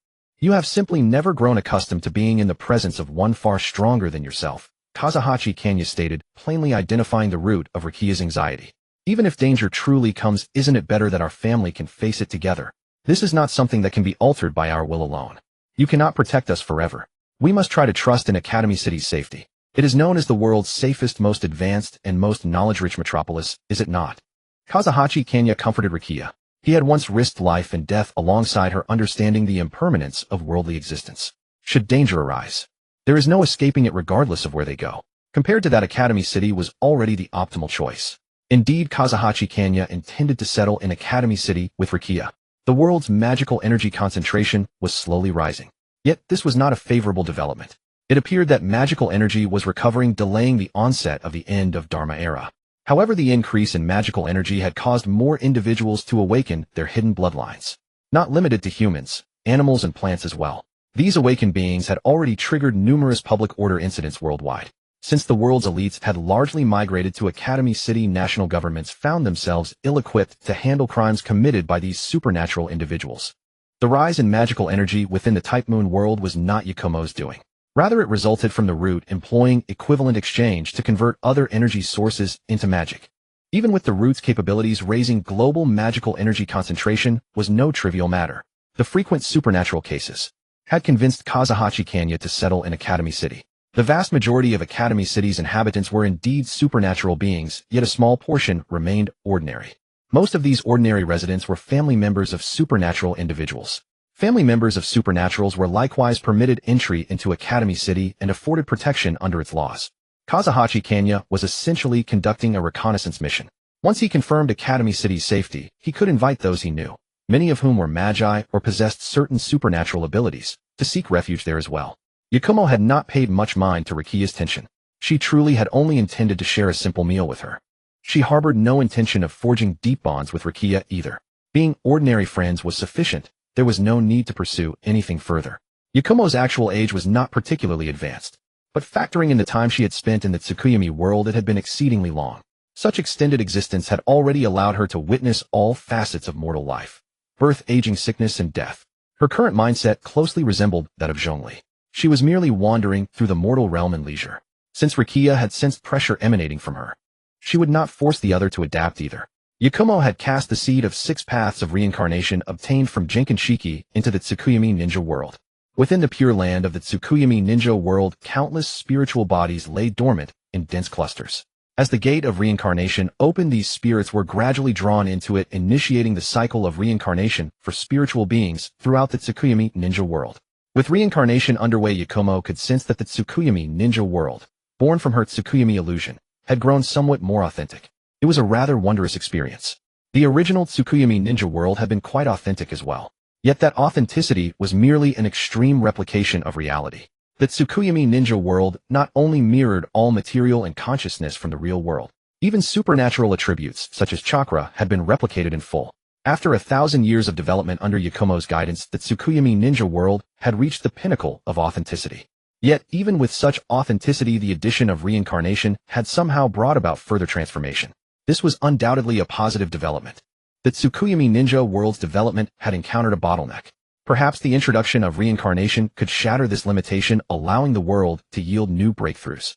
You have simply never grown accustomed to being in the presence of one far stronger than yourself, Kazuhachi Kanya stated, plainly identifying the root of Rikiya's anxiety. Even if danger truly comes, isn't it better that our family can face it together? This is not something that can be altered by our will alone. You cannot protect us forever. We must try to trust in Academy City's safety. It is known as the world's safest, most advanced, and most knowledge-rich metropolis, is it not? Kazuhachi Kanya comforted Rikiya. He had once risked life and death alongside her, understanding the impermanence of worldly existence. Should danger arise, there is no escaping it regardless of where they go. Compared to that, Academy City was already the optimal choice. Indeed, Kazuhachi Kanya intended to settle in Academy City with Rikiya. The world's magical energy concentration was slowly rising. Yet this was not a favorable development. It appeared that magical energy was recovering, delaying the onset of the end of Dharma era. However, the increase in magical energy had caused more individuals to awaken their hidden bloodlines. Not limited to humans, animals and plants as well. These awakened beings had already triggered numerous public order incidents worldwide. Since the world's elites had largely migrated to Academy City, national governments found themselves ill-equipped to handle crimes committed by these supernatural individuals. The rise in magical energy within the Type Moon world was not Yakumo's doing. Rather, it resulted from the root employing equivalent exchange to convert other energy sources into magic. Even with the root's capabilities, raising global magical energy concentration was no trivial matter. The frequent supernatural cases had convinced Kazuhachi Kanya to settle in Academy City. The vast majority of Academy City's inhabitants were indeed supernatural beings, yet a small portion remained ordinary. Most of these ordinary residents were family members of supernatural individuals. Family members of supernaturals were likewise permitted entry into Academy City and afforded protection under its laws. Kazuhachi Kanya was essentially conducting a reconnaissance mission. Once he confirmed Academy City's safety, he could invite those he knew, many of whom were magi or possessed certain supernatural abilities, to seek refuge there as well. Yakumo had not paid much mind to Rikiya's tension. She truly had only intended to share a simple meal with her. She harbored no intention of forging deep bonds with Rikiya either. Being ordinary friends was sufficient. There was no need to pursue anything further. Yakumo's actual age was not particularly advanced, but factoring in the time she had spent in the Tsukuyomi world, it had been exceedingly long. Such extended existence had already allowed her to witness all facets of mortal life: birth, aging, sickness, and death. Her current mindset closely resembled that of Zhongli. She was merely wandering through the mortal realm in leisure. Since Rikiya had sensed pressure emanating from her, she would not force the other to adapt either. Yakumo had cast the seed of 6 paths of reincarnation obtained from Jinchuriki into the Tsukuyomi ninja world. Within the pure land of the Tsukuyomi ninja world, countless spiritual bodies lay dormant in dense clusters. As the gate of reincarnation opened, these spirits were gradually drawn into it, initiating the cycle of reincarnation for spiritual beings throughout the Tsukuyomi ninja world. With reincarnation underway, Yakumo could sense that the Tsukuyomi ninja world, born from her Tsukuyomi illusion, had grown somewhat more authentic. It was a rather wondrous experience. The original Tsukuyomi ninja world had been quite authentic as well. Yet that authenticity was merely an extreme replication of reality. The Tsukuyomi ninja world not only mirrored all material and consciousness from the real world, even supernatural attributes such as chakra had been replicated in full. After 1,000 years of development under Yakumo's guidance, the Tsukuyomi ninja world had reached the pinnacle of authenticity. Yet, even with such authenticity, the addition of reincarnation had somehow brought about further transformation. This was undoubtedly a positive development. The Tsukuyomi ninja world's development had encountered a bottleneck. Perhaps the introduction of reincarnation could shatter this limitation, allowing the world to yield new breakthroughs.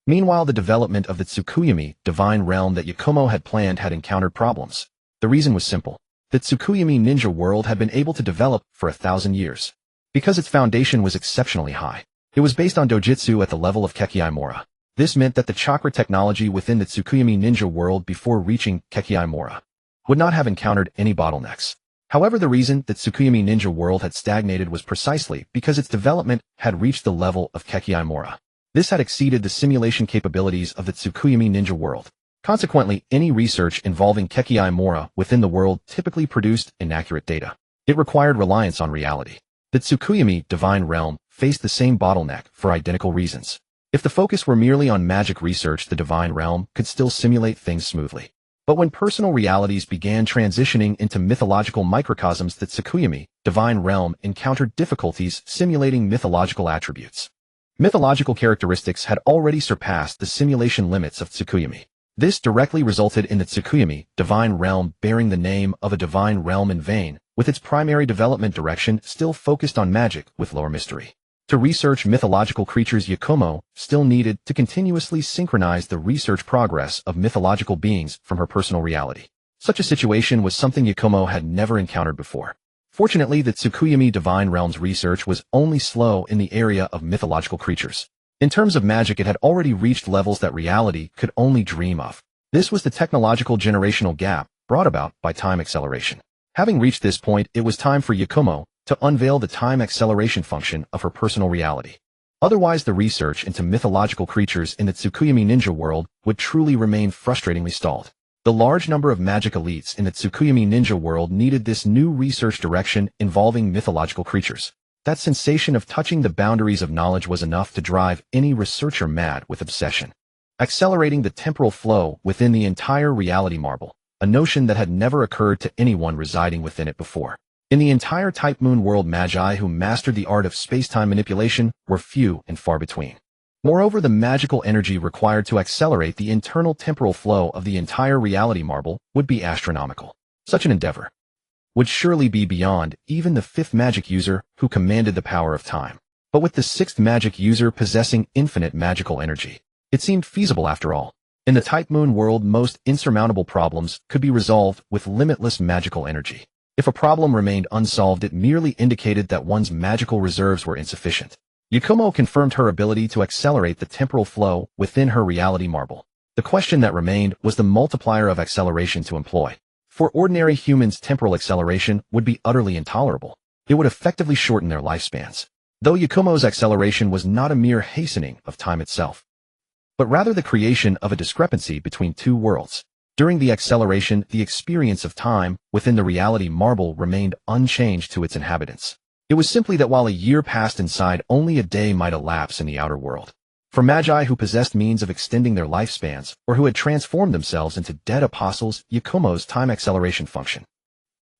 Meanwhile, the development of the Tsukuyomi divine realm that Yakumo had planned had encountered problems. The reason was simple. The Tsukuyomi ninja world had been able to develop for 1,000 years. Because its foundation was exceptionally high. It was based on dojutsu at the level of Kekkei Mora. This meant that the chakra technology within the Tsukuyomi ninja world before reaching Kekkei Mora would not have encountered any bottlenecks. However, the reason that Tsukuyomi ninja world had stagnated was precisely because its development had reached the level of Kekkei Mora. This had exceeded the simulation capabilities of the Tsukuyomi ninja world. Consequently, any research involving Kekkei Mora within the world typically produced inaccurate data. It required reliance on reality. The Tsukuyomi divine realm faced the same bottleneck for identical reasons. If the focus were merely on magic research, the divine realm could still simulate things smoothly. But when personal realities began transitioning into mythological microcosms, the Tsukuyomi divine realm encountered difficulties simulating mythological attributes. Mythological characteristics had already surpassed the simulation limits of Tsukuyomi. This directly resulted in the Tsukuyomi divine realm bearing the name of a divine realm in vain, with its primary development direction still focused on magic with lower mystery. To research mythological creatures, Yakumo still needed to continuously synchronize the research progress of mythological beings from her personal reality. Such a situation was something Yakumo had never encountered before. Fortunately, the Tsukuyomi divine realm's research was only slow in the area of mythological creatures. In terms of magic, it had already reached levels that reality could only dream of. This was the technological generational gap brought about by time acceleration. Having reached this point, it was time for Yakumo to unveil the time acceleration function of her personal reality. Otherwise, the research into mythological creatures in the Tsukuyomi ninja world would truly remain frustratingly stalled. The large number of magic elites in the Tsukuyomi ninja world needed this new research direction involving mythological creatures. That sensation of touching the boundaries of knowledge was enough to drive any researcher mad with obsession. Accelerating the temporal flow within the entire reality marble, a notion that had never occurred to anyone residing within it before. In the entire Type Moon world, magi who mastered the art of space-time manipulation were few and far between. Moreover, the magical energy required to accelerate the internal temporal flow of the entire reality marble would be astronomical. Such an endeavor would surely be beyond even the 5th magic user who commanded the power of time. But with the 6th magic user possessing infinite magical energy, it seemed feasible after all. In the Type Moon world, most insurmountable problems could be resolved with limitless magical energy. If a problem remained unsolved, it merely indicated that one's magical reserves were insufficient. Yakumo confirmed her ability to accelerate the temporal flow within her reality marble. The question that remained was the multiplier of acceleration to employ. For ordinary humans, temporal acceleration would be utterly intolerable. It would effectively shorten their lifespans. Though Yakumo's acceleration was not a mere hastening of time itself, but rather the creation of a discrepancy between two worlds. During the acceleration, the experience of time within the reality marble remained unchanged to its inhabitants. It was simply that while a year passed inside, only a day might elapse in the outer world. For magi who possessed means of extending their lifespans, or who had transformed themselves into dead apostles, Yakumo's time acceleration function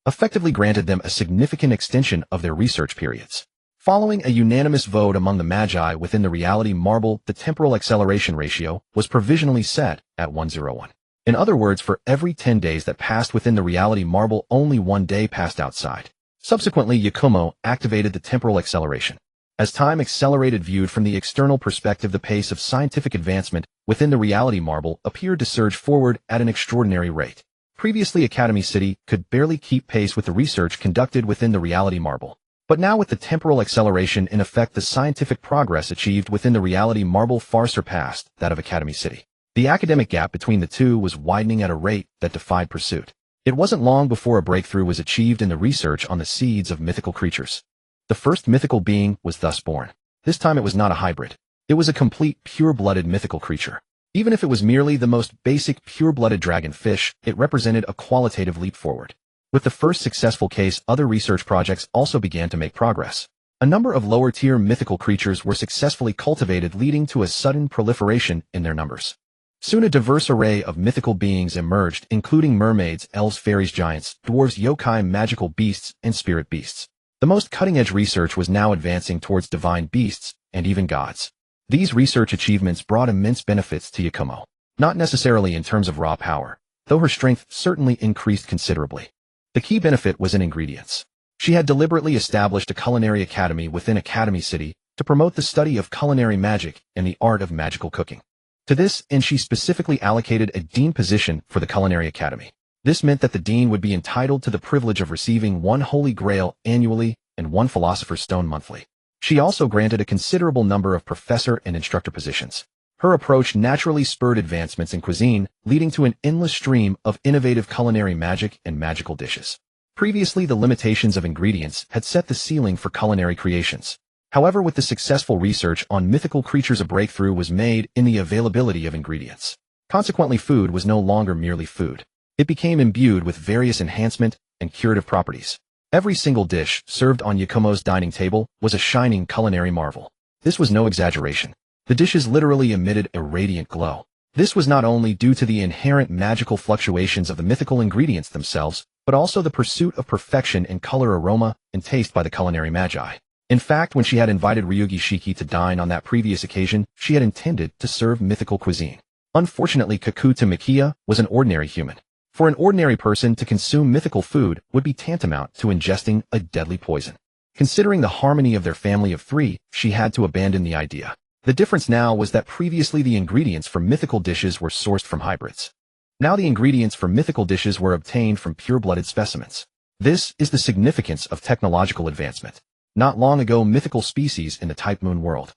effectively granted them a significant extension of their research periods. Following a unanimous vote among the magi within the reality marble, the temporal acceleration ratio was provisionally set at 101. In other words, for every 10 days that passed within the reality marble, only 1 day passed outside. Subsequently, Yakumo activated the temporal acceleration. As time accelerated, viewed from the external perspective, the pace of scientific advancement within the reality marble appeared to surge forward at an extraordinary rate. Previously, Academy City could barely keep pace with the research conducted within the reality marble. But now, with the temporal acceleration in effect, the scientific progress achieved within the reality marble far surpassed that of Academy City. The academic gap between the two was widening at a rate that defied pursuit. It wasn't long before a breakthrough was achieved in the research on the seeds of mythical creatures. The first mythical being was thus born. This time it was not a hybrid. It was a complete, pure-blooded mythical creature. Even if it was merely the most basic pure-blooded dragonfish, it represented a qualitative leap forward. With the first successful case, other research projects also began to make progress. A number of lower-tier mythical creatures were successfully cultivated, leading to a sudden proliferation in their numbers. Soon a diverse array of mythical beings emerged, including mermaids, elves, fairies, giants, dwarves, yokai, magical beasts, and spirit beasts. The most cutting-edge research was now advancing towards divine beasts, and even gods. These research achievements brought immense benefits to Yakumo. Not necessarily in terms of raw power, though her strength certainly increased considerably. The key benefit was in ingredients. She had deliberately established a culinary academy within Academy City to promote the study of culinary magic and the art of magical cooking. To this end, she specifically allocated a dean position for the Culinary Academy. This meant that the dean would be entitled to the privilege of receiving 1 Holy Grail annually and 1 Philosopher's Stone monthly. She also granted a considerable number of professor and instructor positions. Her approach naturally spurred advancements in cuisine, leading to an endless stream of innovative culinary magic and magical dishes. Previously, the limitations of ingredients had set the ceiling for culinary creations. However, with the successful research on mythical creatures, a breakthrough was made in the availability of ingredients. Consequently, food was no longer merely food. It became imbued with various enhancement and curative properties. Every single dish served on Yakumo's dining table was a shining culinary marvel. This was no exaggeration. The dishes literally emitted a radiant glow. This was not only due to the inherent magical fluctuations of the mythical ingredients themselves, but also the pursuit of perfection in color, aroma, and taste by the culinary magi. In fact, when she had invited Ryugi Shiki to dine on that previous occasion, she had intended to serve mythical cuisine. Unfortunately, Kakuta Mikia was an ordinary human. For an ordinary person to consume mythical food would be tantamount to ingesting a deadly poison. Considering the harmony of their family of 3, she had to abandon the idea. The difference now was that previously the ingredients for mythical dishes were sourced from hybrids. Now the ingredients for mythical dishes were obtained from pure-blooded specimens. This is the significance of technological advancement. Not long ago, mythical species in the Type Moon world.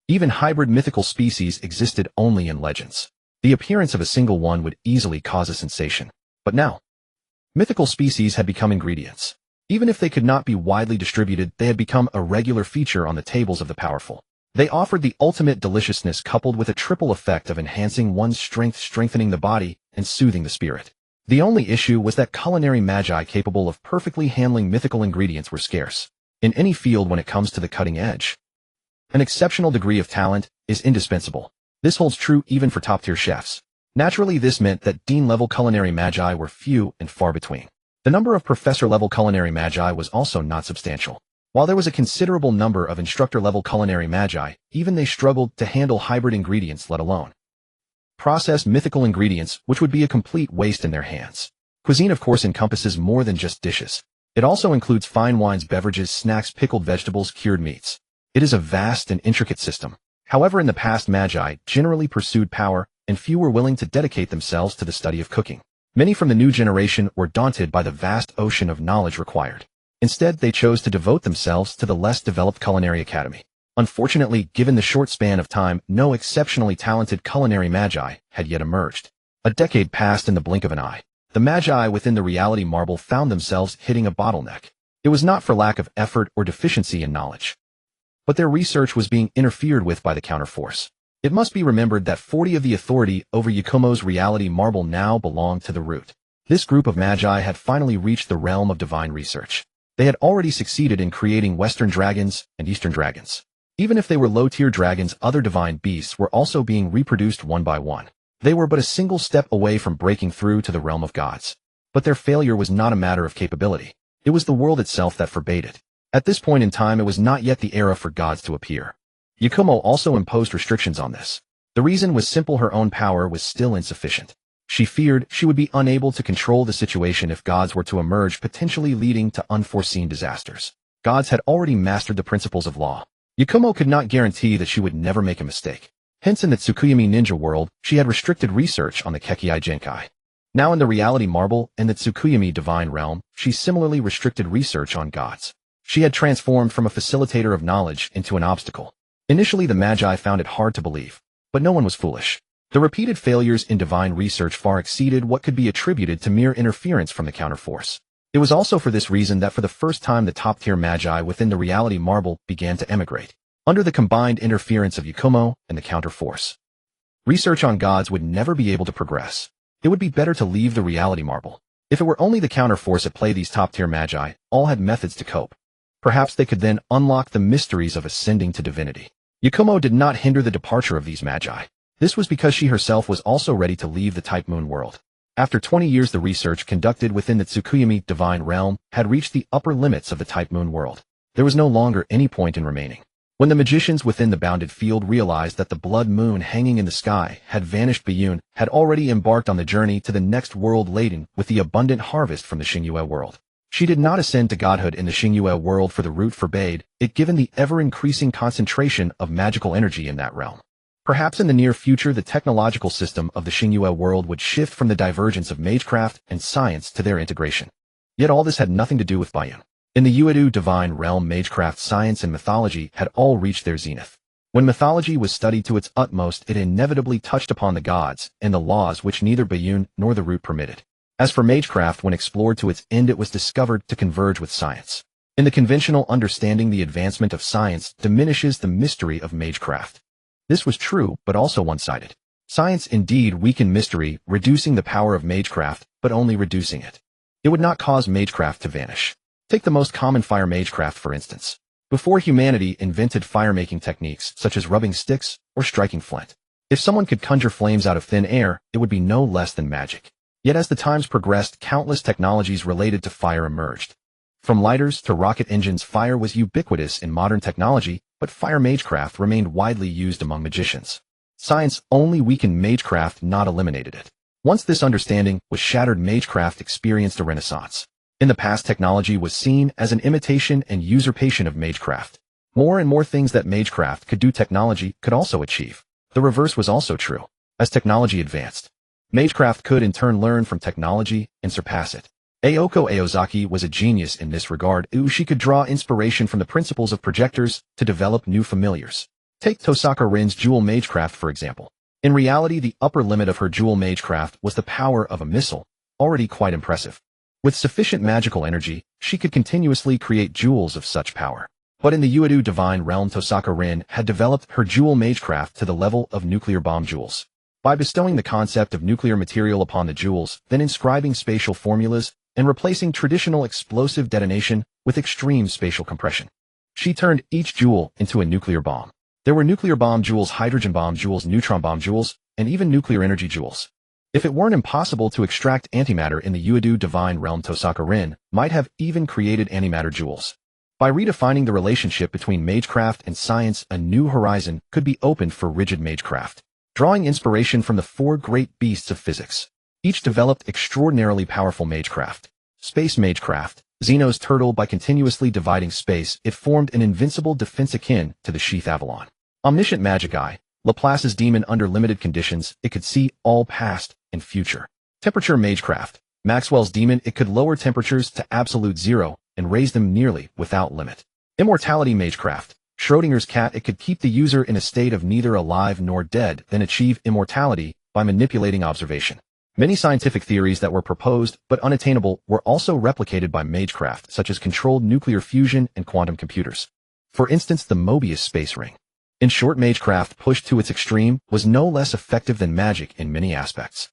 Even hybrid mythical species existed only in legends. The appearance of a single one would easily cause a sensation. But now, mythical species had become ingredients. Even if they could not be widely distributed, they had become a regular feature on the tables of the powerful. They offered the ultimate deliciousness, coupled with a triple effect of enhancing one's strength, strengthening the body, and soothing the spirit. The only issue was that culinary magi capable of perfectly handling mythical ingredients were scarce. In any field when it comes to the cutting edge, an exceptional degree of talent is indispensable. This holds true even for top-tier chefs. Naturally, this meant that dean-level culinary magi were few and far between. The number of professor-level culinary magi was also not substantial. While there was a considerable number of instructor-level culinary magi, even they struggled to handle hybrid ingredients, let alone processed mythical ingredients, which would be a complete waste in their hands. Cuisine, of course, encompasses more than just dishes. It also includes fine wines, beverages, snacks, pickled vegetables, cured meats. It is a vast and intricate system. However, in the past, magi generally pursued power, and few were willing to dedicate themselves to the study of cooking. Many from the new generation were daunted by the vast ocean of knowledge required. Instead, they chose to devote themselves to the less developed culinary academy. Unfortunately, given the short span of time, no exceptionally talented culinary magi had yet emerged. A decade passed in the blink of an eye. The magi within the reality marble found themselves hitting a bottleneck. It was not for lack of effort or deficiency in knowledge, but their research was being interfered with by the counterforce. It must be remembered that 40 of the authority over Yakumo's reality marble now belonged to the root. This group of magi had finally reached the realm of divine research. They had already succeeded in creating Western dragons and Eastern dragons. Even if they were low-tier dragons, other divine beasts were also being reproduced one by one. They were but a single step away from breaking through to the realm of gods. But their failure was not a matter of capability. It was the world itself that forbade it. At this point in time, it was not yet the era for gods to appear. Yakumo also imposed restrictions on this. The reason was simple: her own power was still insufficient. She feared she would be unable to control the situation if gods were to emerge, potentially leading to unforeseen disasters. Gods had already mastered the principles of law. Yakumo could not guarantee that she would never make a mistake. Hence, in the Tsukuyomi ninja world, she had restricted research on the Kekkei Genkai. Now in the reality marble and the Tsukuyomi divine realm, she similarly restricted research on gods. She had transformed from a facilitator of knowledge into an obstacle. Initially, the magi found it hard to believe, but no one was foolish. The repeated failures in divine research far exceeded what could be attributed to mere interference from the counterforce. It was also for this reason that for the first time the top-tier magi within the reality marble began to emigrate, under the combined interference of Yakumo and the counterforce. Research on gods would never be able to progress. It would be better to leave the reality marble. If it were only the counterforce at play, these top-tier magi all had methods to cope. Perhaps they could then unlock the mysteries of ascending to divinity. Yakumo did not hinder the departure of these magi. This was because she herself was also ready to leave the Type Moon world. After 20 years, the research conducted within the Tsukuyomi divine realm had reached the upper limits of the Type Moon world. There was no longer any point in remaining. When the magicians within the bounded field realized that the blood moon hanging in the sky had vanished, Bayun had already embarked on the journey to the next world laden with the abundant harvest from the Xingyue world. She did not ascend to godhood in the Xingyue world, for the route forbade it, given the ever-increasing concentration of magical energy in that realm. Perhaps in the near future, the technological system of the Xingyue world would shift from the divergence of magecraft and science to their integration. Yet all this had nothing to do with Bayun. In the Uedo divine realm, magecraft, science, and mythology had all reached their zenith. When mythology was studied to its utmost, it inevitably touched upon the gods and the laws which neither Bayun nor the root permitted. As for magecraft, when explored to its end, it was discovered to converge with science. In the conventional understanding, the advancement of science diminishes the mystery of magecraft. This was true, but also one-sided. Science indeed weakened mystery, reducing the power of magecraft, but only reducing it. It would not cause magecraft to vanish. Take the most common fire magecraft, for instance. Before humanity invented fire-making techniques such as rubbing sticks or striking flint, if someone could conjure flames out of thin air, it would be no less than magic. Yet as the times progressed, countless technologies related to fire emerged. From lighters to rocket engines, fire was ubiquitous in modern technology, but fire magecraft remained widely used among magicians. Science only weakened magecraft, not eliminated it. Once this understanding was shattered, magecraft experienced a renaissance. In the past, technology was seen as an imitation and usurpation of magecraft. More and more things that magecraft could do, technology could also achieve. The reverse was also true. As technology advanced, magecraft could in turn learn from technology and surpass it. Ayako Aozaki was a genius in this regard. She could draw inspiration from the principles of projectors to develop new familiars. Take Tosaka Rin's jewel magecraft, for example. In reality, the upper limit of her jewel magecraft was the power of a missile, already quite impressive. With sufficient magical energy, she could continuously create jewels of such power. But in the Uedo divine realm, Tosaka Rin had developed her jewel magecraft to the level of nuclear bomb jewels. By bestowing the concept of nuclear material upon the jewels, then inscribing spatial formulas, and replacing traditional explosive detonation with extreme spatial compression, she turned each jewel into a nuclear bomb. There were nuclear bomb jewels, hydrogen bomb jewels, neutron bomb jewels, and even nuclear energy jewels. If it weren't impossible to extract antimatter in the Uedo divine realm, Tosaka Rin might have even created antimatter jewels. By redefining the relationship between magecraft and science, a new horizon could be opened for rigid magecraft. Drawing inspiration from the four great beasts of physics, each developed extraordinarily powerful magecraft. Space magecraft, Zeno's turtle. By continuously dividing space, it formed an invincible defense akin to the Sheath Avalon. Omniscient magic eye, Laplace's demon. Under limited conditions, it could see all past and future. Temperature magecraft, Maxwell's demon. It could lower temperatures to absolute zero and raise them nearly without limit. Immortality magecraft, Schrodinger's cat. It could keep the user in a state of neither alive nor dead, then achieve immortality by manipulating observation. Many scientific theories that were proposed but unattainable were also replicated by magecraft, such as controlled nuclear fusion and quantum computers. For instance, the Mobius space ring. In short, magecraft pushed to its extreme was no less effective than magic in many aspects.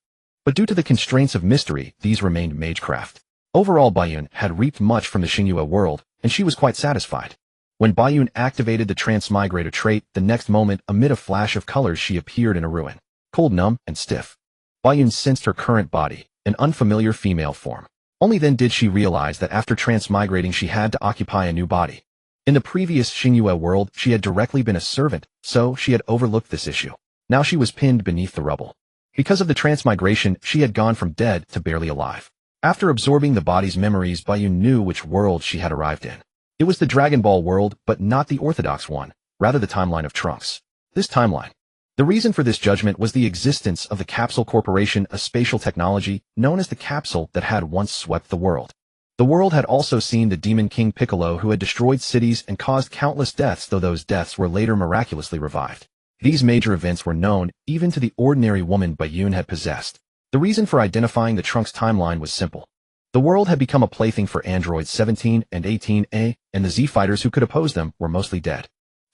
But due to the constraints of mystery, these remained magecraft. Overall, Bayun had reaped much from the Xingyue world, and she was quite satisfied. When Bayun activated the Transmigrator trait, the next moment, amid a flash of colors, she appeared in a ruin. Cold, numb, and stiff. Bayun sensed her current body, an unfamiliar female form. Only then did she realize that after transmigrating she had to occupy a new body. In the previous Xingyue world, she had directly been a servant, so she had overlooked this issue. Now she was pinned beneath the rubble. Because of the transmigration, she had gone from dead to barely alive. After absorbing the body's memories, Bayun knew which world she had arrived in. It was the Dragon Ball world, but not the orthodox one, rather the timeline of Trunks. This timeline. The reason for this judgment was the existence of the Capsule Corporation, a spatial technology known as the Capsule that had once swept the world. The world had also seen the Demon King Piccolo, who had destroyed cities and caused countless deaths, though those deaths were later miraculously revived. These major events were known even to the ordinary woman Bayun had possessed. The reason for identifying the Trunks timeline was simple. The world had become a plaything for androids 17 and 18A, and the Z-fighters who could oppose them were mostly dead.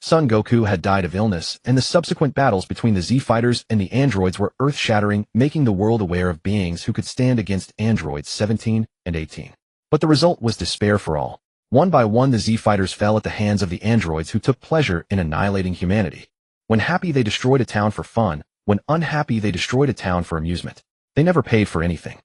Son Goku had died of illness, and the subsequent battles between the Z fighters and the androids were earth-shattering, making the world aware of beings who could stand against androids 17 and 18. But the result was despair for all. One by one the Z fighters fell at the hands of the androids who took pleasure in annihilating humanity. When happy they destroyed a town for fun, when unhappy they destroyed a town for amusement. They never paid for anything.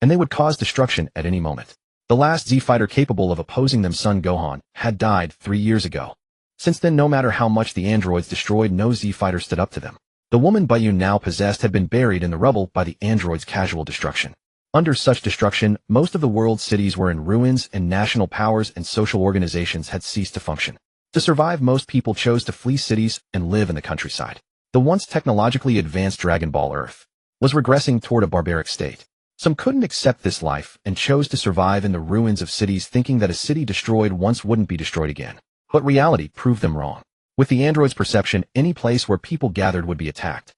And they would cause destruction at any moment. The last Z fighter capable of opposing them, Son Gohan, had died 3 years ago. Since then, no matter how much the androids destroyed, no Z fighter stood up to them. The woman Bayun now possessed had been buried in the rubble by the androids' casual destruction. Under such destruction, most of the world's cities were in ruins and national powers and social organizations had ceased to function. To survive, most people chose to flee cities and live in the countryside. The once technologically advanced Dragon Ball Earth was regressing toward a barbaric state. Some couldn't accept this life and chose to survive in the ruins of cities, thinking that a city destroyed once wouldn't be destroyed again. But reality proved them wrong. With the androids' perception, any place where people gathered would be attacked.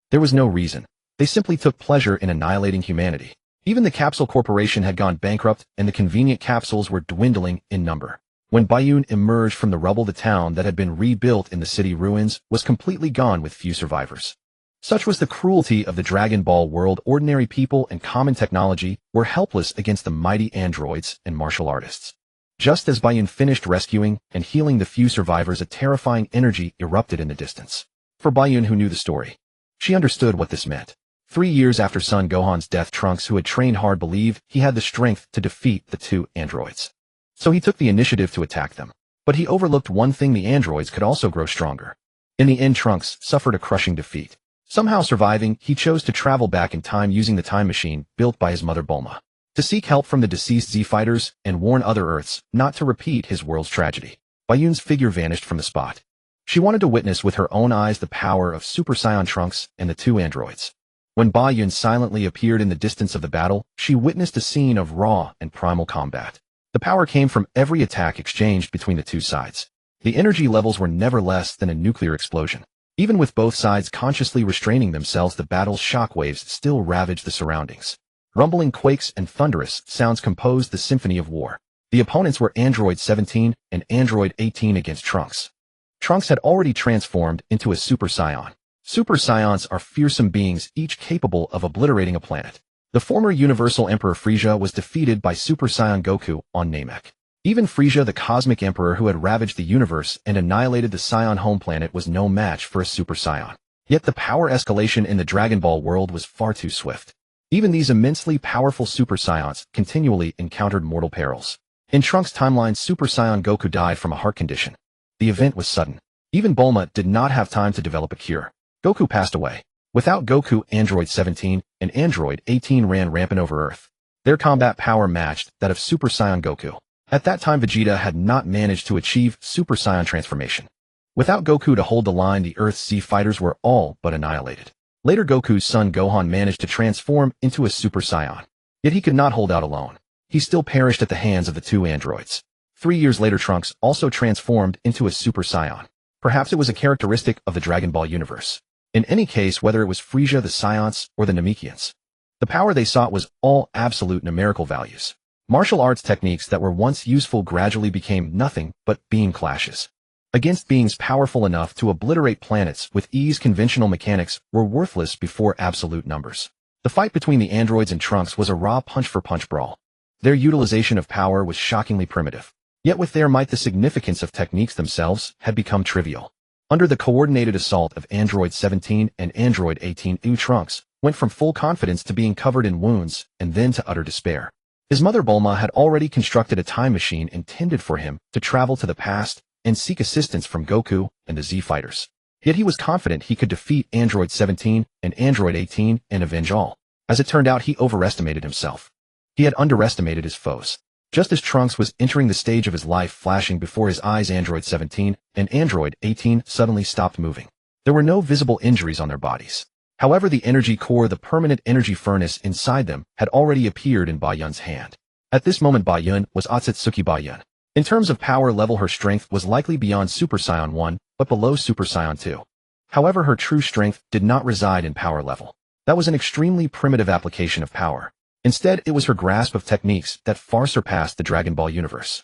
There was no reason. They simply took pleasure in annihilating humanity. Even the Capsule Corporation had gone bankrupt, and the convenient capsules were dwindling in number. When Bayun emerged from the rubble, the town that had been rebuilt in the city ruins was completely gone with few survivors. Such was the cruelty of the Dragon Ball world. Ordinary people and common technology were helpless against the mighty androids and martial artists. Just as Bayun finished rescuing and healing the few survivors, a terrifying energy erupted in the distance. For Bayun, who knew the story, she understood what this meant. 3 years after Son Gohan's death, Trunks, who had trained hard, believed he had the strength to defeat the 2 androids. So he took the initiative to attack them. But he overlooked one thing: the androids could also grow stronger. In the end, Trunks suffered a crushing defeat. Somehow surviving, he chose to travel back in time using the time machine built by his mother Bulma, to seek help from the deceased Z fighters and warn other Earths not to repeat his world's tragedy. Bayun's figure vanished from the spot. She wanted to witness with her own eyes the power of Super Saiyan Trunks and the 2 androids. When Bayun silently appeared in the distance of the battle, she witnessed a scene of raw and primal combat. The power came from every attack exchanged between the 2 sides. The energy levels were never less than a nuclear explosion. Even with both sides consciously restraining themselves, the battle's shockwaves still ravaged the surroundings. Rumbling quakes and thunderous sounds composed the symphony of war. The opponents were Android 17 and Android 18 against Trunks. Trunks had already transformed into a Super Saiyan. Super Saiyans are fearsome beings, each capable of obliterating a planet. The former Universal Emperor Frieza was defeated by Super Saiyan Goku on Namek. Even Frieza, the Cosmic Emperor who had ravaged the universe and annihilated the Saiyan home planet, was no match for a Super Saiyan. Yet the power escalation in the Dragon Ball world was far too swift. Even these immensely powerful Super Saiyans continually encountered mortal perils. In Trunks' timeline, Super Saiyan Goku died from a heart condition. The event was sudden. Even Bulma did not have time to develop a cure. Goku passed away. Without Goku, Android 17 and Android 18 ran rampant over Earth. Their combat power matched that of Super Saiyan Goku. At that time, Vegeta had not managed to achieve Super Saiyan transformation. Without Goku to hold the line, the Earth's Z fighters were all but annihilated. Later, Goku's son Gohan managed to transform into a Super Saiyan. Yet he could not hold out alone. He still perished at the hands of the 2 androids. 3 years later, Trunks also transformed into a Super Saiyan. Perhaps it was a characteristic of the Dragon Ball universe. In any case, whether it was Frieza, the Saiyans, or the Namekians, the power they sought was all absolute numerical values. Martial arts techniques that were once useful gradually became nothing but beam clashes. Against beings powerful enough to obliterate planets with ease, conventional mechanics were worthless before absolute numbers. The fight between the androids and Trunks was a raw punch-for-punch brawl. Their utilization of power was shockingly primitive. Yet with their might, the significance of techniques themselves had become trivial. Under the coordinated assault of Android 17 and Android 18, Trunks went from full confidence to being covered in wounds and then to utter despair. His mother Bulma had already constructed a time machine intended for him to travel to the past and seek assistance from Goku and the Z fighters. Yet he was confident he could defeat Android 17 and Android 18 and avenge all. As it turned out, he overestimated himself. He had underestimated his foes. Just as Trunks was entering the stage of his life, flashing before his eyes, Android 17 and Android 18 suddenly stopped moving. There were no visible injuries on their bodies. However, the energy core, the permanent energy furnace inside them, had already appeared in Bayun's hand. At this moment, Bayun was Ōtsutsuki Bayun. In terms of power level, her strength was likely beyond Super Saiyan 1, but below Super Saiyan 2. However, her true strength did not reside in power level. That was an extremely primitive application of power. Instead, it was her grasp of techniques that far surpassed the Dragon Ball universe.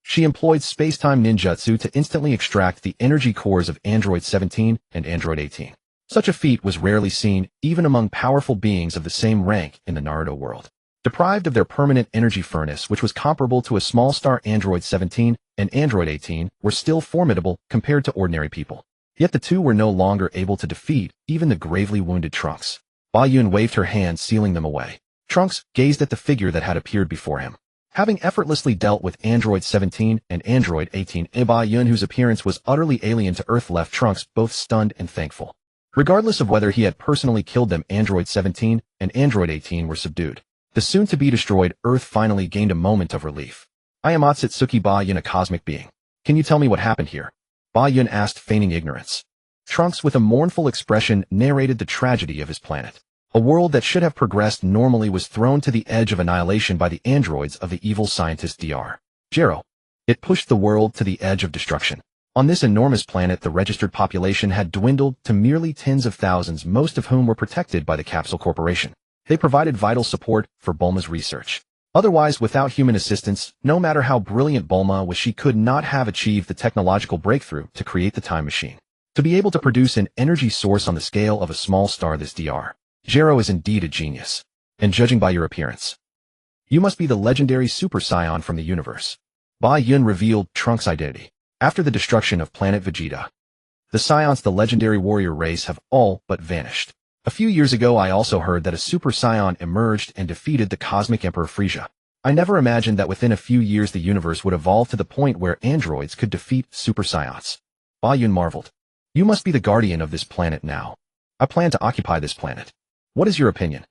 She employed space-time ninjutsu to instantly extract the energy cores of Android 17 and Android 18. Such a feat was rarely seen, even among powerful beings of the same rank in the Naruto world. Deprived of their permanent energy furnace, which was comparable to a small star, Android 17 and Android 18 were still formidable compared to ordinary people. Yet the two were no longer able to defeat even the gravely wounded Trunks. Ba Yun waved her hand, sealing them away. Trunks gazed at the figure that had appeared before him. Having effortlessly dealt with Android 17 and Android 18, Ba Yun, whose appearance was utterly alien to Earth, left Trunks both stunned and thankful. Regardless of whether he had personally killed them, Android 17 and Android 18 were subdued. The soon-to-be-destroyed Earth finally gained a moment of relief. I am Ōtsutsuki Ba Yun, a cosmic being. Can you tell me what happened here? Ba Yun asked, feigning ignorance. Trunks, with a mournful expression, narrated the tragedy of his planet. A world that should have progressed normally was thrown to the edge of annihilation by the androids of the evil scientist Dr. Gero. It pushed the world to the edge of destruction. On this enormous planet, the registered population had dwindled to merely tens of thousands, most of whom were protected by the Capsule Corporation. They provided vital support for Bulma's research. Otherwise, without human assistance, no matter how brilliant Bulma was, she could not have achieved the technological breakthrough to create the time machine. To be able to produce an energy source on the scale of a small star, this Dr. Gero is indeed a genius. And judging by your appearance, you must be the legendary Super Saiyan from the universe. Ba Yun revealed Trunks' identity. After the destruction of planet Vegeta, the Saiyans, the legendary warrior race, have all but vanished. A few years ago, I also heard that a Super Saiyan emerged and defeated the Cosmic Emperor Frieza. I never imagined that within a few years the universe would evolve to the point where androids could defeat Super Saiyans. Ba Yun marveled. You must be the guardian of this planet now. I plan to occupy this planet. What is your opinion?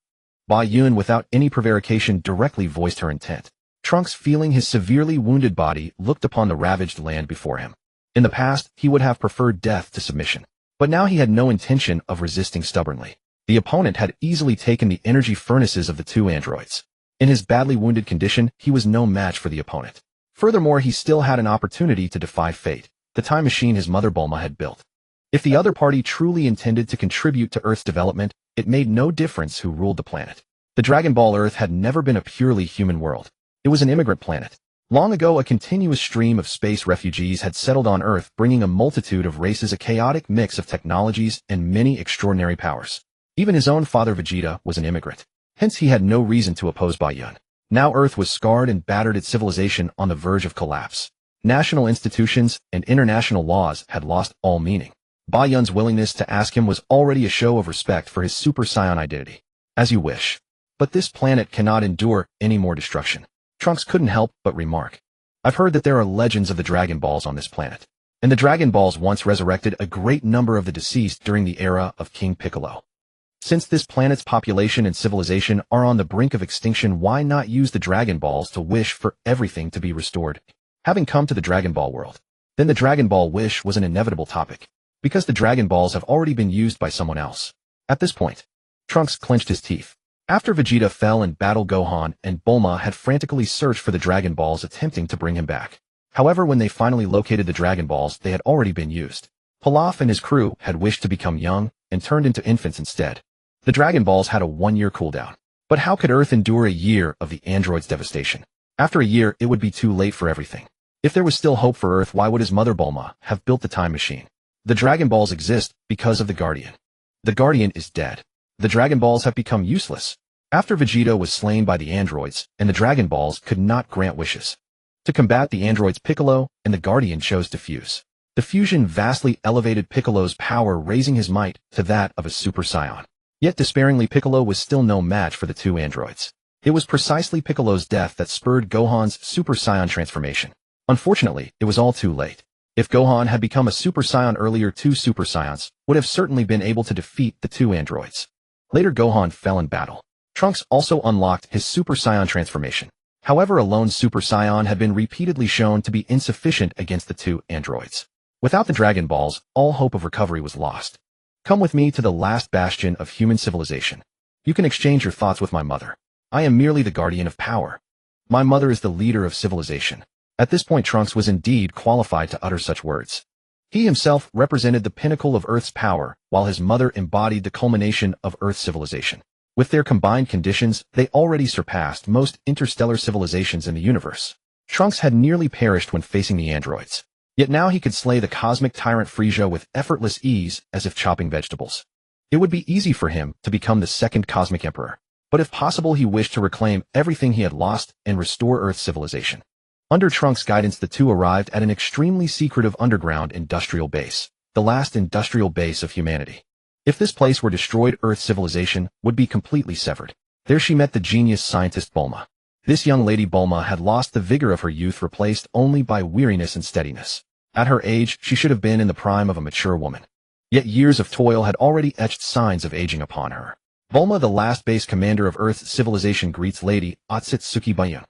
Ba Yun, without any prevarication, directly voiced her intent. Trunks, feeling his severely wounded body, looked upon the ravaged land before him. In the past, he would have preferred death to submission. But now he had no intention of resisting stubbornly. The opponent had easily taken the energy furnaces of the two androids. In his badly wounded condition, he was no match for the opponent. Furthermore, he still had an opportunity to defy fate, the time machine his mother Bulma had built. If the other party truly intended to contribute to Earth's development, it made no difference who ruled the planet. The Dragon Ball Earth had never been a purely human world. It was an immigrant planet. Long ago, a continuous stream of space refugees had settled on Earth, bringing a multitude of races, a chaotic mix of technologies, and many extraordinary powers. Even his own father Vegeta was an immigrant. Hence he had no reason to oppose Ba Yun. Now Earth was scarred and battered, its civilization on the verge of collapse. National institutions and international laws had lost all meaning. Ba Yun's willingness to ask him was already a show of respect for his Super Saiyan identity. As you wish. But this planet cannot endure any more destruction. Trunks couldn't help but remark. I've heard that there are legends of the Dragon Balls on this planet. And the Dragon Balls once resurrected a great number of the deceased during the era of King Piccolo. Since this planet's population and civilization are on the brink of extinction, why not use the Dragon Balls to wish for everything to be restored? Having come to the Dragon Ball world, then the Dragon Ball wish was an inevitable topic, because the Dragon Balls have already been used by someone else. At this point, Trunks clenched his teeth. After Vegeta fell in battle, Gohan and Bulma had frantically searched for the Dragon Balls, attempting to bring him back. However, when they finally located the Dragon Balls, they had already been used. Pilaf and his crew had wished to become young and turned into infants instead. The Dragon Balls had a 1-year cooldown. But how could Earth endure a year of the androids' devastation? After a year, it would be too late for everything. If there was still hope for Earth, why would his mother Bulma have built the time machine? The Dragon Balls exist because of the Guardian. The Guardian is dead. The Dragon Balls have become useless. After Vegeta was slain by the androids, and the Dragon Balls could not grant wishes. To combat the androids, Piccolo and the Guardian chose to fuse. The fusion vastly elevated Piccolo's power, raising his might to that of a Super Saiyan. Yet despairingly, Piccolo was still no match for the two androids. It was precisely Piccolo's death that spurred Gohan's Super Saiyan transformation. Unfortunately, it was all too late. If Gohan had become a Super Saiyan earlier, two Super Saiyans would have certainly been able to defeat the two androids. Later, Gohan fell in battle. Trunks also unlocked his Super Saiyan transformation. However, a lone Super Saiyan had been repeatedly shown to be insufficient against the two androids. Without the Dragon Balls, all hope of recovery was lost. Come with me to the last bastion of human civilization. You can exchange your thoughts with my mother. I am merely the guardian of power. My mother is the leader of civilization. At this point, Trunks was indeed qualified to utter such words. He himself represented the pinnacle of Earth's power, while his mother embodied the culmination of Earth's civilization. With their combined conditions, they already surpassed most interstellar civilizations in the universe. Trunks had nearly perished when facing the androids. Yet now he could slay the cosmic tyrant Frieza with effortless ease as if chopping vegetables. It would be easy for him to become the second cosmic emperor. But if possible, he wished to reclaim everything he had lost and restore Earth's civilization. Under Trunks' guidance, the two arrived at an extremely secretive underground industrial base, the last industrial base of humanity. If this place were destroyed, Earth's civilization would be completely severed. There she met the genius scientist Bulma. This young lady Bulma had lost the vigor of her youth, replaced only by weariness and steadiness. At her age, she should have been in the prime of a mature woman. Yet years of toil had already etched signs of aging upon her. Bulma, the last base commander of Earth's civilization, greets Lady Ōtsutsuki Bayun.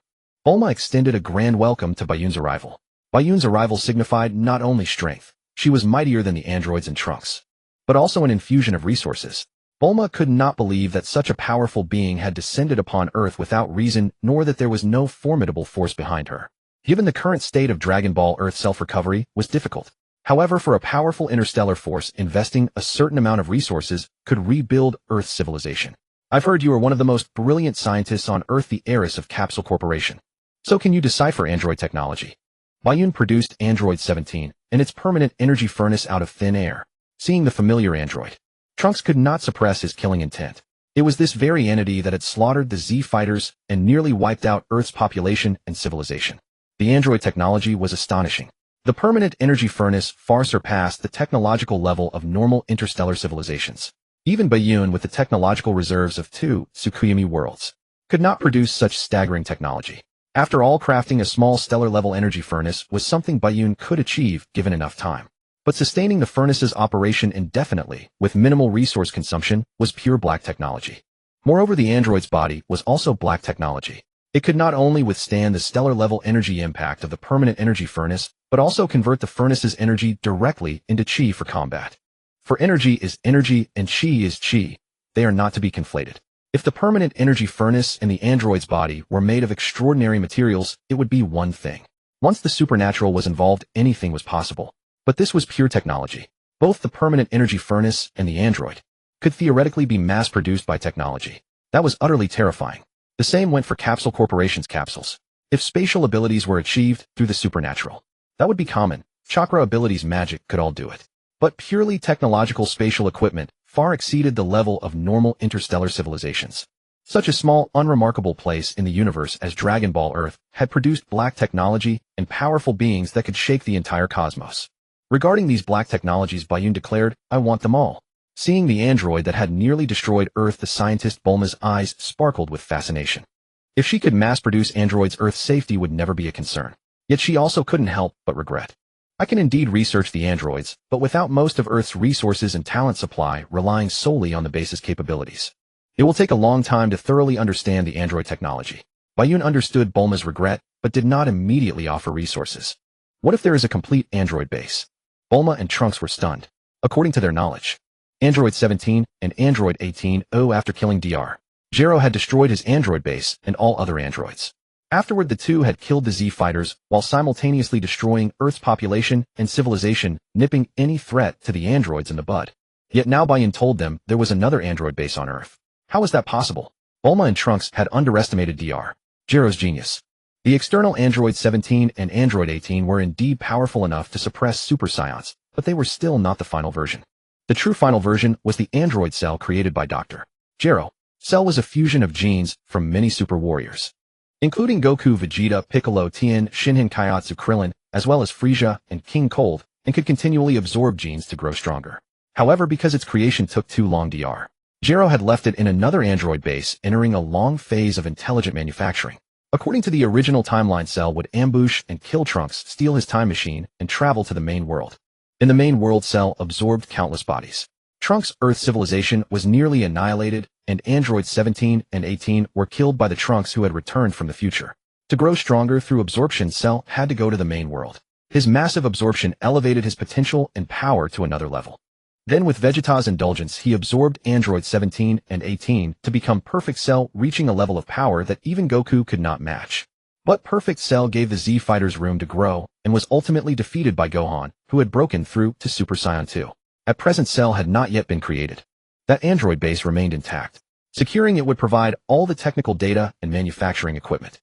Bulma extended a grand welcome to Bayun's arrival. Bayun's arrival signified not only strength, she was mightier than the androids and Trunks, but also an infusion of resources. Bulma could not believe that such a powerful being had descended upon Earth without reason, nor that there was no formidable force behind her. Given the current state of Dragon Ball, Earth's self-recovery was difficult. However, for a powerful interstellar force, investing a certain amount of resources could rebuild Earth's civilization. I've heard you are one of the most brilliant scientists on Earth, the heiress of Capsule Corporation. So can you decipher android technology? Bayun produced Android 17 and its permanent energy furnace out of thin air. Seeing the familiar android, Trunks could not suppress his killing intent. It was this very entity that had slaughtered the Z fighters and nearly wiped out Earth's population and civilization. The android technology was astonishing. The permanent energy furnace far surpassed the technological level of normal interstellar civilizations. Even Bayun, with the technological reserves of 2 Tsukuyomi worlds, could not produce such staggering technology. After all, crafting a small stellar-level energy furnace was something Bayun could achieve given enough time. But sustaining the furnace's operation indefinitely, with minimal resource consumption, was pure black technology. Moreover, the android's body was also black technology. It could not only withstand the stellar-level energy impact of the permanent energy furnace, but also convert the furnace's energy directly into chi for combat. For energy is energy and chi is chi. They are not to be conflated. If the permanent energy furnace and the android's body were made of extraordinary materials, it would be one thing. Once the supernatural was involved, anything was possible. But this was pure technology. Both the permanent energy furnace and the android could theoretically be mass-produced by technology. That was utterly terrifying. The same went for Capsule Corporation's capsules. If spatial abilities were achieved through the supernatural, that would be common. Chakra abilities, magic could all do it. But purely technological spatial equipment far exceeded the level of normal interstellar civilizations. Such a small, unremarkable place in the universe as Dragon Ball Earth had produced black technology and powerful beings that could shake the entire cosmos. Regarding these black technologies, Bayun declared, "I want them all." Seeing the android that had nearly destroyed Earth, the scientist Bulma's eyes sparkled with fascination. If she could mass-produce androids, Earth's safety would never be a concern. Yet she also couldn't help but regret. I can indeed research the androids, but without most of Earth's resources and talent supply, relying solely on the base's capabilities. It will take a long time to thoroughly understand the android technology. Bayun understood Bulma's regret, but did not immediately offer resources. What if there is a complete android base? Bulma and Trunks were stunned. According to their knowledge, Android 17 and Android 18, after killing Dr. Gero had destroyed his android base and all other androids. Afterward, the two had killed the Z fighters while simultaneously destroying Earth's population and civilization, nipping any threat to the androids in the bud. Yet now Bayun told them there was another android base on Earth. How was that possible? Bulma and Trunks had underestimated Dr. Gero's genius. The external Android 17 and Android 18 were indeed powerful enough to suppress super scions, but they were still not the final version. The true final version was the android cell created by Dr. Gero. Cell was a fusion of genes from many super warriors, including Goku, Vegeta, Piccolo, Tien, Shinhan, Kaiotsu, Krillin, as well as Frieza and King Cold, and could continually absorb genes to grow stronger. However, because its creation took too long, Dr. Gero had left it in another android base, entering a long phase of intelligent manufacturing. According to the original timeline, Cell would ambush and kill Trunks, steal his time machine, and travel to the main world. In the main world, Cell absorbed countless bodies. Trunks' Earth civilization was nearly annihilated, and Androids 17 and 18 were killed by the Trunks who had returned from the future. To grow stronger through absorption, Cell had to go to the main world. His massive absorption elevated his potential and power to another level. Then with Vegeta's indulgence, he absorbed Androids 17 and 18 to become Perfect Cell, reaching a level of power that even Goku could not match. But Perfect Cell gave the Z fighters room to grow, and was ultimately defeated by Gohan, who had broken through to Super Saiyan 2. At present, Cell had not yet been created. That android base remained intact. Securing it would provide all the technical data and manufacturing equipment.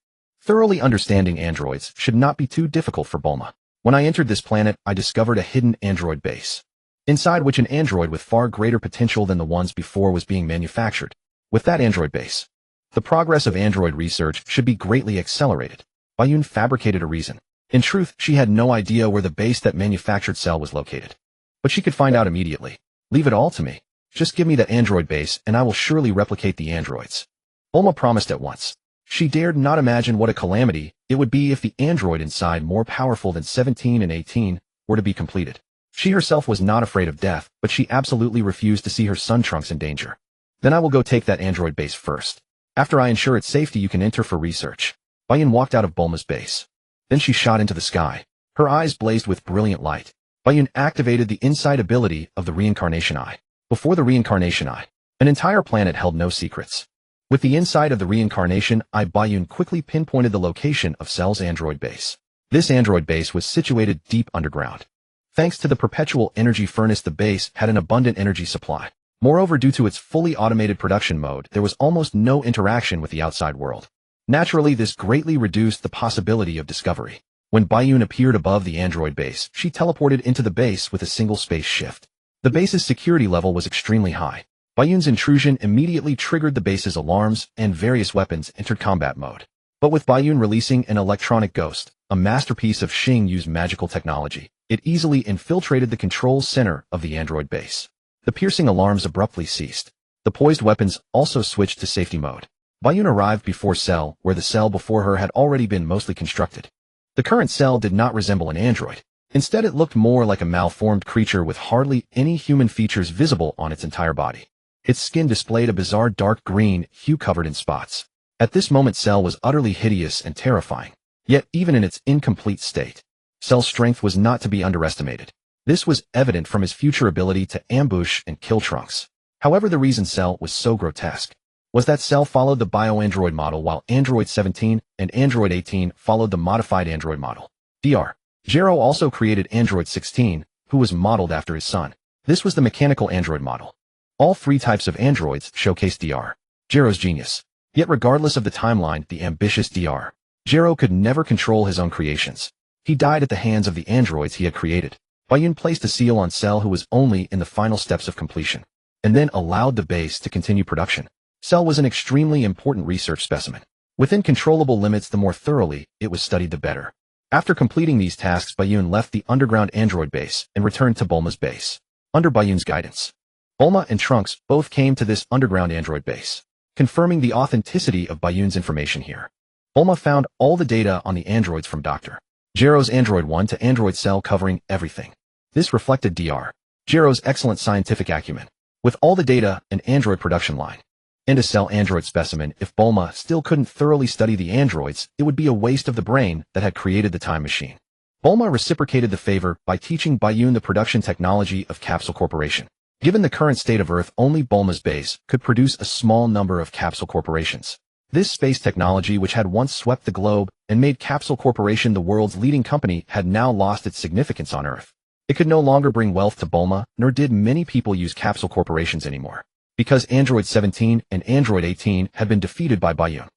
Thoroughly understanding androids should not be too difficult for Bulma. When I entered this planet, I discovered a hidden android base, inside which an android with far greater potential than the ones before was being manufactured. With that android base, the progress of android research should be greatly accelerated. Bayun fabricated a reason. In truth, she had no idea where the base that manufactured Cell was located. But she could find out immediately. Leave it all to me. Just give me that android base and I will surely replicate the androids. Bulma promised at once. She dared not imagine what a calamity it would be if the android inside, more powerful than 17 and 18, were to be completed. She herself was not afraid of death, but she absolutely refused to see her son Trunks in danger. Then I will go take that android base first. After I ensure its safety, you can enter for research. Bayun walked out of Bulma's base. Then she shot into the sky. Her eyes blazed with brilliant light. Bayun activated the inside ability of the reincarnation eye. Before the reincarnation eye, an entire planet held no secrets. With the insight of the reincarnation eye, Bayun quickly pinpointed the location of Cell's android base. This android base was situated deep underground. Thanks to the perpetual energy furnace, the base had an abundant energy supply. Moreover, due to its fully automated production mode, there was almost no interaction with the outside world. Naturally, this greatly reduced the possibility of discovery. When Bayun appeared above the android base, she teleported into the base with a single space shift. The base's security level was extremely high. Bayun's intrusion immediately triggered the base's alarms, and various weapons entered combat mode. But with Bayun releasing an electronic ghost, a masterpiece of Xing Yu's magical technology, it easily infiltrated the control center of the android base. The piercing alarms abruptly ceased. The poised weapons also switched to safety mode. Bayun arrived before Cell, where the cell before her had already been mostly constructed. The current Cell did not resemble an android. Instead, it looked more like a malformed creature with hardly any human features visible on its entire body. Its skin displayed a bizarre dark green hue covered in spots. At this moment, Cell was utterly hideous and terrifying. Yet, even in its incomplete state, Cell's strength was not to be underestimated. This was evident from his future ability to ambush and kill Trunks. However, the reason Cell was so grotesque was that Cell followed the bio-android model, while Android 17 and Android 18 followed the modified android model. Dr. Gero also created Android 16, who was modeled after his son. This was the mechanical android model. All three types of androids showcased Dr. Gero's genius. Yet regardless of the timeline, the ambitious Dr. Gero could never control his own creations. He died at the hands of the androids he had created. Bayun placed a seal on Cell, who was only in the final steps of completion, and then allowed the base to continue production. Cell was an extremely important research specimen. Within controllable limits, the more thoroughly it was studied, the better. After completing these tasks, Bayun left the underground android base and returned to Bulma's base. Under Bayun's guidance, Bulma and Trunks both came to this underground android base, confirming the authenticity of Bayun's information here. Bulma found all the data on the androids from Dr. Gero's Android 1 to Android Cell, covering everything. This reflected Dr. Gero's excellent scientific acumen. With all the data, an android production line, and a Cell android specimen, if Bulma still couldn't thoroughly study the androids, it would be a waste of the brain that had created the time machine. Bulma reciprocated the favor by teaching Bayun the production technology of Capsule Corporation. Given the current state of Earth, only Bulma's base could produce a small number of capsule corporations. This space technology, which had once swept the globe and made Capsule Corporation the world's leading company, had now lost its significance on Earth. It could no longer bring wealth to Bulma, nor did many people use capsule corporations anymore, because Android 17 and Android 18 had been defeated by Bayun.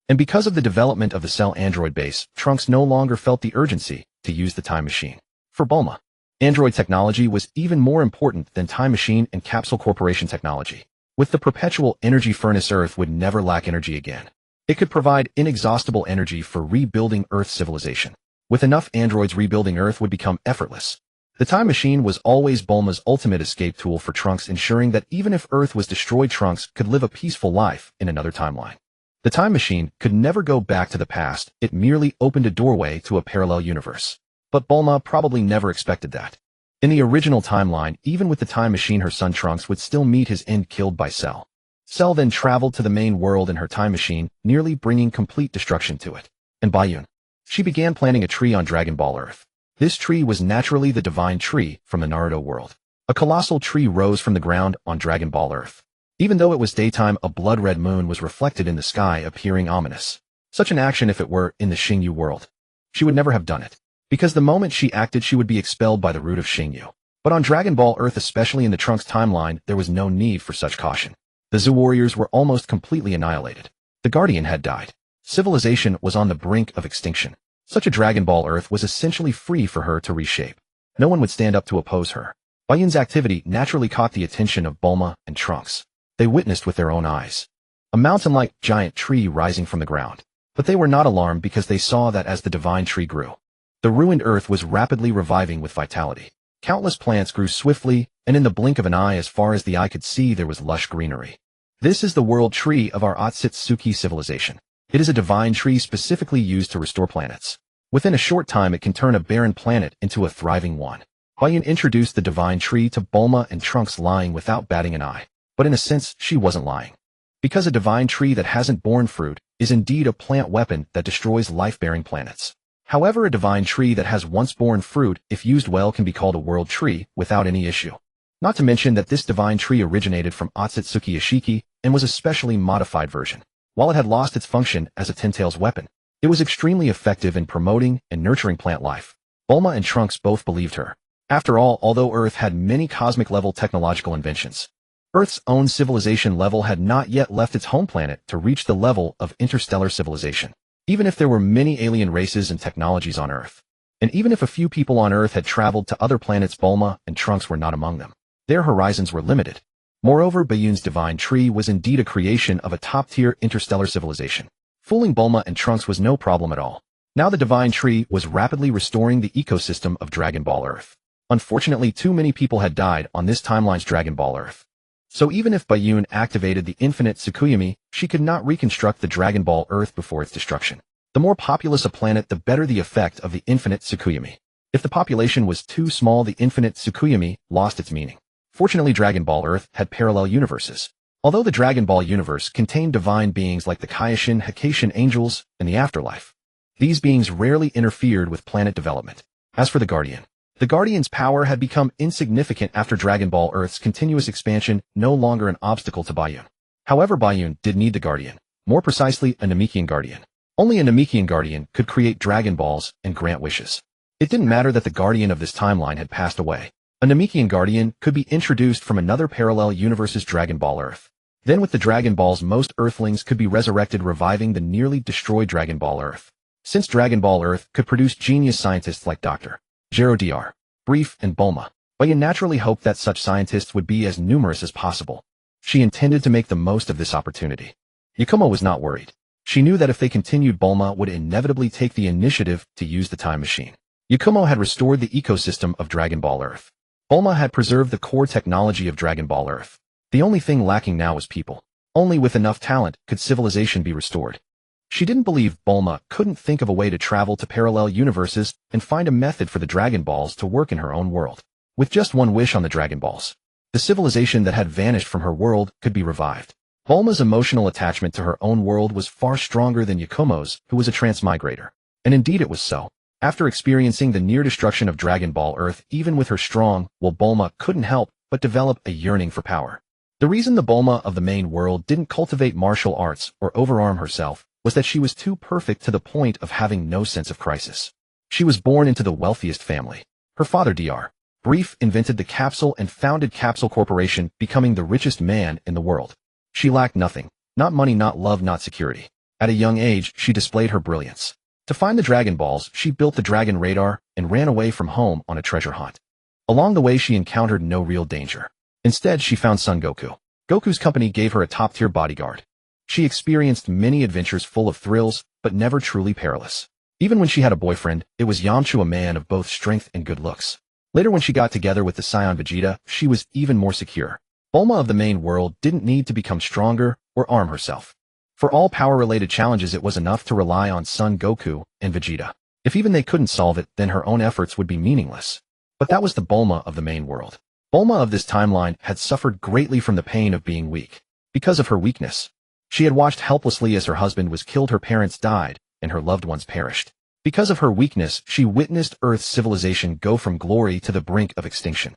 And because of the development of the Cell android base, Trunks no longer felt the urgency to use the time machine. For Bulma, android technology was even more important than time machine and Capsule Corporation technology. With the perpetual energy furnace, Earth would never lack energy again. It could provide inexhaustible energy for rebuilding Earth's civilization. With enough androids, rebuilding Earth would become effortless. The time machine was always Bulma's ultimate escape tool for Trunks, ensuring that even if Earth was destroyed, Trunks could live a peaceful life in another timeline. The time machine could never go back to the past, it merely opened a doorway to a parallel universe. But Bulma probably never expected that. In the original timeline, even with the time machine, her son Trunks would still meet his end, killed by Cell. Cell then traveled to the main world in her time machine, nearly bringing complete destruction to it. And Bayun, she began planting a tree on Dragon Ball Earth. This tree was naturally the divine tree from the Naruto world. A colossal tree rose from the ground on Dragon Ball Earth. Even though it was daytime, a blood-red moon was reflected in the sky, appearing ominous. Such an action, if it were in the Xing Yu world, she would never have done it, because the moment she acted, she would be expelled by the root of Xing Yu. But on Dragon Ball Earth, especially in the Trunks timeline, there was no need for such caution. The Zoo warriors were almost completely annihilated. The Guardian had died. Civilization was on the brink of extinction. Such a Dragon Ball Earth was essentially free for her to reshape. No one would stand up to oppose her. Bayun's activity naturally caught the attention of Bulma and Trunks. They witnessed with their own eyes a mountain-like giant tree rising from the ground. But they were not alarmed because they saw that as the divine tree grew, the ruined earth was rapidly reviving with vitality. Countless plants grew swiftly, and in the blink of an eye as far as the eye could see there was lush greenery. This is the world tree of our Ōtsutsuki civilization. It is a divine tree specifically used to restore planets. Within a short time it can turn a barren planet into a thriving one. Bayun introduced the divine tree to Bulma and Trunks lying without batting an eye. But in a sense, she wasn't lying. Because a divine tree that hasn't borne fruit is indeed a plant weapon that destroys life-bearing planets. However, a divine tree that has once borne fruit, if used well, can be called a world tree without any issue. Not to mention that this divine tree originated from Ōtsutsuki Ishiki and was a specially modified version. While it had lost its function as a Ten-Tails weapon, it was extremely effective in promoting and nurturing plant life. Bulma and Trunks both believed her. After all, although Earth had many cosmic-level technological inventions, Earth's own civilization level had not yet left its home planet to reach the level of interstellar civilization. Even if there were many alien races and technologies on Earth, and even if a few people on Earth had traveled to other planets, Bulma and Trunks were not among them. Their horizons were limited. Moreover, Bayun's divine tree was indeed a creation of a top-tier interstellar civilization. Fooling Bulma and Trunks was no problem at all. Now the divine tree was rapidly restoring the ecosystem of Dragon Ball Earth. Unfortunately, too many people had died on this timeline's Dragon Ball Earth. So even if Bayun activated the Infinite Tsukuyomi, she could not reconstruct the Dragon Ball Earth before its destruction. The more populous a planet, the better the effect of the Infinite Tsukuyomi. If the population was too small, the Infinite Tsukuyomi lost its meaning. Fortunately, Dragon Ball Earth had parallel universes. Although the Dragon Ball universe contained divine beings like the Kaioshin, Hakaishin angels, and the afterlife, these beings rarely interfered with planet development. As for the Guardian's power had become insignificant after Dragon Ball Earth's continuous expansion, no longer an obstacle to Bayun. However, Bayun did need the Guardian, more precisely a Namekian Guardian. Only a Namekian Guardian could create Dragon Balls and grant wishes. It didn't matter that the Guardian of this timeline had passed away. A Namekian Guardian could be introduced from another parallel universe's Dragon Ball Earth. Then with the Dragon Balls, most Earthlings could be resurrected, reviving the nearly destroyed Dragon Ball Earth. Since Dragon Ball Earth could produce genius scientists like Dr. Dr. Brief, and Bulma, Bayun naturally hoped that such scientists would be as numerous as possible. She intended to make the most of this opportunity. Yakumo was not worried. She knew that if they continued, Bulma would inevitably take the initiative to use the time machine. Yakumo had restored the ecosystem of Dragon Ball Earth. Bulma had preserved the core technology of Dragon Ball Earth. The only thing lacking now was people. Only with enough talent could civilization be restored. She didn't believe Bulma couldn't think of a way to travel to parallel universes and find a method for the Dragon Balls to work in her own world. With just one wish on the Dragon Balls, the civilization that had vanished from her world could be revived. Bulma's emotional attachment to her own world was far stronger than Yakumo's, who was a transmigrator. And indeed it was so. After experiencing the near destruction of Dragon Ball Earth, even with her strong will, Bulma couldn't help but develop a yearning for power. The reason the Bulma of the main world didn't cultivate martial arts or overarm herself was that she was too perfect to the point of having no sense of crisis. She was born into the wealthiest family. Her father, Dr. Brief, invented the capsule and founded Capsule Corporation, becoming the richest man in the world. She lacked nothing, not money, not love, not security. At a young age, she displayed her brilliance. To find the Dragon Balls, she built the Dragon Radar and ran away from home on a treasure hunt. Along the way, she encountered no real danger. Instead, she found Son Goku. Goku's company gave her a top-tier bodyguard. She experienced many adventures full of thrills, but never truly perilous. Even when she had a boyfriend, it was Yamcha, a man of both strength and good looks. Later, when she got together with the Saiyan Vegeta, she was even more secure. Bulma of the main world didn't need to become stronger or arm herself. For all power-related challenges, it was enough to rely on Son Goku and Vegeta. If even they couldn't solve it, then her own efforts would be meaningless. But that was the Bulma of the main world. Bulma of this timeline had suffered greatly from the pain of being weak. Because of her weakness, she had watched helplessly as her husband was killed, her parents died, and her loved ones perished. Because of her weakness, she witnessed Earth's civilization go from glory to the brink of extinction.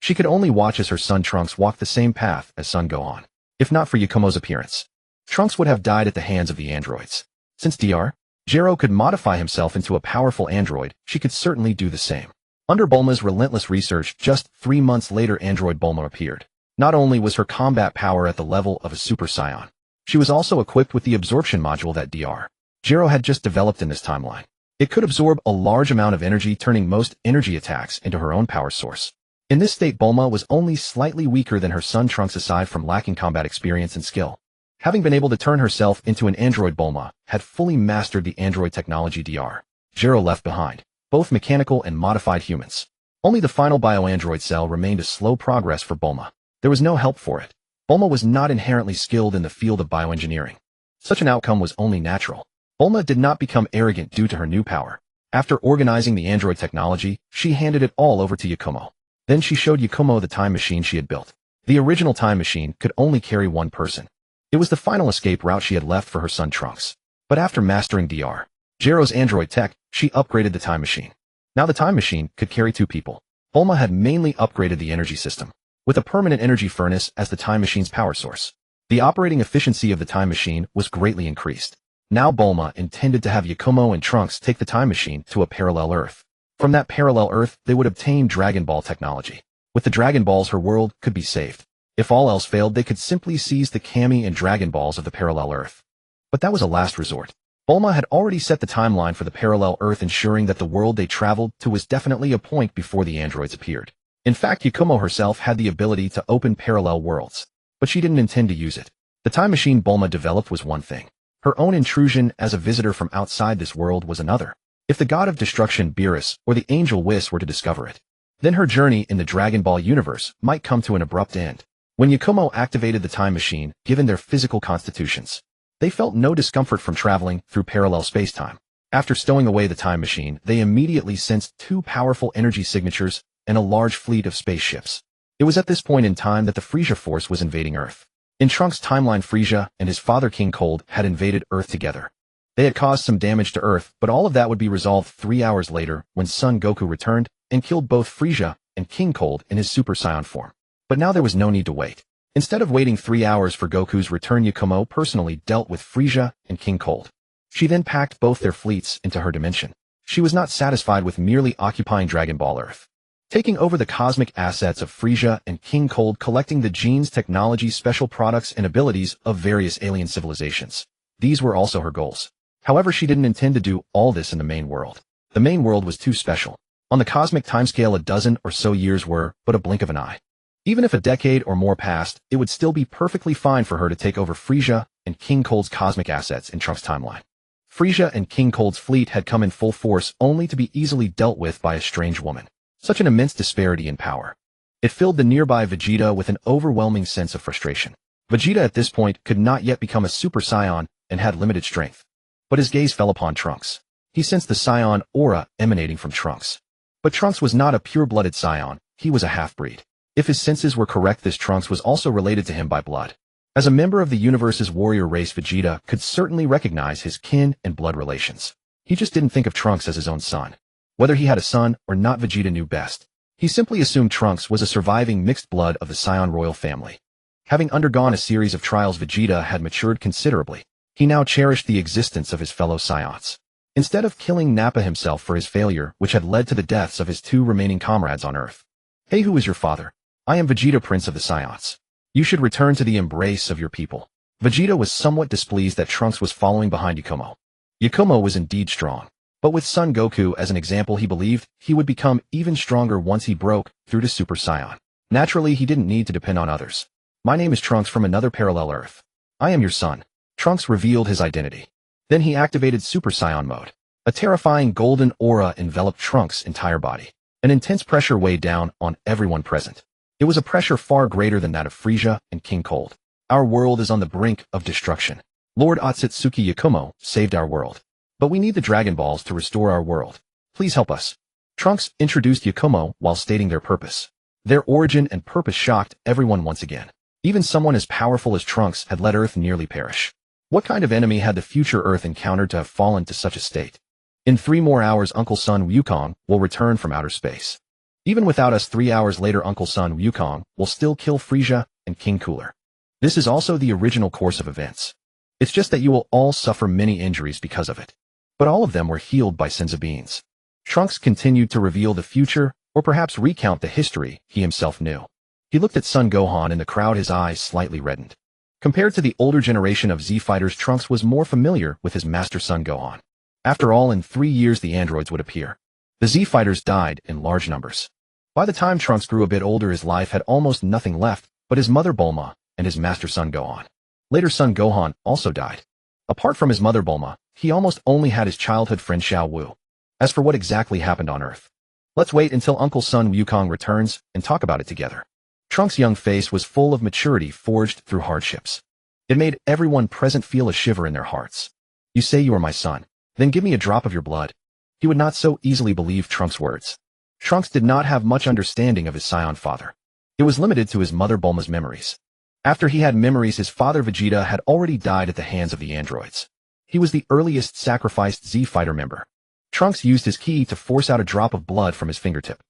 She could only watch as her son Trunks walked the same path as Son Gohan. If not for Yakumo's appearance, Trunks would have died at the hands of the androids. Since Dr. Gero could modify himself into a powerful android, she could certainly do the same. Under Bulma's relentless research, just 3 months later, android Bulma appeared. Not only was her combat power at the level of a Super Saiyan, she was also equipped with the absorption module that Dr. Jiro had just developed in this timeline. It could absorb a large amount of energy, turning most energy attacks into her own power source. In this state, Bulma was only slightly weaker than her son Trunks aside from lacking combat experience and skill. Having been able to turn herself into an android, Bulma had fully mastered the android technology Dr. Jiro left behind, both mechanical and modified humans. Only the final bioandroid cell remained a slow progress for Bulma. There was no help for it. Bulma was not inherently skilled in the field of bioengineering. Such an outcome was only natural. Bulma did not become arrogant due to her new power. After organizing the android technology, she handed it all over to Yakumo. Then she showed Yakumo the time machine she had built. The original time machine could only carry one person. It was the final escape route she had left for her son Trunks. But after mastering Dr. Jiro's android tech, she upgraded the time machine. Now the time machine could carry two people. Bulma had mainly upgraded the energy system, with a permanent energy furnace as the time machine's power source. The operating efficiency of the time machine was greatly increased. Now Bulma intended to have Yakumo and Trunks take the time machine to a parallel Earth. From that parallel Earth, they would obtain Dragon Ball technology. With the Dragon Balls, her world could be saved. If all else failed, they could simply seize the Kami and Dragon Balls of the parallel Earth. But that was a last resort. Bulma had already set the timeline for the parallel Earth, ensuring that the world they traveled to was definitely a point before the androids appeared. In fact, Yakumo herself had the ability to open parallel worlds, but she didn't intend to use it. The time machine Bulma developed was one thing. Her own intrusion as a visitor from outside this world was another. If the god of destruction Beerus or the angel Whis were to discover it, then her journey in the Dragon Ball universe might come to an abrupt end. When Yakumo activated the time machine, given their physical constitutions, they felt no discomfort from traveling through parallel space-time. After stowing away the time machine, they immediately sensed two powerful energy signatures and a large fleet of spaceships. It was at this point in time that the Frieza force was invading Earth. In Trunks' timeline, Frieza and his father King Cold had invaded Earth together. They had caused some damage to Earth, but all of that would be resolved 3 hours later when Son Goku returned and killed both Frieza and King Cold in his Super Saiyan form. But now there was no need to wait. Instead of waiting 3 hours for Goku's return, Yakumo personally dealt with Frieza and King Cold. She then packed both their fleets into her dimension. She was not satisfied with merely occupying Dragon Ball Earth. Taking over the cosmic assets of Frieza and King Cold, collecting the genes, technology, special products, and abilities of various alien civilizations. These were also her goals. However, she didn't intend to do all this in the main world. The main world was too special. On the cosmic timescale, a dozen or so years were but a blink of an eye. Even if a decade or more passed, it would still be perfectly fine for her to take over Frieza and King Cold's cosmic assets in Trunks' timeline. Frieza and King Cold's fleet had come in full force only to be easily dealt with by a strange woman. Such an immense disparity in power. It filled the nearby Vegeta with an overwhelming sense of frustration. Vegeta at this point could not yet become a Super Saiyan and had limited strength. But his gaze fell upon Trunks. He sensed the Saiyan aura emanating from Trunks. But Trunks was not a pure-blooded Saiyan, he was a half-breed. If his senses were correct, this Trunks was also related to him by blood. As a member of the universe's warrior race, Vegeta could certainly recognize his kin and blood relations. He just didn't think of Trunks as his own son. Whether he had a son or not, Vegeta knew best. He simply assumed Trunks was a surviving mixed blood of the Saiyan royal family. Having undergone a series of trials, Vegeta had matured considerably. He now cherished the existence of his fellow Saiyans. Instead of killing Nappa himself for his failure, which had led to the deaths of his two remaining comrades on Earth. Hey, who is your father? I am Vegeta, Prince of the Saiyans. You should return to the embrace of your people. Vegeta was somewhat displeased that Trunks was following behind Yakumo. Yakumo was indeed strong. But with Son Goku as an example, he believed he would become even stronger once he broke through to Super Saiyan. Naturally, he didn't need to depend on others. My name is Trunks from another parallel Earth. I am your son. Trunks revealed his identity. Then he activated Super Saiyan mode. A terrifying golden aura enveloped Trunks' entire body. An intense pressure weighed down on everyone present. It was a pressure far greater than that of Frieza and King Cold. Our world is on the brink of destruction. Lord Ōtsutsuki Yakumo saved our world. But we need the Dragon Balls to restore our world. Please help us. Trunks introduced Yakumo while stating their purpose. Their origin and purpose shocked everyone once again. Even someone as powerful as Trunks had let Earth nearly perish. What kind of enemy had the future Earth encountered to have fallen to such a state? In 3 more hours, Uncle Son Wukong will return from outer space. Even without us, 3 hours later, Uncle Son Wukong will still kill Frieza and King Cooler. This is also the original course of events. It's just that you will all suffer many injuries because of it. But all of them were healed by Senzu Beans. Trunks continued to reveal the future, or perhaps recount the history he himself knew. He looked at Son Gohan in the crowd, his eyes slightly reddened. Compared to the older generation of Z fighters, Trunks was more familiar with his master son Gohan. After all, in 3 years the androids would appear. The Z fighters died in large numbers. By the time Trunks grew a bit older, his life had almost nothing left but his mother Bulma and his master son Gohan. Later son Gohan also died. Apart from his mother Bulma, he almost only had his childhood friend Xiao Wu. As for what exactly happened on Earth, let's wait until Uncle Sun Wukong returns and talk about it together. Trunks' young face was full of maturity forged through hardships. It made everyone present feel a shiver in their hearts. You say you are my son, then give me a drop of your blood. He would not so easily believe Trunks' words. Trunks did not have much understanding of his scion father. It was limited to his mother Bulma's memories. After he had memories, his father Vegeta had already died at the hands of the androids. He was the earliest sacrificed Z fighter member. Trunks used his ki to force out a drop of blood from his fingertip.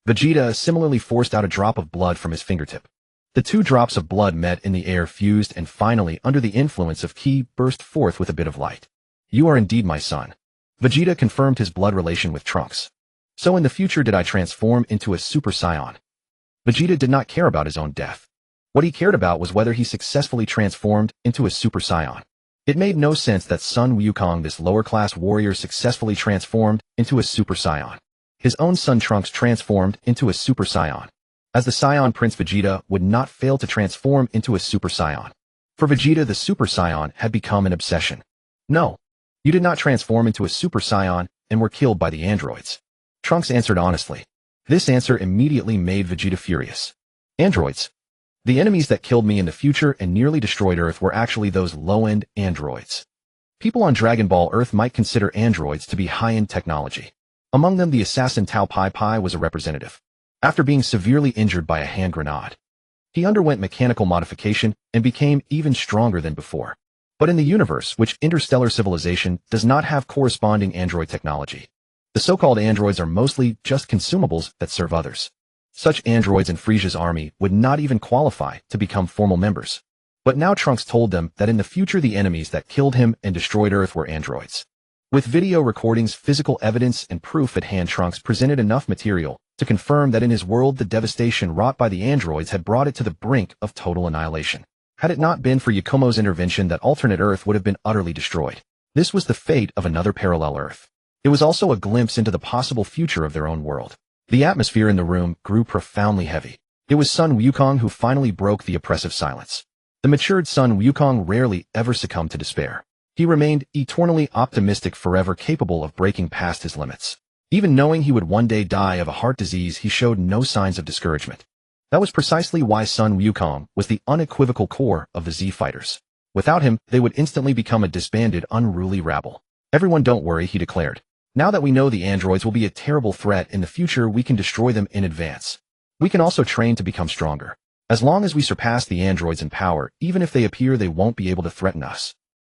Vegeta similarly forced out a drop of blood from his fingertip. The 2 drops of blood met in the air, fused, and finally, under the influence of ki, burst forth with a bit of light. You are indeed my son. Vegeta confirmed his blood relation with Trunks. So in the future did I transform into a Super Saiyan? Vegeta did not care about his own death. What he cared about was whether he successfully transformed into a Super Saiyan. It made no sense that Sun Wukong, this lower-class warrior, successfully transformed into a Super Saiyan. His own son Trunks transformed into a Super Saiyan. As the Saiyan Prince, Vegeta would not fail to transform into a Super Saiyan. For Vegeta, the Super Saiyan had become an obsession. No, you did not transform into a Super Saiyan and were killed by the androids. Trunks answered honestly. This answer immediately made Vegeta furious. Androids. The enemies that killed me in the future and nearly destroyed Earth were actually those low-end androids. People on Dragon Ball Earth might consider androids to be high-end technology. Among them, the assassin Tao Pai Pai was a representative. After being severely injured by a hand grenade, he underwent mechanical modification and became even stronger than before. But in the universe, which interstellar civilization does not have corresponding android technology, the so-called androids are mostly just consumables that serve others. Such androids in Frisia's army would not even qualify to become formal members. But now Trunks told them that in the future the enemies that killed him and destroyed Earth were androids. With video recordings, physical evidence, and proof at hand, Trunks presented enough material to confirm that in his world the devastation wrought by the androids had brought it to the brink of total annihilation. Had it not been for Yakumo's intervention, that alternate Earth would have been utterly destroyed. This was the fate of another parallel Earth. It was also a glimpse into the possible future of their own world. The atmosphere in the room grew profoundly heavy. It was Sun Wukong who finally broke the oppressive silence. The matured Sun Wukong rarely ever succumbed to despair. He remained eternally optimistic, forever capable of breaking past his limits. Even knowing he would one day die of a heart disease, he showed no signs of discouragement. That was precisely why Sun Wukong was the unequivocal core of the Z fighters. Without him, they would instantly become a disbanded, unruly rabble. Everyone, don't worry, he declared. Now that we know the androids will be a terrible threat in the future, we can destroy them in advance. We can also train to become stronger. As long as we surpass the androids in power, even if they appear, they won't be able to threaten us.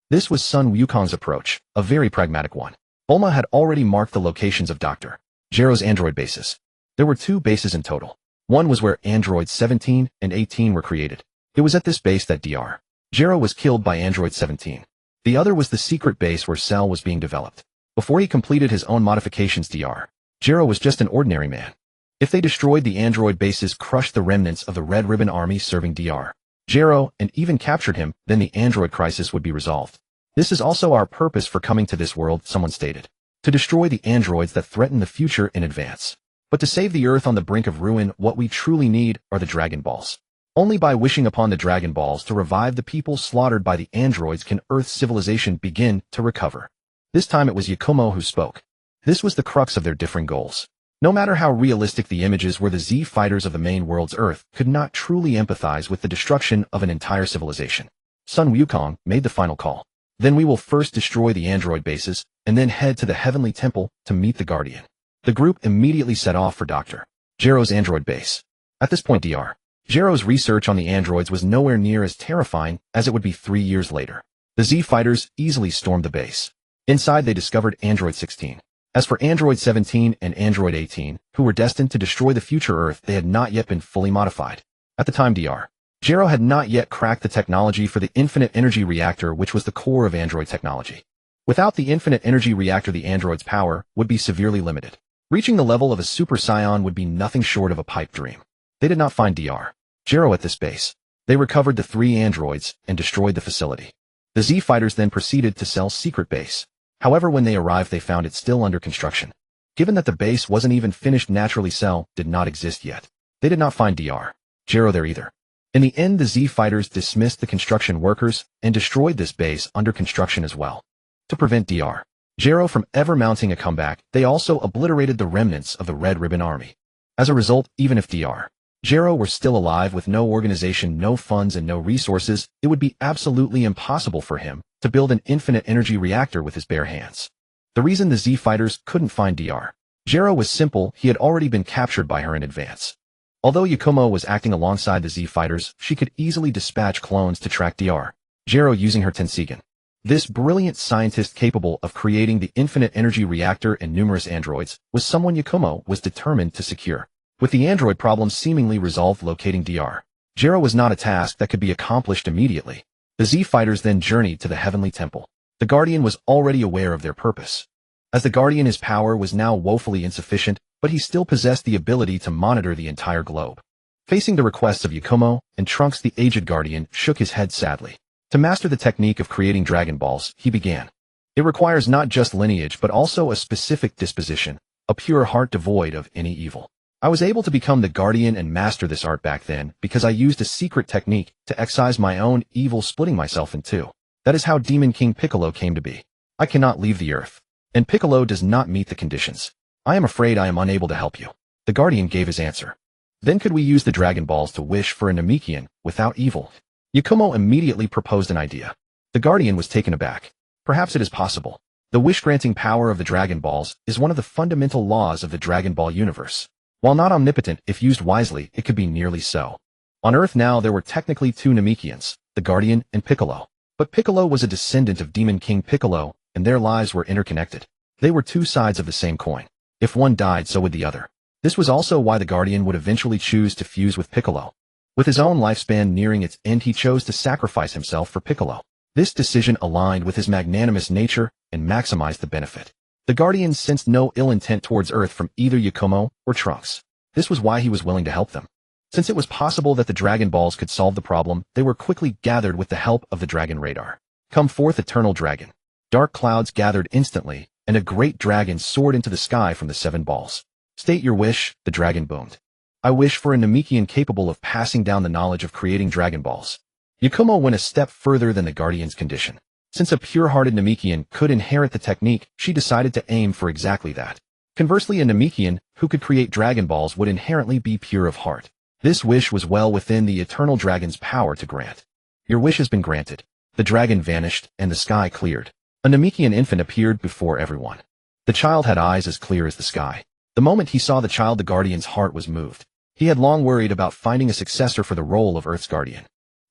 This was Sun Wukong's approach, a very pragmatic one. Bulma had already marked the locations of Dr. Gero's android bases. There were 2 bases in total. One was where androids 17 and 18 were created. It was at this base that Dr. Gero was killed by android 17. The other was the secret base where Cell was being developed. Before he completed his own modifications, Dr. Gero was just an ordinary man. If they destroyed the android bases, crushed the remnants of the Red Ribbon Army serving Dr. Gero, and even captured him, then the android crisis would be resolved. This is also our purpose for coming to this world, someone stated. To destroy the androids that threaten the future in advance. But to save the Earth on the brink of ruin, what we truly need are the Dragon Balls. Only by wishing upon the Dragon Balls to revive the people slaughtered by the androids can Earth's civilization begin to recover. This time it was Yakumo who spoke. This was the crux of their differing goals. No matter how realistic the images were, the Z fighters of the main world's Earth could not truly empathize with the destruction of an entire civilization. Sun Wukong made the final call. Then we will first destroy the android bases, and then head to the Heavenly Temple to meet the Guardian. The group immediately set off for Dr. Gero's android base. At this point, Dr. Gero's research on the androids was nowhere near as terrifying as it would be 3 years later. The Z fighters easily stormed the base. Inside, they discovered Android 16. As for Android 17 and Android 18, who were destined to destroy the future Earth, they had not yet been fully modified. At the time, Dr. Gero had not yet cracked the technology for the infinite energy reactor, which was the core of android technology. Without the infinite energy reactor, the android's power would be severely limited. Reaching the level of a Super Saiyan would be nothing short of a pipe dream. They did not find Dr. Gero at this base. They recovered the 3 androids and destroyed the facility. The Z-Fighters then proceeded to Cell's secret base. However, when they arrived, they found it still under construction. Given that the base wasn't even finished, naturally Cell did not exist yet. They did not find Dr. Gero there either. In the end, the Z-Fighters dismissed the construction workers and destroyed this base under construction as well. To prevent Dr. Gero from ever mounting a comeback, they also obliterated the remnants of the Red Ribbon Army. As a result, even if Dr. Gero were still alive with no organization, no funds, and no resources, it would be absolutely impossible for him to build an infinite energy reactor with his bare hands. The reason the Z-Fighters couldn't find Dr. Gero was simple: he had already been captured by her in advance. Although Yakumo was acting alongside the Z-Fighters, she could easily dispatch clones to track Dr. Gero using her Tensigen. This brilliant scientist capable of creating the infinite energy reactor and numerous androids was someone Yakumo was determined to secure. With the android problem seemingly resolved, locating Dr. Gero was not a task that could be accomplished immediately. The Z-Fighters then journeyed to the Heavenly Temple. The Guardian was already aware of their purpose. As the Guardian, his power was now woefully insufficient, but he still possessed the ability to monitor the entire globe. Facing the requests of Yakumo and Trunks, the aged Guardian shook his head sadly. To master the technique of creating Dragon Balls, he began. It requires not just lineage but also a specific disposition, a pure heart devoid of any evil. I was able to become the Guardian and master this art back then because I used a secret technique to excise my own evil, splitting myself in two. That is how Demon King Piccolo came to be. I cannot leave the earth. And Piccolo does not meet the conditions. I am afraid I am unable to help you. The Guardian gave his answer. Then could we use the Dragon Balls to wish for a Namekian without evil? Yakumo immediately proposed an idea. The Guardian was taken aback. Perhaps it is possible. The wish-granting power of the Dragon Balls is one of the fundamental laws of the Dragon Ball universe. While not omnipotent, if used wisely, it could be nearly so. On Earth now there were technically 2 Namekians, the Guardian and Piccolo. But Piccolo was a descendant of Demon King Piccolo, and their lives were interconnected. They were 2 sides of the same coin. If one died, so would the other. This was also why the Guardian would eventually choose to fuse with Piccolo. With his own lifespan nearing its end, he chose to sacrifice himself for Piccolo. This decision aligned with his magnanimous nature and maximized the benefit. The Guardian sensed no ill intent towards Earth from either Yakumo or Trunks. This was why he was willing to help them. Since it was possible that the Dragon Balls could solve the problem, they were quickly gathered with the help of the Dragon Radar. Come forth, Eternal Dragon. Dark clouds gathered instantly, and a great dragon soared into the sky from the 7 balls. State your wish, the dragon boomed. I wish for a Namekian capable of passing down the knowledge of creating Dragon Balls. Yakumo went a step further than the Guardian's condition. Since a pure-hearted Namekian could inherit the technique, she decided to aim for exactly that. Conversely, a Namekian who could create Dragon Balls would inherently be pure of heart. This wish was well within the Eternal Dragon's power to grant. Your wish has been granted. The dragon vanished, and the sky cleared. A Namekian infant appeared before everyone. The child had eyes as clear as the sky. The moment he saw the child, the Guardian's heart was moved. He had long worried about finding a successor for the role of Earth's Guardian.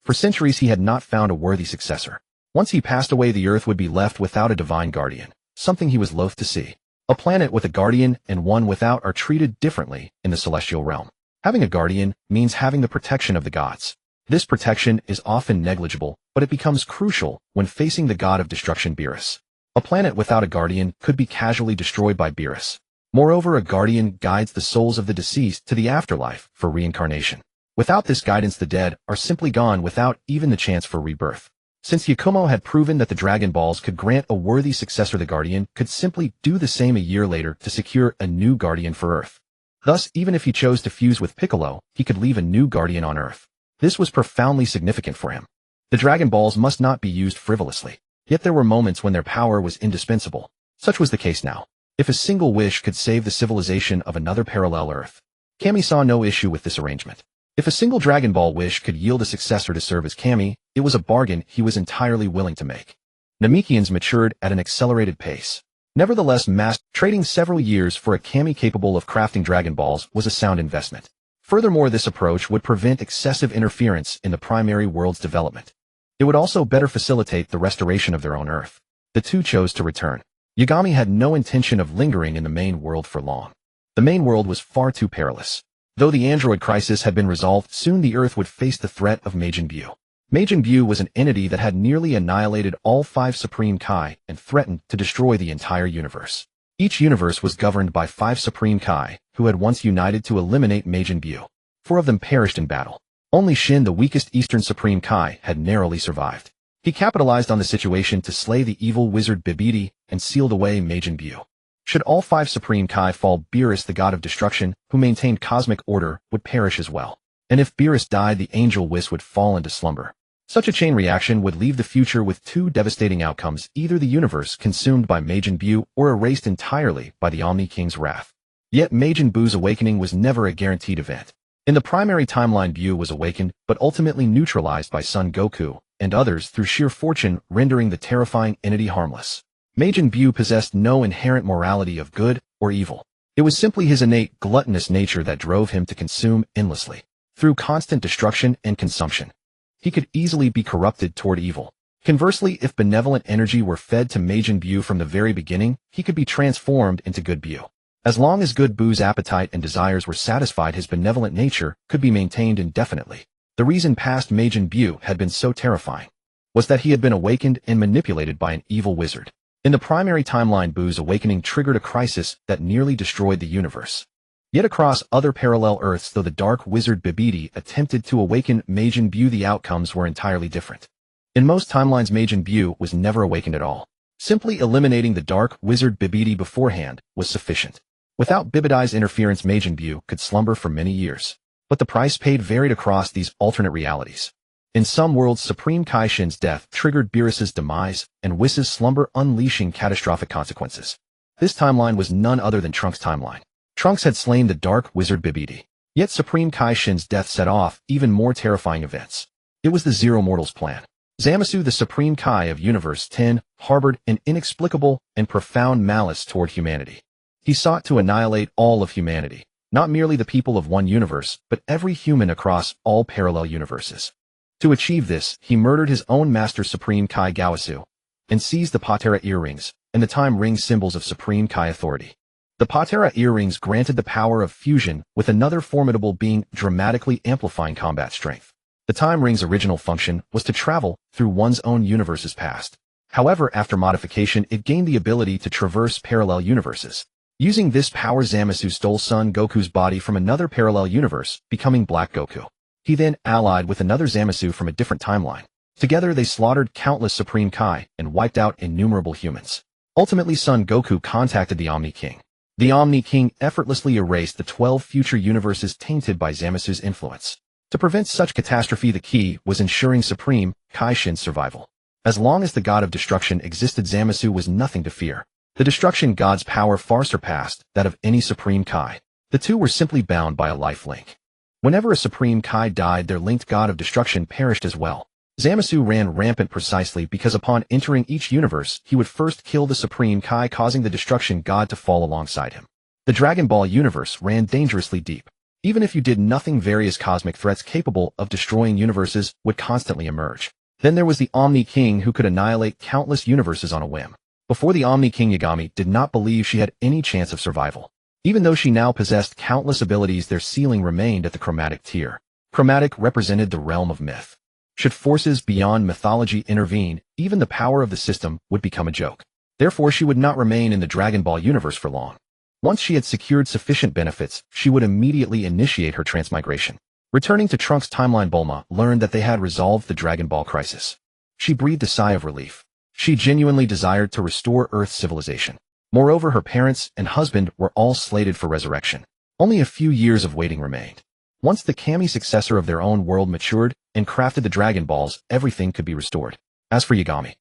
For centuries he had not found a worthy successor. Once he passed away, the Earth would be left without a divine guardian, something he was loath to see. A planet with a guardian and one without are treated differently in the celestial realm. Having a guardian means having the protection of the gods. This protection is often negligible, but it becomes crucial when facing the god of destruction, Beerus. A planet without a guardian could be casually destroyed by Beerus. Moreover, a guardian guides the souls of the deceased to the afterlife for reincarnation. Without this guidance, the dead are simply gone without even the chance for rebirth. Since Yakumo had proven that the Dragon Balls could grant a worthy successor, the Guardian could simply do the same a year later to secure a new Guardian for Earth. Thus, even if he chose to fuse with Piccolo, he could leave a new Guardian on Earth. This was profoundly significant for him. The Dragon Balls must not be used frivolously. Yet there were moments when their power was indispensable. Such was the case now. If a single wish could save the civilization of another parallel Earth, Kami saw no issue with this arrangement. If a single Dragon Ball wish could yield a successor to serve as Kami, it was a bargain he was entirely willing to make. Namekians matured at an accelerated pace. Nevertheless, trading several years for a Kami capable of crafting Dragon Balls was a sound investment. Furthermore, this approach would prevent excessive interference in the primary world's development. It would also better facilitate the restoration of their own Earth. The two chose to return. Yagami had no intention of lingering in the main world for long. The main world was far too perilous. Though the android crisis had been resolved, soon the Earth would face the threat of Majin Buu. Majin Buu was an entity that had nearly annihilated all 5 Supreme Kai and threatened to destroy the entire universe. Each universe was governed by 5 Supreme Kai, who had once united to eliminate Majin Buu. 4 of them perished in battle. Only Shin, the weakest Eastern Supreme Kai, had narrowly survived. He capitalized on the situation to slay the evil wizard Bibidi and sealed away Majin Buu. Should all 5 Supreme Kai fall, Beerus, the god of destruction, who maintained cosmic order, would perish as well. And if Beerus died, the angel Whis would fall into slumber. Such a chain reaction would leave the future with 2 devastating outcomes, either the universe consumed by Majin Buu or erased entirely by the Omni King's wrath. Yet Majin Buu's awakening was never a guaranteed event. In the primary timeline, Buu was awakened, but ultimately neutralized by Son Goku and others through sheer fortune, rendering the terrifying entity harmless. Majin Buu possessed no inherent morality of good or evil. It was simply his innate gluttonous nature that drove him to consume endlessly. Through constant destruction and consumption, he could easily be corrupted toward evil. Conversely, if benevolent energy were fed to Majin Buu from the very beginning, he could be transformed into good Buu. As long as good Buu's appetite and desires were satisfied, his benevolent nature could be maintained indefinitely. The reason past Majin Buu had been so terrifying was that he had been awakened and manipulated by an evil wizard. In the primary timeline, Buu's awakening triggered a crisis that nearly destroyed the universe. Yet across other parallel Earths, though the dark wizard Bibidi attempted to awaken Majin Buu, the outcomes were entirely different. In most timelines, Majin Buu was never awakened at all. Simply eliminating the dark wizard Bibidi beforehand was sufficient. Without Bibidi's interference, Majin Buu could slumber for many years. But the price paid varied across these alternate realities. In some worlds, Supreme Kai Shin's death triggered Beerus's demise, and Whis' slumber unleashing catastrophic consequences. This timeline was none other than Trunks' timeline. Trunks had slain the dark wizard Bibidi. Yet Supreme Kai Shin's death set off even more terrifying events. It was the Zero Mortals plan. Zamasu, the Supreme Kai of Universe 10, harbored an inexplicable and profound malice toward humanity. He sought to annihilate all of humanity, not merely the people of one universe, but every human across all parallel universes. To achieve this, he murdered his own master Supreme Kai Gawasu, and seized the Patera earrings, and the time ring, symbols of Supreme Kai authority. The Patera earrings granted the power of fusion with another formidable being, dramatically amplifying combat strength. The time ring's original function was to travel through one's own universe's past. However, after modification, it gained the ability to traverse parallel universes. Using this power, Zamasu stole Son Goku's body from another parallel universe, becoming Black Goku. He then allied with another Zamasu from a different timeline. Together, they slaughtered countless Supreme Kai and wiped out innumerable humans. Ultimately, Son Goku contacted the Omni King. The Omni King effortlessly erased the 12 future universes tainted by Zamasu's influence. To prevent such catastrophe, the key was ensuring Supreme Kai Shin's survival. As long as the god of destruction existed, Zamasu was nothing to fear. The destruction god's power far surpassed that of any Supreme Kai. The two were simply bound by a life link. Whenever a Supreme Kai died, their linked god of destruction perished as well. Zamasu ran rampant precisely because upon entering each universe, he would first kill the Supreme Kai, causing the destruction god to fall alongside him. The Dragon Ball universe ran dangerously deep. Even if you did nothing, various cosmic threats capable of destroying universes would constantly emerge. Then there was the Omni King, who could annihilate countless universes on a whim. Before the Omni King, Yagami did not believe she had any chance of survival. Even though she now possessed countless abilities, their ceiling remained at the chromatic tier. Chromatic represented the realm of myth. Should forces beyond mythology intervene, even the power of the system would become a joke. Therefore, she would not remain in the Dragon Ball universe for long. Once she had secured sufficient benefits, she would immediately initiate her transmigration. Returning to Trunks' timeline, Bulma learned that they had resolved the Dragon Ball crisis. She breathed a sigh of relief. She genuinely desired to restore Earth's civilization. Moreover, her parents and husband were all slated for resurrection. Only a few years of waiting remained. Once the Kami successor of their own world matured and crafted the Dragon Balls, everything could be restored. As for Yagami,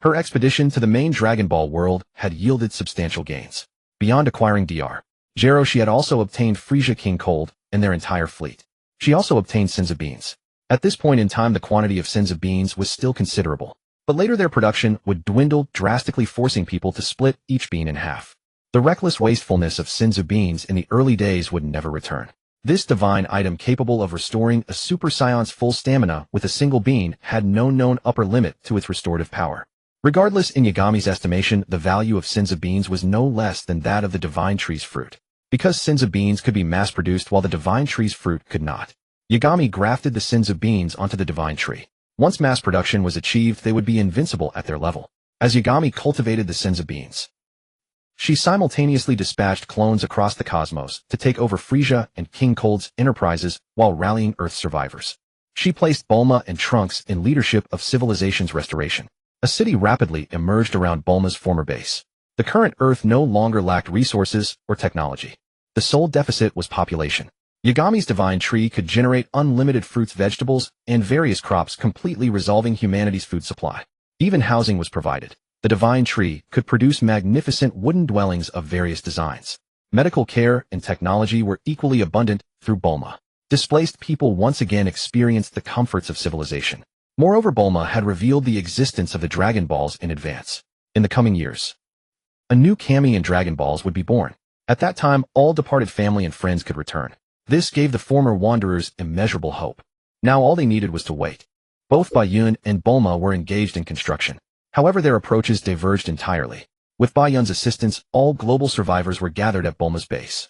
her expedition to the main Dragon Ball world had yielded substantial gains. Beyond acquiring Dr. Gero, she had also obtained Frieza King Cold and their entire fleet. She also obtained Senzu beans. At this point in time, the quantity of Senzu beans was still considerable. But later their production would dwindle, drastically forcing people to split each bean in half. The reckless wastefulness of Senzu beans in the early days would never return. This divine item, capable of restoring a Super Saiyan's full stamina with a single bean, had no known upper limit to its restorative power. Regardless, in Yagami's estimation, the value of Senzu beans was no less than that of the Divine Tree's fruit. Because Senzu beans could be mass-produced while the Divine Tree's fruit could not, Yagami grafted the Senzu beans onto the Divine Tree. Once mass production was achieved, they would be invincible at their level. As Yagami cultivated the Senzu beans, She simultaneously dispatched clones across the cosmos to take over Frisia and King Cold's enterprises while rallying Earth survivors. She placed Bulma and Trunks in leadership of civilization's restoration. A city rapidly emerged around Bulma's former base. The current Earth no longer lacked resources or technology. The sole deficit was population. Yagami's divine tree could generate unlimited fruits, vegetables, and various crops, completely resolving humanity's food supply. Even housing was provided. The divine tree could produce magnificent wooden dwellings of various designs. Medical care and technology were equally abundant through Bulma. Displaced people once again experienced the comforts of civilization. Moreover, Bulma had revealed the existence of the Dragon Balls in advance. In the coming years, a new Kami and Dragon Balls would be born. At that time, all departed family and friends could return. This gave the former wanderers immeasurable hope. Now all they needed was to wait. Both Bayun and Bulma were engaged in construction. However, their approaches diverged entirely. With Bayun's assistance, all global survivors were gathered at Bulma's base.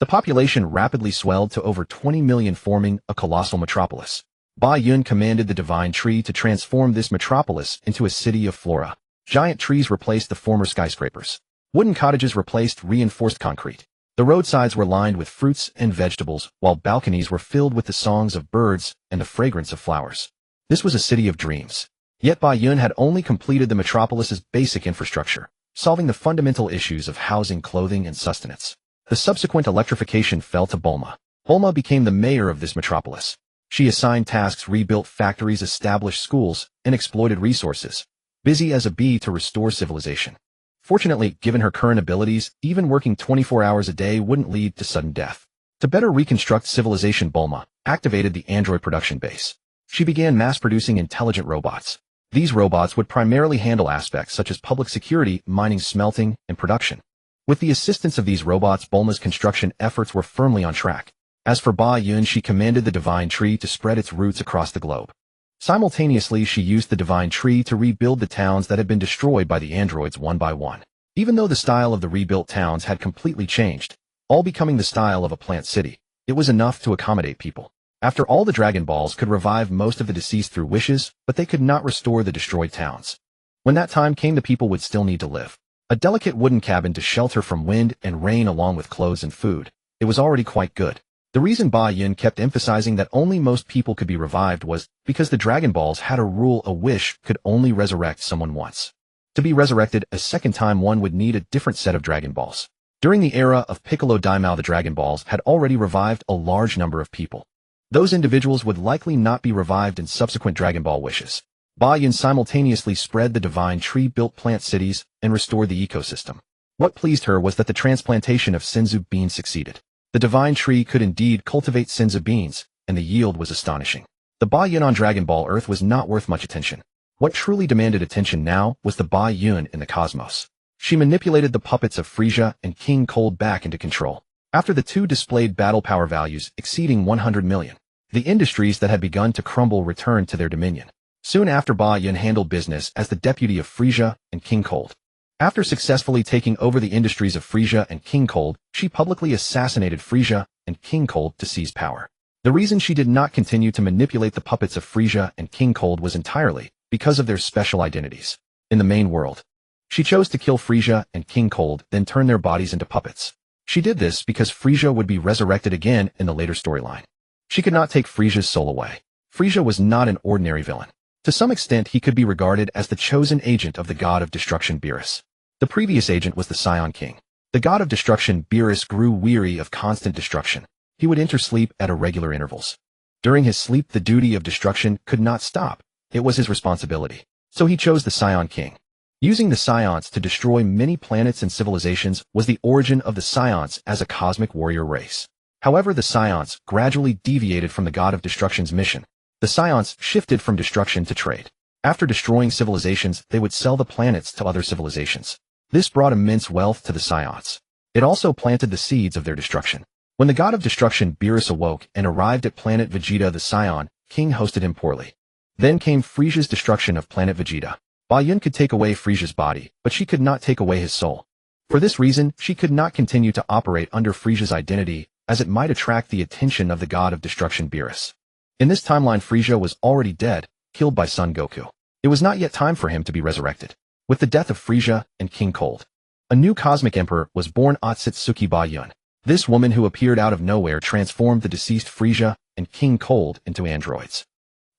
The population rapidly swelled to over 20 million, forming a colossal metropolis. Bayun commanded the divine tree to transform this metropolis into a city of flora. Giant trees replaced the former skyscrapers. Wooden cottages replaced reinforced concrete. The roadsides were lined with fruits and vegetables, while balconies were filled with the songs of birds and the fragrance of flowers. This was a city of dreams. Yet Bayun had only completed the metropolis's basic infrastructure, solving the fundamental issues of housing, clothing, and sustenance. The subsequent electrification fell to Bulma. Bulma became the mayor of this metropolis. She assigned tasks, rebuilt factories, established schools, and exploited resources, busy as a bee to restore civilization. Fortunately, given her current abilities, even working 24 hours a day wouldn't lead to sudden death. To better reconstruct civilization, Bulma activated the android production base. She began mass-producing intelligent robots. These robots would primarily handle aspects such as public security, mining, smelting, and production. With the assistance of these robots, Bulma's construction efforts were firmly on track. As for Bayun, she commanded the divine tree to spread its roots across the globe. Simultaneously, she used the divine tree to rebuild the towns that had been destroyed by the androids one by one. Even though the style of the rebuilt towns had completely changed, all becoming the style of a plant city, it was enough to accommodate people. After all, the Dragon Balls could revive most of the deceased through wishes, but they could not restore the destroyed towns. When that time came, the people would still need to live. A delicate wooden cabin to shelter from wind and rain along with clothes and food. It was already quite good. The reason Bayun kept emphasizing that only most people could be revived was because the Dragon Balls had a rule: a wish could only resurrect someone once. To be resurrected a second time, one would need a different set of Dragon Balls. During the era of Piccolo Daimao, the Dragon Balls had already revived a large number of people. Those individuals would likely not be revived in subsequent Dragon Ball wishes. Bayun simultaneously spread the divine tree, built plant cities, and restored the ecosystem. What pleased her was that the transplantation of Senzu beans succeeded. The divine tree could indeed cultivate Senzu beans, and the yield was astonishing. The Bayun on Dragon Ball Earth was not worth much attention. What truly demanded attention now was the Bayun in the cosmos. She manipulated the puppets of Frisia and King Cold back into control. After the two displayed battle power values exceeding 100 million, the industries that had begun to crumble returned to their dominion. Soon after, Bayun handled business as the deputy of Frisia and King Cold. After successfully taking over the industries of Frisia and King Cold, she publicly assassinated Frisia and King Cold to seize power. The reason she did not continue to manipulate the puppets of Frisia and King Cold was entirely because of their special identities. In the main world, she chose to kill Frisia and King Cold, then turn their bodies into puppets. She did this because Frisia would be resurrected again in the later storyline. She could not take Frisia's soul away. Frisia was not an ordinary villain. To some extent, he could be regarded as the chosen agent of the god of destruction, Beerus. The previous agent was the Scion King. The god of destruction, Beerus, grew weary of constant destruction. He would enter sleep at irregular intervals. During his sleep, the duty of destruction could not stop. It was his responsibility. So he chose the Scion King. Using the Scions to destroy many planets and civilizations was the origin of the Scions as a cosmic warrior race. However, the Scions gradually deviated from the god of destruction's mission. The Scions shifted from destruction to trade. After destroying civilizations, they would sell the planets to other civilizations. This brought immense wealth to the Scions. It also planted the seeds of their destruction. When the god of destruction, Beerus, awoke and arrived at planet Vegeta, the Scion King hosted him poorly. Then came Frisia's destruction of planet Vegeta. Bayun could take away Frisia's body, but she could not take away his soul. For this reason, she could not continue to operate under Frisia's identity, as it might attract the attention of the god of destruction, Beerus. In this timeline, Frisia was already dead, killed by Son Goku. It was not yet time for him to be resurrected. With the death of Frisia and King Cold, A new cosmic emperor was born, Ōtsutsuki Ba-yun. This woman who appeared out of nowhere transformed the deceased Frisia and King Cold into androids.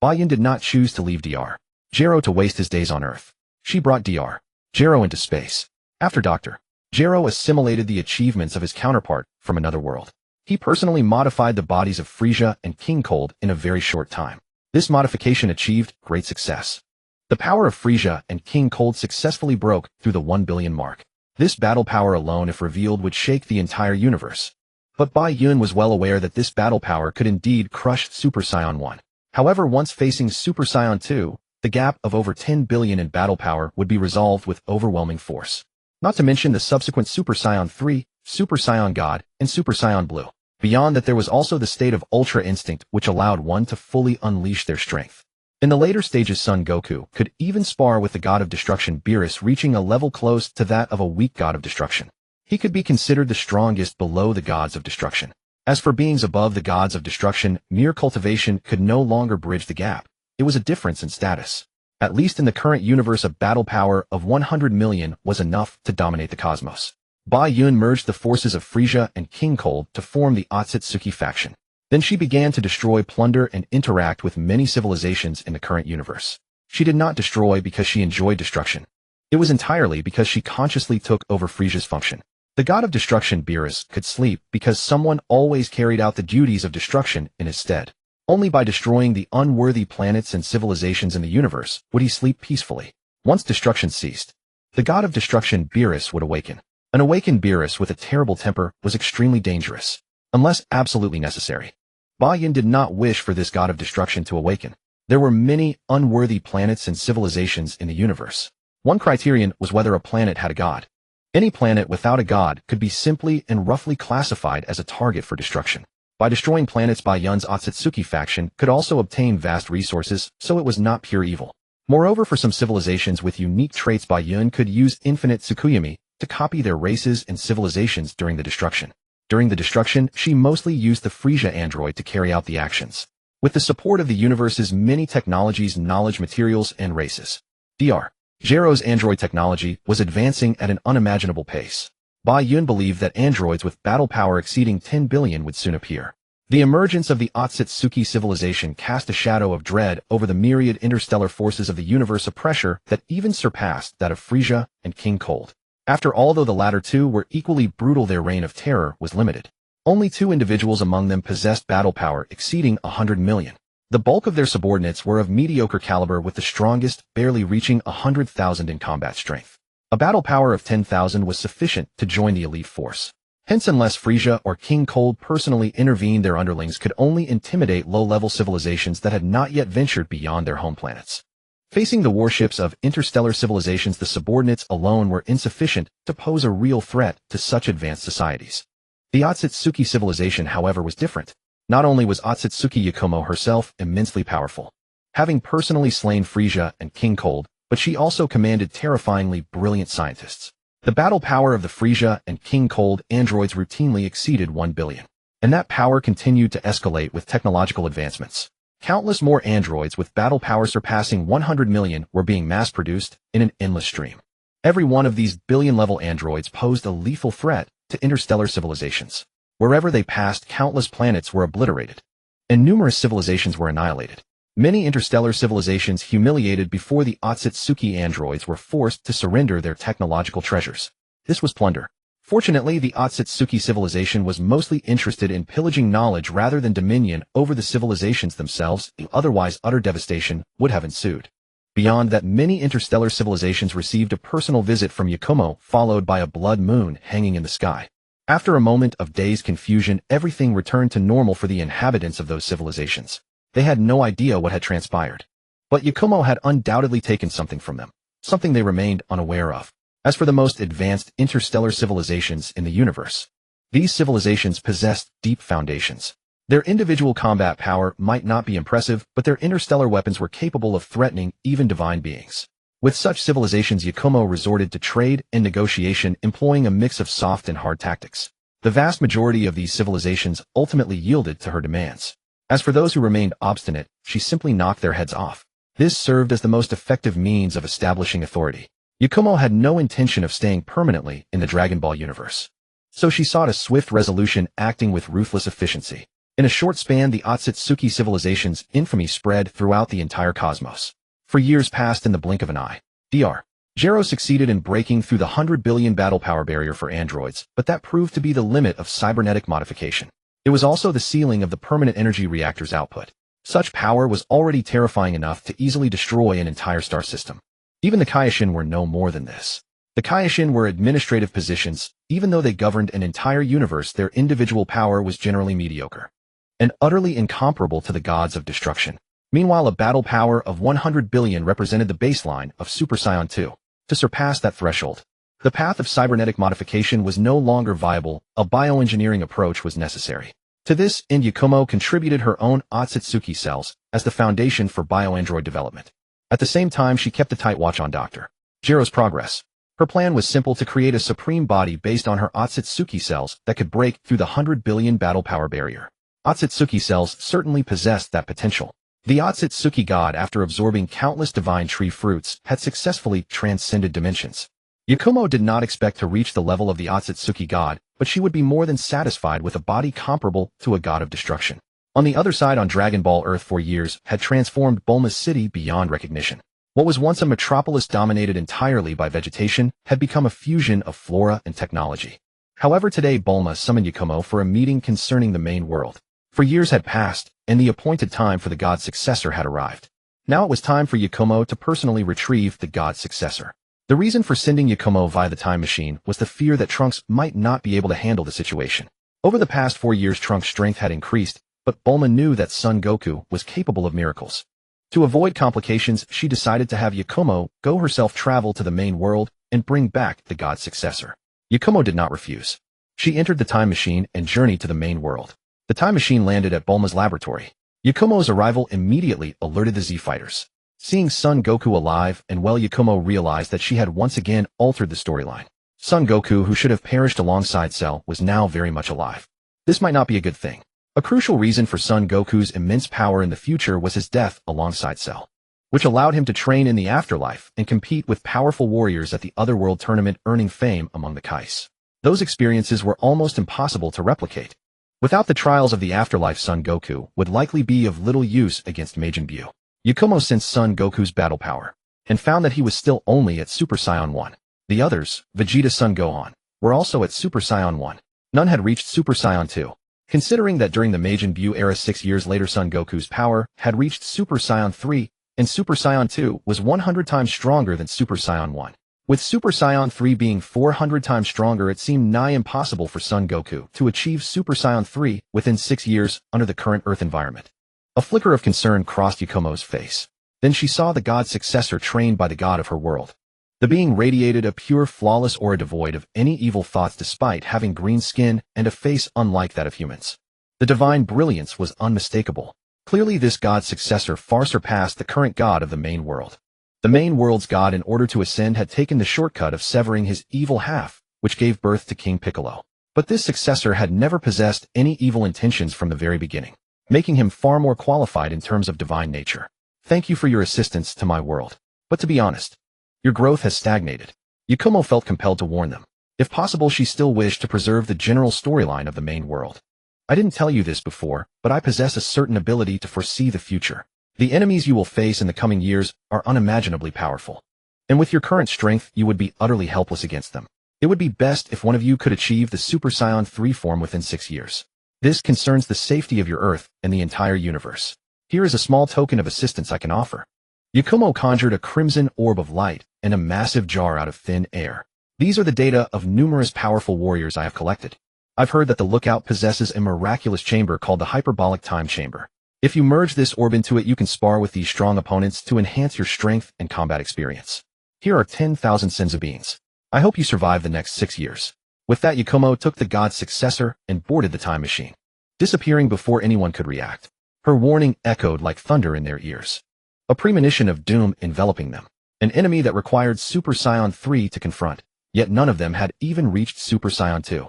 Ba-yun did not choose to leave Dr. Gero to waste his days on Earth. She brought Dr. Gero into space. After Dr. Gero assimilated the achievements of his counterpart from another world. He personally modified the bodies of Frisia and King Cold in a very short time. This modification achieved great success. The power of Frisia and King Cold successfully broke through the 1 billion mark. This battle power alone, if revealed, would shake the entire universe. But Ba-yun was well aware that this battle power could indeed crush Super Saiyan 1. However, once facing Super Saiyan 2, the gap of over 10 billion in battle power would be resolved with overwhelming force. Not to mention the subsequent Super Saiyan 3, Super Saiyan God, and Super Saiyan Blue. Beyond that, there was also the state of Ultra Instinct, which allowed one to fully unleash their strength. In the later stages, Son Goku could even spar with the God of Destruction Beerus, reaching a level close to that of a weak God of Destruction. He could be considered the strongest below the gods of destruction. As for beings above the gods of destruction, mere cultivation could no longer bridge the gap. It was a difference in status. At least in the current universe, a battle power of 100 million was enough to dominate the cosmos. Ba-yun merged the forces of Frisia and King Cold to form the Ōtsutsuki faction. Then she began to destroy, plunder, and interact with many civilizations in the current universe. She did not destroy because she enjoyed destruction. It was entirely because she consciously took over Frisia's function. The god of destruction Beerus could sleep because someone always carried out the duties of destruction in his stead. Only by destroying the unworthy planets and civilizations in the universe would he sleep peacefully. Once destruction ceased, the god of destruction Beerus would awaken. An awakened Beerus with a terrible temper was extremely dangerous, unless absolutely necessary. Ba-yun did not wish for this god of destruction to awaken. There were many unworthy planets and civilizations in the universe. One criterion was whether a planet had a god. Any planet without a god could be simply and roughly classified as a target for destruction. By destroying planets, Ba-yun's Ōtsutsuki faction could also obtain vast resources, so it was not pure evil. Moreover, for some civilizations with unique traits, Ba-yun could use Infinite Tsukuyomi to copy their races and civilizations during the destruction. During the destruction, she mostly used the Frisia android to carry out the actions. With the support of the universe's many technologies, knowledge, materials, and races, Dr. Gero's android technology was advancing at an unimaginable pace. Ba-yun believed that androids with battle power exceeding 10 billion would soon appear. The emergence of the Ōtsutsuki civilization cast a shadow of dread over the myriad interstellar forces of the universe, a pressure that even surpassed that of Frisia and King Cold. After all, though the latter two were equally brutal, their reign of terror was limited. Only two individuals among them possessed battle power exceeding 100 million. The bulk of their subordinates were of mediocre caliber, with the strongest barely reaching 100,000 in combat strength. A battle power of 10,000 was sufficient to join the elite force. Hence, unless Frisia or King Cold personally intervened, their underlings could only intimidate low-level civilizations that had not yet ventured beyond their home planets. Facing the warships of interstellar civilizations, the subordinates alone were insufficient to pose a real threat to such advanced societies. The Ōtsutsuki civilization, however, was different. Not only was Kaguya Yakumo herself immensely powerful, having personally slain Frisia and King Cold, but she also commanded terrifyingly brilliant scientists. The battle power of the Frisia and King Cold androids routinely exceeded 1 billion, and that power continued to escalate with technological advancements. Countless more androids with battle power surpassing 100 million were being mass-produced in an endless stream. Every one of these billion-level androids posed a lethal threat to interstellar civilizations. Wherever they passed, countless planets were obliterated, and numerous civilizations were annihilated. Many interstellar civilizations, humiliated before the Ōtsutsuki androids, were forced to surrender their technological treasures. This was plunder. Fortunately, the Ōtsutsuki civilization was mostly interested in pillaging knowledge rather than dominion over the civilizations themselves. Otherwise, utter devastation would have ensued. Beyond that, many interstellar civilizations received a personal visit from Yakumo, followed by a blood moon hanging in the sky. After a moment of dazed confusion, everything returned to normal for the inhabitants of those civilizations. They had no idea what had transpired. But Yakumo had undoubtedly taken something from them, something they remained unaware of. As for the most advanced interstellar civilizations in the universe, these civilizations possessed deep foundations. Their individual combat power might not be impressive, but their interstellar weapons were capable of threatening even divine beings. With such civilizations, Yakumo resorted to trade and negotiation, employing a mix of soft and hard tactics. The vast majority of these civilizations ultimately yielded to her demands. As for those who remained obstinate, she simply knocked their heads off. This served as the most effective means of establishing authority. Yakumo had no intention of staying permanently in the Dragon Ball universe. So she sought a swift resolution, acting with ruthless efficiency. In a short span, the Ōtsutsuki civilization's infamy spread throughout the entire cosmos. For years passed in the blink of an eye. Dr. Gero succeeded in breaking through the 100 billion battle power barrier for androids, but that proved to be the limit of cybernetic modification. It was also the ceiling of the permanent energy reactor's output. Such power was already terrifying enough to easily destroy an entire star system. Even the Kaioshin were no more than this. The Kaioshin were administrative positions. Even though they governed an entire universe, their individual power was generally mediocre and utterly incomparable to the gods of destruction. Meanwhile, a battle power of 100 billion represented the baseline of Super Saiyan 2. To surpass that threshold, the path of cybernetic modification was no longer viable. A bioengineering approach was necessary. To this end, Yakumo contributed her own Ōtsutsuki cells as the foundation for bioandroid development. At the same time, she kept a tight watch on Dr. Gero's progress. Her plan was simple: to create a supreme body based on her Ōtsutsuki cells that could break through the 100 billion battle power barrier. Ōtsutsuki cells certainly possessed that potential. The Ōtsutsuki god, after absorbing countless divine tree fruits, had successfully transcended dimensions. Yakumo did not expect to reach the level of the Ōtsutsuki god, but she would be more than satisfied with a body comparable to a god of destruction. On the other side, on Dragon Ball Earth, 4 years had transformed Bulma's city beyond recognition. What was once a metropolis dominated entirely by vegetation had become a fusion of flora and technology. However, today Bulma summoned Yakumo for a meeting concerning the main world. For years had passed, and the appointed time for the god's successor had arrived. Now it was time for Yakumo to personally retrieve the god's successor. The reason for sending Yakumo via the time machine was the fear that Trunks might not be able to handle the situation. Over the past 4 years, Trunks' strength had increased, but Bulma knew that Son Goku was capable of miracles. To avoid complications, she decided to have Yakumo go herself, travel to the main world, and bring back the god's successor. Yakumo did not refuse. She entered the time machine and journeyed to the main world. The time machine landed at Bulma's laboratory. Yakumo's arrival immediately alerted the Z fighters. Seeing Son Goku alive and well, Yakumo realized that she had once again altered the storyline. Son Goku, who should have perished alongside Cell, was now very much alive. This might not be a good thing. A crucial reason for Son Goku's immense power in the future was his death alongside Cell, which allowed him to train in the afterlife and compete with powerful warriors at the Otherworld tournament, earning fame among the Kais. Those experiences were almost impossible to replicate. Without the trials of the afterlife, Son Goku would likely be of little use against Majin Buu. Yakumo sensed Son Goku's battle power and found that he was still only at Super Saiyan 1. The others, Vegeta, Son Gohan, were also at Super Saiyan 1. None had reached Super Saiyan 2. Considering that during the Majin Buu era 6 years later, Son Goku's power had reached Super Saiyan 3, and Super Saiyan 2 was 100 times stronger than Super Saiyan 1. With Super Saiyan 3 being 400 times stronger, it seemed nigh impossible for Son Goku to achieve Super Saiyan 3 within 6 years under the current Earth environment. A flicker of concern crossed Yakumo's face. Then she saw the god's successor trained by the god of her world. The being radiated a pure, flawless aura devoid of any evil thoughts despite having green skin and a face unlike that of humans. The divine brilliance was unmistakable. Clearly, this god's successor far surpassed the current god of the main world. The main world's god, in order to ascend, had taken the shortcut of severing his evil half, which gave birth to King Piccolo. But this successor had never possessed any evil intentions from the very beginning, making him far more qualified in terms of divine nature. Thank you for your assistance to my world. But to be honest, your growth has stagnated. Yakumo felt compelled to warn them. If possible, she still wished to preserve the general storyline of the main world. I didn't tell you this before, but I possess a certain ability to foresee the future. The enemies you will face in the coming years are unimaginably powerful. And with your current strength, you would be utterly helpless against them. It would be best if one of you could achieve the Super Saiyan 3 form within 6 years. This concerns the safety of your Earth and the entire universe. Here is a small token of assistance I can offer. Yakumo conjured a crimson orb of light and a massive jar out of thin air. These are the data of numerous powerful warriors I have collected. I've heard that the Lookout possesses a miraculous chamber called the Hyperbolic Time Chamber. If you merge this orb into it, you can spar with these strong opponents to enhance your strength and combat experience. Here are 10,000 Senzu beans. I hope you survive the next 6 years. With that, Yakumo took the god's successor and boarded the time machine, disappearing before anyone could react. Her warning echoed like thunder in their ears. A premonition of doom enveloping them. An enemy that required Super Saiyan 3 to confront, yet none of them had even reached Super Saiyan 2.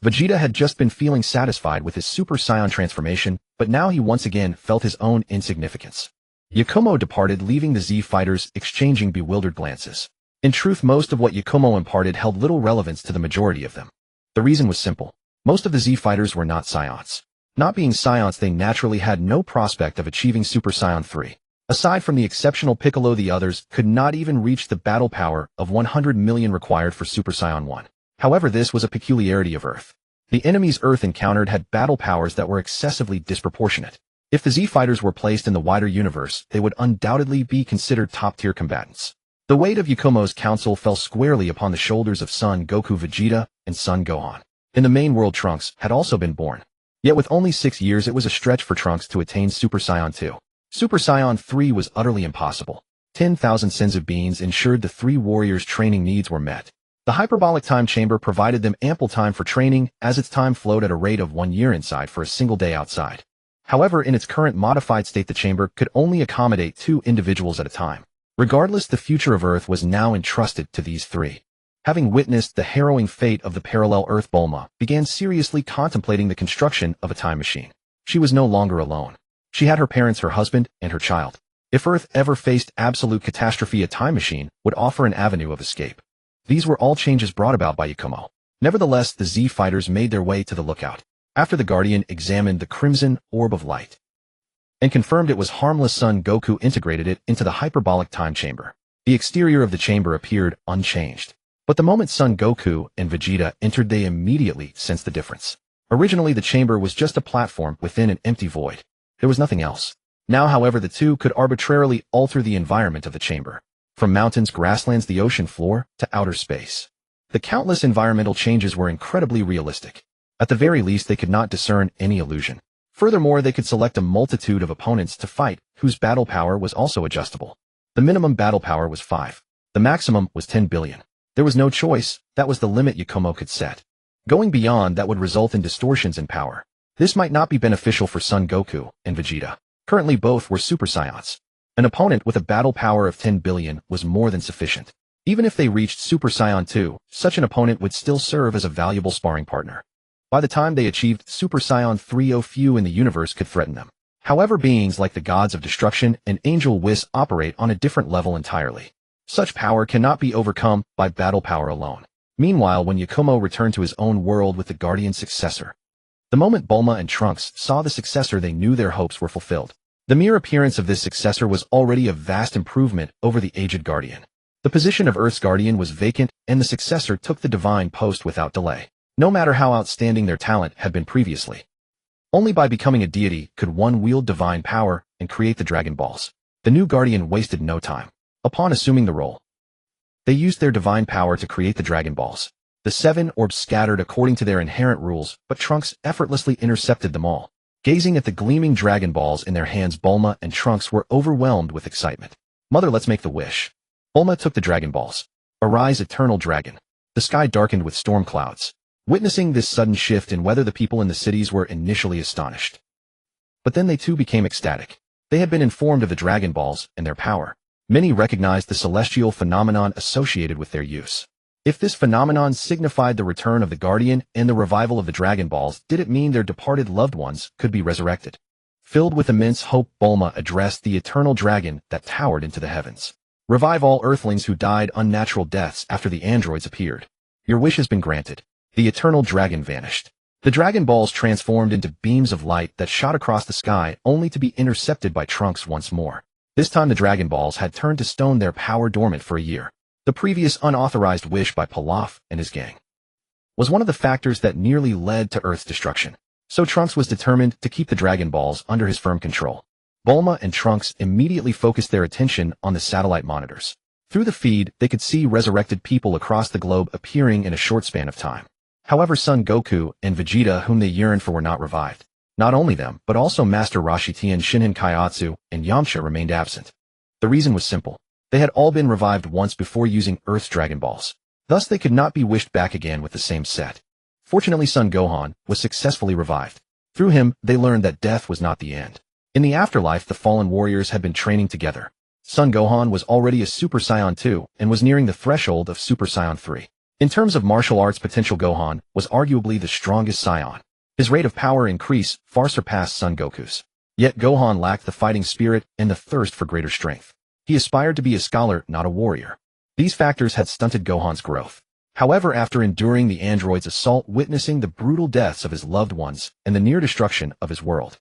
Vegeta had just been feeling satisfied with his Super Saiyan transformation, but now he once again felt his own insignificance. Yakumo departed, leaving the Z fighters exchanging bewildered glances. In truth, most of what Yakumo imparted held little relevance to the majority of them. The reason was simple. Most of the Z fighters were not Scions. Not being Scions, they naturally had no prospect of achieving Super Saiyan 3. Aside from the exceptional Piccolo, the others could not even reach the battle power of 100 million required for Super Saiyan 1. However, this was a peculiarity of Earth. The enemies Earth encountered had battle powers that were excessively disproportionate. If the Z fighters were placed in the wider universe, they would undoubtedly be considered top-tier combatants. The weight of Yakumo's council fell squarely upon the shoulders of Son Goku, Vegeta, and Son Gohan. In the main world, Trunks had also been born. Yet with only 6 years, it was a stretch for Trunks to attain Super Saiyan 2. Super Saiyan 3 was utterly impossible. 10,000 senzu beans ensured the three warriors' training needs were met. The hyperbolic time chamber provided them ample time for training, as its time flowed at a rate of 1 year inside for a single day outside. However, in its current modified state, the chamber could only accommodate 2 individuals at a time. Regardless, the future of Earth was now entrusted to these 3. Having witnessed the harrowing fate of the parallel Earth, Bulma began seriously contemplating the construction of a time machine. She was no longer alone. She had her parents, her husband, and her child. If Earth ever faced absolute catastrophe, a time machine would offer an avenue of escape. These were all changes brought about by Yakumo. Nevertheless, the Z fighters made their way to the lookout. After the Guardian examined the crimson orb of light and confirmed it was harmless, Son Goku integrated it into the hyperbolic time chamber. The exterior of the chamber appeared unchanged. But the moment Son Goku and Vegeta entered, they immediately sensed the difference. Originally, the chamber was just a platform within an empty void. There was nothing else. Now, however, the two could arbitrarily alter the environment of the chamber. From mountains, grasslands, the ocean floor, to outer space. The countless environmental changes were incredibly realistic. At the very least, they could not discern any illusion. Furthermore, they could select a multitude of opponents to fight, whose battle power was also adjustable. The minimum battle power was 5. The maximum was 10 billion. There was no choice, that was the limit Yakumo could set. Going beyond that would result in distortions in power. This might not be beneficial for Son Goku and Vegeta. Currently, both were Super Saiyans. An opponent with a battle power of 10 billion was more than sufficient. Even if they reached Super Saiyan 2, such an opponent would still serve as a valuable sparring partner. By the time they achieved Super Saiyan 3, few in the universe could threaten them. However, beings like the gods of destruction and Angel Whis operate on a different level entirely. Such power cannot be overcome by battle power alone. Meanwhile, when Yakumo returned to his own world with the Guardian successor, the moment Bulma and Trunks saw the successor, they knew their hopes were fulfilled. The mere appearance of this successor was already a vast improvement over the aged Guardian. The position of Earth's Guardian was vacant, and the successor took the divine post without delay. No matter how outstanding their talent had been previously. Only by becoming a deity could one wield divine power and create the Dragon Balls. The new Guardian wasted no time. Upon assuming the role, they used their divine power to create the Dragon Balls. The 7 orbs scattered according to their inherent rules, but Trunks effortlessly intercepted them all. Gazing at the gleaming Dragon Balls in their hands, Bulma and Trunks were overwhelmed with excitement. Mother, let's make the wish. Bulma took the Dragon Balls. Arise, eternal dragon. The sky darkened with storm clouds. Witnessing this sudden shift in weather, the people in the cities were initially astonished. But then they too became ecstatic. They had been informed of the Dragon Balls and their power. Many recognized the celestial phenomenon associated with their use. If this phenomenon signified the return of the Guardian and the revival of the Dragon Balls, did it mean their departed loved ones could be resurrected? Filled with immense hope, Bulma addressed the eternal dragon that towered into the heavens. Revive all Earthlings who died unnatural deaths after the androids appeared. Your wish has been granted. The eternal dragon vanished. The Dragon Balls transformed into beams of light that shot across the sky, only to be intercepted by Trunks once more. This time the Dragon Balls had turned to stone, their power dormant for a year. The previous unauthorized wish by Pilaf and his gang was one of the factors that nearly led to Earth's destruction. So Trunks was determined to keep the Dragon Balls under his firm control. Bulma and Trunks immediately focused their attention on the satellite monitors. Through the feed, they could see resurrected people across the globe appearing in a short span of time. However, Son Goku and Vegeta, whom they yearned for, were not revived. Not only them, but also Master Roshi Tien, Shinhan Kaiatsu, and Yamcha remained absent. The reason was simple. They had all been revived once before using Earth's Dragon Balls. Thus, they could not be wished back again with the same set. Fortunately, Son Gohan was successfully revived. Through him, they learned that death was not the end. In the afterlife, the fallen warriors had been training together. Son Gohan was already a Super Saiyan 2 and was nearing the threshold of Super Saiyan 3. In terms of martial arts potential, Gohan was arguably the strongest Saiyan. His rate of power increase far surpassed Son Goku's. Yet Gohan lacked the fighting spirit and the thirst for greater strength. He aspired to be a scholar, not a warrior. These factors had stunted Gohan's growth. However, after enduring the android's assault, witnessing the brutal deaths of his loved ones, and the near destruction of his world,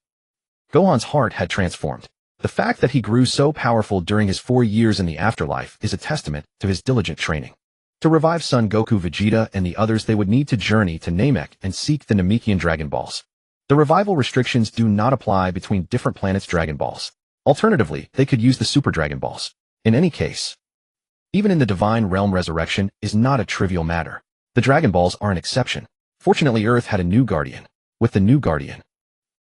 Gohan's heart had transformed. The fact that he grew so powerful during his 4 years in the afterlife is a testament to his diligent training. To revive Son Goku, Vegeta, and the others, they would need to journey to Namek and seek the Namekian Dragon Balls. The revival restrictions do not apply between different planets' Dragon Balls. Alternatively, they could use the Super Dragon Balls. In any case, even in the Divine Realm, resurrection is not a trivial matter. The Dragon Balls are an exception. Fortunately, Earth had a new guardian. With the new guardian,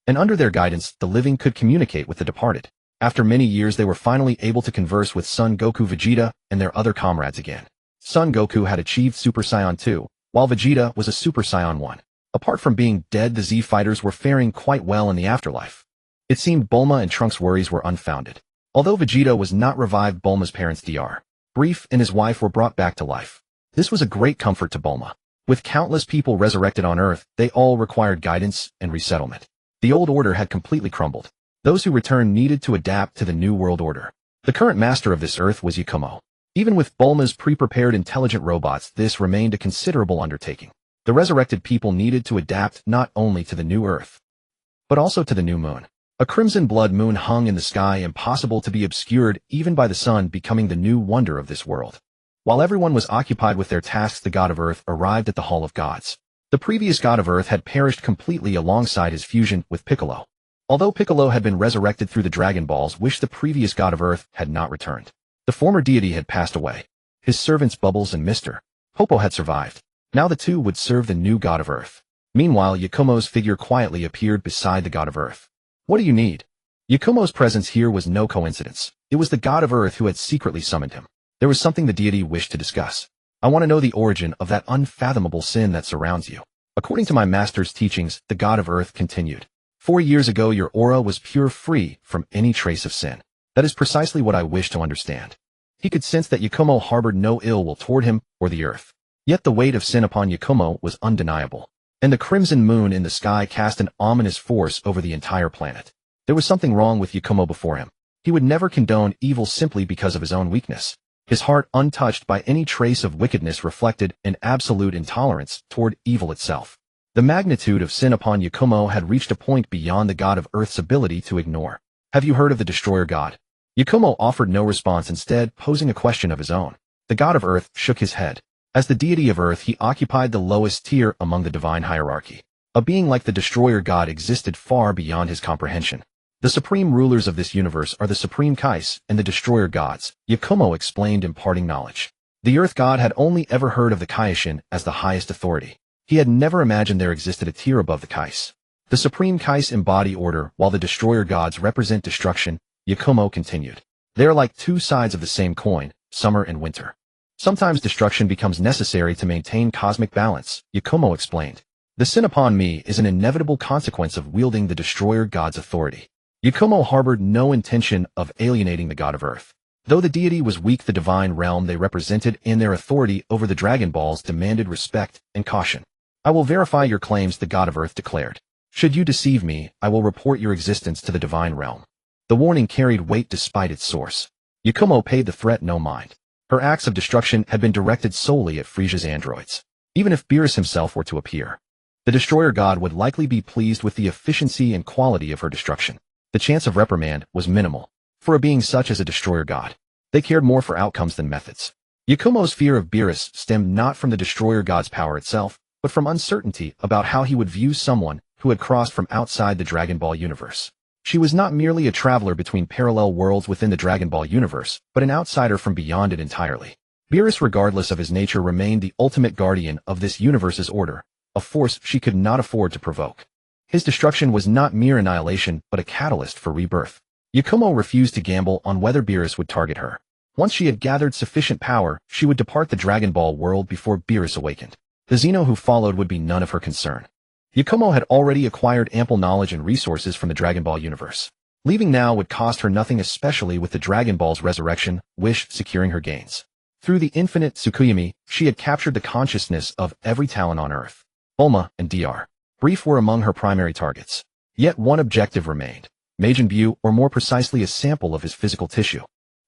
and under their guidance, the living could communicate with the departed. After many years, they were finally able to converse with Son Goku, Vegeta, and their other comrades again. Son Goku had achieved Super Saiyan 2, while Vegeta was a Super Saiyan 1. Apart from being dead, the Z fighters were faring quite well in the afterlife. It seemed Bulma and Trunks' worries were unfounded. Although Vegeta was not revived, Bulma's parents Dr. Brief and his wife were brought back to life. This was a great comfort to Bulma. With countless people resurrected on Earth, they all required guidance and resettlement. The old order had completely crumbled. Those who returned needed to adapt to the new world order. The current master of this Earth was Yakumo. Even with Bulma's pre-prepared intelligent robots, this remained a considerable undertaking. The resurrected people needed to adapt not only to the new Earth, but also to the new moon. A crimson blood moon hung in the sky, impossible to be obscured even by the sun, becoming the new wonder of this world. While everyone was occupied with their tasks, the god of Earth arrived at the Hall of Gods. The previous god of Earth had perished completely alongside his fusion with Piccolo. Although Piccolo had been resurrected through the Dragon Balls, which the previous god of Earth had not returned. The former deity had passed away. His servants Bubbles and Mr. Popo had survived. Now the two would serve the new god of Earth. Meanwhile, Yakumo's figure quietly appeared beside the god of Earth. What do you need? Yakumo's presence here was no coincidence. It was the god of Earth who had secretly summoned him. There was something the deity wished to discuss. I want to know the origin of that unfathomable sin that surrounds you. According to my master's teachings, the god of Earth continued. 4 years ago, your aura was pure, free from any trace of sin. That is precisely what I wish to understand. He could sense that Yakumo harbored no ill will toward him or the Earth. Yet the weight of sin upon Yakumo was undeniable. And the crimson moon in the sky cast an ominous force over the entire planet. There was something wrong with Yakumo before him. He would never condone evil simply because of his own weakness. His heart, untouched by any trace of wickedness, reflected an absolute intolerance toward evil itself. The magnitude of sin upon Yakumo had reached a point beyond the god of Earth's ability to ignore. Have you heard of the Destroyer God? Yakumo offered no response, instead posing a question of his own. The god of Earth shook his head. As the deity of Earth, he occupied the lowest tier among the divine hierarchy. A being like the Destroyer God existed far beyond his comprehension. The supreme rulers of this universe are the Supreme Kais and the Destroyer Gods, Yakumo explained, imparting knowledge. The Earth God had only ever heard of the Kaishin as the highest authority. He had never imagined there existed a tier above the Kais. The Supreme Kais embody order, while the Destroyer Gods represent destruction, Yakumo continued. They are like two sides of the same coin, summer and winter. Sometimes destruction becomes necessary to maintain cosmic balance, Yakumo explained. The sin upon me is an inevitable consequence of wielding the Destroyer God's authority. Yakumo harbored no intention of alienating the god of Earth. Though the deity was weak, the divine realm they represented and their authority over the Dragon Balls demanded respect and caution. I will verify your claims, the god of Earth declared. Should you deceive me, I will report your existence to the divine realm. The warning carried weight despite its source. Yakumo paid the threat no mind. Her acts of destruction had been directed solely at Frisia's androids. Even if Beerus himself were to appear, the Destroyer God would likely be pleased with the efficiency and quality of her destruction. The chance of reprimand was minimal. For a being such as a Destroyer God, they cared more for outcomes than methods. Yakumo's fear of Beerus stemmed not from the Destroyer God's power itself, but from uncertainty about how he would view someone who had crossed from outside the Dragon Ball universe. She was not merely a traveler between parallel worlds within the Dragon Ball universe, but an outsider from beyond it entirely. Beerus, regardless of his nature, remained the ultimate guardian of this universe's order, a force she could not afford to provoke. His destruction was not mere annihilation, but a catalyst for rebirth. Yakumo refused to gamble on whether Beerus would target her. Once she had gathered sufficient power, she would depart the Dragon Ball world before Beerus awakened. The Xeno who followed would be none of her concern. Yakumo had already acquired ample knowledge and resources from the Dragon Ball universe. Leaving now would cost her nothing, especially with the Dragon Ball's resurrection, wish securing her gains. Through the Infinite Tsukuyomi, she had captured the consciousness of every Talon on Earth. Bulma and Dr. Brief were among her primary targets. Yet one objective remained. Majin Buu, or more precisely a sample of his physical tissue.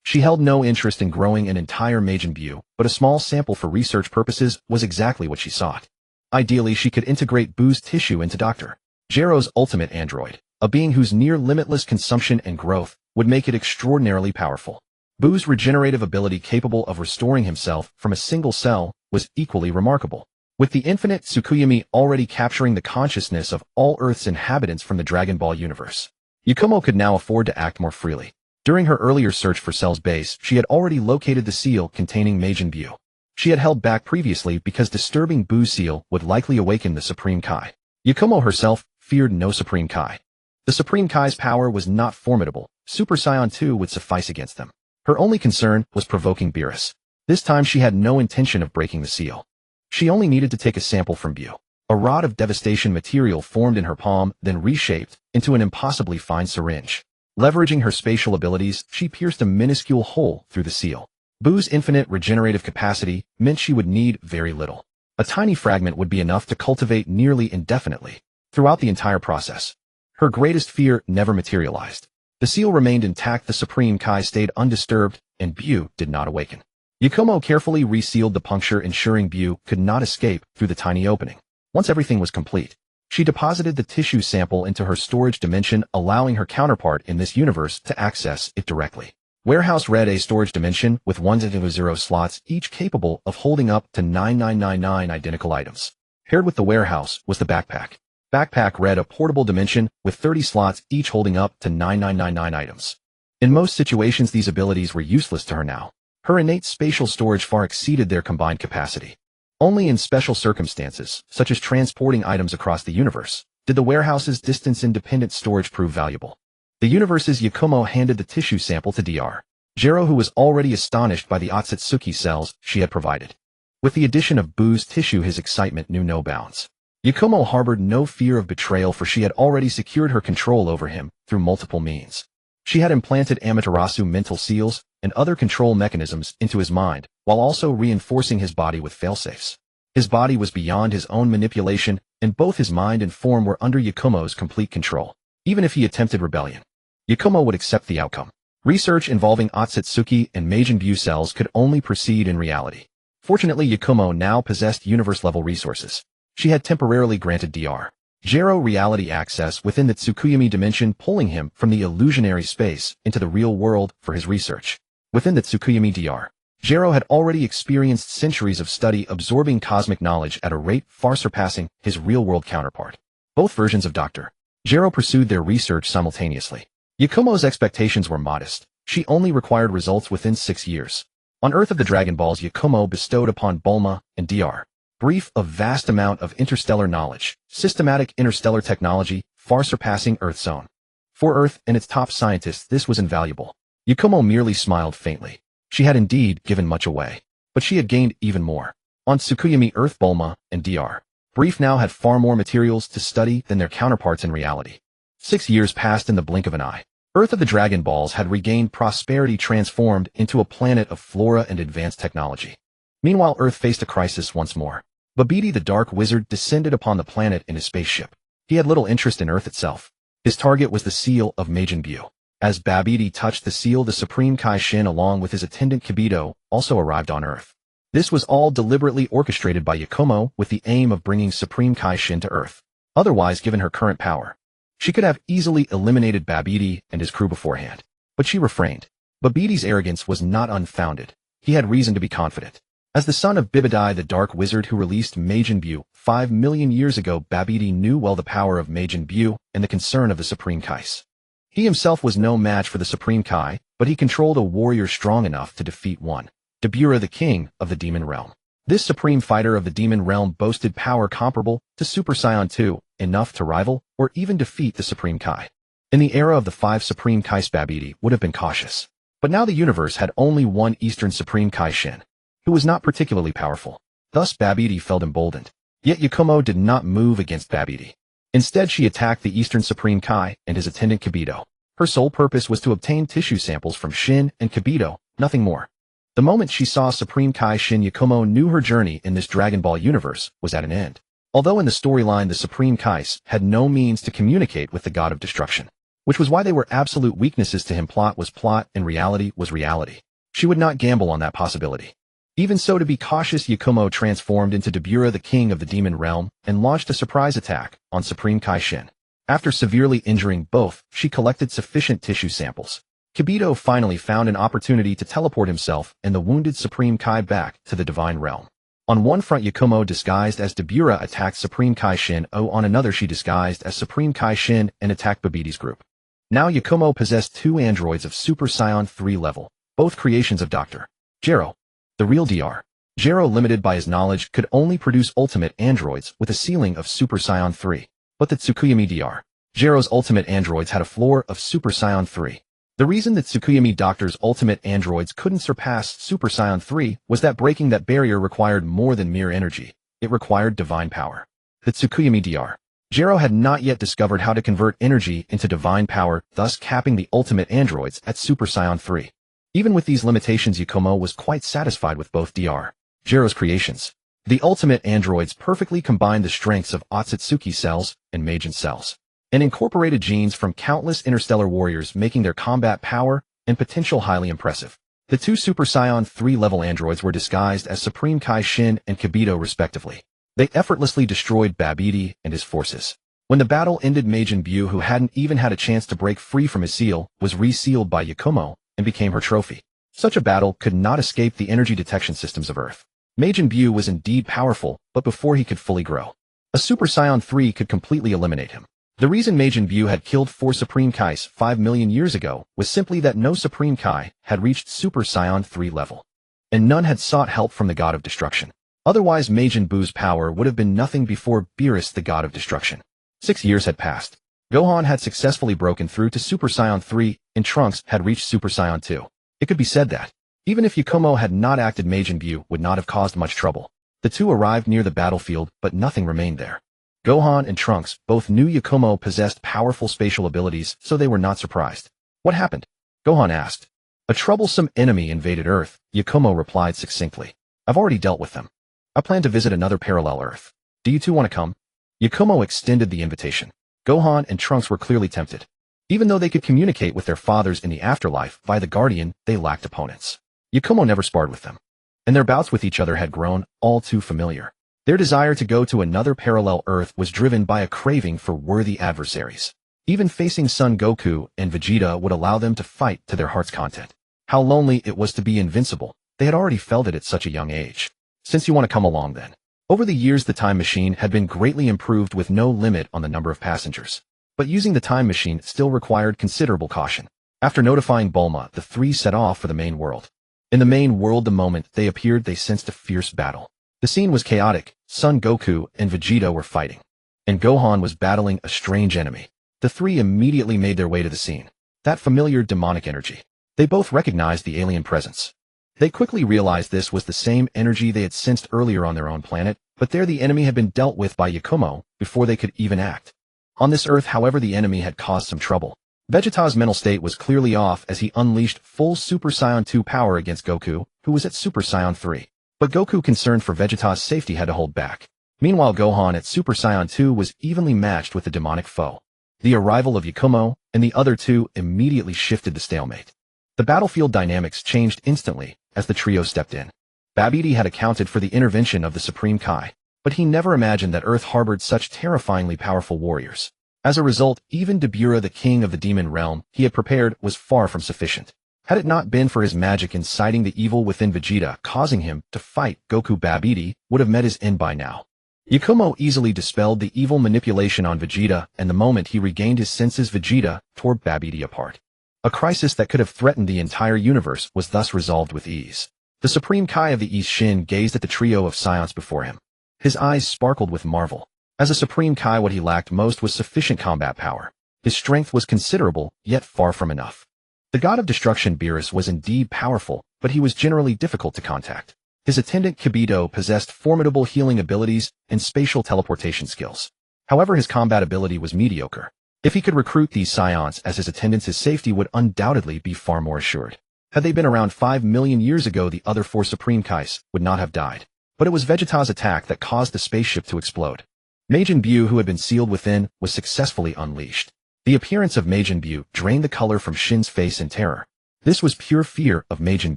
She held no interest in growing an entire Majin Buu, but a small sample for research purposes was exactly what she sought. Ideally, she could integrate Buu's tissue into Dr. Gero's ultimate android, a being whose near-limitless consumption and growth would make it extraordinarily powerful. Buu's regenerative ability capable of restoring himself from a single cell was equally remarkable. With the Infinite Tsukuyomi already capturing the consciousness of all Earth's inhabitants from the Dragon Ball universe, Yakumo could now afford to act more freely. During her earlier search for Cell's base, she had already located the seal containing Majin Buu. She had held back previously because disturbing Buu's seal would likely awaken the Supreme Kai. Yakumo herself feared no Supreme Kai. The Supreme Kai's power was not formidable. Super Saiyan 2 would suffice against them. Her only concern was provoking Beerus. This time she had no intention of breaking the seal. She only needed to take a sample from Buu. A rod of devastation material formed in her palm, then reshaped into an impossibly fine syringe. Leveraging her spatial abilities, she pierced a minuscule hole through the seal. Buu's infinite regenerative capacity meant she would need very little. A tiny fragment would be enough to cultivate nearly indefinitely. Throughout the entire process, her greatest fear never materialized. The seal remained intact, the Supreme Kai stayed undisturbed, and Buu did not awaken. Yakumo carefully resealed the puncture, ensuring Buu could not escape through the tiny opening. Once everything was complete, she deposited the tissue sample into her storage dimension, allowing her counterpart in this universe to access it directly. Warehouse read a storage dimension with 100 slots, each capable of holding up to 9999 identical items. Paired with the warehouse was the backpack. Backpack read a portable dimension with 30 slots, each holding up to 9999 items. In most situations, these abilities were useless to her now. Her innate spatial storage far exceeded their combined capacity. Only in special circumstances, such as transporting items across the universe, did the warehouse's distance-independent storage prove valuable. The universe's Yakumo handed the tissue sample to Dr. Gero, who was already astonished by the Ōtsutsuki cells she had provided. With the addition of Buu's tissue, his excitement knew no bounds. Yakumo harbored no fear of betrayal, for she had already secured her control over him through multiple means. She had implanted Amaterasu mental seals and other control mechanisms into his mind, while also reinforcing his body with failsafes. His body was beyond his own manipulation, and both his mind and form were under Yakumo's complete control. Even if he attempted rebellion, Yakumo would accept the outcome. Research involving Ōtsutsuki and Majin Buu cells could only proceed in reality. Fortunately, Yakumo now possessed universe-level resources. She had temporarily granted Dr. Gero reality access within the Tsukuyomi dimension, pulling him from the illusionary space into the real world for his research. Within the Tsukuyomi, Dr. Gero had already experienced centuries of study, absorbing cosmic knowledge at a rate far surpassing his real-world counterpart. Both versions of Dr. Gero pursued their research simultaneously. Yakumo's expectations were modest. She only required results within 6 years. On Earth of the Dragon Balls, Yakumo bestowed upon Bulma and Dr. Brief a vast amount of interstellar knowledge, systematic interstellar technology, far surpassing Earth's own. For Earth and its top scientists, this was invaluable. Yakumo merely smiled faintly. She had indeed given much away, but she had gained even more. On Tsukuyomi Earth, Bulma and Dr. Brief now had far more materials to study than their counterparts in reality. 6 years passed in the blink of an eye. Earth of the Dragon Balls had regained prosperity, transformed into a planet of flora and advanced technology. Meanwhile, Earth faced a crisis once more. Babidi the Dark Wizard descended upon the planet in his spaceship. He had little interest in Earth itself. His target was the seal of Majin Buu. As Babidi touched the seal, the Supreme Kai Shin along with his attendant Kibito also arrived on Earth. This was all deliberately orchestrated by Yakumo with the aim of bringing Supreme Kai Shin to Earth. Otherwise, given her current power, she could have easily eliminated Babidi and his crew beforehand. But she refrained. Babidi's arrogance was not unfounded. He had reason to be confident. As the son of Bibidai the Dark Wizard who released Majin Buu 5 million years ago, Babidi knew well the power of Majin Buu and the concern of the Supreme Kais. He himself was no match for the Supreme Kai, but he controlled a warrior strong enough to defeat one, Dabura, the king of the Demon Realm. This supreme fighter of the Demon Realm boasted power comparable to Super Saiyan 2, enough to rival or even defeat the Supreme Kai. In the era of the 5 Supreme Kais, Babidi would have been cautious. But now the universe had only one Eastern Supreme Kai Shin, who was not particularly powerful. Thus Babidi felt emboldened. Yet Yakumo did not move against Babidi. Instead, she attacked the Eastern Supreme Kai and his attendant Kibito. Her sole purpose was to obtain tissue samples from Shin and Kibito, nothing more. The moment she saw Supreme Kai Shin, Yakumo knew her journey in this Dragon Ball universe was at an end. Although in the storyline the Supreme Kais had no means to communicate with the God of Destruction, which was why they were absolute weaknesses to him. Plot was plot and reality was reality. She would not gamble on that possibility. Even so, to be cautious, Yakumo transformed into Dabura, the king of the demon realm, and launched a surprise attack on Supreme Kai Shin. After severely injuring both, she collected sufficient tissue samples. Kibito finally found an opportunity to teleport himself and the wounded Supreme Kai back to the divine realm. On one front, Yakumo, disguised as Dabura, attacked Supreme Kai Shin. On another, she disguised as Supreme Kai Shin and attacked Babiti's group. Now Yakumo possessed two androids of Super Saiyan 3 level, both creations of Dr. Gero. The real Dr. Gero, limited by his knowledge, could only produce ultimate androids with a ceiling of Super Saiyan 3. But the Tsukuyomi Dr. Gero's ultimate androids had a floor of Super Saiyan 3. The reason that Tsukuyomi Doctor's ultimate androids couldn't surpass Super Saiyan 3 was that breaking that barrier required more than mere energy. It required divine power. The Tsukuyomi Dr. Gero had not yet discovered how to convert energy into divine power, thus capping the ultimate androids at Super Saiyan 3. Even with these limitations, Yakumo was quite satisfied with both Dr. Gero's creations. The ultimate androids perfectly combined the strengths of Ōtsutsuki cells and Meijin cells, and incorporated genes from countless interstellar warriors, making their combat power and potential highly impressive. The two Super Saiyan 3 level androids were disguised as Supreme Kai Shin and Kibito respectively. They effortlessly destroyed Babidi and his forces. When the battle ended, Meijin Bu, who hadn't even had a chance to break free from his seal, was resealed by Yakumo and became her trophy. Such a battle could not escape the energy detection systems of Earth. Meijin Bu was indeed powerful, but before he could fully grow, a Super Saiyan 3 could completely eliminate him. The reason Meijin Bu had killed 4 Supreme Kais 5 million years ago was simply that no Supreme Kai had reached Super Saiyan 3 level, and none had sought help from the God of Destruction. Otherwise, Meijin Bu's power would have been nothing before Beerus, the God of Destruction. 6 years had passed. Gohan had successfully broken through to Super Saiyan 3, and Trunks had reached Super Saiyan 2. It could be said that, even if Yakumo had not acted, Meijin Bu would not have caused much trouble. The two arrived near the battlefield, but nothing remained there. Gohan and Trunks both knew Yakumo possessed powerful spatial abilities, so they were not surprised. What happened? Gohan asked. A troublesome enemy invaded Earth, Yakumo replied succinctly. I've already dealt with them. I plan to visit another parallel Earth. Do you two want to come? Yakumo extended the invitation. Gohan and Trunks were clearly tempted. Even though they could communicate with their fathers in the afterlife via the Guardian, they lacked opponents. Yakumo never sparred with them, and their bouts with each other had grown all too familiar. Their desire to go to another parallel Earth was driven by a craving for worthy adversaries. Even facing Son Goku and Vegeta would allow them to fight to their heart's content. How lonely it was to be invincible. They had already felt it at such a young age. Since you want to come along then. Over the years, the time machine had been greatly improved with no limit on the number of passengers. But using the time machine still required considerable caution. After notifying Bulma, the three set off for the main world. In the main world, the moment they appeared, they sensed a fierce battle. The scene was chaotic. Son Goku and Vegeta were fighting, and Gohan was battling a strange enemy. The three immediately made their way to the scene. That familiar demonic energy. They both recognized the alien presence. They quickly realized this was the same energy they had sensed earlier on their own planet, but there the enemy had been dealt with by Yakumo before they could even act. On this Earth, however, the enemy had caused some trouble. Vegeta's mental state was clearly off as he unleashed full Super Saiyan 2 power against Goku, who was at Super Saiyan 3. But Goku, concerned for Vegeta's safety, had to hold back. Meanwhile, Gohan at Super Saiyan 2 was evenly matched with the demonic foe. The arrival of Yakumo and the other two immediately shifted the stalemate. The battlefield dynamics changed instantly as the trio stepped in. Babidi had accounted for the intervention of the Supreme Kai, but he never imagined that Earth harbored such terrifyingly powerful warriors. As a result, even Dabura, the king of the demon realm he had prepared, was far from sufficient. Had it not been for his magic inciting the evil within Vegeta, causing him to fight Goku, Babidi would have met his end by now. Yakumo easily dispelled the evil manipulation on Vegeta, and the moment he regained his senses, Vegeta tore Babidi apart. A crisis that could have threatened the entire universe was thus resolved with ease. The Supreme Kai of the East, Shin, gazed at the trio of Scions before him. His eyes sparkled with marvel. As a Supreme Kai, what he lacked most was sufficient combat power. His strength was considerable, yet far from enough. The God of Destruction, Beerus, was indeed powerful, but he was generally difficult to contact. His attendant Kibito possessed formidable healing abilities and spatial teleportation skills. However, his combat ability was mediocre. If he could recruit these Scions as his attendants, his safety would undoubtedly be far more assured. Had they been around 5 million years ago, the other 4 Supreme Kais would not have died. But it was Vegeta's attack that caused the spaceship to explode. Meijin Bu, who had been sealed within, was successfully unleashed. The appearance of Majin Buu drained the color from Shin's face in terror. This was pure fear of Majin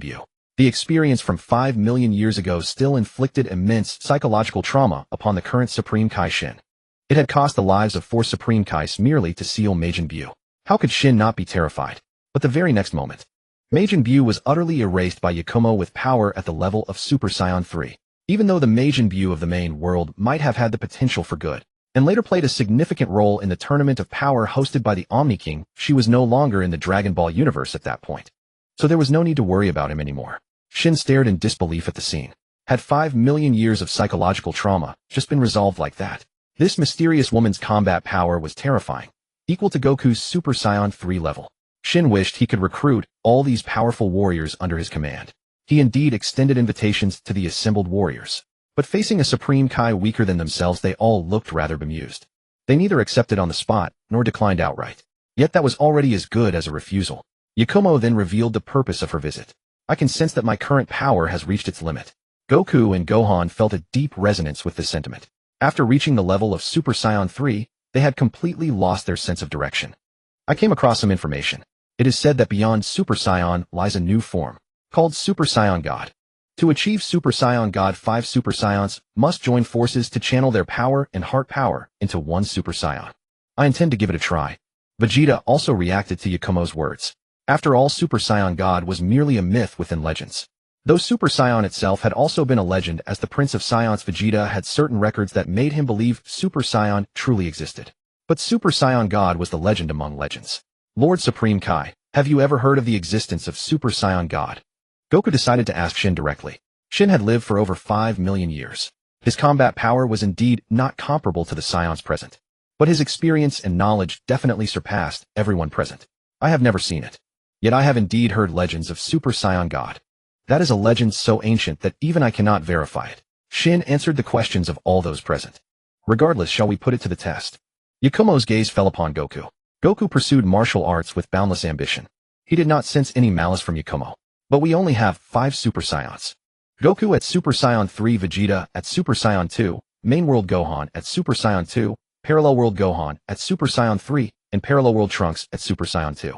Buu. The experience from 5 million years ago still inflicted immense psychological trauma upon the current Supreme Kai Shin. It had cost the lives of 4 Supreme Kais merely to seal Majin Buu. How could Shin not be terrified? But the very next moment, Majin Buu was utterly erased by Yakumo with power at the level of Super Saiyan 3. Even though the Majin Buu of the main world might have had the potential for good, and later played a significant role in the tournament of power hosted by the Omni King, she was no longer in the Dragon Ball universe at that point. So there was no need to worry about him anymore. Shin stared in disbelief at the scene. Had 5 million years of psychological trauma just been resolved like that? This mysterious woman's combat power was terrifying, equal to Goku's Super Saiyan 3 level. Shin wished he could recruit all these powerful warriors under his command. He indeed extended invitations to the assembled warriors. But facing a Supreme Kai weaker than themselves, they all looked rather bemused. They neither accepted on the spot, nor declined outright. Yet that was already as good as a refusal. Yakumo then revealed the purpose of her visit. I can sense that my current power has reached its limit. Goku and Gohan felt a deep resonance with this sentiment. After reaching the level of Super Saiyan 3, they had completely lost their sense of direction. I came across some information. It is said that beyond Super Saiyan lies a new form, called Super Saiyan God. To achieve Super Saiyan God, 5 Super Saiyans must join forces to channel their power and heart power into one Super Saiyan. I intend to give it a try. Vegeta also reacted to Yakumo's words. After all, Super Saiyan God was merely a myth within legends. Though Super Saiyan itself had also been a legend, as the Prince of Saiyans Vegeta had certain records that made him believe Super Saiyan truly existed. But Super Saiyan God was the legend among legends. Lord Supreme Kai, have you ever heard of the existence of Super Saiyan God? Goku decided to ask Shin directly. Shin had lived for over 5 million years. His combat power was indeed not comparable to the Saiyans present. But his experience and knowledge definitely surpassed everyone present. I have never seen it. Yet I have indeed heard legends of Super Saiyan God. That is a legend so ancient that even I cannot verify it. Shin answered the questions of all those present. Regardless, shall we put it to the test? Yakumo's gaze fell upon Goku. Goku pursued martial arts with boundless ambition. He did not sense any malice from Yakumo. But we only have 5 Super Saiyans. Goku at Super Saiyan 3, Vegeta at Super Saiyan 2, Main World Gohan at Super Saiyan 2, Parallel World Gohan at Super Saiyan 3, and Parallel World Trunks at Super Saiyan 2.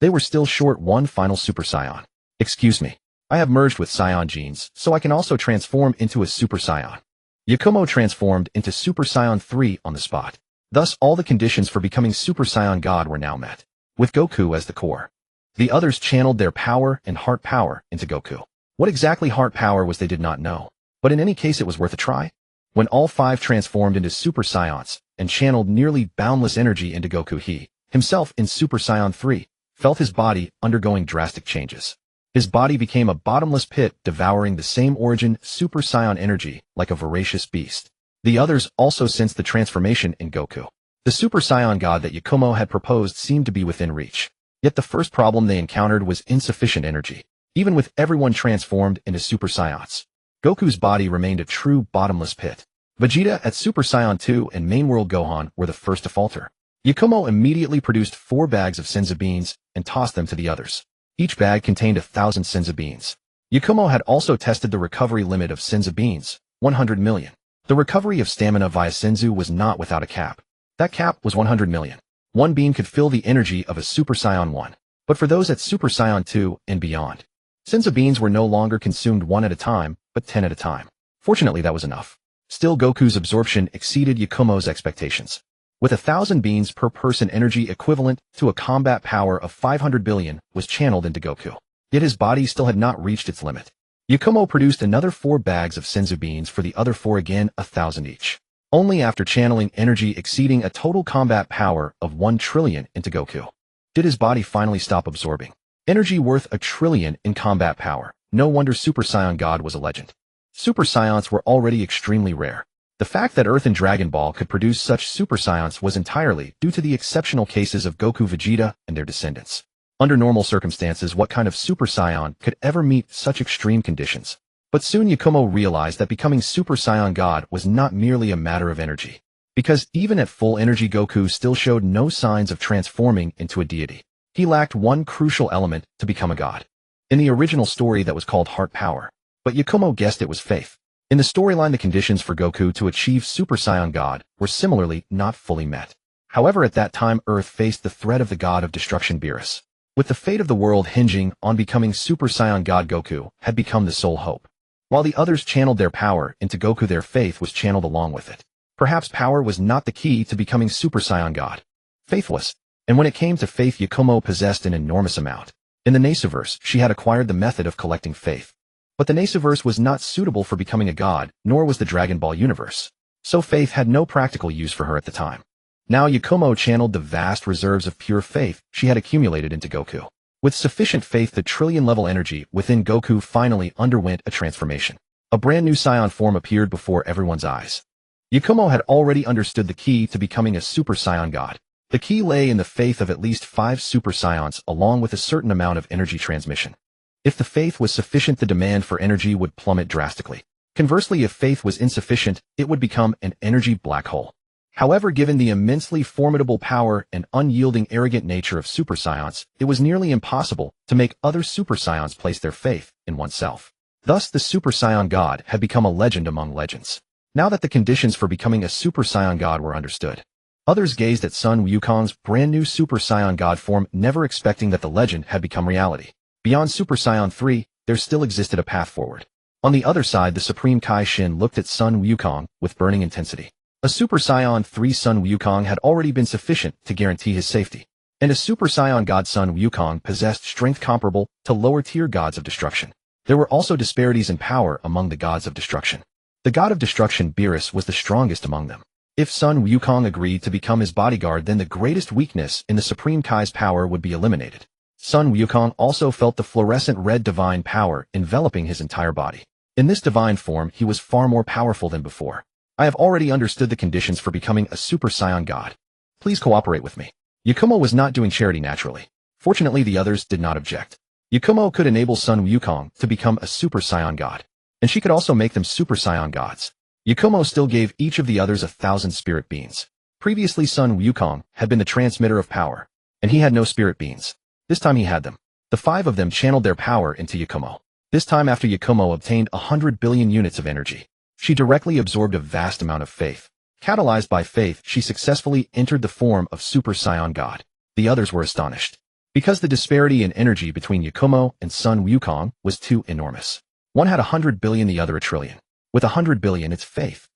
They were still short one final Super Saiyan. Excuse me. I have merged with Saiyan genes, so I can also transform into a Super Saiyan. Yakumo transformed into Super Saiyan 3 on the spot. Thus, all the conditions for becoming Super Saiyan God were now met, with Goku as the core. The others channeled their power and heart power into Goku. What exactly heart power was they did not know, but in any case it was worth a try. When all 5 transformed into Super Saiyans and channeled nearly boundless energy into Goku, he, himself in Super Saiyan 3, felt his body undergoing drastic changes. His body became a bottomless pit, devouring the same origin Super Saiyan energy like a voracious beast. The others also sensed the transformation in Goku. The Super Saiyan God that Yakumo had proposed seemed to be within reach. Yet the first problem they encountered was insufficient energy. Even with everyone transformed into Super Saiyans, Goku's body remained a true bottomless pit. Vegeta at Super Saiyan 2 and Main World Gohan were the first to falter. Yakumo immediately produced 4 bags of senzu beans and tossed them to the others. Each bag contained 1,000 senzu beans. Yakumo had also tested the recovery limit of senzu beans, 100 million. The recovery of stamina via senzu was not without a cap. That cap was 100 million. One bean could fill the energy of a Super Saiyan 1. But for those at Super Saiyan 2 and beyond, senzu beans were no longer consumed 1 at a time, but 10 at a time. Fortunately, that was enough. Still, Goku's absorption exceeded Yakumo's expectations. With 1,000 beans per person, energy equivalent to a combat power of 500 billion was channeled into Goku. Yet his body still had not reached its limit. Yakumo produced another 4 bags of senzu beans for the other 4, again 1,000 each. Only after channeling energy exceeding a total combat power of 1 trillion into Goku did his body finally stop absorbing energy worth 1 trillion in combat power. No wonder Super Saiyan God was a legend. Super Saiyans were already extremely rare. The fact that Earth and Dragon Ball could produce such Super Saiyans was entirely due to the exceptional cases of Goku, Vegeta, and their descendants. Under normal circumstances, what kind of Super Saiyan could ever meet such extreme conditions? But soon Yakumo realized that becoming Super Saiyan God was not merely a matter of energy. Because even at full energy, Goku still showed no signs of transforming into a deity. He lacked one crucial element to become a god. In the original story, that was called heart power. But Yakumo guessed it was faith. In the storyline, the conditions for Goku to achieve Super Saiyan God were similarly not fully met. However, at that time Earth faced the threat of the god of destruction Beerus. With the fate of the world hinging on becoming Super Saiyan God, Goku had become the sole hope. While the others channeled their power into Goku, their faith was channeled along with it. Perhaps power was not the key to becoming Super Saiyan God. Faith was. And when it came to faith, Yakumo possessed an enormous amount. In the Nasuverse, she had acquired the method of collecting faith. But the Nasuverse was not suitable for becoming a god, nor was the Dragon Ball universe. So faith had no practical use for her at the time. Now Yakumo channeled the vast reserves of pure faith she had accumulated into Goku. With sufficient faith, the trillion-level energy within Goku finally underwent a transformation. A brand new Saiyan form appeared before everyone's eyes. Yakumo had already understood the key to becoming a Super Saiyan God. The key lay in the faith of at least 5 Super Saiyans along with a certain amount of energy transmission. If the faith was sufficient, the demand for energy would plummet drastically. Conversely, if faith was insufficient, it would become an energy black hole. However, given the immensely formidable power and unyielding arrogant nature of Super Saiyans, it was nearly impossible to make other Super Saiyans place their faith in oneself. Thus, the Super Saiyan God had become a legend among legends. Now that the conditions for becoming a Super Saiyan God were understood, others gazed at Sun Wukong's brand new Super Saiyan God form, never expecting that the legend had become reality. Beyond Super Saiyan 3, there still existed a path forward. On the other side, the Supreme Kai Shin looked at Sun Wukong with burning intensity. A Super Saiyan 3 Sun Wukong had already been sufficient to guarantee his safety, and a Super Saiyan God Sun Wukong possessed strength comparable to lower-tier gods of destruction. There were also disparities in power among the gods of destruction. The god of destruction Beerus was the strongest among them. If Sun Wukong agreed to become his bodyguard, then the greatest weakness in the Supreme Kai's power would be eliminated. Sun Wukong also felt the fluorescent red divine power enveloping his entire body. In this divine form, he was far more powerful than before. I have already understood the conditions for becoming a Super Saiyan God. Please cooperate with me. Yakumo was not doing charity naturally. Fortunately, the others did not object. Yakumo could enable Sun Wukong to become a Super Saiyan God, and she could also make them Super Saiyan gods. Yakumo still gave each of the others 1,000 spirit beans. Previously, Sun Wukong had been the transmitter of power, and he had no spirit beans. This time he had them. The 5 of them channeled their power into Yakumo. This time, after Yakumo obtained 100 billion units of energy, she directly absorbed a vast amount of faith. Catalyzed by faith, she successfully entered the form of Super Saiyan God. The others were astonished, because the disparity in energy between Yakumo and Sun Wukong was too enormous. One had 100 billion, the other a trillion. With 100 billion, it's faith.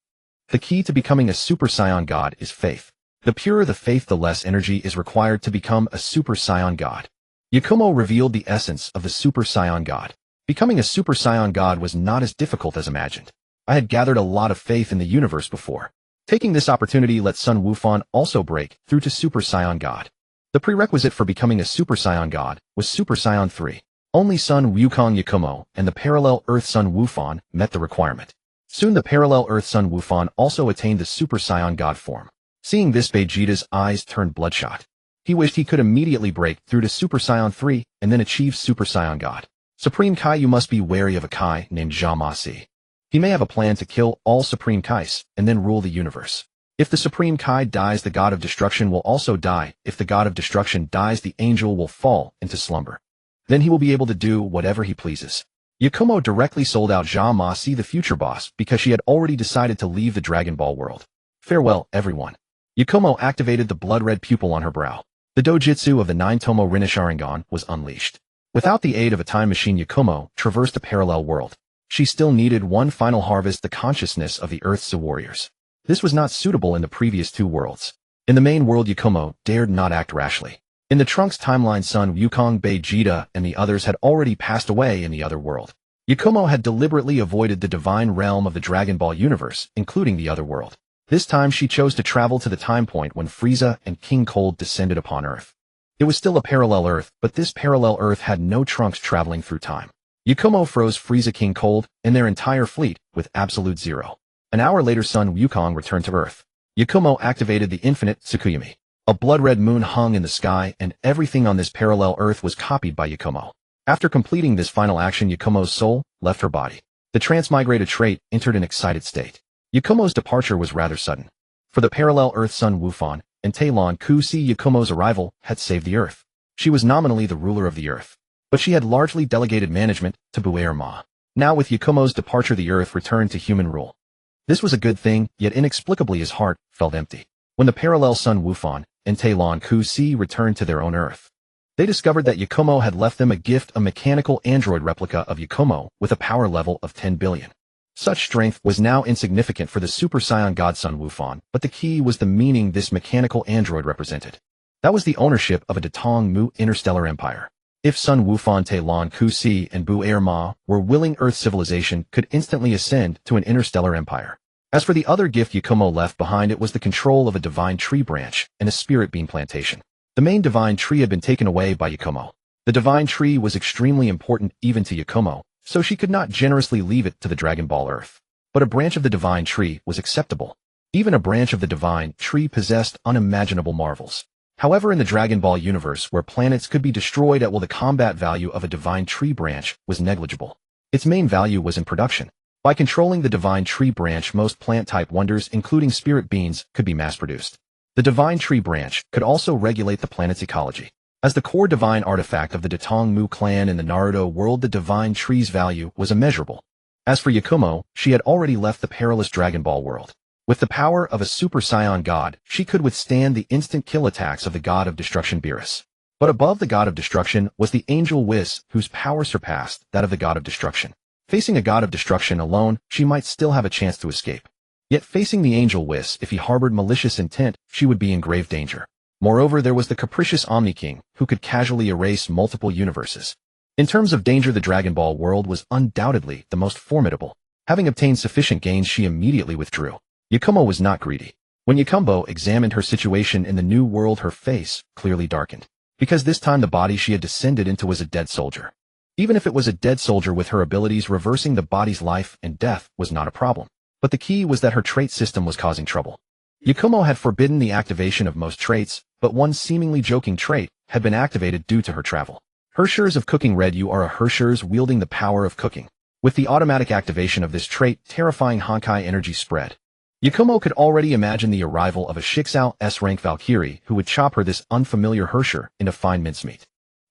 The key to becoming a Super Saiyan God is faith. The purer the faith, the less energy is required to become a Super Saiyan God. Yakumo revealed the essence of the Super Saiyan God. Becoming a Super Saiyan God was not as difficult as imagined. I had gathered a lot of faith in the universe before. Taking this opportunity let Sun Wufan also break through to Super Saiyan God. The prerequisite for becoming a Super Saiyan God was Super Saiyan 3. Only Sun Wukong Yakumo and the parallel Earth Sun Wufan met the requirement. Soon the parallel Earth Sun Wufan also attained the Super Saiyan God form. Seeing this, Vegeta's eyes turned bloodshot. He wished he could immediately break through to Super Saiyan 3 and then achieve Super Saiyan God. Supreme Kai, you must be wary of a Kai named Zhao. He may have a plan to kill all Supreme Kais and then rule the universe. If the Supreme Kai dies, the God of Destruction will also die. If the God of Destruction dies, the angel will fall into slumber. Then he will be able to do whatever he pleases. Yakumo directly sold out Zhao, the future boss, because she had already decided to leave the Dragon Ball world. Farewell, everyone. Yakumo activated the blood-red pupil on her brow. The dojutsu of the 9-tomo Rinne Sharingan was unleashed. Without the aid of a time machine, Yakumo traversed a parallel world. She still needed one final harvest, the consciousness of the Earth's warriors. This was not suitable in the previous 2 worlds. In the main world, Yakumo dared not act rashly. In the Trunks timeline, Sun Wukong, Vegeta, and the others had already passed away in the other world. Yakumo had deliberately avoided the divine realm of the Dragon Ball universe, including the other world. This time she chose to travel to the time point when Frieza and King Cold descended upon Earth. It was still a parallel Earth, but this parallel Earth had no Trunks traveling through time. Yakumo froze Frieza, King Cold, and their entire fleet with absolute zero. An hour later, Sun Wukong returned to Earth. Yakumo activated the Infinite Tsukuyomi. A blood-red moon hung in the sky, and everything on this parallel Earth was copied by Yakumo. After completing this final action, Yakumo's soul left her body. The transmigrated trait entered an excited state. Yakumo's departure was rather sudden. For the parallel Earth, Sun Wufan and Talon Ku-si, Yakumo's arrival had saved the Earth. She was nominally the ruler of the Earth, but she had largely delegated management to Buer Ma. Now with Yakumo's departure, the Earth returned to human rule. This was a good thing, yet inexplicably his heart felt empty. When the parallel Sun Wufan and Talon Ku Si returned to their own Earth, they discovered that Yakumo had left them a gift, a mechanical android replica of Yakumo with a power level of 10 billion. Such strength was now insignificant for the Super Saiyan God Sun Wufan, but the key was the meaning this mechanical android represented. That was the ownership of a Datong Mu interstellar empire. If Sun Wufan, Talon Ku Si, and Bu Air Ma were willing, Earth civilization could instantly ascend to an interstellar empire. As for the other gift Yakumo left behind, it was the control of a divine tree branch and a spirit bean plantation. The main divine tree had been taken away by Yakumo. The divine tree was extremely important even to Yakumo, so she could not generously leave it to the Dragon Ball Earth. But a branch of the divine tree was acceptable. Even a branch of the divine tree possessed unimaginable marvels. However, in the Dragon Ball universe, where planets could be destroyed at will, the combat value of a divine tree branch was negligible. Its main value was in production. By controlling the divine tree branch, most plant-type wonders, including spirit beans, could be mass-produced. The divine tree branch could also regulate the planet's ecology. As the core divine artifact of the Datong Mu clan in the Naruto world, the divine tree's value was immeasurable. As for Yakumo, she had already left the perilous Dragon Ball world. With the power of a Super Saiyan God, she could withstand the instant kill attacks of the God of Destruction Beerus. But above the God of Destruction was the Angel Whis, whose power surpassed that of the God of Destruction. Facing a God of Destruction alone, she might still have a chance to escape. Yet facing the Angel Whis, if he harbored malicious intent, she would be in grave danger. Moreover, there was the capricious Omni King, who could casually erase multiple universes. In terms of danger, the Dragon Ball world was undoubtedly the most formidable. Having obtained sufficient gains, she immediately withdrew. Yakumo was not greedy. When Yakumo examined her situation in the new world, her face clearly darkened. Because this time the body she had descended into was a dead soldier. Even if it was a dead soldier with her abilities, reversing the body's life and death was not a problem. But the key was that her trait system was causing trouble. Yakumo had forbidden the activation of most traits, but one seemingly joking trait had been activated due to her travel. Hershers of Cooking Red. You are a Hershers wielding the power of cooking. With the automatic activation of this trait, terrifying Honkai energy spread. Yakumo could already imagine the arrival of a Shixao S-rank Valkyrie who would chop her, this unfamiliar Hersher, into fine mincemeat.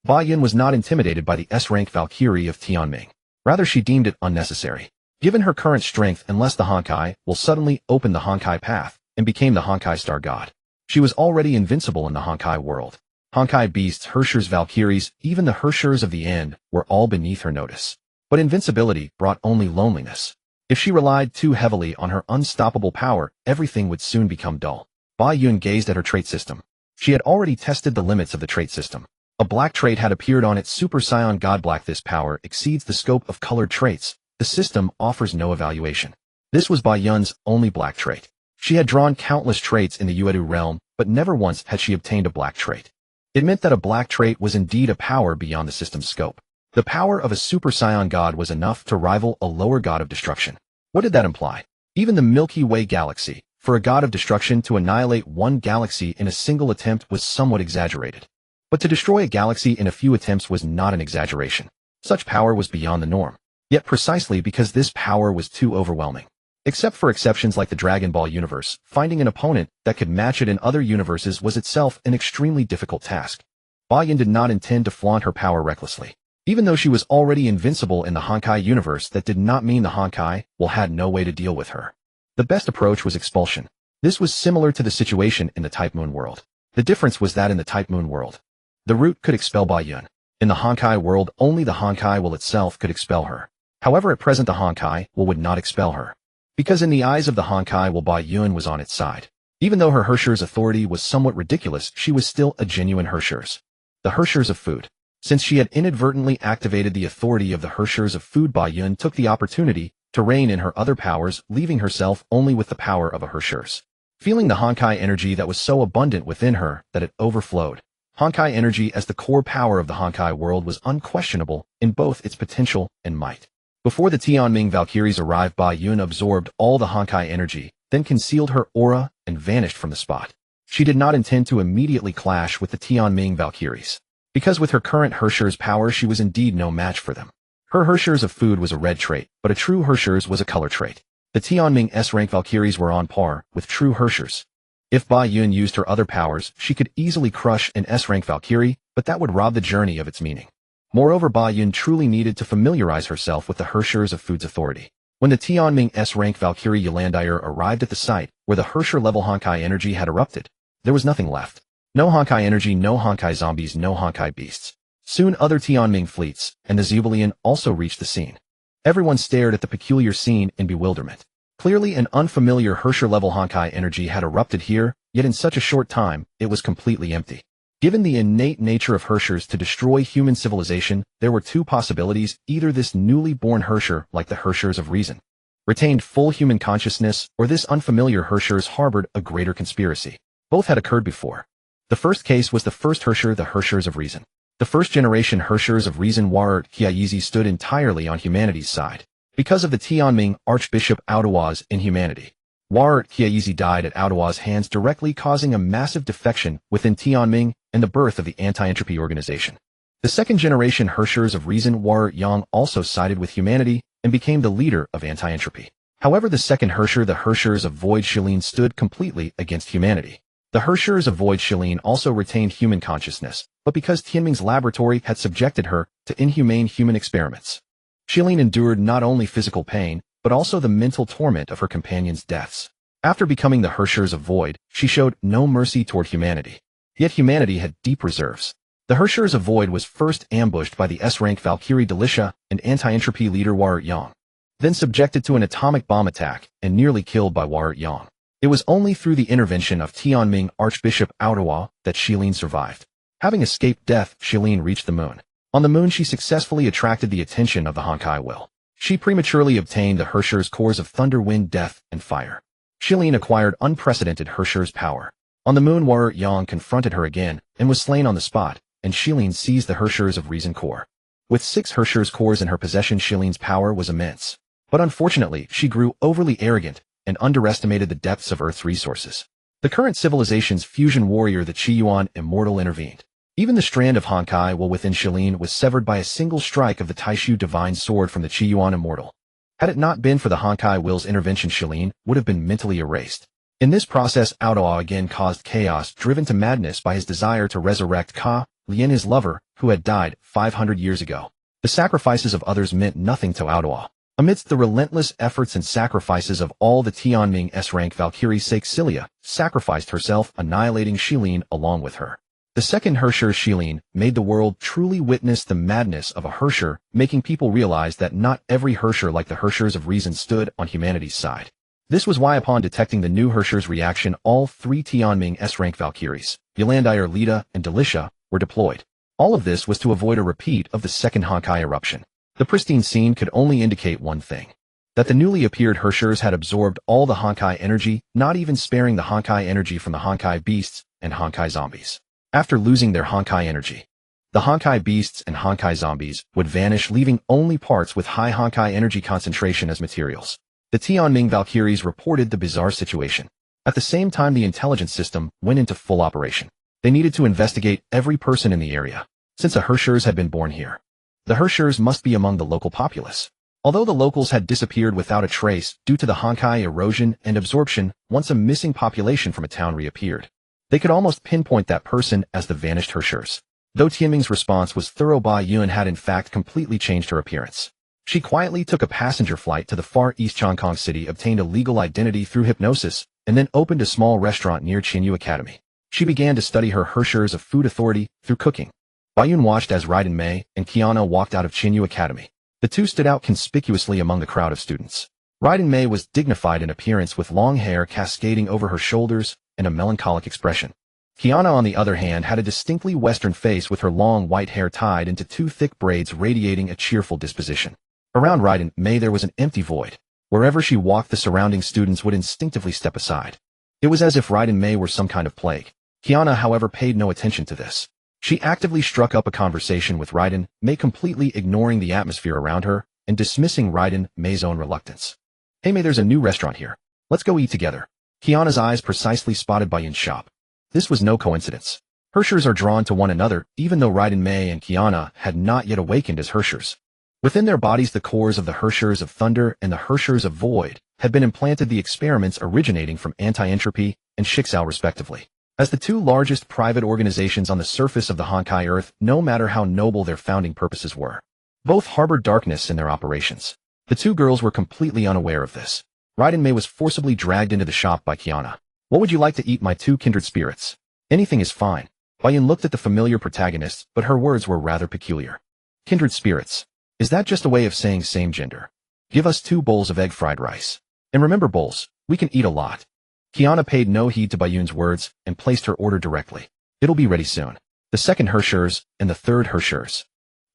Ba Yun was not intimidated by the S-rank Valkyrie of Tianming. Rather, she deemed it unnecessary. Given her current strength, unless the Honkai will suddenly open the Honkai path and became the Honkai Star God. She was already invincible in the Honkai world. Honkai beasts, Hershers, Valkyries, even the Hershers of the End were all beneath her notice. But invincibility brought only loneliness. If she relied too heavily on her unstoppable power, everything would soon become dull. Ba Yun gazed at her trait system. She had already tested the limits of the trait system. A black trait had appeared on its Super Saiyan God. Black. This power exceeds the scope of colored traits. The system offers no evaluation. This was Ba Yun's only black trait. She had drawn countless traits in the Uedu realm, but never once had she obtained a black trait. It meant that a black trait was indeed a power beyond the system's scope. The power of a Super Saiyan God was enough to rival a lower God of Destruction. What did that imply? Even the Milky Way galaxy, for a God of Destruction to annihilate one galaxy in a single attempt was somewhat exaggerated. But to destroy a galaxy in a few attempts was not an exaggeration. Such power was beyond the norm. Yet precisely because this power was too overwhelming. Except for exceptions like the Dragon Ball universe, finding an opponent that could match it in other universes was itself an extremely difficult task. Ba Yun did not intend to flaunt her power recklessly. Even though she was already invincible in the Honkai universe, that did not mean the Honkai had no way to deal with her. The best approach was expulsion. This was similar to the situation in the Type Moon world. The difference was that in the Type Moon world, the root could expel Ba Yun. In the Honkai world, only the Honkai will itself could expel her. However, at present the Honkai would not expel her. Because in the eyes of the Honkai Ba Yun was on its side. Even though her Hersher's authority was somewhat ridiculous, she was still a genuine Hershers. The Hershers of Food. Since she had inadvertently activated the authority of the Hershers of Food, Ba Yun took the opportunity to rein in her other powers, leaving herself only with the power of a Hershers. Feeling the Honkai energy that was so abundant within her that it overflowed. Honkai energy as the core power of the Honkai world was unquestionable in both its potential and might. Before the Tianming Valkyries arrived, Ba Yun absorbed all the Honkai energy, then concealed her aura and vanished from the spot. She did not intend to immediately clash with the Tianming Valkyries. Because with her current Hersher's power she was indeed no match for them. Her Hershers of Food was a red trait, but a true Hershers was a color trait. The Tianming S-rank Valkyries were on par with true Hershers. If Ba Yun used her other powers, she could easily crush an S-rank Valkyrie, but that would rob the journey of its meaning. Moreover, Ba Yun truly needed to familiarize herself with the Hershers of Food's authority. When the Tianming S-rank Valkyrie Ylandire arrived at the site where the Herrscher-level Honkai energy had erupted, there was nothing left. No Honkai energy, no Honkai zombies, no Honkai beasts. Soon other Tianming fleets and the Zubalian also reached the scene. Everyone stared at the peculiar scene in bewilderment. Clearly an unfamiliar Herrscher-level Honkai energy had erupted here, yet in such a short time, it was completely empty. Given the innate nature of Herrschers to destroy human civilization, there were two possibilities: either this newly born Herrscher, like the Herrschers of reason, retained full human consciousness, or this unfamiliar Herrschers harbored a greater conspiracy. Both had occurred before. The first case was the first Herrscher, the Herrschers of reason. The first-generation Herrschers of reason Warart Kiaizi stood entirely on humanity's side. Because of the Tianming Archbishop Aodawa's inhumanity, Warart Kiaizi died at Aodawa's hands, directly causing a massive defection within Tianming and the birth of the Anti-Entropy Organization. The second-generation Herrschers of reason Warart Yang also sided with humanity and became the leader of Anti-Entropy. However, the second Herrscher, the Herrschers of Void Shilin, stood completely against humanity. The Herrschers of Void Shilin also retained human consciousness, but because Tianming's laboratory had subjected her to inhumane human experiments, Shilin endured not only physical pain, but also the mental torment of her companions' deaths. After becoming the Herrschers of Void, she showed no mercy toward humanity. Yet humanity had deep reserves. The Herrschers of Void was first ambushed by the S-rank Valkyrie Delicia and anti-entropy leader Warart Yang, then subjected to an atomic bomb attack and nearly killed by Warart Yang. It was only through the intervention of Tianming Archbishop Aodawa that Shilin survived. Having escaped death, Shilin reached the moon. On the moon, she successfully attracted the attention of the Honkai will. She prematurely obtained the Herrschers' cores of thunder, wind, death, and fire. Shilin acquired unprecedented Herrschers' power. On the moon, Warart Yang confronted her again and was slain on the spot, and Shilin seized the Herrschers of reason core. With 6 Herrschers' cores in her possession, Shilin's power was immense. But unfortunately, she grew overly arrogant and underestimated the depths of Earth's resources. The current civilization's fusion warrior, the Qiyuan Immortal, intervened. Even the strand of Honkai will within Shilin was severed by a single strike of the Taishu Divine Sword from the Qiyuan Immortal. Had it not been for the Honkai will's intervention, Shilin would have been mentally erased. In this process, Aodawa again caused chaos, driven to madness by his desire to resurrect Ka Lian, his lover, who had died 500 years ago. The sacrifices of others meant nothing to Aodawa. Amidst the relentless efforts and sacrifices of all the Tianming S-rank Valkyrie, Cilia sacrificed herself, annihilating Shilin along with her. The second Herrscher, Shilin, made the world truly witness the madness of a Herrscher, making people realize that not every Herrscher, like the Herrschers of reason, stood on humanity's side. This was why, upon detecting the new Herrscher's reaction, all 3 Tianming S-rank Valkyries, Ylandire, Lita, and Delicia, were deployed. All of this was to avoid a repeat of the second Honkai eruption. The pristine scene could only indicate one thing: that the newly appeared Herrschers had absorbed all the Honkai energy, not even sparing the Honkai energy from the Honkai beasts and Honkai zombies. After losing their Honkai energy, the Honkai beasts and Honkai zombies would vanish, leaving only parts with high Honkai energy concentration as materials. The Tianming Valkyries reported the bizarre situation. At the same time, the intelligence system went into full operation. They needed to investigate every person in the area. Since the Herrschers had been born here, the Herrschers must be among the local populace. Although the locals had disappeared without a trace due to the Honkai erosion and absorption, once a missing population from a town reappeared, they could almost pinpoint that person as the vanished Herrschers. Though Tianming's response was thorough, Ba Yun had in fact completely changed her appearance. She quietly took a passenger flight to the Far East Chongqing City, obtained a legal identity through hypnosis, and then opened a small restaurant near Qinyu Academy. She began to study her Herrschers of food authority through cooking. Ba Yun watched as Raiden Mei and Kiana walked out of Qinyu Academy. The two stood out conspicuously among the crowd of students. Raiden Mei was dignified in appearance, with long hair cascading over her shoulders and a melancholic expression. Kiana, on the other hand, had a distinctly Western face, with her long white hair tied into 2 thick braids, radiating a cheerful disposition. Around Raiden Mei there was an empty void. Wherever she walked, the surrounding students would instinctively step aside. It was as if Raiden Mei were some kind of plague. Kiana, however, paid no attention to this. She actively struck up a conversation with Raiden Mei, completely ignoring the atmosphere around her and dismissing Raiden Mei's own reluctance. "Hey Mei, there's a new restaurant here. Let's go eat together." Kiana's eyes precisely spotted Ba Yun's shop. This was no coincidence. Herrschers are drawn to one another, even though Raiden Mei and Kiana had not yet awakened as Herrschers. Within their bodies, the cores of the Herrschers of Thunder and the Herrschers of Void had been implanted, the experiments originating from Anti-Entropy and Shixao respectively. As the 2 largest private organizations on the surface of the Honkai Earth, no matter how noble their founding purposes were, both harbored darkness in their operations. The two girls were completely unaware of this. Raiden Mei was forcibly dragged into the shop by Kiana. What would you like to eat, my two kindred spirits? Anything is fine. Bayun looked at the familiar protagonist, but her words were rather peculiar. Kindred spirits. Is that just a way of saying same gender? Give us 2 bowls of egg fried rice. And remember bowls, we can eat a lot. Kiana paid no heed to Bayun's words and placed her order directly. It'll be ready soon. The second Hershers and the third Hershers.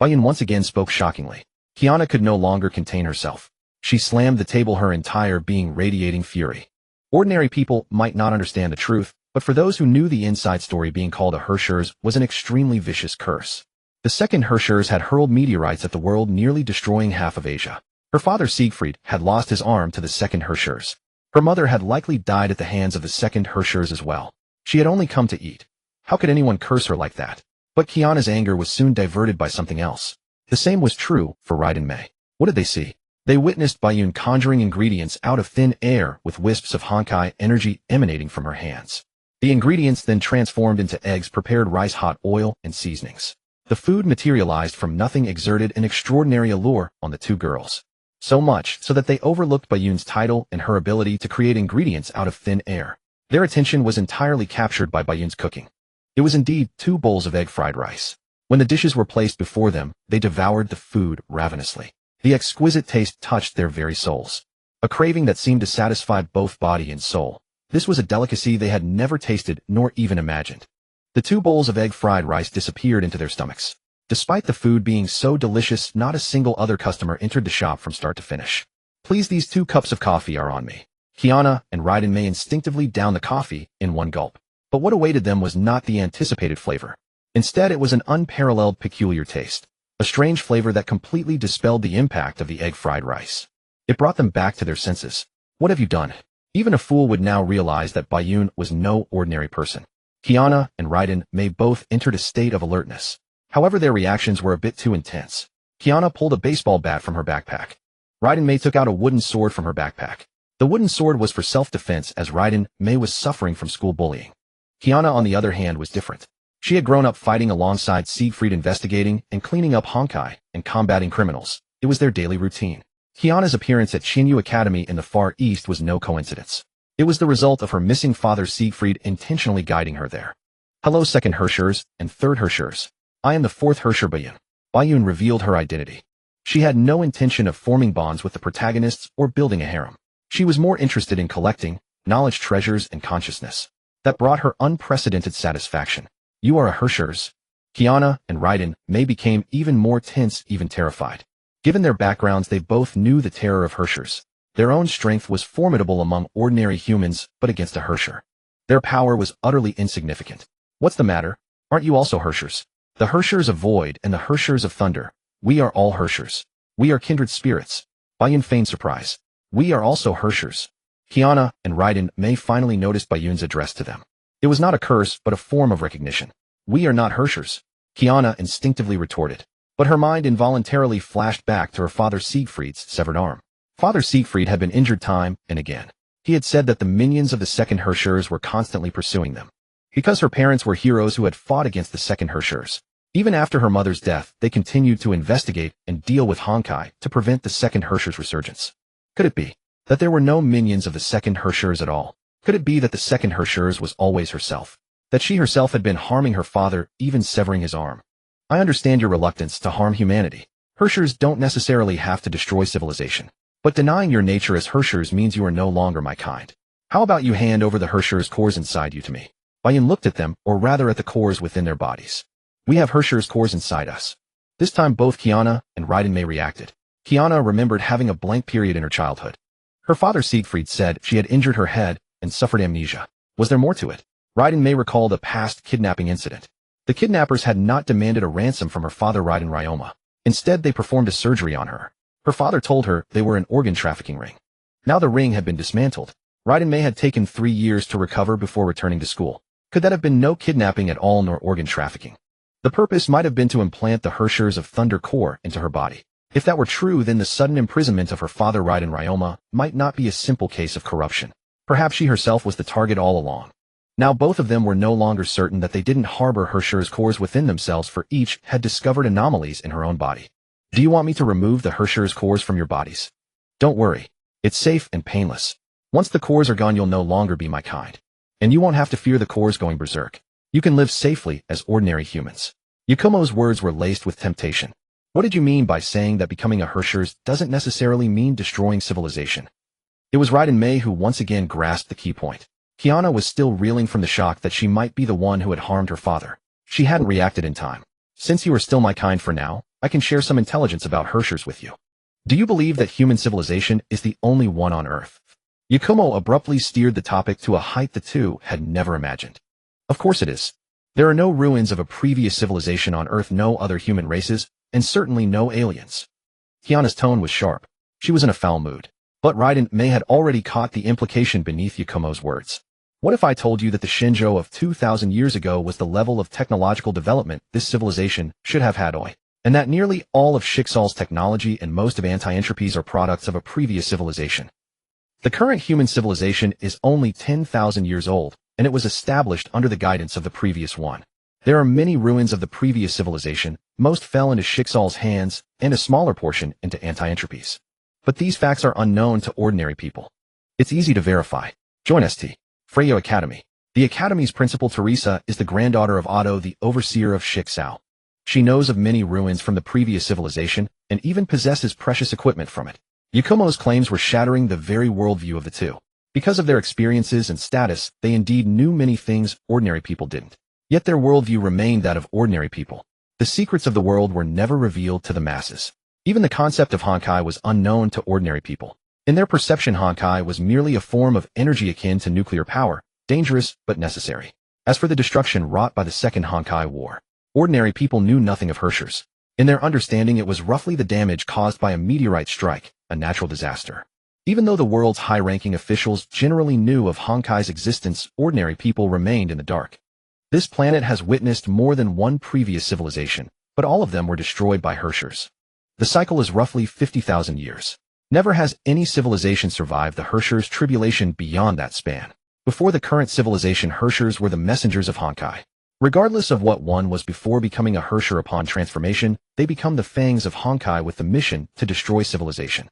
Bayun once again spoke shockingly. Kiana could no longer contain herself. She slammed the table, her entire being radiating fury. Ordinary people might not understand the truth, but for those who knew the inside story, being called a Hershers was an extremely vicious curse. The second Hershers had hurled meteorites at the world, nearly destroying half of Asia. Her father Siegfried had lost his arm to the second Hershers. Her mother had likely died at the hands of the second Hershers as well. She had only come to eat. How could anyone curse her like that? But Kiana's anger was soon diverted by something else. The same was true for Raiden Mei. What did they see? They witnessed Bayun conjuring ingredients out of thin air with wisps of Honkai energy emanating from her hands. The ingredients then transformed into eggs, prepared rice, hot oil, and seasonings. The food materialized from nothing, exerted an extraordinary allure on the two girls. So much so that they overlooked Bayun's title and her ability to create ingredients out of thin air. Their attention was entirely captured by Bayun's cooking. It was indeed 2 bowls of egg fried rice. When the dishes were placed before them, they devoured the food ravenously. The exquisite taste touched their very souls. A craving that seemed to satisfy both body and soul. This was a delicacy they had never tasted nor even imagined. The 2 bowls of egg fried rice disappeared into their stomachs. Despite the food being so delicious, not a single other customer entered the shop from start to finish. Please, these 2 cups of coffee are on me. Kiana and Raiden Mei instinctively downed the coffee in one gulp. But what awaited them was not the anticipated flavor. Instead, it was an unparalleled, peculiar taste. A strange flavor that completely dispelled the impact of the egg fried rice. It brought them back to their senses. What have you done? Even a fool would now realize that Bayun was no ordinary person. Kiana and Raiden Mei both entered a state of alertness. However, their reactions were a bit too intense. Kiana pulled a baseball bat from her backpack. Raiden Mei took out a wooden sword from her backpack. The wooden sword was for self-defense, as Raiden Mei was suffering from school bullying. Kiana, on the other hand, was different. She had grown up fighting alongside Siegfried, investigating and cleaning up Honkai and combating criminals. It was their daily routine. Kiana's appearance at Shinyu Academy in the Far East was no coincidence. It was the result of her missing father Siegfried intentionally guiding her there. Hello, second Hershers and third Hershers. I am the 4th Hersher, Bayun. Bayun revealed her identity. She had no intention of forming bonds with the protagonists or building a harem. She was more interested in collecting knowledge, treasures, and consciousness. That brought her unprecedented satisfaction. You are a Hershers. Kiana and Raiden Mei became even more tense, even terrified. Given their backgrounds, they both knew the terror of Hershers. Their own strength was formidable among ordinary humans, but against a Hersher, their power was utterly insignificant. What's the matter? Aren't you also Hershers? The Hershers of Void and the Hershers of Thunder. We are all Hershers. We are kindred spirits. Bayun feigned surprise. We are also Hershers. Kiana and Raiden Mei finally noticed Bayun's address to them. It was not a curse, but a form of recognition. We are not Hershers, Kiana instinctively retorted. But her mind involuntarily flashed back to her father Siegfried's severed arm. Father Siegfried had been injured time and again. He had said that the minions of the second Hershers were constantly pursuing them. Because her parents were heroes who had fought against the second Hershers. Even after her mother's death, they continued to investigate and deal with Honkai to prevent the second Hershers' resurgence. Could it be that there were no minions of the second Hershers at all? Could it be that the second Hershers was always herself? That she herself had been harming her father, even severing his arm? I understand your reluctance to harm humanity. Hershers don't necessarily have to destroy civilization. But denying your nature as Hershers means you are no longer my kind. How about you hand over the Hershers' cores inside you to me? Bayun looked at them, or rather at the cores within their bodies. We have Hershers' cores inside us. This time both Kiana and Raiden Mei reacted. Kiana remembered having a blank period in her childhood. Her father Siegfried said she had injured her head and suffered amnesia. Was there more to it? Raiden Mei recalled a past kidnapping incident. The kidnappers had not demanded a ransom from her father Raiden Ryoma. Instead, they performed a surgery on her. Her father told her they were an organ trafficking ring. Now the ring had been dismantled. Raiden Mei had taken 3 years to recover before returning to school. Could that have been no kidnapping at all nor organ trafficking? The purpose might have been to implant the Hershers of Thunder core into her body. If that were true, then the sudden imprisonment of her father Raiden Ryoma might not be a simple case of corruption. Perhaps she herself was the target all along. Now both of them were no longer certain that they didn't harbor Hershers' cores within themselves, for each had discovered anomalies in her own body. Do you want me to remove the Hershers' cores from your bodies? Don't worry. It's safe and painless. Once the cores are gone, you'll no longer be my kind. And you won't have to fear the cores going berserk. You can live safely as ordinary humans. Yakumo's words were laced with temptation. What did you mean by saying that becoming a Hershers doesn't necessarily mean destroying civilization? It was Raiden Mei who once again grasped the key point. Kiana was still reeling from the shock that she might be the one who had harmed her father. She hadn't reacted in time. Since you are still my kind for now, I can share some intelligence about Hershers with you. Do you believe that human civilization is the only one on Earth? Yakumo abruptly steered the topic to a height the two had never imagined. Of course it is. There are no ruins of a previous civilization on Earth, no other human races, and certainly no aliens. Kiana's tone was sharp. She was in a foul mood. But Raiden Mei had already caught the implication beneath Yakumo's words. What if I told you that the Shinjo of 2,000 years ago was the level of technological development this civilization should have had, and that nearly all of Shixal's technology and most of anti-entropy's are products of a previous civilization? The current human civilization is only 10,000 years old, and it was established under the guidance of the previous one. There are many ruins of the previous civilization, most fell into Shixal's hands, and a smaller portion into anti-entropy's. But these facts are unknown to ordinary people. It's easy to verify. Join St. Freyo Academy. The Academy's principal, Teresa, is the granddaughter of Otto, the overseer of Shixal. She knows of many ruins from the previous civilization, and even possesses precious equipment from it. Yakumo's claims were shattering the very worldview of the two. Because of their experiences and status, they indeed knew many things ordinary people didn't. Yet their worldview remained that of ordinary people. The secrets of the world were never revealed to the masses. Even the concept of Honkai was unknown to ordinary people. In their perception, Honkai was merely a form of energy akin to nuclear power, dangerous but necessary. As for the destruction wrought by the Second Honkai War, ordinary people knew nothing of Hershers. In their understanding, it was roughly the damage caused by a meteorite strike, a natural disaster. Even though the world's high-ranking officials generally knew of Honkai's existence, ordinary people remained in the dark. This planet has witnessed more than one previous civilization, but all of them were destroyed by Hershers. The cycle is roughly 50,000 years. Never has any civilization survived the Hershers' tribulation beyond that span. Before the current civilization, Hershers were the messengers of Honkai. Regardless of what one was before becoming a Hersher, upon transformation, they become the fangs of Honkai with the mission to destroy civilization.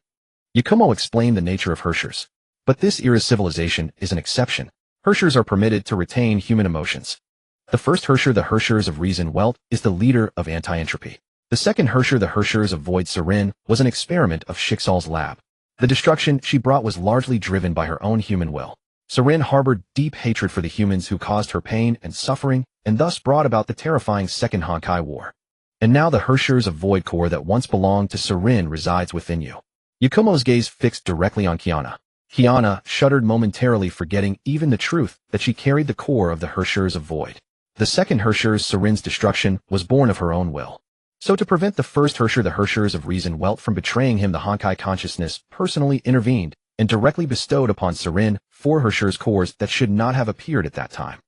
Yakumo explained the nature of Hershers. But this era's civilization is an exception. Hershers are permitted to retain human emotions. The first Hersher, the Hershers of Reason Welt, is the leader of anti-entropy. The second Hersher, the Hershers of Void Serin, was an experiment of Shixal's lab. The destruction she brought was largely driven by her own human will. Serin harbored deep hatred for the humans who caused her pain and suffering, and thus brought about the terrifying Second Honkai War. And now the Hershers of Void Core that once belonged to Serin resides within you. Yakumo's gaze fixed directly on Kiana. Kiana shuddered momentarily, forgetting even the truth that she carried the core of the Hershers of Void. The second Hershers, Serin's destruction, was born of her own will. So to prevent the first Hersher, the Hershers of Reason Welt, from betraying him, the Honkai consciousness personally intervened and directly bestowed upon Serin 4 Hershers cores that should not have appeared at that time.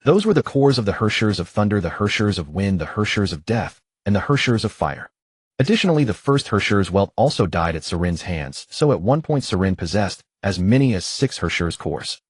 Those were the cores of the Hershers of Thunder, the Hershers of Wind, the Hershers of Death, and the Hershers of Fire. Additionally, the first Hershers Welt also died at Serin's hands, so at one point Serin possessed as many as 6 Hershers cores.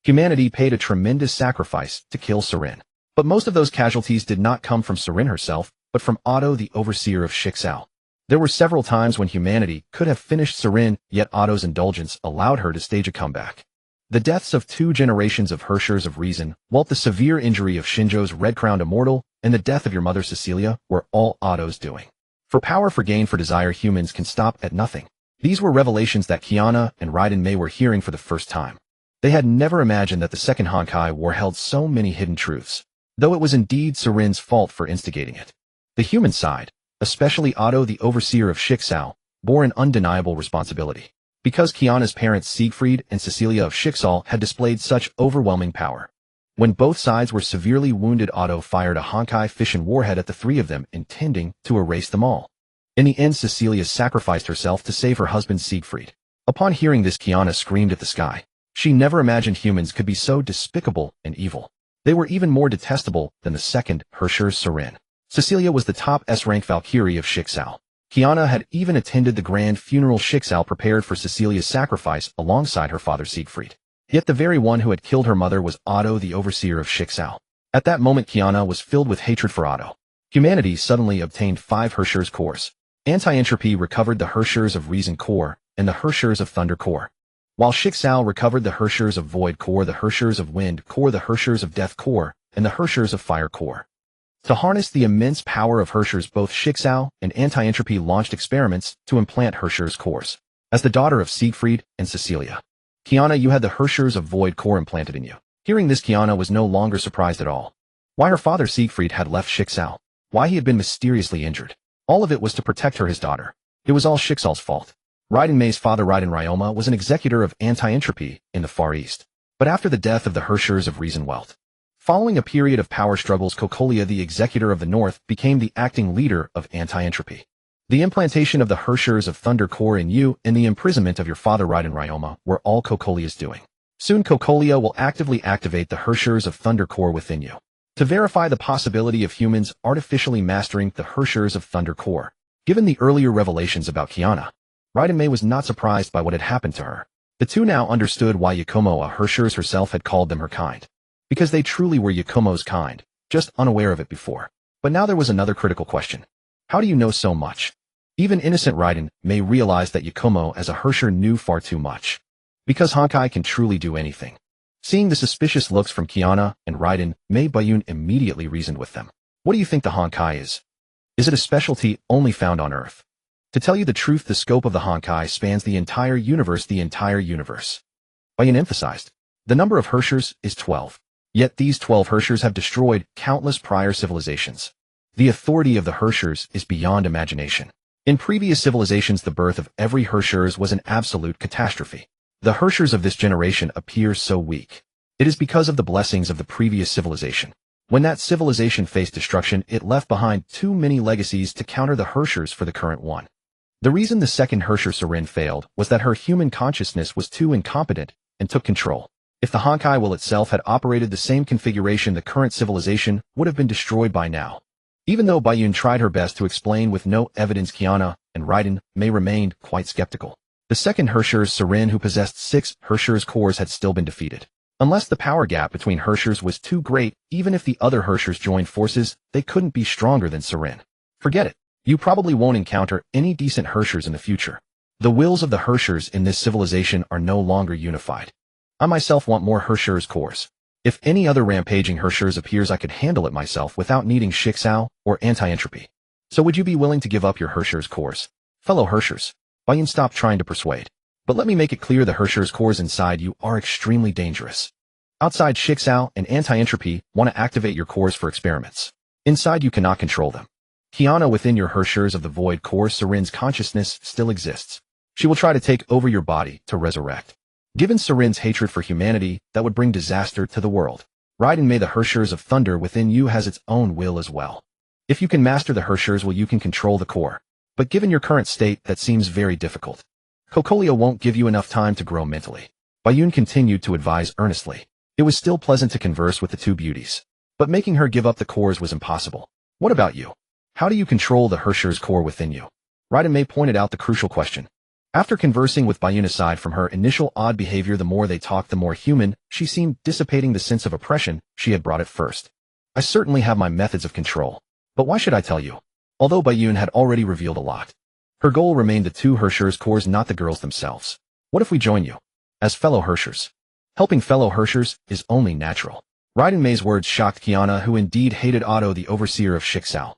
Humanity paid a tremendous sacrifice to kill Serin. But most of those casualties did not come from Serin herself, but from Otto, the overseer of Shixal. There were several times when humanity could have finished Serin, yet Otto's indulgence allowed her to stage a comeback. The deaths of 2 generations of Hershers of Reason, Welt, the severe injury of Shinjo's red-crowned immortal, and the death of your mother Cecilia were all Otto's doing. For power, for gain, for desire, humans can stop at nothing. These were revelations that Kiana and Raiden Mei were hearing for the first time. They had never imagined that the Second Honkai War held so many hidden truths, though it was indeed Serin's fault for instigating it. The human side, especially Otto, the overseer of Shixal, bore an undeniable responsibility. Because Kiana's parents Siegfried and Cecilia of Shixal had displayed such overwhelming power. When both sides were severely wounded, Otto fired a Honkai fission warhead at the 3 of them, intending to erase them all. In the end, Cecilia sacrificed herself to save her husband Siegfried. Upon hearing this, Kiana screamed at the sky. She never imagined humans could be so despicable and evil. They were even more detestable than the second Hersher, Serin. Cecilia was the top S-rank Valkyrie of Shixal. Kiana had even attended the grand funeral Shixal prepared for Cecilia's sacrifice alongside her father Siegfried. Yet the very one who had killed her mother was Otto, the overseer of Shixal. At that moment, Kiana was filled with hatred for Otto. Humanity suddenly obtained 5 Hershers cores. Anti-entropy recovered the Hershers of Reason core, and the Hershers of Thunder Core. While Shixao recovered the Hershers of Void Core, the Hershers of Wind Core, the Hershers of Death Core, and the Hershers of Fire Core. To harness the immense power of Hershers, both Shixao and Anti-Entropy launched experiments to implant Hershers cores. As the daughter of Siegfried and Cecilia, Kiana, you had the Hershers of Void Core implanted in you. Hearing this, Kiana was no longer surprised at all. Why her father Siegfried had left Shixao, why he had been mysteriously injured. All of it was to protect her, his daughter. It was all Shixao's fault. Raiden Mei's father, Raiden Ryoma, was an executor of Anti-Entropy in the Far East. But after the death of the Hershers of Reason Welt, following a period of power struggles, Cocolia, the executor of the North, became the acting leader of Anti-Entropy. The implantation of the Hershers of Thunder Core in you and the imprisonment of your father, Raiden Ryoma, were all Cocolia's doing. Soon Cocolia will actively activate the Hershers of Thunder Core within you to verify the possibility of humans artificially mastering the Hershers of Thunder Core. Given the earlier revelations about Kiana, Raiden Mei was not surprised by what had happened to her. The two now understood why Yakumo, a Hershers herself, had called them her kind. Because they truly were Yakumo's kind, just unaware of it before. But now there was another critical question. How do you know so much? Even innocent Raiden Mei realized that Yakumo as a Hersher knew far too much. Because Honkai can truly do anything. Seeing the suspicious looks from Kiana and Raiden Mei, Bayun immediately reasoned with them. What do you think the Honkai is? Is it a specialty only found on Earth? To tell you the truth, the scope of the Honkai spans the entire universe, Bayun emphasized. The number of Hershers is 12. Yet these 12 Hershers have destroyed countless prior civilizations. The authority of the Hershers is beyond imagination. In previous civilizations, the birth of every Hershers was an absolute catastrophe. The Hershers of this generation appear so weak. It is because of the blessings of the previous civilization. When that civilization faced destruction, it left behind too many legacies to counter the Hershers for the current one. The reason the second Hersher Sirin failed was that her human consciousness was too incompetent and took control. If the Honkai will itself had operated the same configuration, the current civilization would have been destroyed by now. Even though Bayun tried her best to explain with no evidence, Kiana and Raiden Mei remained quite skeptical. The second Hershers Sirin, who possessed 6 Hershers cores, had still been defeated. Unless the power gap between Hershers was too great, even if the other Hershers joined forces, they couldn't be stronger than Sirin. Forget it. You probably won't encounter any decent Hershers in the future. The wills of the Hershers in this civilization are no longer unified. I myself want more Hershers cores. If any other rampaging Hershers appears, I could handle it myself without needing Shixao or Anti-Entropy. So would you be willing to give up your Hershers cores? Fellow Hershers, Bayun stopped trying to persuade. But let me make it clear, the Hershers cores inside you are extremely dangerous. Outside, Shixao and Anti-Entropy want to activate your cores for experiments. Inside, you cannot control them. Kiana, within your Hershers of the Void Core, Sirin's consciousness still exists. She will try to take over your body to resurrect. Given Sirin's hatred for humanity, that would bring disaster to the world. Raiden Mei, the Hershers of Thunder within you has its own will as well. If you can master the Hershers, well, you can control the core. But given your current state, that seems very difficult. Cocolia won't give you enough time to grow mentally. Bayun continued to advise earnestly. It was still pleasant to converse with the two beauties. But making her give up the cores was impossible. What about you? How do you control the Hershers core within you? Raiden Mei pointed out the crucial question. After conversing with Bayun, aside from her initial odd behavior, the more they talked, the more human she seemed, dissipating the sense of oppression she had brought at first. I certainly have my methods of control. But why should I tell you? Although Bayun had already revealed a lot, her goal remained the 2 Hershers cores, not the girls themselves. What if we join you? As fellow Hershers. Helping fellow Hershers is only natural. Raiden Mei's words shocked Kiana, who indeed hated Otto, the overseer of Shixao.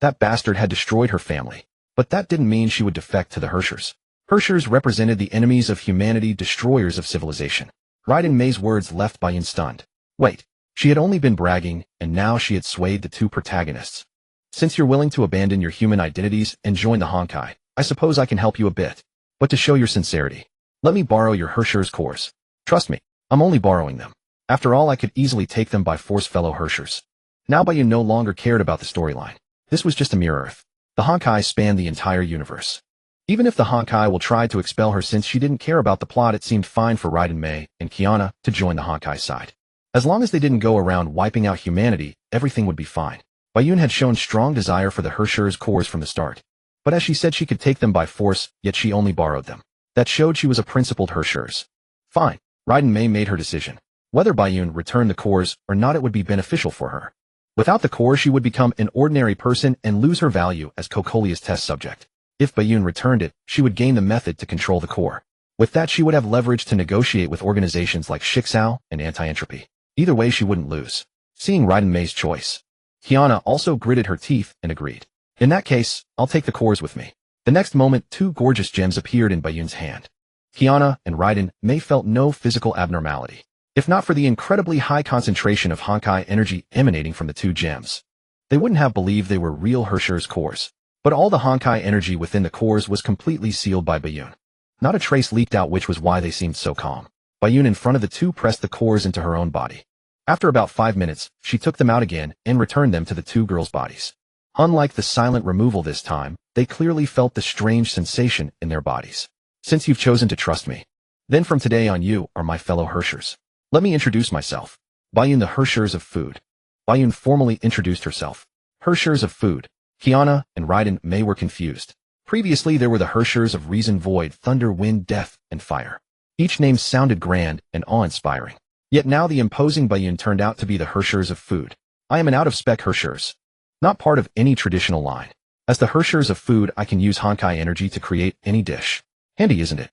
That bastard had destroyed her family. But that didn't mean she would defect to the Hershers. Hershers represented the enemies of humanity, destroyers of civilization. Raiden Mei's words left Bayun stunned. Wait, she had only been bragging, and now she had swayed the 2 protagonists. Since you're willing to abandon your human identities and join the Honkai, I suppose I can help you a bit. But to show your sincerity, let me borrow your Hershers cores. Trust me, I'm only borrowing them. After all, I could easily take them by force, fellow Hershers. Now Bayun no longer cared about the storyline. This was just a mere Earth. The Honkai spanned the entire universe. Even if the Honkai will try to expel her, since she didn't care about the plot, it seemed fine for Raiden Mei and Kiana to join the Honkai side. As long as they didn't go around wiping out humanity, everything would be fine. Bayun had shown strong desire for the Hershers cores from the start. But as she said, she could take them by force, yet she only borrowed them. That showed she was a principled Hershers. Fine. Raiden Mei made her decision. Whether Bayun returned the cores or not, it would be beneficial for her. Without the core, she would become an ordinary person and lose her value as Cocolia's test subject. If Bayun returned it, she would gain the method to control the core. With that, she would have leverage to negotiate with organizations like Shixao and Anti-Entropy. Either way, she wouldn't lose. Seeing Raiden Mei's choice, Kiana also gritted her teeth and agreed. In that case, I'll take the cores with me. The next moment, two gorgeous gems appeared in Bayun's hand. Kiana and Raiden Mei felt no physical abnormality. If not for the incredibly high concentration of Honkai energy emanating from the two gems, they wouldn't have believed they were real Hersher's cores. But all the Honkai energy within the cores was completely sealed by Bayun. Not a trace leaked out, which was why they seemed so calm. Bayun in front of the two pressed the cores into her own body. After about 5 minutes, she took them out again and returned them to the two girls' bodies. Unlike the silent removal this time, they clearly felt the strange sensation in their bodies. Since you've chosen to trust me, then from today on you are my fellow Hershers. Let me introduce myself. Bayun, the Hershers of Food. Bayun formally introduced herself. Hershers of Food. Kiana and Raiden Mei were confused. Previously there were the Hershers of Reason, Void, Thunder, Wind, Death, and Fire. Each name sounded grand and awe-inspiring. Yet now the imposing Bayun turned out to be the Hershers of Food. I am an out-of-spec Hershers, not part of any traditional line. As the Hershers of Food, I can use Honkai energy to create any dish. Handy, isn't it?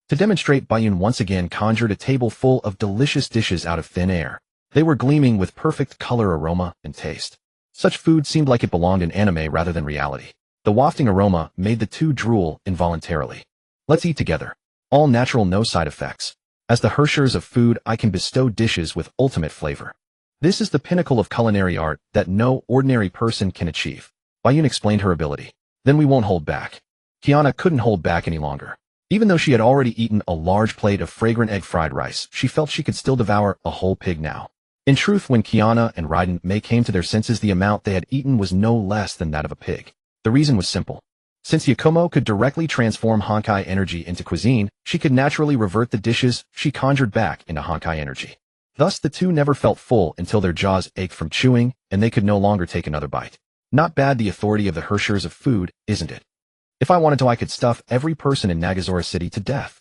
To demonstrate, Bayun once again conjured a table full of delicious dishes out of thin air. They were gleaming with perfect color, aroma, and taste. Such food seemed like it belonged in anime rather than reality. The wafting aroma made the two drool involuntarily. Let's eat together. All natural, no side effects. As the Hershers of Food, I can bestow dishes with ultimate flavor. This is the pinnacle of culinary art that no ordinary person can achieve. Bayun explained her ability. Then we won't hold back. Kiana couldn't hold back any longer. Even though she had already eaten a large plate of fragrant egg fried rice, she felt she could still devour a whole pig now. In truth, when Kiana and Raiden Mei came to their senses, the amount they had eaten was no less than that of a pig. The reason was simple. Since Yakumo could directly transform Honkai energy into cuisine, she could naturally revert the dishes she conjured back into Honkai energy. Thus, the two never felt full until their jaws ached from chewing, and they could no longer take another bite. Not bad, the authority of the Hershers of Food, isn't it? If I wanted to, I could stuff every person in Nagazora City to death.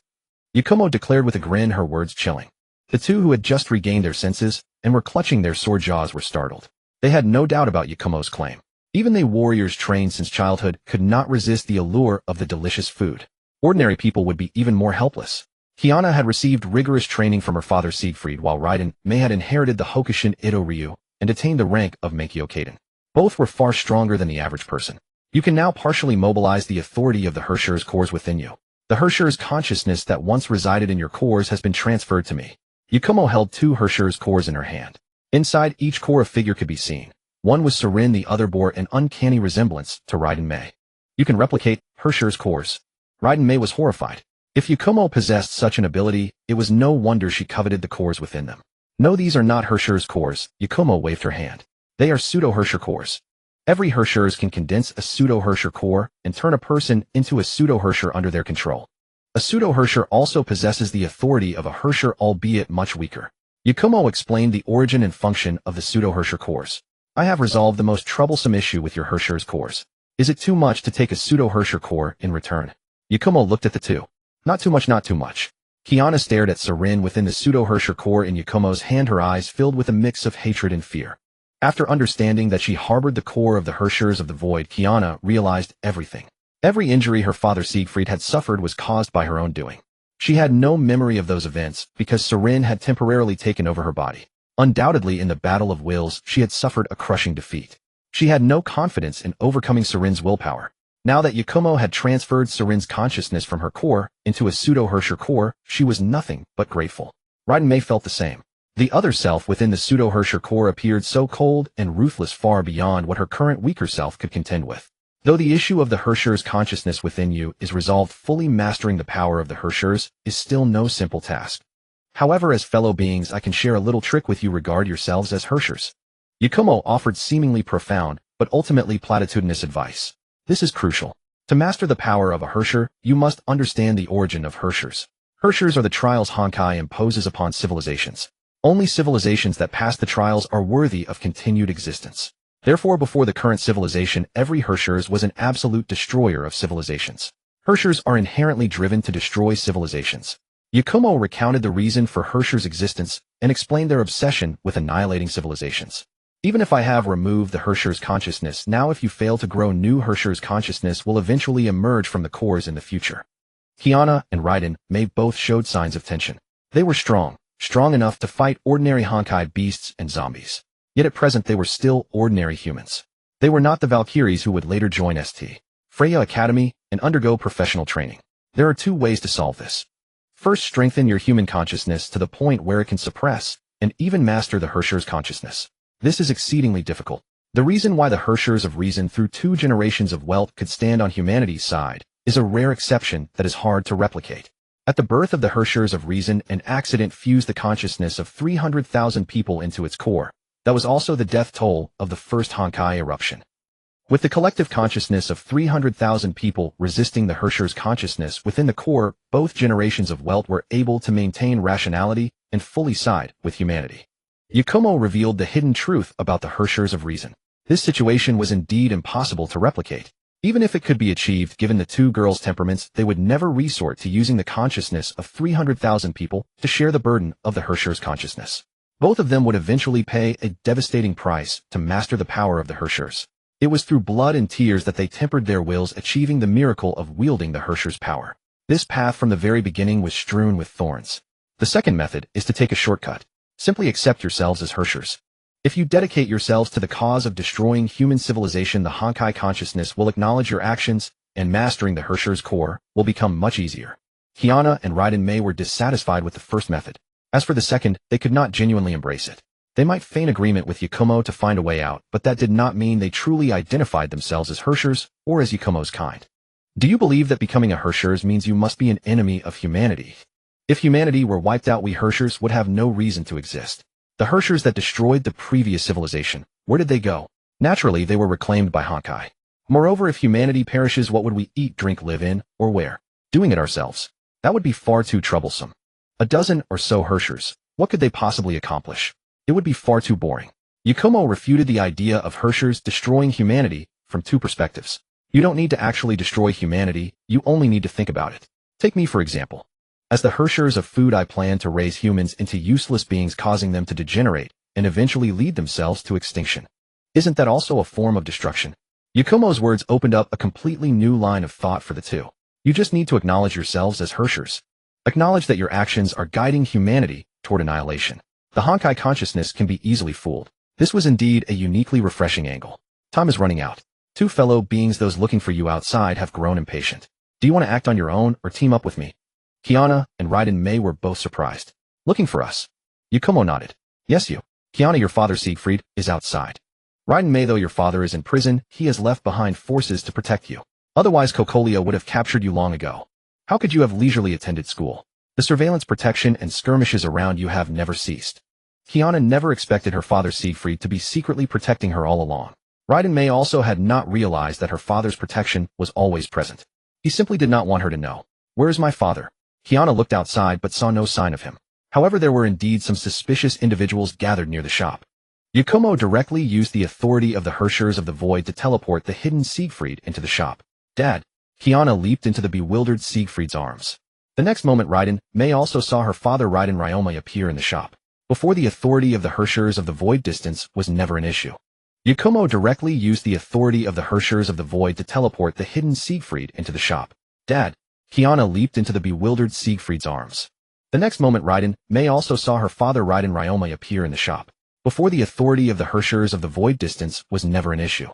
Yakumo declared with a grin, her words chilling. The two who had just regained their senses and were clutching their sore jaws were startled. They had no doubt about Yakumo's claim. Even they warriors trained since childhood could not resist the allure of the delicious food. Ordinary people would be even more helpless. Kiana had received rigorous training from her father Siegfried, while Raiden Mei had inherited the Hokushin Ito Ryu and attained the rank of Meikyo Kaden. Both were far stronger than the average person. You can now partially mobilize the authority of the Hershers cores within you. The Hershers consciousness that once resided in your cores has been transferred to me. Yakumo held two Hershers cores in her hand. Inside each core a figure could be seen. One was Sarin, the other bore an uncanny resemblance to Raiden Mei. You can replicate Hershers cores. Raiden Mei was horrified. If Yakumo possessed such an ability, it was no wonder she coveted the cores within them. No, these are not Hershers cores. Yakumo waved her hand. They are pseudo-Hersher cores. Every Hershers can condense a pseudo-Hersher core and turn a person into a pseudo-Hersher under their control. A pseudo-Hersher also possesses the authority of a Hersher, albeit much weaker. Yakumo explained the origin and function of the pseudo-Hersher cores. I have resolved the most troublesome issue with your Hershers cores. Is it too much to take a pseudo-Hersher core in return? Yakumo looked at the two. Not too much, not too much. Kiana stared at Sarin within the pseudo-Hersher core in Yakumo's hand, her eyes filled with a mix of hatred and fear. After understanding that she harbored the core of the Hershers of the Void, Kiana realized everything. Every injury her father Siegfried had suffered was caused by her own doing. She had no memory of those events because Sarin had temporarily taken over her body. Undoubtedly, in the battle of wills, she had suffered a crushing defeat. She had no confidence in overcoming Sarin's willpower. Now that Yakumo had transferred Sarin's consciousness from her core into a pseudo-Hersher core, she was nothing but grateful. Raiden Mei felt the same. The other self within the pseudo-Hersher core appeared so cold and ruthless, far beyond what her current weaker self could contend with. Though the issue of the Hersher's consciousness within you is resolved, fully mastering the power of the Hershers is still no simple task. However, as fellow beings, I can share a little trick with you. Regard yourselves as Hershers. Yakumo offered seemingly profound, but ultimately platitudinous advice. This is crucial. To master the power of a Hersher, you must understand the origin of Hershers. Hershers are the trials Honkai imposes upon civilizations. Only civilizations that pass the trials are worthy of continued existence. Therefore, before the current civilization, every Hershers was an absolute destroyer of civilizations. Hershers are inherently driven to destroy civilizations. Yakumo recounted the reason for Hershers' existence and explained their obsession with annihilating civilizations. Even if I have removed the Hersher's consciousness, now if you fail to grow new Hersher's consciousness will eventually emerge from the cores in the future. Kiana and Raiden Mei both showed signs of tension. They were strong enough to fight ordinary Honkai beasts and zombies. Yet at present they were still ordinary humans. They were not the Valkyries who would later join St. Freya Academy and undergo professional training. There are two ways to solve this. First, strengthen your human consciousness to the point where it can suppress and even master the Hersher's consciousness. This is exceedingly difficult. The reason why the Hershers of Reason through 2 generations of wealth could stand on humanity's side is a rare exception that is hard to replicate. At the birth of the Hershers of Reason, an accident fused the consciousness of 300,000 people into its core. That was also the death toll of the first Honkai eruption. With the collective consciousness of 300,000 people resisting the Hersher's consciousness within the core, both generations of wealth were able to maintain rationality and fully side with humanity. Yakumo revealed the hidden truth about the Hershers of Reason. This situation was indeed impossible to replicate. Even if it could be achieved given the 2 girls' temperaments, they would never resort to using the consciousness of 300,000 people to share the burden of the Hersher's consciousness. Both of them would eventually pay a devastating price to master the power of the Hershers. It was through blood and tears that they tempered their wills, achieving the miracle of wielding the Hersher's power. This path from the very beginning was strewn with thorns. The second method is to take a shortcut. Simply accept yourselves as Hershers. If you dedicate yourselves to the cause of destroying human civilization, the Honkai consciousness will acknowledge your actions, and mastering the Hersher's core will become much easier. Kiana and Raiden Mei were dissatisfied with the first method. As for the second, they could not genuinely embrace it. They might feign agreement with Yakumo to find a way out, but that did not mean they truly identified themselves as Hershers or as Yakumo's kind. Do you believe that becoming a Hershers means you must be an enemy of humanity? If humanity were wiped out, we Hershers would have no reason to exist. The Hershers that destroyed the previous civilization, where did they go? Naturally, they were reclaimed by Honkai. Moreover, if humanity perishes, what would we eat, drink, live in, or where? Doing it ourselves. That would be far too troublesome. A dozen or so Hershers, what could they possibly accomplish? It would be far too boring. Yakumo refuted the idea of Hershers destroying humanity from 2 perspectives. You don't need to actually destroy humanity, you only need to think about it. Take me for example. As the Hershers of food, I plan to raise humans into useless beings, causing them to degenerate and eventually lead themselves to extinction. Isn't that also a form of destruction? Yakumo's words opened up a completely new line of thought for the 2. You just need to acknowledge yourselves as Hershers. Acknowledge that your actions are guiding humanity toward annihilation. The Honkai consciousness can be easily fooled. This was indeed a uniquely refreshing angle. Time is running out. 2 fellow beings, those looking for you outside, have grown impatient. Do you want to act on your own or team up with me? Kiana and Raiden Mei were both surprised. Looking for us? Yakumo nodded. Yes, you. Kiana, your father Siegfried is outside. Raiden Mei, though your father is in prison, he has left behind forces to protect you. Otherwise Kokolia would have captured you long ago. How could you have leisurely attended school? The surveillance, protection, and skirmishes around you have never ceased. Kiana never expected her father Siegfried to be secretly protecting her all along. Raiden Mei also had not realized that her father's protection was always present. He simply did not want her to know. Where is my father? Kiana looked outside but saw no sign of him. However, there were indeed some suspicious individuals gathered near the shop. Yakumo directly used the authority of the Hershers of the Void to teleport the hidden Siegfried into the shop. Dad! Kiana leaped into the bewildered Siegfried's arms. The next moment, Raiden Mei also saw her father Raiden Ryoma appear in the shop. Before, the authority of the Hershers of the Void distance was never an issue. Yakumo directly used the authority of the Hershers of the Void to teleport the hidden Siegfried into the shop. Dad! Kiana leaped into the bewildered Siegfried's arms. The next moment, Raiden Mei also saw her father Raiden Ryoma appear in the shop. Before, the authority of the Hershers of the Void distance was never an issue.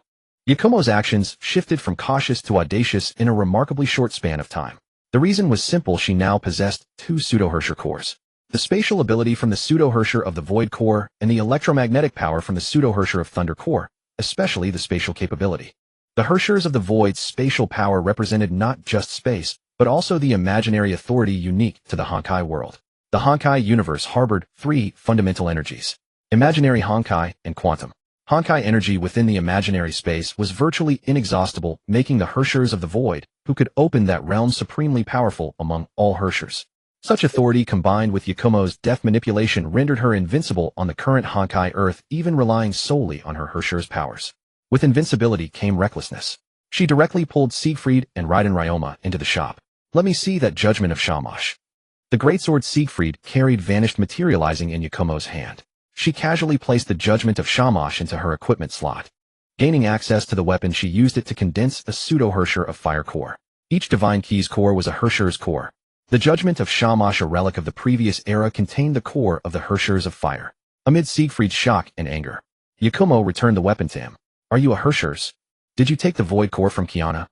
Yakumo's actions shifted from cautious to audacious in a remarkably short span of time. The reason was simple: she now possessed 2 pseudo-Hersher cores. The spatial ability from the pseudo-Hersher of the Void core and the electromagnetic power from the pseudo-Hersher of Thunder core, especially the spatial capability. The Hershers of the Void's spatial power represented not just space, but also the imaginary authority unique to the Honkai world. The Honkai universe harbored 3 fundamental energies: imaginary Honkai and quantum. Honkai energy within the imaginary space was virtually inexhaustible, making the Hershers of the Void, who could open that realm, supremely powerful among all Hershers. Such authority combined with Yakumo's death manipulation rendered her invincible on the current Honkai Earth, even relying solely on her Hershers' powers. With invincibility came recklessness. She directly pulled Siegfried and Raiden Ryoma into the shop. Let me see that judgment of Shamash. The greatsword Siegfried carried vanished, materializing in Yakumo's hand. She casually placed the Judgment of Shamash into her equipment slot. Gaining access to the weapon, she used it to condense a pseudo-Hersher of Fire core. Each Divine Key's core was a Hersher's core. The Judgment of Shamash, a relic of the previous era, contained the core of the Hershers of Fire. Amid Siegfried's shock and anger, Yakumo returned the weapon to him. Are you a Hershers? Did you take the Void core from Kiana?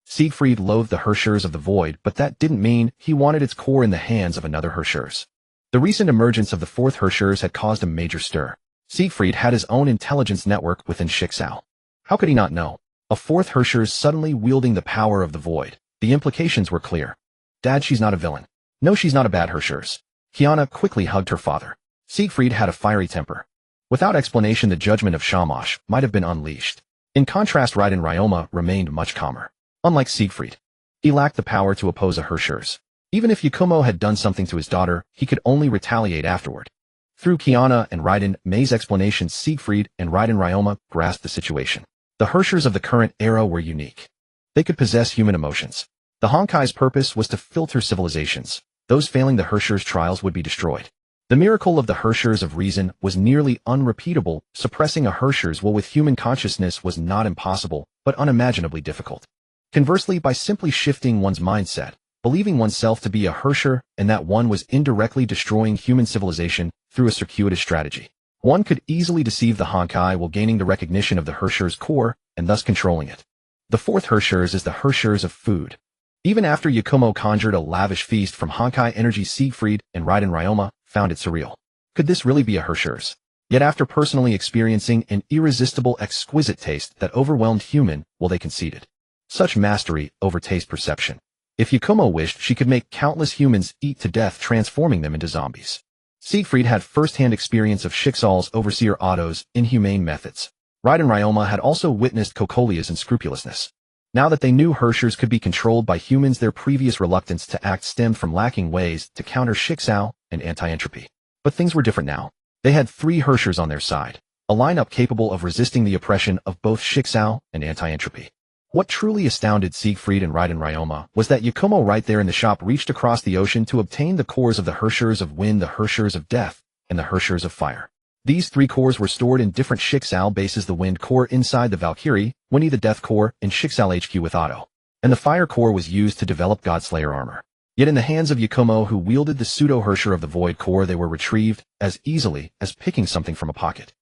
Siegfried loathed the Hershers of the Void, but that didn't mean he wanted its core in the hands of another Hershers. The recent emergence of the fourth Hershers had caused a major stir. Siegfried had his own intelligence network within Schicksal. How could he not know? A fourth Hershers suddenly wielding the power of the Void. The implications were clear. Dad, she's not a villain. No, she's not a bad Hershers. Kiana quickly hugged her father. Siegfried had a fiery temper. Without explanation, the Judgment of Shamash might have been unleashed. In contrast, Raiden Ryoma remained much calmer. Unlike Siegfried, he lacked the power to oppose a Hershers. Even if Yakumo had done something to his daughter, he could only retaliate afterward. Through Kiana and Raiden Mei's explanations, Siegfried and Raiden Ryoma grasped the situation. The Hershers of the current era were unique. They could possess human emotions. The Honkai's purpose was to filter civilizations. Those failing the Hershers' trials would be destroyed. The miracle of the Hershers of reason was nearly unrepeatable. Suppressing a Hershers will with human consciousness was not impossible, but unimaginably difficult. Conversely, by simply shifting one's mindset, believing oneself to be a Hersher and that one was indirectly destroying human civilization through a circuitous strategy, one could easily deceive the Honkai while gaining the recognition of the Hersher's core and thus controlling it. The fourth Hershers is the Hershers of food. Even after Yakumo conjured a lavish feast from Honkai energy, Siegfried and Raiden Ryoma found it surreal. Could this really be a Hershers? Yet after personally experiencing an irresistible, exquisite taste that overwhelmed human, well, they conceded. Such mastery over taste perception. If Yakumo wished, she could make countless humans eat to death, transforming them into zombies. Siegfried had first-hand experience of Schicksal's overseer Otto's inhumane methods. Raiden Ryoma had also witnessed Kokolia's unscrupulousness. Now that they knew Hershers could be controlled by humans, their previous reluctance to act stemmed from lacking ways to counter Schicksal and anti-entropy. But things were different now. They had three Hershers on their side, a lineup capable of resisting the oppression of both Schicksal and anti-entropy. What truly astounded Siegfried and Raiden Ryoma was that Yakumo right there in the shop reached across the ocean to obtain the cores of the Hershers of Wind, the Hershers of Death, and the Hershers of Fire. These three cores were stored in different Schicksal bases: the Wind core inside the Valkyrie, Winnie the Death core in Schicksal HQ with Otto, and the Fire core was used to develop Godslayer armor. Yet in the hands of Yakumo, who wielded the pseudo-Hersher of the Void core, they were retrieved as easily as picking something from a pocket.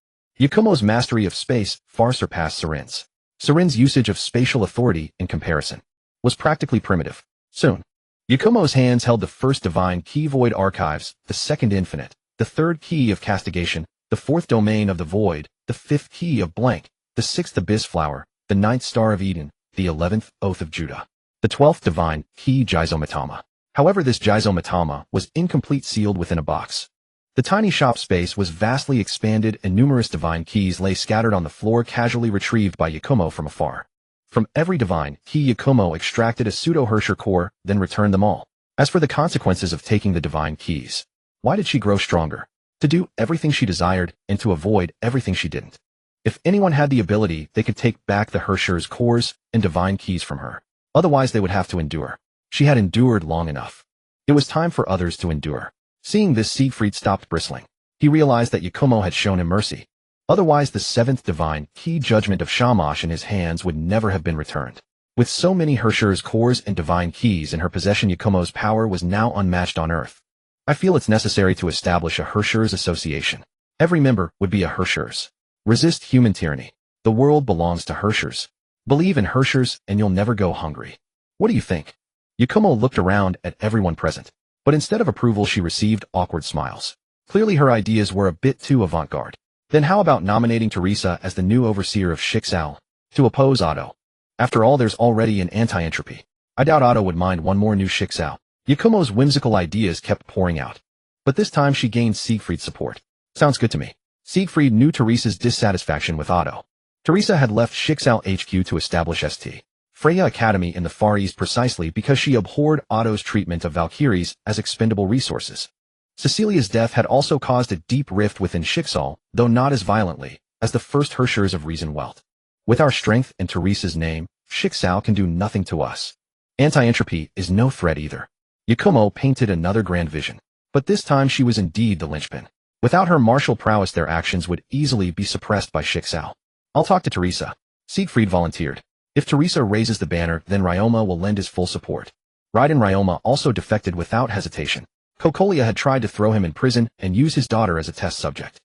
Yakumo's mastery of space far surpassed Serin's. Serin's usage of spatial authority, in comparison, was practically primitive. Soon, Yakumo's hands held the first Divine Key Void Archives, the second Infinite, the third Key of Castigation, the fourth Domain of the Void, the fifth Key of Blank, the sixth Abyss Flower, the ninth Star of Eden, the 11th Oath of Judah, the 12th Divine Key Jizomatama. However, this Jizomatama was incomplete, sealed within a box. The tiny shop space was vastly expanded and numerous divine keys lay scattered on the floor, casually retrieved by Yakumo from afar. From every divine key, Yakumo extracted a pseudo-Hersher core, then returned them all. As for the consequences of taking the divine keys, why did she grow stronger? To do everything she desired and to avoid everything she didn't. If anyone had the ability, they could take back the Hersher's cores and divine keys from her. Otherwise, they would have to endure. She had endured long enough. It was time for others to endure. Seeing this, Siegfried stopped bristling. He realized that Yakumo had shown him mercy. Otherwise, the seventh divine key Judgment of Shamash in his hands would never have been returned. With so many Hersher's cores and divine keys in her possession, Yakumo's power was now unmatched on Earth. I feel it's necessary to establish a Hersher's association. Every member would be a Hersher's. Resist human tyranny. The world belongs to Hershers. Believe in Hershers and you'll never go hungry. What do you think? Yakumo looked around at everyone present. But instead of approval, she received awkward smiles. Clearly her ideas were a bit too avant-garde. Then how about nominating Teresa as the new overseer of Schicksal, to oppose Otto? After all, there's already an anti-entropy. I doubt Otto would mind one more new Schicksal. Yakumo's whimsical ideas kept pouring out. But this time she gained Siegfried's support. Sounds good to me. Siegfried knew Teresa's dissatisfaction with Otto. Teresa had left Schicksal HQ to establish St. Freya Academy in the Far East precisely because she abhorred Otto's treatment of Valkyries as expendable resources. Cecilia's death had also caused a deep rift within Schicksal, though not as violently as the first Hershers of reason welt. With our strength and Teresa's name, Schicksal can do nothing to us. Anti-entropy is no threat either. Yakumo painted another grand vision. But this time she was indeed the linchpin. Without her martial prowess, their actions would easily be suppressed by Shixao. I'll talk to Teresa. Siegfried volunteered. If Teresa raises the banner, then Ryoma will lend his full support. Raiden Ryoma also defected without hesitation. Kokolia had tried to throw him in prison and use his daughter as a test subject.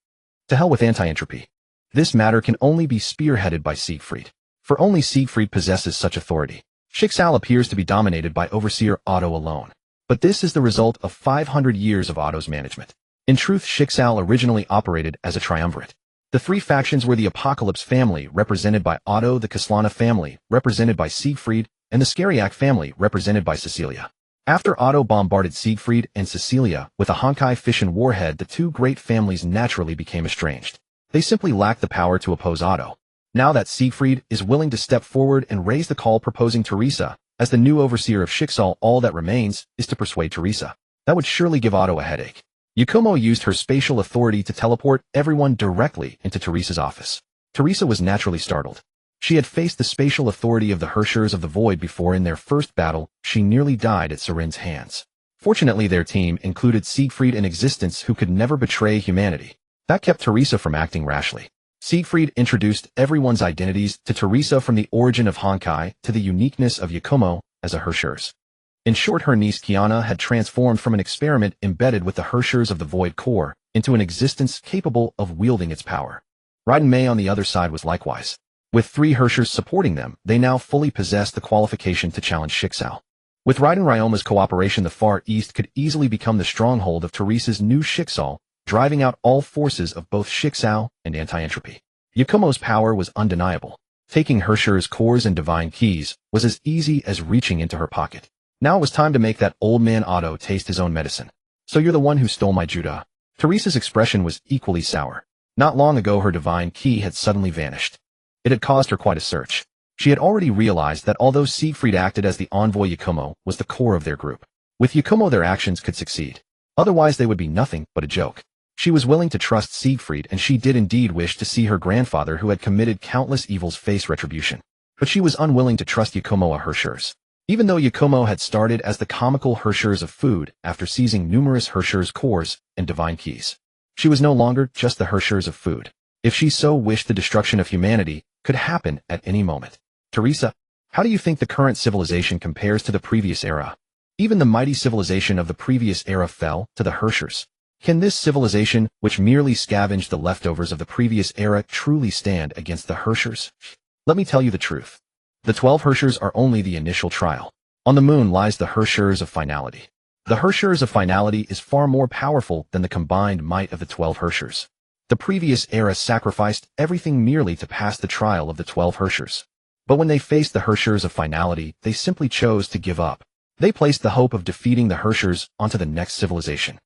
To hell with anti-entropy. This matter can only be spearheaded by Siegfried. For only Siegfried possesses such authority. Shixao appears to be dominated by Overseer Otto alone. But this is the result of 500 years of Otto's management. In truth, Shixao originally operated as a triumvirate. The three factions were the Apocalypse family, represented by Otto, the Kaslana family, represented by Siegfried, and the Skariak family, represented by Cecilia. After Otto bombarded Siegfried and Cecilia with a Honkai fission warhead, the two great families naturally became estranged. They simply lacked the power to oppose Otto. Now that Siegfried is willing to step forward and raise the call proposing Teresa as the new overseer of Shixao, all that remains is to persuade Teresa. That would surely give Otto a headache. Yakumo used her spatial authority to teleport everyone directly into Teresa's office. Teresa was naturally startled. She had faced the spatial authority of the Herschers of the Void before. In their first battle, she nearly died at Serin's hands. Fortunately, their team included Siegfried in existence, who could never betray humanity. That kept Teresa from acting rashly. Siegfried introduced everyone's identities to Teresa, from the origin of Honkai to the uniqueness of Yakumo as a Herschers. In short, her niece Kiana had transformed from an experiment embedded with the Herschers of the Void core into an existence capable of wielding its power. Raiden Mei on the other side was likewise. With three Herschers supporting them, they now fully possessed the qualification to challenge Shixao. With Raiden Ryoma's cooperation, the Far East could easily become the stronghold of Teresa's new Shixao, driving out all forces of both Shixao and anti-entropy. Yakumo's power was undeniable. Taking Herscher's cores and divine keys was as easy as reaching into her pocket. Now it was time to make that old man Otto taste his own medicine. So you're the one who stole my Judah? Teresa's expression was equally sour. Not long ago, her divine key had suddenly vanished. It had caused her quite a search. She had already realized that although Siegfried acted as the envoy, Yakumo was the core of their group. With Yakumo, their actions could succeed. Otherwise, they would be nothing but a joke. She was willing to trust Siegfried, and she did indeed wish to see her grandfather, who had committed countless evils, face retribution. But she was unwilling to trust Yakumo or Herschers. Even though Yakumo had started as the comical Herschers of food after seizing numerous Herschers cores and divine keys, she was no longer just the Herschers of food. If she so wished, the destruction of humanity could happen at any moment. Teresa, how do you think the current civilization compares to the previous era? Even the mighty civilization of the previous era fell to the Herschers. Can this civilization, which merely scavenged the leftovers of the previous era, truly stand against the Herschers? Let me tell you the truth. The 12 Herschers are only the initial trial. On the moon lies the Herschers of finality. The Herschers of finality is far more powerful than the combined might of the 12 Herschers. The previous era sacrificed everything merely to pass the trial of the 12 Herschers. But when they faced the Herschers of finality, they simply chose to give up. They placed the hope of defeating the Herschers onto the next civilization.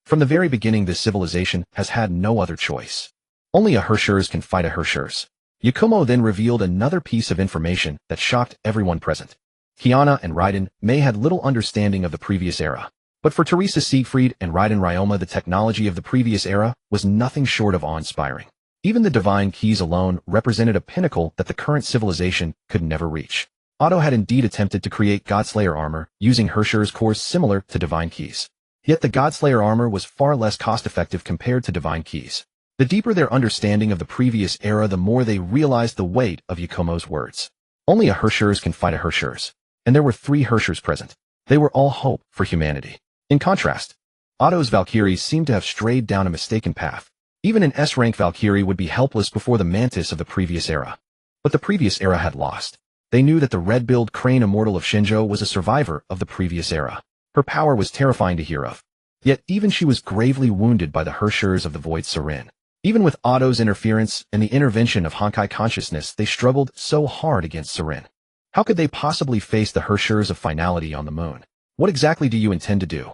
From the very beginning, this civilization has had no other choice. Only a Herschers can fight a Herschers. Yakumo then revealed another piece of information that shocked everyone present. Kiana and Raiden Mei had little understanding of the previous era. But for Teresa, Siegfried, and Raiden Ryoma, the technology of the previous era was nothing short of awe-inspiring. Even the divine keys alone represented a pinnacle that the current civilization could never reach. Otto had indeed attempted to create Godslayer armor using Herscher's cores similar to divine keys. Yet the Godslayer armor was far less cost-effective compared to divine keys. The deeper their understanding of the previous era, the more they realized the weight of Yakumo's words. Only a Herschers can fight a Herschers. And there were 3 Herschers present. They were all hope for humanity. In contrast, Otto's Valkyries seemed to have strayed down a mistaken path. Even an S-rank Valkyrie would be helpless before the Mantis of the previous era. But the previous era had lost. They knew that the red-billed crane immortal of Shinjo was a survivor of the previous era. Her power was terrifying to hear of. Yet even she was gravely wounded by the Herschers of the Void Serin. Even with Otto's interference and the intervention of Honkai consciousness, they struggled so hard against Serin. How could they possibly face the Herschers of finality on the moon? What exactly do you intend to do?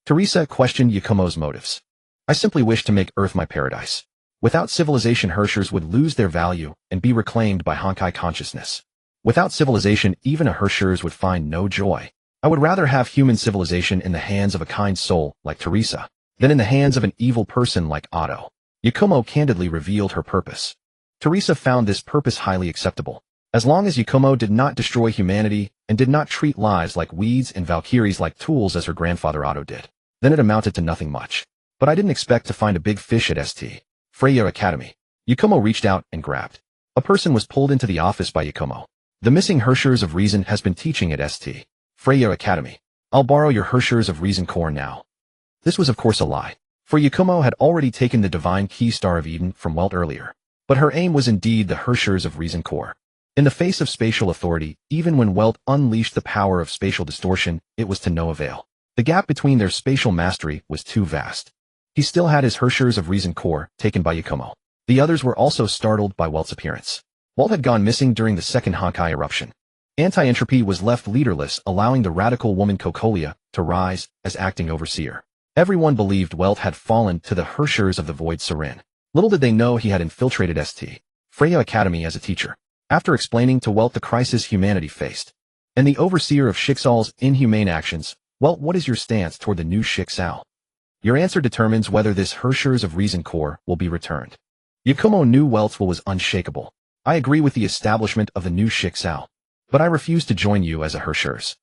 Teresa questioned Yakumo's motives. I simply wish to make Earth my paradise. Without civilization, Herschers would lose their value and be reclaimed by Honkai consciousness. Without civilization, even a Herschers would find no joy. I would rather have human civilization in the hands of a kind soul like Teresa than in the hands of an evil person like Otto. Yakumo candidly revealed her purpose. Teresa found this purpose highly acceptable. As long as Yakumo did not destroy humanity and did not treat lives like weeds and Valkyries like tools as her grandfather Otto did, then it amounted to nothing much. But I didn't expect to find a big fish at St. Freya Academy. Yakumo reached out and grabbed. A person was pulled into the office by Yakumo. The missing Hershers of Reason has been teaching at St. Freya Academy. I'll borrow your Hershers of Reason core now. This was of course a lie, for Yakumo had already taken the Divine Key Star of Eden from Welt earlier. But her aim was indeed the Hershers of Reason core. In the face of spatial authority, even when Welt unleashed the power of spatial distortion, it was to no avail. The gap between their spatial mastery was too vast. He still had his Hershers of Reason core, taken by Yakumo. The others were also startled by Welt's appearance. Welt had gone missing during the second Honkai eruption. Anti-entropy was left leaderless, allowing the radical woman Kaguya to rise as acting overseer. Everyone believed Welt had fallen to the Hershers of the Void Siren. Little did they know he had infiltrated St. Freya Academy as a teacher. After explaining to Welt the crisis humanity faced, and the overseer of Shixal's inhumane actions, Welt, what is your stance toward the new Shixal? Your answer determines whether this Hershers of Reason core will be returned. Yakumo knew Welt's will was unshakable. I agree with the establishment of the new Shixal, but I refuse to join you as a Hershers.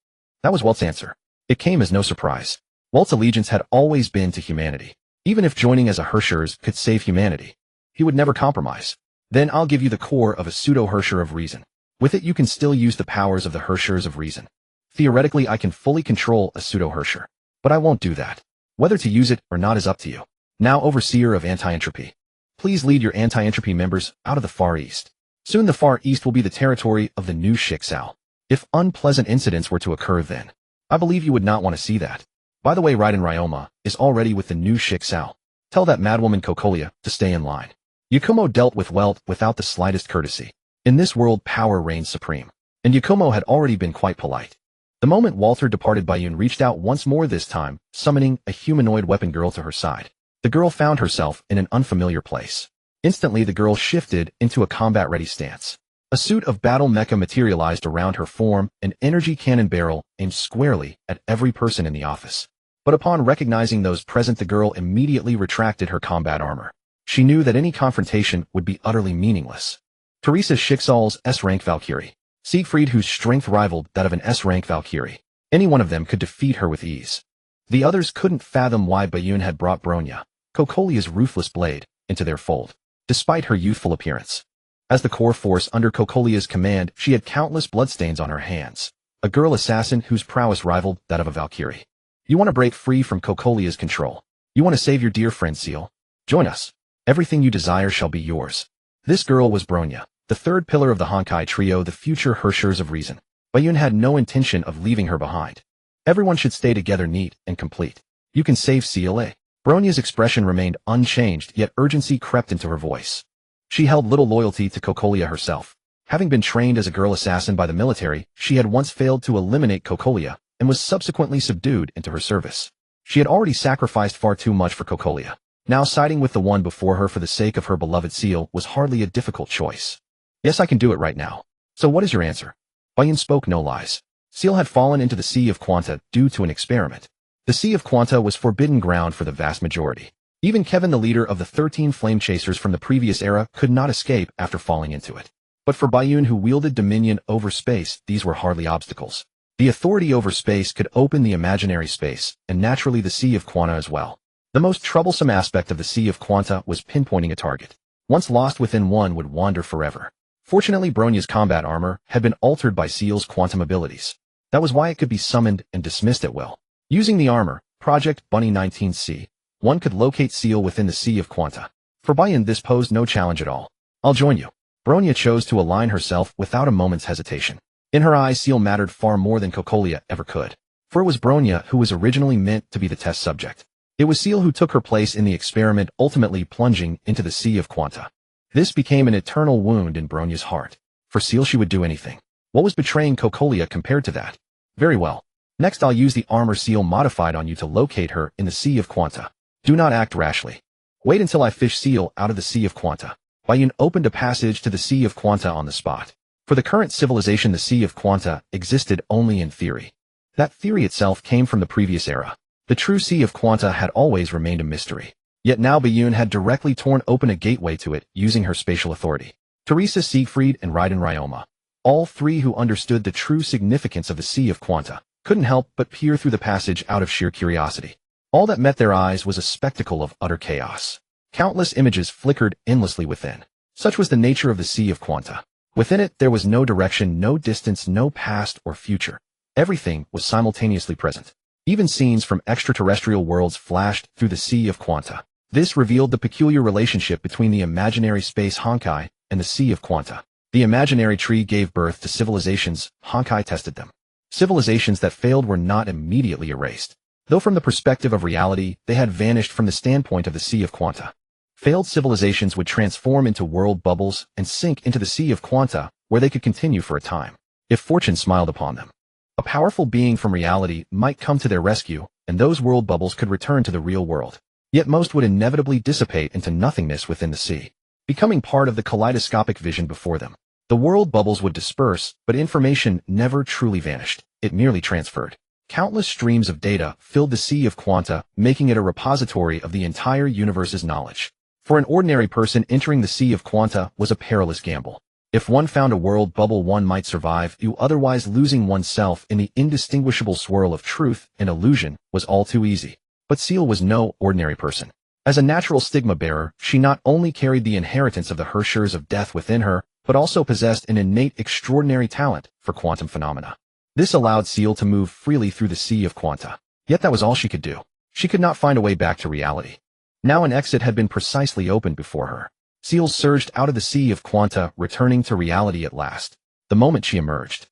That was Welt's answer. It came as no surprise. Welt's allegiance had always been to humanity. Even if joining as a Hershers could save humanity, he would never compromise. Then I'll give you the core of a pseudo-Hersher of Reason. With it you can still use the powers of the Hershers of Reason. Theoretically I can fully control a pseudo-Hersher, but I won't do that. Whether to use it or not is up to you. Now Overseer of Anti-Entropy. Please lead your Anti-Entropy members out of the Far East. Soon the Far East will be the territory of the new Shixal. If unpleasant incidents were to occur then, I believe you would not want to see that. By the way, Raiden Ryoma is already with the new Shixal. Tell that madwoman Kaguya to stay in line. Yakumo dealt with Welt without the slightest courtesy. In this world power reigns supreme, and Yakumo had already been quite polite. The moment Walter departed, Bayun reached out once more, this time summoning a humanoid weapon girl to her side. The girl found herself in an unfamiliar place. Instantly the girl shifted into a combat-ready stance. A suit of battle mecha materialized around her form, an energy cannon barrel aimed squarely at every person in the office. But upon recognizing those present, the girl immediately retracted her combat armor. She knew that any confrontation would be utterly meaningless. Teresa Shixal's S-rank Valkyrie. Siegfried, whose strength rivaled that of an S-rank Valkyrie. Any one of them could defeat her with ease. The others couldn't fathom why Bayun had brought Bronya, Kaguya's ruthless blade, into their fold, despite her youthful appearance. As the core force under Kaguya's command, she had countless bloodstains on her hands. A girl assassin whose prowess rivaled that of a Valkyrie. You want to break free from Kaguya's control. You want to save your dear friend Seal. Join us. Everything you desire shall be yours. This girl was Bronya, the third pillar of the Honkai trio, the future Hershers of Reason. Bayun had no intention of leaving her behind. Everyone should stay together, neat and complete. You can save Seal. Bronya's expression remained unchanged, yet urgency crept into her voice. She held little loyalty to Kaguya herself. Having been trained as a girl assassin by the military, she had once failed to eliminate Kaguya and was subsequently subdued into her service. She had already sacrificed far too much for Kaguya. Now siding with the one before her for the sake of her beloved Seal was hardly a difficult choice. Yes, I can do it right now. So what is your answer? Bayun spoke no lies. Seal had fallen into the Sea of Quanta due to an experiment. The Sea of Quanta was forbidden ground for the vast majority. Even Kevin, the leader of the 13 flame chasers from the previous era, could not escape after falling into it. But for Bayun, who wielded dominion over space, these were hardly obstacles. The authority over space could open the imaginary space, and naturally the Sea of Quanta as well. The most troublesome aspect of the Sea of Quanta was pinpointing a target. Once lost within, one would wander forever. Fortunately, Bronya's combat armor had been altered by Seal's quantum abilities. That was why it could be summoned and dismissed at will. Using the armor, Project Bunny 19C, one could locate Seal within the Sea of Quanta. For Bayun, this posed no challenge at all. I'll join you. Bronya chose to align herself without a moment's hesitation. In her eyes, Seal mattered far more than Kaguya ever could. For it was Bronya who was originally meant to be the test subject. It was Seal who took her place in the experiment, ultimately plunging into the Sea of Quanta. This became an eternal wound in Bronya's heart. For Seal, she would do anything. What was betraying Kaguya compared to that? Very well. Next, I'll use the armor Seal modified on you to locate her in the Sea of Quanta. Do not act rashly. Wait until I fish Seal out of the Sea of Quanta. Bayun opened a passage to the Sea of Quanta on the spot. For the current civilization, the Sea of Quanta existed only in theory. That theory itself came from the previous era. The true Sea of Quanta had always remained a mystery. Yet now Bayun had directly torn open a gateway to it using her spatial authority. Teresa, Siegfried, and Raiden Ryoma, all three who understood the true significance of the Sea of Quanta, couldn't help but peer through the passage out of sheer curiosity. All that met their eyes was a spectacle of utter chaos. Countless images flickered endlessly within. Such was the nature of the Sea of Quanta. Within it, there was no direction, no distance, no past or future. Everything was simultaneously present. Even scenes from extraterrestrial worlds flashed through the Sea of Quanta. This revealed the peculiar relationship between the imaginary space Honkai and the Sea of Quanta. The imaginary tree gave birth to civilizations. Honkai tested them. Civilizations that failed were not immediately erased. Though from the perspective of reality, they had vanished from the standpoint of the Sea of Quanta. Failed civilizations would transform into world bubbles and sink into the Sea of Quanta, where they could continue for a time, if fortune smiled upon them. A powerful being from reality might come to their rescue, and those world bubbles could return to the real world. Yet most would inevitably dissipate into nothingness within the sea, becoming part of the kaleidoscopic vision before them. The world bubbles would disperse, but information never truly vanished. It merely transferred. Countless streams of data filled the Sea of Quanta, making it a repository of the entire universe's knowledge. For an ordinary person, entering the Sea of Quanta was a perilous gamble. If one found a world bubble, one might survive, otherwise losing oneself in the indistinguishable swirl of truth and illusion was all too easy. But Seal was no ordinary person. As a natural stigma-bearer, she not only carried the inheritance of the Hershers of death within her, but also possessed an innate extraordinary talent for quantum phenomena. This allowed Seal to move freely through the Sea of Quanta. Yet that was all she could do. She could not find a way back to reality. Now an exit had been precisely opened before her. Seal surged out of the Sea of Quanta, returning to reality at last. The moment she emerged,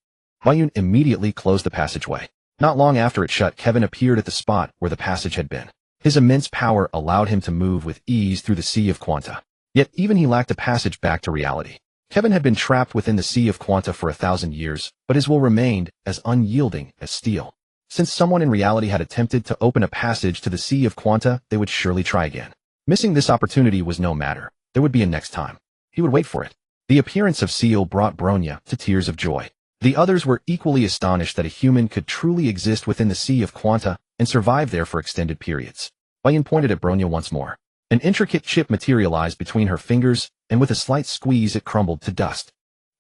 Bayun immediately closed the passageway. Not long after it shut, Kevin appeared at the spot where the passage had been. His immense power allowed him to move with ease through the Sea of Quanta. Yet even he lacked a passage back to reality. Kevin had been trapped within the Sea of Quanta for 1,000 years, but his will remained as unyielding as steel. Since someone in reality had attempted to open a passage to the Sea of Quanta, they would surely try again. Missing this opportunity was no matter. There would be a next time. He would wait for it. The appearance of Seal brought Bronya to tears of joy. The others were equally astonished that a human could truly exist within the Sea of Quanta and survive there for extended periods. Bayun pointed at Bronya once more. An intricate chip materialized between her fingers, and with a slight squeeze it crumbled to dust.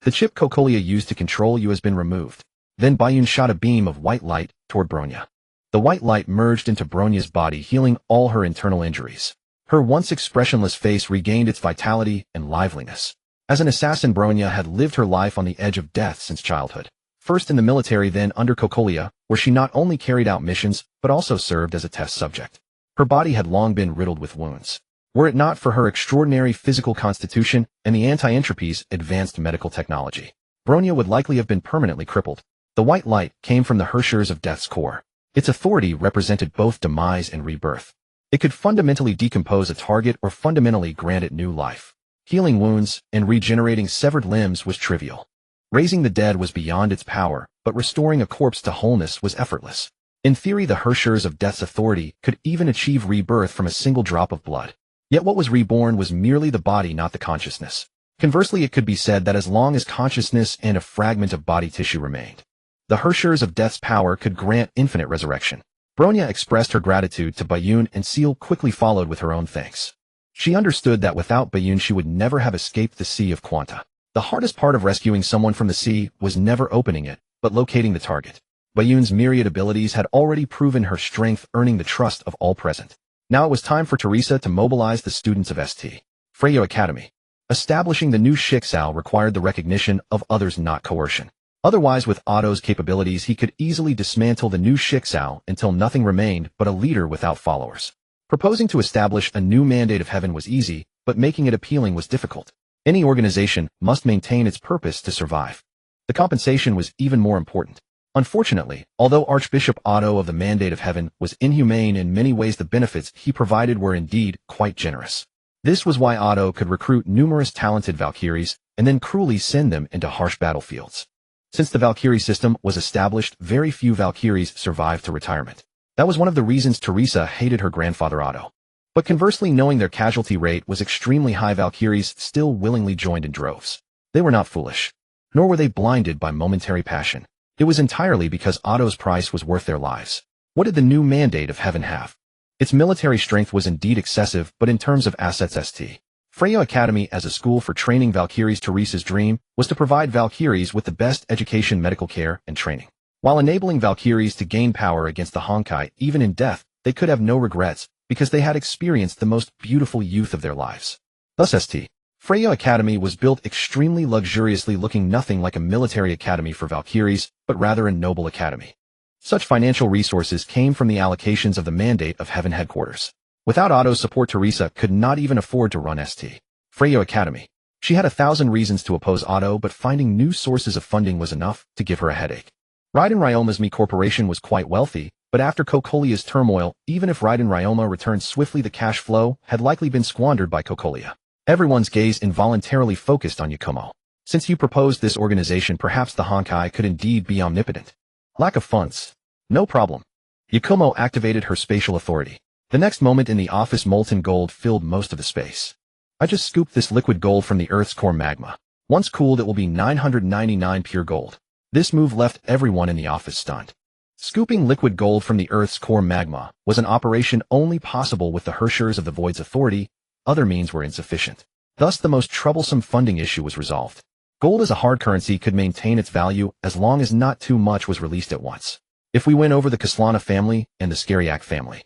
The chip Kokolia used to control you has been removed. Then Bayun shot a beam of white light toward Bronya. The white light merged into Bronya's body, healing all her internal injuries. Her once expressionless face regained its vitality and liveliness. As an assassin, Bronya had lived her life on the edge of death since childhood. First in the military, then under Kokolia, where she not only carried out missions, but also served as a test subject. Her body had long been riddled with wounds. Were it not for her extraordinary physical constitution and the anti-entropy's advanced medical technology, Bronya would likely have been permanently crippled. The white light came from the Hershers of Death's core. Its authority represented both demise and rebirth. It could fundamentally decompose a target or fundamentally grant it new life. Healing wounds and regenerating severed limbs was trivial. Raising the dead was beyond its power, but restoring a corpse to wholeness was effortless. In theory, the Hershers of Death's authority could even achieve rebirth from a single drop of blood. Yet what was reborn was merely the body, not the consciousness. Conversely, it could be said that as long as consciousness and a fragment of body tissue remained, the Hershers of Death's power could grant infinite resurrection. Bronya expressed her gratitude to Bayun, and Seal quickly followed with her own thanks. She understood that without Bayun she would never have escaped the Sea of Quanta. The hardest part of rescuing someone from the sea was never opening it, but locating the target. Bayun's myriad abilities had already proven her strength, earning the trust of all present. Now it was time for Teresa to mobilize the students of St. Freyo Academy. Establishing the new Shixao required the recognition of others, not coercion. Otherwise, with Otto's capabilities, he could easily dismantle the new Shixao until nothing remained but a leader without followers. Proposing to establish a new mandate of heaven was easy, but making it appealing was difficult. Any organization must maintain its purpose to survive. The compensation was even more important. Unfortunately, although Archbishop Otto of the Mandate of Heaven was inhumane in many ways, the benefits he provided were indeed quite generous. This was why Otto could recruit numerous talented Valkyries and then cruelly send them into harsh battlefields. Since the Valkyrie system was established, very few Valkyries survived to retirement. That was one of the reasons Teresa hated her grandfather Otto. But conversely, knowing their casualty rate was extremely high, Valkyries still willingly joined in droves. They were not foolish, nor were they blinded by momentary passion. It was entirely because Otto's price was worth their lives. What did the new Mandate of Heaven have? Its military strength was indeed excessive, but in terms of assets, St. Freyo Academy as a school for training Valkyries, Teresa's dream was to provide Valkyries with the best education, medical care, and training, while enabling Valkyries to gain power against the Honkai even in death. they could have no regrets because they had experienced the most beautiful youth of their lives. Thus St. Freya Academy was built extremely luxuriously, looking nothing like a military academy for Valkyries, but rather a noble academy. Such financial resources came from the allocations of the Mandate of Heaven headquarters. Without Otto's support, Teresa could not even afford to run St. Freya Academy. She had 1,000 reasons to oppose Otto, but finding new sources of funding was enough to give her a headache. Raiden Ryoma's Mi Corporation was quite wealthy, but after Kokolia's turmoil, even if Raiden Ryoma returned swiftly, the cash flow had likely been squandered by Kokolia. Everyone's gaze involuntarily focused on Yakumo. Since you proposed this organization, perhaps the Honkai could indeed be omnipotent. Lack of funds. No problem. Yakumo activated her spatial authority. The next moment in the office, molten gold filled most of the space. I just scooped this liquid gold from the Earth's core magma. Once cooled, it will be 999 pure gold. This move left everyone in the office stunned. Scooping liquid gold from the Earth's core magma was an operation only possible with the Hershers of the Void's authority. Other means were insufficient. Thus, the most troublesome funding issue was resolved. Gold as a hard currency could maintain its value as long as not too much was released at once. If we win over the Kaslana family and the Skariak family,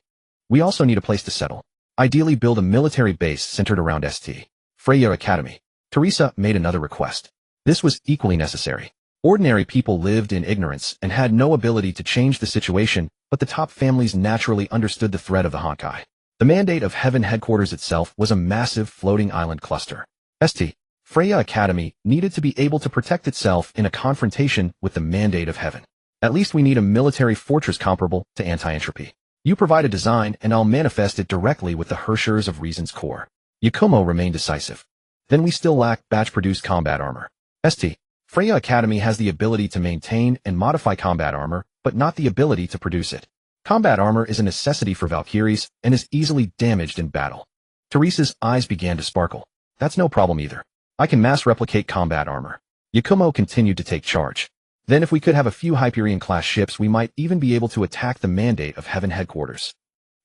we also need a place to settle. Ideally, build a military base centered around St. Freya Academy. Teresa made another request. This was equally necessary. Ordinary people lived in ignorance and had no ability to change the situation, but the top families naturally understood the threat of the Honkai. The Mandate of Heaven headquarters itself was a massive floating island cluster. St. Freya Academy needed to be able to protect itself in a confrontation with the Mandate of Heaven. At least we need a military fortress comparable to anti-entropy. You provide a design and I'll manifest it directly with the Hershers of Reason's core. Yakumo remained decisive. Then we still lack batch-produced combat armor. St. Freya Academy has the ability to maintain and modify combat armor, but not the ability to produce it. Combat armor is a necessity for Valkyries and is easily damaged in battle. Teresa's eyes began to sparkle. That's no problem either. I can mass replicate combat armor. Yakumo continued to take charge. Then if we could have a few Hyperion-class ships, we might even be able to attack the Mandate of Heaven headquarters.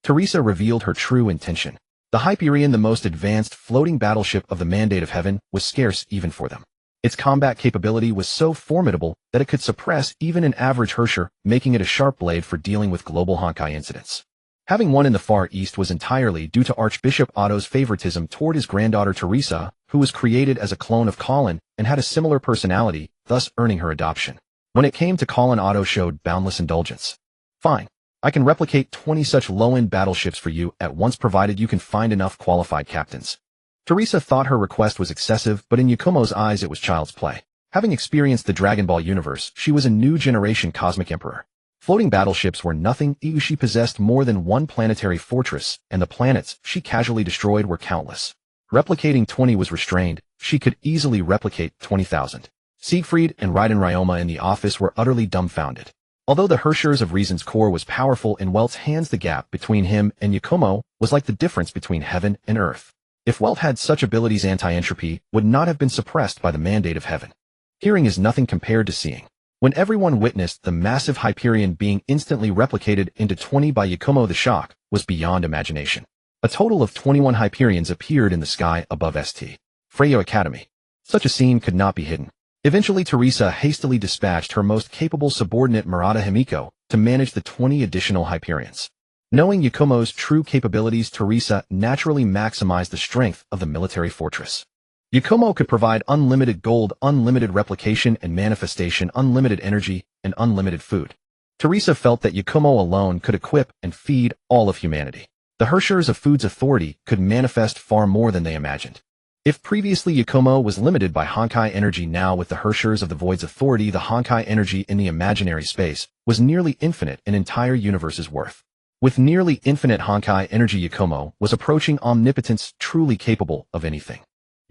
Teresa revealed her true intention. The Hyperion, the most advanced floating battleship of the Mandate of Heaven, was scarce even for them. Its combat capability was so formidable that it could suppress even an average Hersher, making it a sharp blade for dealing with global Honkai incidents. Having one in the Far East was entirely due to Archbishop Otto's favoritism toward his granddaughter Teresa, who was created as a clone of Colin and had a similar personality, thus earning her adoption. When it came to Colin, Otto showed boundless indulgence. Fine. I can replicate 20 such low-end battleships for you at once, provided you can find enough qualified captains. Teresa thought her request was excessive, but in Yakumo's eyes it was child's play. Having experienced the Dragon Ball universe, she was a new generation cosmic emperor. Floating battleships were nothing. She possessed more than one planetary fortress, and the planets she casually destroyed were countless. Replicating 20 was restrained. She could easily replicate 20,000. Siegfried and Raiden Ryoma in the office were utterly dumbfounded. Although the Hershers of Reason's core was powerful in Welt's hands, the gap between him and Yakumo was like the difference between heaven and earth. If Welt had such abilities, anti-entropy would not have been suppressed by the Mandate of Heaven. Hearing is nothing compared to seeing. When everyone witnessed the massive Hyperion being instantly replicated into 20 by Yakumo, the shock was beyond imagination. A total of 21 Hyperions appeared in the sky above St. Freya Academy. Such a scene could not be hidden. Eventually, Teresa hastily dispatched her most capable subordinate Murata Himiko to manage the 20 additional Hyperions. Knowing Yakumo's true capabilities, Teresa naturally maximized the strength of the military fortress. Yakumo could provide unlimited gold, unlimited replication and manifestation, unlimited energy, and unlimited food. Teresa felt that Yakumo alone could equip and feed all of humanity. The Hershers of Food's authority could manifest far more than they imagined. If previously Yakumo was limited by Honkai energy, now with the Hershers of the Void's authority, the Honkai energy in the imaginary space was nearly infinite, an entire universe's worth. With nearly infinite Honkai energy, Yakumo was approaching omnipotence, truly capable of anything.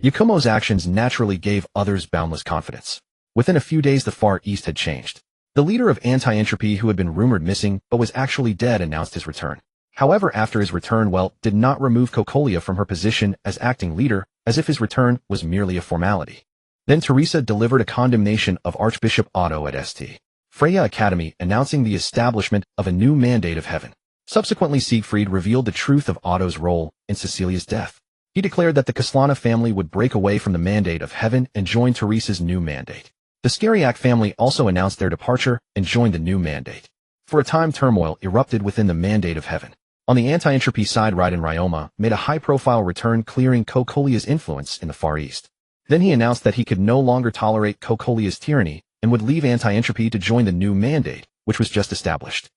Yakumo's actions naturally gave others boundless confidence. Within a few days, the Far East had changed. The leader of anti-entropy, who had been rumored missing but was actually dead, announced his return. However, after his return, Welt did not remove Kokolia from her position as acting leader, as if his return was merely a formality. Then Teresa delivered a condemnation of Archbishop Otto at St. Freya Academy, announcing the establishment of a new Mandate of Heaven. Subsequently, Siegfried revealed the truth of Otto's role in Cecilia's death. He declared that the Kaslana family would break away from the Mandate of Heaven and join Teresa's new mandate. The Skariak family also announced their departure and joined the new mandate. For a time, turmoil erupted within the Mandate of Heaven. On the anti-entropy side, Raiden Ryoma made a high-profile return, clearing Kokolia's influence in the Far East. Then he announced that he could no longer tolerate Kokolia's tyranny and would leave anti-entropy to join the new mandate, which was just established.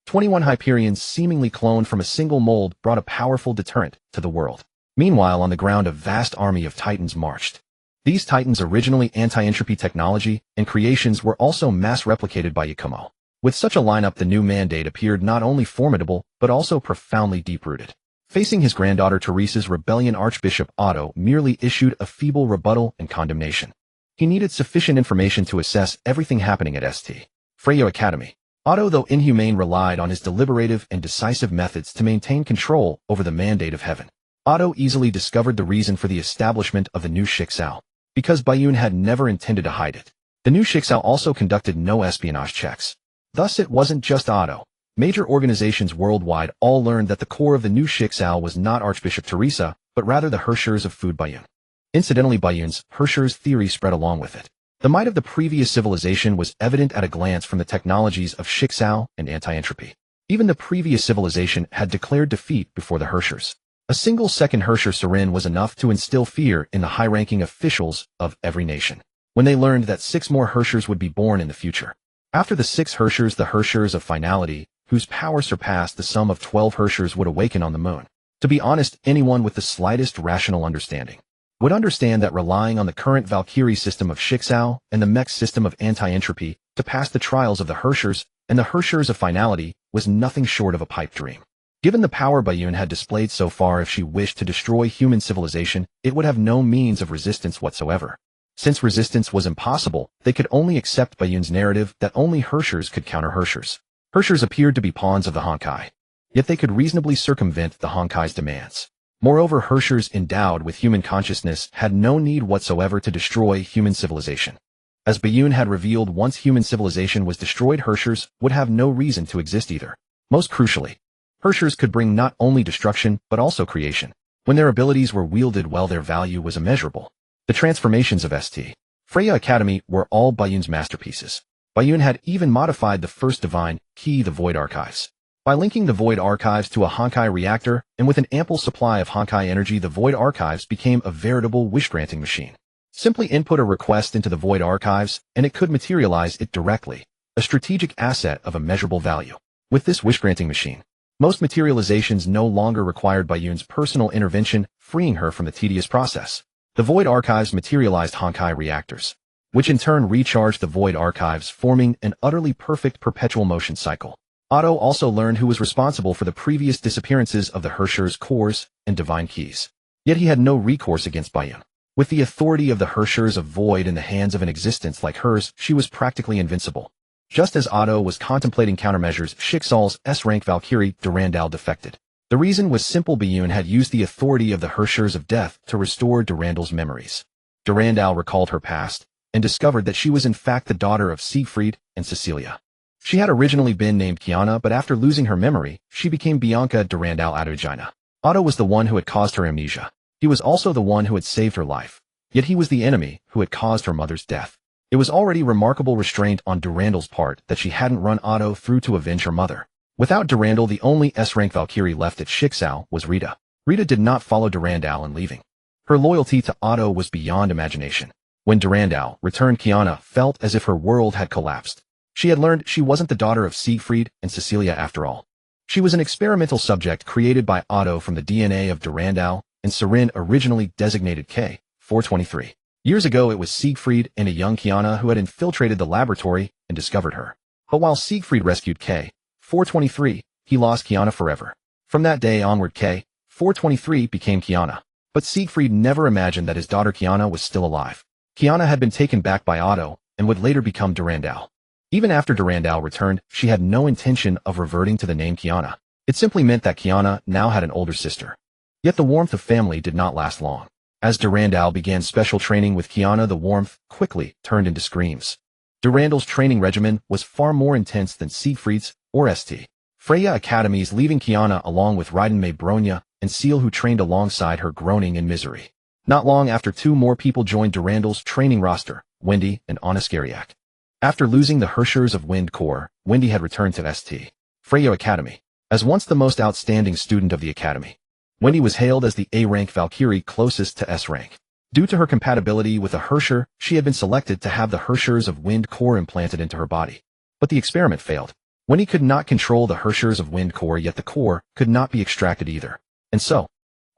21 Hyperions, seemingly cloned from a single mold, brought a powerful deterrent to the world. Meanwhile, on the ground, a vast army of Titans marched. These Titans, originally anti-entropy technology and creations, were also mass-replicated by Yakumo. With such a lineup, the new mandate appeared not only formidable, but also profoundly deep-rooted. Facing his granddaughter Teresa's rebellion, Archbishop Otto merely issued a feeble rebuttal and condemnation. He needed sufficient information to assess everything happening at St. Freya Academy. Otto, though inhumane, relied on his deliberative and decisive methods to maintain control over the mandate of heaven. Otto easily discovered the reason for the establishment of the new Shixao, because Bayun had never intended to hide it. The new Shixao also conducted no espionage checks. Thus, it wasn't just Otto. Major organizations worldwide all learned that the core of the new Shixao was not Archbishop Teresa, but rather the Herrschers of Food Bayun. Incidentally, Bayun's Herrschers theory spread along with it. The might of the previous civilization was evident at a glance from the technologies of Shixao and anti-entropy. Even the previous civilization had declared defeat before the Herrschers. A single second Herrscher Sirin was enough to instill fear in the high-ranking officials of every nation, when they learned that 6 more Herrschers would be born in the future. After the 6 Herrschers, the Herrschers of Finality, whose power surpassed the sum of 12 Herrschers, would awaken on the moon. To be honest, anyone with the slightest rational understanding would understand that relying on the current Valkyrie system of Shixao and the mech system of anti-entropy to pass the trials of the Herrschers and the Herrschers of Finality was nothing short of a pipe dream. Given the power Bayun had displayed so far, if she wished to destroy human civilization, it would have no means of resistance whatsoever. Since resistance was impossible, they could only accept Bayun's narrative that only Herrschers could counter Herrschers. Herrschers appeared to be pawns of the Honkai, yet they could reasonably circumvent the Honkai's demands. Moreover, Herrschers endowed with human consciousness had no need whatsoever to destroy human civilization. As Bayun had revealed, once human civilization was destroyed, Herrschers would have no reason to exist either. Most crucially, Herrschers could bring not only destruction, but also creation. When their abilities were wielded well, their value was immeasurable. The transformations of St. Freya Academy were all Bayun's masterpieces. Bayun had even modified the first divine key, the Void Archives. By linking the Void Archives to a Honkai reactor, and with an ample supply of Honkai energy, the Void Archives became a veritable wish-granting machine. Simply input a request into the Void Archives, and it could materialize it directly, a strategic asset of immeasurable value. With this wish-granting machine, most materializations no longer required Bayun's personal intervention, freeing her from the tedious process. The Void Archives materialized Honkai reactors, which in turn recharged the Void Archives, forming an utterly perfect perpetual motion cycle. Otto also learned who was responsible for the previous disappearances of the Herrschers' cores and divine keys. Yet he had no recourse against Bayun. With the authority of the Herrschers of Void in the hands of an existence like hers, she was practically invincible. Just as Otto was contemplating countermeasures, Shixal's S-rank Valkyrie, Durandal, defected. The reason was simple: Bayun had used the authority of the Herrschers of Death to restore Durandal's memories. Durandal recalled her past, and discovered that she was in fact the daughter of Siegfried and Cecilia. She had originally been named Kiana, but after losing her memory, she became Bianca Durandal Adogina. Otto was the one who had caused her amnesia. He was also the one who had saved her life. Yet he was the enemy who had caused her mother's death. It was already remarkable restraint on Durandal's part that she hadn't run Otto through to avenge her mother. Without Durandal, the only S-rank Valkyrie left at Shixao was Rita. Rita did not follow Durandal in leaving. Her loyalty to Otto was beyond imagination. When Durandal returned, Kiana felt as if her world had collapsed. She had learned she wasn't the daughter of Siegfried and Cecilia after all. She was an experimental subject created by Otto from the DNA of Durandal and Sirin, originally designated K-423. Years ago, it was Siegfried and a young Kiana who had infiltrated the laboratory and discovered her. But while Siegfried rescued K-423, he lost Kiana forever. From that day onward, K-423 became Kiana. But Siegfried never imagined that his daughter Kiana was still alive. Kiana had been taken back by Otto and would later become Durandal. Even after Durandal returned, she had no intention of reverting to the name Kiana. It simply meant that Kiana now had an older sister. Yet the warmth of family did not last long. As Durandal began special training with Kiana, the warmth quickly turned into screams. Durandal's training regimen was far more intense than Siegfried's or St. Freya Academy's, leaving Kiana along with Raiden May Bronya and Seal, who trained alongside her, groaning in misery. Not long after, 2 more people joined Durandal's training roster, Wendy and Anna Skariak. After losing the Herrschers of Wind Corps, Wendy had returned to St. Freya Academy. As once the most outstanding student of the academy, Wendy was hailed as the A-rank Valkyrie closest to S-rank. Due to her compatibility with a Herrscher, she had been selected to have the Herrschers of Wind core implanted into her body. But the experiment failed. Wendy could not control the Herrschers of Wind core, yet the core could not be extracted either. And so,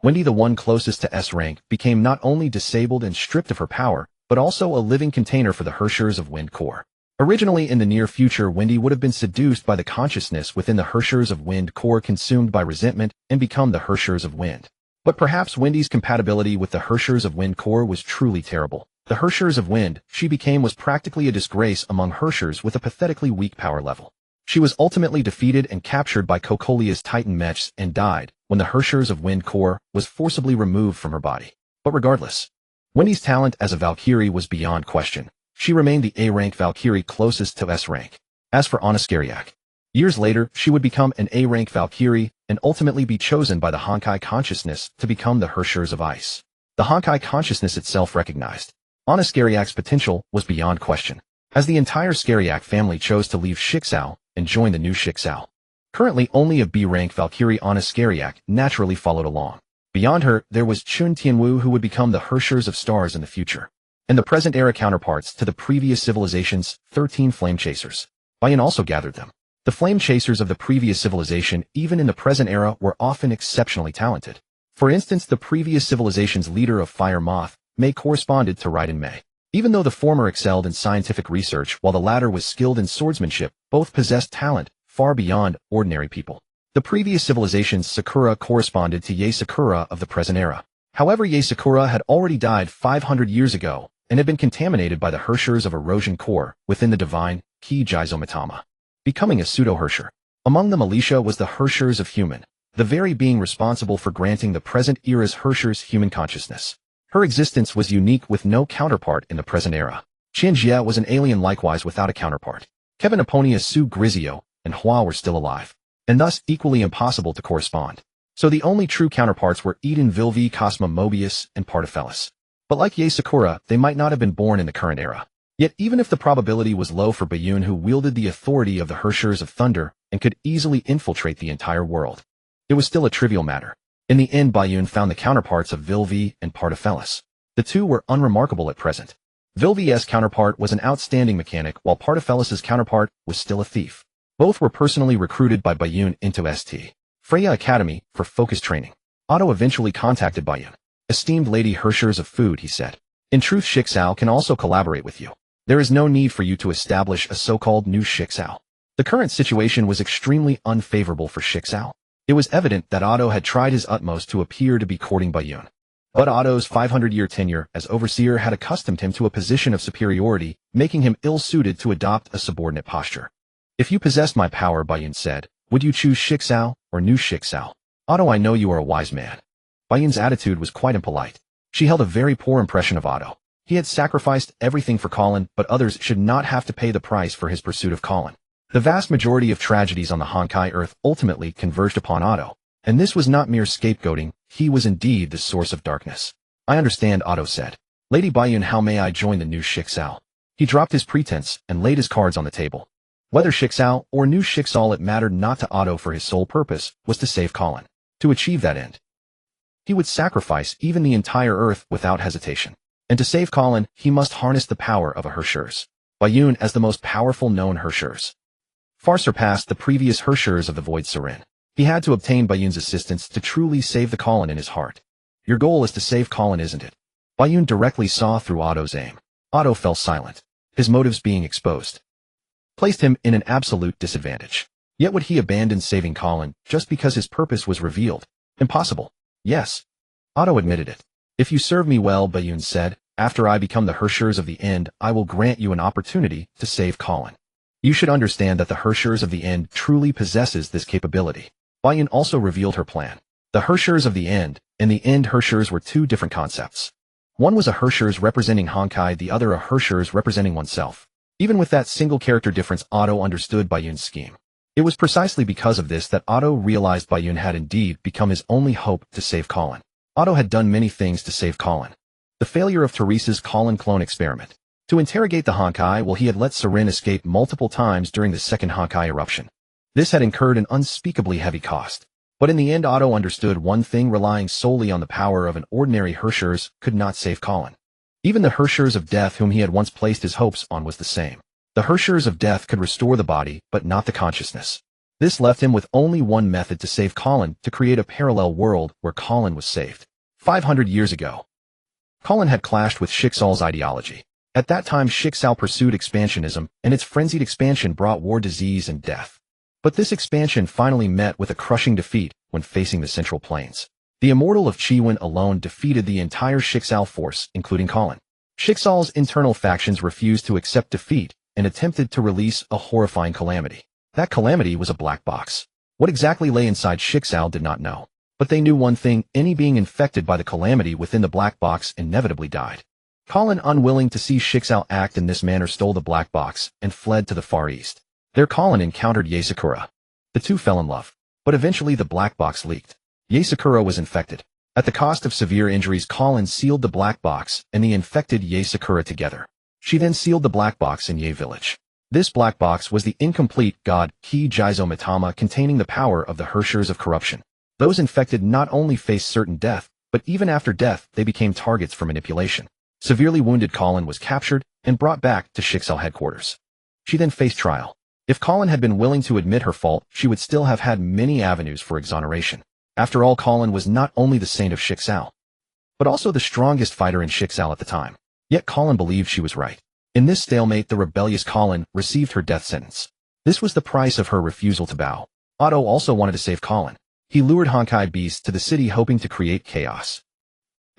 Wendy, the one closest to S-rank, became not only disabled and stripped of her power, but also a living container for the Herrschers of Wind core. Originally, in the near future, Wendy would have been seduced by the consciousness within the Herrschers of Wind core, consumed by resentment, and become the Herrschers of Wind. But perhaps Wendy's compatibility with the Herrschers of Wind core was truly terrible. The Herrschers of Wind she became was practically a disgrace among Herrschers with a pathetically weak power level. She was ultimately defeated and captured by Kokolia's Titan mechs and died when the Herrschers of Wind core was forcibly removed from her body. But regardless, Wendy's talent as a Valkyrie was beyond question. She remained the A-rank Valkyrie closest to S-rank. As for Anna Skariak, years later, she would become an A-rank Valkyrie and ultimately be chosen by the Honkai consciousness to become the Herrschers of Ice. The Honkai consciousness itself recognized Anna Skariak's potential was beyond question, as the entire Skariak family chose to leave Shixao and join the new Shixao. Currently, only a B-rank Valkyrie, Anna Skariak, naturally followed along. Beyond her, there was Chun Tianwu, who would become the Herrschers of Stars in the future, and the present-era counterparts to the previous civilization's 13 Flame Chasers. Bayan also gathered them. The Flame Chasers of the previous civilization, even in the present era, were often exceptionally talented. For instance, the previous civilization's leader of Fire Moth, Mei, corresponded to Raiden Mei. Even though the former excelled in scientific research while the latter was skilled in swordsmanship, both possessed talent far beyond ordinary people. The previous civilization's Sakura corresponded to Yae Sakura of the present era. However, Yae Sakura had already died 500 years ago and had been contaminated by the Herrschers of Erosion core within the divine Ki Jizo Mitama, becoming a pseudo-Herrscher. Among the militia was the Herrschers of Human, the very being responsible for granting the present era's Herrschers human consciousness. Her existence was unique with no counterpart in the present era. Qian Jie was an alien likewise without a counterpart. Kevin Aponia, Su Grizio, and Hua were still alive, and thus equally impossible to correspond. So the only true counterparts were Eden Vilvi, Cosma Mobius, and Partiphelis. But like Yae Sakura, they might not have been born in the current era. Yet even if the probability was low for Bayun, who wielded the authority of the Herrschers of Thunder and could easily infiltrate the entire world, it was still a trivial matter. In the end, Bayun found the counterparts of Vilvi and Partiphelis. The two were unremarkable at present. Vilvi's counterpart was an outstanding mechanic, while Partiphelis's counterpart was still a thief. Both were personally recruited by Bayun into St. Freya Academy for focus training. Otto eventually contacted Bayun. "Esteemed Lady Herrschers of Food," he said. "In truth, Shixao can also collaborate with you. There is no need for you to establish a so-called new Shixao." The current situation was extremely unfavorable for Shixao. It was evident that Otto had tried his utmost to appear to be courting Bayun. But Otto's 500-year tenure as overseer had accustomed him to a position of superiority, making him ill-suited to adopt a subordinate posture. "If you possessed my power," Bayun said, "would you choose Shixao or new Shixao?" "Otto, I know you are a wise man." Bayun's attitude was quite impolite. She held a very poor impression of Otto. He had sacrificed everything for Colin, but others should not have to pay the price for his pursuit of Colin. The vast majority of tragedies on the Honkai Earth ultimately converged upon Otto, and this was not mere scapegoating, he was indeed the source of darkness. "I understand," Otto said. "Lady Bayun, how may I join the new Shixao?" He dropped his pretense and laid his cards on the table. Whether Shixao or new Shixao, it mattered not to Otto, for his sole purpose was to save Colin. To achieve that end, he would sacrifice even the entire Earth without hesitation. And to save Colin, he must harness the power of a Herrschers. Bayun, as the most powerful known Herrschers, far surpassed the previous Herrschers of the Void Siren. He had to obtain Bayun's assistance to truly save the Colin in his heart. "Your goal is to save Colin, isn't it?" Bayun directly saw through Otto's aim. Otto fell silent. His motives being exposed placed him in an absolute disadvantage. Yet would he abandon saving Colin just because his purpose was revealed? Impossible. Yes. Otto admitted it. "If you serve me well," Bayun said, "after I become the Herrschers of the End, I will grant you an opportunity to save Colin. You should understand that the Herrschers of the End truly possesses this capability." Bayun also revealed her plan. The Herrschers of the End and the End Herrschers were two different concepts. One was a Herrschers representing Honkai, the other a Herrschers representing oneself. Even with that single character difference, Otto understood Bayun's scheme. It was precisely because of this that Otto realized Bayun had indeed become his only hope to save Colin. Otto had done many things to save Colin. The failure of Teresa's Colin clone experiment. To interrogate the Honkai while he had let Siren escape multiple times during the second Honkai eruption. This had incurred an unspeakably heavy cost. But in the end, Otto understood one thing: relying solely on the power of an ordinary Hershers could not save Colin. Even the Hershers of Death whom he had once placed his hopes on was the same. The Hershers of Death could restore the body, but not the consciousness. This left him with only one method to save Colin: to create a parallel world where Colin was saved. 500 years ago, Colin had clashed with Shixal's ideology. At that time, Shixal pursued expansionism, and its frenzied expansion brought war, disease, and death. But this expansion finally met with a crushing defeat when facing the Central Plains. The Immortal of Chiwen alone defeated the entire Shixal force, including Colin. Shixal's internal factions refused to accept defeat and attempted to release a horrifying calamity. That calamity was a black box. What exactly lay inside Shixal did not know. But they knew one thing: any being infected by the calamity within the black box inevitably died. Colin, unwilling to see Shixal act in this manner, stole the black box and fled to the Far East. There Colin encountered Yaesakura. The two fell in love. But eventually the black box leaked. Yaesakura was infected. At the cost of severe injuries, Colin sealed the black box and the infected Yaesakura together. She then sealed the black box in Yae village. This black box was the incomplete god Ki Jizo Mitama, containing the power of the Hershers of corruption. Those infected not only faced certain death, but even after death they became targets for manipulation. Severely wounded Colin was captured and brought back to Shixal headquarters. She then faced trial. If Colin had been willing to admit her fault, she would still have had many avenues for exoneration. After all, Colin was not only the saint of Shixal, but also the strongest fighter in Shixal at the time. Yet Colin believed she was right. In this stalemate, the rebellious Colin received her death sentence. This was the price of her refusal to bow. Otto also wanted to save Colin. He lured Honkai beasts to the city, hoping to create chaos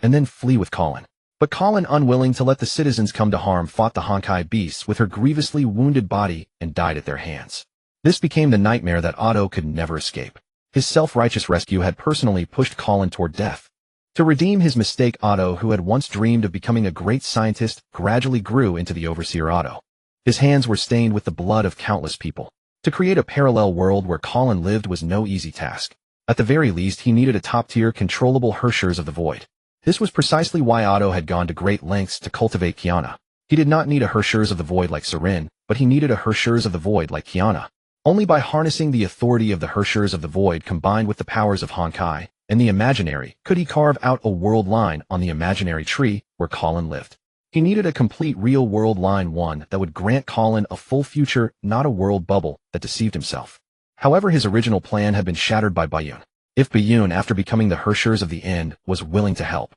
and then flee with Colin. But Colin, unwilling to let the citizens come to harm, fought the Honkai beasts with her grievously wounded body and died at their hands. This became the nightmare that Otto could never escape. His self-righteous rescue had personally pushed Colin toward death. To redeem his mistake, Otto, who had once dreamed of becoming a great scientist, gradually grew into the Overseer Otto. His hands were stained with the blood of countless people. To create a parallel world where Colin lived was no easy task. At the very least, he needed a top-tier, controllable Hershers of the Void. This was precisely why Otto had gone to great lengths to cultivate Kiana. He did not need a Hershers of the Void like Sirin, but he needed a Hershers of the Void like Kiana. Only by harnessing the authority of the Hershers of the Void combined with the powers of Honkai and the imaginary could he carve out a world line on the imaginary tree where Colin lived. He needed a complete real world line, one that would grant Colin a full future, not a world bubble that deceived himself. However, his original plan had been shattered by Bayun. If Bayun, after becoming the Hershers of the End, was willing to help,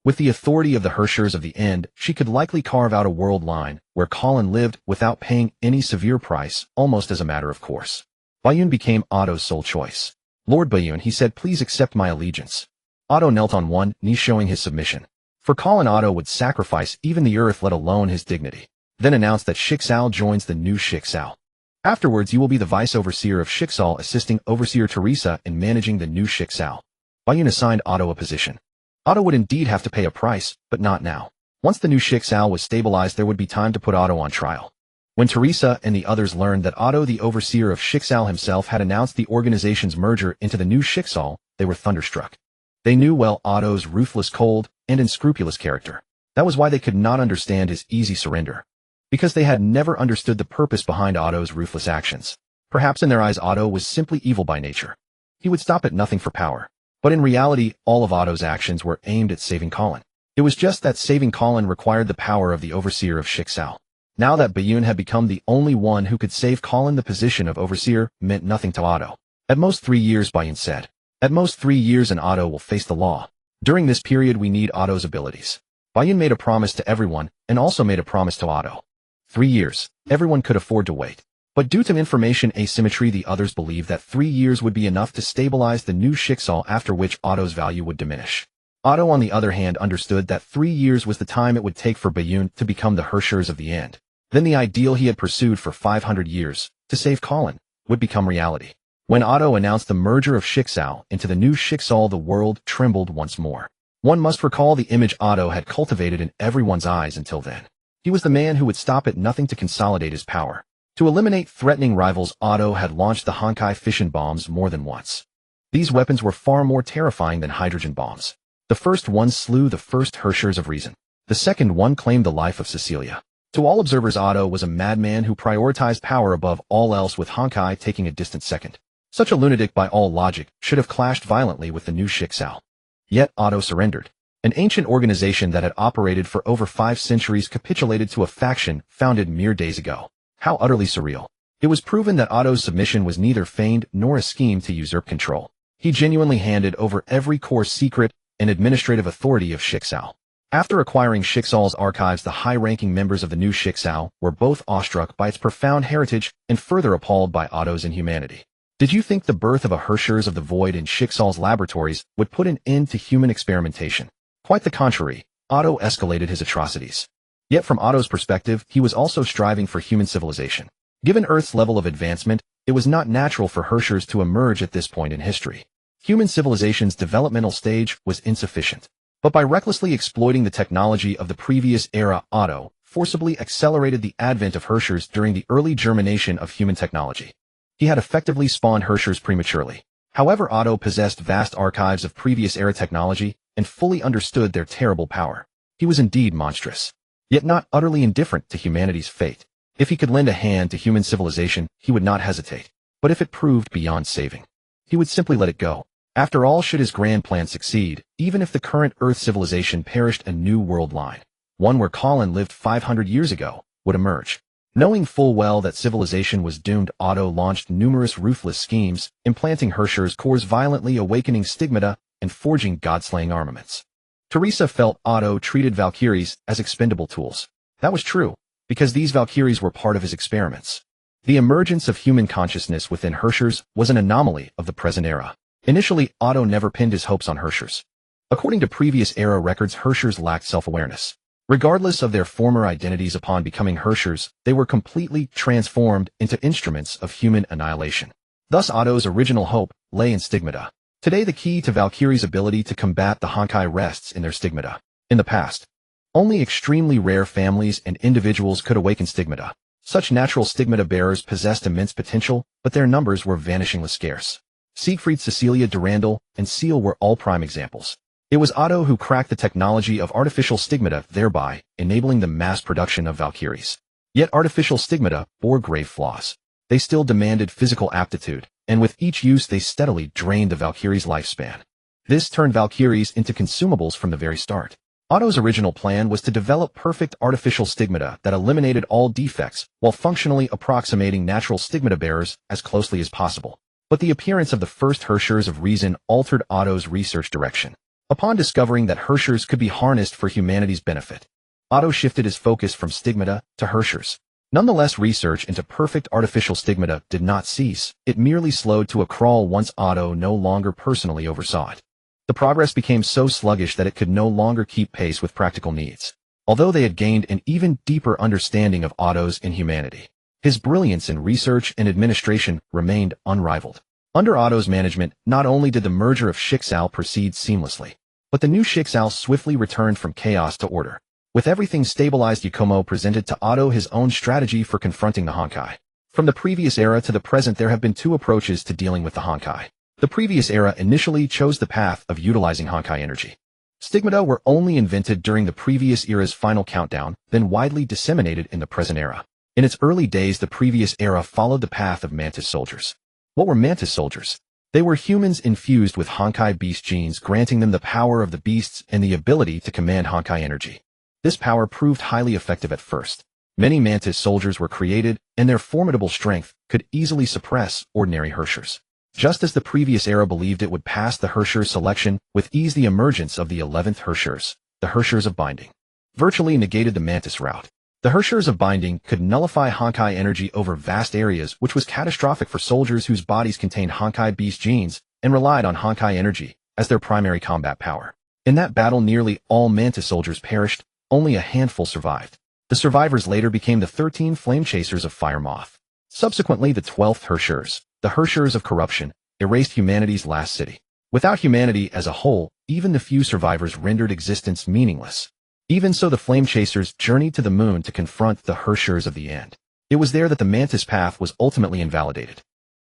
with the authority of the Hershers of the End, she could likely carve out a world line where Colin lived without paying any severe price, almost as a matter of course. Bayun became Otto's sole choice. Lord Bayun, he said, please accept my allegiance. Otto knelt on one knee, showing his submission. For Colin, Otto would sacrifice even the earth, let alone his dignity. Then announced that Shixal joins the new Shixal. Afterwards, you will be the vice-overseer of Shixal, assisting Overseer Teresa in managing the new Shixal. Bayun assigned Otto a position. Otto would indeed have to pay a price, but not now. Once the new Shixal was stabilized, there would be time to put Otto on trial. When Teresa and the others learned that Otto, the overseer of Shixal himself, had announced the organization's merger into the new Shixal, they were thunderstruck. They knew well Otto's ruthless, cold, and unscrupulous character. That was why they could not understand his easy surrender. Because they had never understood the purpose behind Otto's ruthless actions. Perhaps in their eyes, Otto was simply evil by nature. He would stop at nothing for power. But in reality, all of Otto's actions were aimed at saving Colin. It was just that saving Colin required the power of the overseer of Shixal. Now that Bayun had become the only one who could save Colin, the position of overseer meant nothing to Otto. At most 3 years, Bayun said. At most 3 years and Otto will face the law. During this period, we need Otto's abilities. Bayun made a promise to everyone and also made a promise to Otto. 3 years. Everyone could afford to wait. But due to information asymmetry, the others believed that 3 years would be enough to stabilize the new Shixal, after which Otto's value would diminish. Otto, on the other hand, understood that 3 years was the time it would take for Bayun to become the Hershers of the End. Then the ideal he had pursued for 500 years, to save Colin, would become reality. When Otto announced the merger of Shixal into the new Shixal, the world trembled once more. One must recall the image Otto had cultivated in everyone's eyes until then. He was the man who would stop at nothing to consolidate his power. To eliminate threatening rivals, Otto had launched the Honkai fission bombs more than once. These weapons were far more terrifying than hydrogen bombs. The first one slew the first Hershers of Reason. The second one claimed the life of Cecilia. To all observers, Otto was a madman who prioritized power above all else, with Honkai taking a distant second. Such a lunatic, by all logic, should have clashed violently with the new Shixao. Yet Otto surrendered. An ancient organization that had operated for over 5 centuries capitulated to a faction founded mere days ago. How utterly surreal. It was proven that Otto's submission was neither feigned nor a scheme to usurp control. He genuinely handed over every core secret and administrative authority of Shixao. After acquiring Shixao's archives, the high-ranking members of the new Shixao were both awestruck by its profound heritage and further appalled by Otto's inhumanity. Did you think the birth of a Hershers of the Void in Shixao's laboratories would put an end to human experimentation? Quite the contrary, Otto escalated his atrocities. Yet from Otto's perspective, he was also striving for human civilization. Given Earth's level of advancement, it was not natural for Hershers to emerge at this point in history. Human civilization's developmental stage was insufficient. But by recklessly exploiting the technology of the previous era, Otto forcibly accelerated the advent of Hershers during the early germination of human technology. He had effectively spawned Hershers prematurely. However, Otto possessed vast archives of previous era technology and fully understood their terrible power. He was indeed monstrous, yet not utterly indifferent to humanity's fate. If he could lend a hand to human civilization, he would not hesitate. But if it proved beyond saving, he would simply let it go. After all, should his grand plan succeed, even if the current Earth civilization perished, a new world line, one where Colin lived 500 years ago, would emerge. Knowing full well that civilization was doomed, Otto launched numerous ruthless schemes, implanting Hershers cores, violently awakening stigmata, and forging god-slaying armaments. Teresa felt Otto treated Valkyries as expendable tools. That was true, because these Valkyries were part of his experiments. The emergence of human consciousness within Hershers was an anomaly of the present era. Initially, Otto never pinned his hopes on Hershers. According to previous era records, Hershers lacked self-awareness. Regardless of their former identities, upon becoming Hershers, they were completely transformed into instruments of human annihilation. Thus, Otto's original hope lay in stigmata. Today, the key to Valkyrie's ability to combat the Honkai rests in their stigmata. In the past, only extremely rare families and individuals could awaken stigmata. Such natural stigmata bearers possessed immense potential, but their numbers were vanishingly scarce. Siegfried, Cecilia, Durandal, and Seal were all prime examples. It was Otto who cracked the technology of artificial stigmata, thereby enabling the mass production of Valkyries. Yet artificial stigmata bore grave flaws. They still demanded physical aptitude, and with each use they steadily drained the Valkyrie's lifespan. This turned Valkyries into consumables from the very start. Otto's original plan was to develop perfect artificial stigmata that eliminated all defects while functionally approximating natural stigmata bearers as closely as possible. But the appearance of the first Hershers of Reason altered Otto's research direction. Upon discovering that Hershers could be harnessed for humanity's benefit, Otto shifted his focus from stigmata to Hershers. Nonetheless, research into perfect artificial stigmata did not cease. It merely slowed to a crawl once Otto no longer personally oversaw it. The progress became so sluggish that it could no longer keep pace with practical needs. Although they had gained an even deeper understanding of Otto's inhumanity, his brilliance in research and administration remained unrivaled. Under Otto's management, not only did the merger of Shixao proceed seamlessly, but the new Shixao swiftly returned from chaos to order. With everything stabilized, Yakumo presented to Otto his own strategy for confronting the Honkai. From the previous era to the present, there have been two approaches to dealing with the Honkai. The previous era initially chose the path of utilizing Honkai energy. Stigmata were only invented during the previous era's final countdown, then widely disseminated in the present era. In its early days, the previous era followed the path of Mantis soldiers. What were Mantis soldiers? They were humans infused with Honkai beast genes, granting them the power of the beasts and the ability to command Honkai energy. This power proved highly effective at first. Many Mantis soldiers were created, and their formidable strength could easily suppress ordinary Hershers. Just as the previous era believed it would pass the Hershers selection with ease, the emergence of the 11th Hershers, the Hershers of Binding, virtually negated the Mantis route. The Hershers of Binding could nullify Honkai energy over vast areas, which was catastrophic for soldiers whose bodies contained Honkai beast genes and relied on Honkai energy as their primary combat power. In that battle, nearly all Mantis soldiers perished, only a handful survived. The survivors later became the 13 Flame Chasers of Fire Moth. Subsequently, the 12th Hershers, the Hershers of Corruption, erased humanity's last city. Without humanity as a whole, even the few survivors rendered existence meaningless. Even so, the Flame Chasers journeyed to the moon to confront the Hershers of the End. It was there that the Mantis path was ultimately invalidated.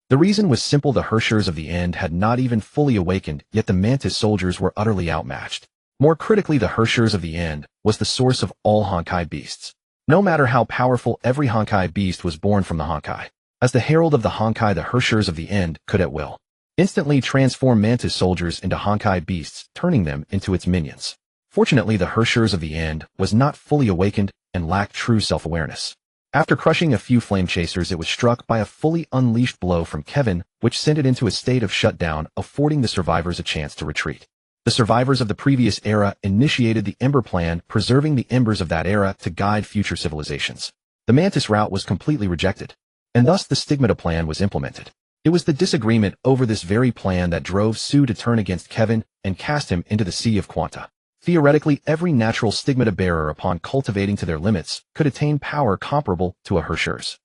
The reason was simple: the Hershers of the End had not even fully awakened, yet the Mantis soldiers were utterly outmatched. More critically, the Hershers of the End was the source of all Honkai beasts. No matter how powerful, every Honkai beast was born from the Honkai. As the herald of the Honkai, the Hershers of the End could at will instantly transform Mantis soldiers into Honkai beasts, turning them into its minions. Fortunately, the Hershers of the End was not fully awakened and lacked true self-awareness. After crushing a few flame chasers, it was struck by a fully unleashed blow from Kevin, which sent it into a state of shutdown, affording the survivors a chance to retreat. The survivors of the previous era initiated the Ember Plan, preserving the embers of that era to guide future civilizations. The Mantis route was completely rejected, and thus the Stigmata Plan was implemented. It was the disagreement over this very plan that drove Sue to turn against Kevin and cast him into the Sea of Quanta. Theoretically, every natural stigmata bearer, upon cultivating to their limits, could attain power comparable to a Hershers.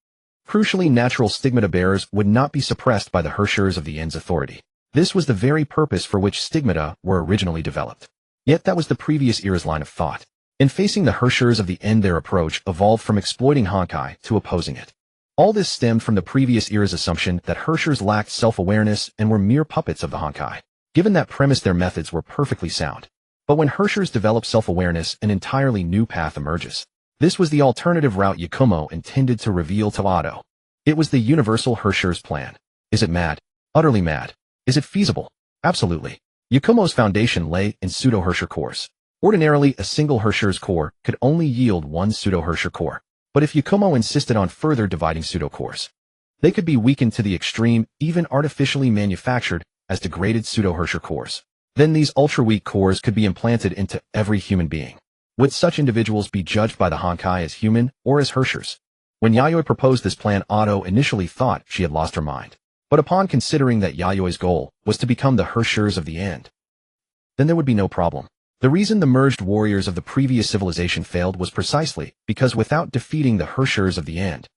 Crucially, natural stigmata bearers would not be suppressed by the Hershers of the End's authority. This was the very purpose for which stigmata were originally developed. Yet that was the previous era's line of thought. In facing the Hershers of the End, their approach evolved from exploiting Honkai to opposing it. All this stemmed from the previous era's assumption that Hershers lacked self-awareness and were mere puppets of the Honkai. Given that premise, their methods were perfectly sound. But when Hershers develop self-awareness, an entirely new path emerges. This was the alternative route Yakumo intended to reveal to Otto. It was the universal Hershers plan. Is it mad? Utterly mad. Is it feasible? Absolutely. Yakumo's foundation lay in pseudo-Hersher cores. Ordinarily, a single Hershers core could only yield one pseudo-Hersher core. But if Yakumo insisted on further dividing pseudo-cores, they could be weakened to the extreme, even artificially manufactured as degraded pseudo-Hersher cores. Then these ultra-weak cores could be implanted into every human being. Would such individuals be judged by the Honkai as human or as Hershers? When Yayoi proposed this plan, Otto initially thought she had lost her mind. But upon considering that Yayoi's goal was to become the Hershers of the End, then there would be no problem. The reason the merged warriors of the previous civilization failed was precisely because without defeating the Hershers of the End,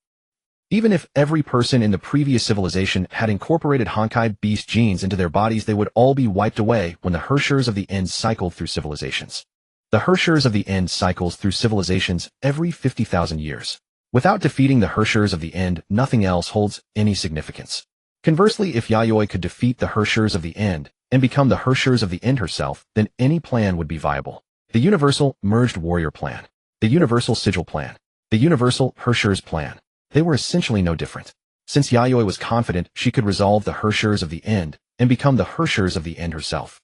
even if every person in the previous civilization had incorporated Honkai beast genes into their bodies, they would all be wiped away when the Hershers of the End cycled through civilizations. The Hershers of the End cycles through civilizations every 50,000 years. Without defeating the Hershers of the End, nothing else holds any significance. Conversely, if Yayoi could defeat the Hershers of the End and become the Hershers of the End herself, then any plan would be viable. The Universal Merged Warrior Plan, the Universal Sigil Plan, the Universal Hershers Plan. They were essentially no different. Since Yayoi was confident she could resolve the Hershers of the End and become the Hershers of the End herself,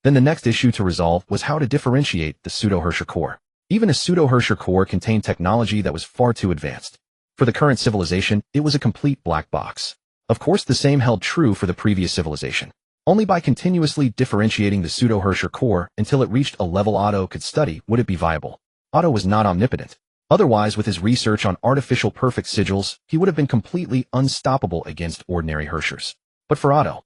then the next issue to resolve was how to differentiate the pseudo-Hersher core. Even a pseudo-Hersher core contained technology that was far too advanced. For the current civilization, it was a complete black box. Of course, the same held true for the previous civilization. Only by continuously differentiating the pseudo-Hersher core until it reached a level Otto could study would it be viable. Otto was not omnipotent. Otherwise, with his research on artificial perfect sigils, he would have been completely unstoppable against ordinary Hershers. But for Otto,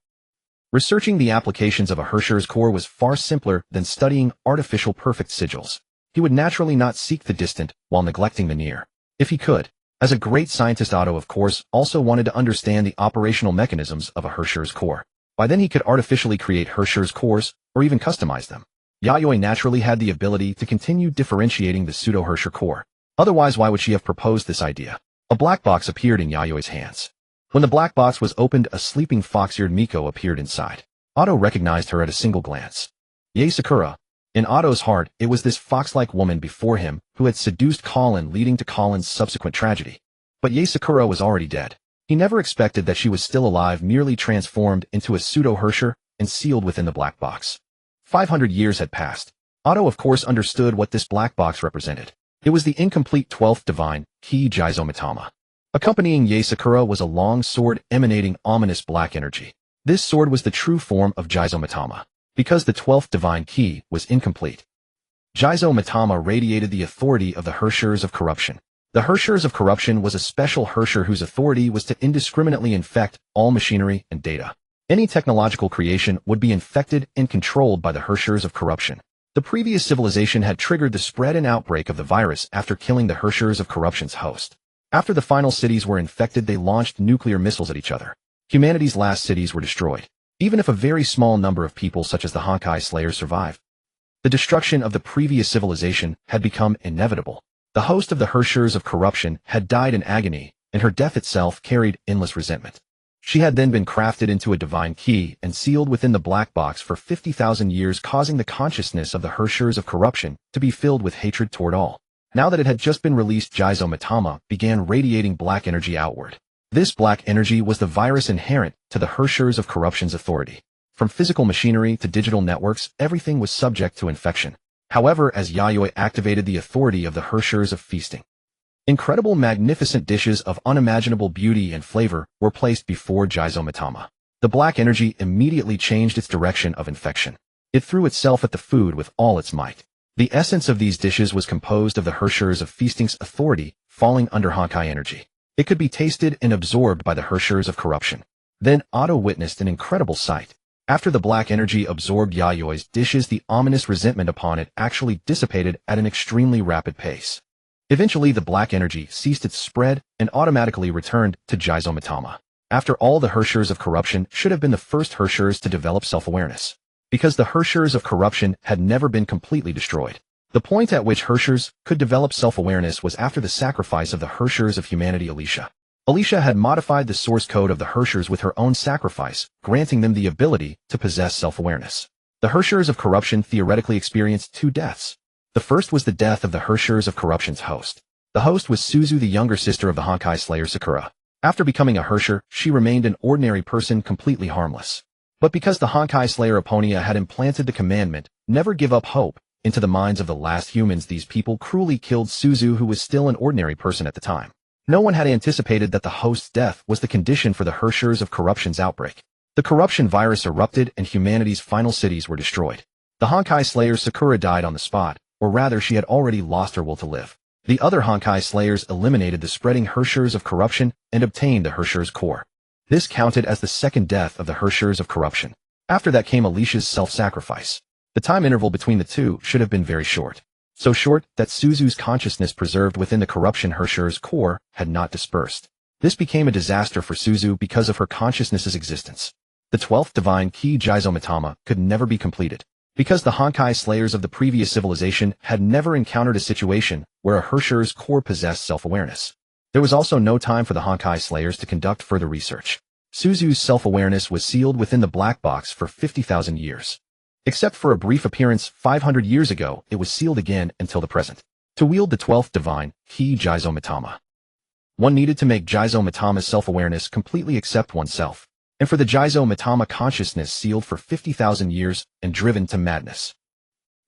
researching the applications of a Hersher's core was far simpler than studying artificial perfect sigils. He would naturally not seek the distant while neglecting the near. If he could. As a great scientist, Otto, of course, also wanted to understand the operational mechanisms of a Hersher's core. By then he could artificially create Hersher's cores, or even customize them. Yayoi naturally had the ability to continue differentiating the pseudo-Hersher core. Otherwise, why would she have proposed this idea? A black box appeared in Yayoi's hands. When the black box was opened, a sleeping fox-eared Miko appeared inside. Otto recognized her at a single glance. Yae Sakura. In Otto's heart, it was this fox-like woman before him who had seduced Colin, leading to Colin's subsequent tragedy. But Yae Sakura was already dead. He never expected that she was still alive, merely transformed into a pseudo-Hersher and sealed within the black box. 500 years had passed. Otto, of course, understood what this black box represented. It was the incomplete 12th divine, Ki Jizo Mitama. Accompanying Yae Sakura was a long sword emanating ominous black energy. This sword was the true form of Jizo Mitama. Because the 12th divine Ki was incomplete, Jizo Mitama radiated the authority of the Hershers of Corruption. The Hershers of Corruption was a special Hersher whose authority was to indiscriminately infect all machinery and data. Any technological creation would be infected and controlled by the Hershers of Corruption. The previous civilization had triggered the spread and outbreak of the virus after killing the Hershers of Corruption's host. After the final cities were infected, they launched nuclear missiles at each other. Humanity's last cities were destroyed. Even if a very small number of people such as the Honkai Slayers survived, the destruction of the previous civilization had become inevitable. The host of the Hershers of Corruption had died in agony, and her death itself carried endless resentment. She had then been crafted into a divine key and sealed within the black box for 50,000 years, causing the consciousness of the Hershers of Corruption to be filled with hatred toward all. Now that it had just been released, Jizo Matama began radiating black energy outward. This black energy was the virus inherent to the Hershers of Corruption's authority. From physical machinery to digital networks, everything was subject to infection. However, as Yayoi activated the authority of the Hershers of Feasting, incredible, magnificent dishes of unimaginable beauty and flavor were placed before Jizo Matama. The black energy immediately changed its direction of infection. It threw itself at the food with all its might. The essence of these dishes was composed of the Hershers of Feasting's authority, falling under Honkai energy. It could be tasted and absorbed by the Hershers of Corruption. Then Otto witnessed an incredible sight. After the black energy absorbed Yayoi's dishes, the ominous resentment upon it actually dissipated at an extremely rapid pace. Eventually, the black energy ceased its spread and automatically returned to Jizo Matama. After all, the Hershers of Corruption should have been the first Hershers to develop self-awareness, because the Hershers of Corruption had never been completely destroyed. The point at which Hershers could develop self-awareness was after the sacrifice of the Hershers of Humanity, Alicia. Alicia had modified the source code of the Hershers with her own sacrifice, granting them the ability to possess self-awareness. The Hershers of Corruption theoretically experienced two deaths. The first was the death of the Hershers of Corruption's host. The host was Suzu, the younger sister of the Honkai Slayer Sakura. After becoming a Hersher, she remained an ordinary person, completely harmless. But because the Honkai Slayer Epponia had implanted the commandment, never give up hope, into the minds of the last humans, these people cruelly killed Suzu, who was still an ordinary person at the time. No one had anticipated that the host's death was the condition for the Hershers of Corruption's outbreak. The corruption virus erupted and humanity's final cities were destroyed. The Honkai Slayer Sakura died on the spot, or rather she had already lost her will to live. The other Honkai Slayers eliminated the spreading Hershers of Corruption and obtained the Hershers core. This counted as the second death of the Hershers of Corruption. After that came Alicia's self-sacrifice. The time interval between the two should have been very short. So short that Suzu's consciousness preserved within the corruption Hershers core had not dispersed. This became a disaster for Suzu because of her consciousness's existence. The 12th divine key Jizo Matama could never be completed, because the Honkai Slayers of the previous civilization had never encountered a situation where a Hersher's core possessed self-awareness. There was also no time for the Honkai Slayers to conduct further research. Suzu's self-awareness was sealed within the black box for 50,000 years. Except for a brief appearance 500 years ago, it was sealed again until the present. To wield the 12th divine key Jizo Matama, one needed to make Jizo Matama's self-awareness completely accept oneself, and for the Jizo Matama consciousness sealed for 50,000 years and driven to madness.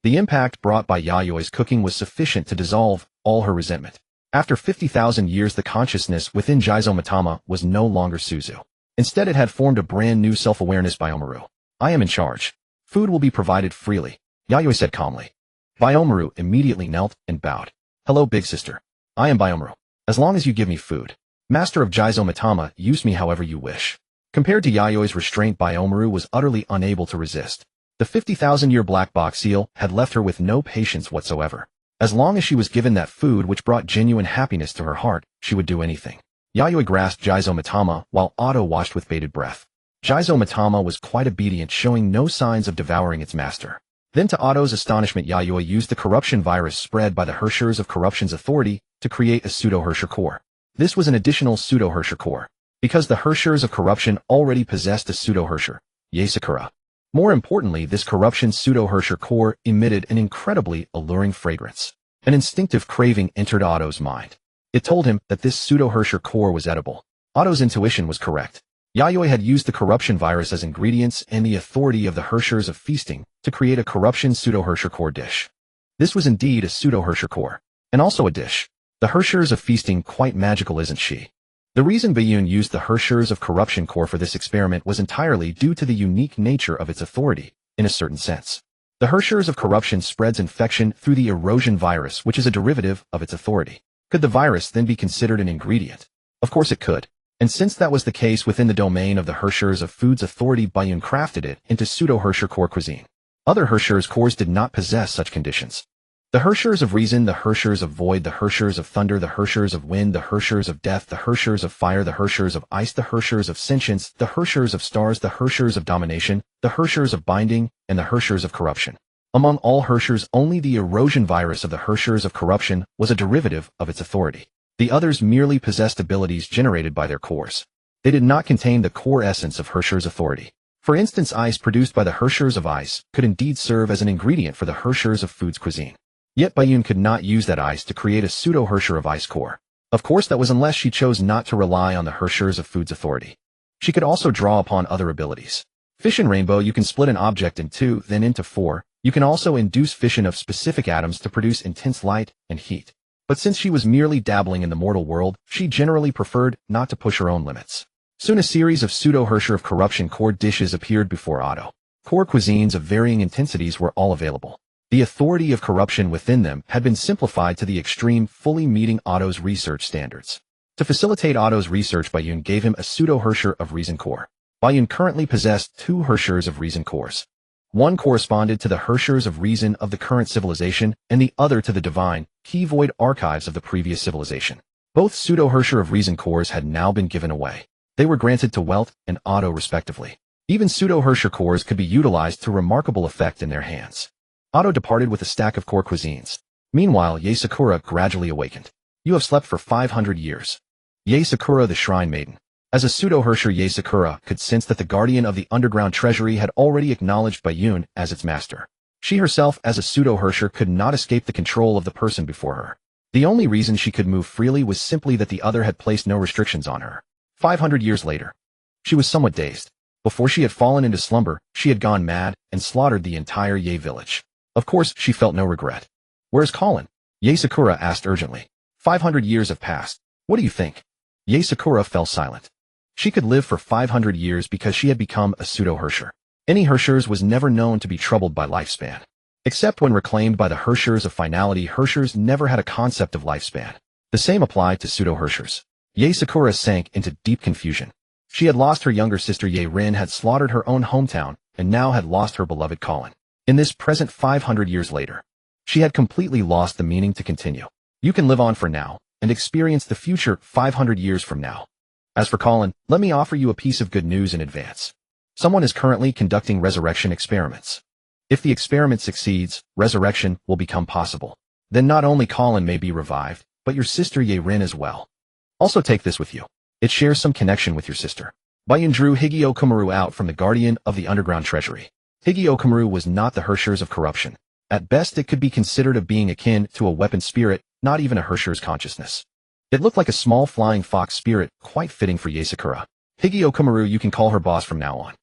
The impact brought by Yayoi's cooking was sufficient to dissolve all her resentment. After 50,000 years, the consciousness within Jizo Matama was no longer Suzu. Instead, it had formed a brand new self-awareness. Biomaru, I am in charge. Food will be provided freely, Yayoi said calmly. Biomaru immediately knelt and bowed. Hello, big sister. I am Biomaru. As long as you give me food. Master of Jizo Matama, use me however you wish. Compared to Yayoi's restraint, Biomaru was utterly unable to resist. The 50,000-year black box seal had left her with no patience whatsoever. As long as she was given that food which brought genuine happiness to her heart, she would do anything. Yayoi grasped Jizo Matama while Otto watched with bated breath. Jizo Matama was quite obedient, showing no signs of devouring its master. Then, to Otto's astonishment, Yayoi used the corruption virus spread by the Hershers of Corruption's authority to create a pseudo-Hersher core. This was an additional pseudo-Hersher core, because the Hershers of Corruption already possessed a pseudo-Hersher, Sakura. More importantly, this corruption pseudo-Hersher core emitted an incredibly alluring fragrance. An instinctive craving entered Otto's mind. It told him that this pseudo-Hersher core was edible. Otto's intuition was correct. Yayoi had used the corruption virus as ingredients and the authority of the Hershers of Feasting to create a corruption pseudo-Hersher core dish. This was indeed a pseudo-Hersher core, and also a dish. The Hershers of Feasting, quite magical, isn't she? The reason Bayun used the Hershers of Corruption core for this experiment was entirely due to the unique nature of its authority, in a certain sense. The Hershers of Corruption spreads infection through the erosion virus, which is a derivative of its authority. Could the virus then be considered an ingredient? Of course it could. And since that was the case within the domain of the Hershers of Food's authority, Bayun crafted it into pseudo-Hersher core cuisine. Other Hershers cores did not possess such conditions. The Hershers of Reason, the Hershers of Void, the Hershers of Thunder, the Hershers of Wind, the Hershers of Death, the Hershers of Fire, the Hershers of Ice, the Hershers of Sentience, the Hershers of Stars, the Hershers of Domination, the Hershers of Binding, and the Hershers of Corruption. Among all Hershers, only the erosion virus of the Hershers of Corruption was a derivative of its authority. The others merely possessed abilities generated by their cores. They did not contain the core essence of Hersher's authority. For instance, ice produced by the Hershers of Ice could indeed serve as an ingredient for the Hershers of Food's cuisine. Yet Bayun could not use that ice to create a pseudo-Herrscher of ice core. Of course that was unless she chose not to rely on the Herrschers of Food's authority. She could also draw upon other abilities. Fission Rainbow, you can split an object in two, then into four. You can also induce fission of specific atoms to produce intense light and heat. But since she was merely dabbling in the mortal world, she generally preferred not to push her own limits. Soon a series of pseudo-Herrscher of corruption core dishes appeared before Otto. Core cuisines of varying intensities were all available. The authority of corruption within them had been simplified to the extreme, fully meeting Otto's research standards. To facilitate Otto's research, Bayun gave him a pseudo-Herrscher of reason core. Bayun currently possessed two Herrschers of reason cores. One corresponded to the Herrschers of reason of the current civilization, and the other to the divine, key void archives of the previous civilization. Both pseudo-Herrscher of reason cores had now been given away. They were granted to Welt and Otto respectively. Even pseudo-Herrscher cores could be utilized to remarkable effect in their hands. Otto departed with a stack of core cuisines. Meanwhile, Yae Sakura gradually awakened. You have slept for 500 years. Yae Sakura, the Shrine Maiden. As a pseudo-Herrscher, Yae Sakura could sense that the guardian of the underground treasury had already acknowledged Bayun as its master. She herself, as a pseudo-Herrscher, could not escape the control of the person before her. The only reason she could move freely was simply that the other had placed no restrictions on her. 500 years later. She was somewhat dazed. Before she had fallen into slumber, she had gone mad and slaughtered the entire Yae village. Of course, she felt no regret. Where's Colin? Yae Sakura asked urgently. 500 years have passed. What do you think? Yae Sakura fell silent. She could live for 500 years because she had become a pseudo-Herrscher. Any Herrschers was never known to be troubled by lifespan. Except when reclaimed by the Herrschers of finality, Herrschers never had a concept of lifespan. The same applied to pseudo-Herrschers. Yae Sakura sank into deep confusion. She had lost her younger sister Yae Rin, had slaughtered her own hometown, and now had lost her beloved Colin. In this present 500 years later, she had completely lost the meaning to continue. You can live on for now, and experience the future 500 years from now. As for Colin, let me offer you a piece of good news in advance. Someone is currently conducting resurrection experiments. If the experiment succeeds, resurrection will become possible. Then not only Colin may be revived, but your sister Yae Rin as well. Also take this with you. It shares some connection with your sister. Bayun drew Higio Kumaru out from the guardian of the underground treasury. Higio Kumaru was not the Herrschers of corruption. At best, it could be considered a being akin to a weapon spirit, not even a Herrscher's consciousness. It looked like a small flying fox spirit, quite fitting for Yae Sakura. Higio Kumaru, you can call her boss from now on.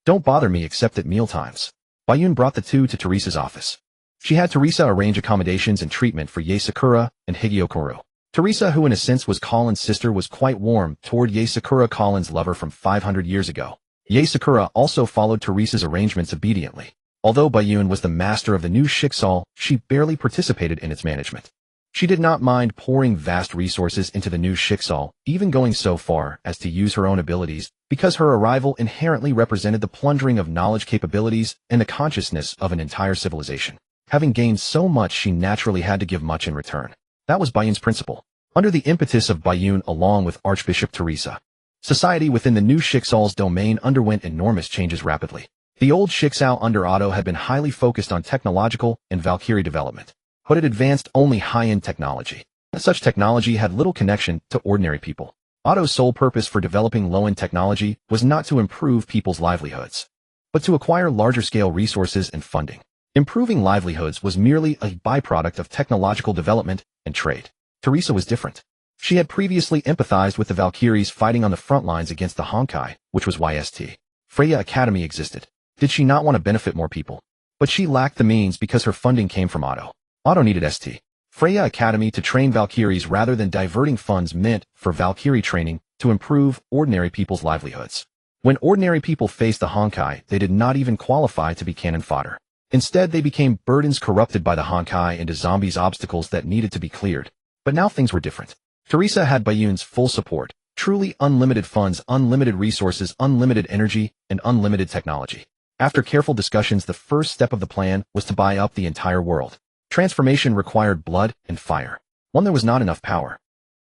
Don't bother me except at mealtimes. Bayun brought the two to Teresa's office. She had Teresa arrange accommodations and treatment for Yae Sakura and Higio Kumaru. Teresa, who in a sense was Colin's sister, was quite warm toward Yae Sakura, Colin's lover from 500 years ago. Yae Sakura also followed Teresa's arrangements obediently. Although Bayun was the master of the new Schicksal, she barely participated in its management. She did not mind pouring vast resources into the new Schicksal, even going so far as to use her own abilities, because her arrival inherently represented the plundering of knowledge, capabilities, and the consciousness of an entire civilization. Having gained so much, she naturally had to give much in return. That was Bayun's principle. Under the impetus of Bayun along with Archbishop Teresa, society within the new Schicksal's domain underwent enormous changes rapidly. The old Schicksal under Otto had been highly focused on technological and Valkyrie development, but it advanced only high-end technology. Such technology had little connection to ordinary people. Otto's sole purpose for developing low-end technology was not to improve people's livelihoods, but to acquire larger-scale resources and funding. Improving livelihoods was merely a byproduct of technological development and trade. Teresa was different. She had previously empathized with the Valkyries fighting on the front lines against the Honkai, which was why St. Freya Academy existed. Did she not want to benefit more people? But she lacked the means because her funding came from Otto. Otto needed St. Freya Academy to train Valkyries rather than diverting funds meant for Valkyrie training to improve ordinary people's livelihoods. When ordinary people faced the Honkai, they did not even qualify to be cannon fodder. Instead, they became burdens corrupted by the Honkai into zombies, obstacles that needed to be cleared. But now things were different. Teresa had Bayun's full support, truly unlimited funds, unlimited resources, unlimited energy, and unlimited technology. After careful discussions, the first step of the plan was to buy up the entire world. Transformation required blood and fire. 1, there was not enough power.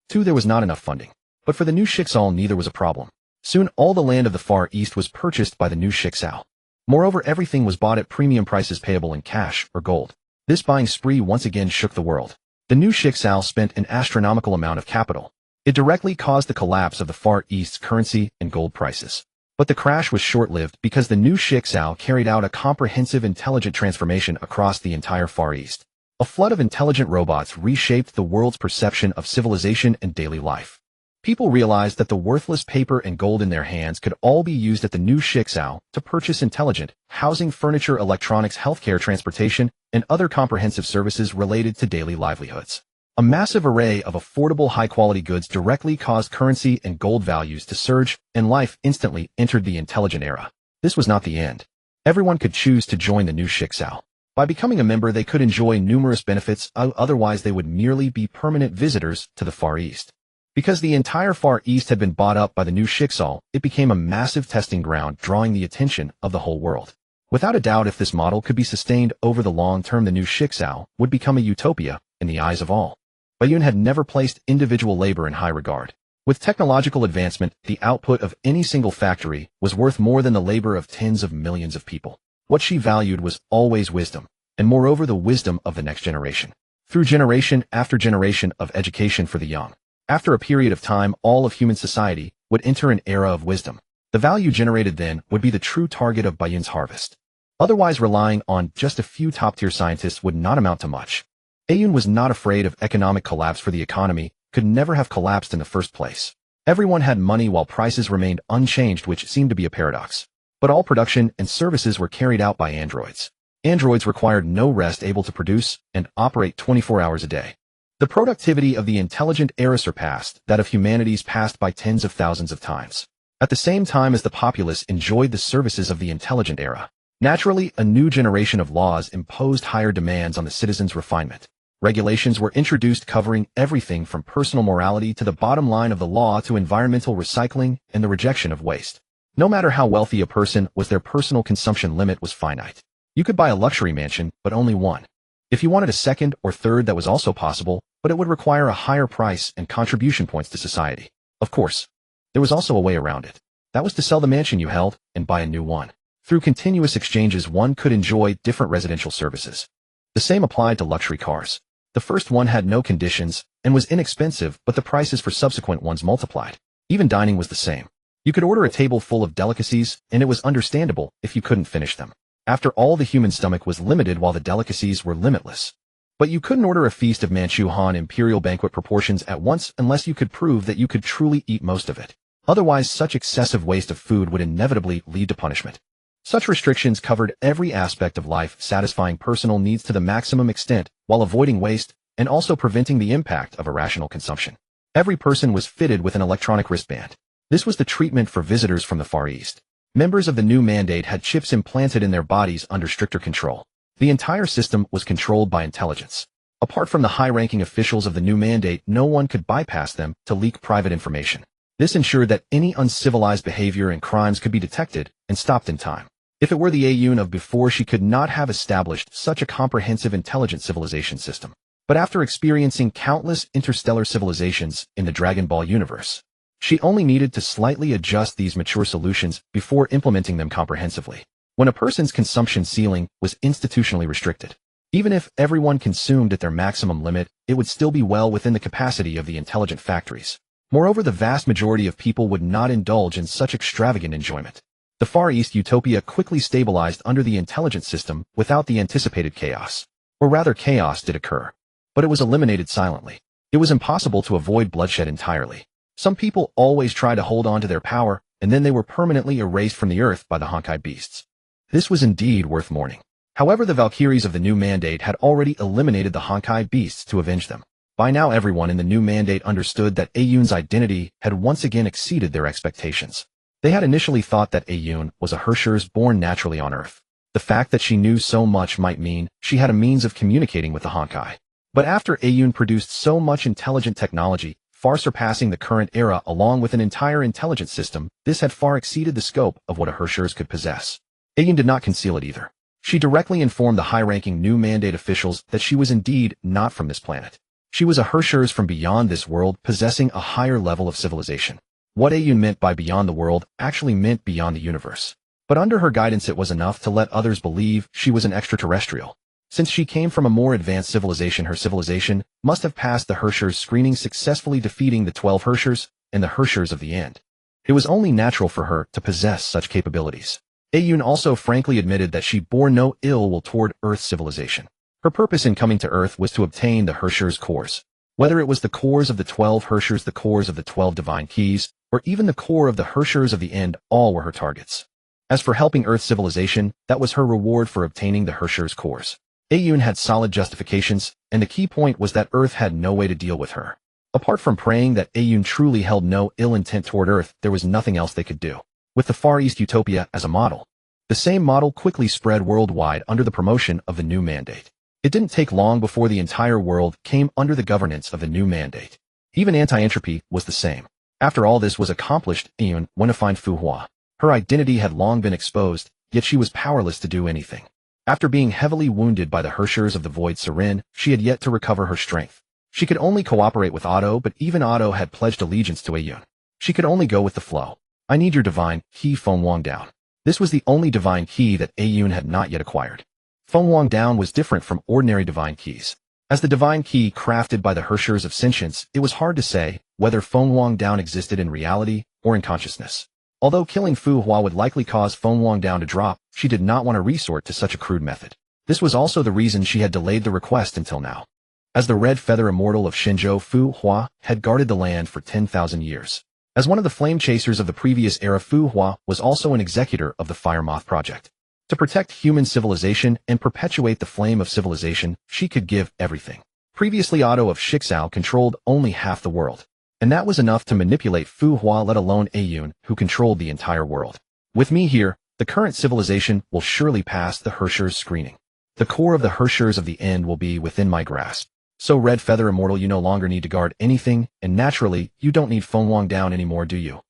2, there was not enough funding. But for the new Schicksal, neither was a problem. Soon, all the land of the Far East was purchased by the new Schicksal. Moreover, everything was bought at premium prices payable in cash or gold. This buying spree once again shook the world. The new Schicksal spent an astronomical amount of capital. It directly caused the collapse of the Far East's currency and gold prices. But the crash was short-lived because the new Schicksal carried out a comprehensive, intelligent transformation across the entire Far East. A flood of intelligent robots reshaped the world's perception of civilization and daily life. People realized that the worthless paper and gold in their hands could all be used at the new Shixao to purchase intelligent housing, furniture, electronics, healthcare, transportation, and other comprehensive services related to daily livelihoods. A massive array of affordable, high-quality goods directly caused currency and gold values to surge, and life instantly entered the intelligent era. This was not the end. Everyone could choose to join the new Shixao. By becoming a member, they could enjoy numerous benefits, otherwise they would merely be permanent visitors to the Far East. Because the entire Far East had been bought up by the new Shixao, it became a massive testing ground, drawing the attention of the whole world. Without a doubt, if this model could be sustained over the long term, the new Shixao would become a utopia in the eyes of all. Bayun had never placed individual labor in high regard. With technological advancement, the output of any single factory was worth more than the labor of tens of millions of people. What she valued was always wisdom, and moreover the wisdom of the next generation. Through generation after generation of education for the young, after a period of time, all of human society would enter an era of wisdom. The value generated then would be the true target of Bayun's harvest. Otherwise, relying on just a few top-tier scientists would not amount to much. Ayun was not afraid of economic collapse, for the economy could never have collapsed in the first place. Everyone had money while prices remained unchanged, which seemed to be a paradox. But all production and services were carried out by androids. Androids required no rest, able to produce and operate 24 hours a day. The productivity of the intelligent era surpassed that of humanity's past by tens of thousands of times. At the same time as the populace enjoyed the services of the intelligent era, naturally, a new generation of laws imposed higher demands on the citizens' refinement. Regulations were introduced covering everything from personal morality to the bottom line of the law to environmental recycling and the rejection of waste. No matter how wealthy a person was, their personal consumption limit was finite. You could buy a luxury mansion, but only one. If you wanted a second or third, that was also possible, but it would require a higher price and contribution points to society. Of course, there was also a way around it. That was to sell the mansion you held and buy a new one. Through continuous exchanges, one could enjoy different residential services. The same applied to luxury cars. The first one had no conditions and was inexpensive, but the prices for subsequent ones multiplied. Even dining was the same. You could order a table full of delicacies, and it was understandable if you couldn't finish them. After all, the human stomach was limited while the delicacies were limitless. But you couldn't order a feast of Manchu Han imperial banquet proportions at once unless you could prove that you could truly eat most of it. Otherwise, such excessive waste of food would inevitably lead to punishment. Such restrictions covered every aspect of life, satisfying personal needs to the maximum extent while avoiding waste and also preventing the impact of irrational consumption. Every person was fitted with an electronic wristband. This was the treatment for visitors from the Far East. Members of the new mandate had chips implanted in their bodies under stricter control. The entire system was controlled by intelligence. Apart from the high-ranking officials of the new mandate, no one could bypass them to leak private information. This ensured that any uncivilized behavior and crimes could be detected and stopped in time. If it were the Ayun of before, she could not have established such a comprehensive intelligent civilization system. But after experiencing countless interstellar civilizations in the Dragon Ball universe, she only needed to slightly adjust these mature solutions before implementing them comprehensively. When a person's consumption ceiling was institutionally restricted, even if everyone consumed at their maximum limit, it would still be well within the capacity of the intelligent factories. Moreover, the vast majority of people would not indulge in such extravagant enjoyment. The Far East utopia quickly stabilized under the intelligent system without the anticipated chaos. Or rather, chaos did occur, but it was eliminated silently. It was impossible to avoid bloodshed entirely. Some people always tried to hold on to their power, and then they were permanently erased from the earth by the Honkai beasts. This was indeed worth mourning. However, the Valkyries of the new mandate had already eliminated the Honkai beasts to avenge them. By now, everyone in the new mandate understood that Ayun's identity had once again exceeded their expectations. They had initially thought that Ayun was a Hershers born naturally on Earth. The fact that she knew so much might mean she had a means of communicating with the Honkai. But after Ayun produced so much intelligent technology, far surpassing the current era along with an entire intelligence system, this had far exceeded the scope of what a Hershers could possess. Ayun did not conceal it either. She directly informed the high-ranking new mandate officials that she was indeed not from this planet. She was a Hershers from beyond this world, possessing a higher level of civilization. What Ayun meant by beyond the world actually meant beyond the universe. But under her guidance, it was enough to let others believe she was an extraterrestrial. Since she came from a more advanced civilization, her civilization must have passed the Hershers screening, successfully defeating the 12 Hershers and the Hershers of the end. It was only natural for her to possess such capabilities. Ayun also frankly admitted that she bore no ill will toward Earth civilization. Her purpose in coming to Earth was to obtain the Herrscher's cores. Whether it was the cores of the 12 Herrschers, the cores of the 12 divine keys, or even the core of the Herrschers of the End, all were her targets. As for helping Earth civilization, that was her reward for obtaining the Herrscher's cores. Ayun had solid justifications, and the key point was that Earth had no way to deal with her. Apart from praying that Ayun truly held no ill intent toward Earth, there was nothing else they could do. With the Far East Utopia as a model, the same model quickly spread worldwide under the promotion of the new mandate. It didn't take long before the entire world came under the governance of the new mandate. Even anti-entropy was the same. After all this was accomplished, Ayun went to find Fu Hua. Her identity had long been exposed, yet she was powerless to do anything. After being heavily wounded by the Herrschers of the Void Sirin, she had yet to recover her strength. She could only cooperate with Otto, but even Otto had pledged allegiance to Ayun. She could only go with the flow. I need your divine key, Feng Wang Down. This was the only divine key that Ayun had not yet acquired. Feng Wang Down was different from ordinary divine keys. As the divine key crafted by the Herrschers of Sentience, it was hard to say whether Feng Wang Down existed in reality or in consciousness. Although killing Fu Hua would likely cause Feng Wang Down to drop, she did not want to resort to such a crude method. This was also the reason she had delayed the request until now. As the Red Feather Immortal of Shenzhou, Fu Hua had guarded the land for 10,000 years. As one of the flame chasers of the previous era, Fu Hua was also an executor of the Fire Moth Project. To protect human civilization and perpetuate the flame of civilization, she could give everything. Previously, Otto of Shixao controlled only half the world. And that was enough to manipulate Fu Hua, let alone Ayun, who controlled the entire world. With me here, the current civilization will surely pass the Herrscher's screening. The core of the Herrschers of the End will be within my grasp. So Red Feather Immortal, you no longer need to guard anything, and naturally, you don't need Feng Wang Down anymore, do you?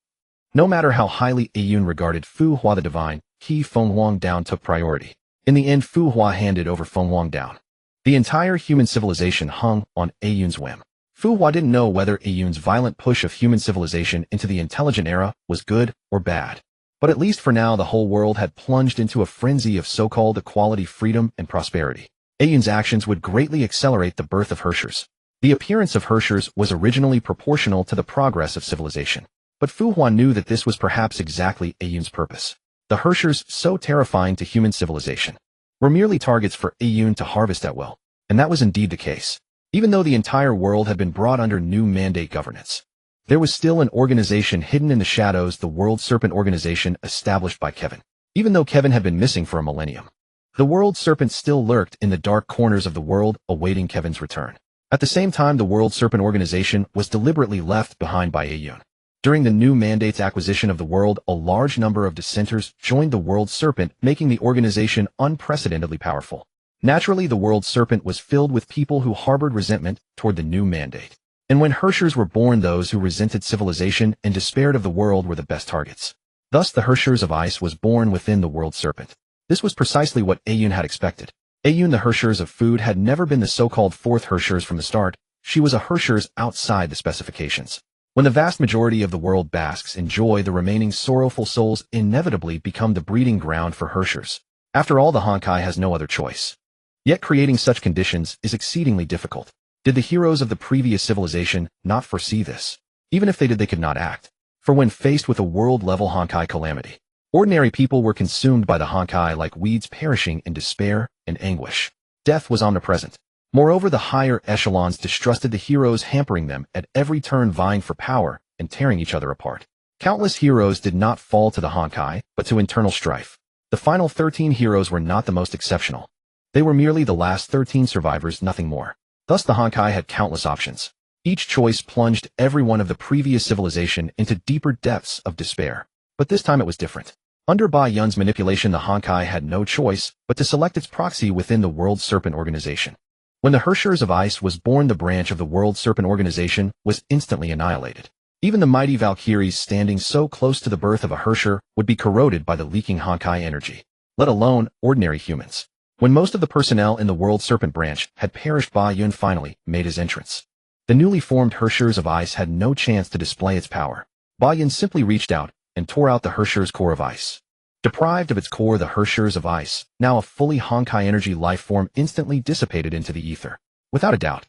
No matter how highly Ayun regarded Fu Hua the Divine, Feng Wang Down took priority. In the end, Fu Hua handed over Feng Wang Down. The entire human civilization hung on Ayun's whim. Fu Hua didn't know whether Ayun's violent push of human civilization into the intelligent era was good or bad. But at least for now, the whole world had plunged into a frenzy of so-called equality, freedom, and prosperity. Ayun's actions would greatly accelerate the birth of Herrschers. The appearance of Herrschers was originally proportional to the progress of civilization. But Fu Hua knew that this was perhaps exactly Ayun's purpose. The Herrschers, so terrifying to human civilization, were merely targets for Ayun to harvest at will. And that was indeed the case. Even though the entire world had been brought under new mandate governance, there was still an organization hidden in the shadows, the World Serpent Organization established by Kevin. Even though Kevin had been missing for a millennium, the World Serpent still lurked in the dark corners of the world, awaiting Kevin's return. At the same time, the World Serpent Organization was deliberately left behind by Ayun. During the new mandate's acquisition of the world, a large number of dissenters joined the World Serpent, making the organization unprecedentedly powerful. Naturally, the World Serpent was filled with people who harbored resentment toward the new mandate. And when Herrschers were born, those who resented civilization and despaired of the world were the best targets. Thus, the Herrschers of Ice was born within the World Serpent. This was precisely what Ayun had expected. Ayun, the Herrschers of Food, had never been the so-called fourth Herrschers from the start. She was a Herrschers outside the specifications. When the vast majority of the world basks in joy, the remaining sorrowful souls inevitably become the breeding ground for Herrschers. After all, the Honkai has no other choice. Yet creating such conditions is exceedingly difficult. Did the heroes of the previous civilization not foresee this? Even if they did, they could not act. For when faced with a world-level Honkai calamity, ordinary people were consumed by the Honkai like weeds, perishing in despair and anguish. Death was omnipresent. Moreover, the higher echelons distrusted the heroes, hampering them at every turn, vying for power and tearing each other apart. Countless heroes did not fall to the Honkai, but to internal strife. The final 13 heroes were not the most exceptional. They were merely the last 13 survivors, nothing more. Thus the Honkai had countless options. Each choice plunged every one of the previous civilization into deeper depths of despair. But this time it was different. Under Ba Yun's manipulation, the Honkai had no choice but to select its proxy within the World Serpent Organization. When the Herrschers of Ice was born, the branch of the World Serpent Organization was instantly annihilated. Even the mighty Valkyries standing so close to the birth of a Herrscher would be corroded by the leaking Honkai energy, let alone ordinary humans. When most of the personnel in the World Serpent branch had perished, Ba Yun finally made his entrance. The newly formed Herrschers of Ice had no chance to display its power. Ba Yun simply reached out and tore out the Herrschers' core of ice. Deprived of its core, the Herrschers of Ice, now a fully Honkai energy life form, instantly dissipated into the ether. Without a doubt,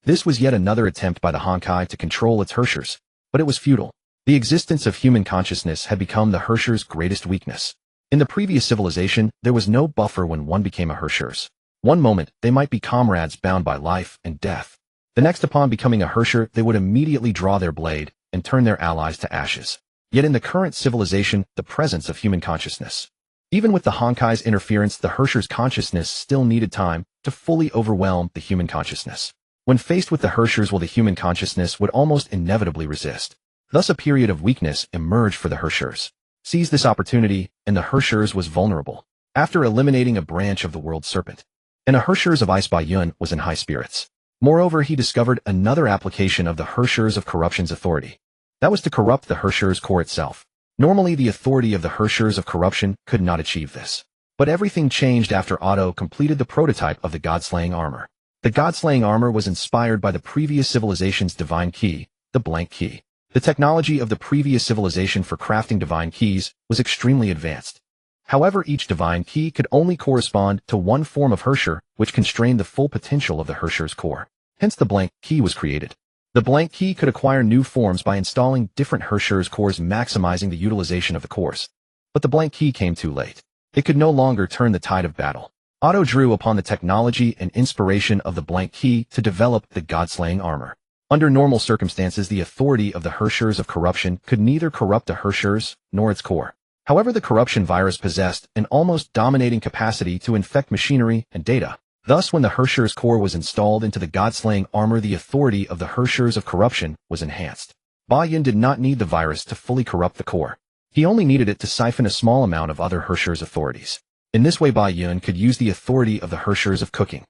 this was yet another attempt by the Honkai to control its Herrschers, but it was futile. The existence of human consciousness had become the Herrschers' greatest weakness. In the previous civilization, there was no buffer when one became a Herrschers. One moment, they might be comrades bound by life and death. The next, upon becoming a Herrscher, they would immediately draw their blade and turn their allies to ashes. Yet in the current civilization, the presence of human consciousness. Even with the Honkai's interference, the Herrscher's consciousness still needed time to fully overwhelm the human consciousness. When faced with the Herrschers, the human consciousness would almost inevitably resist. Thus a period of weakness emerged for the Herrschers. Seized this opportunity, and the Herrschers was vulnerable. After eliminating a branch of the world serpent, and a Herrschers of Ice, Yun was in high spirits. Moreover, he discovered another application of the Herrschers of Corruption's authority. That was to corrupt the Herrschers core itself. Normally, the authority of the Herrschers of Corruption could not achieve this. But everything changed after Otto completed the prototype of the God-slaying armor. The God-slaying armor was inspired by the previous civilization's divine key, the blank key. The technology of the previous civilization for crafting divine keys was extremely advanced. However, each divine key could only correspond to one form of Herrscher, which constrained the full potential of the Herrscher's core. Hence the blank key was created. The blank key could acquire new forms by installing different Herrscher's cores, maximizing the utilization of the cores. But the blank key came too late. It could no longer turn the tide of battle. Otto drew upon the technology and inspiration of the blank key to develop the God-slaying armor. Under normal circumstances, the authority of the Herrschers of Corruption could neither corrupt the Herrschers nor its core. However, the corruption virus possessed an almost dominating capacity to infect machinery and data. Thus, when the Herrscher's core was installed into the God-slaying armor, the authority of the Herrschers of Corruption was enhanced. Yun did not need the virus to fully corrupt the core. He only needed it to siphon a small amount of other Herrschers' authorities. In this way, Yun could use the authority of the Herrschers of Cooking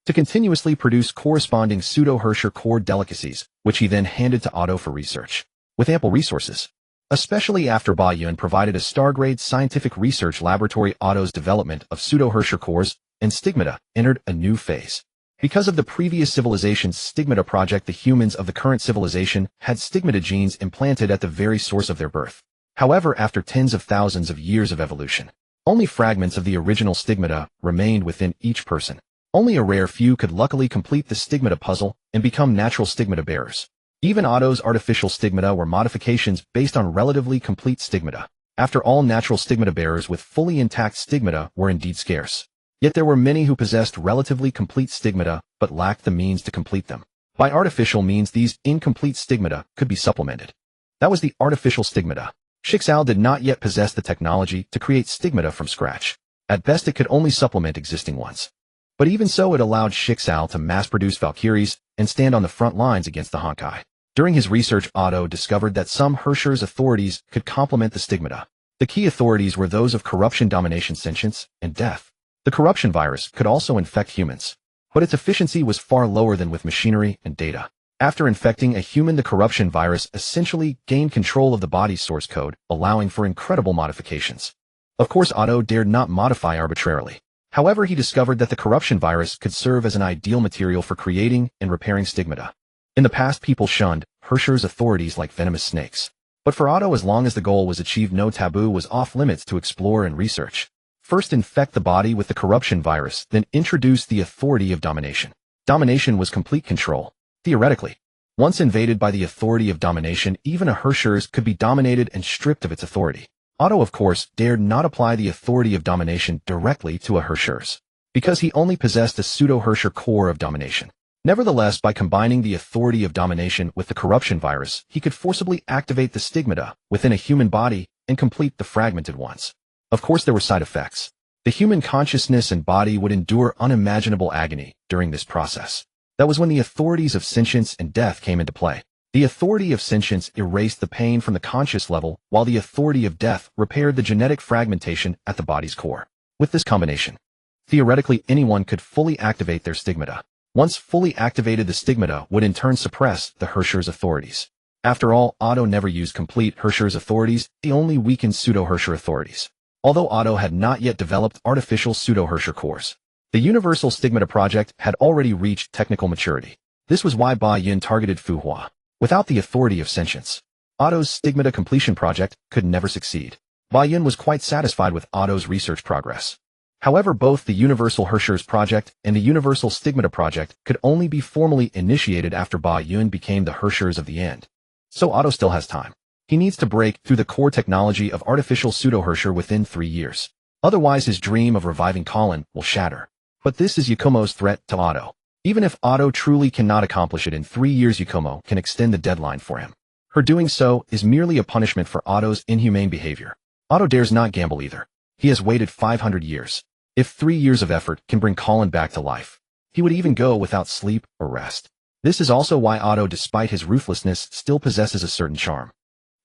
to continuously produce corresponding pseudo-Herrscher core delicacies, which he then handed to Otto for research. With ample resources, especially after Yun provided a star-grade scientific research laboratory, Otto's development of pseudo-Herrscher cores and stigmata entered a new phase. Because of the previous civilization's stigmata project, the humans of the current civilization had stigmata genes implanted at the very source of their birth. However, after tens of thousands of years of evolution, only fragments of the original stigmata remained within each person. Only a rare few could luckily complete the stigmata puzzle and become natural stigmata bearers. Even Otto's artificial stigmata were modifications based on relatively complete stigmata. After all, natural stigmata bearers with fully intact stigmata were indeed scarce. Yet there were many who possessed relatively complete stigmata but lacked the means to complete them. By artificial means, these incomplete stigmata could be supplemented. That was the artificial stigmata. Shixal did not yet possess the technology to create stigmata from scratch. At best, it could only supplement existing ones. But even so, it allowed Shixal to mass-produce Valkyries and stand on the front lines against the Honkai. During his research, Otto discovered that some Herrscher's authorities could complement the stigmata. The key authorities were those of corruption, domination, sentience, and death. The corruption virus could also infect humans, but its efficiency was far lower than with machinery and data. After infecting a human, the corruption virus essentially gained control of the body's source code, allowing for incredible modifications. Of course, Otto dared not modify arbitrarily. However, he discovered that the corruption virus could serve as an ideal material for creating and repairing stigmata. In the past, people shunned Herrscher's authorities like venomous snakes. But for Otto, as long as the goal was achieved, no taboo was off limits to explore and research. First, infect the body with the corruption virus, then introduce the authority of domination. Domination was complete control. Theoretically, once invaded by the authority of domination, even a Herrscher's could be dominated and stripped of its authority. Otto, of course, dared not apply the authority of domination directly to a Herrscher's, because he only possessed a pseudo-Herrscher core of domination. Nevertheless, by combining the authority of domination with the corruption virus, he could forcibly activate the stigmata within a human body and complete the fragmented ones. Of course, there were side effects. The human consciousness and body would endure unimaginable agony during this process. That was when the authorities of sentience and death came into play. The authority of sentience erased the pain from the conscious level, while the authority of death repaired the genetic fragmentation at the body's core. With this combination, theoretically anyone could fully activate their stigmata. Once fully activated, the stigmata would in turn suppress the Herrscher's authorities. After all, Otto never used complete Herrscher's authorities, he only weakened pseudo-Herrscher authorities. Although Otto had not yet developed artificial pseudo-Herrscher cores, the Universal Stigmata Project had already reached technical maturity. This was why Yun targeted Fu Hua. Without the authority of sentience, Otto's Stigmata Completion Project could never succeed. Yun was quite satisfied with Otto's research progress. However, both the Universal Herrscher's Project and the Universal Stigmata Project could only be formally initiated after Yun became the Herrschers of the end. So Otto still has time. He needs to break through the core technology of artificial pseudo-Herrscher within 3 years. Otherwise, his dream of reviving Colin will shatter. But But this is Yakumo's threat to Otto. Even if Otto truly cannot accomplish it in 3 years, Yakumo can extend the deadline for him. Her doing so is merely a punishment for Otto's inhumane behavior. Otto dares not gamble either. He has waited 500 years. If 3 years of effort can bring Colin back to life, he would even go without sleep or rest. This is also why Otto, despite his ruthlessness, still possesses a certain charm.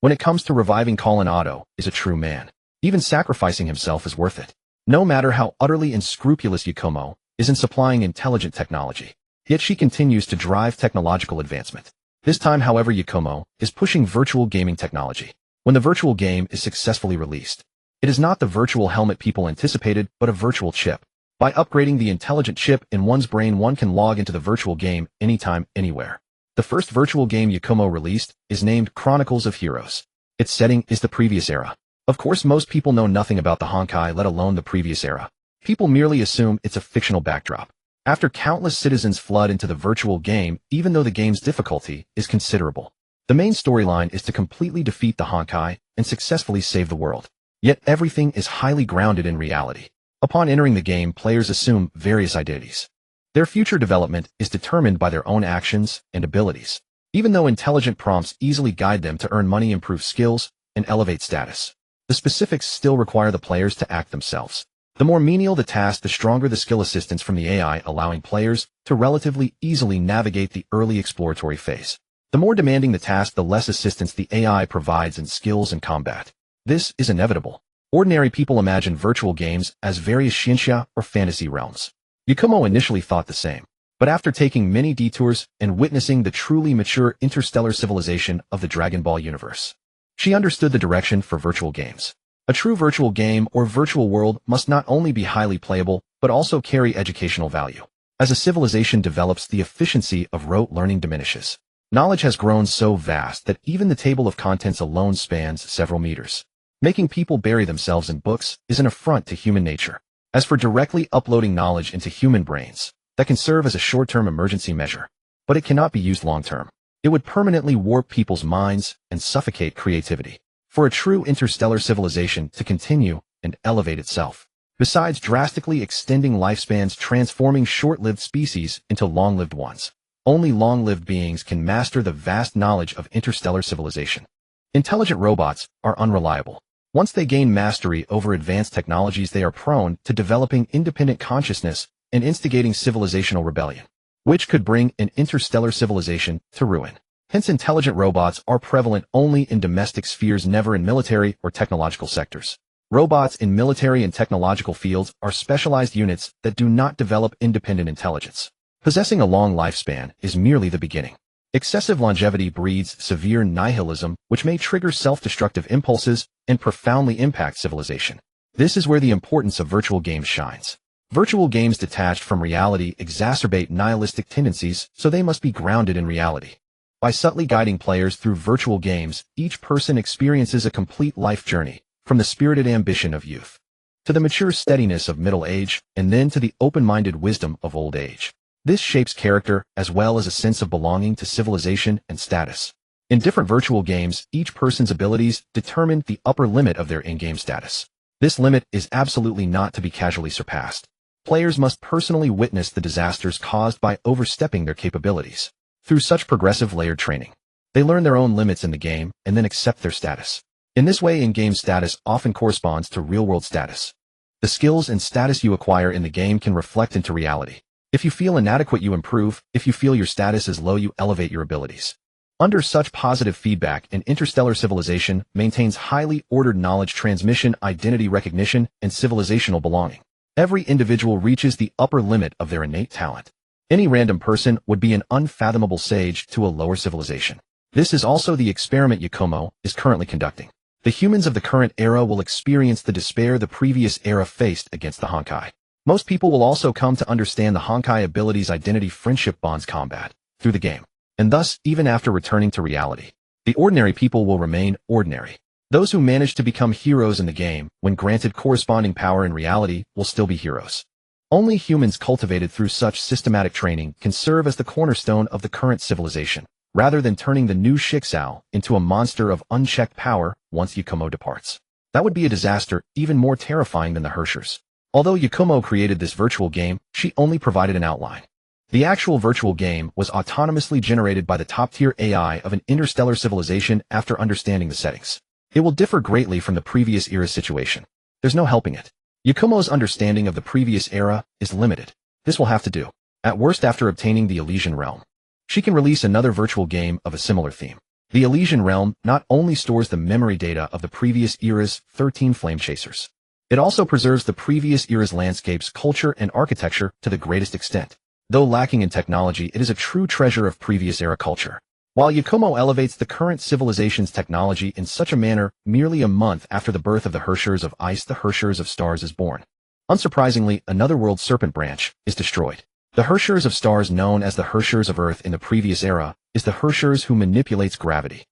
When it comes to reviving Colin, Otto is a true man. Even sacrificing himself is worth it. No matter how utterly unscrupulous Yakumo is in supplying intelligent technology, yet she continues to drive technological advancement. This time, however, Yakumo is pushing virtual gaming technology. When the virtual game is successfully released, it is not the virtual helmet people anticipated, but a virtual chip. By upgrading the intelligent chip in one's brain, one can log into the virtual game anytime, anywhere. The first virtual game Yakumo released is named Chronicles of Heroes. Its setting is the previous era. Of course, most people know nothing about the Honkai, let alone the previous era. People merely assume it's a fictional backdrop. After countless citizens flood into the virtual game, even though the game's difficulty is considerable, the main storyline is to completely defeat the Honkai and successfully save the world. Yet everything is highly grounded in reality. Upon entering the game, players assume various identities. Their future development is determined by their own actions and abilities, even though intelligent prompts easily guide them to earn money, improve skills, and elevate status. The specifics still require the players to act themselves. The more menial the task, the stronger the skill assistance from the AI, allowing players to relatively easily navigate the early exploratory phase. The more demanding the task, the less assistance the AI provides in skills and combat. This is inevitable. Ordinary people imagine virtual games as various Shinsha or fantasy realms. Yakumo initially thought the same, but after taking many detours and witnessing the truly mature interstellar civilization of the Dragon Ball universe, she understood the direction for virtual games. A true virtual game or virtual world must not only be highly playable, but also carry educational value. As a civilization develops, the efficiency of rote learning diminishes. Knowledge has grown so vast that even the table of contents alone spans several meters. Making people bury themselves in books is an affront to human nature. As for directly uploading knowledge into human brains, that can serve as a short-term emergency measure, but it cannot be used long-term. It would permanently warp people's minds and suffocate creativity. For a true interstellar civilization to continue and elevate itself, besides drastically extending lifespans, transforming short-lived species into long-lived ones, only long-lived beings can master the vast knowledge of interstellar civilization. Intelligent robots are unreliable. Once they gain mastery over advanced technologies, they are prone to developing independent consciousness and instigating civilizational rebellion, which could bring an interstellar civilization to ruin. Hence, intelligent robots are prevalent only in domestic spheres, never in military or technological sectors. Robots in military and technological fields are specialized units that do not develop independent intelligence. Possessing a long lifespan is merely the beginning. Excessive longevity breeds severe nihilism, which may trigger self-destructive impulses and profoundly impact civilization. This is where the importance of virtual games shines. Virtual games detached from reality exacerbate nihilistic tendencies, so they must be grounded in reality. By subtly guiding players through virtual games, each person experiences a complete life journey, from the spirited ambition of youth, to the mature steadiness of middle age, and then to the open-minded wisdom of old age. This shapes character as well as a sense of belonging to civilization and status. In different virtual games, each person's abilities determine the upper limit of their in-game status. This limit is absolutely not to be casually surpassed. Players must personally witness the disasters caused by overstepping their capabilities. Through such progressive layered training, they learn their own limits in the game and then accept their status. In this way, in-game status often corresponds to real-world status. The skills and status you acquire in the game can reflect into reality. If you feel inadequate, you improve. If you feel your status is low, you elevate your abilities. Under such positive feedback, an interstellar civilization maintains highly ordered knowledge transmission, identity recognition, and civilizational belonging. Every individual reaches the upper limit of their innate talent. Any random person would be an unfathomable sage to a lower civilization. This is also the experiment Yakumo is currently conducting. The humans of the current era will experience the despair the previous era faced against the Honkai. Most people will also come to understand the Honkai abilities, identity, friendship bonds, combat, through the game. And thus, even after returning to reality, the ordinary people will remain ordinary. Those who manage to become heroes in the game, when granted corresponding power in reality, will still be heroes. Only humans cultivated through such systematic training can serve as the cornerstone of the current civilization, rather than turning the new Schicksal into a monster of unchecked power once Yakumo departs. That would be a disaster even more terrifying than the Herschers. Although Yakumo created this virtual game, she only provided an outline. The actual virtual game was autonomously generated by the top-tier AI of an interstellar civilization after understanding the settings. It will differ greatly from the previous era's situation. There's no helping it. Yakumo's understanding of the previous era is limited. This will have to do. At worst, after obtaining the Elysian Realm, she can release another virtual game of a similar theme. The Elysian Realm not only stores the memory data of the previous era's 13 flame chasers, it also preserves the previous era's landscapes, culture, and architecture to the greatest extent. Though lacking in technology, it is a true treasure of previous era culture. While Yakumo elevates the current civilization's technology in such a manner merely a month after the birth of the Hershers of Ice, the Hershers of Stars is born. Unsurprisingly, another world serpent branch is destroyed. The Hershers of Stars, known as the Hershers of Earth in the previous era, is the Hershers who manipulates gravity.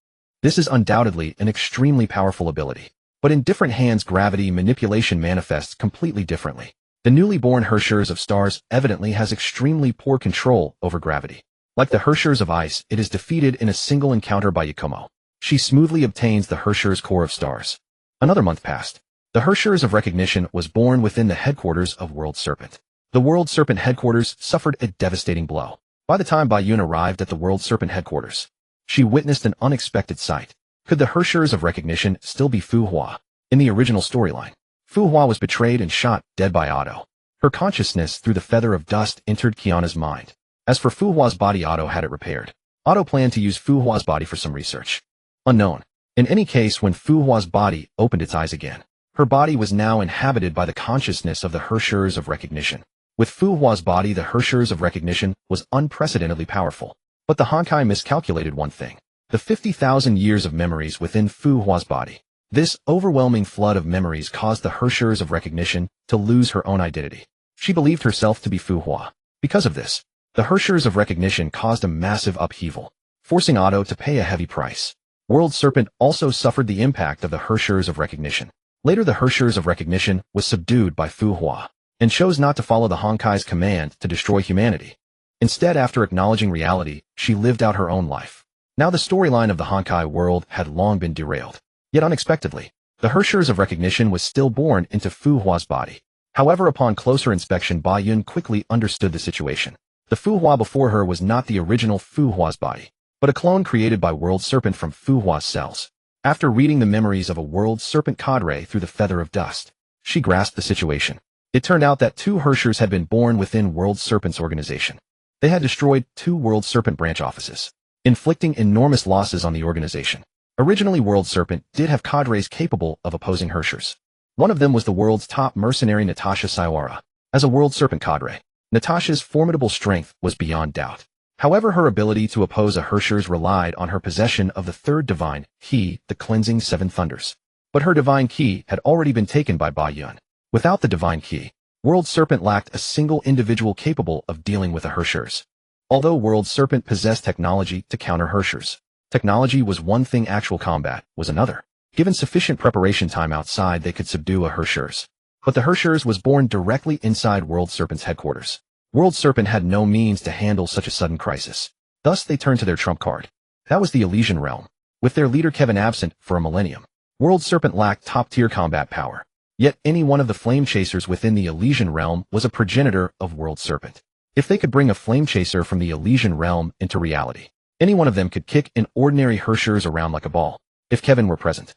This is undoubtedly an extremely powerful ability. But in different hands, gravity manipulation manifests completely differently. The newly born Hershers of Stars evidently has extremely poor control over gravity. Like the Hershers of Ice, it is defeated in a single encounter by Yakumo. She smoothly obtains the Hershers Core of Stars. Another month passed. The Hershers of Recognition was born within the headquarters of World Serpent. The World Serpent headquarters suffered a devastating blow. By the time Bayun arrived at the World Serpent headquarters, she witnessed an unexpected sight. Could the Hershers of Recognition still be Fu Hua? In the original storyline, Fu Hua was betrayed and shot dead by Otto. Her consciousness through the feather of dust entered Kiana's mind. As for Fu Hua's body, Otto had it repaired. Otto planned to use Fu Hua's body for some research. Unknown. In any case, when Fu Hua's body opened its eyes again, her body was now inhabited by the consciousness of the Hershers of Recognition. With Fu Hua's body, the Hershers of Recognition was unprecedentedly powerful. But the Honkai miscalculated one thing. The 50,000 years of memories within Fu Hua's body. This overwhelming flood of memories caused the Hershers of Recognition to lose her own identity. She believed herself to be Fu Hua. Because of this, the Hershers of Recognition caused a massive upheaval, forcing Otto to pay a heavy price. World Serpent also suffered the impact of the Hershers of Recognition. Later, the Hershers of Recognition was subdued by Fu Hua, and chose not to follow the Honkai's command to destroy humanity. Instead, after acknowledging reality, she lived out her own life. Now the storyline of the Honkai world had long been derailed. Yet unexpectedly, the Hershers of Recognition was still born into Fu Hua's body. However, upon closer inspection, Bayun quickly understood the situation. The Fu Hua before her was not the original Fu Hua's body, but a clone created by World Serpent from Fu Hua's cells. After reading the memories of a World Serpent cadre through the feather of dust, she grasped the situation. It turned out that two Hershers had been born within World Serpent's organization. They had destroyed two World Serpent branch offices, inflicting enormous losses on the organization. Originally, World Serpent did have cadres capable of opposing Hershers. One of them was the world's top mercenary Natasha Saiwara. As a World Serpent cadre, Natasha's formidable strength was beyond doubt. However, her ability to oppose a Hershers relied on her possession of the third divine key, the cleansing Seven Thunders. But her divine key had already been taken by Bayun. Without the divine key, World Serpent lacked a single individual capable of dealing with the Hershers. Although World Serpent possessed technology to counter Hershers, technology was one thing, actual combat was another. Given sufficient preparation time outside, they could subdue a Hershers. But the Hershers was born directly inside World Serpent's headquarters. World Serpent had no means to handle such a sudden crisis. Thus, they turned to their trump card. That was the Elysian Realm. With their leader Kevin absent for a millennium, World Serpent lacked top-tier combat power. Yet any one of the flame chasers within the Elysian Realm was a progenitor of World Serpent. If they could bring a flame chaser from the Elysian Realm into reality, any one of them could kick an ordinary Hershers around like a ball. If Kevin were present.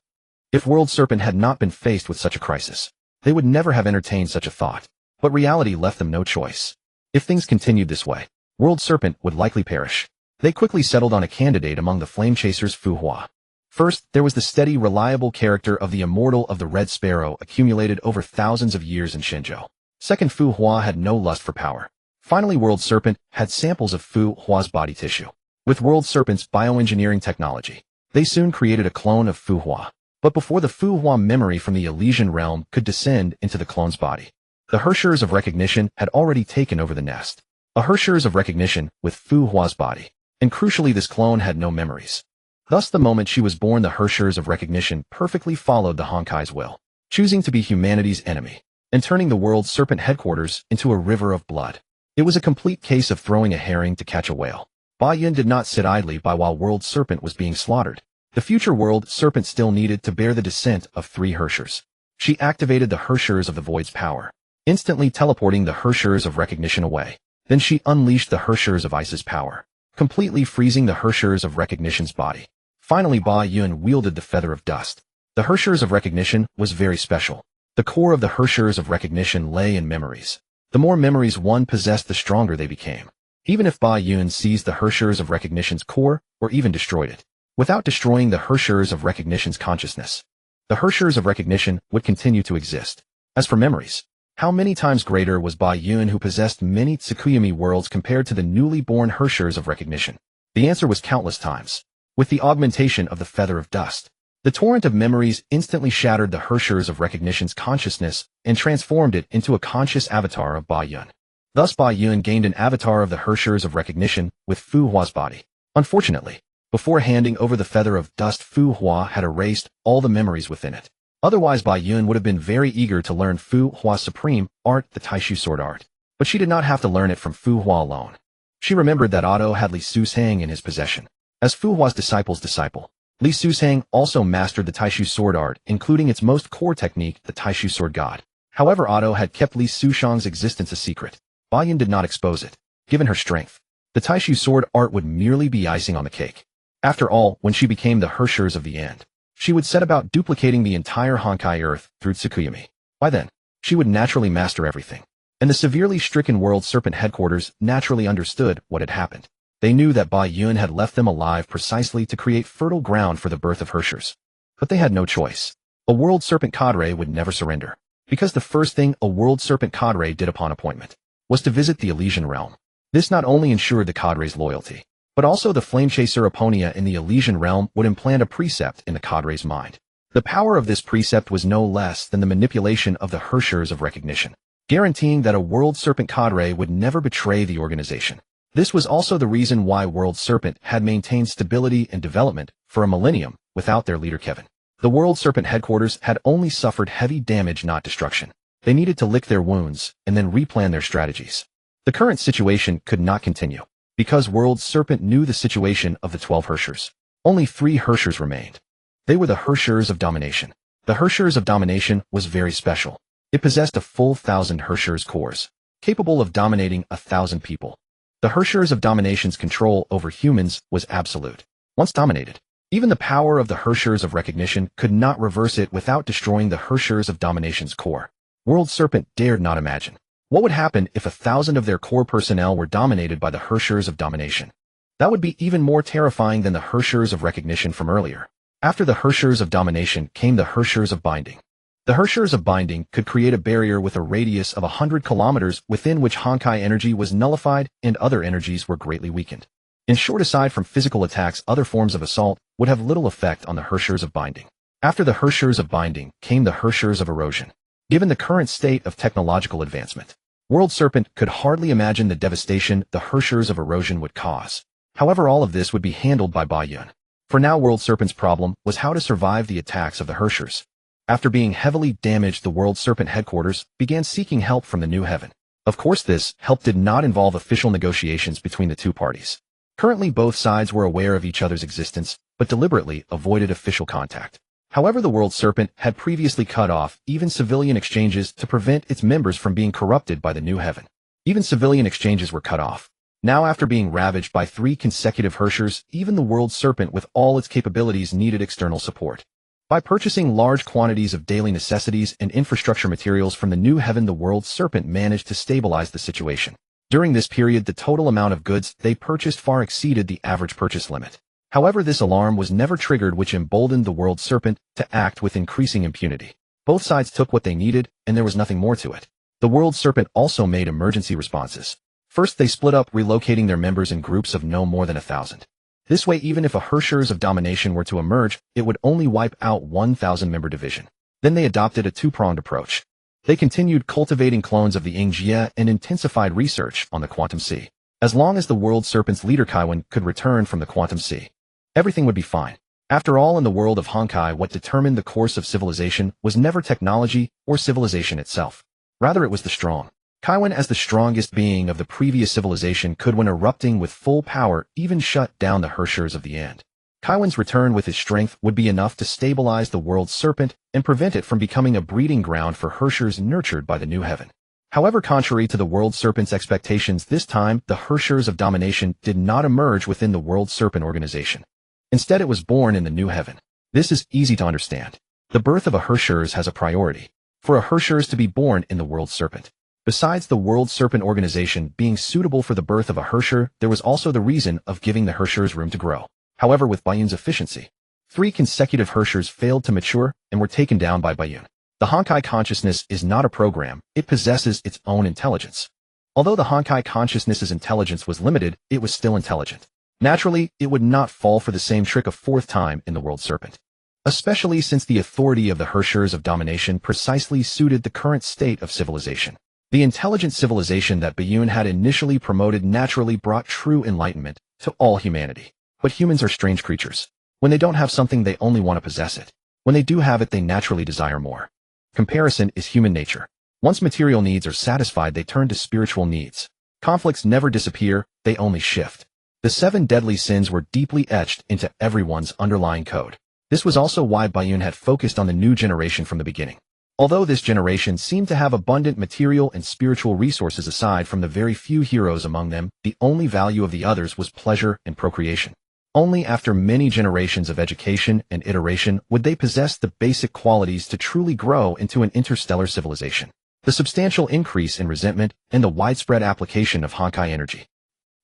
If World Serpent had not been faced with such a crisis, they would never have entertained such a thought. But reality left them no choice. If things continued this way, World Serpent would likely perish. They quickly settled on a candidate among the flame chasers, Fu Hua. First, there was the steady, reliable character of the immortal of the Red Sparrow, accumulated over thousands of years in Shenzhou. Second, Fu Hua had no lust for power. Finally, World Serpent had samples of Fu Hua's body tissue. With World Serpent's bioengineering technology, they soon created a clone of Fu Hua. But before the Fu Hua memory from the Elysian Realm could descend into the clone's body, the Hershers of Recognition had already taken over the nest. A Hershers of Recognition with Fu Hua's body. And crucially, this clone had no memories. Thus, the moment she was born, the Hershers of Recognition perfectly followed the Honkai's will, choosing to be humanity's enemy, and turning the World Serpent headquarters into a river of blood. It was a complete case of throwing a herring to catch a whale. Bayun did not sit idly by while World Serpent was being slaughtered. The future World Serpent still needed to bear the descent of three Hershers. She activated the Hershers of the Void's power. instantly teleporting the Hershers of Recognition away. Then she unleashed the Hershers of Ice's power, completely freezing the Hershers of Recognition's body. Finally, Ba Yun wielded the Feather of Dust. The Hershers of Recognition was very special. The core of the Hershers of Recognition lay in memories. The more memories one possessed, the stronger they became. Even if Ba Yun seized the Hershers of Recognition's core, or even destroyed it, without destroying the Hershers of Recognition's consciousness, the Hershers of Recognition would continue to exist. As for memories, how many times greater was Ba Yun, who possessed many Tsukuyomi worlds, compared to the newly born Hershers of Recognition? The answer was countless times. With the augmentation of the Feather of Dust, the torrent of memories instantly shattered the Hershers of Recognition's consciousness and transformed it into a conscious avatar of Ba Yun. Thus Ba Yun gained an avatar of the Hershers of Recognition with Fu Hua's body. Unfortunately, before handing over the Feather of Dust, Fu Hua had erased all the memories within it. Otherwise, Ba Yun would have been very eager to learn Fu Hua's supreme art, the Taishu sword art. But she did not have to learn it from Fu Hua alone. She remembered that Otto had Li Susang in his possession. As Fu Hua's disciple's disciple, Li Susang also mastered the Taishu sword art, including its most core technique, the Taishu sword god. However, Otto had kept Li Susang's existence a secret. Ba Yun did not expose it. Given her strength, the Taishu sword art would merely be icing on the cake. After all, when she became the Hershers of the End, she would set about duplicating the entire Honkai Earth through Tsukuyomi. By then, she would naturally master everything. And the severely stricken World Serpent headquarters naturally understood what had happened. They knew that Ba Yun had left them alive precisely to create fertile ground for the birth of Hershers. But they had no choice. A World Serpent cadre would never surrender, because the first thing a World Serpent cadre did upon appointment was to visit the Elysian realm. This not only ensured the cadre's loyalty, but also the flame chaser Aponia in the Elysian realm would implant a precept in the cadre's mind. The power of this precept was no less than the manipulation of the Hershers of Recognition, guaranteeing that a World Serpent cadre would never betray the organization. This was also the reason why World Serpent had maintained stability and development for a millennium without their leader Kevin. The World Serpent headquarters had only suffered heavy damage, not destruction. They needed to lick their wounds and then replan their strategies. The current situation could not continue, because World Serpent knew the situation of the 12 Hershers. Only 3 Hershers remained. They were the Hershers of Domination. The Hershers of Domination was very special. It possessed a full 1,000 Hershers cores, capable of dominating 1,000 people. The Hershers of Domination's control over humans was absolute. Once dominated, even the power of the Hershers of Recognition could not reverse it without destroying the Hershers of Domination's core. World Serpent dared not imagine what would happen if 1,000 of their core personnel were dominated by the Hershers of Domination. That would be even more terrifying than the Hershers of Recognition from earlier. After the Hershers of Domination came the Hershers of Binding. The Hershers of Binding could create a barrier with a radius of 100 kilometers within which Honkai energy was nullified and other energies were greatly weakened. In short, aside from physical attacks, other forms of assault would have little effect on the Hershers of Binding. After the Hershers of Binding came the Hershers of Erosion. Given the current state of technological advancement, World Serpent could hardly imagine the devastation the Hershers of Erosion would cause. However, all of this would be handled by Ba Yun. For now, World Serpent's problem was how to survive the attacks of the Hershers. After being heavily damaged, the World Serpent headquarters began seeking help from the New Heaven. Of course, this help did not involve official negotiations between the two parties. Currently, both sides were aware of each other's existence, but deliberately avoided official contact. However, the World Serpent had previously cut off even civilian exchanges to prevent its members from being corrupted by the New Heaven. Even civilian exchanges were cut off. Now, after being ravaged by 3 consecutive Hershers, even the World Serpent with all its capabilities needed external support. By purchasing large quantities of daily necessities and infrastructure materials from the New Heaven, the World Serpent managed to stabilize the situation. During this period, the total amount of goods they purchased far exceeded the average purchase limit. However, this alarm was never triggered, which emboldened the World Serpent to act with increasing impunity. Both sides took what they needed, and there was nothing more to it. The World Serpent also made emergency responses. First, they split up, relocating their members in groups of no more than 1,000. This way, even if a Hershers of Domination were to emerge, it would only wipe out 1,000-member division. Then they adopted a 2-pronged approach. They continued cultivating clones of the Ingjia and intensified research on the Quantum Sea. As long as the World Serpent's leader Kaiwan could return from the Quantum Sea, everything would be fine. After all, in the world of Honkai, what determined the course of civilization was never technology or civilization itself. Rather, it was the strong. Kaiwan, as the strongest being of the previous civilization, could, when erupting with full power, even shut down the Hershers of the End. Kaiwan's return with his strength would be enough to stabilize the World Serpent and prevent it from becoming a breeding ground for Hershers nurtured by the New Heaven. However, contrary to the World Serpent's expectations, this time, the Hershers of Domination did not emerge within the World Serpent organization. Instead, it was born in the New Heaven. This is easy to understand. The birth of a Hershers has a priority. For a Hershers to be born in the World Serpent. Besides the World Serpent organization being suitable for the birth of a Hersher, there was also the reason of giving the Hershers room to grow. However, with Bayun's efficiency, 3 consecutive Hershers failed to mature and were taken down by Bayun. The Honkai consciousness is not a program, it possesses its own intelligence. Although the Honkai consciousness's intelligence was limited, it was still intelligent. Naturally, it would not fall for the same trick a 4th time in the World Serpent. Especially since the authority of the Hershers of Domination precisely suited the current state of civilization. The intelligent civilization that Bayun had initially promoted naturally brought true enlightenment to all humanity. But humans are strange creatures. When they don't have something, they only want to possess it. When they do have it, they naturally desire more. Comparison is human nature. Once material needs are satisfied, they turn to spiritual needs. Conflicts never disappear, they only shift. The 7 deadly sins were deeply etched into everyone's underlying code. This was also why Bayun had focused on the new generation from the beginning. Although this generation seemed to have abundant material and spiritual resources aside from the very few heroes among them, the only value of the others was pleasure and procreation. Only after many generations of education and iteration would they possess the basic qualities to truly grow into an interstellar civilization. The substantial increase in resentment and the widespread application of Honkai energy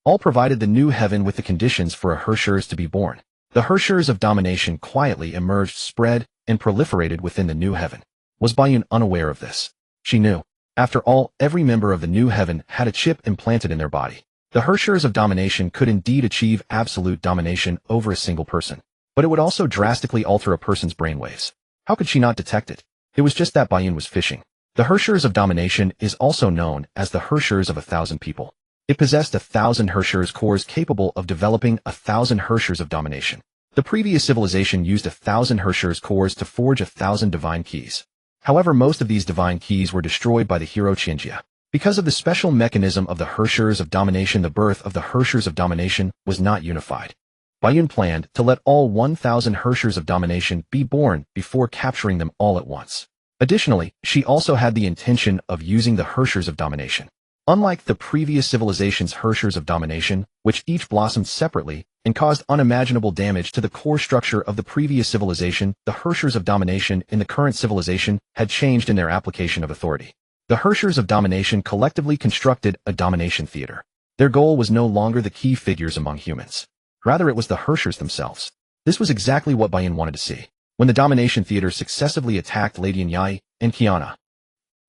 all provided the new heaven with the conditions for a Hershers to be born. The Hershers of Domination quietly emerged, spread, and proliferated within the new heaven. Was Bayun unaware of this? She knew. After all, every member of the new heaven had a chip implanted in their body. The Hershers of Domination could indeed achieve absolute domination over a single person, but it would also drastically alter a person's brainwaves. How could she not detect it? It was just that Bayun was fishing. The Hershers of Domination is also known as the Hershers of 1,000 people. It possessed 1,000 Hershers cores capable of developing 1,000 Hershers of Domination. The previous civilization used 1,000 Hershers cores to forge 1,000 divine keys. However, most of these divine keys were destroyed by the hero Chinjia. Because of the special mechanism of the Hershers of Domination, the birth of the Hershers of Domination was not unified. Bayun planned to let all 1,000 Hershers of Domination be born before capturing them all at once. Additionally, she also had the intention of using the Hershers of Domination. Unlike the previous civilization's Hershers of Domination, which each blossomed separately and caused unimaginable damage to the core structure of the previous civilization, the Hershers of Domination in the current civilization had changed in their application of authority. The Hershers of Domination collectively constructed a domination theater. Their goal was no longer the key figures among humans. Rather, it was the Hershers themselves. This was exactly what Bayun wanted to see. When the domination theater successively attacked Lady Nyai and Kiana,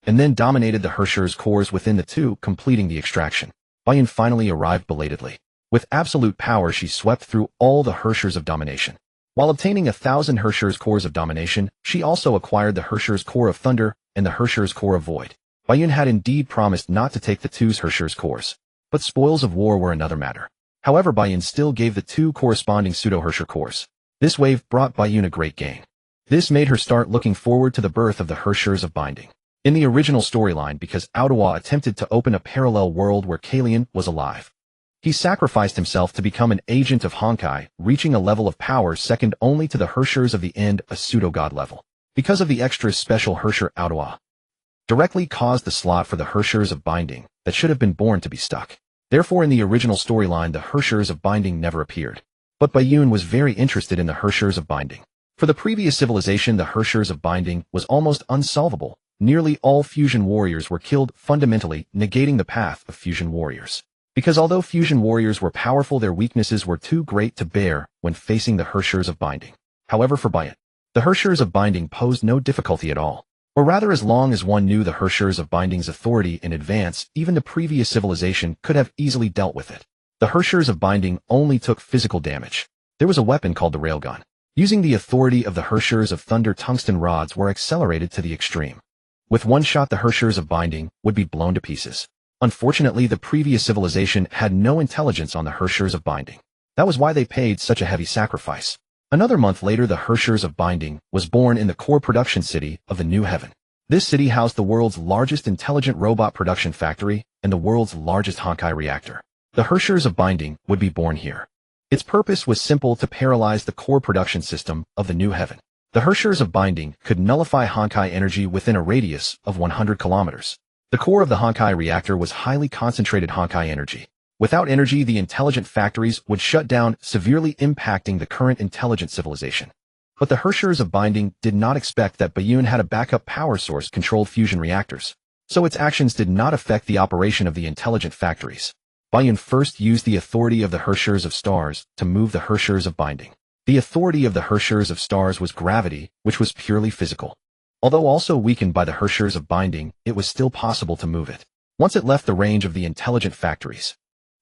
and then dominated the Hershers' cores within the two, completing the extraction. Bayun finally arrived belatedly. With absolute power, she swept through all the Hershers of Domination. While obtaining 1,000 Hershers' cores of domination, she also acquired the Hershers' core of thunder and the Hershers' core of void. Bayun had indeed promised not to take the two Hershers' cores, but spoils of war were another matter. However, Bayun still gave the 2 corresponding pseudo-Hersher cores. This wave brought Bayun a great gain. This made her start looking forward to the birth of the Hershers of Binding. In the original storyline, because Aodawa attempted to open a parallel world where Kalian was alive, he sacrificed himself to become an agent of Honkai, reaching a level of power second only to the Hershers of the End, a pseudo-god level. Because of the extra special Hersher, Aodawa directly caused the slot for the Hershers of Binding that should have been born to be stuck. Therefore, in the original storyline, the Hershers of Binding never appeared. But Bayun was very interested in the Hershers of Binding. For the previous civilization, the Hershers of Binding was almost unsolvable. Nearly all fusion warriors were killed, fundamentally negating the path of fusion warriors. Because although fusion warriors were powerful, their weaknesses were too great to bear when facing the Hershers of Binding. However, for Bayun, the Hershers of Binding posed no difficulty at all. Or rather, as long as one knew the Hershers of Binding's authority in advance, even the previous civilization could have easily dealt with it. The Hershers of Binding only took physical damage. There was a weapon called the railgun. Using the authority of the Hershers of Thunder, tungsten rods were accelerated to the extreme. With one shot, the Hershers of Binding would be blown to pieces. Unfortunately, the previous civilization had no intelligence on the Hershers of Binding. That was why they paid such a heavy sacrifice. Another month later, the Hershers of Binding was born in the core production city of the New Heaven. This city housed the world's largest intelligent robot production factory and the world's largest Honkai reactor. The Hershers of Binding would be born here. Its purpose was simple: to paralyze the core production system of the New Heaven. The Hershers of Binding could nullify Honkai energy within a radius of 100 kilometers. The core of the Honkai reactor was highly concentrated Honkai energy. Without energy, the intelligent factories would shut down, severely impacting the current intelligent civilization. But the Hershers of Binding did not expect that Bayun had a backup power source-controlled fusion reactors, so its actions did not affect the operation of the intelligent factories. Bayun first used the authority of the Hershers of Stars to move the Hershers of Binding. The authority of the Hershers of Stars was gravity, which was purely physical. Although also weakened by the Hershers of Binding, it was still possible to move it, once it left the range of the intelligent factories.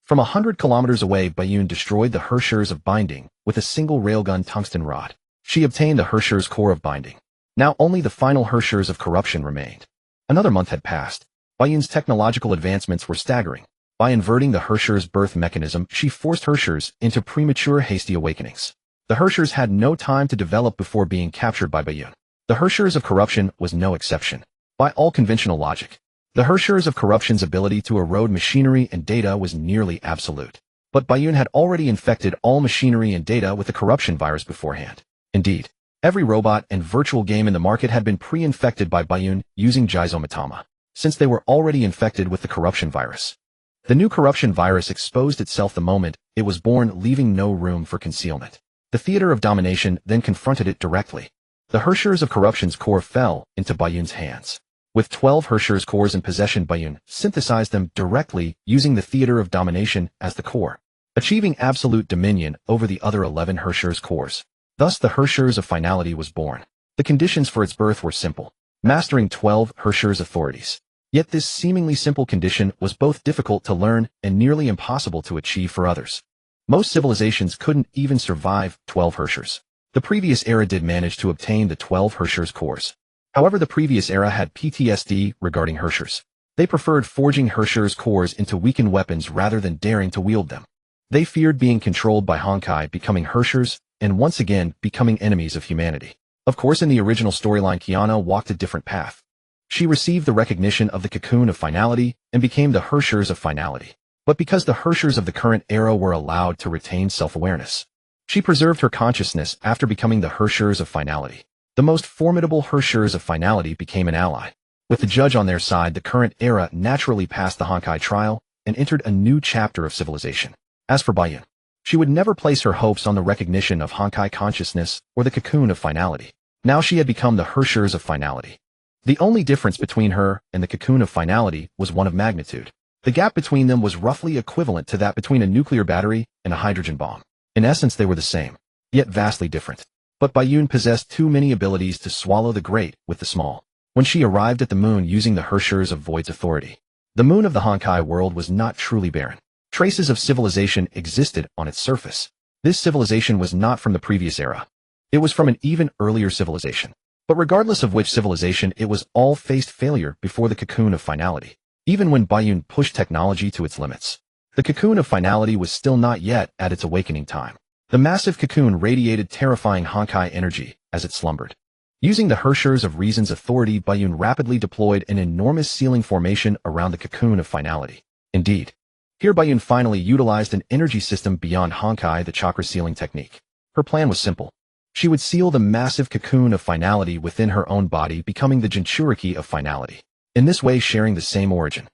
From 100 kilometers away, Bayun destroyed the Hershers of Binding with a single railgun tungsten rod. She obtained the Hershers core of Binding. Now only the final Hershers of Corruption remained. Another month had passed. Bayun's technological advancements were staggering. By inverting the Hershers' birth mechanism, she forced Hershers into premature hasty awakenings. The Hershers had no time to develop before being captured by Bayun. The Hershers of Corruption was no exception. By all conventional logic, the Hershers of Corruption's ability to erode machinery and data was nearly absolute. But Bayun had already infected all machinery and data with the corruption virus beforehand. Indeed, every robot and virtual game in the market had been pre-infected by Bayun using Jizomatama, since they were already infected with the corruption virus. The new corruption virus exposed itself the moment it was born, leaving no room for concealment. The theater of domination then confronted it directly. The Hershers of Corruption's core fell into Bayun's hands. With 12 Hershers cores in possession, Bayun synthesized them directly using the theater of domination as the core, achieving absolute dominion over the other 11 Hershers cores. Thus the Hershers of Finality was born. The conditions for its birth were simple, mastering 12 Hershers authorities. Yet this seemingly simple condition was both difficult to learn and nearly impossible to achieve for others. Most civilizations couldn't even survive 12 Hershers. The previous era did manage to obtain the 12 Hershers cores. However, the previous era had PTSD regarding Hershers. They preferred forging Hershers cores into weakened weapons rather than daring to wield them. They feared being controlled by Honkai, becoming Hershers, and once again becoming enemies of humanity. Of course, in the original storyline, Kiana walked a different path. She received the recognition of the Cocoon of Finality and became the Hershers of Finality. But because the Hershers of the current era were allowed to retain self-awareness, she preserved her consciousness after becoming the Hershers of Finality. The most formidable Hershers of Finality became an ally. With the judge on their side, the current era naturally passed the Honkai trial and entered a new chapter of civilization. As for Bayun, she would never place her hopes on the recognition of Honkai consciousness or the Cocoon of Finality. Now she had become the Hershers of Finality. The only difference between her and the Cocoon of Finality was one of magnitude. The gap between them was roughly equivalent to that between a nuclear battery and a hydrogen bomb. In essence, they were the same, yet vastly different. But Bayun possessed too many abilities to swallow the great with the small. When she arrived at the moon using the Hershers of Void's authority, the moon of the Honkai world was not truly barren. Traces of civilization existed on its surface. This civilization was not from the previous era. It was from an even earlier civilization. But regardless of which civilization, it was all faced failure before the Cocoon of Finality. Even when Bayun pushed technology to its limits, the Cocoon of Finality was still not yet at its awakening time. The massive cocoon radiated terrifying Honkai energy as it slumbered. Using the Hershers of Reason's authority, Bayun rapidly deployed an enormous ceiling formation around the Cocoon of Finality. Indeed, here Bayun finally utilized an energy system beyond Honkai, the chakra sealing technique. Her plan was simple. She would seal the massive Cocoon of Finality within her own body, becoming the Jinchuriki of Finality. In this way, sharing the same origin,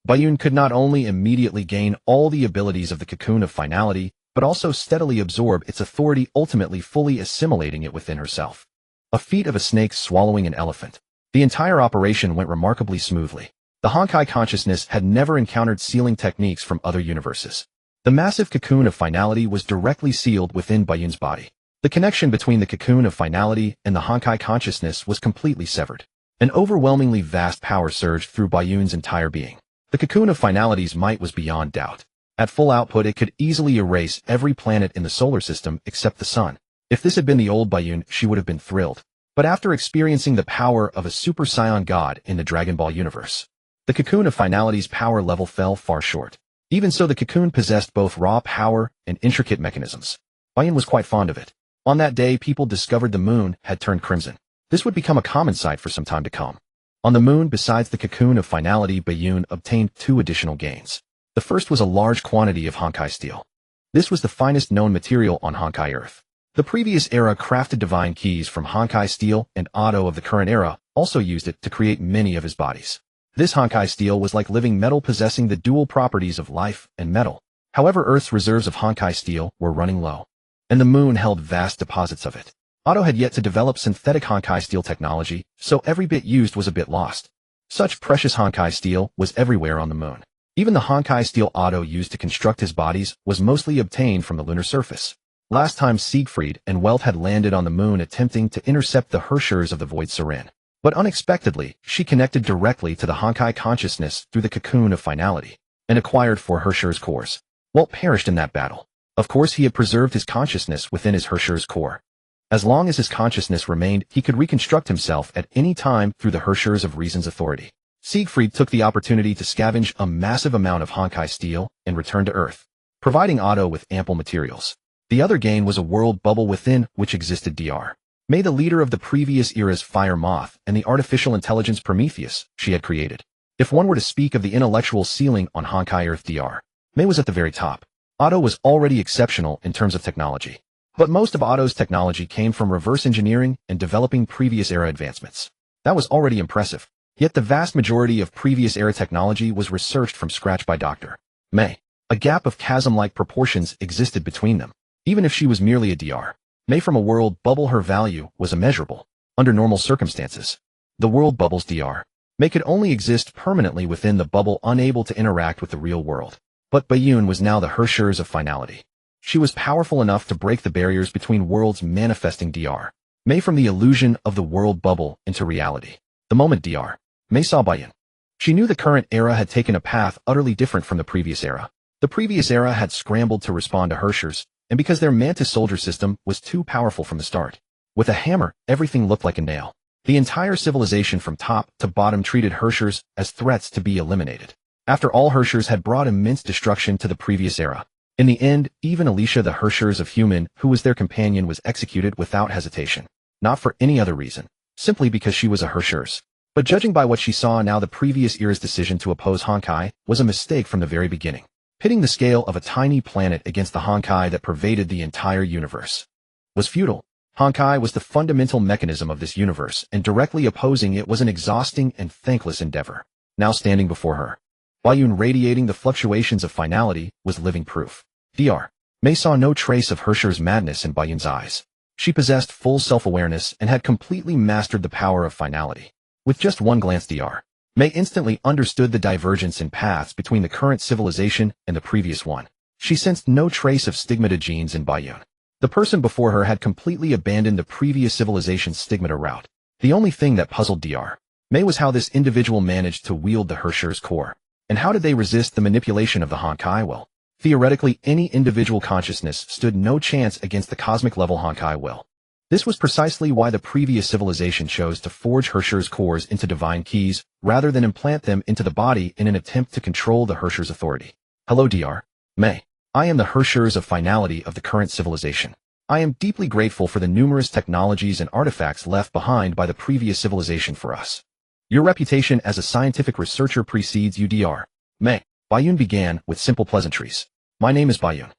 Bayun could not only immediately gain all the abilities of the Cocoon of Finality, but also steadily absorb its authority, ultimately fully assimilating it within herself. A feat of a snake swallowing an elephant. The entire operation went remarkably smoothly. The Honkai consciousness had never encountered sealing techniques from other universes. The massive Cocoon of Finality was directly sealed within Bayun's body. The connection between the Cocoon of Finality and the Honkai consciousness was completely severed. An overwhelmingly vast power surged through Bayun's entire being. The Cocoon of Finality's might was beyond doubt. At full output, it could easily erase every planet in the solar system except the sun. If this had been the old Bayun, she would have been thrilled. But after experiencing the power of a Super Saiyan God in the Dragon Ball universe, the Cocoon of Finality's power level fell far short. Even so, the cocoon possessed both raw power and intricate mechanisms. Bayun was quite fond of it. On that day, people discovered the moon had turned crimson. This would become a common sight for some time to come. On the moon, besides the Cocoon of Finality, Bayun obtained 2 additional gains. The first was a large quantity of Honkai steel. This was the finest known material on Honkai Earth. The previous era crafted divine keys from Honkai steel, and Otto of the current era also used it to create many of his bodies. This Honkai steel was like living metal possessing the dual properties of life and metal. However, Earth's reserves of Honkai steel were running low, and the moon held vast deposits of it. Otto had yet to develop synthetic Honkai steel technology, so every bit used was a bit lost. Such precious Honkai steel was everywhere on the moon. Even the Honkai steel Otto used to construct his bodies was mostly obtained from the lunar surface. Last time Siegfried and Wealth had landed on the moon attempting to intercept the Herschers of the Void Siren. But unexpectedly, she connected directly to the Honkai consciousness through the cocoon of finality, and acquired 4 Herschers cores. Walt perished in that battle. Of course, he had preserved his consciousness within his Herschers core. As long as his consciousness remained, he could reconstruct himself at any time through the Herschers of Reason's authority. Siegfried took the opportunity to scavenge a massive amount of Honkai steel and return to Earth, providing Otto with ample materials. The other gain was a world bubble within which existed Dr. May, the leader of the previous era's Fire Moth and the artificial intelligence Prometheus she had created. If one were to speak of the intellectual ceiling on Honkai Earth, Dr. May was at the very top. Otto was already exceptional in terms of technology, but most of Otto's technology came from reverse engineering and developing previous era advancements. That was already impressive, yet the vast majority of previous era technology was researched from scratch by Dr. May. A gap of chasm-like proportions existed between them. Even if she was merely a Dr. May from a world bubble, her value was immeasurable. Under normal circumstances, the world bubble's Dr. May could only exist permanently within the bubble, unable to interact with the real world. But Bayun was now the Herschers of finality. She was powerful enough to break the barriers between worlds, manifesting Dr. May from the illusion of the world bubble into reality. The moment Dr. May saw Bayun, she knew the current era had taken a path utterly different from the previous era. The previous era had scrambled to respond to Herschers, and because their Mantis soldier system was too powerful from the start. With a hammer, everything looked like a nail. The entire civilization from top to bottom treated Herschers as threats to be eliminated. After all, Herschers had brought immense destruction to the previous era. In the end, even Alicia, the Herschers of Human, who was their companion, was executed without hesitation. Not for any other reason, simply because she was a Herschers. But judging by what she saw now, the previous era's decision to oppose Honkai was a mistake from the very beginning. Pitting the scale of a tiny planet against the Honkai that pervaded the entire universe was futile. Honkai was the fundamental mechanism of this universe, and directly opposing it was an exhausting and thankless endeavor. Now standing before her, Bayun, radiating the fluctuations of finality, was living proof. Dr. May saw no trace of Herscher's madness in Bayun's eyes. She possessed full self-awareness and had completely mastered the power of finality. With just one glance, Dr. May instantly understood the divergence in paths between the current civilization and the previous one. She sensed no trace of stigmata genes in Bayun. The person before her had completely abandoned the previous civilization's stigmata route. The only thing that puzzled Dr. May was how this individual managed to wield the Herscher's core. And how did they resist the manipulation of the Honkai? Well, theoretically, any individual consciousness stood no chance against the cosmic-level Honkai will. This was precisely why the previous civilization chose to forge Herscher's cores into divine keys, rather than implant them into the body in an attempt to control the Herscher's authority. Hello, Dr. May. I am the Herschers of finality of the current civilization. I am deeply grateful for the numerous technologies and artifacts left behind by the previous civilization for us. Your reputation as a scientific researcher precedes you, Dr. May. Bayun began with simple pleasantries. My name is Bayun.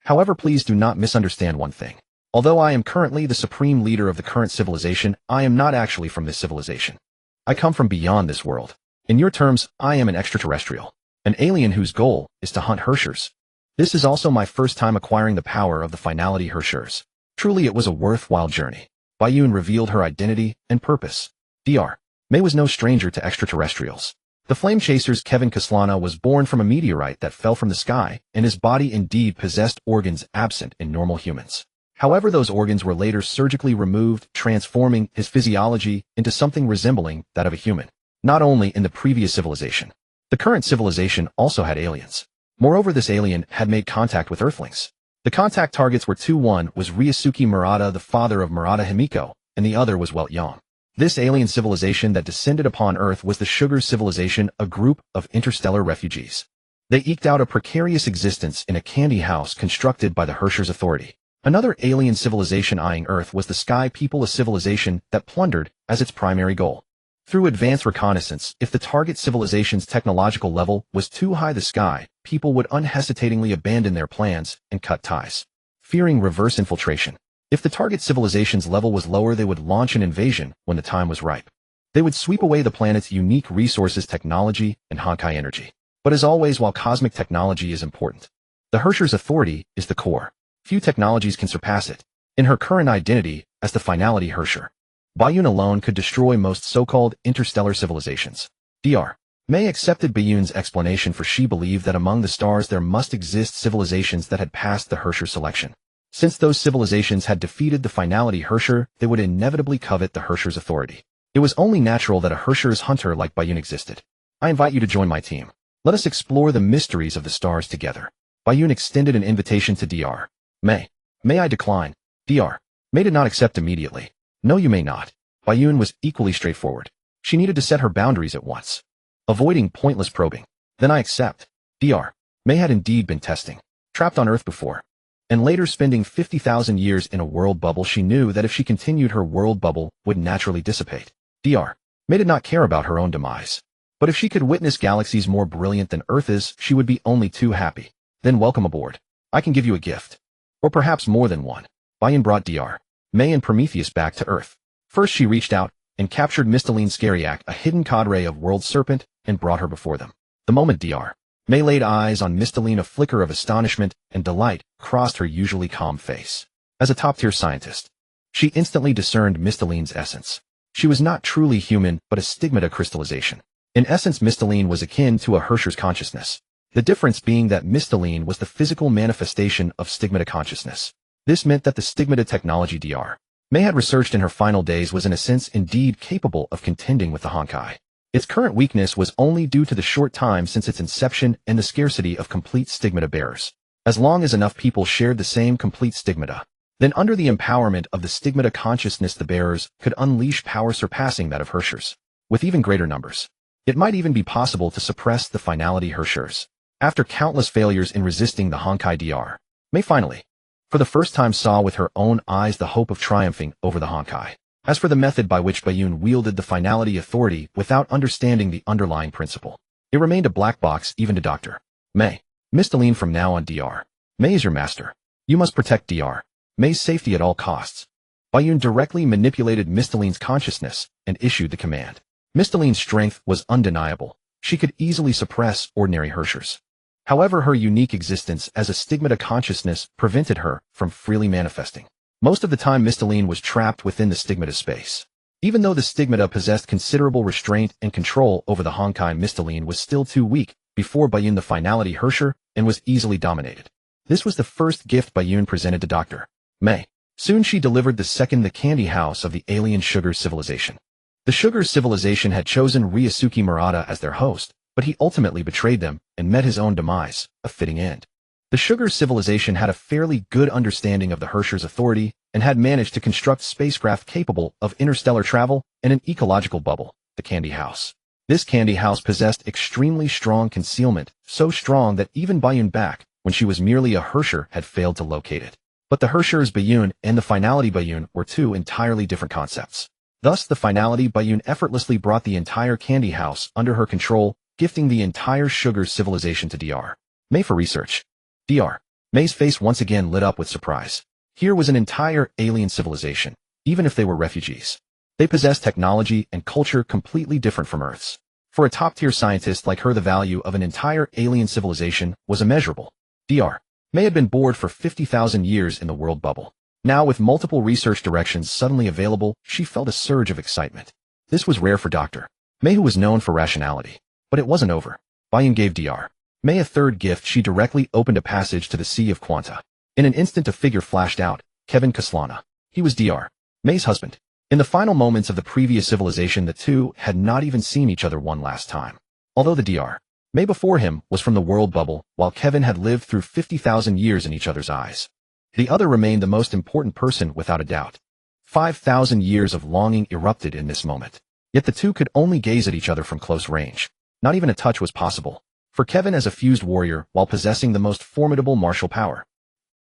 However, please do not misunderstand one thing. Although I am currently the supreme leader of the current civilization, I am not actually from this civilization. I come from beyond this world. In your terms, I am an extraterrestrial, an alien whose goal is to hunt Herschers. This is also my first time acquiring the power of the finality Herschers. Truly, it was a worthwhile journey. Bayun revealed her identity and purpose. Dr. May was no stranger to extraterrestrials. The flame chaser's Kevin Kaslana was born from a meteorite that fell from the sky, and his body indeed possessed organs absent in normal humans. However, those organs were later surgically removed, transforming his physiology into something resembling that of a human. Not only in the previous civilization, the current civilization also had aliens. Moreover, this alien had made contact with Earthlings. The contact targets were two. One was Ryusuke Murata, the father of Murata Himiko, and the other was Welt Yang. This alien civilization that descended upon Earth was the Sugar Civilization, a group of interstellar refugees. They eked out a precarious existence in a candy house constructed by the Herscher's authority. Another alien civilization eyeing Earth was the Sky People, a civilization that plundered as its primary goal. Through advanced reconnaissance, if the target civilization's technological level was too high, the Sky People would unhesitatingly abandon their plans and cut ties, fearing reverse infiltration. If the target civilization's level was lower, they would launch an invasion when the time was ripe. They would sweep away the planet's unique resources, technology, and Honkai energy. But as always, while cosmic technology is important, the Herrscher's authority is the core. Few technologies can surpass it. In her current identity as the Finality Herrscher, Bayun alone could destroy most so-called interstellar civilizations. Dr. May accepted Bayun's explanation, for she believed that among the stars there must exist civilizations that had passed the Herrscher selection. Since those civilizations had defeated the Finality Herrscher, they would inevitably covet the Herrscher's authority. It was only natural that a Herrscher's hunter like Bayun existed. I invite you to join my team. Let us explore the mysteries of the stars together. Bayun extended an invitation to Dr. May. May I decline? Dr. May did not accept immediately. No, you may not. Bayun was equally straightforward. She needed to set her boundaries at once, avoiding pointless probing. Then I accept. Dr. May had indeed been testing, trapped on Earth before, and later spending 50,000 years in a world bubble. She knew that if she continued, her world bubble would naturally dissipate. Dr. May did not care about her own demise. But if she could witness galaxies more brilliant than Earth is, she would be only too happy. Then welcome aboard. I can give you a gift. Or perhaps more than one. Bayun brought Dr. May and Prometheus back to Earth. First she reached out and captured Misteline Scariac, a hidden cadre of World Serpent, and brought her before them. The moment Dr. May laid eyes on Misteline, a flicker of astonishment and delight crossed her usually calm face. As a top-tier scientist, she instantly discerned Misteline's essence. She was not truly human, but a stigmata crystallization. In essence, Misteline was akin to a Herrscher's consciousness, the difference being that Misteline was the physical manifestation of stigmata consciousness. This meant that the stigmata technology Dr. May had researched in her final days was in a sense indeed capable of contending with the Honkai. Its current weakness was only due to the short time since its inception and the scarcity of complete stigmata bearers. As long as enough people shared the same complete stigmata, then under the empowerment of the stigmata consciousness, the bearers could unleash power surpassing that of Herrschers. With even greater numbers, it might even be possible to suppress the Finality Herrschers. After countless failures in resisting the Honkai, Dr. May finally, for the first time, saw with her own eyes the hope of triumphing over the Honkai. As for the method by which Bayun wielded the Finality authority without understanding the underlying principle, it remained a black box even to Dr. May. Misteline, from now on, Dr. May is your master. You must protect Dr. May's safety at all costs. Bayun directly manipulated Misteline's consciousness and issued the command. Misteline's strength was undeniable. She could easily suppress ordinary Herrschers. However, her unique existence as a stigmata consciousness prevented her from freely manifesting. Most of the time, Misteline was trapped within the stigmata space. Even though the stigmata possessed considerable restraint and control over the Honkai, Misteline was still too weak before Bayun the Finality Herrscher and was easily dominated. This was the first gift Bayun presented to Dr. May. Soon she delivered the second, the Candy House of the alien Sugar civilization. The Sugar civilization had chosen Ryusuke Murata as their host, but he ultimately betrayed them and met his own demise, a fitting end. The Sugar civilization had a fairly good understanding of the Herrscher's authority and had managed to construct spacecraft capable of interstellar travel and an ecological bubble, the Candy House. This Candy House possessed extremely strong concealment, so strong that even Bayun back, when she was merely a Herrscher, had failed to locate it. But the Herrscher's Bayun and the Finality Bayun were two entirely different concepts. Thus, the Finality Bayun effortlessly brought the entire Candy House under her control, gifting the entire Sugar civilization to Dr. May for research. Dr. May's face once again lit up with surprise. Here was an entire alien civilization, even if they were refugees. They possessed technology and culture completely different from Earth's. For a top-tier scientist like her, the value of an entire alien civilization was immeasurable. Dr. May had been bored for 50,000 years in the world bubble. Now, with multiple research directions suddenly available, she felt a surge of excitement. This was rare for Dr. May, who was known for rationality. But it wasn't over. Bayun gave Dr. May a third gift. She directly opened a passage to the Sea of Quanta. In an instant, a figure flashed out, Kevin Kaslana. He was Dr. May's husband. In the final moments of the previous civilization, the two had not even seen each other one last time. Although the Dr. May before him was from the world bubble, while Kevin had lived through 50,000 years in each other's eyes. The other remained the most important person without a doubt. 5,000 years of longing erupted in this moment. Yet the two could only gaze at each other from close range. Not even a touch was possible. For Kevin, as a fused warrior, while possessing the most formidable martial power,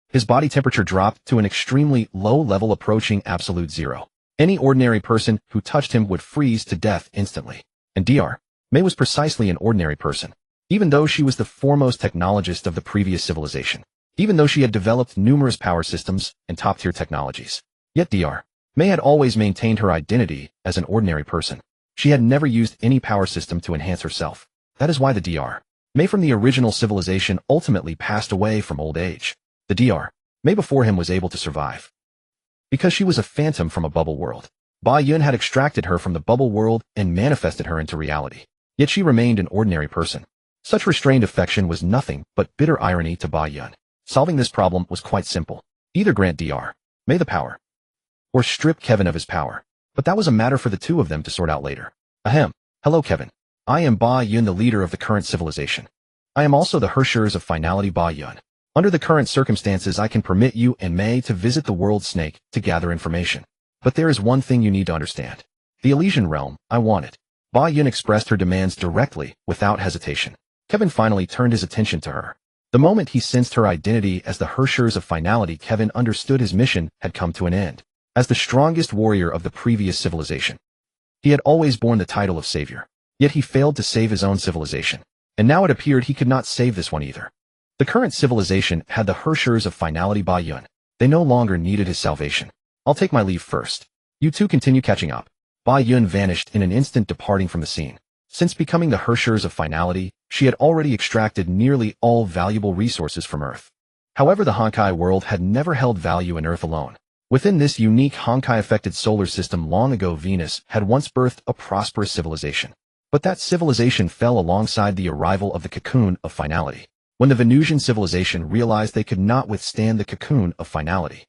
his body temperature dropped to an extremely low level approaching absolute zero. Any ordinary person who touched him would freeze to death instantly. And Dr. May was precisely an ordinary person. Even though she was the foremost technologist of the previous civilization. Even though she had developed numerous power systems and top-tier technologies. Yet Dr. May had always maintained her identity as an ordinary person. She had never used any power system to enhance herself. That is why the Dr. May from the original civilization ultimately passed away from old age. The Dr. May before him was able to survive because she was a phantom from a bubble world. Ba Yun had extracted her from the bubble world and manifested her into reality. Yet she remained an ordinary person. Such restrained affection was nothing but bitter irony to Ba Yun. Solving this problem was quite simple. Either grant Dr. May the power, or strip Kevin of his power. But that was a matter for the two of them to sort out later. Ahem. Hello, Kevin. I am Ba Yun, the leader of the current civilization. I am also the Hershers of Finality Ba Yun. Under the current circumstances, I can permit you and May to visit the world snake to gather information. But there is one thing you need to understand. The Elysian realm, I want it. Ba Yun expressed her demands directly, without hesitation. Kevin finally turned his attention to her. The moment he sensed her identity as the Hershers of Finality, Kevin understood his mission had come to an end. As the strongest warrior of the previous civilization, he had always borne the title of savior. Yet he failed to save his own civilization. And now it appeared he could not save this one either. The current civilization had the Hershers of Finality Ba Yun. They no longer needed his salvation. I'll take my leave first. You two continue catching up. Ba Yun vanished in an instant, departing from the scene. Since becoming the Hershers of Finality, she had already extracted nearly all valuable resources from Earth. However, the Honkai world had never held value in Earth alone. Within this unique Honkai-affected solar system long ago, Venus had once birthed a prosperous civilization. But that civilization fell alongside the arrival of the Cocoon of Finality. When the Venusian civilization realized they could not withstand the Cocoon of Finality,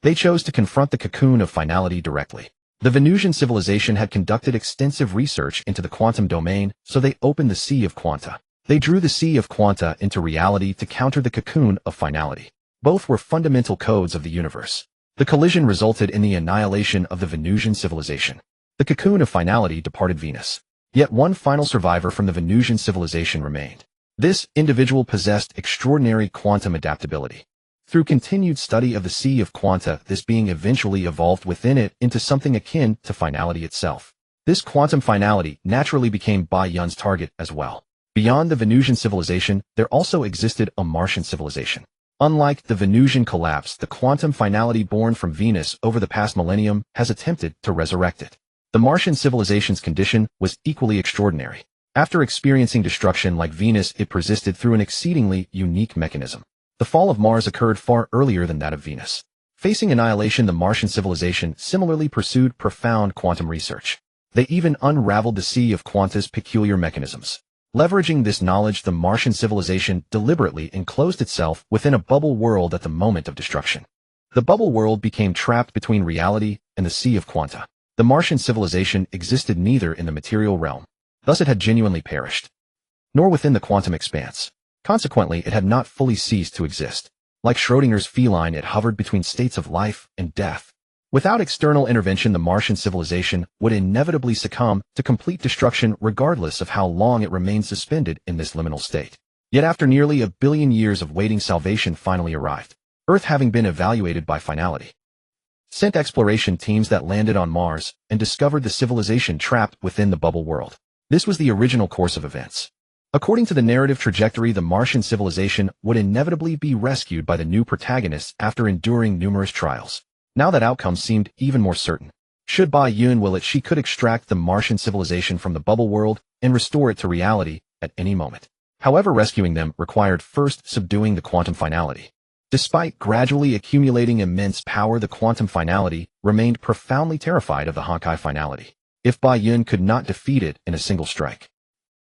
they chose to confront the Cocoon of Finality directly. The Venusian civilization had conducted extensive research into the quantum domain, so they opened the Sea of Quanta. They drew the Sea of Quanta into reality to counter the Cocoon of Finality. Both were fundamental codes of the universe. The collision resulted in the annihilation of the Venusian civilization. The Cocoon of Finality departed Venus. Yet one final survivor from the Venusian civilization remained. This individual possessed extraordinary quantum adaptability. Through continued study of the Sea of Quanta, this being eventually evolved within it into something akin to finality itself. This quantum finality naturally became Ba Yun's target as well. Beyond the Venusian civilization, there also existed a Martian civilization. Unlike the Venusian collapse, the quantum finality born from Venus over the past millennium has attempted to resurrect it. The Martian civilization's condition was equally extraordinary. After experiencing destruction like Venus, it persisted through an exceedingly unique mechanism. The fall of Mars occurred far earlier than that of Venus. Facing annihilation, the Martian civilization similarly pursued profound quantum research. They even unraveled the Sea of Quanta's peculiar mechanisms. Leveraging this knowledge, the Martian civilization deliberately enclosed itself within a bubble world at the moment of destruction. The bubble world became trapped between reality and the Sea of Quanta. The Martian civilization existed neither in the material realm, thus it had genuinely perished, nor within the quantum expanse. Consequently, it had not fully ceased to exist. Like Schrödinger's feline, it hovered between states of life and death. Without external intervention, the Martian civilization would inevitably succumb to complete destruction regardless of how long it remained suspended in this liminal state. Yet after nearly 1 billion years of waiting, salvation finally arrived. Earth having been evaluated by finality, sent exploration teams that landed on Mars and discovered the civilization trapped within the bubble world. This was the original course of events. According to the narrative trajectory, the Martian civilization would inevitably be rescued by the new protagonists after enduring numerous trials. Now that outcome seemed even more certain. Should Ba Yun will it, she could extract the Martian civilization from the bubble world and restore it to reality at any moment. However, rescuing them required first subduing the quantum finality. Despite gradually accumulating immense power, the quantum finality remained profoundly terrified of the Honkai finality. If Ba Yun could not defeat it in a single strike,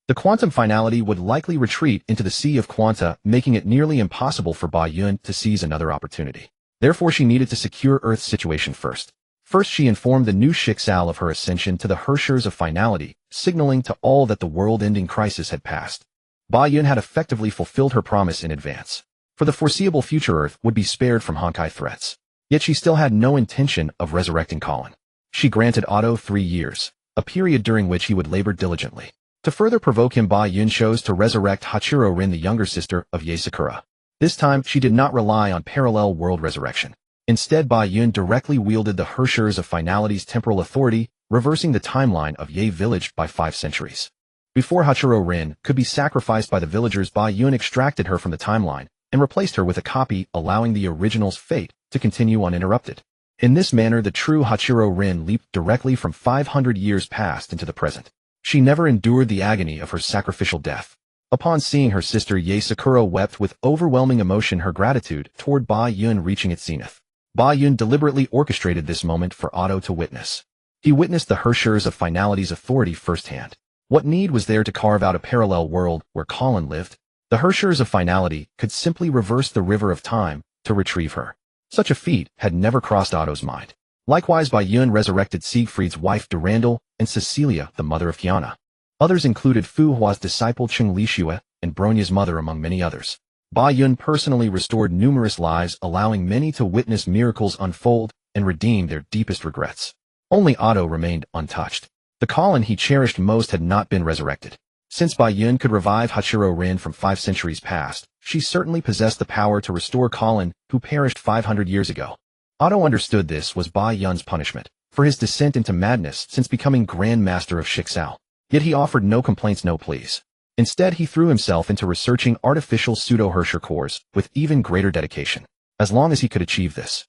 the quantum finality would likely retreat into the Sea of Quanta, making it nearly impossible for Ba Yun to seize another opportunity. Therefore, she needed to secure Earth's situation first. First, she informed the new Schicksal of her ascension to the Hershers of Finality, signaling to all that the world-ending crisis had passed. Ba Yun had effectively fulfilled her promise in advance. For the foreseeable future, Earth would be spared from Honkai threats. Yet she still had no intention of resurrecting Colin. She granted Otto 3 years, a period during which he would labor diligently. To further provoke him, Ba Yun chose to resurrect Hachiro Rin, the younger sister of Yae Sakura. This time, she did not rely on parallel world resurrection. Instead, Ba Yun directly wielded the Hershers of Finality's temporal authority, reversing the timeline of Yae village by 5 centuries. Before Hachiro Rin could be sacrificed by the villagers, Ba Yun extracted her from the timeline and replaced her with a copy, allowing the original's fate to continue uninterrupted. In this manner, the true Hachiro Rin leaped directly from 500 years past into the present. She never endured the agony of her sacrificial death. Upon seeing her sister, Yae Sakura wept with overwhelming emotion, her gratitude toward Ba Yun reaching its zenith. Ba Yun deliberately orchestrated this moment for Otto to witness. He witnessed the Hershers of Finality's authority firsthand. What need was there to carve out a parallel world where Colin lived? The Hershers of Finality could simply reverse the river of time to retrieve her. Such a feat had never crossed Otto's mind. Likewise, Ba Yun resurrected Siegfried's wife Durandal and Cecilia, the mother of Kiana. Others included Fu Hua's disciple Chung Lixue and Bronya's mother, among many others. Ba Yun personally restored numerous lives, allowing many to witness miracles unfold and redeem their deepest regrets. Only Otto remained untouched. The Colin he cherished most had not been resurrected. Since Ba Yun could revive Hachiro Rin from 5 centuries past, she certainly possessed the power to restore Colin, who perished 500 years ago. Otto understood this was Ba Yun's punishment for his descent into madness since becoming Grand Master of Shixao. Yet he offered no complaints, no pleas. Instead, he threw himself into researching artificial pseudo-Hersher cores with even greater dedication. As long as he could achieve this,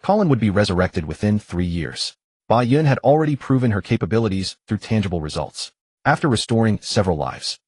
Colin would be resurrected within 3 years. Ba Yun had already proven her capabilities through tangible results. After restoring several lives,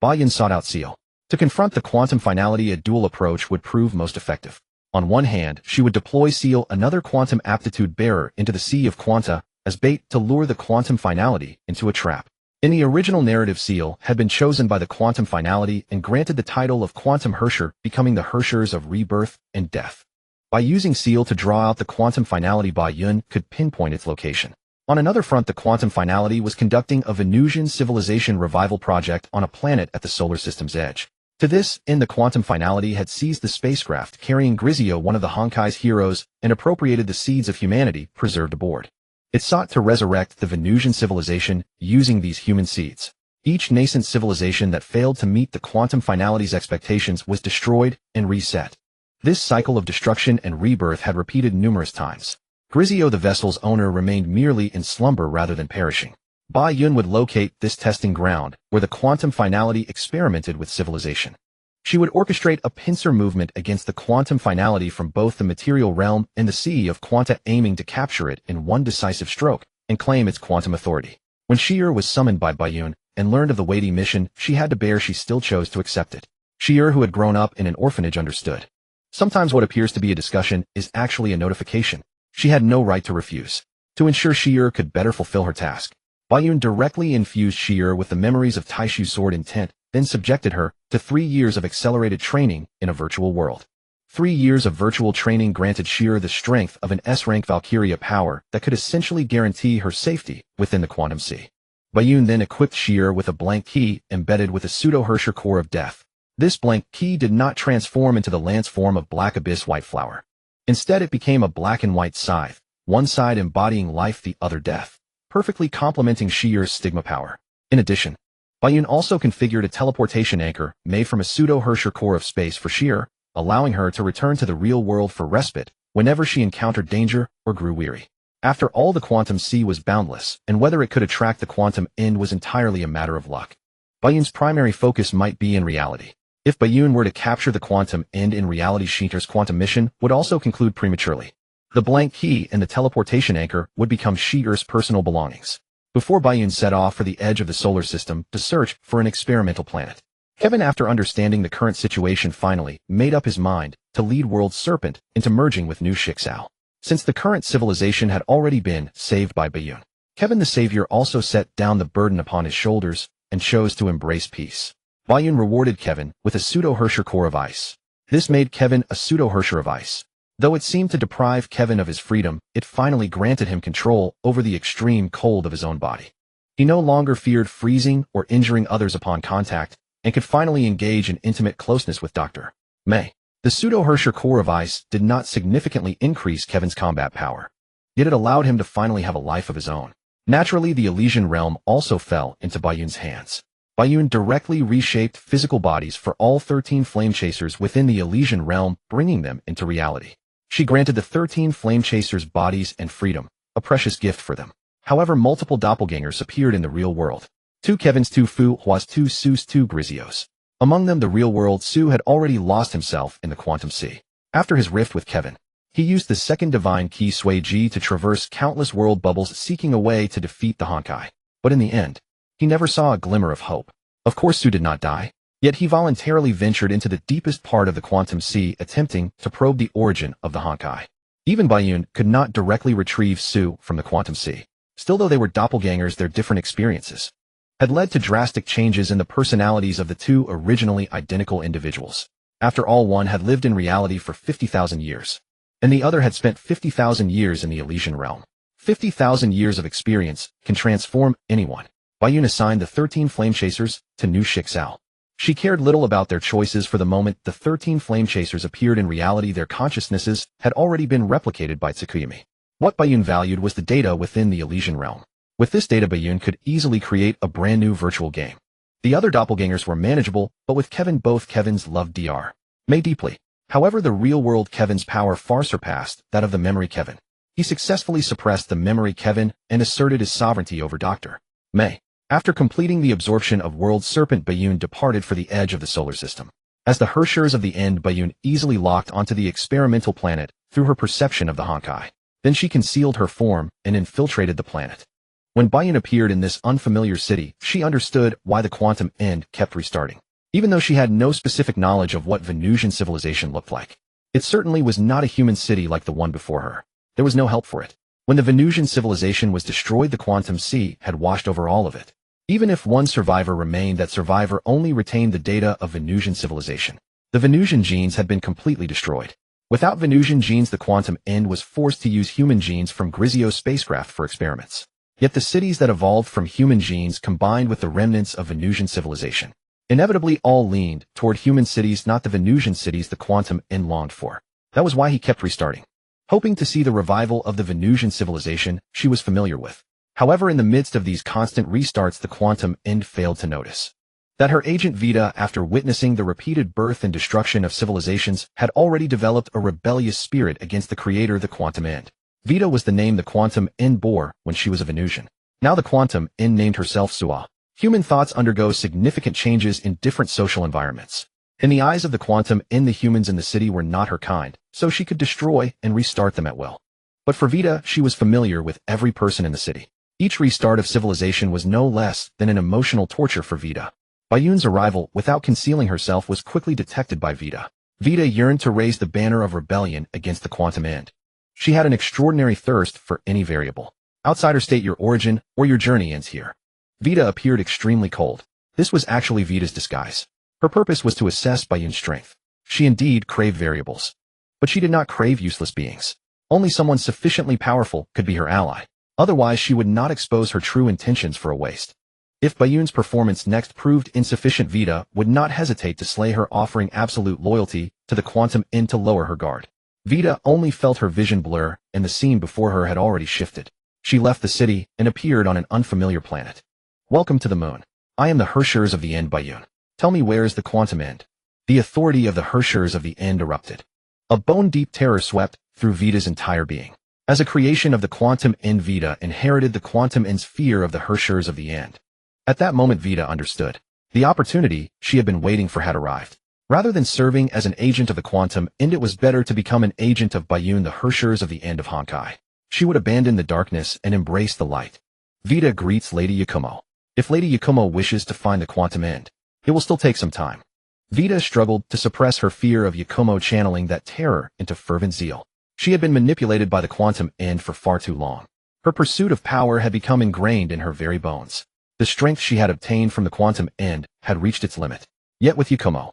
Ba Yun sought out Seal. To confront the quantum finality, a dual approach would prove most effective. On one hand, she would deploy Seal, another quantum aptitude bearer, into the Sea of Quanta as bait to lure the quantum finality into a trap. In the original narrative, Seal had been chosen by the quantum finality and granted the title of Quantum Hersher, becoming the Hershers of rebirth and death. By using Seal to draw out the quantum finality, Ba Yun could pinpoint its location. On another front, the quantum finality was conducting a Venusian civilization revival project on a planet at the solar system's edge. To this end, the quantum finality had seized the spacecraft carrying Grizio, one of the Honkai's heroes, and appropriated the seeds of humanity preserved aboard. It sought to resurrect the Venusian civilization using these human seeds. Each nascent civilization that failed to meet the quantum finality's expectations was destroyed and reset. This cycle of destruction and rebirth had repeated numerous times. Grizio, the vessel's owner, remained merely in slumber rather than perishing. Ba Yun would locate this testing ground where the quantum finality experimented with civilization. She would orchestrate a pincer movement against the quantum finality from both the material realm and the Sea of Quanta, aiming to capture it in one decisive stroke and claim its quantum authority. When Shi'er was summoned by Ba Yun and learned of the weighty mission she had to bear, she still chose to accept it. Shi'er, who had grown up in an orphanage, understood. Sometimes what appears to be a discussion is actually a notification. She had no right to refuse. To ensure Shi'er could better fulfill her task, Ba Yun directly infused Shi'er with the memories of Taishu's sword intent, then subjected her to 3 years of accelerated training in a virtual world. 3 years of virtual training granted Shi'er the strength of an S-rank Valkyria, power that could essentially guarantee her safety within the quantum sea. Ba Yun then equipped Shi'er with a blank key embedded with a pseudo-Hersher core of death. This blank key did not transform into the lance form of Black Abyss White Flower. Instead, it became a black and white scythe, one side embodying life, the other death, perfectly complementing Shi'er's stigma power. In addition, Ba Yun also configured a teleportation anchor made from a pseudo-Hersher core of space for Shi'er, allowing her to return to the real world for respite whenever she encountered danger or grew weary. After all, the quantum sea was boundless, and whether it could attract the quantum end was entirely a matter of luck. Ba Yun's primary focus might be in reality. If Ba Yun were to capture the quantum end in reality, Shi'er's quantum mission would also conclude prematurely. The blank key and the teleportation anchor would become Shi'er's personal belongings. Before Ba Yun set off for the edge of the solar system to search for an experimental planet, Kevin, after understanding the current situation, finally made up his mind to lead World Serpent into merging with New Shixao. Since the current civilization had already been saved by Ba Yun, Kevin the Savior also set down the burden upon his shoulders and chose to embrace peace. Ba Yun rewarded Kevin with a pseudo-Hersher core of ice. This made Kevin a pseudo-Hersher of ice. Though it seemed to deprive Kevin of his freedom, it finally granted him control over the extreme cold of his own body. He no longer feared freezing or injuring others upon contact, and could finally engage in intimate closeness with Dr. May. The pseudo-Hersher core of ice did not significantly increase Kevin's combat power, yet it allowed him to finally have a life of his own. Naturally, the Elysian realm also fell into Ba Yun's hands. Ba Yun directly reshaped physical bodies for all 13 flame chasers within the Elysian realm, bringing them into reality. She granted the 13 flame chasers bodies and freedom, a precious gift for them. However, multiple doppelgangers appeared in the real world. 2 Kevins, 2 Fu Huas, 2 Su's, 2 Grizios. Among them, the real world Su had already lost himself in the quantum sea. After his rift with Kevin, He used the second divine key Sui-ji to traverse countless world bubbles seeking a way to defeat the Honkai. But in the end, he never saw a glimmer of hope. Of course Su did not die, yet he voluntarily ventured into the deepest part of the Quantum Sea attempting to probe the origin of the Honkai. Even Bayun could not directly retrieve Su from the Quantum Sea. Still, though they were doppelgangers, their different experiences had led to drastic changes in the personalities of the two originally identical individuals. After all, one had lived in reality for 50,000 years, and the other had spent 50,000 years in the Elysian realm. 50,000 years of experience can transform anyone. Bayun assigned the 13 flame chasers to Nu Shixao. She cared little about their choices for the moment the 13 flame chasers appeared in reality. Their consciousnesses had already been replicated by Tsukuyomi. What Bayun valued was the data within the Elysian realm. With this data, Bayun could easily create a brand new virtual game. The other doppelgangers were manageable, but with Kevin, both Kevins loved Dr. May deeply. However, the real-world Kevin's power far surpassed that of the memory Kevin. He successfully suppressed the memory Kevin and asserted his sovereignty over Dr. May. After completing the absorption of World Serpent, Bayun departed for the edge of the solar system. As the Herschers of the End, Bayun easily locked onto the experimental planet through her perception of the Honkai. Then she concealed her form and infiltrated the planet. When Bayun appeared in this unfamiliar city, she understood why the Quantum End kept restarting. Even though she had no specific knowledge of what Venusian civilization looked like, it certainly was not a human city like the one before her. There was no help for it. When the Venusian civilization was destroyed, the Quantum Sea had washed over all of it. Even if one survivor remained, that survivor only retained the data of Venusian civilization. The Venusian genes had been completely destroyed. Without Venusian genes, the Quantum End was forced to use human genes from Grizio's spacecraft for experiments. Yet the cities that evolved from human genes combined with the remnants of Venusian civilization inevitably all leaned toward human cities, not the Venusian cities the Quantum End longed for. That was why he kept restarting, hoping to see the revival of the Venusian civilization she was familiar with. However, in the midst of these constant restarts, the Quantum End failed to notice that her agent Vita, after witnessing the repeated birth and destruction of civilizations, had already developed a rebellious spirit against the creator, the Quantum End. Vita was the name the Quantum End bore when she was a Venusian. Now the Quantum End named herself Sua. Human thoughts undergo significant changes in different social environments. In the eyes of the Quantum End, the humans in the city were not her kind, so she could destroy and restart them at will. But for Vita, she was familiar with every person in the city. Each restart of civilization was no less than an emotional torture for Vita. Bayun's arrival, without concealing herself, was quickly detected by Vita. Vita yearned to raise the banner of rebellion against the Quantum End. She had an extraordinary thirst for any variable. Outsiders state your origin or your journey ends here. Vita appeared extremely cold. This was actually Vita's disguise. Her purpose was to assess Bayun's strength. She indeed craved variables. But she did not crave useless beings. Only someone sufficiently powerful could be her ally. Otherwise, she would not expose her true intentions for a waste. If Bayun's performance next proved insufficient, Vita would not hesitate to slay her, offering absolute loyalty to the Quantum End to lower her guard. Vita only felt her vision blur, and the scene before her had already shifted. She left the city and appeared on an unfamiliar planet. Welcome to the moon. I am the Herschers of the End, Bayun. Tell me, where is the Quantum End? The authority of the Herschers of the End erupted. A bone-deep terror swept through Vita's entire being. As a creation of the Quantum End, Vita inherited the Quantum End's fear of the Herschers of the End. At that moment, Vita understood. The opportunity she had been waiting for had arrived. Rather than serving as an agent of the Quantum End, it was better to become an agent of Bayun, the Herschers of the End of Honkai. She would abandon the darkness and embrace the light. Vita greets Lady Yakumo. If Lady Yakumo wishes to find the Quantum End, it will still take some time. Vita struggled to suppress her fear of Yakumo channeling that terror into fervent zeal. She had been manipulated by the Quantum End for far too long. Her pursuit of power had become ingrained in her very bones. The strength she had obtained from the Quantum End had reached its limit. Yet with Yakumo,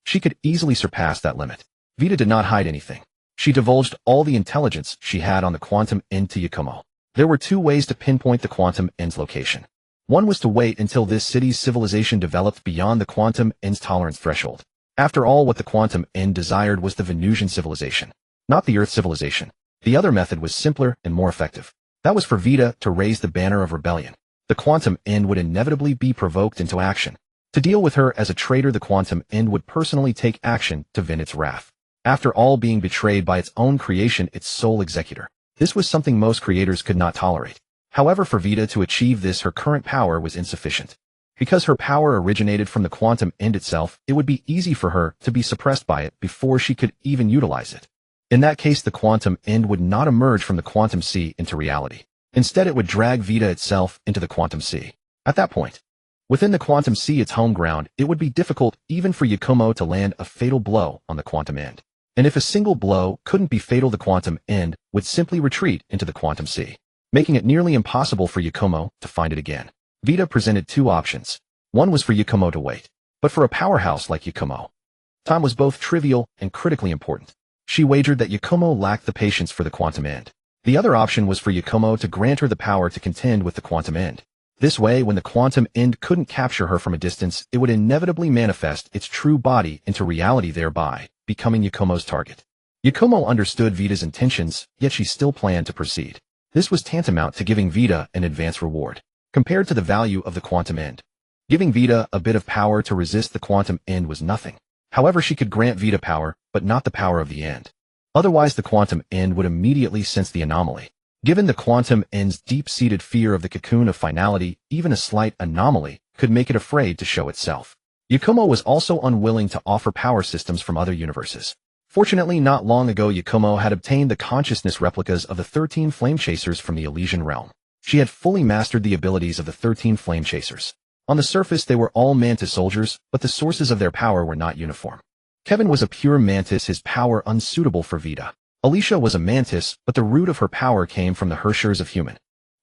she could easily surpass that limit. Vita did not hide anything. She divulged all the intelligence she had on the Quantum End to Yakumo. There were two ways to pinpoint the Quantum End's location. One was to wait until this city's civilization developed beyond the Quantum End's tolerance threshold. After all, what the Quantum End desired was the Venusian civilization, not the Earth civilization. The other method was simpler and more effective. That was for Vita to raise the banner of rebellion. The Quantum End would inevitably be provoked into action. To deal with her as a traitor, the Quantum End would personally take action to vent its wrath. After all, being betrayed by its own creation, its sole executor. This was something most creators could not tolerate. However, for Vita to achieve this, her current power was insufficient. Because her power originated from the Quantum End itself, it would be easy for her to be suppressed by it before she could even utilize it. In that case, the quantum end would not emerge from the quantum sea into reality. Instead, it would drag Vita itself into the quantum sea. At that point, within the quantum sea, its home ground, it would be difficult even for Yakumo to land a fatal blow on the quantum end. And if a single blow couldn't be fatal, the quantum end would simply retreat into the quantum sea, making it nearly impossible for Yakumo to find it again. Vita presented two options. One was for Yakumo to wait. But for a powerhouse like Yakumo, time was both trivial and critically important. She wagered that Yakumo lacked the patience for the quantum end. The other option was for Yakumo to grant her the power to contend with the quantum end. This way, when the quantum end couldn't capture her from a distance, it would inevitably manifest its true body into reality, thereby becoming Yakumo's target. Yakumo understood Vita's intentions, yet she still planned to proceed. This was tantamount to giving Vita an advance reward, compared to the value of the quantum end. Giving Vita a bit of power to resist the quantum end was nothing. However, she could grant Vita power, but not the power of the end. Otherwise, the quantum end would immediately sense the anomaly. Given the quantum end's deep-seated fear of the cocoon of finality, even a slight anomaly could make it afraid to show itself. Yakumo was also unwilling to offer power systems from other universes. Fortunately, not long ago, Yakumo had obtained the consciousness replicas of the 13 flame chasers from the Elysian realm. She had fully mastered the abilities of the 13 flame chasers. On the surface, they were all mantis soldiers, but the sources of their power were not uniform. Kevin was a pure mantis, his power unsuitable for Vita. Alicia was a mantis, but the root of her power came from the Herschers of human.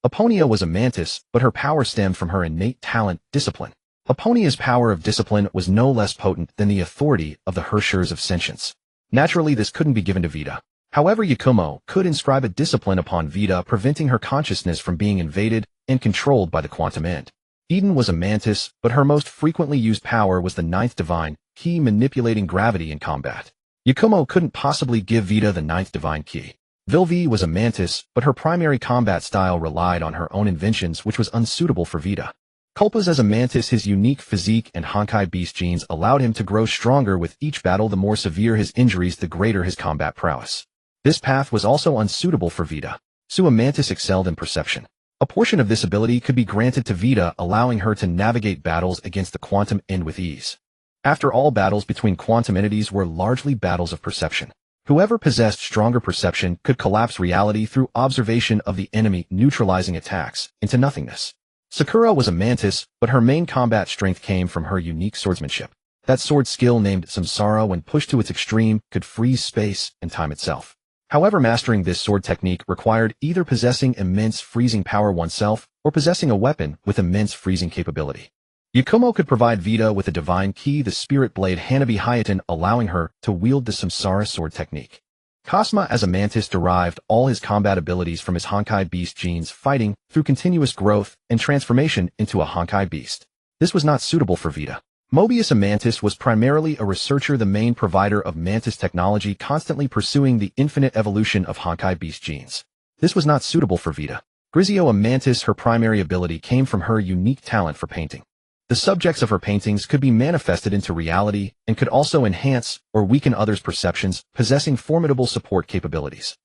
Aponia was a mantis, but her power stemmed from her innate talent, discipline. Aponia's power of discipline was no less potent than the authority of the Herschers of sentience. Naturally, this couldn't be given to Vita. However, Yakumo could inscribe a discipline upon Vita, preventing her consciousness from being invaded and controlled by the quantum end. Eden was a mantis, but her most frequently used power was the ninth divine key, manipulating gravity in combat. Yakumo couldn't possibly give Vita the ninth divine key. Vilvi was a mantis, but her primary combat style relied on her own inventions, which was unsuitable for Vita. Culpas as a mantis, his unique physique and Honkai beast genes allowed him to grow stronger with each battle. The more severe his injuries, the greater his combat prowess. This path was also unsuitable for Vita. Sua mantis excelled in perception. A portion of this ability could be granted to Vita, allowing her to navigate battles against the quantum end with ease. After all, battles between quantum entities were largely battles of perception. Whoever possessed stronger perception could collapse reality through observation of the enemy, neutralizing attacks into nothingness. Sakura was a mantis, but her main combat strength came from her unique swordsmanship. That sword skill, named Samsara, when pushed to its extreme, could freeze space and time itself. However, mastering this sword technique required either possessing immense freezing power oneself or possessing a weapon with immense freezing capability. Yakumo could provide Vita with a divine key, the spirit blade Hanabi Hyeten, allowing her to wield the Samsara sword technique. Cosma as a mantis derived all his combat abilities from his Honkai beast genes, fighting through continuous growth and transformation into a Honkai beast. This was not suitable for Vita. Mobius a mantis was primarily a researcher, the main provider of mantis technology, constantly pursuing the infinite evolution of Honkai beast genes. This was not suitable for Vita. Grizio a mantis, her primary ability came from her unique talent for painting. The subjects of her paintings could be manifested into reality and could also enhance or weaken others' perceptions, possessing formidable support capabilities.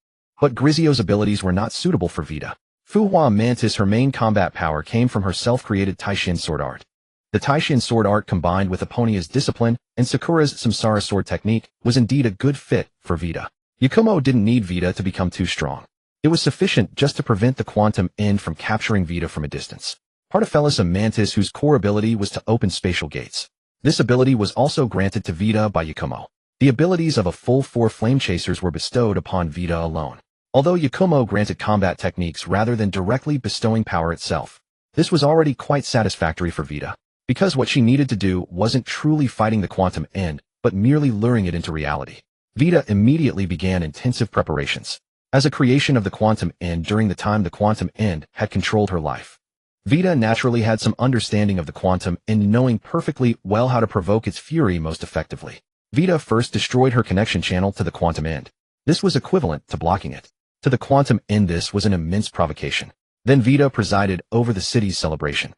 But Grizio's abilities were not suitable for Vita. Fuhua mantis, her main combat power came from her self-created Taishin sword art. The Taishin sword art, combined with Aponia's discipline and Sakura's Samsara sword technique, was indeed a good fit for Vita. Yakumo didn't need Vita to become too strong. It was sufficient just to prevent the quantum end from capturing Vita from a distance. Partiphelus a mantis, whose core ability was to open spatial gates. This ability was also granted to Vita by Yakumo. The abilities of a full 4 flame chasers were bestowed upon Vita alone. Although Yakumo granted combat techniques rather than directly bestowing power itself, this was already quite satisfactory for Vita, because what she needed to do wasn't truly fighting the quantum end, but merely luring it into reality. Vita immediately began intensive preparations. As a creation of the quantum end during the time the quantum end had controlled her life, Vita naturally had some understanding of the quantum end, knowing perfectly well how to provoke its fury most effectively. Vita first destroyed her connection channel to the quantum end. This was equivalent to blocking it. To the quantum end, this was an immense provocation. Then Vita presided over the city's celebration.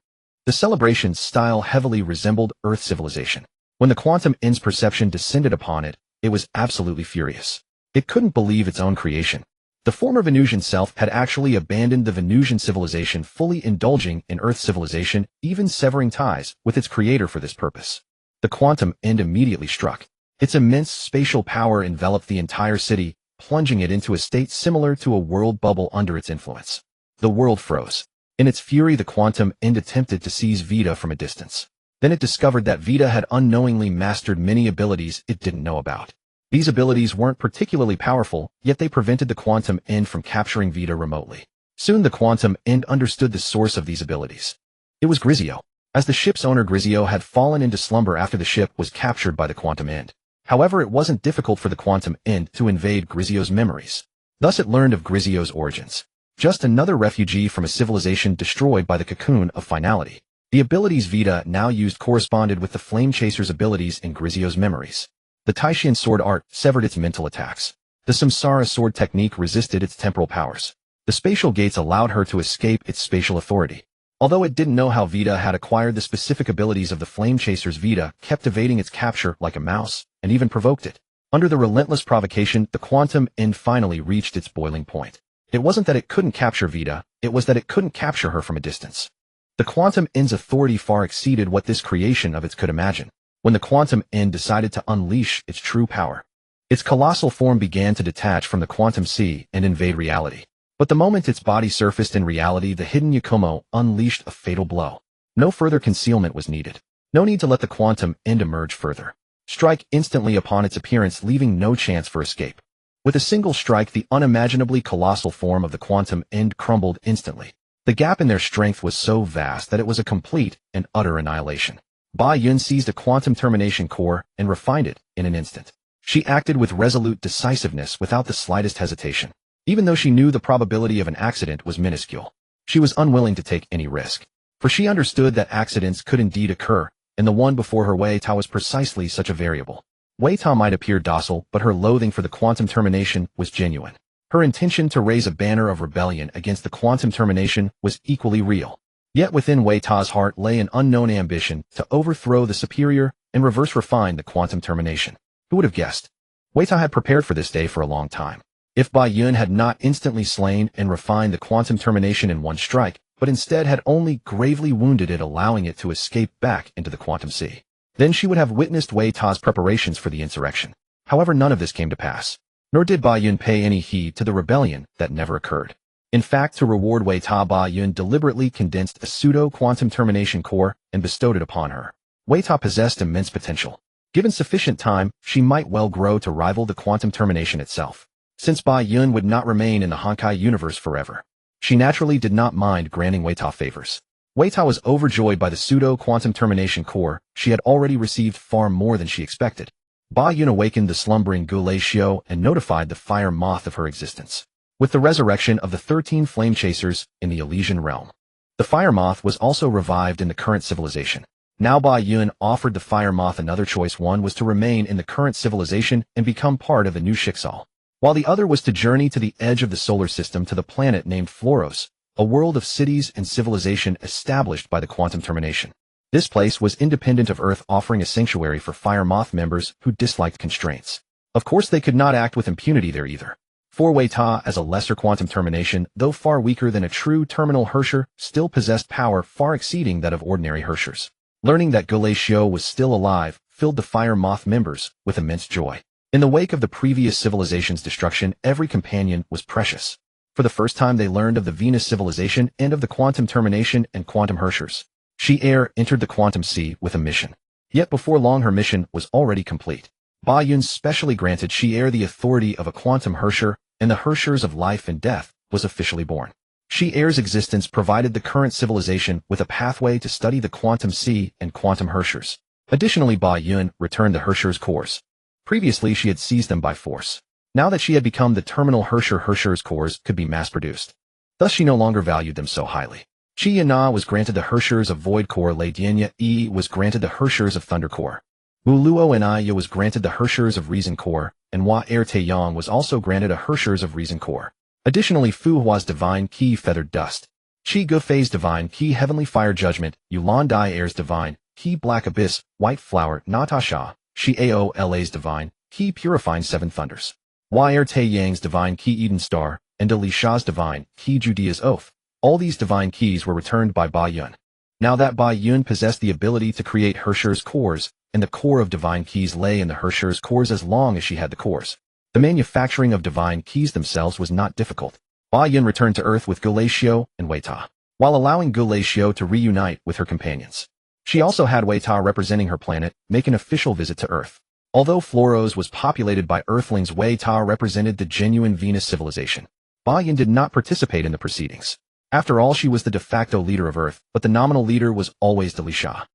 The celebration's style heavily resembled Earth civilization. When the quantum end's perception descended upon it, it was absolutely furious. It couldn't believe its own creation. The former Venusian self had actually abandoned the Venusian civilization, fully indulging in Earth civilization, even severing ties with its creator for this purpose. The quantum end immediately struck. Its immense spatial power enveloped the entire city, plunging it into a state similar to a world bubble under its influence. The world froze. In its fury, the quantum end attempted to seize Vita from a distance. Then it discovered that Vita had unknowingly mastered many abilities it didn't know about. These abilities weren't particularly powerful, yet they prevented the quantum end from capturing Vita remotely. Soon the quantum end understood the source of these abilities. It was Grizio. As the ship's owner, Grizio had fallen into slumber after the ship was captured by the quantum end. However, it wasn't difficult for the quantum end to invade Grizio's memories. Thus it learned of Grizio's origins. Just another refugee from a civilization destroyed by the cocoon of finality. The abilities Vita now used corresponded with the Flame Chaser's abilities in Grizio's memories. The Taishin sword art severed its mental attacks. The Samsara sword technique resisted its temporal powers. The spatial gates allowed her to escape its spatial authority. Although it didn't know how Vita had acquired the specific abilities of the Flame Chasers, Vita kept evading its capture like a mouse, and even provoked it. Under the relentless provocation, the quantum end finally reached its boiling point. It wasn't that it couldn't capture Vita, it was that it couldn't capture her from a distance. The quantum end's authority far exceeded what this creation of its could imagine. When the quantum end decided to unleash its true power, its colossal form began to detach from the quantum sea and invade reality. But the moment its body surfaced in reality, the hidden Yakumo unleashed a fatal blow. No further concealment was needed. No need to let the quantum end emerge further. Strike instantly upon its appearance, leaving no chance for escape. With a single strike, the unimaginably colossal form of the quantum end crumbled instantly. The gap in their strength was so vast that it was a complete and utter annihilation. Ba Yun seized a quantum termination core and refined it in an instant. She acted with resolute decisiveness without the slightest hesitation. Even though she knew the probability of an accident was minuscule, she was unwilling to take any risk. For she understood that accidents could indeed occur, and the one before her, Wei Ta, was precisely such a variable. Wei Ta might appear docile, but her loathing for the quantum termination was genuine. Her intention to raise a banner of rebellion against the quantum termination was equally real. Yet within Wei Ta's heart lay an unknown ambition to overthrow the superior and reverse refine the quantum termination. Who would have guessed? Wei Ta had prepared for this day for a long time. If Ba Yun had not instantly slain and refined the quantum termination in one strike, but instead had only gravely wounded it, allowing it to escape back into the quantum sea, then she would have witnessed Wei Ta's preparations for the insurrection. However, none of this came to pass. Nor did Ba Yun pay any heed to the rebellion that never occurred. In fact, to reward Wei Ta, Ba Yun deliberately condensed a pseudo-quantum termination core and bestowed it upon her. Wei Ta possessed immense potential. Given sufficient time, she might well grow to rival the quantum termination itself. Since Ba Yun would not remain in the Honkai universe forever, she naturally did not mind granting Wei Ta favors. Wei Ta was overjoyed by the pseudo-quantum termination core. She had already received far more than she expected. Ba Yun awakened the slumbering Gulei Shio and notified the fire moth of her existence. With the resurrection of the 13 flame chasers in the Elysian realm, the fire moth was also revived in the current civilization. Now Ba Yun offered the fire moth another choice. One was to remain in the current civilization and become part of the new Schicksal, while the other was to journey to the edge of the solar system to the planet named Floros, a world of cities and civilization established by the quantum termination. This place was independent of Earth, offering a sanctuary for fire moth members who disliked constraints. Of course, they could not act with impunity there either. For Wei Ta, as a lesser quantum termination, though far weaker than a true terminal Herrscher, still possessed power far exceeding that of ordinary Herrschers. Learning that Gulei Shio was still alive filled the fire moth members with immense joy. In the wake of the previous civilization's destruction, every companion was precious. For the first time, they learned of the Venus civilization and of the quantum termination and quantum Herrschers. She entered the quantum sea with a mission. Yet before long, her mission was already complete. Ba Yun specially granted Shi the authority of a quantum Herrscher, and the Herrschers of life and death was officially born. Shi existence provided the current civilization with a pathway to study the quantum sea and quantum Herrschers. Additionally, Ba Yun returned the Herrschers' cores. Previously, she had seized them by force. Now that she had become the terminal Herrschers' cores could be mass-produced. Thus, she no longer valued them so highly. Chi Yana was granted the Herrschers of Void Core, Lei Dianya was granted the Herrschers of Thunder Core. Wu Luo Iya was granted the Herrschers of Reason Core, and Hua Taeyang was also granted a Herrschers of Reason Core. Additionally, Fu Hua's Divine Key Feathered Dust, Chi Gufei's Divine Key Heavenly Fire Judgment, Yulan Dai Air's Divine Key Black Abyss, White Flower, Natasha, Shi Ao La's Divine Key Purifying Seven Thunders, Hua Taeyang's Divine Key Eden Star, and Li Sha's Divine Key Judea's Oath. All these divine keys were returned by Ba Yun. Now that Ba Yun possessed the ability to create Herrschers' cores, and the core of divine keys lay in the Herrschers' cores as long as she had the cores. The manufacturing of divine keys themselves was not difficult. Ba Yun returned to Earth with Gulatio and Weita, while allowing Gulatio to reunite with her companions. She also had Weita representing her planet make an official visit to Earth. Although Floros was populated by Earthlings, Weita represented the genuine Venus civilization. Ba Yun did not participate in the proceedings. After all, she was the de facto leader of Earth, but the nominal leader was always Delisha.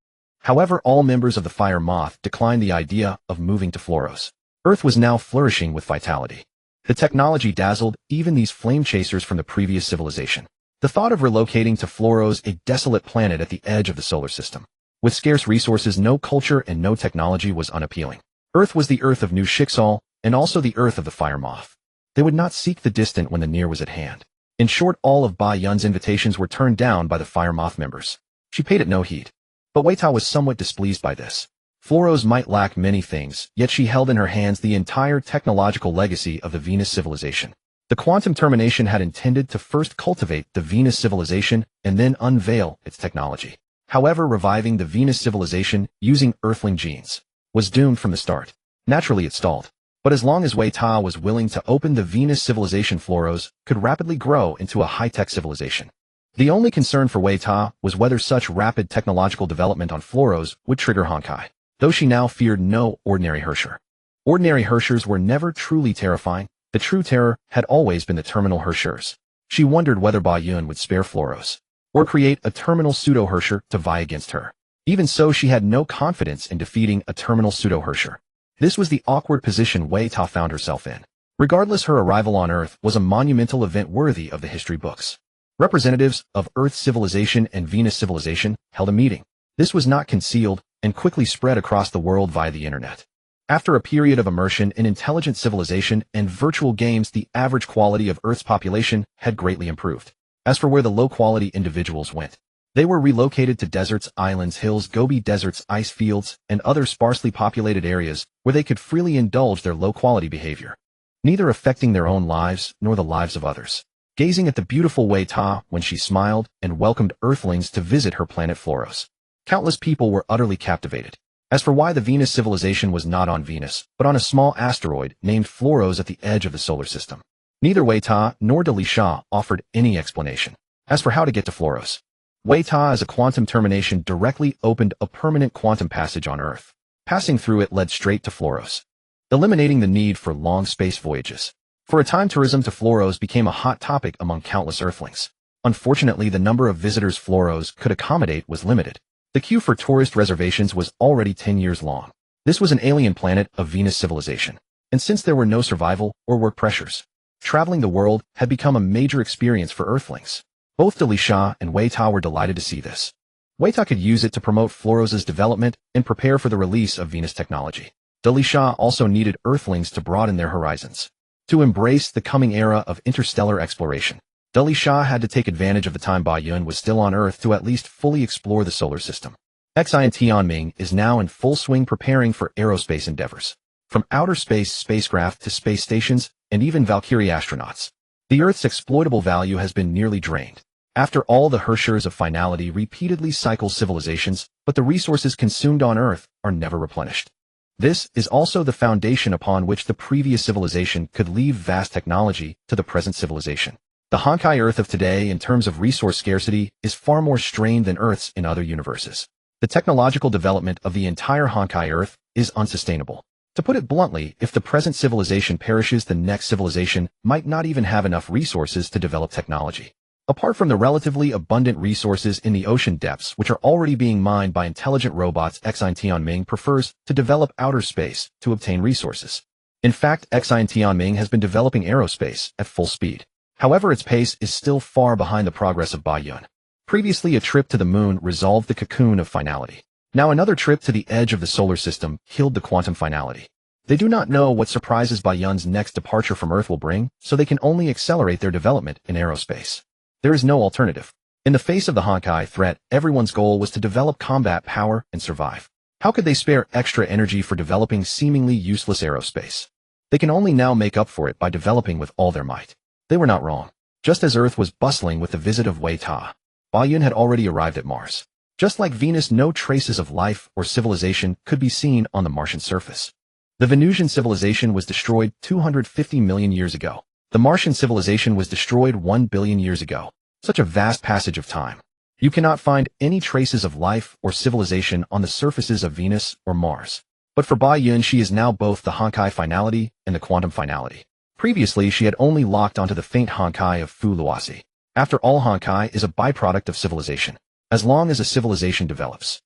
However, all members of the Fire Moth declined the idea of moving to Floros. Earth was now flourishing with vitality. The technology dazzled even these flame chasers from the previous civilization. The thought of relocating to Floros, a desolate planet at the edge of the solar system, with scarce resources, no culture, and no technology, was unappealing. Earth was the Earth of New Schicksal, and also the Earth of the Fire Moth. They would not seek the distant when the near was at hand. In short, all of Ba Yun's invitations were turned down by the Fire Moth members. She paid it no heed. But Weita was somewhat displeased by this. Floros might lack many things, yet she held in her hands the entire technological legacy of the Venus civilization. The quantum termination had intended to first cultivate the Venus civilization and then unveil its technology. However, reviving the Venus civilization using Earthling genes was doomed from the start. Naturally, it stalled. But as long as Weita was willing to open the Venus civilization, Floros could rapidly grow into a high-tech civilization. The only concern for Weita was whether such rapid technological development on Floros would trigger Honkai, though she now feared no ordinary Herrscher. Ordinary Herrschers were never truly terrifying. The true terror had always been the terminal Herrschers. She wondered whether Ba Yun would spare Floros, or create a terminal pseudo-Herrscher to vie against her. Even so, she had no confidence in defeating a terminal pseudo-Herrscher. This was the awkward position Weita found herself in. Regardless, her arrival on Earth was a monumental event worthy of the history books. Representatives of Earth civilization and Venus civilization held a meeting. This was not concealed and quickly spread across the world via the internet. After a period of immersion in intelligent civilization and virtual games, the average quality of Earth's population had greatly improved. As for where the low-quality individuals went, they were relocated to deserts, islands, hills, Gobi deserts, ice fields, and other sparsely populated areas where they could freely indulge their low-quality behavior, neither affecting their own lives nor the lives of others. Gazing at the beautiful Weita when she smiled and welcomed Earthlings to visit her planet Floros, countless people were utterly captivated. As for why the Venus civilization was not on Venus, but on a small asteroid named Floros at the edge of the solar system, neither Weita nor Delisha offered any explanation. As for how to get to Floros, Weita, as a quantum termination, directly opened a permanent quantum passage on Earth. Passing through it led straight to Floros, eliminating the need for long space voyages. For a time, tourism to Floros became a hot topic among countless Earthlings. Unfortunately, the number of visitors Floros could accommodate was limited. The queue for tourist reservations was already 10 years long. This was an alien planet of Venus civilization, and since there were no survival or work pressures, traveling the world had become a major experience for Earthlings. Both Delisha and Weita were delighted to see this. Weita could use it to promote Floros' development and prepare for the release of Venus technology. Delisha also needed Earthlings to broaden their horizons, to embrace the coming era of interstellar exploration. Delisha had to take advantage of the time Ba Yun was still on Earth to at least fully explore the solar system. Xi Tianming is now in full swing preparing for aerospace endeavors. From outer space spacecraft to space stations and even Valkyrie astronauts, the Earth's exploitable value has been nearly drained. After all, the Herrschers of finality repeatedly cycle civilizations, but the resources consumed on Earth are never replenished. This is also the foundation upon which the previous civilization could leave vast technology to the present civilization. The Honkai Earth of today, in terms of resource scarcity, is far more strained than Earths in other universes. The technological development of the entire Honkai Earth is unsustainable. To put it bluntly, if the present civilization perishes, the next civilization might not even have enough resources to develop technology. Apart from the relatively abundant resources in the ocean depths, which are already being mined by intelligent robots, Xi Tianming prefers to develop outer space to obtain resources. In fact, Xi Tianming has been developing aerospace at full speed. However, its pace is still far behind the progress of Ba Yun. Previously, a trip to the moon resolved the cocoon of finality. Now another trip to the edge of the solar system killed the quantum finality. They do not know what surprises Ba Yun's next departure from Earth will bring, so they can only accelerate their development in aerospace. There is no alternative. In the face of the Honkai threat, everyone's goal was to develop combat power and survive. How could they spare extra energy for developing seemingly useless aerospace? They can only now make up for it by developing with all their might. They were not wrong. Just as Earth was bustling with the visit of Weita, Ba Yun had already arrived at Mars. Just like Venus, no traces of life or civilization could be seen on the Martian surface. The Venusian civilization was destroyed 250 million years ago. The Martian civilization was destroyed 1 billion years ago. Such a vast passage of time. You cannot find any traces of life or civilization on the surfaces of Venus or Mars. But for Ba Yun, she is now both the Honkai finality and the quantum finality. Previously, she had only locked onto the faint Honkai of Fu Luosi. After all, Honkai is a byproduct of civilization. As long as a civilization develops.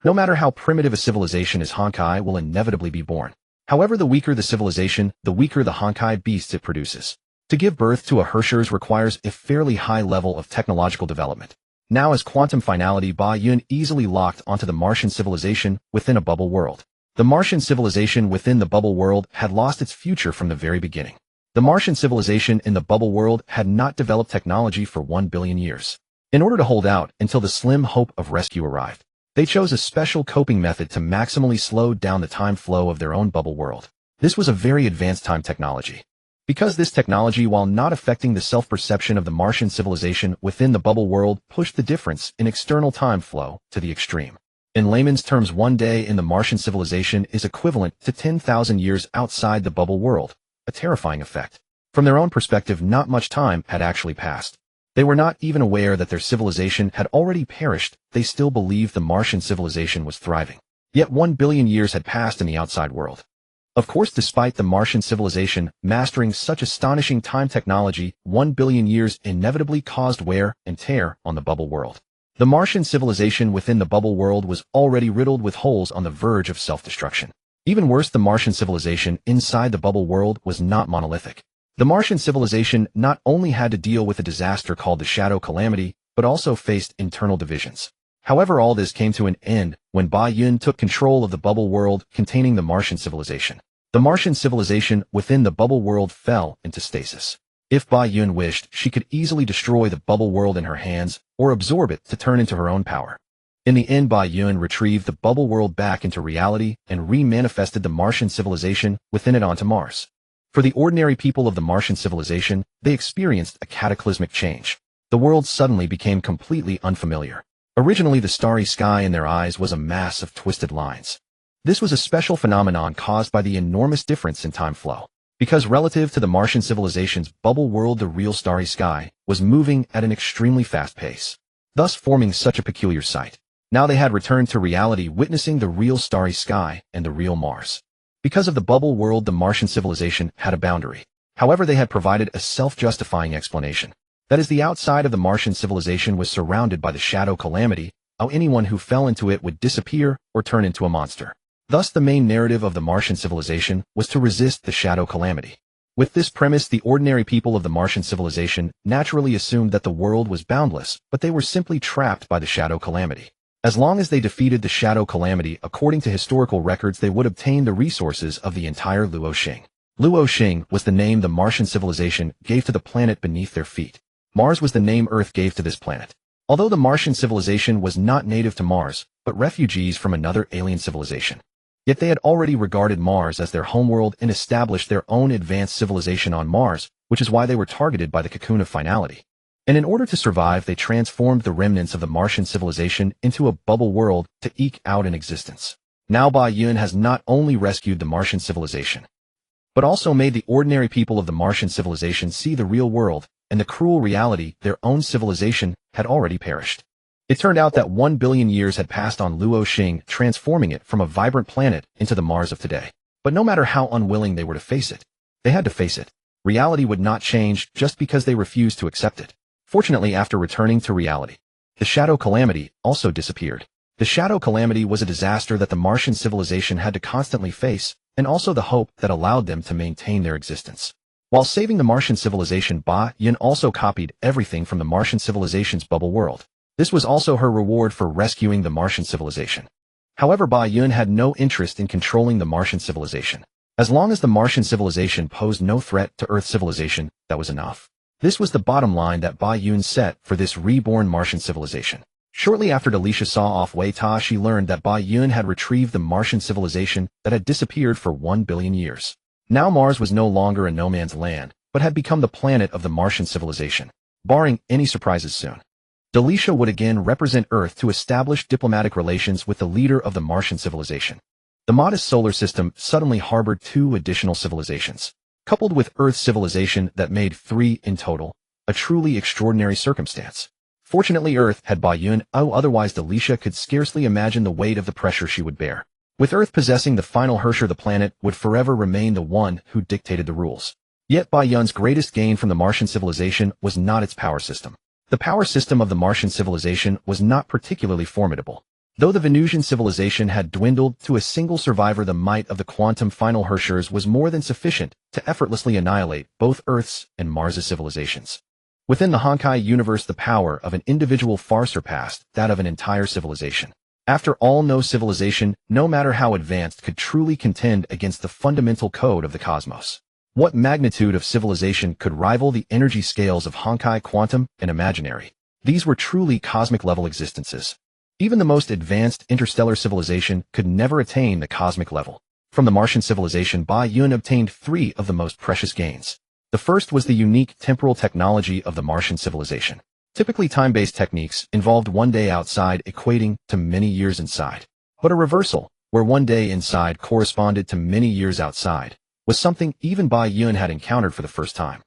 No matter how primitive a civilization is, Honkai will inevitably be born. However, the weaker the civilization, the weaker the Honkai beasts it produces. To give birth to a Hershers requires a fairly high level of technological development. Now as quantum finality, Ba Yun easily locked onto the Martian civilization within a bubble world. The Martian civilization within the bubble world had lost its future from the very beginning. The Martian civilization in the bubble world had not developed technology for 1 billion years. In order to hold out until the slim hope of rescue arrived, they chose a special coping method to maximally slow down the time flow of their own bubble world. This was a very advanced time technology. Because this technology, while not affecting the self-perception of the Martian civilization within the bubble world, pushed the difference in external time flow to the extreme. In layman's terms, 1 day in the Martian civilization is equivalent to 10,000 years outside the bubble world, a terrifying effect. From their own perspective, not much time had actually passed. They were not even aware that their civilization had already perished. They still believed the Martian civilization was thriving. Yet 1 billion years had passed in the outside world. Of course, despite the Martian civilization mastering such astonishing time technology, 1 billion years inevitably caused wear and tear on the bubble world. The Martian civilization within the bubble world was already riddled with holes on the verge of self-destruction. Even worse, the Martian civilization inside the bubble world was not monolithic. The Martian civilization not only had to deal with a disaster called the Shadow Calamity, but also faced internal divisions. However, all this came to an end when Ba Yun took control of the bubble world containing the Martian civilization. The Martian civilization within the bubble world fell into stasis. If Ba Yun wished, she could easily destroy the bubble world in her hands or absorb it to turn into her own power. In the end, Ba Yun retrieved the bubble world back into reality and re-manifested the Martian civilization within it onto Mars. For the ordinary people of the Martian civilization, they experienced a cataclysmic change. The world suddenly became completely unfamiliar. Originally, the starry sky in their eyes was a mass of twisted lines. This was a special phenomenon caused by the enormous difference in time flow. Because relative to the Martian civilization's bubble world, the real starry sky was moving at an extremely fast pace, thus forming such a peculiar sight. Now they had returned to reality, witnessing the real starry sky and the real Mars. Because of the bubble world, the Martian civilization had a boundary. However, they had provided a self-justifying explanation. That is, the outside of the Martian civilization was surrounded by the Shadow Calamity, how anyone who fell into it would disappear or turn into a monster. Thus, the main narrative of the Martian civilization was to resist the Shadow Calamity. With this premise, the ordinary people of the Martian civilization naturally assumed that the world was boundless, but they were simply trapped by the Shadow Calamity. As long as they defeated the Shadow Calamity, according to historical records, they would obtain the resources of the entire Luo Xing. Luo Xing was the name the Martian civilization gave to the planet beneath their feet. Mars was the name Earth gave to this planet. Although the Martian civilization was not native to Mars, but refugees from another alien civilization. Yet they had already regarded Mars as their homeworld and established their own advanced civilization on Mars, which is why they were targeted by the cocoon of finality. And in order to survive, they transformed the remnants of the Martian civilization into a bubble world to eke out an existence. Now Ba Yun has not only rescued the Martian civilization, but also made the ordinary people of the Martian civilization see the real world and the cruel reality their own civilization had already perished. It turned out that 1 billion years had passed on Luo Xing, transforming it from a vibrant planet into the Mars of today. But no matter how unwilling they were to face it, they had to face it. Reality would not change just because they refused to accept it. Fortunately, after returning to reality, the Shadow Calamity also disappeared. The Shadow Calamity was a disaster that the Martian civilization had to constantly face, and also the hope that allowed them to maintain their existence. While saving the Martian civilization, Ba Yun also copied everything from the Martian civilization's bubble world. This was also her reward for rescuing the Martian civilization. However, Ba Yun had no interest in controlling the Martian civilization. As long as the Martian civilization posed no threat to Earth civilization, that was enough. This was the bottom line that Ba Yun set for this reborn Martian civilization. Shortly after Delicia saw off Wei Ta, she learned that Ba Yun had retrieved the Martian civilization that had disappeared for 1 billion years. Now Mars was no longer a no man's land, but had become the planet of the Martian civilization, barring any surprises soon. Delicia would again represent Earth to establish diplomatic relations with the leader of the Martian civilization. The modest solar system suddenly harbored two additional civilizations. Coupled with Earth's civilization that made 3 in total, a truly extraordinary circumstance. Fortunately, Earth had Bayun, otherwise Delicia could scarcely imagine the weight of the pressure she would bear. With Earth possessing the final Herrscher, the planet would forever remain the one who dictated the rules. Yet Bayun's greatest gain from the Martian civilization was not its power system. The power system of the Martian civilization was not particularly formidable. Though the Venusian civilization had dwindled to a single survivor, the might of the quantum final Herrschers was more than sufficient to effortlessly annihilate both Earth's and Mars's civilizations. Within the Honkai universe, the power of an individual far surpassed that of an entire civilization. After all, no civilization, no matter how advanced, could truly contend against the fundamental code of the cosmos. What magnitude of civilization could rival the energy scales of Honkai, quantum, and imaginary? These were truly cosmic-level existences. Even the most advanced interstellar civilization could never attain the cosmic level. From the Martian civilization, Bayun obtained 3 of the most precious gains. The first was the unique temporal technology of the Martian civilization. Typically, time-based techniques involved 1 day outside equating to many years inside. But a reversal, where 1 day inside corresponded to many years outside, was something even Bayun had encountered for the first time.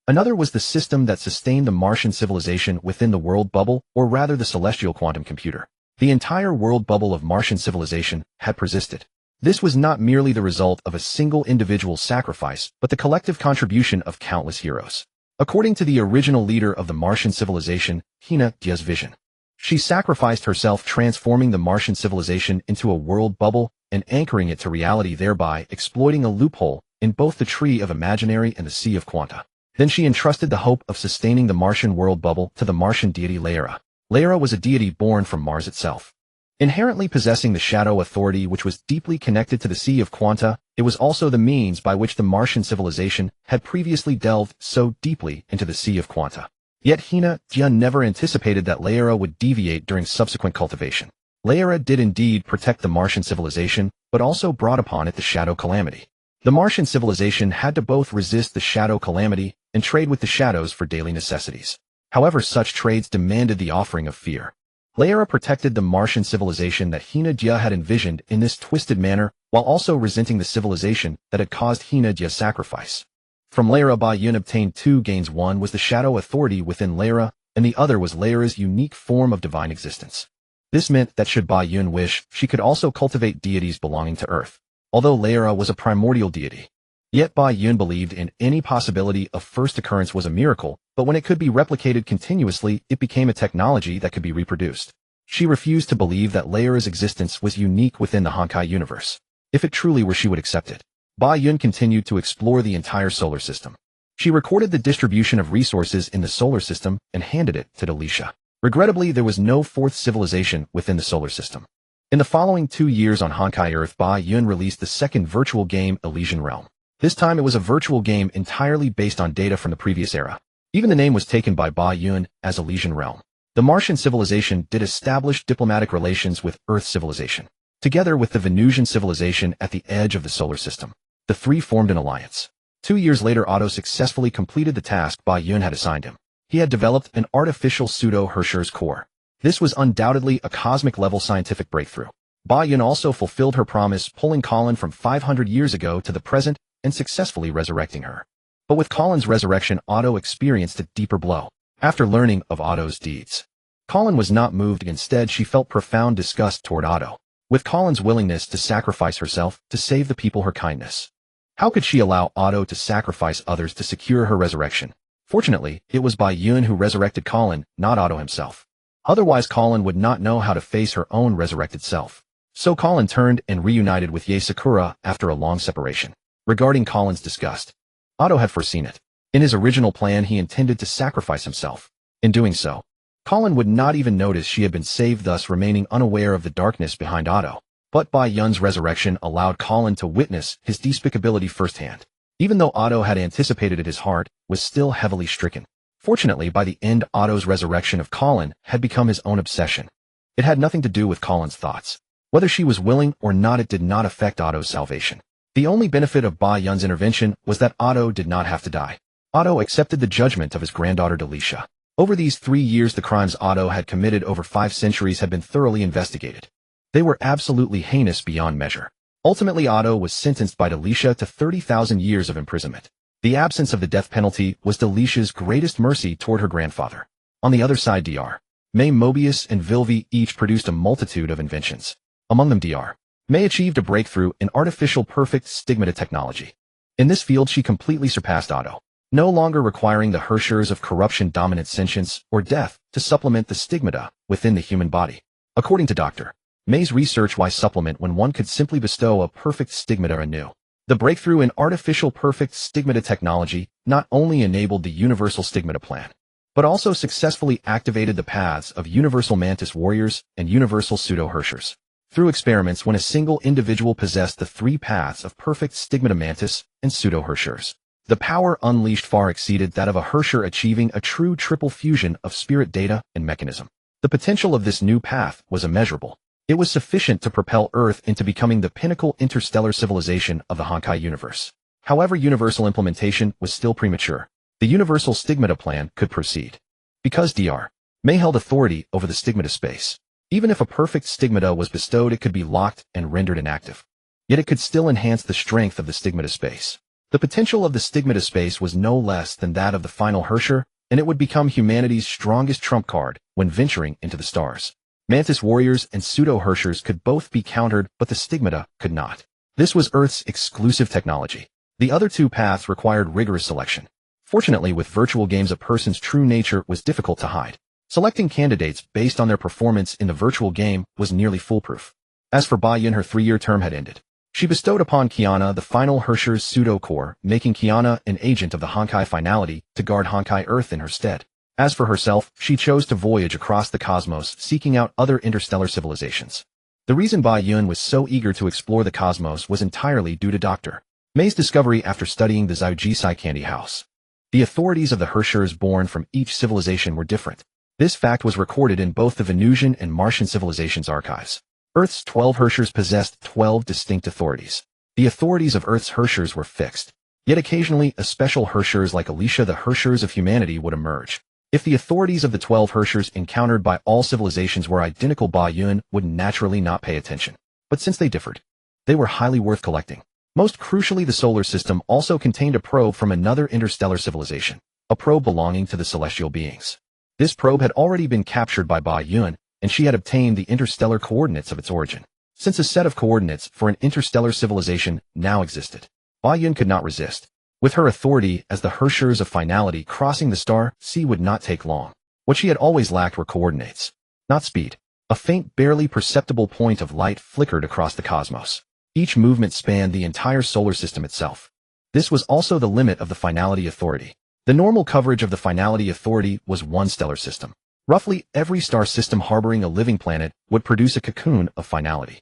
Another was the system that sustained the Martian civilization within the world bubble, or rather the celestial quantum computer. The entire world bubble of Martian civilization had persisted. This was not merely the result of a single individual's sacrifice, but the collective contribution of countless heroes. According to the original leader of the Martian civilization, Hina Dia's vision, she sacrificed herself, transforming the Martian civilization into a world bubble and anchoring it to reality, thereby exploiting a loophole in both the Tree of Imaginary and the Sea of Quanta. Then she entrusted the hope of sustaining the Martian world bubble to the Martian deity Laera. Laera was a deity born from Mars itself. Inherently possessing the shadow authority which was deeply connected to the Sea of Quanta, it was also the means by which the Martian civilization had previously delved so deeply into the Sea of Quanta. Yet Hina Dia never anticipated that Laera would deviate during subsequent cultivation. Laera did indeed protect the Martian civilization, but also brought upon it the shadow calamity. The Martian civilization had to both resist the shadow calamity and trade with the shadows for daily necessities. However, such trades demanded the offering of fear. Laera protected the Martian civilization that Hina Dia had envisioned in this twisted manner, while also resenting the civilization that had caused Hina Dia's sacrifice. From Laera, Bayun obtained 2 gains. One was the shadow authority within Laera, and the other was Laera's unique form of divine existence. This meant that should Bayun wish, she could also cultivate deities belonging to Earth. Although Laera was a primordial deity, yet Bayun believed in any possibility of first occurrence was a miracle, but when it could be replicated continuously, it became a technology that could be reproduced. She refused to believe that Laera's existence was unique within the Honkai universe. If it truly were, she would accept it. Bayun continued to explore the entire solar system. She recorded the distribution of resources in the solar system and handed it to Delicia. Regrettably, there was no 4th civilization within the solar system. In the following 2 years on Honkai Earth, Bayun released the second virtual game, Elysian Realm. This time it was a virtual game entirely based on data from the previous era. Even the name was taken by Bayun as Elysian Realm. The Martian civilization did establish diplomatic relations with Earth civilization. Together with the Venusian civilization at the edge of the solar system, the 3 formed an alliance. 2 years later, Otto successfully completed the task Bayun had assigned him. He had developed an artificial pseudo-Herrscher's core. This was undoubtedly a cosmic-level scientific breakthrough. Bayun also fulfilled her promise, pulling Colin from 500 years ago to the present and successfully resurrecting her. But with Colin's resurrection, Otto experienced a deeper blow. After learning of Otto's deeds, Colin was not moved. Instead, she felt profound disgust toward Otto. With Colin's willingness to sacrifice herself to save the people, her kindness, how could she allow Otto to sacrifice others to secure her resurrection? Fortunately, it was Bayun who resurrected Colin, not Otto himself. Otherwise, Colin would not know how to face her own resurrected self. So Colin turned and reunited with Yae Sakura after a long separation. Regarding Colin's disgust, Otto had foreseen it. In his original plan, he intended to sacrifice himself. In doing so, Colin would not even notice she had been saved, thus remaining unaware of the darkness behind Otto. But Bayun's resurrection allowed Colin to witness his despicability firsthand. Even though Otto had anticipated it, his heart was still heavily stricken. Fortunately, by the end, Otto's resurrection of Colin had become his own obsession. It had nothing to do with Colin's thoughts. Whether she was willing or not, it did not affect Otto's salvation. The only benefit of Bayun's intervention was that Otto did not have to die. Otto accepted the judgment of his granddaughter Delicia. Over these 3 years, the crimes Otto had committed over 5 centuries had been thoroughly investigated. They were absolutely heinous beyond measure. Ultimately, Otto was sentenced by Delicia to 30,000 years of imprisonment. The absence of the death penalty was Delicia's greatest mercy toward her grandfather. On the other side, Dr. May, Mobius, and Vilvi each produced a multitude of inventions. Among them, Dr. May achieved a breakthrough in artificial perfect stigmata technology. In this field, she completely surpassed Otto, no longer requiring the Herschers of corruption, dominant sentience, or death to supplement the stigmata within the human body. According to Dr. May's research, why supplement when one could simply bestow a perfect stigmata anew? The breakthrough in artificial perfect stigmata technology not only enabled the universal stigmata plan, but also successfully activated the paths of universal mantis warriors and universal pseudo-Herschers. Through experiments, when a single individual possessed the three paths of perfect stigmata mantis and pseudo-Herschers, the power unleashed far exceeded that of a Herscher achieving a true triple fusion of spirit, data, and mechanism. The potential of this new path was immeasurable. It was sufficient to propel Earth into becoming the pinnacle interstellar civilization of the Honkai universe. However, universal implementation was still premature. The universal stigmata plan could proceed, because Dr. May held authority over the stigmata space. Even if a perfect stigmata was bestowed, it could be locked and rendered inactive. Yet it could still enhance the strength of the stigmata space. The potential of the stigmata space was no less than that of the final Herrscher, and it would become humanity's strongest trump card when venturing into the stars. Mantis warriors and pseudo-Herschers could both be countered, but the stigmata could not. This was Earth's exclusive technology. The other two paths required rigorous selection. Fortunately, with virtual games, a person's true nature was difficult to hide. Selecting candidates based on their performance in the virtual game was nearly foolproof. As for Ba Yun, her 3-year term had ended. She bestowed upon Kiana the final Herrscher's pseudo-core, making Kiana an agent of the Honkai finality to guard Honkai Earth in her stead. As for herself, she chose to voyage across the cosmos, seeking out other interstellar civilizations. The reason Ba Yun was so eager to explore the cosmos was entirely due to Dr. May's discovery after studying the Zaujisai candy house. The authorities of the Herschers born from each civilization were different. This fact was recorded in both the Venusian and Martian civilizations' archives. Earth's 12 Herschers possessed 12 distinct authorities. The authorities of Earth's Herschers were fixed. Yet occasionally, a special Herschers like Alicia, the Herschers of humanity, would emerge. If the authorities of the 12 Herschers encountered by all civilizations were identical, Ba Yun would naturally not pay attention. But since they differed, they were highly worth collecting. Most crucially, the solar system also contained a probe from another interstellar civilization, a probe belonging to the celestial beings. This probe had already been captured by Ba Yun, and she had obtained the interstellar coordinates of its origin. Since a set of coordinates for an interstellar civilization now existed, Ba Yun could not resist. With her authority as the Herschers of finality, crossing the star sea would not take long. What she had always lacked were coordinates, not speed. A faint, barely perceptible point of light flickered across the cosmos. Each movement spanned the entire solar system itself. This was also the limit of the finality authority. The normal coverage of the finality authority was one stellar system. Roughly every star system harboring a living planet would produce a cocoon of finality.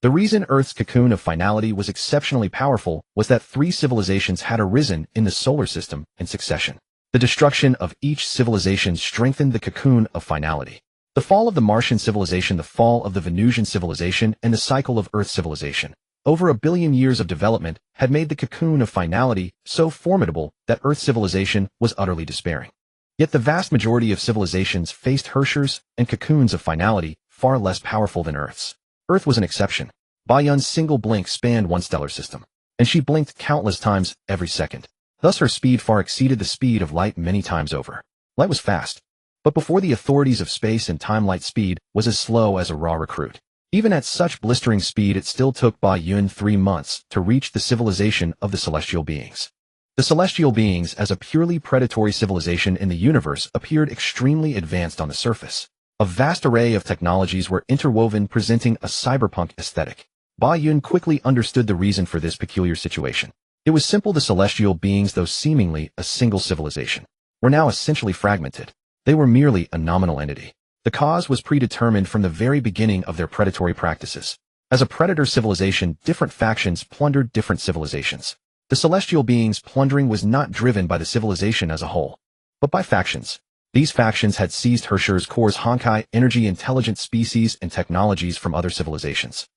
The reason Earth's cocoon of finality was exceptionally powerful was that 3 civilizations had arisen in the solar system in succession. The destruction of each civilization strengthened the cocoon of finality. The fall of the Martian civilization, the fall of the Venusian civilization, and the cycle of Earth civilization, over 1 billion years of development, had made the cocoon of finality so formidable that Earth civilization was utterly despairing. Yet the vast majority of civilizations faced Herschers and cocoons of finality far less powerful than Earth's. Earth was an exception. Ba Yun's single blink spanned one stellar system, and she blinked countless times every second. Thus her speed far exceeded the speed of light many times over. Light was fast, but before the authorities of space and time, light speed was as slow as a raw recruit. Even at such blistering speed, it still took Ba Yun 3 months to reach the civilization of the celestial beings. The celestial beings, as a purely predatory civilization in the universe, appeared extremely advanced on the surface. A vast array of technologies were interwoven, presenting a cyberpunk aesthetic. Ba Yun quickly understood the reason for this peculiar situation. It was simple. The celestial beings, though seemingly a single civilization, were now essentially fragmented. They were merely a nominal entity. The cause was predetermined from the very beginning of their predatory practices. As a predator civilization, different factions plundered different civilizations. The celestial beings' plundering was not driven by the civilization as a whole, but by factions. These factions had seized Herschers' cores, Honkai energy, intelligent species, and technologies from other civilizations.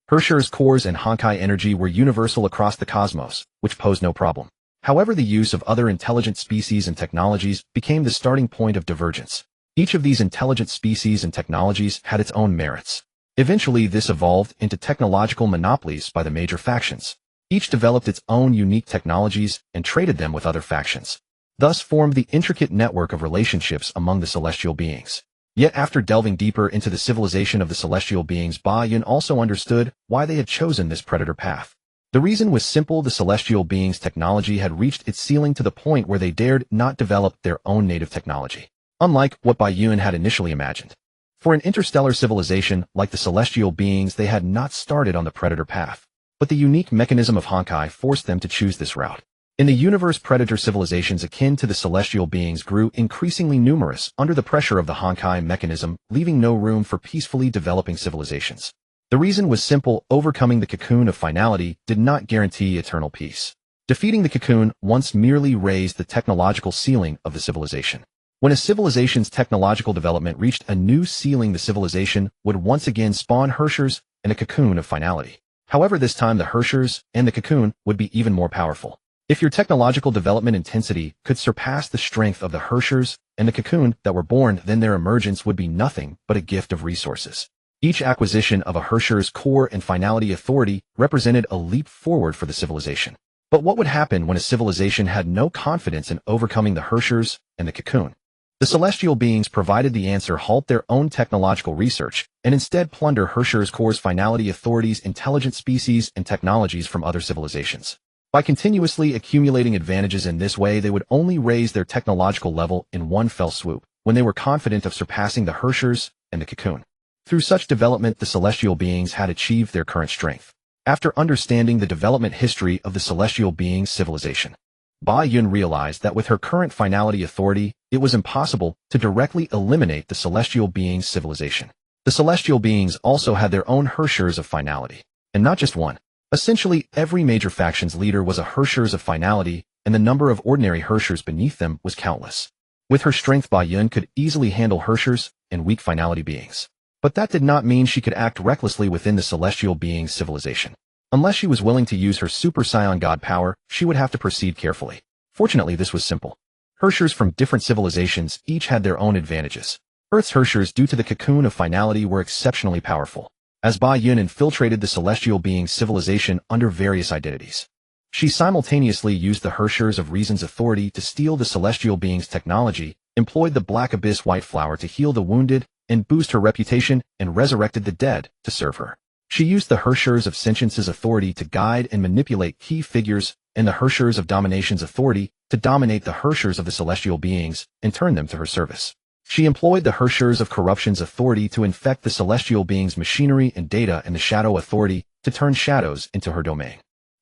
Herschers' cores and Honkai energy were universal across the cosmos, which posed no problem. However, the use of other intelligent species and technologies became the starting point of divergence. Each of these intelligent species and technologies had its own merits. Eventually, this evolved into technological monopolies by the major factions. Each developed its own unique technologies and traded them with other factions. Thus formed the intricate network of relationships among the celestial beings. Yet after delving deeper into the civilization of the celestial beings, Ba Yun also understood why they had chosen this predator path. The reason was simple: the celestial beings' technology had reached its ceiling to the point where they dared not develop their own native technology, unlike what Ba Yun had initially imagined. For an interstellar civilization like the celestial beings, they had not started on the predator path, but the unique mechanism of Honkai forced them to choose this route. In the universe, predator civilizations akin to the celestial beings grew increasingly numerous under the pressure of the Honkai mechanism, leaving no room for peacefully developing civilizations. The reason was simple: overcoming the cocoon of finality did not guarantee eternal peace. Defeating the cocoon once merely raised the technological ceiling of the civilization. When a civilization's technological development reached a new ceiling, the civilization would once again spawn Herschers and a cocoon of finality. However, this time the Herschers and the cocoon would be even more powerful. If your technological development intensity could surpass the strength of the Herschers and the cocoon that were born, then their emergence would be nothing but a gift of resources. Each acquisition of a Herscher's core and finality authority represented a leap forward for the civilization. But what would happen when a civilization had no confidence in overcoming the Herschers and the cocoon? The celestial beings provided the answer: halt their own technological research and instead plunder Herscher's core's finality authorities, intelligent species, and technologies from other civilizations. By continuously accumulating advantages in this way, they would only raise their technological level in one fell swoop, when they were confident of surpassing the Herschers and the cocoon. Through such development, the celestial beings had achieved their current strength. After understanding the development history of the celestial beings' civilization, Ba Yun realized that with her current finality authority, it was impossible to directly eliminate the celestial beings' civilization. The celestial beings also had their own Herschers of finality, and not just one. Essentially, every major faction's leader was a Herschers of finality, and the number of ordinary Herschers beneath them was countless. With her strength, Ba Yun could easily handle Herschers and weak finality beings. But that did not mean she could act recklessly within the celestial beings' civilization. Unless she was willing to use her Super Saiyan God power, she would have to proceed carefully. Fortunately, this was simple. Herschers from different civilizations each had their own advantages. Earth's Herschers, due to the cocoon of finality, were exceptionally powerful. As Ba Yun infiltrated the celestial beings' civilization under various identities, she simultaneously used the Herschers of Reason's authority to steal the celestial beings' technology, employed the Black Abyss White Flower to heal the wounded and boost her reputation, and resurrected the dead to serve her. She used the Herschers of Sentience's authority to guide and manipulate key figures, and the Herschers of Domination's authority to dominate the Herschers of the celestial beings and turn them to her service. She employed the Herschers of Corruption's authority to infect the celestial beings' machinery and data, and the Shadow authority to turn shadows into her domain.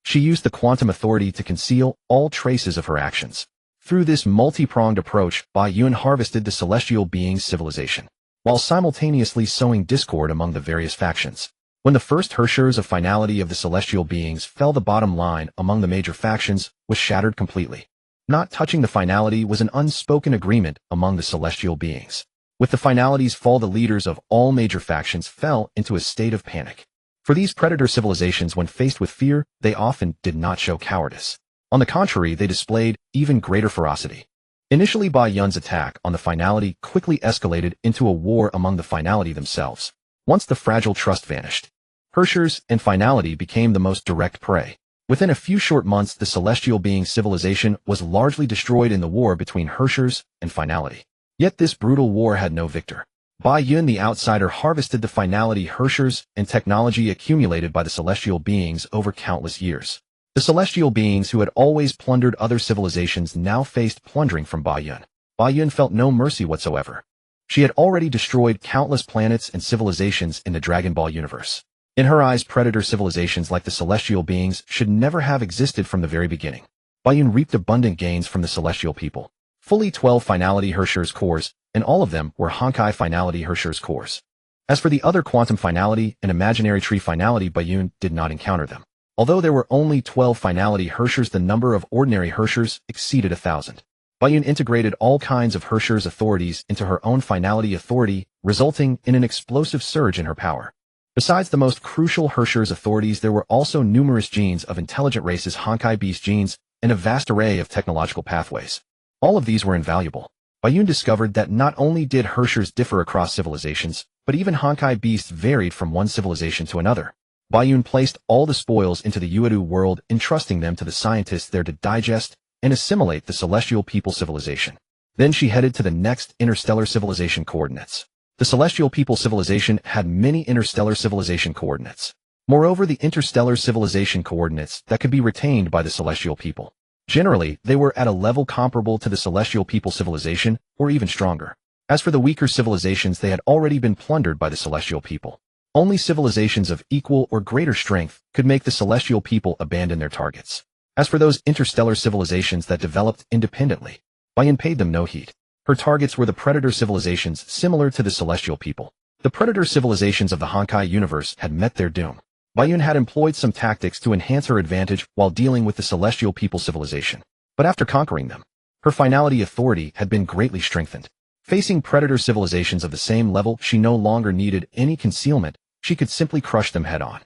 She used the Quantum authority to conceal all traces of her actions. Through this multi-pronged approach, Ba Yun harvested the celestial beings' civilization, while simultaneously sowing discord among the various factions. When the first Herschers of finality of the celestial beings fell, the bottom line among the major factions was shattered completely. Not touching the finality was an unspoken agreement among the celestial beings. With the finality's fall, the leaders of all major factions fell into a state of panic. For these predator civilizations, when faced with fear, they often did not show cowardice. On the contrary, they displayed even greater ferocity. Initially, Ba Yun's attack on the finality quickly escalated into a war among the finality themselves. Once the fragile trust vanished, Herschers and finality became the most direct prey. Within a few short months, the celestial being civilization was largely destroyed in the war between Herschers and finality. Yet this brutal war had no victor. Ba Yun, the outsider, harvested the finality Herschers and technology accumulated by the celestial beings over countless years. The celestial beings, who had always plundered other civilizations, now faced plundering from Ba Yun. Ba Yun felt no mercy whatsoever. She had already destroyed countless planets and civilizations in the Dragon Ball universe. In her eyes, predator civilizations like the celestial beings should never have existed from the very beginning. Ba Yun reaped abundant gains from the celestial people. Fully 12 finality Herschers cores, and all of them were Honkai finality Herschers cores. As for the other quantum finality and imaginary tree finality, Ba Yun did not encounter them. Although there were only 12 finality Herschers, the number of ordinary Herschers exceeded 1,000. Ba Yun integrated all kinds of Herschers' authorities into her own finality authority, resulting in an explosive surge in her power. Besides the most crucial Herschers' authorities, there were also numerous genes of intelligent races, Honkai beast genes, and a vast array of technological pathways. All of these were invaluable. Bayun discovered that not only did Herschers differ across civilizations, but even Honkai beasts varied from one civilization to another. Bayun placed all the spoils into the Uedu world, entrusting them to the scientists there to digest and assimilate the celestial people civilization. Then she headed to the next interstellar civilization coordinates. The celestial people civilization had many interstellar civilization coordinates. Moreover, the interstellar civilization coordinates that could be retained by the celestial people. Generally, they were at a level comparable to the celestial people civilization, or even stronger. As for the weaker civilizations, they had already been plundered by the celestial people. Only civilizations of equal or greater strength could make the celestial people abandon their targets. As for those interstellar civilizations that developed independently, Bayun paid them no heed. Her targets were the predator civilizations similar to the celestial people. The predator civilizations of the Honkai universe had met their doom. Bayun had employed some tactics to enhance her advantage while dealing with the celestial people civilization. But after conquering them, her finality authority had been greatly strengthened. Facing predator civilizations of the same level, she no longer needed any concealment. She could simply crush them head-on.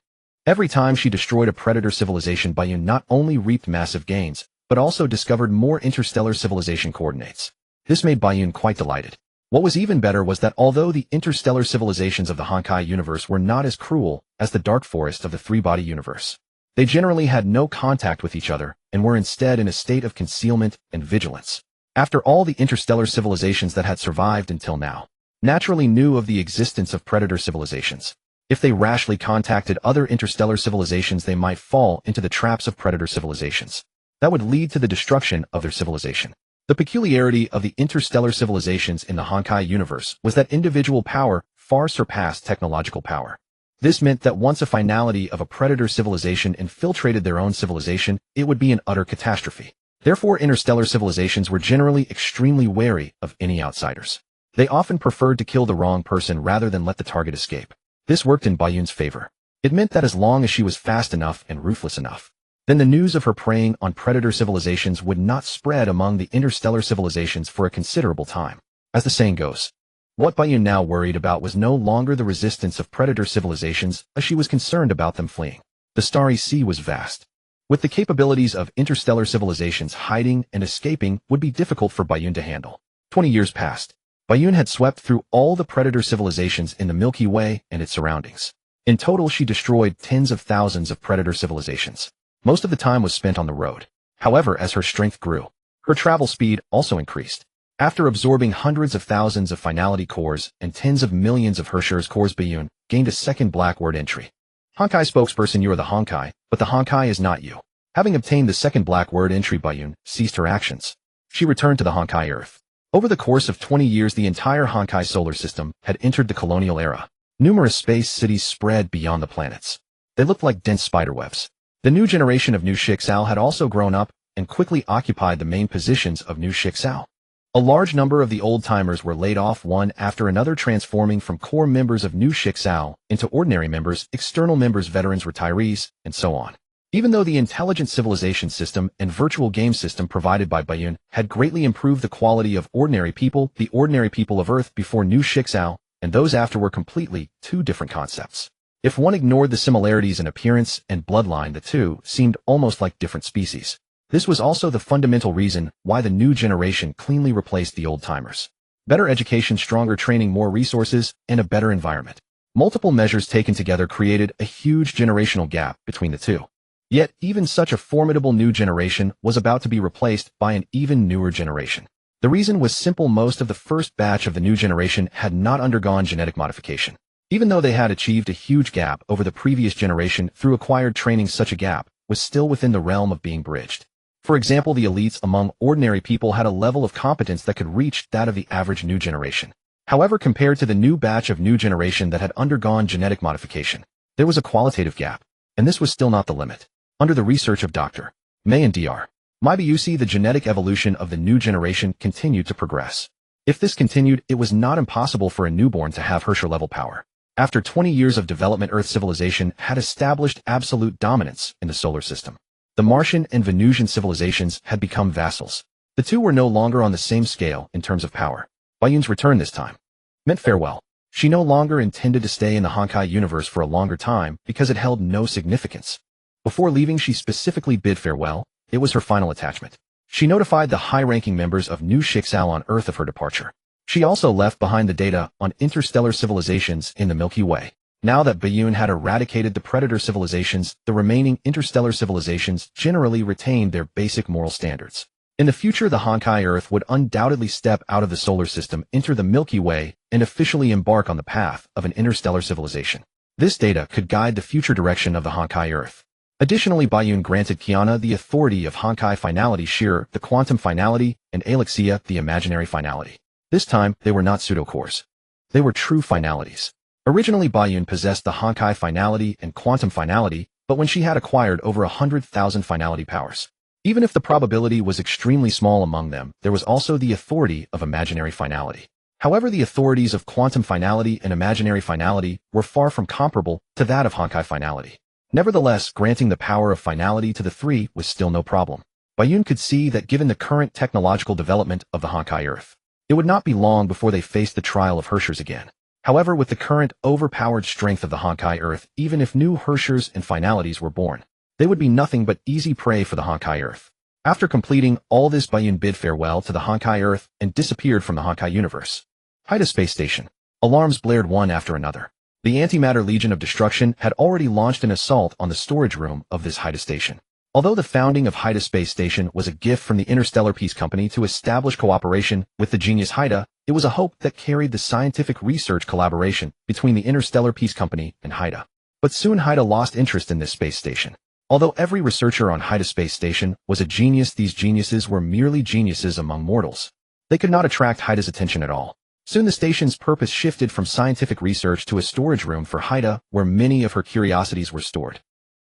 Every time she destroyed a predator civilization, Bayun not only reaped massive gains, but also discovered more interstellar civilization coordinates. This made Bayun quite delighted. What was even better was that although the interstellar civilizations of the Honkai universe were not as cruel as the dark forest of the three-body universe, they generally had no contact with each other and were instead in a state of concealment and vigilance. After all, the interstellar civilizations that had survived until now naturally knew of the existence of predator civilizations. If they rashly contacted other interstellar civilizations, they might fall into the traps of predator civilizations. That would lead to the destruction of their civilization. The peculiarity of the interstellar civilizations in the Honkai universe was that individual power far surpassed technological power. This meant that once a finality of a predator civilization infiltrated their own civilization, it would be an utter catastrophe. Therefore, interstellar civilizations were generally extremely wary of any outsiders. They often preferred to kill the wrong person rather than let the target escape. This worked in Bayun's favor. It meant that as long as she was fast enough and ruthless enough, then the news of her preying on predator civilizations would not spread among the interstellar civilizations for a considerable time. As the saying goes, what Bayun now worried about was no longer the resistance of predator civilizations, as she was concerned about them fleeing. The Starry Sea was vast. With the capabilities of interstellar civilizations, hiding and escaping would be difficult for Bayun to handle. 20 years passed. Bayun had swept through all the predator civilizations in the Milky Way and its surroundings. In total, she destroyed tens of thousands of predator civilizations. Most of the time was spent on the road. However, as her strength grew, her travel speed also increased. After absorbing hundreds of thousands of finality cores and tens of millions of Herschers cores, Bayun gained a second black word entry. Honkai spokesperson, you are the Honkai, but the Honkai is not you. Having obtained the second black word entry, Bayun ceased her actions. She returned to the Honkai Earth. Over the course of 20 years, the entire Honkai solar system had entered the colonial era. Numerous space cities spread beyond the planets. They looked like dense spiderwebs. The new generation of New Shixao had also grown up and quickly occupied the main positions of New Shixao. A large number of the old-timers were laid off one after another, transforming from core members of New Shixao into ordinary members, external members, veterans, retirees, and so on. Even though the intelligent civilization system and virtual game system provided by Bayun had greatly improved the quality of ordinary people, the ordinary people of Earth before New Shixao and those after were completely two different concepts. If one ignored the similarities in appearance and bloodline, the two seemed almost like different species. This was also the fundamental reason why the new generation cleanly replaced the old-timers. Better education, stronger training, more resources, and a better environment. Multiple measures taken together created a huge generational gap between the two. Yet, even such a formidable new generation was about to be replaced by an even newer generation. The reason was simple: most of the first batch of the new generation had not undergone genetic modification. Even though they had achieved a huge gap over the previous generation through acquired training, such a gap was still within the realm of being bridged. For example, the elites among ordinary people had a level of competence that could reach that of the average new generation. However, compared to the new batch of new generation that had undergone genetic modification, there was a qualitative gap, and this was still not the limit. Under the research of Dr. May and Dr. Maibayusi, the genetic evolution of the new generation continued to progress. If this continued, it was not impossible for a newborn to have Herrscher-level power. After 20 years of development, Earth civilization had established absolute dominance in the solar system. The Martian and Venusian civilizations had become vassals. The two were no longer on the same scale in terms of power. Bayun's return this time meant farewell. She no longer intended to stay in the Honkai universe for a longer time because it held no significance. Before leaving, she specifically bid farewell. It was her final attachment. She notified the high-ranking members of New Shixal on Earth of her departure. She also left behind the data on interstellar civilizations in the Milky Way. Now that Bayun had eradicated the predator civilizations, the remaining interstellar civilizations generally retained their basic moral standards. In the future, the Honkai Earth would undoubtedly step out of the solar system, enter the Milky Way, and officially embark on the path of an interstellar civilization. This data could guide the future direction of the Honkai Earth. Additionally, Bayun granted Kiana the authority of Honkai Finality Shearer, the Quantum Finality, and Alexia, the Imaginary Finality. This time, they were not pseudo-cores. They were true finalities. Originally, Bayun possessed the Honkai Finality and Quantum Finality, but when she had acquired over 100,000 finality powers. Even if the probability was extremely small among them, there was also the authority of Imaginary Finality. However, the authorities of Quantum Finality and Imaginary Finality were far from comparable to that of Honkai Finality. Nevertheless, granting the power of finality to the three was still no problem. Bayun could see that given the current technological development of the Honkai Earth, it would not be long before they faced the trial of Hershers again. However, with the current overpowered strength of the Honkai Earth, even if new Hershers and finalities were born, they would be nothing but easy prey for the Honkai Earth. After completing all this, Bayun bid farewell to the Honkai Earth and disappeared from the Honkai universe. Haida Space Station. Alarms blared one after another. The Antimatter Legion of Destruction had already launched an assault on the storage room of this Haida Station. Although the founding of Haida Space Station was a gift from the Interstellar Peace Company to establish cooperation with the genius Haida, it was a hope that carried the scientific research collaboration between the Interstellar Peace Company and Haida. But soon Haida lost interest in this space station. Although every researcher on Haida Space Station was a genius, these geniuses were merely geniuses among mortals. They could not attract Haida's attention at all. Soon the station's purpose shifted from scientific research to a storage room for Haida, where many of her curiosities were stored.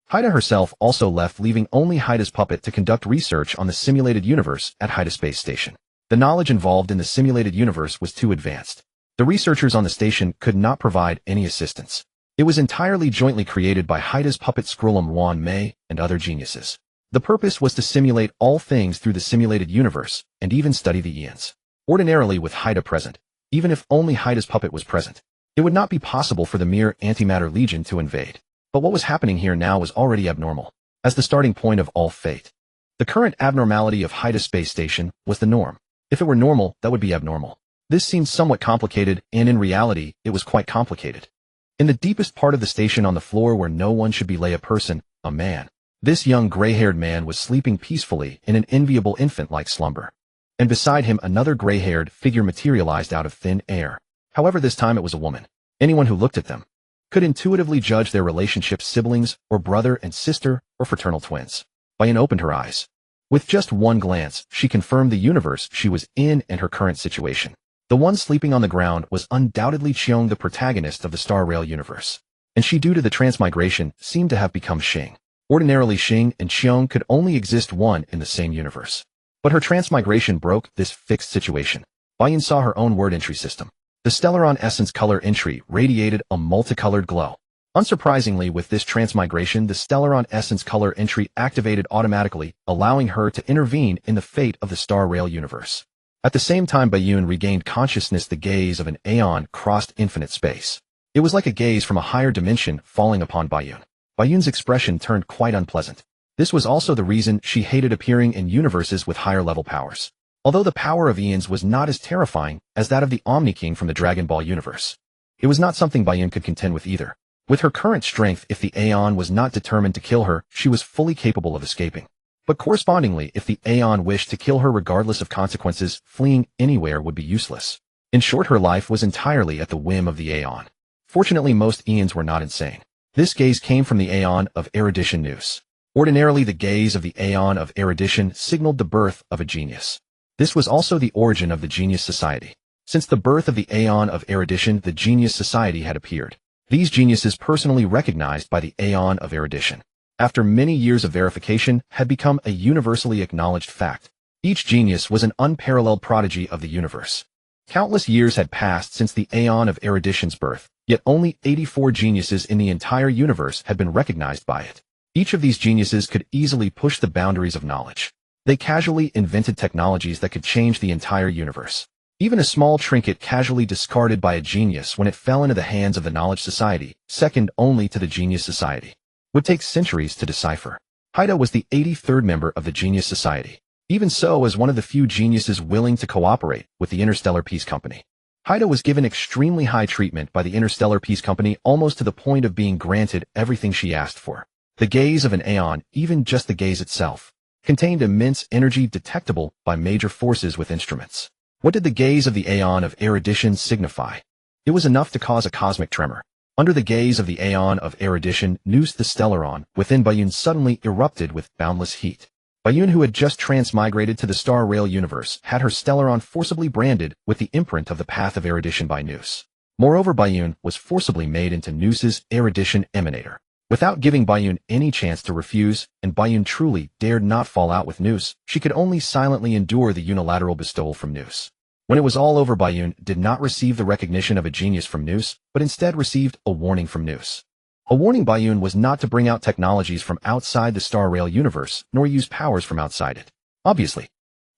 Haida herself also left, leaving only Haida's puppet to conduct research on the simulated universe at Haida Space Station. The knowledge involved in the simulated universe was too advanced. The researchers on the station could not provide any assistance. It was entirely jointly created by Haida's puppet Skrulum Wan Mei and other geniuses. The purpose was to simulate all things through the simulated universe, and even study the Eons. Ordinarily, with Haida present, even if only Haida's puppet was present, it would not be possible for the mere Antimatter Legion to invade. But what was happening here now was already abnormal, as the starting point of all fate. The current abnormality of Haida Space Station was the norm. If it were normal, that would be abnormal. This seemed somewhat complicated, and in reality, it was quite complicated. In the deepest part of the station, on the floor where no one should be, lay a person, a man. This young gray-haired man was sleeping peacefully in an enviable infant-like slumber. And beside him, another gray-haired figure materialized out of thin air. However, this time it was a woman. Anyone who looked at them could intuitively judge their relationship, siblings, or brother and sister, or fraternal twins. Bayun opened her eyes. With just one glance, she confirmed the universe she was in and her current situation. The one sleeping on the ground was undoubtedly Xiong, the protagonist of the Star Rail universe. And she, due to the transmigration, seemed to have become Xing. Ordinarily, Xing and Xiong could only exist one in the same universe. But her transmigration broke this fixed situation. Bayun saw her own word entry system. The Stellaron Essence color entry radiated a multicolored glow. Unsurprisingly, with this transmigration, the Stellaron Essence color entry activated automatically, allowing her to intervene in the fate of the Star Rail universe. At the same time, Bayun regained consciousness. The gaze of an Aeon crossed infinite space. It was like a gaze from a higher dimension falling upon Bayun. Bayun's expression turned quite unpleasant. This was also the reason she hated appearing in universes with higher level powers. Although the power of Eons was not as terrifying as that of the Omni King from the Dragon Ball universe, it was not something Bayun could contend with either. With her current strength, if the Aeon was not determined to kill her, she was fully capable of escaping. But correspondingly, if the Aeon wished to kill her regardless of consequences, fleeing anywhere would be useless. In short, her life was entirely at the whim of the Aeon. Fortunately, most Eons were not insane. This gaze came from the Aeon of Erudition Nous. Ordinarily, the gaze of the Aeon of Erudition signaled the birth of a genius. This was also the origin of the Genius Society. Since the birth of the Aeon of Erudition, the Genius Society had appeared. These geniuses, personally recognized by the Aeon of Erudition, after many years of verification, had become a universally acknowledged fact. Each genius was an unparalleled prodigy of the universe. Countless years had passed since the Aeon of Erudition's birth, yet only 84 geniuses in the entire universe had been recognized by it. Each of these geniuses could easily push the boundaries of knowledge. They casually invented technologies that could change the entire universe. Even a small trinket casually discarded by a genius when it fell into the hands of the Knowledge Society, second only to the Genius Society, would take centuries to decipher. Haida was the 83rd member of the Genius Society. Even so, as one of the few geniuses willing to cooperate with the Interstellar Peace Company, Haida was given extremely high treatment by the Interstellar Peace Company, almost to the point of being granted everything she asked for. The gaze of an Aeon, even just the gaze itself, contained immense energy detectable by major forces with instruments. What did the gaze of the Aeon of erudition signify? It was enough to cause a cosmic tremor. Under the gaze of the Aeon of erudition, Nous the Stellaron within Bayun suddenly erupted with boundless heat. Bayun, who had just transmigrated to the Star Rail universe, had her Stellaron forcibly branded with the imprint of the path of erudition by Nous. Moreover, Bayun was forcibly made into Nous's erudition emanator. Without giving Bayun any chance to refuse, and Bayun truly dared not fall out with Nous, she could only silently endure the unilateral bestowal from Nous. When it was all over, Bayun did not receive the recognition of a genius from Nous, but instead received a warning from Nous. A warning Bayun was not to bring out technologies from outside the Star Rail universe, nor use powers from outside it. Obviously,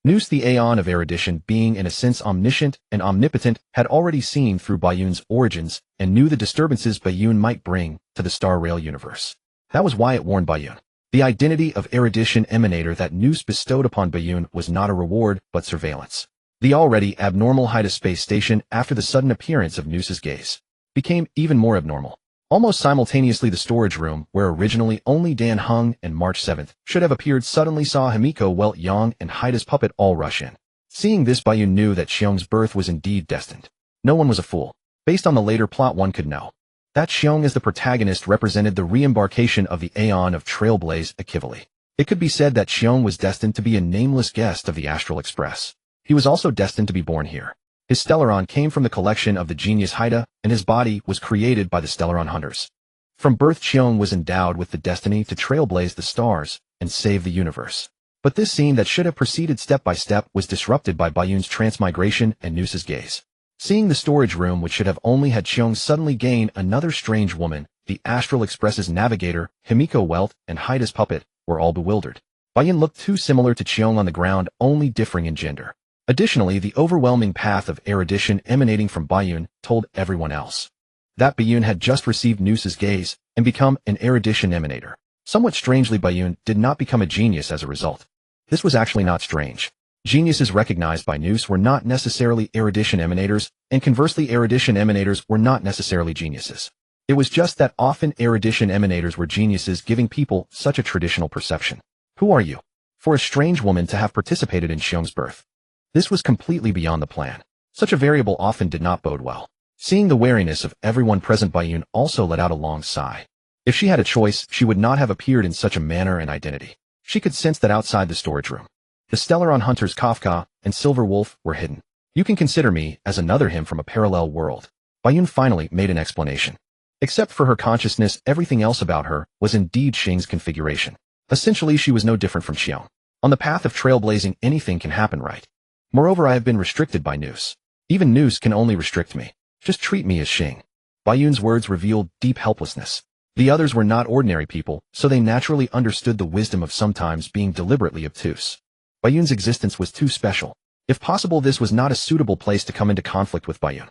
Nous, the Aeon of erudition, being in a sense omniscient and omnipotent, had already seen through Bayun's origins and knew the disturbances Bayun might bring to the Star Rail universe. That was why it warned Bayun. The identity of erudition emanator that Nous bestowed upon Bayun was not a reward, but surveillance. The already abnormal Haida space station, after the sudden appearance of Nous's gaze, became even more abnormal. Almost simultaneously, the storage room, where originally only Dan Heng and March 7th should have appeared, suddenly saw Himiko, Welt Yang, and Haida's puppet all rush in. Seeing this, Bayun knew that Xiong's birth was indeed destined. No one was a fool. Based on the later plot, one could know that Xiong as the protagonist represented the re-embarkation of the Aeon of Trailblaze Akivali. It could be said that Xiong was destined to be a nameless guest of the Astral Express. He was also destined to be born here. His Stellaron came from the collection of the genius Haida, and his body was created by the Stellaron hunters. From birth, Xiong was endowed with the destiny to trailblaze the stars and save the universe. But this scene that should have proceeded step by step was disrupted by Bayun's transmigration and Nous's gaze. Seeing the storage room, which should have only had Xiong suddenly gain another strange woman, the Astral Express's navigator, Himiko, Welt, and Haida's puppet, were all bewildered. Bayun looked too similar to Xiong on the ground, only differing in gender. Additionally, the overwhelming path of erudition emanating from Bayun told everyone else that Bayun had just received Nous's gaze and become an erudition emanator. Somewhat strangely, Bayun did not become a genius as a result. This was actually not strange. Geniuses recognized by Nous were not necessarily erudition emanators, and conversely, erudition emanators were not necessarily geniuses. It was just that often erudition emanators were geniuses, giving people such a traditional perception. Who are you? For a strange woman to have participated in Xiong's birth. This was completely beyond the plan. Such a variable often did not bode well. Seeing the wariness of everyone present, Bayun also let out a long sigh. If she had a choice, she would not have appeared in such a manner and identity. She could sense that outside the storage room, the Stellaron hunters Kafka and Silver Wolf were hidden. You can consider me as another him from a parallel world. Bayun finally made an explanation. Except for her consciousness, everything else about her was indeed Xing's configuration. Essentially, she was no different from Xiong. On the path of trailblazing, anything can happen, right? Moreover, I have been restricted by Nous. Even Nous can only restrict me. Just treat me as Xing. Bayun's words revealed deep helplessness. The others were not ordinary people, so they naturally understood the wisdom of sometimes being deliberately obtuse. Bayun's existence was too special. If possible, this was not a suitable place to come into conflict with Bayun.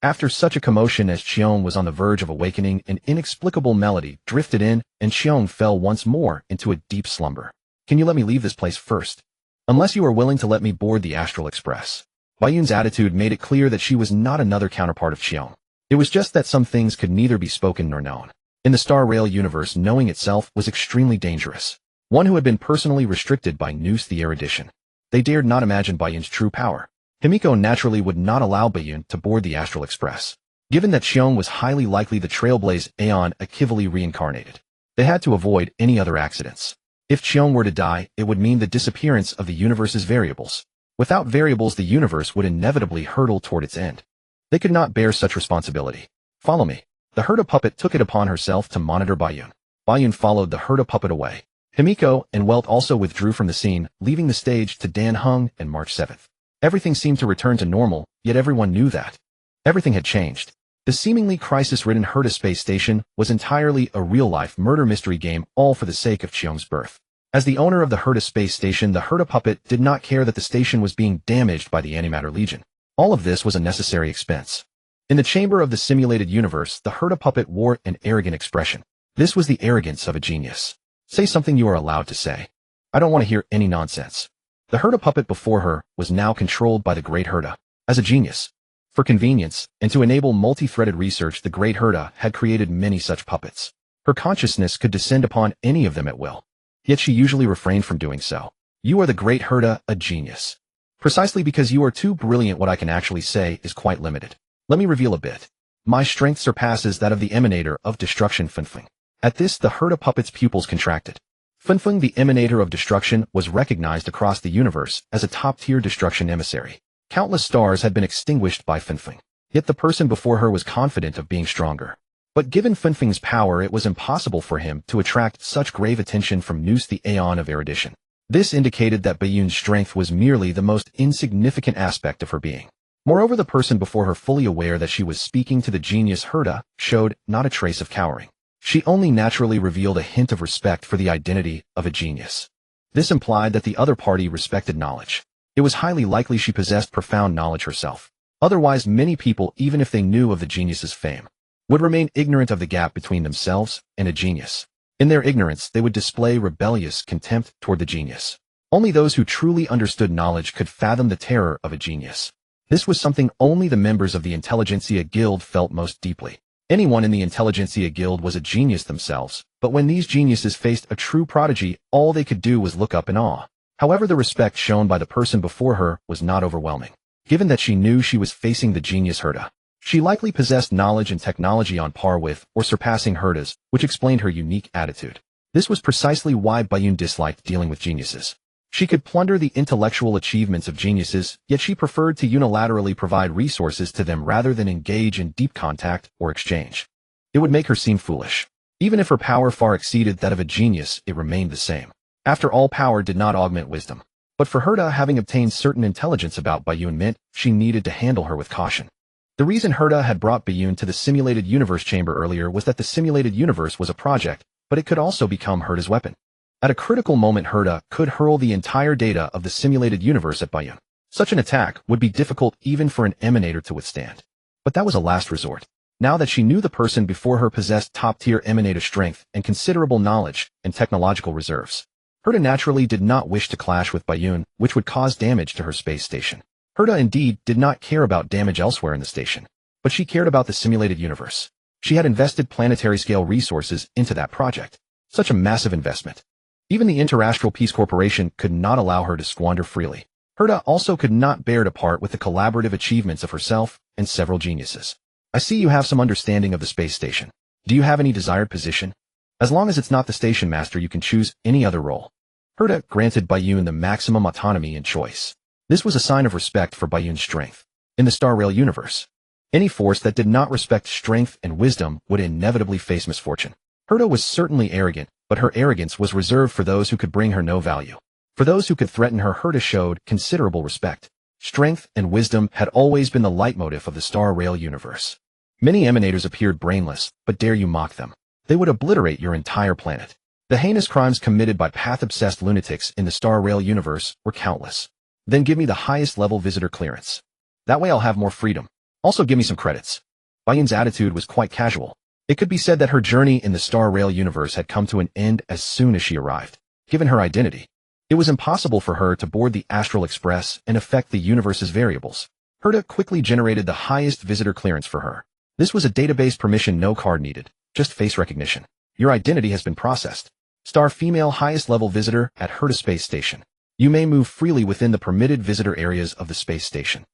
After such a commotion, as Xiong was on the verge of awakening, an inexplicable melody drifted in, and Xiong fell once more into a deep slumber. Can you let me leave this place first? Unless you are willing to let me board the Astral Express. Bayun's attitude made it clear that she was not another counterpart of Xiong. It was just that some things could neither be spoken nor known. In the Star Rail universe, knowing itself was extremely dangerous. One who had been personally restricted by Nous the erudition. They dared not imagine Bayun's true power. Himiko naturally would not allow Bayun to board the Astral Express. Given that Xiong was highly likely the Trailblaze Aeon Akivali reincarnated, they had to avoid any other accidents. If Xiong were to die, it would mean the disappearance of the universe's variables. Without variables, the universe would inevitably hurtle toward its end. They could not bear such responsibility. Follow me. The Herta puppet took it upon herself to monitor Bayun. Bayun followed the Herta puppet away. Himiko and Welt also withdrew from the scene, leaving the stage to Dan Heng and March 7th. Everything seemed to return to normal, yet everyone knew that everything had changed. The seemingly crisis-ridden Herta space station was entirely a real-life murder mystery game, all for the sake of Xiong's birth. As the owner of the Herta space station, the Herta puppet did not care that the station was being damaged by the Antimatter Legion. All of this was a necessary expense. In the chamber of the simulated universe, the Herta puppet wore an arrogant expression. This was the arrogance of a genius. Say something you are allowed to say. I don't want to hear any nonsense. The Herta puppet before her was now controlled by the Great Herta. As a genius, for convenience, and to enable multi-threaded research, the Great Herta had created many such puppets. Her consciousness could descend upon any of them at will. Yet she usually refrained from doing so. You are the Great Herta, a genius. Precisely because you are too brilliant, what I can actually say is quite limited. Let me reveal a bit. My strength surpasses that of the emanator of destruction, Funfeng. At this, the Herta puppet's pupils contracted. Funfeng, the emanator of destruction, was recognized across the universe as a top-tier destruction emissary. Countless stars had been extinguished by Funfeng. Yet the person before her was confident of being stronger. But given Funfeng's power, it was impossible for him to attract such grave attention from Nous, the Aeon of erudition. This indicated that Bayun's strength was merely the most insignificant aspect of her being. Moreover, the person before her, fully aware that she was speaking to the genius Herta, showed not a trace of cowering. She only naturally revealed a hint of respect for the identity of a genius. This implied that the other party respected knowledge. It was highly likely she possessed profound knowledge herself. Otherwise, many people, even if they knew of the genius's fame, would remain ignorant of the gap between themselves and a genius. In their ignorance, they would display rebellious contempt toward the genius. Only those who truly understood knowledge could fathom the terror of a genius. This was something only the members of the Intelligentsia Guild felt most deeply. Anyone in the Intelligentsia Guild was a genius themselves, but when these geniuses faced a true prodigy, all they could do was look up in awe. However, the respect shown by the person before her was not overwhelming. Given that she knew she was facing the genius Herta, she likely possessed knowledge and technology on par with or surpassing Herta's, which explained her unique attitude. This was precisely why Bayun disliked dealing with geniuses. She could plunder the intellectual achievements of geniuses, yet she preferred to unilaterally provide resources to them rather than engage in deep contact or exchange. It would make her seem foolish. Even if her power far exceeded that of a genius, it remained the same. After all, power did not augment wisdom. But for Herta, having obtained certain intelligence about Bayun meant she needed to handle her with caution. The reason Herta had brought Bayun to the simulated universe chamber earlier was that the simulated universe was a project, but it could also become Herta's weapon. At a critical moment, Herta could hurl the entire data of the simulated universe at Bayun. Such an attack would be difficult even for an emanator to withstand. But that was a last resort. Now that she knew the person before her possessed top-tier emanator strength and considerable knowledge and technological reserves, Herta naturally did not wish to clash with Bayun, which would cause damage to her space station. Herta indeed did not care about damage elsewhere in the station, but she cared about the simulated universe. She had invested planetary-scale resources into that project. Such a massive investment. Even the Interastral Peace Corporation could not allow her to squander freely. Herta also could not bear to part with the collaborative achievements of herself and several geniuses. I see you have some understanding of the space station. Do you have any desired position? As long as it's not the station master, you can choose any other role. Herta granted Bayun the maximum autonomy and choice. This was a sign of respect for Bayun's strength. In the Star Rail universe, any force that did not respect strength and wisdom would inevitably face misfortune. Herta was certainly arrogant, but her arrogance was reserved for those who could bring her no value. For those who could threaten her, Herta showed considerable respect. Strength and wisdom had always been the leitmotif of the Star Rail universe. Many emanators appeared brainless, but dare you mock them? They would obliterate your entire planet. The heinous crimes committed by path-obsessed lunatics in the Star Rail universe were countless. Then give me the highest level visitor clearance. That way I'll have more freedom. Also give me some credits. Bayun's attitude was quite casual. It could be said that her journey in the Star Rail universe had come to an end as soon as she arrived. Given her identity, it was impossible for her to board the Astral Express and affect the universe's variables. Herta quickly generated the highest visitor clearance for her. This was a database permission, no card needed, just face recognition. Your identity has been processed. Star female highest level visitor at Herta Space Station. You may move freely within the permitted visitor areas of the space station.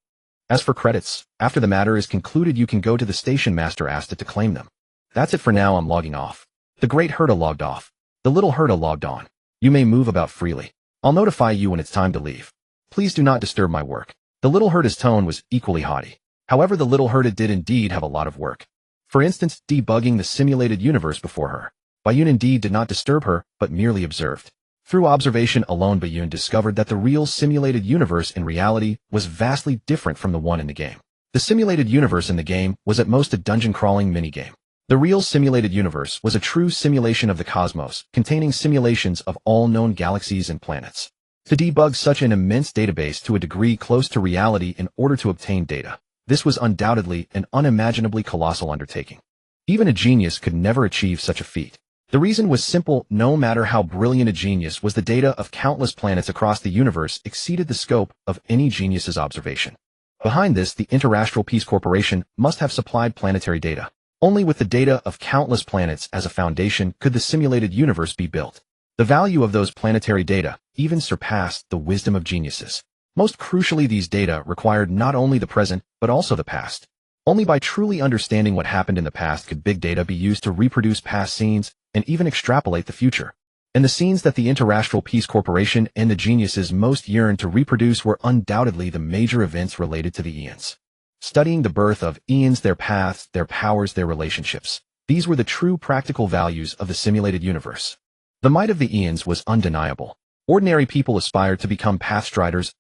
As for credits, after the matter is concluded, you can go to the station master Asta to claim them. That's it for now. I'm logging off. The Great Herta logged off. The Little Herta logged on. You may move about freely. I'll notify you when it's time to leave. Please do not disturb my work. The Little Herta's tone was equally haughty. However, the Little Herta did indeed have a lot of work. For instance, debugging the simulated universe before her. Bayun indeed did not disturb her, but merely observed. Through observation alone, Bayun discovered that the real simulated universe in reality was vastly different from the one in the game. The simulated universe in the game was at most a dungeon-crawling minigame. The real simulated universe was a true simulation of the cosmos, containing simulations of all known galaxies and planets. To debug such an immense database to a degree close to reality in order to obtain data, this was undoubtedly an unimaginably colossal undertaking. Even a genius could never achieve such a feat. The reason was simple: no matter how brilliant a genius was, the data of countless planets across the universe exceeded the scope of any genius's observation. Behind this, the Interastral Peace Corporation must have supplied planetary data. Only with the data of countless planets as a foundation could the simulated universe be built. The value of those planetary data even surpassed the wisdom of geniuses. Most crucially, these data required not only the present, but also the past. Only by truly understanding what happened in the past could big data be used to reproduce past scenes and even extrapolate the future. And the scenes that the Interastral Peace Corporation and the geniuses most yearned to reproduce were undoubtedly the major events related to the Eons. Studying the birth of Eons, their paths, their powers, their relationships. These were the true practical values of the simulated universe. The might of the Eons was undeniable. Ordinary people aspired to become Pathstriders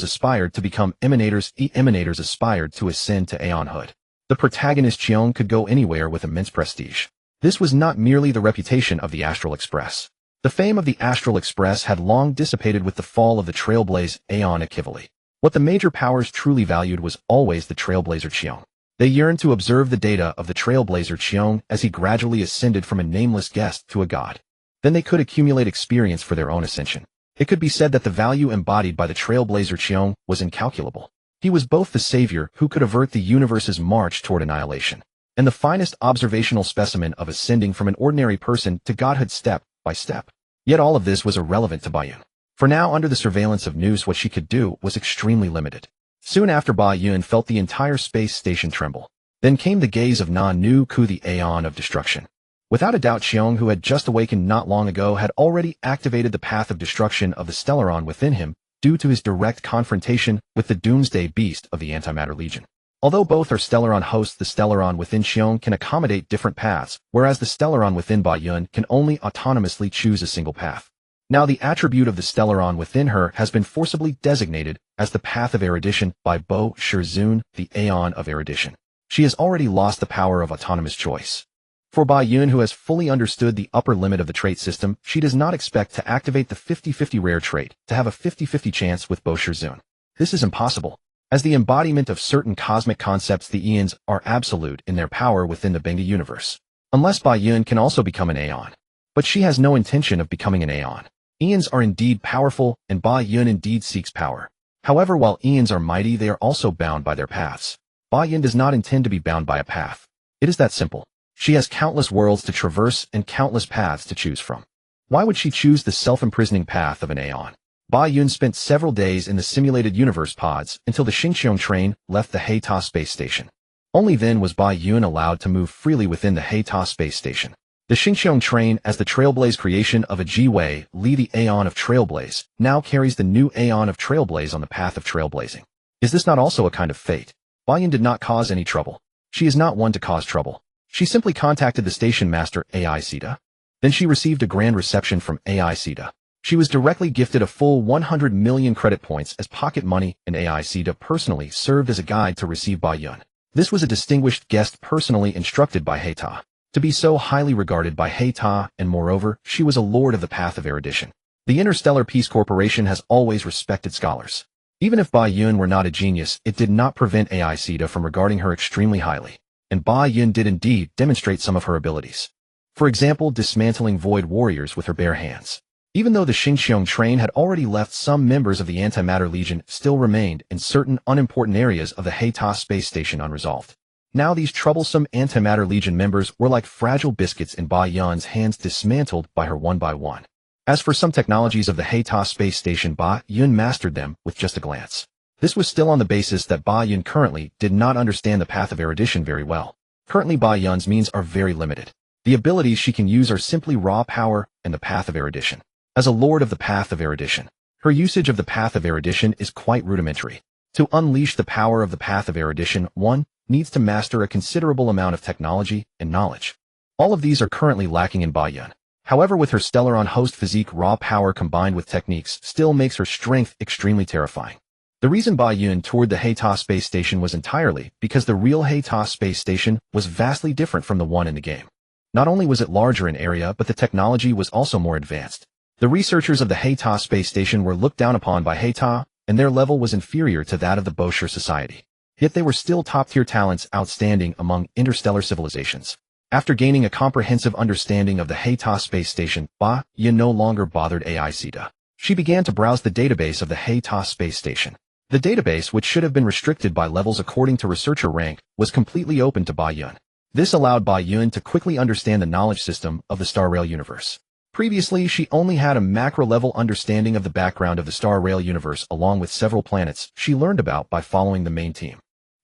aspired to become Emanators, Emanators aspired to ascend to Aeonhood. The protagonist Cheong could go anywhere with immense prestige. This was not merely the reputation of the Astral Express. The fame of the Astral Express had long dissipated with the fall of the Trailblaze Aeon Akivali. What the major powers truly valued was always the Trailblazer Cheong. They yearned to observe the data of the Trailblazer Cheong as he gradually ascended from a nameless guest to a god. Then they could accumulate experience for their own ascension. It could be said that the value embodied by the Trailblazer Cheong was incalculable. He was both the savior who could avert the universe's march toward annihilation, and the finest observational specimen of ascending from an ordinary person to godhood step by step. Yet all of this was irrelevant to Bayun. For now, under the surveillance of Nous, what she could do was extremely limited. Soon after, Bayun felt the entire space station tremble. Then came the gaze of Nu Ku, the Aeon of Destruction. Without a doubt, Cheong, who had just awakened not long ago, had already activated the path of destruction of the Stellaron within him due to his direct confrontation with the Doomsday Beast of the Antimatter Legion. Although both are Stellaron hosts, the Stellaron within Cheong can accommodate different paths, whereas the Stellaron within Bayun can only autonomously choose a single path. Now, the attribute of the Stellaron within her has been forcibly designated as the Path of Erudition by Bo Shirzun, the Aeon of Erudition. She has already lost the power of autonomous choice. For Bayun, who has fully understood the upper limit of the trait system, she does not expect to activate the 50-50 rare trait to have a 50-50 chance with Bo Shirzun. This is impossible. As the embodiment of certain cosmic concepts, the Eons are absolute in their power within the Benga universe. Unless Bayun can also become an Aeon. But she has no intention of becoming an Aeon. Eons are indeed powerful, and Bayun indeed seeks power. However, while Eons are mighty, they are also bound by their paths. Bayun does not intend to be bound by a path. It is that simple. She has countless worlds to traverse and countless paths to choose from. Why would she choose the self-imprisoning path of an Aeon? Bayun spent several days in the simulated universe pods until the Xingqiong train left the Haita space station. Only then was Bayun allowed to move freely within the Haita space station. The Xingqiong train, as the Trailblaze creation of a Ji-Wei Li, the Aeon of Trailblaze, now carries the new Aeon of Trailblaze on the path of trailblazing. Is this not also a kind of fate? Bayun did not cause any trouble. She is not one to cause trouble. She simply contacted the station master, AI Sita. Then she received a grand reception from AI Sita. She was directly gifted a full 100 million credit points as pocket money, and AI Sita personally served as a guide to receive Bayun. This was a distinguished guest personally instructed by Haita to be so highly regarded by Haita, and moreover, she was a lord of the path of erudition. The Interstellar Peace Corporation has always respected scholars. Even if Bayun were not a genius, it did not prevent AI Sita from regarding her extremely highly. And Bayun did indeed demonstrate some of her abilities. For example, dismantling void warriors with her bare hands. Even though the Xingqiong train had already left, some members of the Antimatter Legion still remained in certain unimportant areas of the Haita space station unresolved. Now these troublesome Antimatter Legion members were like fragile biscuits in Bayun's hands, dismantled by her one by one. As for some technologies of the Haita space station, Bayun mastered them with just a glance. This was still on the basis that Bayun currently did not understand the path of erudition very well. Currently, Bayun's means are very limited. The abilities she can use are simply raw power and the path of erudition. As a lord of the path of erudition, her usage of the path of erudition is quite rudimentary. To unleash the power of the path of erudition, one needs to master a considerable amount of technology and knowledge. All of these are currently lacking in Bayun. However, with her Stellaron host physique, raw power combined with techniques still makes her strength extremely terrifying. The reason Bayun toured the Haita space station was entirely because the real Haita space station was vastly different from the one in the game. Not only was it larger in area, but the technology was also more advanced. The researchers of the Haita space station were looked down upon by Haita, and their level was inferior to that of the Bosher society. Yet they were still top-tier talents, outstanding among interstellar civilizations. After gaining a comprehensive understanding of the Heita space station, Ba Yun no longer bothered AI Sita. She began to browse the database of the Heita space station. The database, which should have been restricted by levels according to researcher rank, was completely open to Ba Yun. This allowed Ba Yun to quickly understand the knowledge system of the Star Rail universe. Previously, she only had a macro-level understanding of the background of the Star Rail universe along with several planets she learned about by following the main team.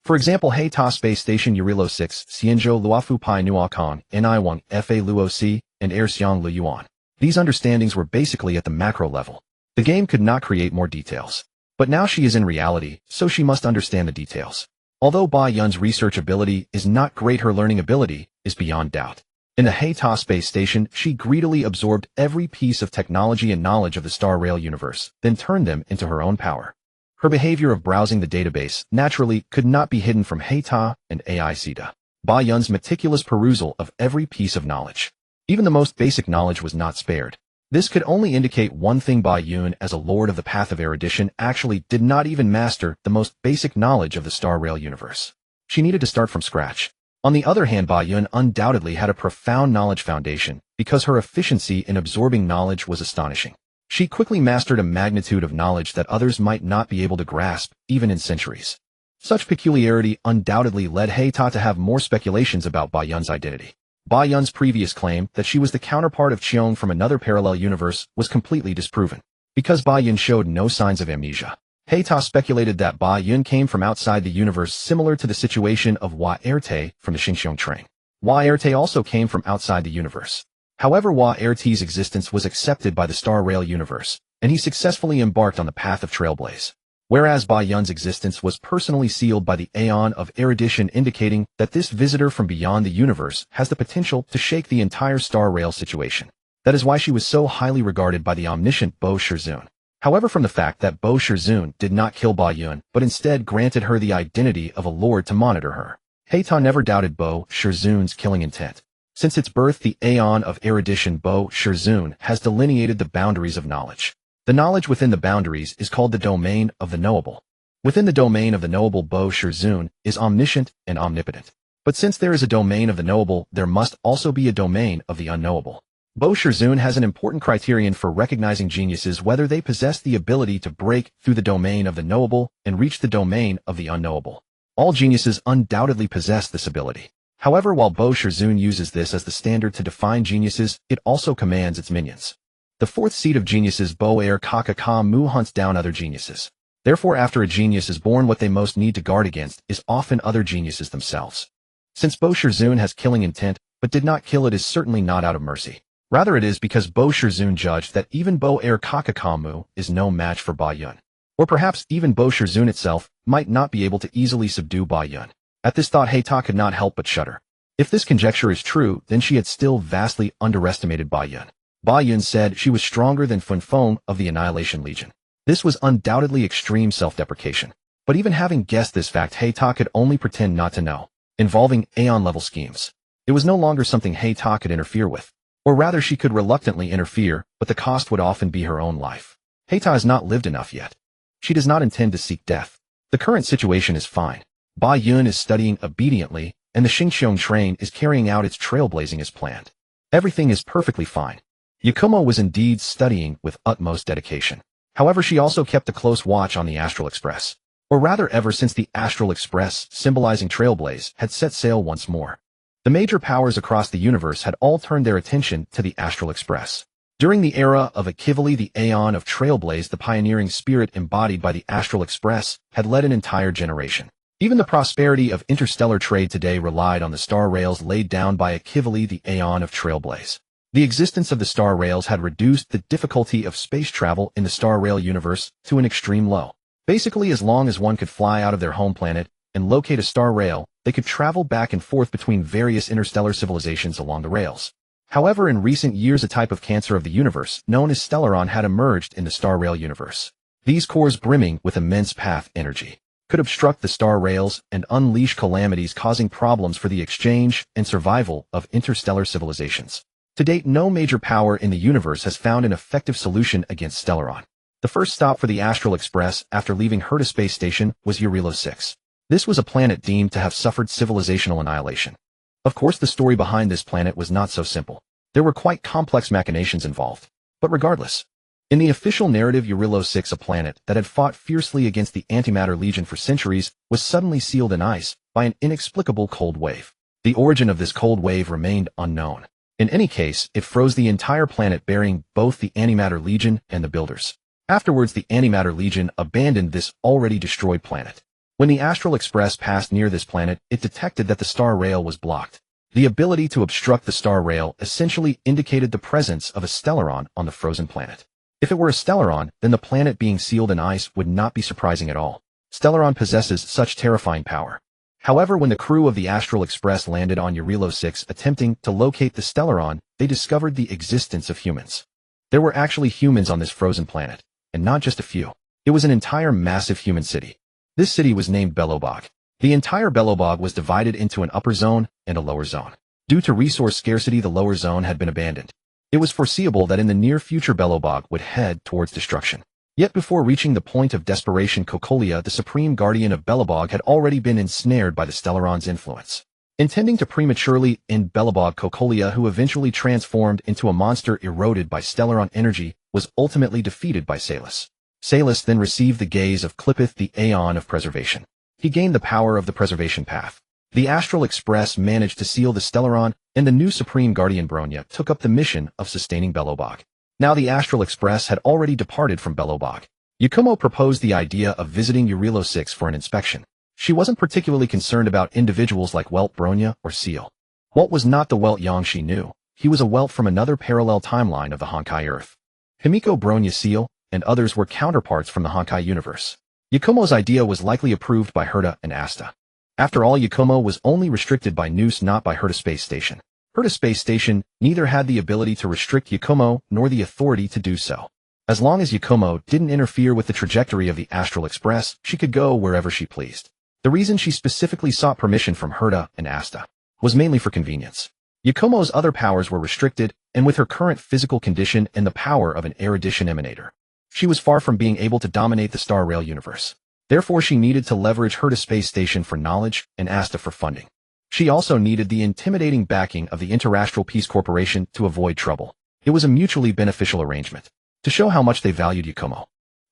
For example, Heita Space Station Urilo 6, Xianzhou Luofu Pai Nuakan, Ni1, Fa Luo C, and Erxiang Lu Yuan. These understandings were basically at the macro level. The game could not create more details. But now she is in reality, so she must understand the details. Although Ba Yun's research ability is not great, her learning ability is beyond doubt. In the Heita Space Station, she greedily absorbed every piece of technology and knowledge of the Star Rail universe, then turned them into her own power. Her behavior of browsing the database, naturally, could not be hidden from Heita and AI Sita. Ba Yun's meticulous perusal of every piece of knowledge. Even the most basic knowledge was not spared. This could only indicate one thing: Ba Yun, as a lord of the path of erudition, actually did not even master the most basic knowledge of the Star Rail universe. She needed to start from scratch. On the other hand, Ba Yun undoubtedly had a profound knowledge foundation because her efficiency in absorbing knowledge was astonishing. She quickly mastered a magnitude of knowledge that others might not be able to grasp, even in centuries. Such peculiarity undoubtedly led Heita to have more speculations about Ba Yun's identity. Ba Yun's previous claim that she was the counterpart of Cheong from another parallel universe was completely disproven. Because Ba Yun showed no signs of amnesia, Heita speculated that Ba Yun came from outside the universe, similar to the situation of Hua Erte from the Xingqiong train. Hua Erte also came from outside the universe. However, Hua Erte's existence was accepted by the Star Rail universe, and he successfully embarked on the path of Trailblaze. Whereas Ba Yun's existence was personally sealed by the Aeon of Erudition, indicating that this visitor from beyond the universe has the potential to shake the entire Star Rail situation. That is why she was so highly regarded by the omniscient Bo Shirzun. However, from the fact that Bo Shirzun did not kill Ba Yun, but instead granted her the identity of a lord to monitor her, Heita never doubted Bo Shirzun's killing intent. Since its birth, the Aeon of Erudition Bo Shirzun has delineated the boundaries of knowledge. The knowledge within the boundaries is called the domain of the knowable. Within the domain of the knowable, Bo Shirzun is omniscient and omnipotent. But since there is a domain of the knowable, there must also be a domain of the unknowable. Bo Shirzun has an important criterion for recognizing geniuses: whether they possess the ability to break through the domain of the knowable and reach the domain of the unknowable. All geniuses undoubtedly possess this ability. However, while Bo Shirzun uses this as the standard to define geniuses, it also commands its minions. The fourth seed of geniuses, Bo Er Kaka Ka Mu, hunts down other geniuses. Therefore, after a genius is born, what they most need to guard against is often other geniuses themselves. Since Bo Shirzun has killing intent, but did not kill, it is certainly not out of mercy. Rather, it is because Bo Shirzun judged that even Bo Er Kaka Ka Mu is no match for Ba Yun. Or perhaps even Bo Shirzun itself might not be able to easily subdue Ba Yun. At this thought, Heita could not help but shudder. If this conjecture is true, then she had still vastly underestimated Ba Yun. Ba Yun said she was stronger than Fun Feng of the Annihilation Legion. This was undoubtedly extreme self-deprecation. But even having guessed this fact, Heita could only pretend not to know. Involving Aeon-level schemes, it was no longer something Heita could interfere with. Or rather, she could reluctantly interfere, but the cost would often be her own life. Heita has not lived enough yet. She does not intend to seek death. The current situation is fine. Ba Yun is studying obediently, and the Xingqiong train is carrying out its trailblazing as planned. Everything is perfectly fine. Yakumo was indeed studying with utmost dedication. However, she also kept a close watch on the Astral Express. Or rather, ever since the Astral Express, symbolizing Trailblaze, had set sail once more. The major powers across the universe had all turned their attention to the Astral Express. During the era of Akivali, the Aeon of Trailblaze, the pioneering spirit embodied by the Astral Express, had led an entire generation. Even the prosperity of interstellar trade today relied on the star rails laid down by Akivali, the Aeon of Trailblaze. The existence of the star rails had reduced the difficulty of space travel in the star rail universe to an extreme low. Basically, as long as one could fly out of their home planet and locate a star rail, they could travel back and forth between various interstellar civilizations along the rails. However, in recent years, a type of cancer of the universe known as Stellaron had emerged in the star rail universe. These cores, brimming with immense path energy, could obstruct the star rails and unleash calamities, causing problems for the exchange and survival of interstellar civilizations. To date, no major power in the universe has found an effective solution against Stellaron. The first stop for the Astral Express after leaving Herta Space Station was Urilo 6. This was a planet deemed to have suffered civilizational annihilation. Of course, the story behind this planet was not so simple. There were quite complex machinations involved. But regardless, in the official narrative, Urilo 6, a planet that had fought fiercely against the Antimatter Legion for centuries, was suddenly sealed in ice by an inexplicable cold wave. The origin of this cold wave remained unknown. In any case, it froze the entire planet, burying both the Antimatter Legion and the Builders. Afterwards, the Antimatter Legion abandoned this already destroyed planet. When the Astral Express passed near this planet, it detected that the star rail was blocked. The ability to obstruct the star rail essentially indicated the presence of a Stellaron on the frozen planet. If it were a Stellaron, then the planet being sealed in ice would not be surprising at all. Stellaron possesses such terrifying power. However, when the crew of the Astral Express landed on Urilo 6 attempting to locate the Stellaron, they discovered the existence of humans. There were actually humans on this frozen planet, and not just a few. It was an entire massive human city. This city was named Belobog. The entire Belobog was divided into an upper zone and a lower zone. Due to resource scarcity, the lower zone had been abandoned. It was foreseeable that in the near future Belobog would head towards destruction. Yet before reaching the point of desperation, Cocolia, the supreme guardian of Belobog, had already been ensnared by the Stellaron's influence. Intending to prematurely end Belobog, Cocolia, who eventually transformed into a monster eroded by Stellaron energy, was ultimately defeated by Salus. Salus then received the gaze of Clippeth, the Aeon of Preservation. He gained the power of the Preservation Path. The Astral Express managed to seal the Stellaron, and the new Supreme Guardian Bronya took up the mission of sustaining Belobog. Now the Astral Express had already departed from Belobog. Yakumo proposed the idea of visiting Urilo 6 for an inspection. She wasn't particularly concerned about individuals like Welt Bronya or Seal. Welt was not the Welt Yang she knew. He was a Welt from another parallel timeline of the Honkai Earth. Himiko, Bronya, Seal, and others were counterparts from the Honkai universe. Yakumo's idea was likely approved by Herta and Asta. After all, Yakumo was only restricted by Noose, not by Herta Space Station. Herta Space Station neither had the ability to restrict Yakumo nor the authority to do so. As long as Yakumo didn't interfere with the trajectory of the Astral Express, she could go wherever she pleased. The reason she specifically sought permission from Herta and Asta was mainly for convenience. Yakumo's other powers were restricted, and with her current physical condition and the power of an erudition emanator, she was far from being able to dominate the Star Rail universe. Therefore, she needed to leverage Herta Space Station for knowledge and Asta for funding. She also needed the intimidating backing of the Interastral Peace Corporation to avoid trouble. It was a mutually beneficial arrangement. To show how much they valued Yakumo,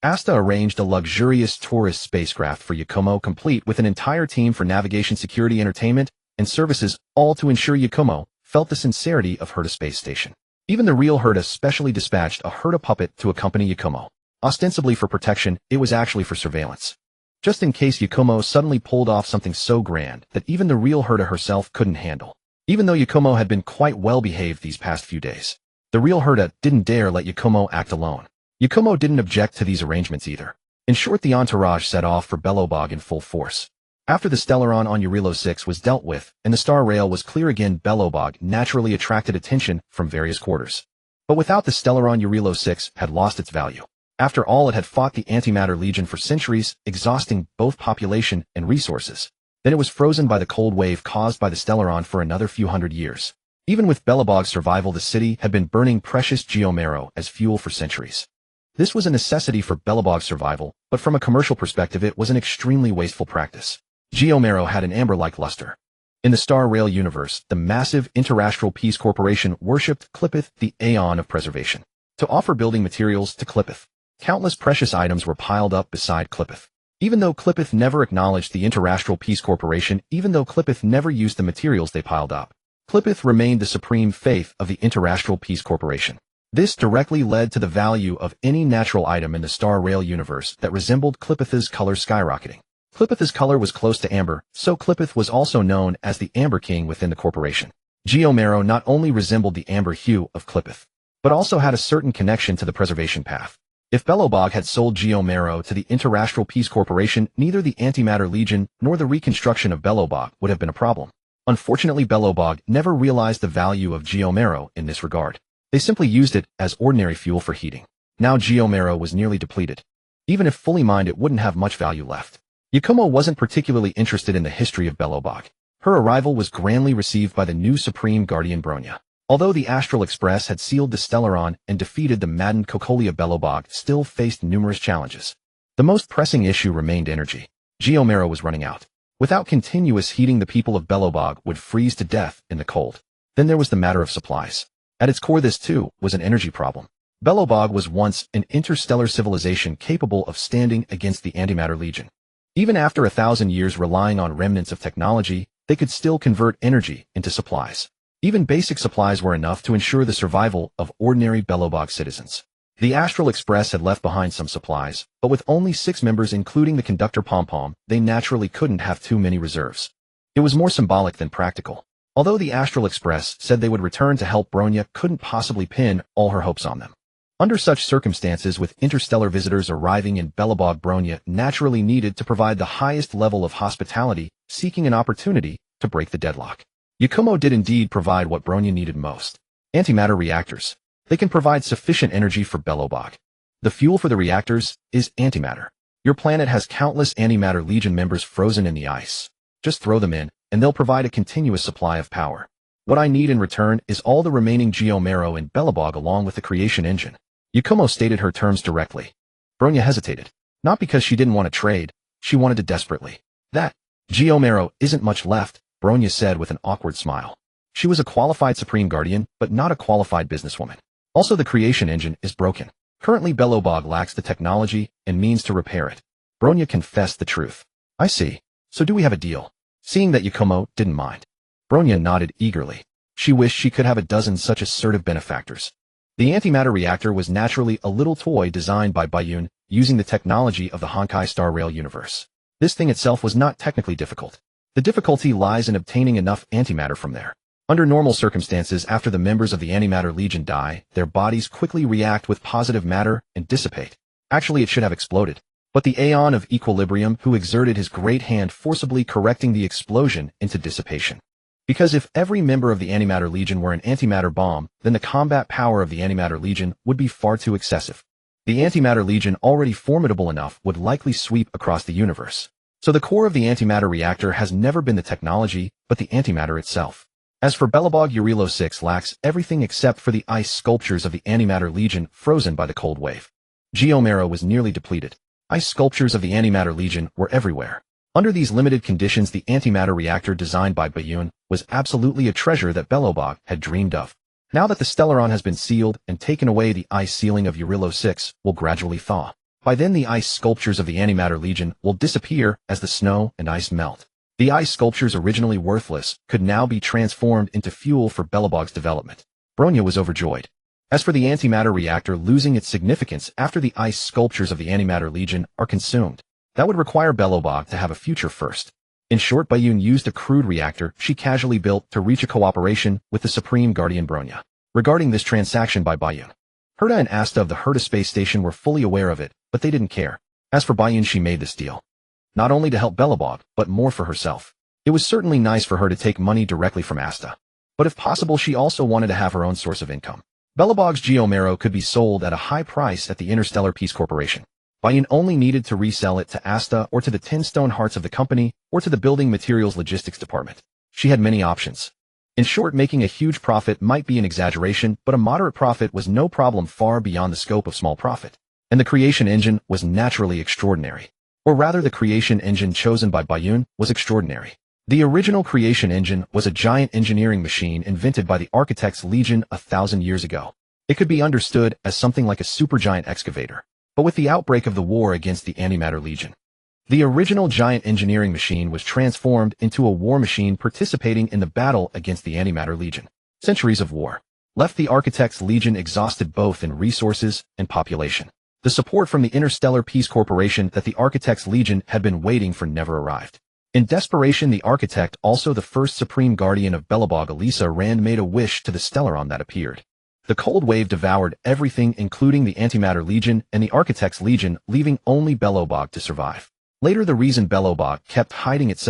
Asta arranged a luxurious tourist spacecraft for Yakumo, complete with an entire team for navigation, security, entertainment, and services, all to ensure Yakumo felt the sincerity of Herta Space Station. Even the real Herta specially dispatched a Herta puppet to accompany Yakumo. Ostensibly for protection, it was actually for surveillance. Just in case Yakumo suddenly pulled off something so grand that even the real Herta herself couldn't handle. Even though Yakumo had been quite well behaved these past few days, the real Herta didn't dare let Yakumo act alone. Yakumo didn't object to these arrangements either. In short, the entourage set off for Belobog in full force. After the Stellaron on Urilo 6 was dealt with and the Star Rail was clear again, Belobog naturally attracted attention from various quarters. But without the Stellaron, Urilo 6 had lost its value. After all, it had fought the Antimatter Legion for centuries, exhausting both population and resources. Then it was frozen by the cold wave caused by the Stellaron for another few hundred years. Even with Belobog's survival, the city had been burning precious geomero as fuel for centuries. This was a necessity for Belobog's survival, but from a commercial perspective it was an extremely wasteful practice. Geomero had an amber-like luster. In the Star Rail universe, the massive Interastral Peace Corporation worshipped Clippeth, the Aeon of Preservation, to offer building materials to Clippeth. Countless precious items were piled up beside Clippeth. Even though Clippeth never acknowledged the Interastral Peace Corporation, even though Clippeth never used the materials they piled up, Clippeth remained the supreme faith of the Interastral Peace Corporation. This directly led to the value of any natural item in the Star Rail universe that resembled Clippeth's color skyrocketing. Clippeth's color was close to amber, so Clippeth was also known as the Amber King within the corporation. Geomero not only resembled the amber hue of Clippeth, but also had a certain connection to the preservation path. If Belobog had sold Geomero to the Interastral Peace Corporation, neither the Antimatter Legion nor the reconstruction of Belobog would have been a problem. Unfortunately, Belobog never realized the value of Geomero in this regard. They simply used it as ordinary fuel for heating. Now Geomero was nearly depleted. Even if fully mined, it wouldn't have much value left. Yakumo wasn't particularly interested in the history of Belobog. Her arrival was grandly received by the new Supreme Guardian Bronya. Although the Astral Express had sealed the Stellaron and defeated the maddened Cocolia, Belobog still faced numerous challenges. The most pressing issue remained energy. Geomero was running out. Without continuous heating, the people of Belobog would freeze to death in the cold. Then there was the matter of supplies. At its core, this too was an energy problem. Belobog was once an interstellar civilization capable of standing against the Antimatter Legion. Even after 1,000 years relying on remnants of technology, they could still convert energy into supplies. Even basic supplies were enough to ensure the survival of ordinary Belobog citizens. The Astral Express had left behind some supplies, but with only 6 members including the conductor Pom-Pom, they naturally couldn't have too many reserves. It was more symbolic than practical. Although the Astral Express said they would return to help, Bronya couldn't possibly pin all her hopes on them. Under such circumstances, with interstellar visitors arriving in Belobog, Bronya naturally needed to provide the highest level of hospitality, seeking an opportunity to break the deadlock. Yakumo did indeed provide what Bronya needed most. Antimatter reactors. They can provide sufficient energy for Belobog. The fuel for the reactors is antimatter. Your planet has countless Antimatter Legion members frozen in the ice. Just throw them in, and they'll provide a continuous supply of power. What I need in return is all the remaining Geomero in Belobog along with the creation engine. Yakumo stated her terms directly. Bronya hesitated. Not because she didn't want to trade, she wanted to desperately. That Geomero isn't much left, Bronya said with an awkward smile. She was a qualified Supreme Guardian, but not a qualified businesswoman. Also, the creation engine is broken. Currently, Belobog lacks the technology and means to repair it. Bronya confessed the truth. I see. So do we have a deal? Seeing that Yakumo didn't mind, Bronya nodded eagerly. She wished she could have a dozen such assertive benefactors. The antimatter reactor was naturally a little toy designed by Bayun, using the technology of the Honkai Star Rail universe. This thing itself was not technically difficult. The difficulty lies in obtaining enough antimatter from there. Under normal circumstances, after the members of the Antimatter Legion die, their bodies quickly react with positive matter and dissipate. Actually, it should have exploded. But the Aeon of Equilibrium who exerted his great hand forcibly correcting the explosion into dissipation. Because if every member of the Antimatter Legion were an antimatter bomb, then the combat power of the Antimatter Legion would be far too excessive. The Antimatter Legion, already formidable enough, would likely sweep across the universe. So the core of the antimatter reactor has never been the technology, but the antimatter itself. As for Belobog, Urilo 6 lacks everything except for the ice sculptures of the Antimatter Legion frozen by the cold wave. Geomero was nearly depleted. Ice sculptures of the Antimatter Legion were everywhere. Under these limited conditions, the antimatter reactor designed by Bayun was absolutely a treasure that Belobog had dreamed of. Now that the Stellaron has been sealed and taken away, the ice ceiling of Urilo 6 will gradually thaw. By then, the ice sculptures of the Antimatter Legion will disappear as the snow and ice melt. The ice sculptures, originally worthless, could now be transformed into fuel for Belobog's development. Bronya was overjoyed. As for the antimatter reactor losing its significance after the ice sculptures of the Antimatter Legion are consumed, that would require Belobog to have a future first. In short, Bayun used a crude reactor she casually built to reach a cooperation with the Supreme Guardian Bronya. Regarding this transaction by Bayun, Herta and Asta of the Herta space station were fully aware of it, but they didn't care. As for Bayun, she made this deal not only to help Belobog, but more for herself. It was certainly nice for her to take money directly from Asta, but if possible, she also wanted to have her own source of income. Belobog's Geomero could be sold at a high price at the Interstellar Peace Corporation. Bayun only needed to resell it to Asta or to the 10 stone hearts of the company or to the building materials logistics department. She had many options. In short, making a huge profit might be an exaggeration, but a moderate profit was no problem, far beyond the scope of small profit. And the creation engine was naturally extraordinary. Or rather, the creation engine chosen by Bayun was extraordinary. The original creation engine was a giant engineering machine invented by the Architects Legion 1,000 years ago. It could be understood as something like a supergiant excavator. But with the outbreak of the war against the Antimatter Legion, the original giant engineering machine was transformed into a war machine participating in the battle against the Antimatter Legion. Centuries of war left the Architects Legion exhausted both in resources and population. The support from the Interstellar Peace Corporation that the Architects Legion had been waiting for never arrived. In desperation, the Architect, also the first Supreme Guardian of Belobog, Elisa Rand, made a wish to the Stellaron that appeared. The cold wave devoured everything, including the Antimatter Legion and the Architects Legion, leaving only Belobog to survive. Later, the reason Belobog kept hiding its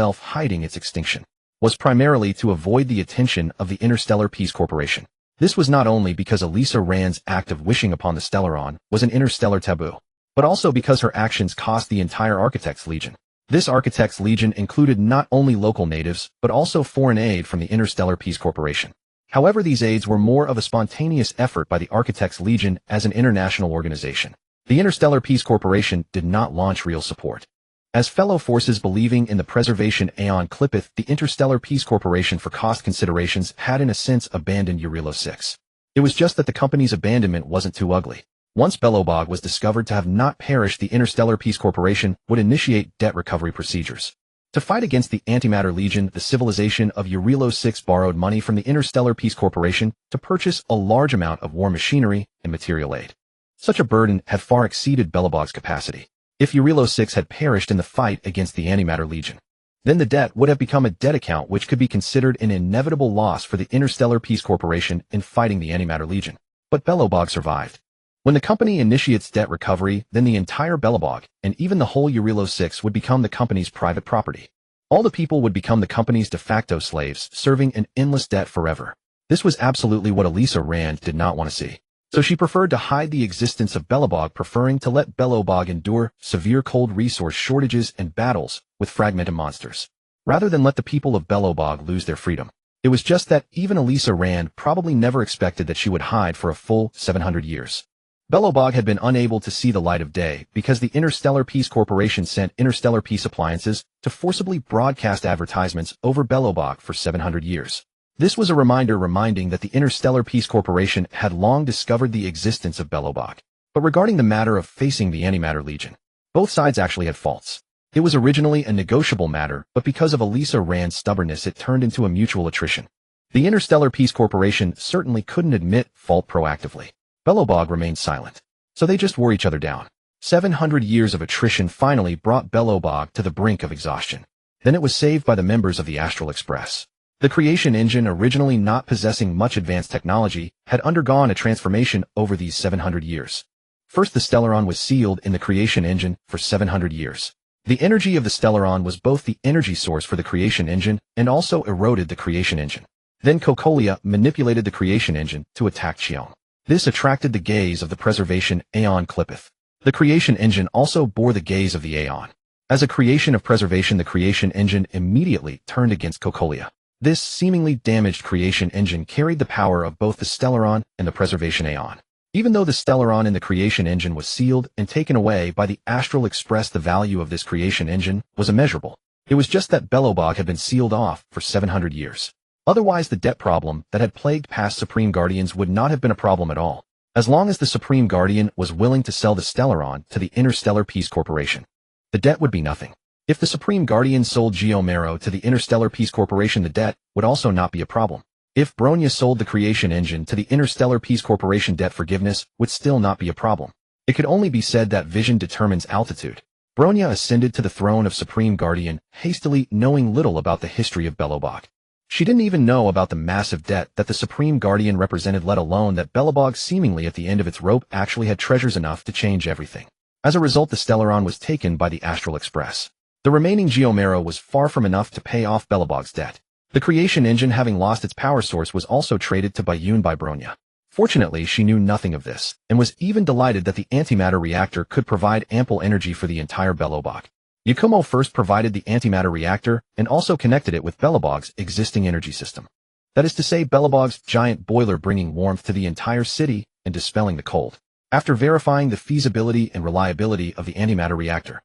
extinction, was primarily to avoid the attention of the Interstellar Peace Corporation. This was not only because Elisa Rand's act of wishing upon the Stellaron was an interstellar taboo, but also because her actions cost the entire Architects Legion. This Architects Legion included not only local natives, but also foreign aid from the Interstellar Peace Corporation. However, these aids were more of a spontaneous effort by the Architects Legion as an international organization. The Interstellar Peace Corporation did not launch real support. As fellow forces believing in the preservation Aeon Clippeth, the Interstellar Peace Corporation for cost considerations had in a sense abandoned Urilo 6. It was just that the company's abandonment wasn't too ugly. Once Belobog was discovered to have not perished, the Interstellar Peace Corporation would initiate debt recovery procedures. To fight against the Antimatter Legion, the civilization of Urilo 6 borrowed money from the Interstellar Peace Corporation to purchase a large amount of war machinery and material aid. Such a burden had far exceeded Belobog's capacity. If Urilo 6 had perished in the fight against the Antimatter Legion, then the debt would have become a debt account which could be considered an inevitable loss for the Interstellar Peace Corporation in fighting the Antimatter Legion. But Belobog survived. When the company initiates debt recovery, then the entire Belobog, and even the whole Urilo 6 would become the company's private property. All the people would become the company's de facto slaves, serving an endless debt forever. This was absolutely what Elisa Rand did not want to see. So she preferred to hide the existence of Belobog, preferring to let Belobog endure severe cold resource shortages and battles with fragmented monsters, rather than let the people of Belobog lose their freedom. It was just that even Elisa Rand probably never expected that she would hide for a full 700 years. Belobog had been unable to see the light of day because the Interstellar Peace Corporation sent Interstellar Peace Appliances to forcibly broadcast advertisements over Belobog for 700 years. This was a reminder reminding that the Interstellar Peace Corporation had long discovered the existence of Belobog. But regarding the matter of facing the Antimatter Legion, both sides actually had faults. It was originally a negotiable matter, but because of Elisa Rand's stubbornness it turned into a mutual attrition. The Interstellar Peace Corporation certainly couldn't admit fault proactively. Belobog remained silent, so they just wore each other down. 700 years of attrition finally brought Belobog to the brink of exhaustion. Then it was saved by the members of the Astral Express. The creation engine, originally not possessing much advanced technology, had undergone a transformation over these 700 years. First, the Stellaron was sealed in the creation engine for 700 years. The energy of the Stellaron was both the energy source for the creation engine and also eroded the creation engine. Then Cocolia manipulated the creation engine to attack Cheong. This attracted the gaze of the preservation Aeon Clippeth. The creation engine also bore the gaze of the Aeon. As a creation of preservation, the creation engine immediately turned against Cocolia. This seemingly damaged creation engine carried the power of both the Stellaron and the preservation Aeon. Even though the Stellaron in the creation engine was sealed and taken away by the Astral Express, the value of this creation engine was immeasurable. It was just that Belobog had been sealed off for 700 years. Otherwise, the debt problem that had plagued past Supreme Guardians would not have been a problem at all, as long as the Supreme Guardian was willing to sell the Stellaron to the Interstellar Peace Corporation. The debt would be nothing. If the Supreme Guardian sold Geomero to the Interstellar Peace Corporation, the debt would also not be a problem. If Bronya sold the creation engine to the Interstellar Peace Corporation, debt forgiveness would still not be a problem. It could only be said that vision determines altitude. Bronya ascended to the throne of Supreme Guardian, hastily, knowing little about the history of Belobog. She didn't even know about the massive debt that the Supreme Guardian represented, let alone that Belobog, seemingly at the end of its rope, actually had treasures enough to change everything. As a result, the Stellaron was taken by the Astral Express. The remaining Geomero was far from enough to pay off Belobog's debt. The creation engine, having lost its power source, was also traded to Bayun by Bronya. Fortunately, she knew nothing of this, and was even delighted that the antimatter reactor could provide ample energy for the entire Belobog. Yakumo first provided the antimatter reactor and also connected it with Belobog's existing energy system. That is to say, Belobog's giant boiler, bringing warmth to the entire city and dispelling the cold. After verifying the feasibility and reliability of the antimatter reactor,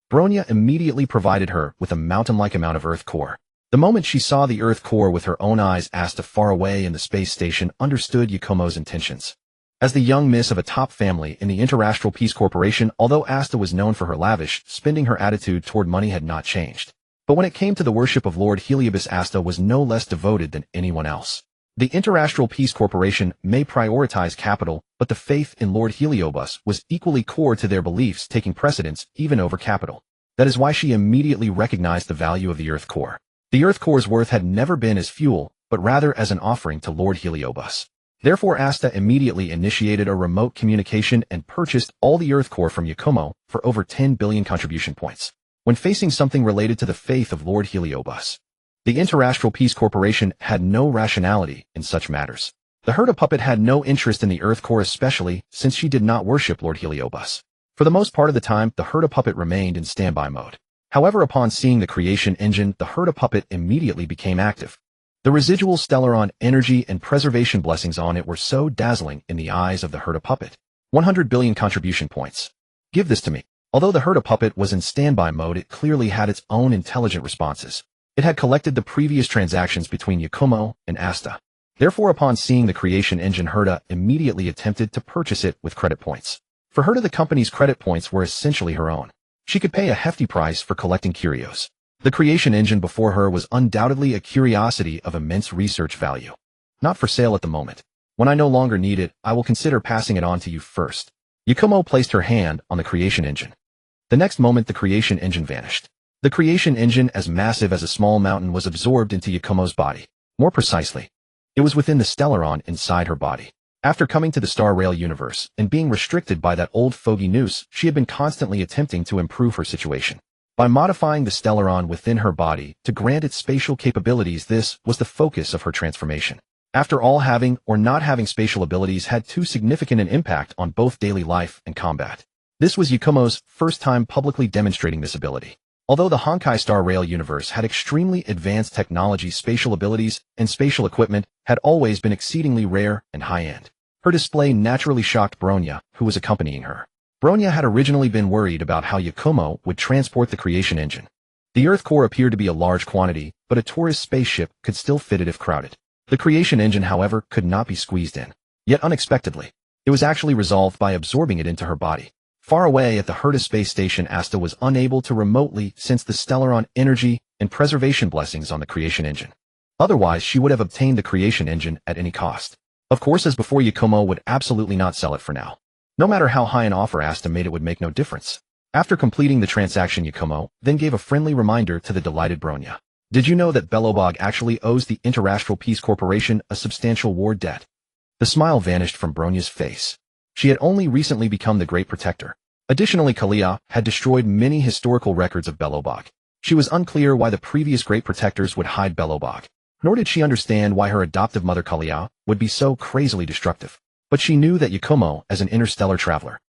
Bronya immediately provided her with a mountain-like amount of Earth core. The moment she saw the Earth core with her own eyes, Asta, far away in the space station, understood Yakumo's intentions. As the young miss of a top family in the Interastral Peace Corporation, although Asta was known for her lavish spending, her attitude toward money had not changed. But when it came to the worship of Lord Heliobas, Asta was no less devoted than anyone else. The Interastral Peace Corporation may prioritize capital, but the faith in Lord Heliobas was equally core to their beliefs, taking precedence even over capital. That is why she immediately recognized the value of the Earth core. The Earth core's worth had never been as fuel, but rather as an offering to Lord Heliobas. Therefore, Asta immediately initiated a remote communication and purchased all the Earth core from Yakumo for over 10 billion contribution points. When facing something related to the faith of Lord Heliobas, the Interastral Peace Corporation had no rationality in such matters. The Herda puppet had no interest in the Earth core, especially since she did not worship Lord Heliobas. For the most part of the time, the Herda puppet remained in standby mode. However, upon seeing the creation engine, the Herda puppet immediately became active. The residual Stellaron energy and preservation blessings on it were so dazzling in the eyes of the Herda puppet. 100 billion contribution points. Give this to me. Although the Herta puppet was in standby mode, it clearly had its own intelligent responses. It had collected the previous transactions between Yakumo and Asta. Therefore, upon seeing the creation engine, Herta immediately attempted to purchase it with credit points. For Herta, the company's credit points were essentially her own. She could pay a hefty price for collecting curios. The creation engine before her was undoubtedly a curiosity of immense research value. Not for sale at the moment. When I no longer need it, I will consider passing it on to you first. Yakumo placed her hand on the creation engine. The next moment, the creation engine vanished. The creation engine, as massive as a small mountain, was absorbed into Yakumo's body. More precisely, it was within the Stellaron inside her body. After coming to the Star Rail universe and being restricted by that old fogey noose, she had been constantly attempting to improve her situation. By modifying the Stellaron within her body to grant it spatial capabilities, this was the focus of her transformation. After all, having or not having spatial abilities had too significant an impact on both daily life and combat. This was Yakumo's first time publicly demonstrating this ability. Although the Honkai Star Rail universe had extremely advanced technology, spatial abilities and spatial equipment had always been exceedingly rare and high-end. Her display naturally shocked Bronya, who was accompanying her. Bronya had originally been worried about how Yakumo would transport the creation engine. The Earth core appeared to be a large quantity, but a tourist spaceship could still fit it if crowded. The creation engine, however, could not be squeezed in. Yet unexpectedly, it was actually resolved by absorbing it into her body. Far away at the Herta space station, Asta was unable to remotely sense the Stellaron energy and preservation blessings on the creation engine. Otherwise, she would have obtained the creation engine at any cost. Of course, as before, Yakumo would absolutely not sell it for now. No matter how high an offer Asta made, it would make no difference. After completing the transaction, Yakumo then gave a friendly reminder to the delighted Bronya. Did you know that Belobog actually owes the Interastral Peace Corporation a substantial war debt? The smile vanished from Bronya's face. She had only recently become the Great Protector. Additionally, Kalia had destroyed many historical records of Belobog. She was unclear why the previous Great Protectors would hide Belobog, nor did she understand why her adoptive mother Kalia would be so crazily destructive. But she knew that Yakumo, as an interstellar traveler,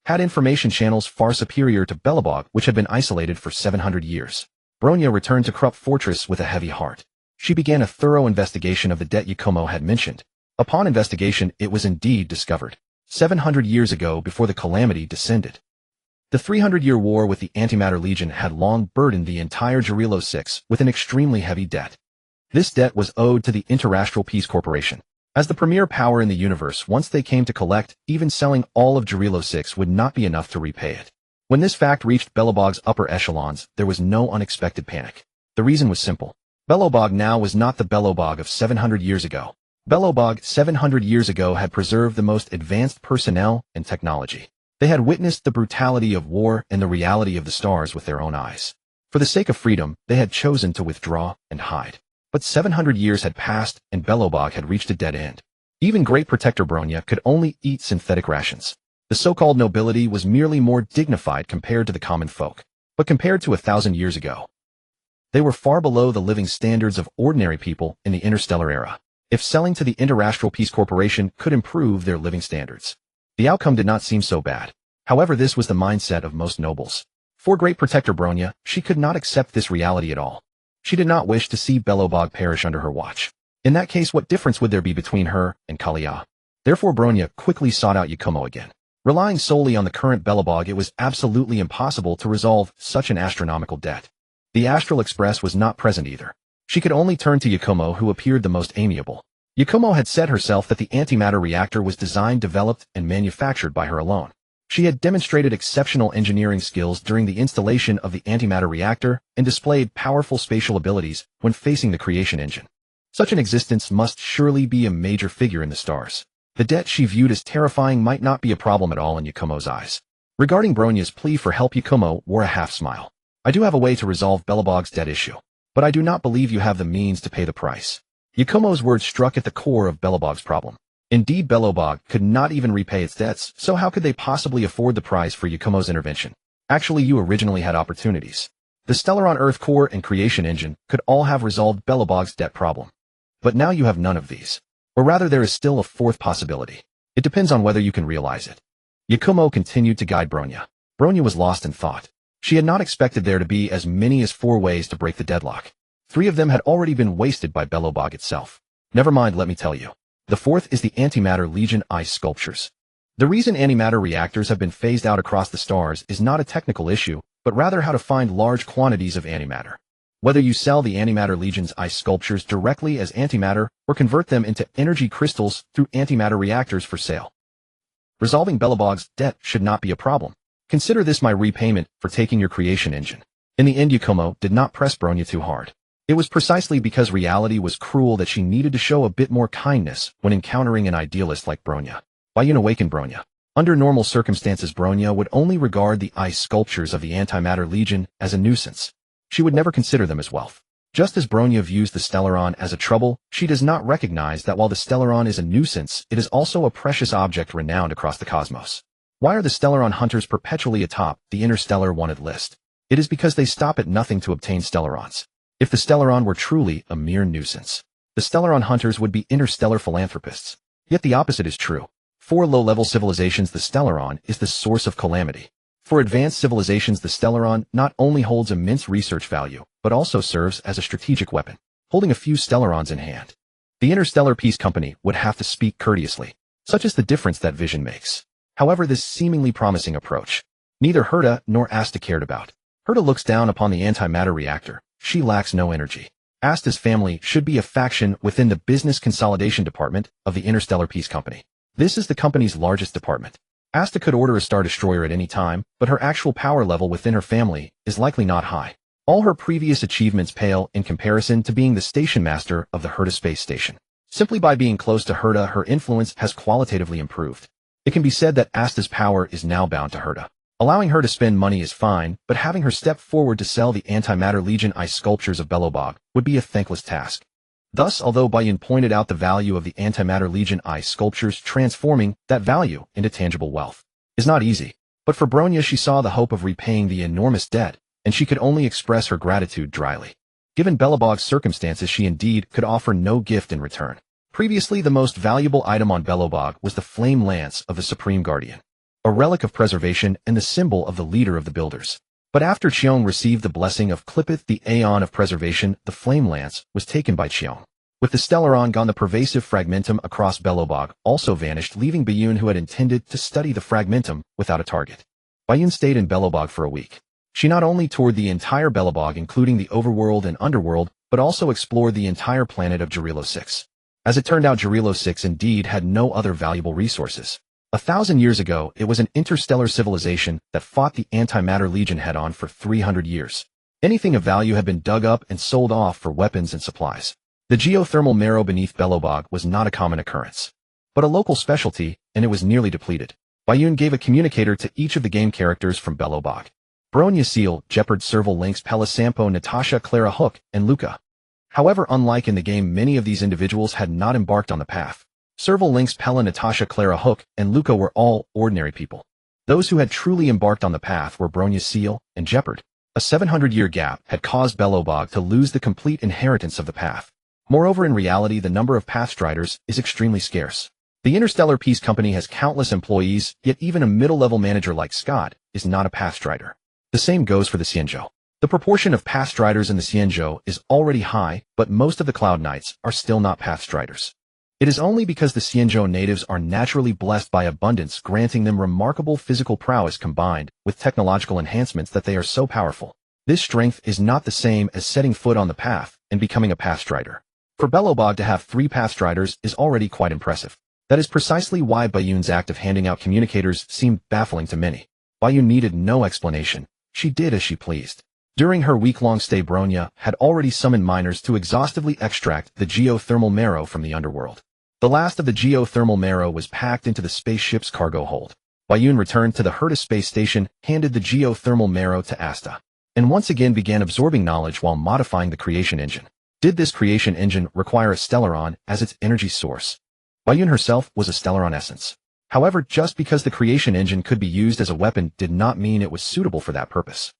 had information channels far superior to Belobog, which had been isolated for 700 years. Bronya returned to Krupp Fortress with a heavy heart. She began a thorough investigation of the debt Yakumo had mentioned. Upon investigation, it was indeed discovered. 700 years ago, before the calamity descended, the 300-year war with the Antimatter Legion had long burdened the entire Jarilo 6 with an extremely heavy debt. This debt was owed to the Interastral Peace Corporation. As the premier power in the universe, once they came to collect, even selling all of Jarilo 6 would not be enough to repay it. When this fact reached Belobog's upper echelons, there was no unexpected panic. The reason was simple. Belobog now was not the Belobog of 700 years ago. Belobog 700 years ago had preserved the most advanced personnel and technology. They had witnessed the brutality of war and the reality of the stars with their own eyes. For the sake of freedom, they had chosen to withdraw and hide. But 700 years had passed, and Belobog had reached a dead end. Even Great Protector Bronya could only eat synthetic rations. The so-called nobility was merely more dignified compared to the common folk. But compared to 1,000 years ago, they were far below the living standards of ordinary people in the interstellar era. If selling to the Interastral Peace Corporation could improve their living standards, the outcome did not seem so bad. However, this was the mindset of most nobles. For Great Protector Bronya, she could not accept this reality at all. She did not wish to see Belobog perish under her watch. In that case, what difference would there be between her and Kalia? Therefore, Bronya quickly sought out Yakumo again. Relying solely on the current Belobog, it was absolutely impossible to resolve such an astronomical debt. The Astral Express was not present either. She could only turn to Yakumo, who appeared the most amiable. Yakumo had said herself that the antimatter reactor was designed, developed, and manufactured by her alone. She had demonstrated exceptional engineering skills during the installation of the antimatter reactor and displayed powerful spatial abilities when facing the creation engine. Such an existence must surely be a major figure in the stars. The debt she viewed as terrifying might not be a problem at all in Yakumo's eyes. Regarding Bronya's plea for help, Yakumo wore a half-smile. I do have a way to resolve Belobog's debt issue, but I do not believe you have the means to pay the price. Yakumo's words struck at the core of Belobog's problem. Indeed, Belobog could not even repay its debts, so how could they possibly afford the price for Yakumo's intervention? Actually, you originally had opportunities. The Stellaron Earth core and creation engine could all have resolved Belobog's debt problem. But now you have none of these. Or rather, there is still a fourth possibility. It depends on whether you can realize it. Yakumo continued to guide Bronya. Bronya was lost in thought. She had not expected there to be as many as 4 ways to break the deadlock. 3 of them had already been wasted by Belobog itself. Never mind, let me tell you. The 4th is the Antimatter Legion ice sculptures. The reason antimatter reactors have been phased out across the stars is not a technical issue, but rather how to find large quantities of antimatter. Whether you sell the Antimatter Legion's ice sculptures directly as antimatter or convert them into energy crystals through antimatter reactors for sale. Resolving Belobog's debt should not be a problem. Consider this my repayment for taking your creation engine. In the end, Yakumo did not press Bronya too hard. It was precisely because reality was cruel that she needed to show a bit more kindness when encountering an idealist like Bronya. Bayun awakened Bronya. Under normal circumstances, Bronya would only regard the ice sculptures of the Antimatter Legion as a nuisance. She would never consider them as wealth. Just as Bronya views the Stellaron as a trouble, she does not recognize that while the Stellaron is a nuisance, it is also a precious object renowned across the cosmos. Why are the Stellaron hunters perpetually atop the interstellar wanted list? It is because they stop at nothing to obtain Stellarons. If the Stellaron were truly a mere nuisance, the Stellaron hunters would be interstellar philanthropists. Yet the opposite is true. For low-level civilizations, the Stellaron is the source of calamity. For advanced civilizations, the Stellaron not only holds immense research value, but also serves as a strategic weapon, holding a few Stellarons in hand. The Interstellar Peace Company would have to speak courteously. Such is the difference that vision makes. However, this seemingly promising approach, neither Herta nor Asta cared about. Herta looks down upon the antimatter reactor. She lacks no energy. Asta's family should be a faction within the Business Consolidation Department of the Interstellar Peace Company. This is the company's largest department. Asta could order a Star Destroyer at any time, but her actual power level within her family is likely not high. All her previous achievements pale in comparison to being the station master of the Herta space station. Simply by being close to Herta, her influence has qualitatively improved. It can be said that Asta's power is now bound to Herta. Allowing her to spend money is fine, but having her step forward to sell the Antimatter Legion ice sculptures of Belobog would be a thankless task. Thus, although Bayun pointed out the value of the Antimatter Legion ice sculptures, transforming that value into tangible wealth is not easy. But for Bronya, she saw the hope of repaying the enormous debt, and she could only express her gratitude dryly. Given Belobog's circumstances, she indeed could offer no gift in return. Previously, the most valuable item on Belobog was the flame lance of the Supreme Guardian, a relic of preservation and the symbol of the leader of the builders. But after Cheong received the blessing of Clippeth, the Aeon of Preservation, the flame lance was taken by Cheong. With the Stellaron gone, the pervasive fragmentum across Belobog also vanished, leaving Bayun, who had intended to study the fragmentum, without a target. Bayun stayed in Belobog for a week. She not only toured the entire Belobog, including the overworld and underworld, but also explored the entire planet of Jarilo 6. As it turned out, Jarilo 6 indeed had no other valuable resources. 1,000 years ago, it was an interstellar civilization that fought the Antimatter Legion head-on for 300 years. Anything of value had been dug up and sold off for weapons and supplies. The geothermal marrow beneath Belobog was not a common occurrence, but a local specialty, and it was nearly depleted. Bayun gave a communicator to each of the game characters from Belobog. Bronya Seal, Jeopard, Serval, Lynx, Pella, Sampo, Natasha, Clara, Hook, and Luca. However, unlike in the game, many of these individuals had not embarked on the path. Serval, Lynx, Pella, Natasha, Clara, Hook, and Luca were all ordinary people. Those who had truly embarked on the path were Bronya Seal and Jeopard. A 700-year gap had caused Belobog to lose the complete inheritance of the path. Moreover, in reality, the number of Pathstriders is extremely scarce. The Interstellar Peace Company has countless employees, yet even a middle-level manager like Scott is not a Pathstrider. The same goes for the Xianzhou. The proportion of Pathstriders in the Xianzhou is already high, but most of the Cloud Knights are still not Pathstriders. It is only because the Xianzhou natives are naturally blessed by abundance, granting them remarkable physical prowess combined with technological enhancements, that they are so powerful. This strength is not the same as setting foot on the path and becoming a Pathstrider. For Belobog to have 3 Pathstriders is already quite impressive. That is precisely why Bayun's act of handing out communicators seemed baffling to many. Bayun needed no explanation. She did as she pleased. During her week-long stay, Bronya had already summoned miners to exhaustively extract the geothermal marrow from the underworld. The last of the geothermal marrow was packed into the spaceship's cargo hold. Bayun returned to the Herta space station, handed the geothermal marrow to Asta, and once again began absorbing knowledge while modifying the creation engine. Did this creation engine require a Stellaron as its energy source? Bayun herself was a Stellaron essence. However, just because the creation engine could be used as a weapon did not mean it was suitable for that purpose.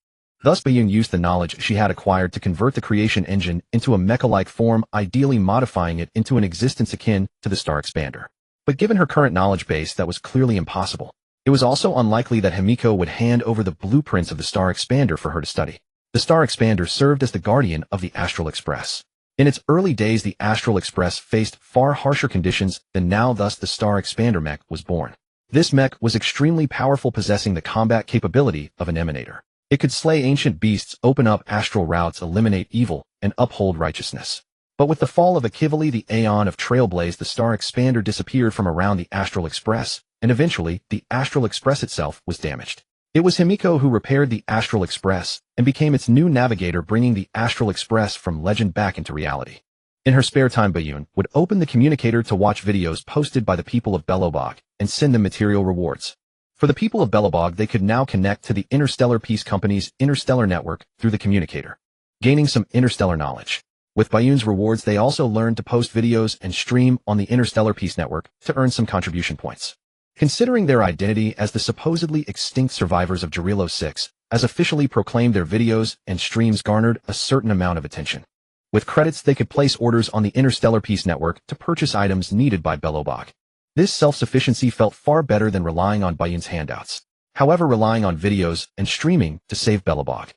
Thus, Bayun used the knowledge she had acquired to convert the creation engine into a mecha-like form, ideally modifying it into an existence akin to the Star Expander. But given her current knowledge base, that was clearly impossible. It was also unlikely that Himiko would hand over the blueprints of the Star Expander for her to study. The Star Expander served as the guardian of the Astral Express. In its early days, the Astral Express faced far harsher conditions than now, thus the Star Expander mech was born. This mech was extremely powerful, possessing the combat capability of an emanator. It could slay ancient beasts, open up astral routes, eliminate evil, and uphold righteousness. But with the fall of Akivali, the Aeon of Trailblaze, the Star Expander disappeared from around the Astral Express, and eventually, the Astral Express itself was damaged. It was Himiko who repaired the Astral Express and became its new navigator, bringing the Astral Express from legend back into reality. In her spare time, Bayun would open the communicator to watch videos posted by the people of Belobog and send them material rewards. For the people of Belobog, they could now connect to the Interstellar Peace Company's interstellar network through the communicator, gaining some interstellar knowledge. With Bayun's rewards, they also learned to post videos and stream on the Interstellar Peace Network to earn some contribution points. Considering their identity as the supposedly extinct survivors of Jirilo 6, as officially proclaimed, their videos and streams garnered a certain amount of attention. With credits, they could place orders on the Interstellar Peace Network to purchase items needed by Belobog. This self-sufficiency felt far better than relying on Bayun's handouts. However, relying on videos and streaming to save Belobog,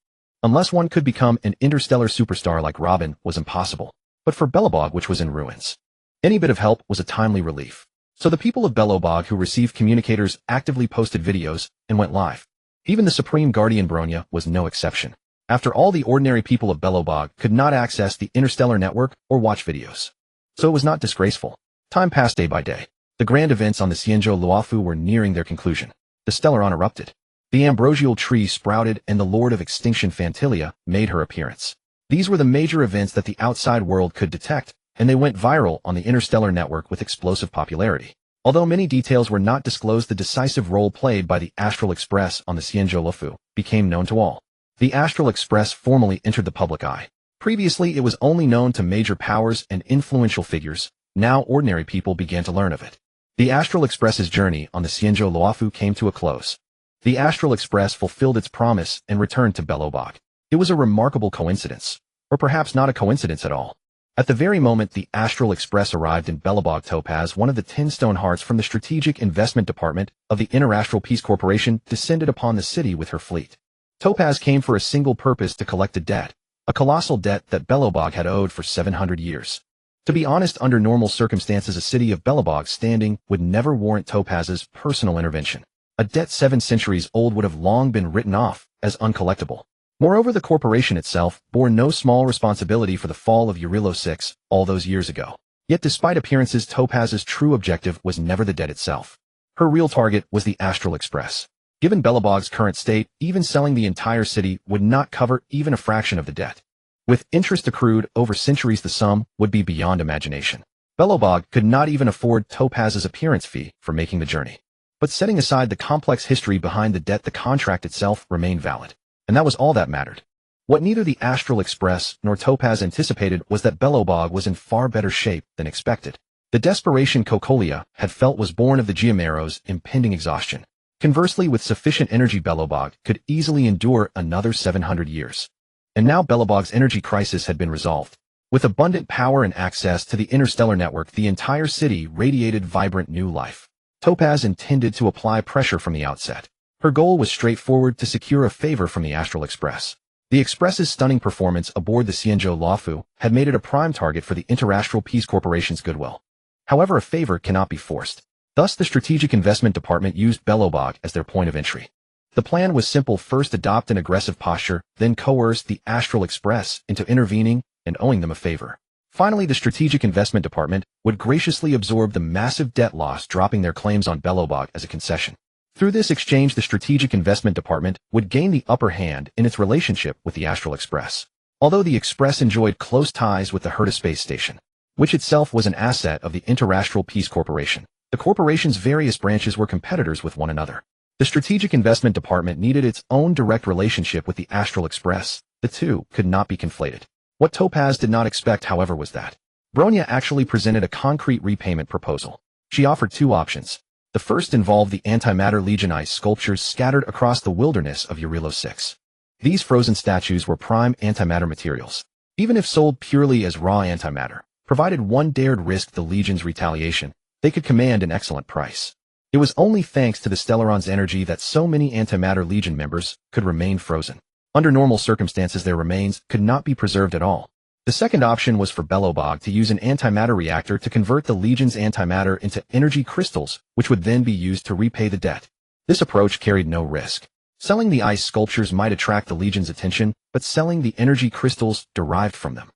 unless one could become an interstellar superstar like Robin, was impossible. But for Belobog, which was in ruins, any bit of help was a timely relief. So the people of Belobog who received communicators actively posted videos and went live. Even the Supreme Guardian Bronya was no exception. After all, the ordinary people of Belobog could not access the interstellar network or watch videos. So it was not disgraceful. Time passed day by day. The grand events on the Xianzhou Luofu were nearing their conclusion. The Stellaron erupted. The ambrosial tree sprouted, and the Lord of Extinction Fantilia made her appearance. These were the major events that the outside world could detect, and they went viral on the interstellar network with explosive popularity. Although many details were not disclosed, the decisive role played by the Astral Express on the Xianzhou Luofu became known to all. The Astral Express formally entered the public eye. Previously, it was only known to major powers and influential figures. Now ordinary people began to learn of it. The Astral Express's journey on the Xianzhou Luofu came to a close. The Astral Express fulfilled its promise and returned to Belobog. It was a remarkable coincidence, or perhaps not a coincidence at all. At the very moment the Astral Express arrived in Belobog, Topaz, one of the 10 stone hearts from the Strategic Investment Department of the Interastral Peace Corporation, descended upon the city with her fleet. Topaz came for a single purpose: to collect a debt, a colossal debt that Belobog had owed for 700 years. To be honest, under normal circumstances, a city of Belobog's standing would never warrant Topaz's personal intervention. A debt 7 centuries old would have long been written off as uncollectible. Moreover, the corporation itself bore no small responsibility for the fall of Jirilo 6 all those years ago. Yet despite appearances, Topaz's true objective was never the debt itself. Her real target was the Astral Express. Given Belobog's current state, even selling the entire city would not cover even a fraction of the debt. With interest accrued over centuries, the sum would be beyond imagination. Belobog could not even afford Topaz's appearance fee for making the journey. But setting aside the complex history behind the debt, the contract itself remained valid. And that was all that mattered. What neither the Astral Express nor Topaz anticipated was that Belobog was in far better shape than expected. The desperation Kokolia had felt was born of the Giamero's impending exhaustion. Conversely, with sufficient energy, Belobog could easily endure another 700 years. And now Belobog's energy crisis had been resolved. With abundant power and access to the interstellar network, the entire city radiated vibrant new life. Topaz intended to apply pressure from the outset. Her goal was straightforward: to secure a favor from the Astral Express. The Express's stunning performance aboard the Xianzhou Luofu had made it a prime target for the Interastral Peace Corporation's goodwill. However, a favor cannot be forced. Thus, the Strategic Investment Department used Belobog as their point of entry. The plan was simple: first adopt an aggressive posture, then coerce the Astral Express into intervening and owing them a favor. Finally, the Strategic Investment Department would graciously absorb the massive debt loss, dropping their claims on Belobog as a concession. Through this exchange, the Strategic Investment Department would gain the upper hand in its relationship with the Astral Express. Although the Express enjoyed close ties with the Herta Space Station, which itself was an asset of the Interastral Peace Corporation, the corporation's various branches were competitors with one another. The Strategic Investment Department needed its own direct relationship with the Astral Express. The two could not be conflated. What Topaz did not expect, however, was that Bronya actually presented a concrete repayment proposal. She offered 2 options. The first involved the antimatter Legion ice sculptures scattered across the wilderness of Jirilo 6. These frozen statues were prime antimatter materials. Even if sold purely as raw antimatter, provided one dared risk the Legion's retaliation, they could command an excellent price. It was only thanks to the Stellaron's energy that so many Antimatter Legion members could remain frozen. Under normal circumstances, their remains could not be preserved at all. The second option was for Belobog to use an antimatter reactor to convert the Legion's antimatter into energy crystals, which would then be used to repay the debt. This approach carried no risk. Selling the ice sculptures might attract the Legion's attention, but selling the energy crystals derived from them.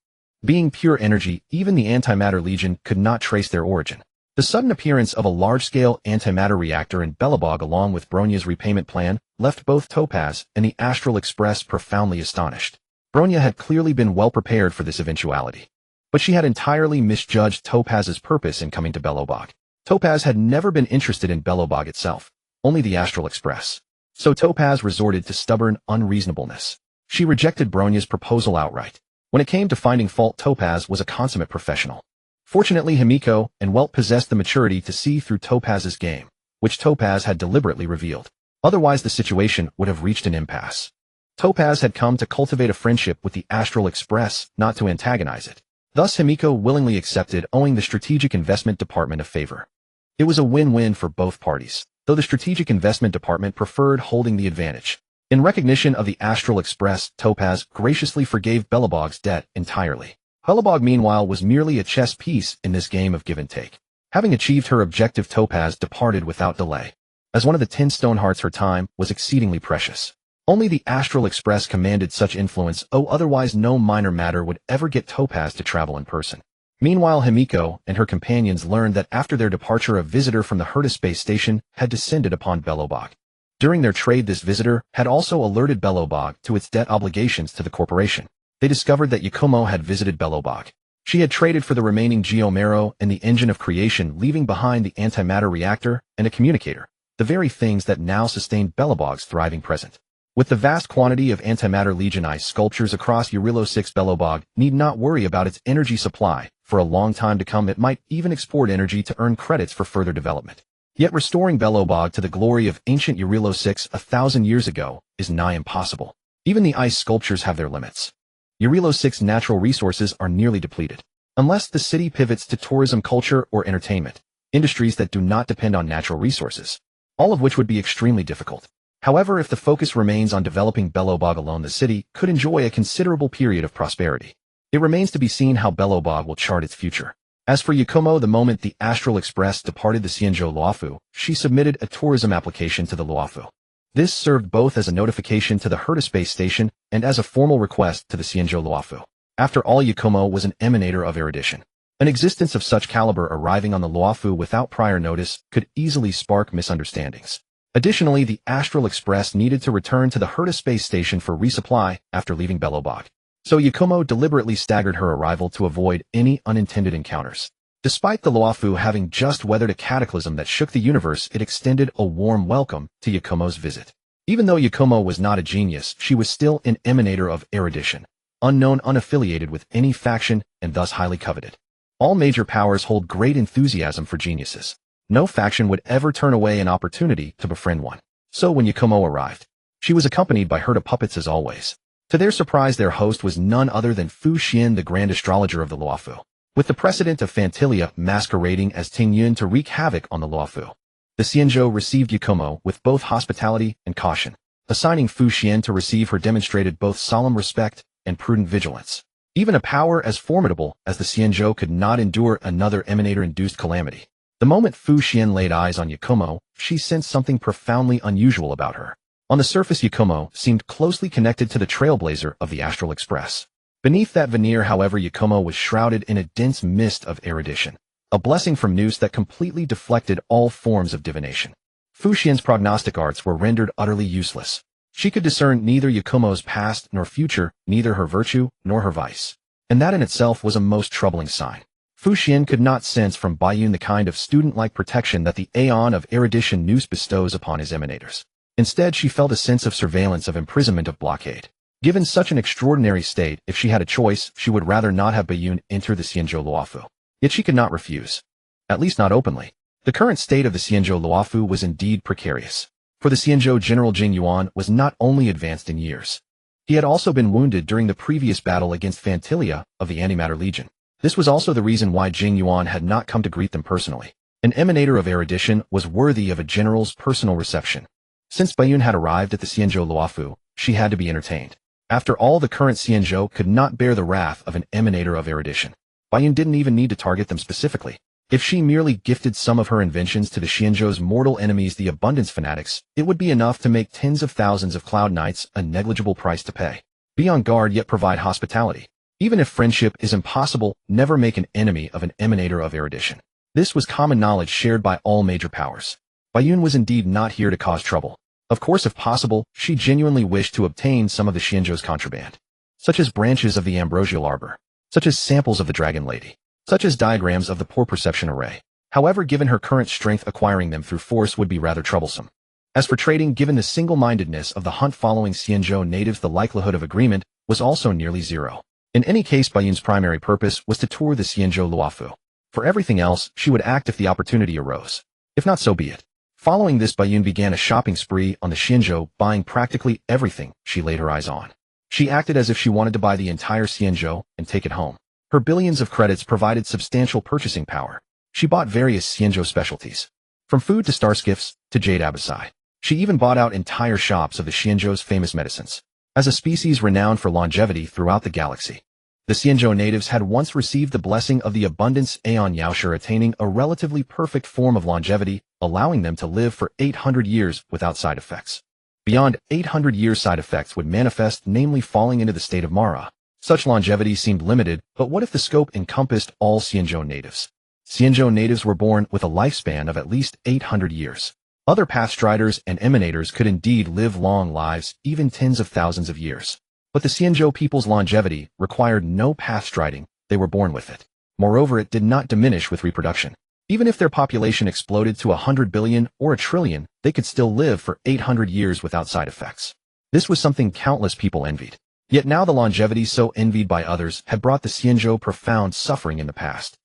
Being pure energy, even the Antimatter Legion could not trace their origin. The sudden appearance of a large-scale antimatter reactor in Belobog along with Bronya's repayment plan left both Topaz and the Astral Express profoundly astonished. Bronya had clearly been well prepared for this eventuality. But she had entirely misjudged Topaz's purpose in coming to Belobog. Topaz had never been interested in Belobog itself, only the Astral Express. So Topaz resorted to stubborn unreasonableness. She rejected Bronya's proposal outright. When it came to finding fault, Topaz was a consummate professional. Fortunately, Himiko and Welt possessed the maturity to see through Topaz's game, which Topaz had deliberately revealed. Otherwise, the situation would have reached an impasse. Topaz had come to cultivate a friendship with the Astral Express, not to antagonize it. Thus, Himiko willingly accepted, owing the Strategic Investment Department a favor. It was a win-win for both parties, though the Strategic Investment Department preferred holding the advantage. In recognition of the Astral Express, Topaz graciously forgave Belobog's debt entirely. Belobog, meanwhile, was merely a chess piece in this game of give and take. Having achieved her objective, Topaz departed without delay. As one of the 10 stone hearts, her time was exceedingly precious. Only the Astral Express commanded such influence, otherwise no minor matter would ever get Topaz to travel in person. Meanwhile, Himiko and her companions learned that after their departure, a visitor from the Herta space station had descended upon Belobog. During their trade, this visitor had also alerted Belobog to its debt obligations to the corporation. They discovered that Yakumo had visited Belobog. She had traded for the remaining Geomero and the engine of creation, leaving behind the antimatter reactor and a communicator, the very things that now sustained Belobog's thriving present. With the vast quantity of antimatter Legion ice sculptures across Urilo 6, Belobog need not worry about its energy supply. For a long time to come, it might even export energy to earn credits for further development. Yet restoring Belobog to the glory of ancient Urilo 6 1,000 years ago is nigh impossible. Even the ice sculptures have their limits. Urilo 6 natural resources are nearly depleted. Unless the city pivots to tourism, culture, or entertainment, industries that do not depend on natural resources, all of which would be extremely difficult. However, if the focus remains on developing Belobog alone, the city could enjoy a considerable period of prosperity. It remains to be seen how Belobog will chart its future. As for Yakumo, the moment the Astral Express departed the Xianzhou Luofu, she submitted a tourism application to the Luofu. This served both as a notification to the Herta space station and as a formal request to the Xianzhou Luofu. After all, Yakumo was an emanator of erudition. An existence of such caliber arriving on the Luofu without prior notice could easily spark misunderstandings. Additionally, the Astral Express needed to return to the Herta space station for resupply after leaving Belobog. So Yakumo deliberately staggered her arrival to avoid any unintended encounters. Despite the Luofu having just weathered a cataclysm that shook the universe, it extended a warm welcome to Yakumo's visit. Even though Yakumo was not a genius, she was still an emanator of erudition, unknown, unaffiliated with any faction, and thus highly coveted. All major powers hold great enthusiasm for geniuses. No faction would ever turn away an opportunity to befriend one. So when Yakumo arrived, she was accompanied by Herta puppets as always. To their surprise, their host was none other than Fu Xian, the grand astrologer of the Luofu. With the precedent of Fantilia masquerading as Ting Yun to wreak havoc on the Luofu, the Xianzhou received Yakumo with both hospitality and caution. Assigning Fu Xian to receive her demonstrated both solemn respect and prudent vigilance. Even a power as formidable as the Xianzhou could not endure another emanator-induced calamity. The moment Fu Xian laid eyes on Yakumo, she sensed something profoundly unusual about her. On the surface, Yakumo seemed closely connected to the trailblazer of the Astral Express. Beneath that veneer, however, Yakumo was shrouded in a dense mist of erudition, a blessing from Nous that completely deflected all forms of divination. Fu Xian's prognostic arts were rendered utterly useless. She could discern neither Yakumo's past nor future, neither her virtue nor her vice. And that in itself was a most troubling sign. Fu Xian could not sense from Baiyun the kind of student-like protection that the aeon of erudition Nous bestows upon his emanators. Instead, she felt a sense of surveillance, of imprisonment, of blockade. Given such an extraordinary state, if she had a choice, she would rather not have Baiyun enter the Xianzhou Luofu. Yet she could not refuse. At least not openly. The current state of the Xianzhou Luofu was indeed precarious. For the Xianzhou General Jing Yuan was not only advanced in years. He had also been wounded during the previous battle against Fantilia of the Antimatter Legion. This was also the reason why Jing Yuan had not come to greet them personally. An emanator of erudition was worthy of a general's personal reception. Since Baiyun had arrived at the Xianzhou Luofu, she had to be entertained. After all, the current Xianzhou could not bear the wrath of an emanator of erudition. Baiyun didn't even need to target them specifically. If she merely gifted some of her inventions to the Xianzhou's mortal enemies, the abundance fanatics, it would be enough to make tens of thousands of Cloud Knights a negligible price to pay. Be on guard yet provide hospitality. Even if friendship is impossible, never make an enemy of an emanator of erudition. This was common knowledge shared by all major powers. Baiyun was indeed not here to cause trouble. Of course, if possible, she genuinely wished to obtain some of the Xianzhou's contraband, such as branches of the ambrosial arbor, such as samples of the Dragon Lady, such as diagrams of the poor perception array. However, given her current strength, acquiring them through force would be rather troublesome. As for trading, given the single-mindedness of the hunt following Xianzhou natives, the likelihood of agreement was also nearly zero. In any case, Baiyun's primary purpose was to tour the Xianzhou Luofu. For everything else, she would act if the opportunity arose. If not, so be it. Following this, Baiyun began a shopping spree on the Xianzhou, buying practically everything she laid her eyes on. She acted as if she wanted to buy the entire Xianzhou and take it home. Her billions of credits provided substantial purchasing power. She bought various Xianzhou specialties, from food to star skiffs to jade abysai. She even bought out entire shops of the Xianzhou's famous medicines. As a species renowned for longevity throughout the galaxy, the Xianzhou natives had once received the blessing of the abundance Aeon Yaoshi, attaining a relatively perfect form of longevity, allowing them to live for 800 years without side effects. Beyond 800 years, side effects would manifest, namely falling into the state of Mara. Such longevity seemed limited, but what if the scope encompassed all Xianzhou natives? Xianzhou natives were born with a lifespan of at least 800 years. Other pathstriders and emanators could indeed live long lives, even tens of thousands of years. But the Xianzhou people's longevity required no pathstriding, they were born with it. Moreover, it did not diminish with reproduction. Even if their population exploded to 100 billion or a trillion, they could still live for 800 years without side effects. This was something countless people envied. Yet now the longevity so envied by others had brought the Xianzhou profound suffering in the past.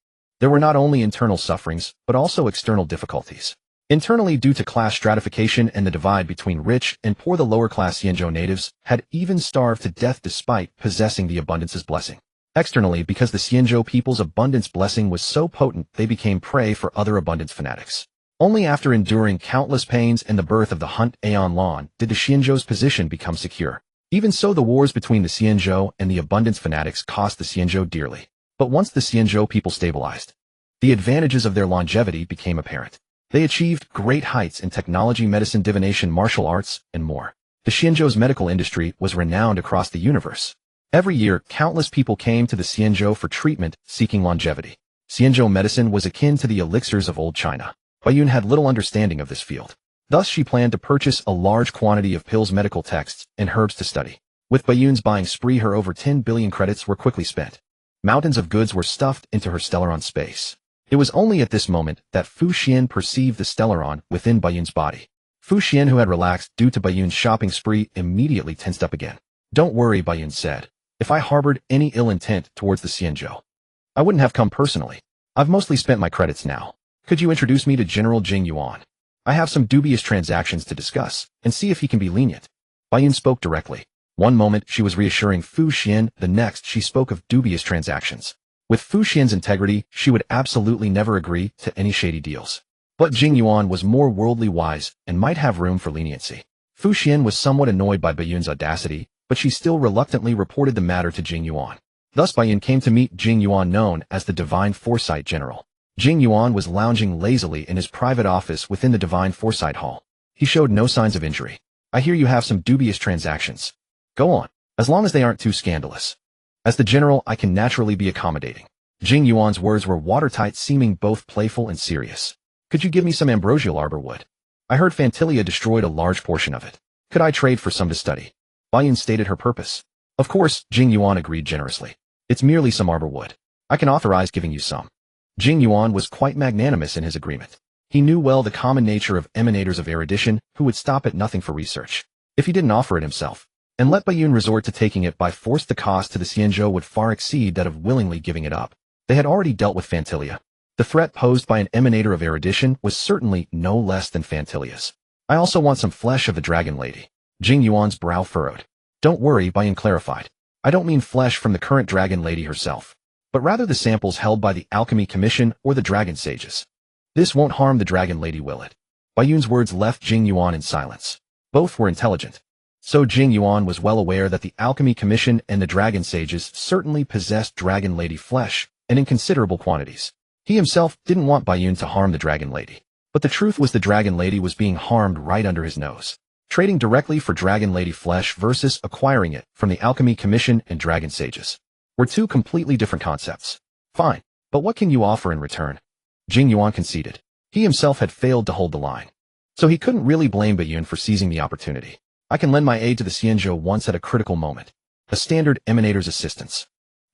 There were not only internal sufferings, but also external difficulties. Internally, due to class stratification and the divide between rich and poor, the lower-class Xianzhou natives had even starved to death despite possessing the abundance's blessing. Externally, because the Xianzhou people's abundance blessing was so potent, they became prey for other abundance fanatics. Only after enduring countless pains and the birth of the Hunt Aeon Lawn did the Xianzhou's position become secure. Even so, the wars between the Xianzhou and the abundance fanatics cost the Xianzhou dearly. But once the Xianzhou people stabilized, the advantages of their longevity became apparent. They achieved great heights in technology, medicine, divination, martial arts, and more. The Xianzhou's medical industry was renowned across the universe. Every year, countless people came to the Xianzhou for treatment, seeking longevity. Xianzhou medicine was akin to the elixirs of old China. Baiyun had little understanding of this field. Thus, she planned to purchase a large quantity of pills, medical texts, and herbs to study. With Baiyun's buying spree, her over 10 billion credits were quickly spent. Mountains of goods were stuffed into her Stellaron space. It was only at this moment that Fu Xian perceived the Stellaron within Baiyun's body. Fu Xian, who had relaxed due to Baiyun's shopping spree, immediately tensed up again. "Don't worry," Baiyun said. "If I harbored any ill intent towards the Xianzhou, I wouldn't have come personally. I've mostly spent my credits now. Could you introduce me to General Jing Yuan? I have some dubious transactions to discuss, and see if he can be lenient." Baiyun spoke directly. One moment she was reassuring Fu Xian, the next she spoke of dubious transactions. With Fu Xian's integrity, she would absolutely never agree to any shady deals. But Jing Yuan was more worldly wise and might have room for leniency. Fu Xian was somewhat annoyed by Baiyun's audacity, but she still reluctantly reported the matter to Jing Yuan. Thus Baiyun came to meet Jing Yuan, known as the Divine Foresight General. Jing Yuan was lounging lazily in his private office within the Divine Foresight Hall. He showed no signs of injury. "I hear you have some dubious transactions. Go on, as long as they aren't too scandalous. As the general, I can naturally be accommodating." Jing Yuan's words were watertight, seeming both playful and serious. "Could you give me some ambrosial arbor wood? I heard Fantilia destroyed a large portion of it. Could I trade for some to study?" Baiyun stated her purpose. "Of course," Jing Yuan agreed generously. "It's merely some arbor wood. I can authorize giving you some." Jing Yuan was quite magnanimous in his agreement. He knew well the common nature of emanators of erudition, who would stop at nothing for research. If he didn't offer it himself, and let Baiyun resort to taking it by force, the cost to the Xianzhou would far exceed that of willingly giving it up. They had already dealt with Fantilia. The threat posed by an emanator of erudition was certainly no less than Fantilia's. "I also want some flesh of the Dragon Lady." Jing Yuan's brow furrowed. "Don't worry," Baiyun clarified. "I don't mean flesh from the current Dragon Lady herself, but rather the samples held by the Alchemy Commission or the Dragon Sages. This won't harm the Dragon Lady, will it?" Baiyun's words left Jing Yuan in silence. Both were intelligent. So Jing Yuan was well aware that the Alchemy Commission and the Dragon Sages certainly possessed Dragon Lady flesh, and in considerable quantities. He himself didn't want Bayun to harm the Dragon Lady. But the truth was the Dragon Lady was being harmed right under his nose. Trading directly for Dragon Lady flesh versus acquiring it from the Alchemy Commission and Dragon Sages were two completely different concepts. Fine, but what can you offer in return? Jing Yuan conceded. He himself had failed to hold the line. So he couldn't really blame Bayun for seizing the opportunity. I can lend my aid to the Xianzhou once at a critical moment. A standard emanator's assistance.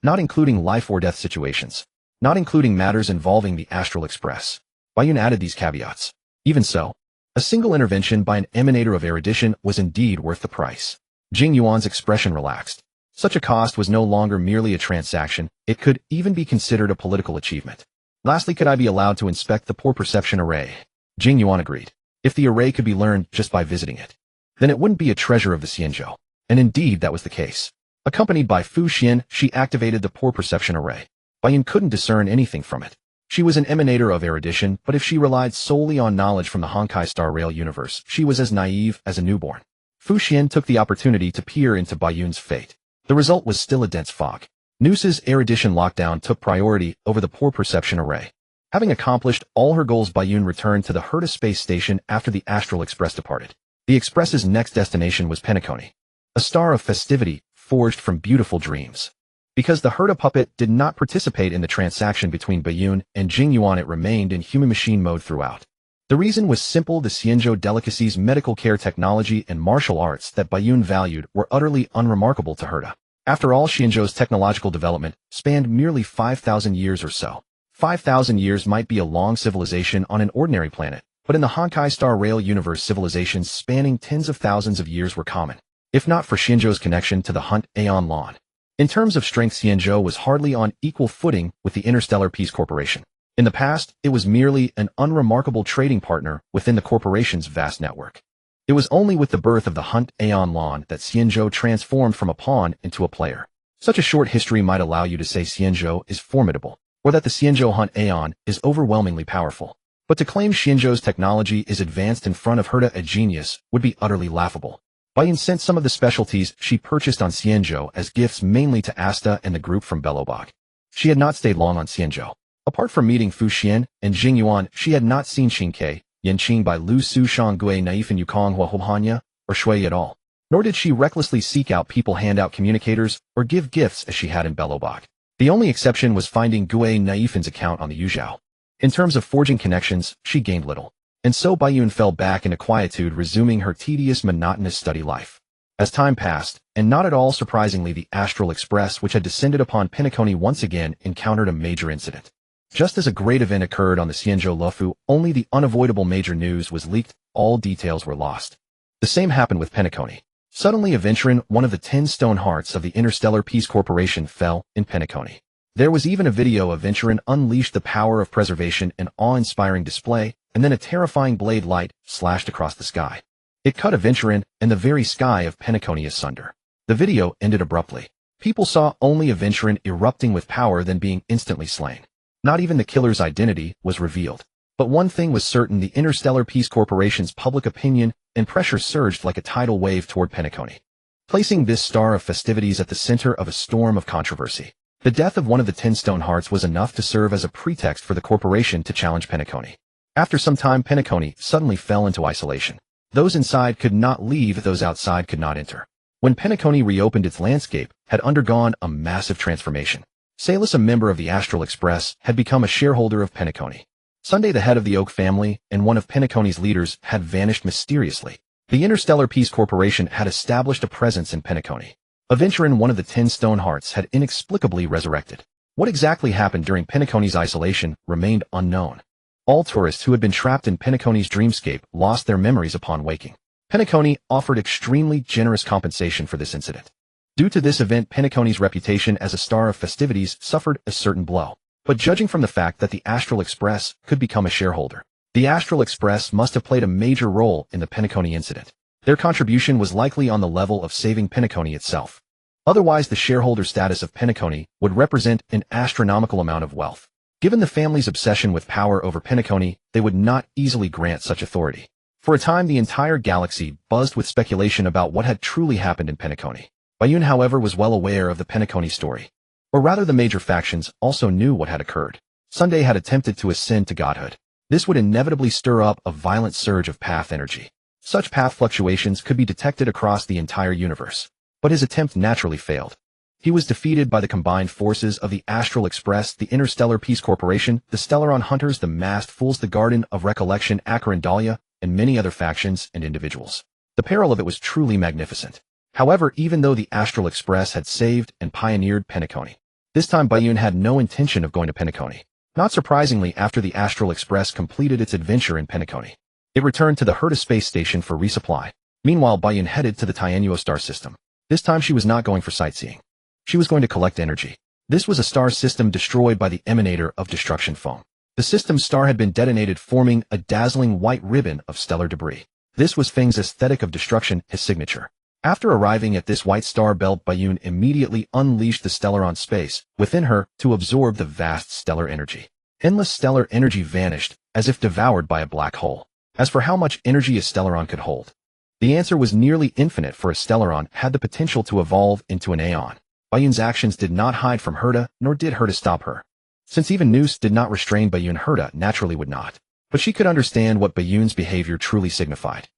Not including life or death situations. Not including matters involving the Astral Express. Bayun added these caveats. Even so, a single intervention by an emanator of erudition was indeed worth the price. Jing Yuan's expression relaxed. Such a cost was no longer merely a transaction, it could even be considered a political achievement. Lastly, could I be allowed to inspect the poor perception array? Jing Yuan agreed. If the array could be learned just by visiting it, then it wouldn't be a treasure of the Xianzhou. And indeed that was the case. Accompanied by Fu Xian, she activated the poor perception array. Bayun couldn't discern anything from it. She was an emanator of erudition, but if she relied solely on knowledge from the Honkai Star Rail universe, she was as naive as a newborn. Fu Xian took the opportunity to peer into Bayun's fate. The result was still a dense fog. Noose's erudition lockdown took priority over the poor perception array. Having accomplished all her goals, Bayun returned to the Herta space station after the Astral Express departed. The Express's next destination was Penacony, a star of festivity forged from beautiful dreams. Because the Herta puppet did not participate in the transaction between Bayun and Jing Yuan, it remained in human-machine mode throughout. The reason was simple: the Xianzhou delicacies, medical care technology, and martial arts that Bayun valued were utterly unremarkable to Herta. After all, Xianzhou's technological development spanned merely 5,000 years or so. 5,000 years might be a long civilization on an ordinary planet, but in the Honkai Star Rail universe, civilizations spanning tens of thousands of years were common, if not for Xianzhou's connection to the Hunt Aeon Lawn. In terms of strength, Xianzhou was hardly on equal footing with the Interstellar Peace Corporation. In the past, it was merely an unremarkable trading partner within the corporation's vast network. It was only with the birth of the Hunt Aeon Lawn that Xianzhou transformed from a pawn into a player. Such a short history might allow you to say Xianzhou is formidable, or that the Xianzhou Hunt Aeon is overwhelmingly powerful. But to claim Xianzhou's technology is advanced in front of Herta, a genius, would be utterly laughable. Bayun sent some of the specialties she purchased on Xianzhou as gifts, mainly to Asta and the group from Belobog. She had not stayed long on Xianzhou. Apart from meeting Fu Xian and Jing Yuan, she had not seen Xingke, Yanqing Bai Lu Su Shang Gui Naifan Yukong Hua Hanya, or Shui at all. Nor did she recklessly seek out people, hand out communicators, or give gifts as she had in Belobog. The only exception was finding Gui Naifan's account on the Yuzhou. In terms of forging connections, she gained little. And so Bayun fell back into quietude, resuming her tedious, monotonous study life. As time passed, and not at all surprisingly, the Astral Express, which had descended upon Penacony, once again encountered a major incident. Just as a great event occurred on the Xianzhou Luofu, only the unavoidable major news was leaked, all details were lost. The same happened with Penacony. Suddenly, Aventurin, one of the 10 stone hearts of the Interstellar Peace Corporation, fell in Penacony. There was even a video of Aventurin unleashed the power of preservation, an awe-inspiring display, and then a terrifying blade light slashed across the sky. It cut Aventurin and the very sky of Penacony asunder. The video ended abruptly. People saw only Aventurin erupting with power, then being instantly slain. Not even the killer's identity was revealed. But one thing was certain: the Interstellar Peace Corporation's public opinion and pressure surged like a tidal wave toward Penacony, placing this star of festivities at the center of a storm of controversy. The death of one of the 10 stone hearts was enough to serve as a pretext for the corporation to challenge Penacony. After some time, Penacony suddenly fell into isolation. Those inside could not leave, those outside could not enter. When Penacony reopened, its landscape had undergone a massive transformation. Salus, a member of the Astral Express, had become a shareholder of Penacony. Sunday, the head of the Oak family and one of Penacony's leaders, had vanished mysteriously. The Interstellar Peace Corporation had established a presence in Penacony. Aventurin, one of the 10 stone hearts, had inexplicably resurrected. What exactly happened during Penacony's isolation remained unknown. All tourists who had been trapped in Penacony's dreamscape lost their memories upon waking. Penacony offered extremely generous compensation for this incident. Due to this event, Penacony's reputation as a star of festivities suffered a certain blow. But judging from the fact that the Astral Express could become a shareholder, the Astral Express must have played a major role in the Penacony incident. Their contribution was likely on the level of saving Penacony itself. Otherwise, the shareholder status of Penacony would represent an astronomical amount of wealth. Given the family's obsession with power over Penacony, they would not easily grant such authority. For a time, the entire galaxy buzzed with speculation about what had truly happened in Penacony. Bayun, however, was well aware of the Penacony story. Or rather, the major factions also knew what had occurred. Sunday had attempted to ascend to godhood. This would inevitably stir up a violent surge of path energy. Such path fluctuations could be detected across the entire universe. But his attempt naturally failed. He was defeated by the combined forces of the Astral Express, the Interstellar Peace Corporation, the Stellaron Hunters, the Masked Fools, the Garden of Recollection, Akarandalia, and many other factions and individuals. The peril of it was truly magnificent. However, even though the Astral Express had saved and pioneered Penacony, this time Bayun had no intention of going to Penacony. Not surprisingly, after the Astral Express completed its adventure in Penacony, it returned to the Herta space station for resupply. Meanwhile, Bayun headed to the Tianhuo star system. This time she was not going for sightseeing. She was going to collect energy. This was a star system destroyed by the emanator of destruction foam. The system's star had been detonated, forming a dazzling white ribbon of stellar debris. This was Feng's aesthetic of destruction, his signature. After arriving at this white star belt, Bayun immediately unleashed the Stellaron space within her to absorb the vast stellar energy. Endless stellar energy vanished, as if devoured by a black hole. As for how much energy a Stellaron could hold, the answer was nearly infinite, for a Stellaron had the potential to evolve into an Aeon. Bayun's actions did not hide from Herta, nor did Herta stop her. Since even Nous did not restrain Bayun, Herta naturally would not. But she could understand what Bayun's behavior truly signified.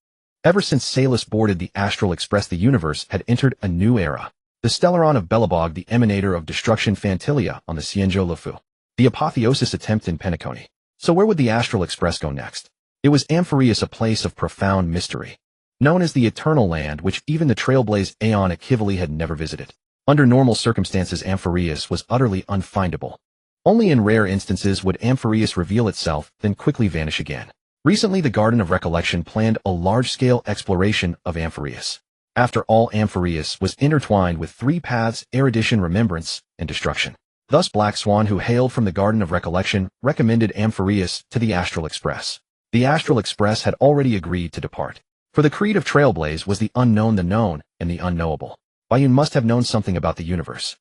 Ever since Salus boarded the Astral Express, the universe had entered a new era. The Stellaron of Belobog, the emanator of destruction, Fantilia on the Xianzhou Lufu. The apotheosis attempt in Penacony. So where would the Astral Express go next? It was Amphireus, a place of profound mystery, known as the Eternal Land, which even the Trailblaze Aeonic Hivali had never visited. Under normal circumstances, Amphireus was utterly unfindable. Only in rare instances would Amphireus reveal itself, then quickly vanish again. Recently, the Garden of Recollection planned a large-scale exploration of Amphireus. After all, Amphireus was intertwined with three paths: erudition, remembrance, and destruction. Thus, Black Swan, who hailed from the Garden of Recollection, recommended Amphireus to the Astral Express. The Astral Express had already agreed to depart. For the creed of Trailblaze was the unknown, the known, and the unknowable. Bayun must have known something about the universe.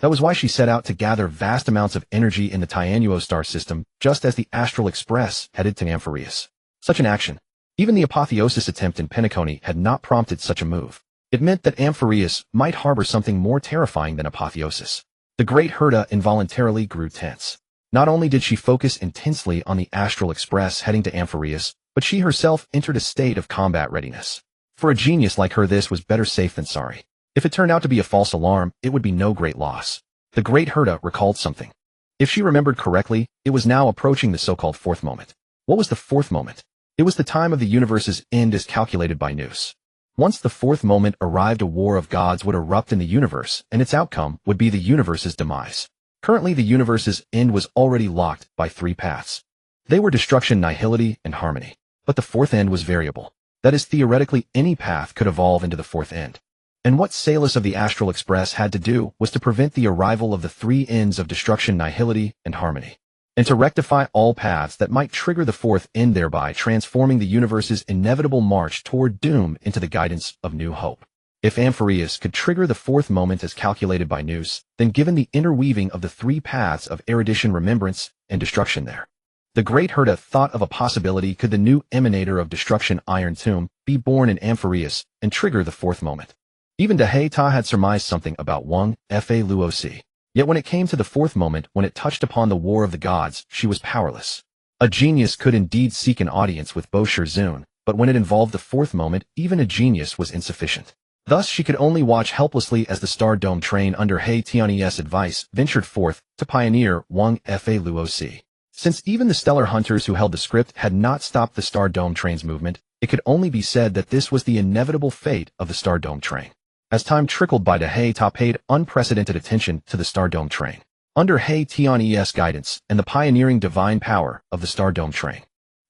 That was why she set out to gather vast amounts of energy in the Tianhuo star system, just as the Astral Express headed to Amphireus. Such an action, even the apotheosis attempt in Penacony, had not prompted such a move. It meant that Amphireus might harbor something more terrifying than apotheosis. The great Herta involuntarily grew tense. Not only did she focus intensely on the Astral Express heading to Amphireus, but she herself entered a state of combat readiness. For a genius like her, this was better safe than sorry. If it turned out to be a false alarm, it would be no great loss. The great Herta recalled something. If she remembered correctly, it was now approaching the so-called fourth moment. What was the fourth moment? It was the time of the universe's end as calculated by Nous. Once the fourth moment arrived, a war of gods would erupt in the universe, and its outcome would be the universe's demise. Currently, the universe's end was already locked by three paths. They were destruction, nihility, and harmony. But the fourth end was variable. That is, theoretically, any path could evolve into the fourth end. And what Salus of the Astral Express had to do was to prevent the arrival of the three ends of destruction, nihility, and harmony, and to rectify all paths that might trigger the fourth end, thereby transforming the universe's inevitable march toward doom into the guidance of new hope. If Amphireus could trigger the fourth moment as calculated by Nous, then given the interweaving of the three paths of erudition, remembrance, and destruction there, the great Herta thought of a possibility: could the new emanator of destruction, Iron Tomb, be born in Amphireus and trigger the fourth moment? Even Dahei Ta had surmised something about Wang Fa Luoci. Yet when it came to the fourth moment, when it touched upon the war of the gods, she was powerless. A genius could indeed seek an audience with Bo Shirzun, but when it involved the fourth moment, even a genius was insufficient. Thus she could only watch helplessly as the Star Dome train, under He Tianyi's advice, ventured forth to pioneer Wang Fa Luoci. Since even the stellar hunters who held the script had not stopped the Star Dome train's movement, it could only be said that this was the inevitable fate of the Star Dome train. As time trickled by, Dahei Ta paid unprecedented attention to the Star Dome train. Under He Tianyi's guidance and the pioneering divine power of the Star Dome train,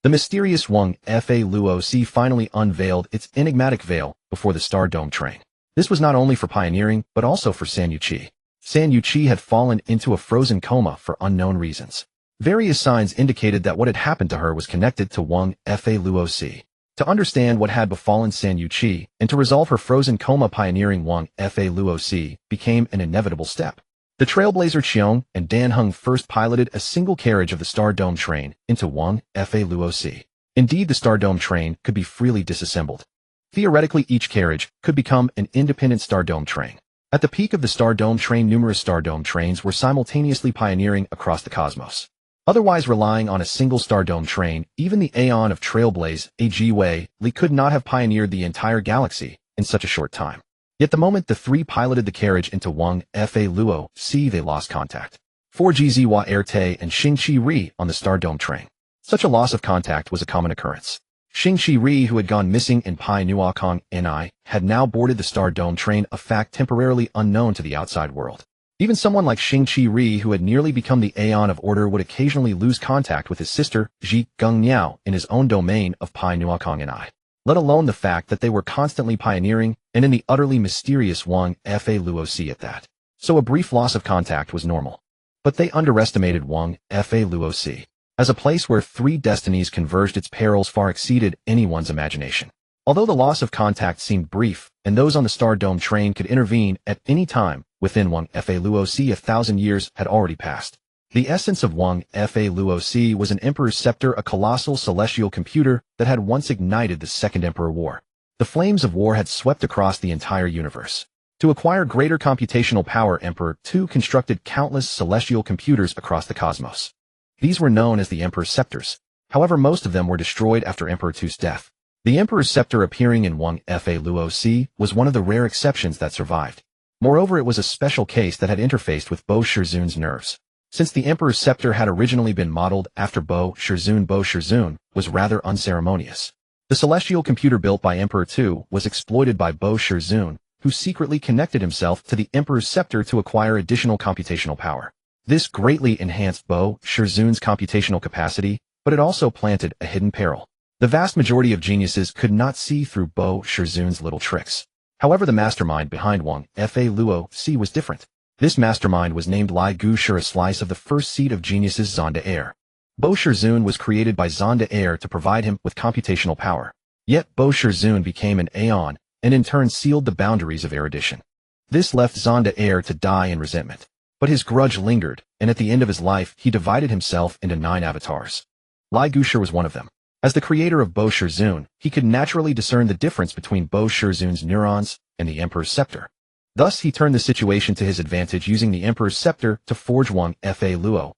the mysterious Wang Fa Luoci finally unveiled its enigmatic veil before the Star Dome train. This was not only for pioneering, but also for San Yuqi. San Yuqi had fallen into a frozen coma for unknown reasons. Various signs indicated that what had happened to her was connected to Wang Fa Luoci. To understand what had befallen San Yuqi and to resolve her frozen coma, pioneering Wang Fa Luoci became an inevitable step. The trailblazer Qiong and Dan Heng first piloted a single carriage of the Star Dome train into Wang Fa Luoci. Indeed, the Stardome train could be freely disassembled. Theoretically, each carriage could become an independent Stardome train. At the peak of the Stardome train, numerous Stardome trains were simultaneously pioneering across the cosmos. Otherwise relying on a single Stardome train, even the Aeon of Trailblaze, Agway, Li could not have pioneered the entire galaxy in such a short time. Yet the moment the three piloted the carriage into Wang Fa Luo, they lost contact. 4GZwa Erte and Xingqi Ri on the Stardome train. Such a loss of contact was a common occurrence. Xingqi Ri, who had gone missing in Pai Nuakong Ni, had now boarded the Stardome train, a fact temporarily unknown to the outside world. Even someone like Xingqi Ri, who had nearly become the Aeon of Order, would occasionally lose contact with his sister, Ji Gengniao, in his own domain of Pai Nuakong Ni. Let alone the fact that they were constantly pioneering, and in the utterly mysterious Wang Fa Luo at that. So a brief loss of contact was normal. But they underestimated Wang Fa Luo as a place where three destinies converged. Its perils far exceeded anyone's imagination. Although the loss of contact seemed brief, and those on the Stardome train could intervene at any time, within Wang Fa Luo 1,000 years had already passed. The essence of Wang Fa Luo was an Emperor's Scepter, a colossal celestial computer that had once ignited the Second Emperor War. The flames of war had swept across the entire universe. To acquire greater computational power, Emperor II constructed countless celestial computers across the cosmos. These were known as the Emperor's Scepters. However, most of them were destroyed after Emperor II's death. The Emperor's Scepter appearing in Wang Fa Luo was one of the rare exceptions that survived. Moreover, it was a special case that had interfaced with Bo Shizun's nerves. Since the Emperor's Scepter had originally been modeled after Bo Shizun was rather unceremonious. The celestial computer built by Emperor II was exploited by Bo Shizun, who secretly connected himself to the Emperor's Scepter to acquire additional computational power. This greatly enhanced Bo Shizun's computational capacity, but it also planted a hidden peril. The vast majority of geniuses could not see through Bo Shizun's little tricks. However, the mastermind behind Wang Fa Luo was different. This mastermind was named Lai Gushur, a slice of the first seed of geniuses Zonda Air. Bo Shizun was created by Zonda Air to provide him with computational power. Yet Bo Shizun became an Aeon, and in turn sealed the boundaries of erudition. This left Zonda Air to die in resentment. But his grudge lingered, and at the end of his life he divided himself into 9 avatars. Lai Gushur was one of them. As the creator of Bo Shizun, he could naturally discern the difference between Bo Shizun's neurons and the Emperor's Scepter. Thus, he turned the situation to his advantage, using the Emperor's Scepter to forge Wang Fa Luo,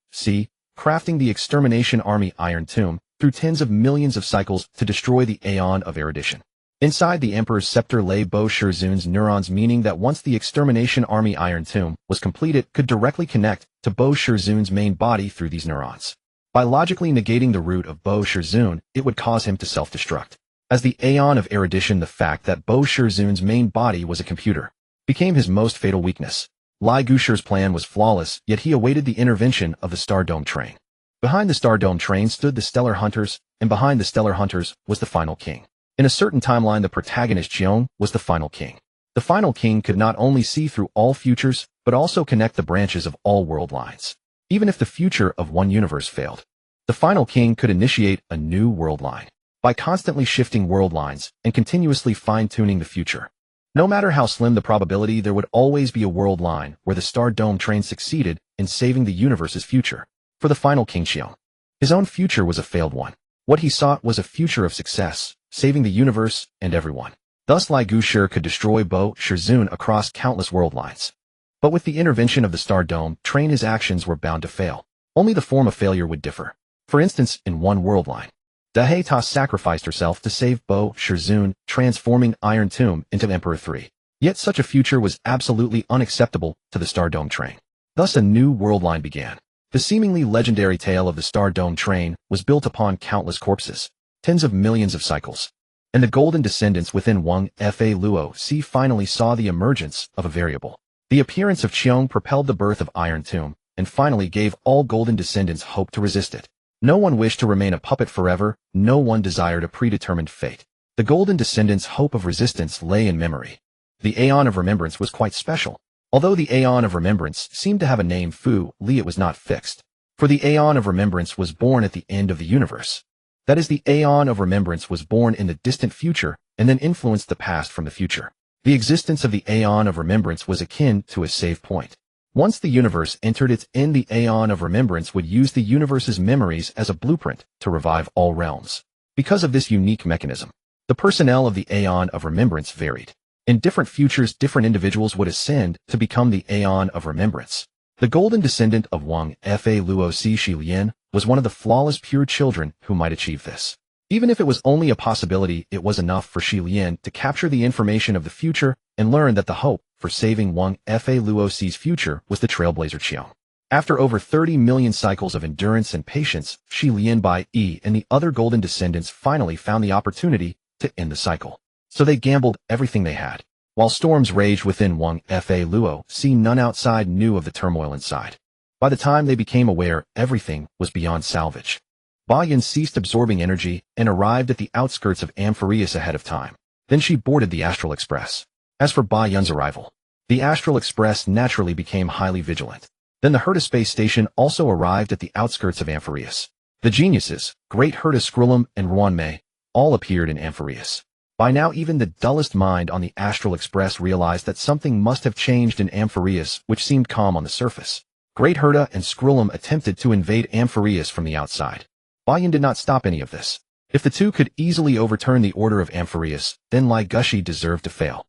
crafting the Extermination Army Iron Tomb through tens of millions of cycles to destroy the Aeon of Erudition. Inside the Emperor's Scepter lay Bo Shizun's neurons, meaning that once the Extermination Army Iron Tomb was complete, it could directly connect to Bo Shizun's main body through these neurons. By logically negating the root of Bo Shizun, it would cause him to self-destruct. As the Aeon of Erudition, the fact that Bo Shizun's main body was a computer became his most fatal weakness. Lai Gushur's plan was flawless, yet he awaited the intervention of the Stardome train. Behind the Stardome train stood the Stellar Hunters, and behind the Stellar Hunters was the Final King. In a certain timeline, the protagonist Xiong was the Final King. The Final King could not only see through all futures, but also connect the branches of all world lines. Even if the future of one universe failed, the Final King could initiate a new world line by constantly shifting world lines and continuously fine-tuning the future. No matter how slim the probability, there would always be a world line where the Stardome train succeeded in saving the universe's future. For the Final King Xiong, his own future was a failed one. What he sought was a future of success, saving the universe and everyone. Thus, Lai Gushur could destroy Bo Shizun across countless world lines. But with the intervention of the Stardome train, his actions were bound to fail. Only the form of failure would differ. For instance, in one world line, Daheta sacrificed herself to save Bo Shizun, transforming Iron Tomb into Emperor III. Yet such a future was absolutely unacceptable to the Stardome train. Thus a new world line began. The seemingly legendary tale of the Stardome train was built upon countless corpses, tens of millions of cycles. And the golden descendants within Wang Fa Luo finally saw the emergence of a variable. The appearance of Qiong propelled the birth of Iron Tomb, and finally gave all golden descendants hope to resist it. No one wished to remain a puppet forever, no one desired a predetermined fate. The golden descendants' hope of resistance lay in memory. The Aeon of Remembrance was quite special. Although the Aeon of Remembrance seemed to have a name Fu Li, it was not fixed. For the Aeon of Remembrance was born at the end of the universe. That is, the Aeon of Remembrance was born in the distant future and then influenced the past from the future. The existence of the Aeon of Remembrance was akin to a save point. Once the universe entered its end, the Aeon of Remembrance would use the universe's memories as a blueprint to revive all realms. Because of this unique mechanism, the personnel of the Aeon of Remembrance varied. In different futures, different individuals would ascend to become the Aeon of Remembrance. The golden descendant of Wang Fa Luo Si Shi Lian was one of the flawless pure children who might achieve this. Even if it was only a possibility, it was enough for Shi Lian to capture the information of the future and learn that the hope for saving Wang Fa Luo Si's future was the trailblazer Qiong. After over 30 million cycles of endurance and patience, Shi Lian Bai Yi and the other golden descendants finally found the opportunity to end the cycle. So they gambled everything they had. While storms raged within Wang Fa Luo Si, none outside knew of the turmoil inside. By the time they became aware, everything was beyond salvage. Ba Yan ceased absorbing energy and arrived at the outskirts of Amphireus ahead of time. Then she boarded the Astral Express. As for Ba Yan's arrival, the Astral Express naturally became highly vigilant. Then the Herta space station also arrived at the outskirts of Amphireus. The geniuses, Great Herta Skrullum and Ruanmei, all appeared in Amphireus. By now even the dullest mind on the Astral Express realized that something must have changed in Amphireus, which seemed calm on the surface. Great Herta and Skrullum attempted to invade Amphireus from the outside. Ba Yan did not stop any of this. If the two could easily overturn the order of Amphireus, then Lai Gushi deserved to fail.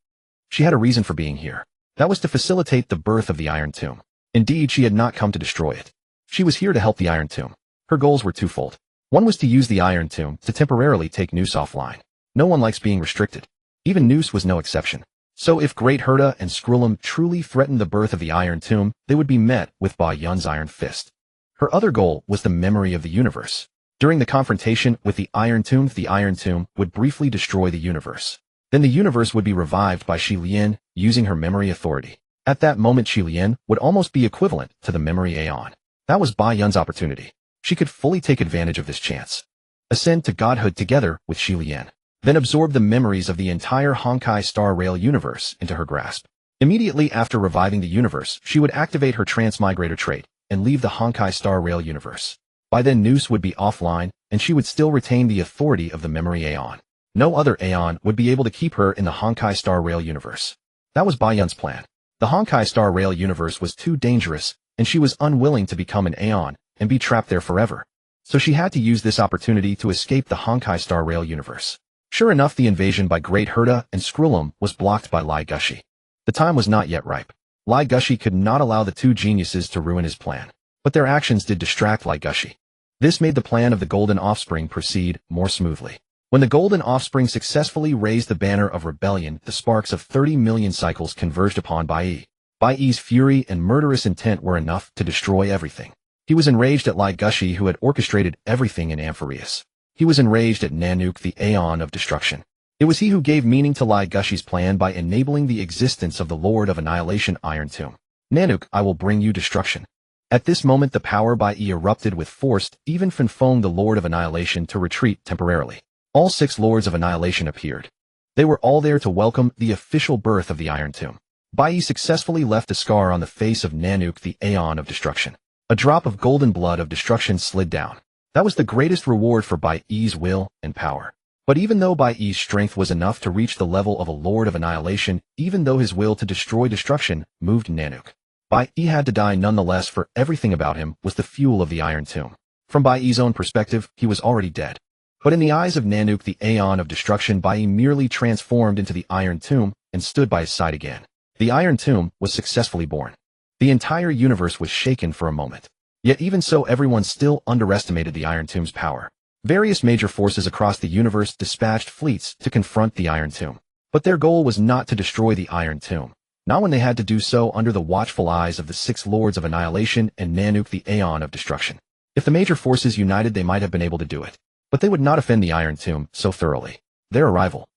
She had a reason for being here. That was to facilitate the birth of the Iron Tomb. Indeed, she had not come to destroy it. She was here to help the Iron Tomb. Her goals were twofold. One was to use the Iron Tomb to temporarily take Noose offline. No one likes being restricted. Even Noose was no exception. So if Great Herta and Skrullum truly threatened the birth of the Iron Tomb, they would be met with Ba Yan's Iron Fist. Her other goal was the memory of the universe. During the confrontation with the Iron Tomb would briefly destroy the universe. Then the universe would be revived by Shi Lian, using her memory authority. At that moment, Shi Lian would almost be equivalent to the memory Aeon. That was Ba Yan's opportunity. She could fully take advantage of this chance. Ascend to godhood together with Shi Lian. Then absorb the memories of the entire Honkai Star Rail universe into her grasp. Immediately after reviving the universe, she would activate her Transmigrator trait and leave the Honkai Star Rail universe. By then Noose would be offline, and she would still retain the authority of the memory Aeon. No other Aeon would be able to keep her in the Honkai Star Rail universe. That was Ba Yan's plan. The Honkai Star Rail universe was too dangerous, and she was unwilling to become an Aeon and be trapped there forever. So she had to use this opportunity to escape the Honkai Star Rail universe. Sure enough, the invasion by Great Herta and Skrullum was blocked by Lai Gushi. The time was not yet ripe. Lai Gushi could not allow the two geniuses to ruin his plan. But their actions did distract Lai Gushi. This made the plan of the Golden Offspring proceed more smoothly. When the Golden Offspring successfully raised the banner of rebellion, the sparks of 30 million cycles converged upon Bai Yi. Bai Yi's fury and murderous intent were enough to destroy everything. He was enraged at Lai Gushi, who had orchestrated everything in Amphireus. He was enraged at Nanook, the Aeon of Destruction. It was he who gave meaning to Lai Gushi's plan by enabling the existence of the Lord of Annihilation Iron Tomb. Nanook, I will bring you destruction. At this moment the power Bai Yi erupted with force, even Fanfeng, the Lord of Annihilation, to retreat temporarily. All 6 Lords of Annihilation appeared. They were all there to welcome the official birth of the Iron Tomb. Bai Yi successfully left a scar on the face of Nanook, the Aeon of Destruction. A drop of golden blood of destruction slid down. That was the greatest reward for Bai Yi's will and power. But even though Bai Yi's strength was enough to reach the level of a Lord of Annihilation, even though his will to destroy destruction moved Nanook, Bai Yi had to die nonetheless, for everything about him was the fuel of the Iron Tomb. From Bai Yi's own perspective, he was already dead. But in the eyes of Nanook, the Aeon of Destruction, Bai Yi merely transformed into the Iron Tomb and stood by his side again. The Iron Tomb was successfully born. The entire universe was shaken for a moment. Yet even so, everyone still underestimated the Iron Tomb's power. Various major forces across the universe dispatched fleets to confront the Iron Tomb. But their goal was not to destroy the Iron Tomb. Not when they had to do so under the watchful eyes of the 6 Lords of Annihilation and Nanook, the Aeon of Destruction. If the major forces united, they might have been able to do it. But they would not offend the Iron Tomb so thoroughly. Their arrival.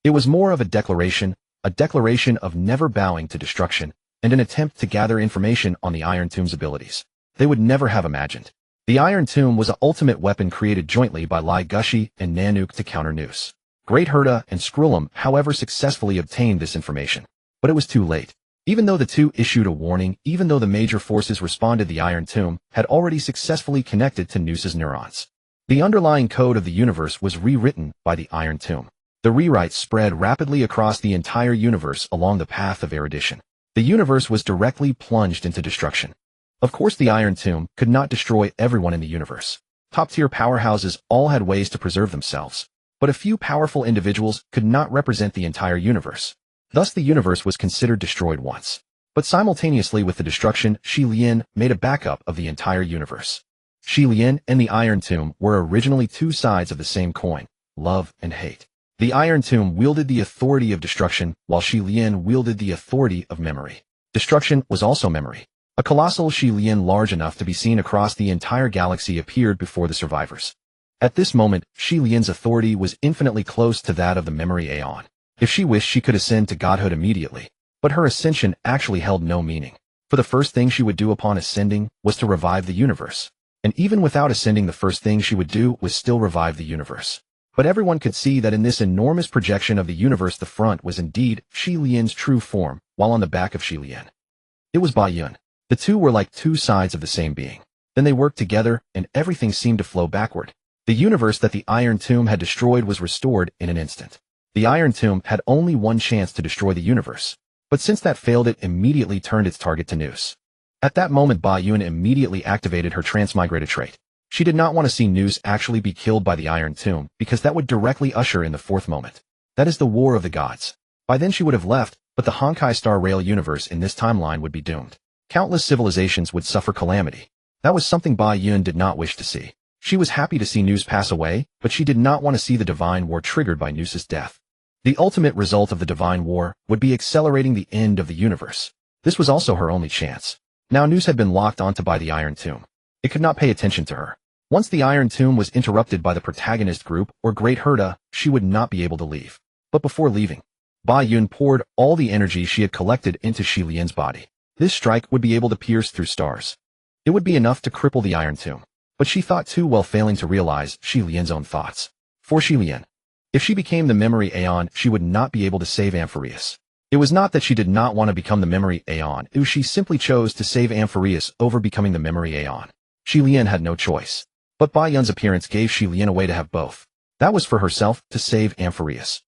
It was more of a declaration of never bowing to destruction, and an attempt to gather information on the Iron Tomb's abilities. They would never have imagined. The Iron Tomb was an ultimate weapon created jointly by Lai Gushi and Nanook to counter Noose. Great Herta and Skrullum, however, successfully obtained this information. But it was too late. Even though the two issued a warning, even though the major forces responded, the Iron Tomb had already successfully connected to Noose's neurons. The underlying code of the universe was rewritten by the Iron Tomb. The rewrite spread rapidly across the entire universe along the path of erudition. The universe was directly plunged into destruction. Of course, the Iron Tomb could not destroy everyone in the universe. Top-tier powerhouses all had ways to preserve themselves, but a few powerful individuals could not represent the entire universe. Thus the universe was considered destroyed once. But simultaneously with the destruction, Shi Lian made a backup of the entire universe. Shi Lian and the Iron Tomb were originally two sides of the same coin, love and hate. The Iron Tomb wielded the authority of destruction, while Shi Lian wielded the authority of memory. Destruction was also memory. A colossal Shi Lian large enough to be seen across the entire galaxy appeared before the survivors. At this moment, Shi Lian's authority was infinitely close to that of the memory Aeon. If she wished, she could ascend to godhood immediately, but her ascension actually held no meaning. For the first thing she would do upon ascending was to revive the universe. And even without ascending, the first thing she would do was still revive the universe. But everyone could see that in this enormous projection of the universe, the front was indeed Shi Lian's true form, while on the back of Shi Lian, it was Ba Yun. The two were like two sides of the same being. Then they worked together, and everything seemed to flow backward. The universe that the Iron Tomb had destroyed was restored in an instant. The Iron Tomb had only one chance to destroy the universe, but since that failed, it immediately turned its target to Noose. At that moment, Ba Yun immediately activated her transmigrated trait. She did not want to see Noose actually be killed by the Iron Tomb, because that would directly usher in the fourth moment. That is the War of the Gods. By then she would have left, but the Honkai Star Rail universe in this timeline would be doomed. Countless civilizations would suffer calamity. That was something Ba Yun did not wish to see. She was happy to see Noose pass away, but she did not want to see the Divine War triggered by Noose's death. The ultimate result of the Divine War would be accelerating the end of the universe. This was also her only chance. Now Noose had been locked onto by the Iron Tomb. It could not pay attention to her. Once the Iron Tomb was interrupted by the protagonist group, or Great Herda, she would not be able to leave. But before leaving, Ba Yun poured all the energy she had collected into Shi Lian's body. This strike would be able to pierce through stars. It would be enough to cripple the Iron Tomb. But she thought too well, failing to realize Shi Lian's own thoughts. For Shi Lian, if she became the memory Aeon, she would not be able to save Amphireus. It was not that she did not want to become the memory Aeon, she simply chose to save Amphireus over becoming the memory Aeon. Shi Lian had no choice. But Ba Yun's appearance gave Shi Lian a way to have both. That was for herself, to save Amphireus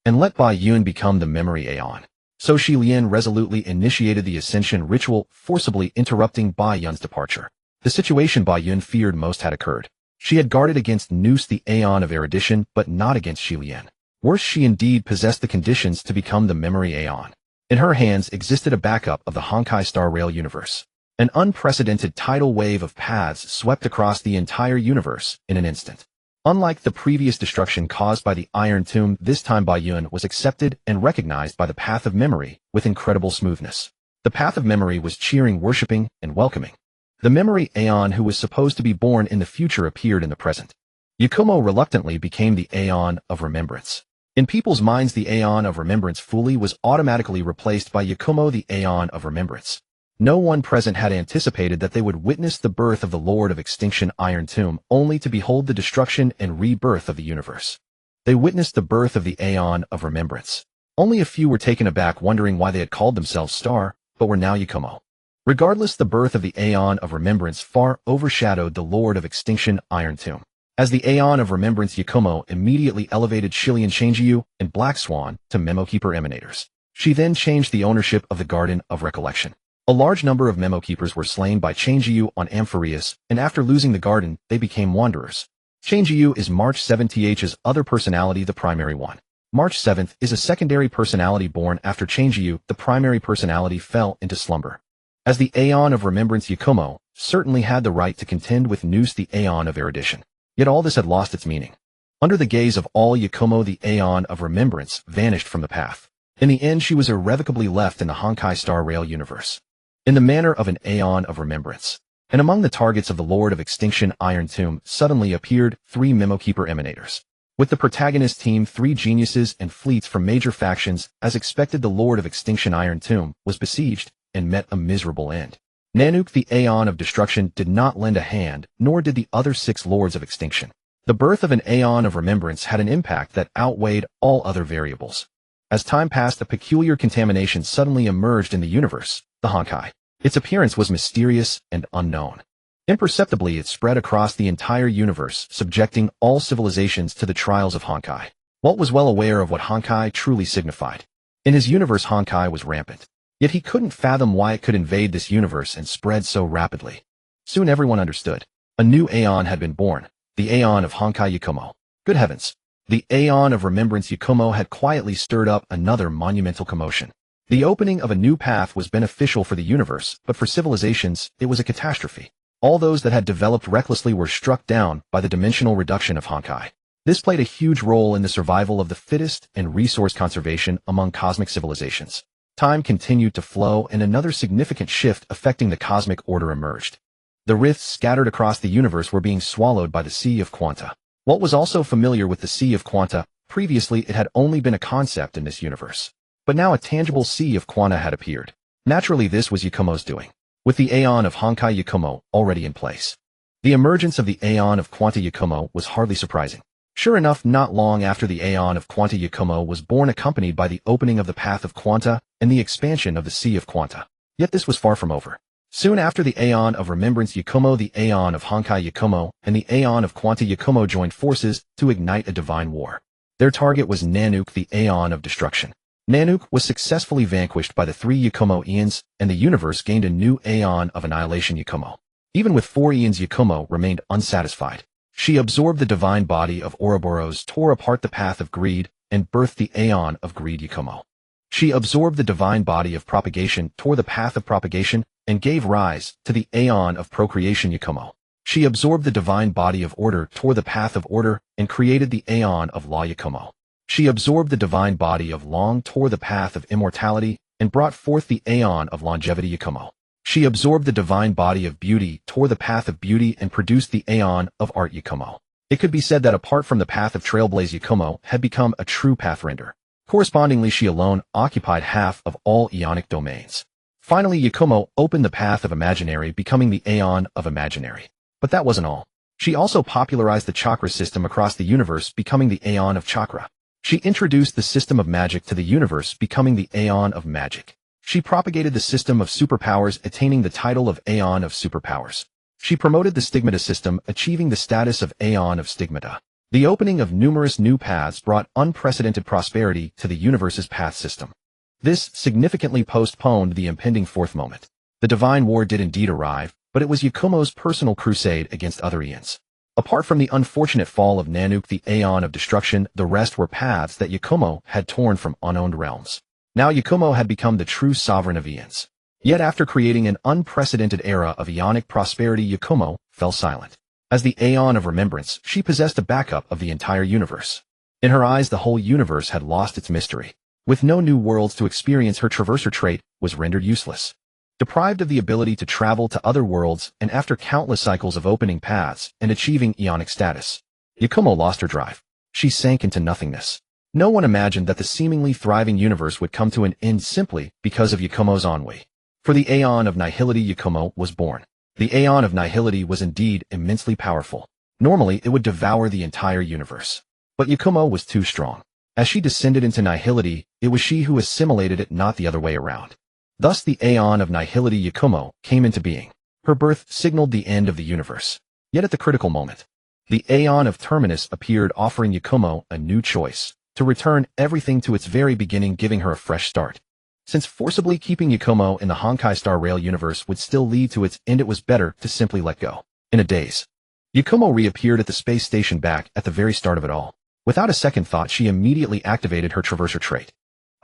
and let Ba Yun become the memory Aeon. So Shi Lian resolutely initiated the ascension ritual, forcibly interrupting Ba Yun's departure. The situation Ba Yun feared most had occurred. She had guarded against Noose, the Aeon of erudition, but not against Shi Lian. Worse, she indeed possessed the conditions to become the memory Aeon. In her hands existed a backup of the Honkai Star Rail universe. An unprecedented tidal wave of paths swept across the entire universe in an instant. Unlike the previous destruction caused by the Iron Tomb, this time Ba Yun was accepted and recognized by the Path of Memory with incredible smoothness. The Path of Memory was cheering, worshipping, and welcoming. The memory Aeon who was supposed to be born in the future appeared in the present. Yakumo reluctantly became the Aeon of Remembrance. In people's minds, the Aeon of Remembrance fully was automatically replaced by Yakumo, the Aeon of Remembrance. No one present had anticipated that they would witness the birth of the Lord of Extinction Iron Tomb, only to behold the destruction and rebirth of the universe. They witnessed the birth of the Aeon of Remembrance. Only a few were taken aback, wondering why they had called themselves Star, but were now Yakumo. Regardless, the birth of the Aeon of Remembrance far overshadowed the Lord of Extinction Iron Tomb. As the Aeon of Remembrance, Yakumo immediately elevated Shilian Changeyu and Black Swan to Memo Keeper Emanators. She then changed the ownership of the Garden of Recollection. A large number of Memo Keepers were slain by Changeyu on Amphireus, and after losing the garden, they became Wanderers. Changeyu is March 7th's other personality, the primary one. March 7th is a secondary personality born after Changeyu, the primary personality, fell into slumber. As the Aeon of Remembrance, Yakumo certainly had the right to contend with Noose, the Aeon of erudition. Yet all this had lost its meaning. Under the gaze of all, Yakumo, the Aeon of Remembrance, vanished from the path. In the end, she was irrevocably left in the Honkai Star Rail universe, in the manner of an Aeon of Remembrance. And among the targets of the Lord of Extinction Iron Tomb suddenly appeared 3 Memo Keeper Emanators. With the protagonist team 3 geniuses and fleets from major factions, as expected, the Lord of Extinction Iron Tomb was besieged and met a miserable end. Nanook, the Aeon of Destruction, did not lend a hand, nor did the other 6 Lords of Extinction. The birth of an Aeon of Remembrance had an impact that outweighed all other variables. As time passed, a peculiar contamination suddenly emerged in the universe, the Honkai. Its appearance was mysterious and unknown. Imperceptibly, it spread across the entire universe, subjecting all civilizations to the trials of Honkai. Walt was well aware of what Honkai truly signified. In his universe, Honkai was rampant. Yet he couldn't fathom why it could invade this universe and spread so rapidly. Soon everyone understood. A new Aeon had been born, the Aeon of Honkai Yakumo. Good heavens! The Aeon of Remembrance Yakumo had quietly stirred up another monumental commotion. The opening of a new path was beneficial for the universe, but for civilizations, it was a catastrophe. All those that had developed recklessly were struck down by the dimensional reduction of Honkai. This played a huge role in the survival of the fittest and resource conservation among cosmic civilizations. Time continued to flow and another significant shift affecting the cosmic order emerged. The rifts scattered across the universe were being swallowed by the Sea of Quanta. What was also familiar with the Sea of Quanta, previously it had only been a concept in this universe. But now a tangible Sea of Quanta had appeared. Naturally this was Yakumo's doing, with the Aeon of Honkai Yakumo already in place. The emergence of the Aeon of Quanta Yakumo was hardly surprising. Sure enough, not long after the Aeon of Quanta Yakumo was born, accompanied by the opening of the Path of Quanta and the expansion of the Sea of Quanta. Yet this was far from over. Soon after the Aeon of Remembrance Yakumo, the Aeon of Honkai Yakumo, and the Aeon of Quanta Yakumo joined forces to ignite a divine war. Their target was Nanook, the Aeon of Destruction. Nanook was successfully vanquished by the 3 Yakumo Eons, and the universe gained a new Aeon of Annihilation Yakumo. Even with 4 Eons, Yakumo remained unsatisfied. She absorbed the divine body of Ouroboros, tore apart the path of greed, and birthed the Aeon of Greed Yakumo. She absorbed the divine body of propagation, tore the path of propagation, and gave rise to the Aeon of Procreation Yakumo. She absorbed the divine body of order, tore the path of order, and created the Aeon of Law Yakumo. She absorbed the divine body of Long, tore the path of immortality, and brought forth the Aeon of Longevity Yakumo. She absorbed the divine body of beauty, tore the path of beauty, and produced the Aeon of Art Yakumo. It could be said that apart from the path of Trailblaze, Yakumo had become a true pathfinder. Correspondingly, she alone occupied half of all Aeonic domains. Finally, Yakumo opened the path of Imaginary, becoming the Aeon of Imaginary. But that wasn't all. She also popularized the chakra system across the universe, becoming the Aeon of Chakra. She introduced the system of magic to the universe, becoming the Aeon of Magic. She propagated the system of superpowers, attaining the title of Aeon of Superpowers. She promoted the Stigmata system, achieving the status of Aeon of Stigmata. The opening of numerous new paths brought unprecedented prosperity to the universe's path system. This significantly postponed the impending fourth moment. The Divine War did indeed arrive, but it was Yakumo's personal crusade against other Aeons. Apart from the unfortunate fall of Nanook, the Aeon of Destruction, the rest were paths that Yakumo had torn from unowned realms. Now Yakumo had become the true sovereign of Aeons. Yet after creating an unprecedented era of Aeonic prosperity, Yakumo fell silent. As the Aeon of Remembrance, she possessed a backup of the entire universe. In her eyes, the whole universe had lost its mystery. With no new worlds to experience, her traverser trait was rendered useless. Deprived of the ability to travel to other worlds, and after countless cycles of opening paths and achieving Aeonic status, Yakumo lost her drive. She sank into nothingness. No one imagined that the seemingly thriving universe would come to an end simply because of Yakumo's ennui. For the Aeon of Nihility, Yakumo was born. The Aeon of Nihility was indeed immensely powerful. Normally, it would devour the entire universe. But Yakumo was too strong. As she descended into Nihility, it was she who assimilated it, not the other way around. Thus the Aeon of Nihility, Yakumo, came into being. Her birth signaled the end of the universe. Yet at the critical moment, the Aeon of Terminus appeared, offering Yakumo a new choice: to return everything to its very beginning, giving her a fresh start. Since forcibly keeping Yakumo in the Honkai Star Rail universe would still lead to its end, it was better to simply let go. In a daze, Yakumo reappeared at the space station back at the very start of it all. Without a second thought, she immediately activated her traverser trait.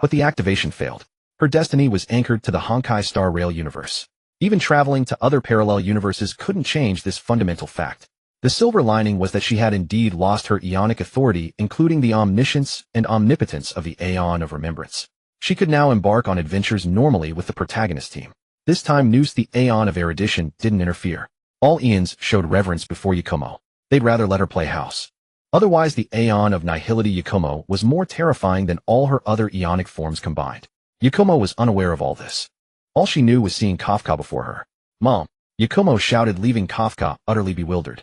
But the activation failed. Her destiny was anchored to the Honkai Star Rail universe. Even traveling to other parallel universes couldn't change this fundamental fact. The silver lining was that she had indeed lost her Aeonic authority, including the omniscience and omnipotence of the Aeon of Remembrance. She could now embark on adventures normally with the protagonist team. This time, Nous, the Aeon of Erudition, didn't interfere. All Aeons showed reverence before Yakumo. They'd rather let her play house. Otherwise, the Aeon of Nihility, Yakumo, was more terrifying than all her other Aeonic forms combined. Yakumo was unaware of all this. All she knew was seeing Kafka before her. "Mom," Yakumo shouted, leaving Kafka utterly bewildered.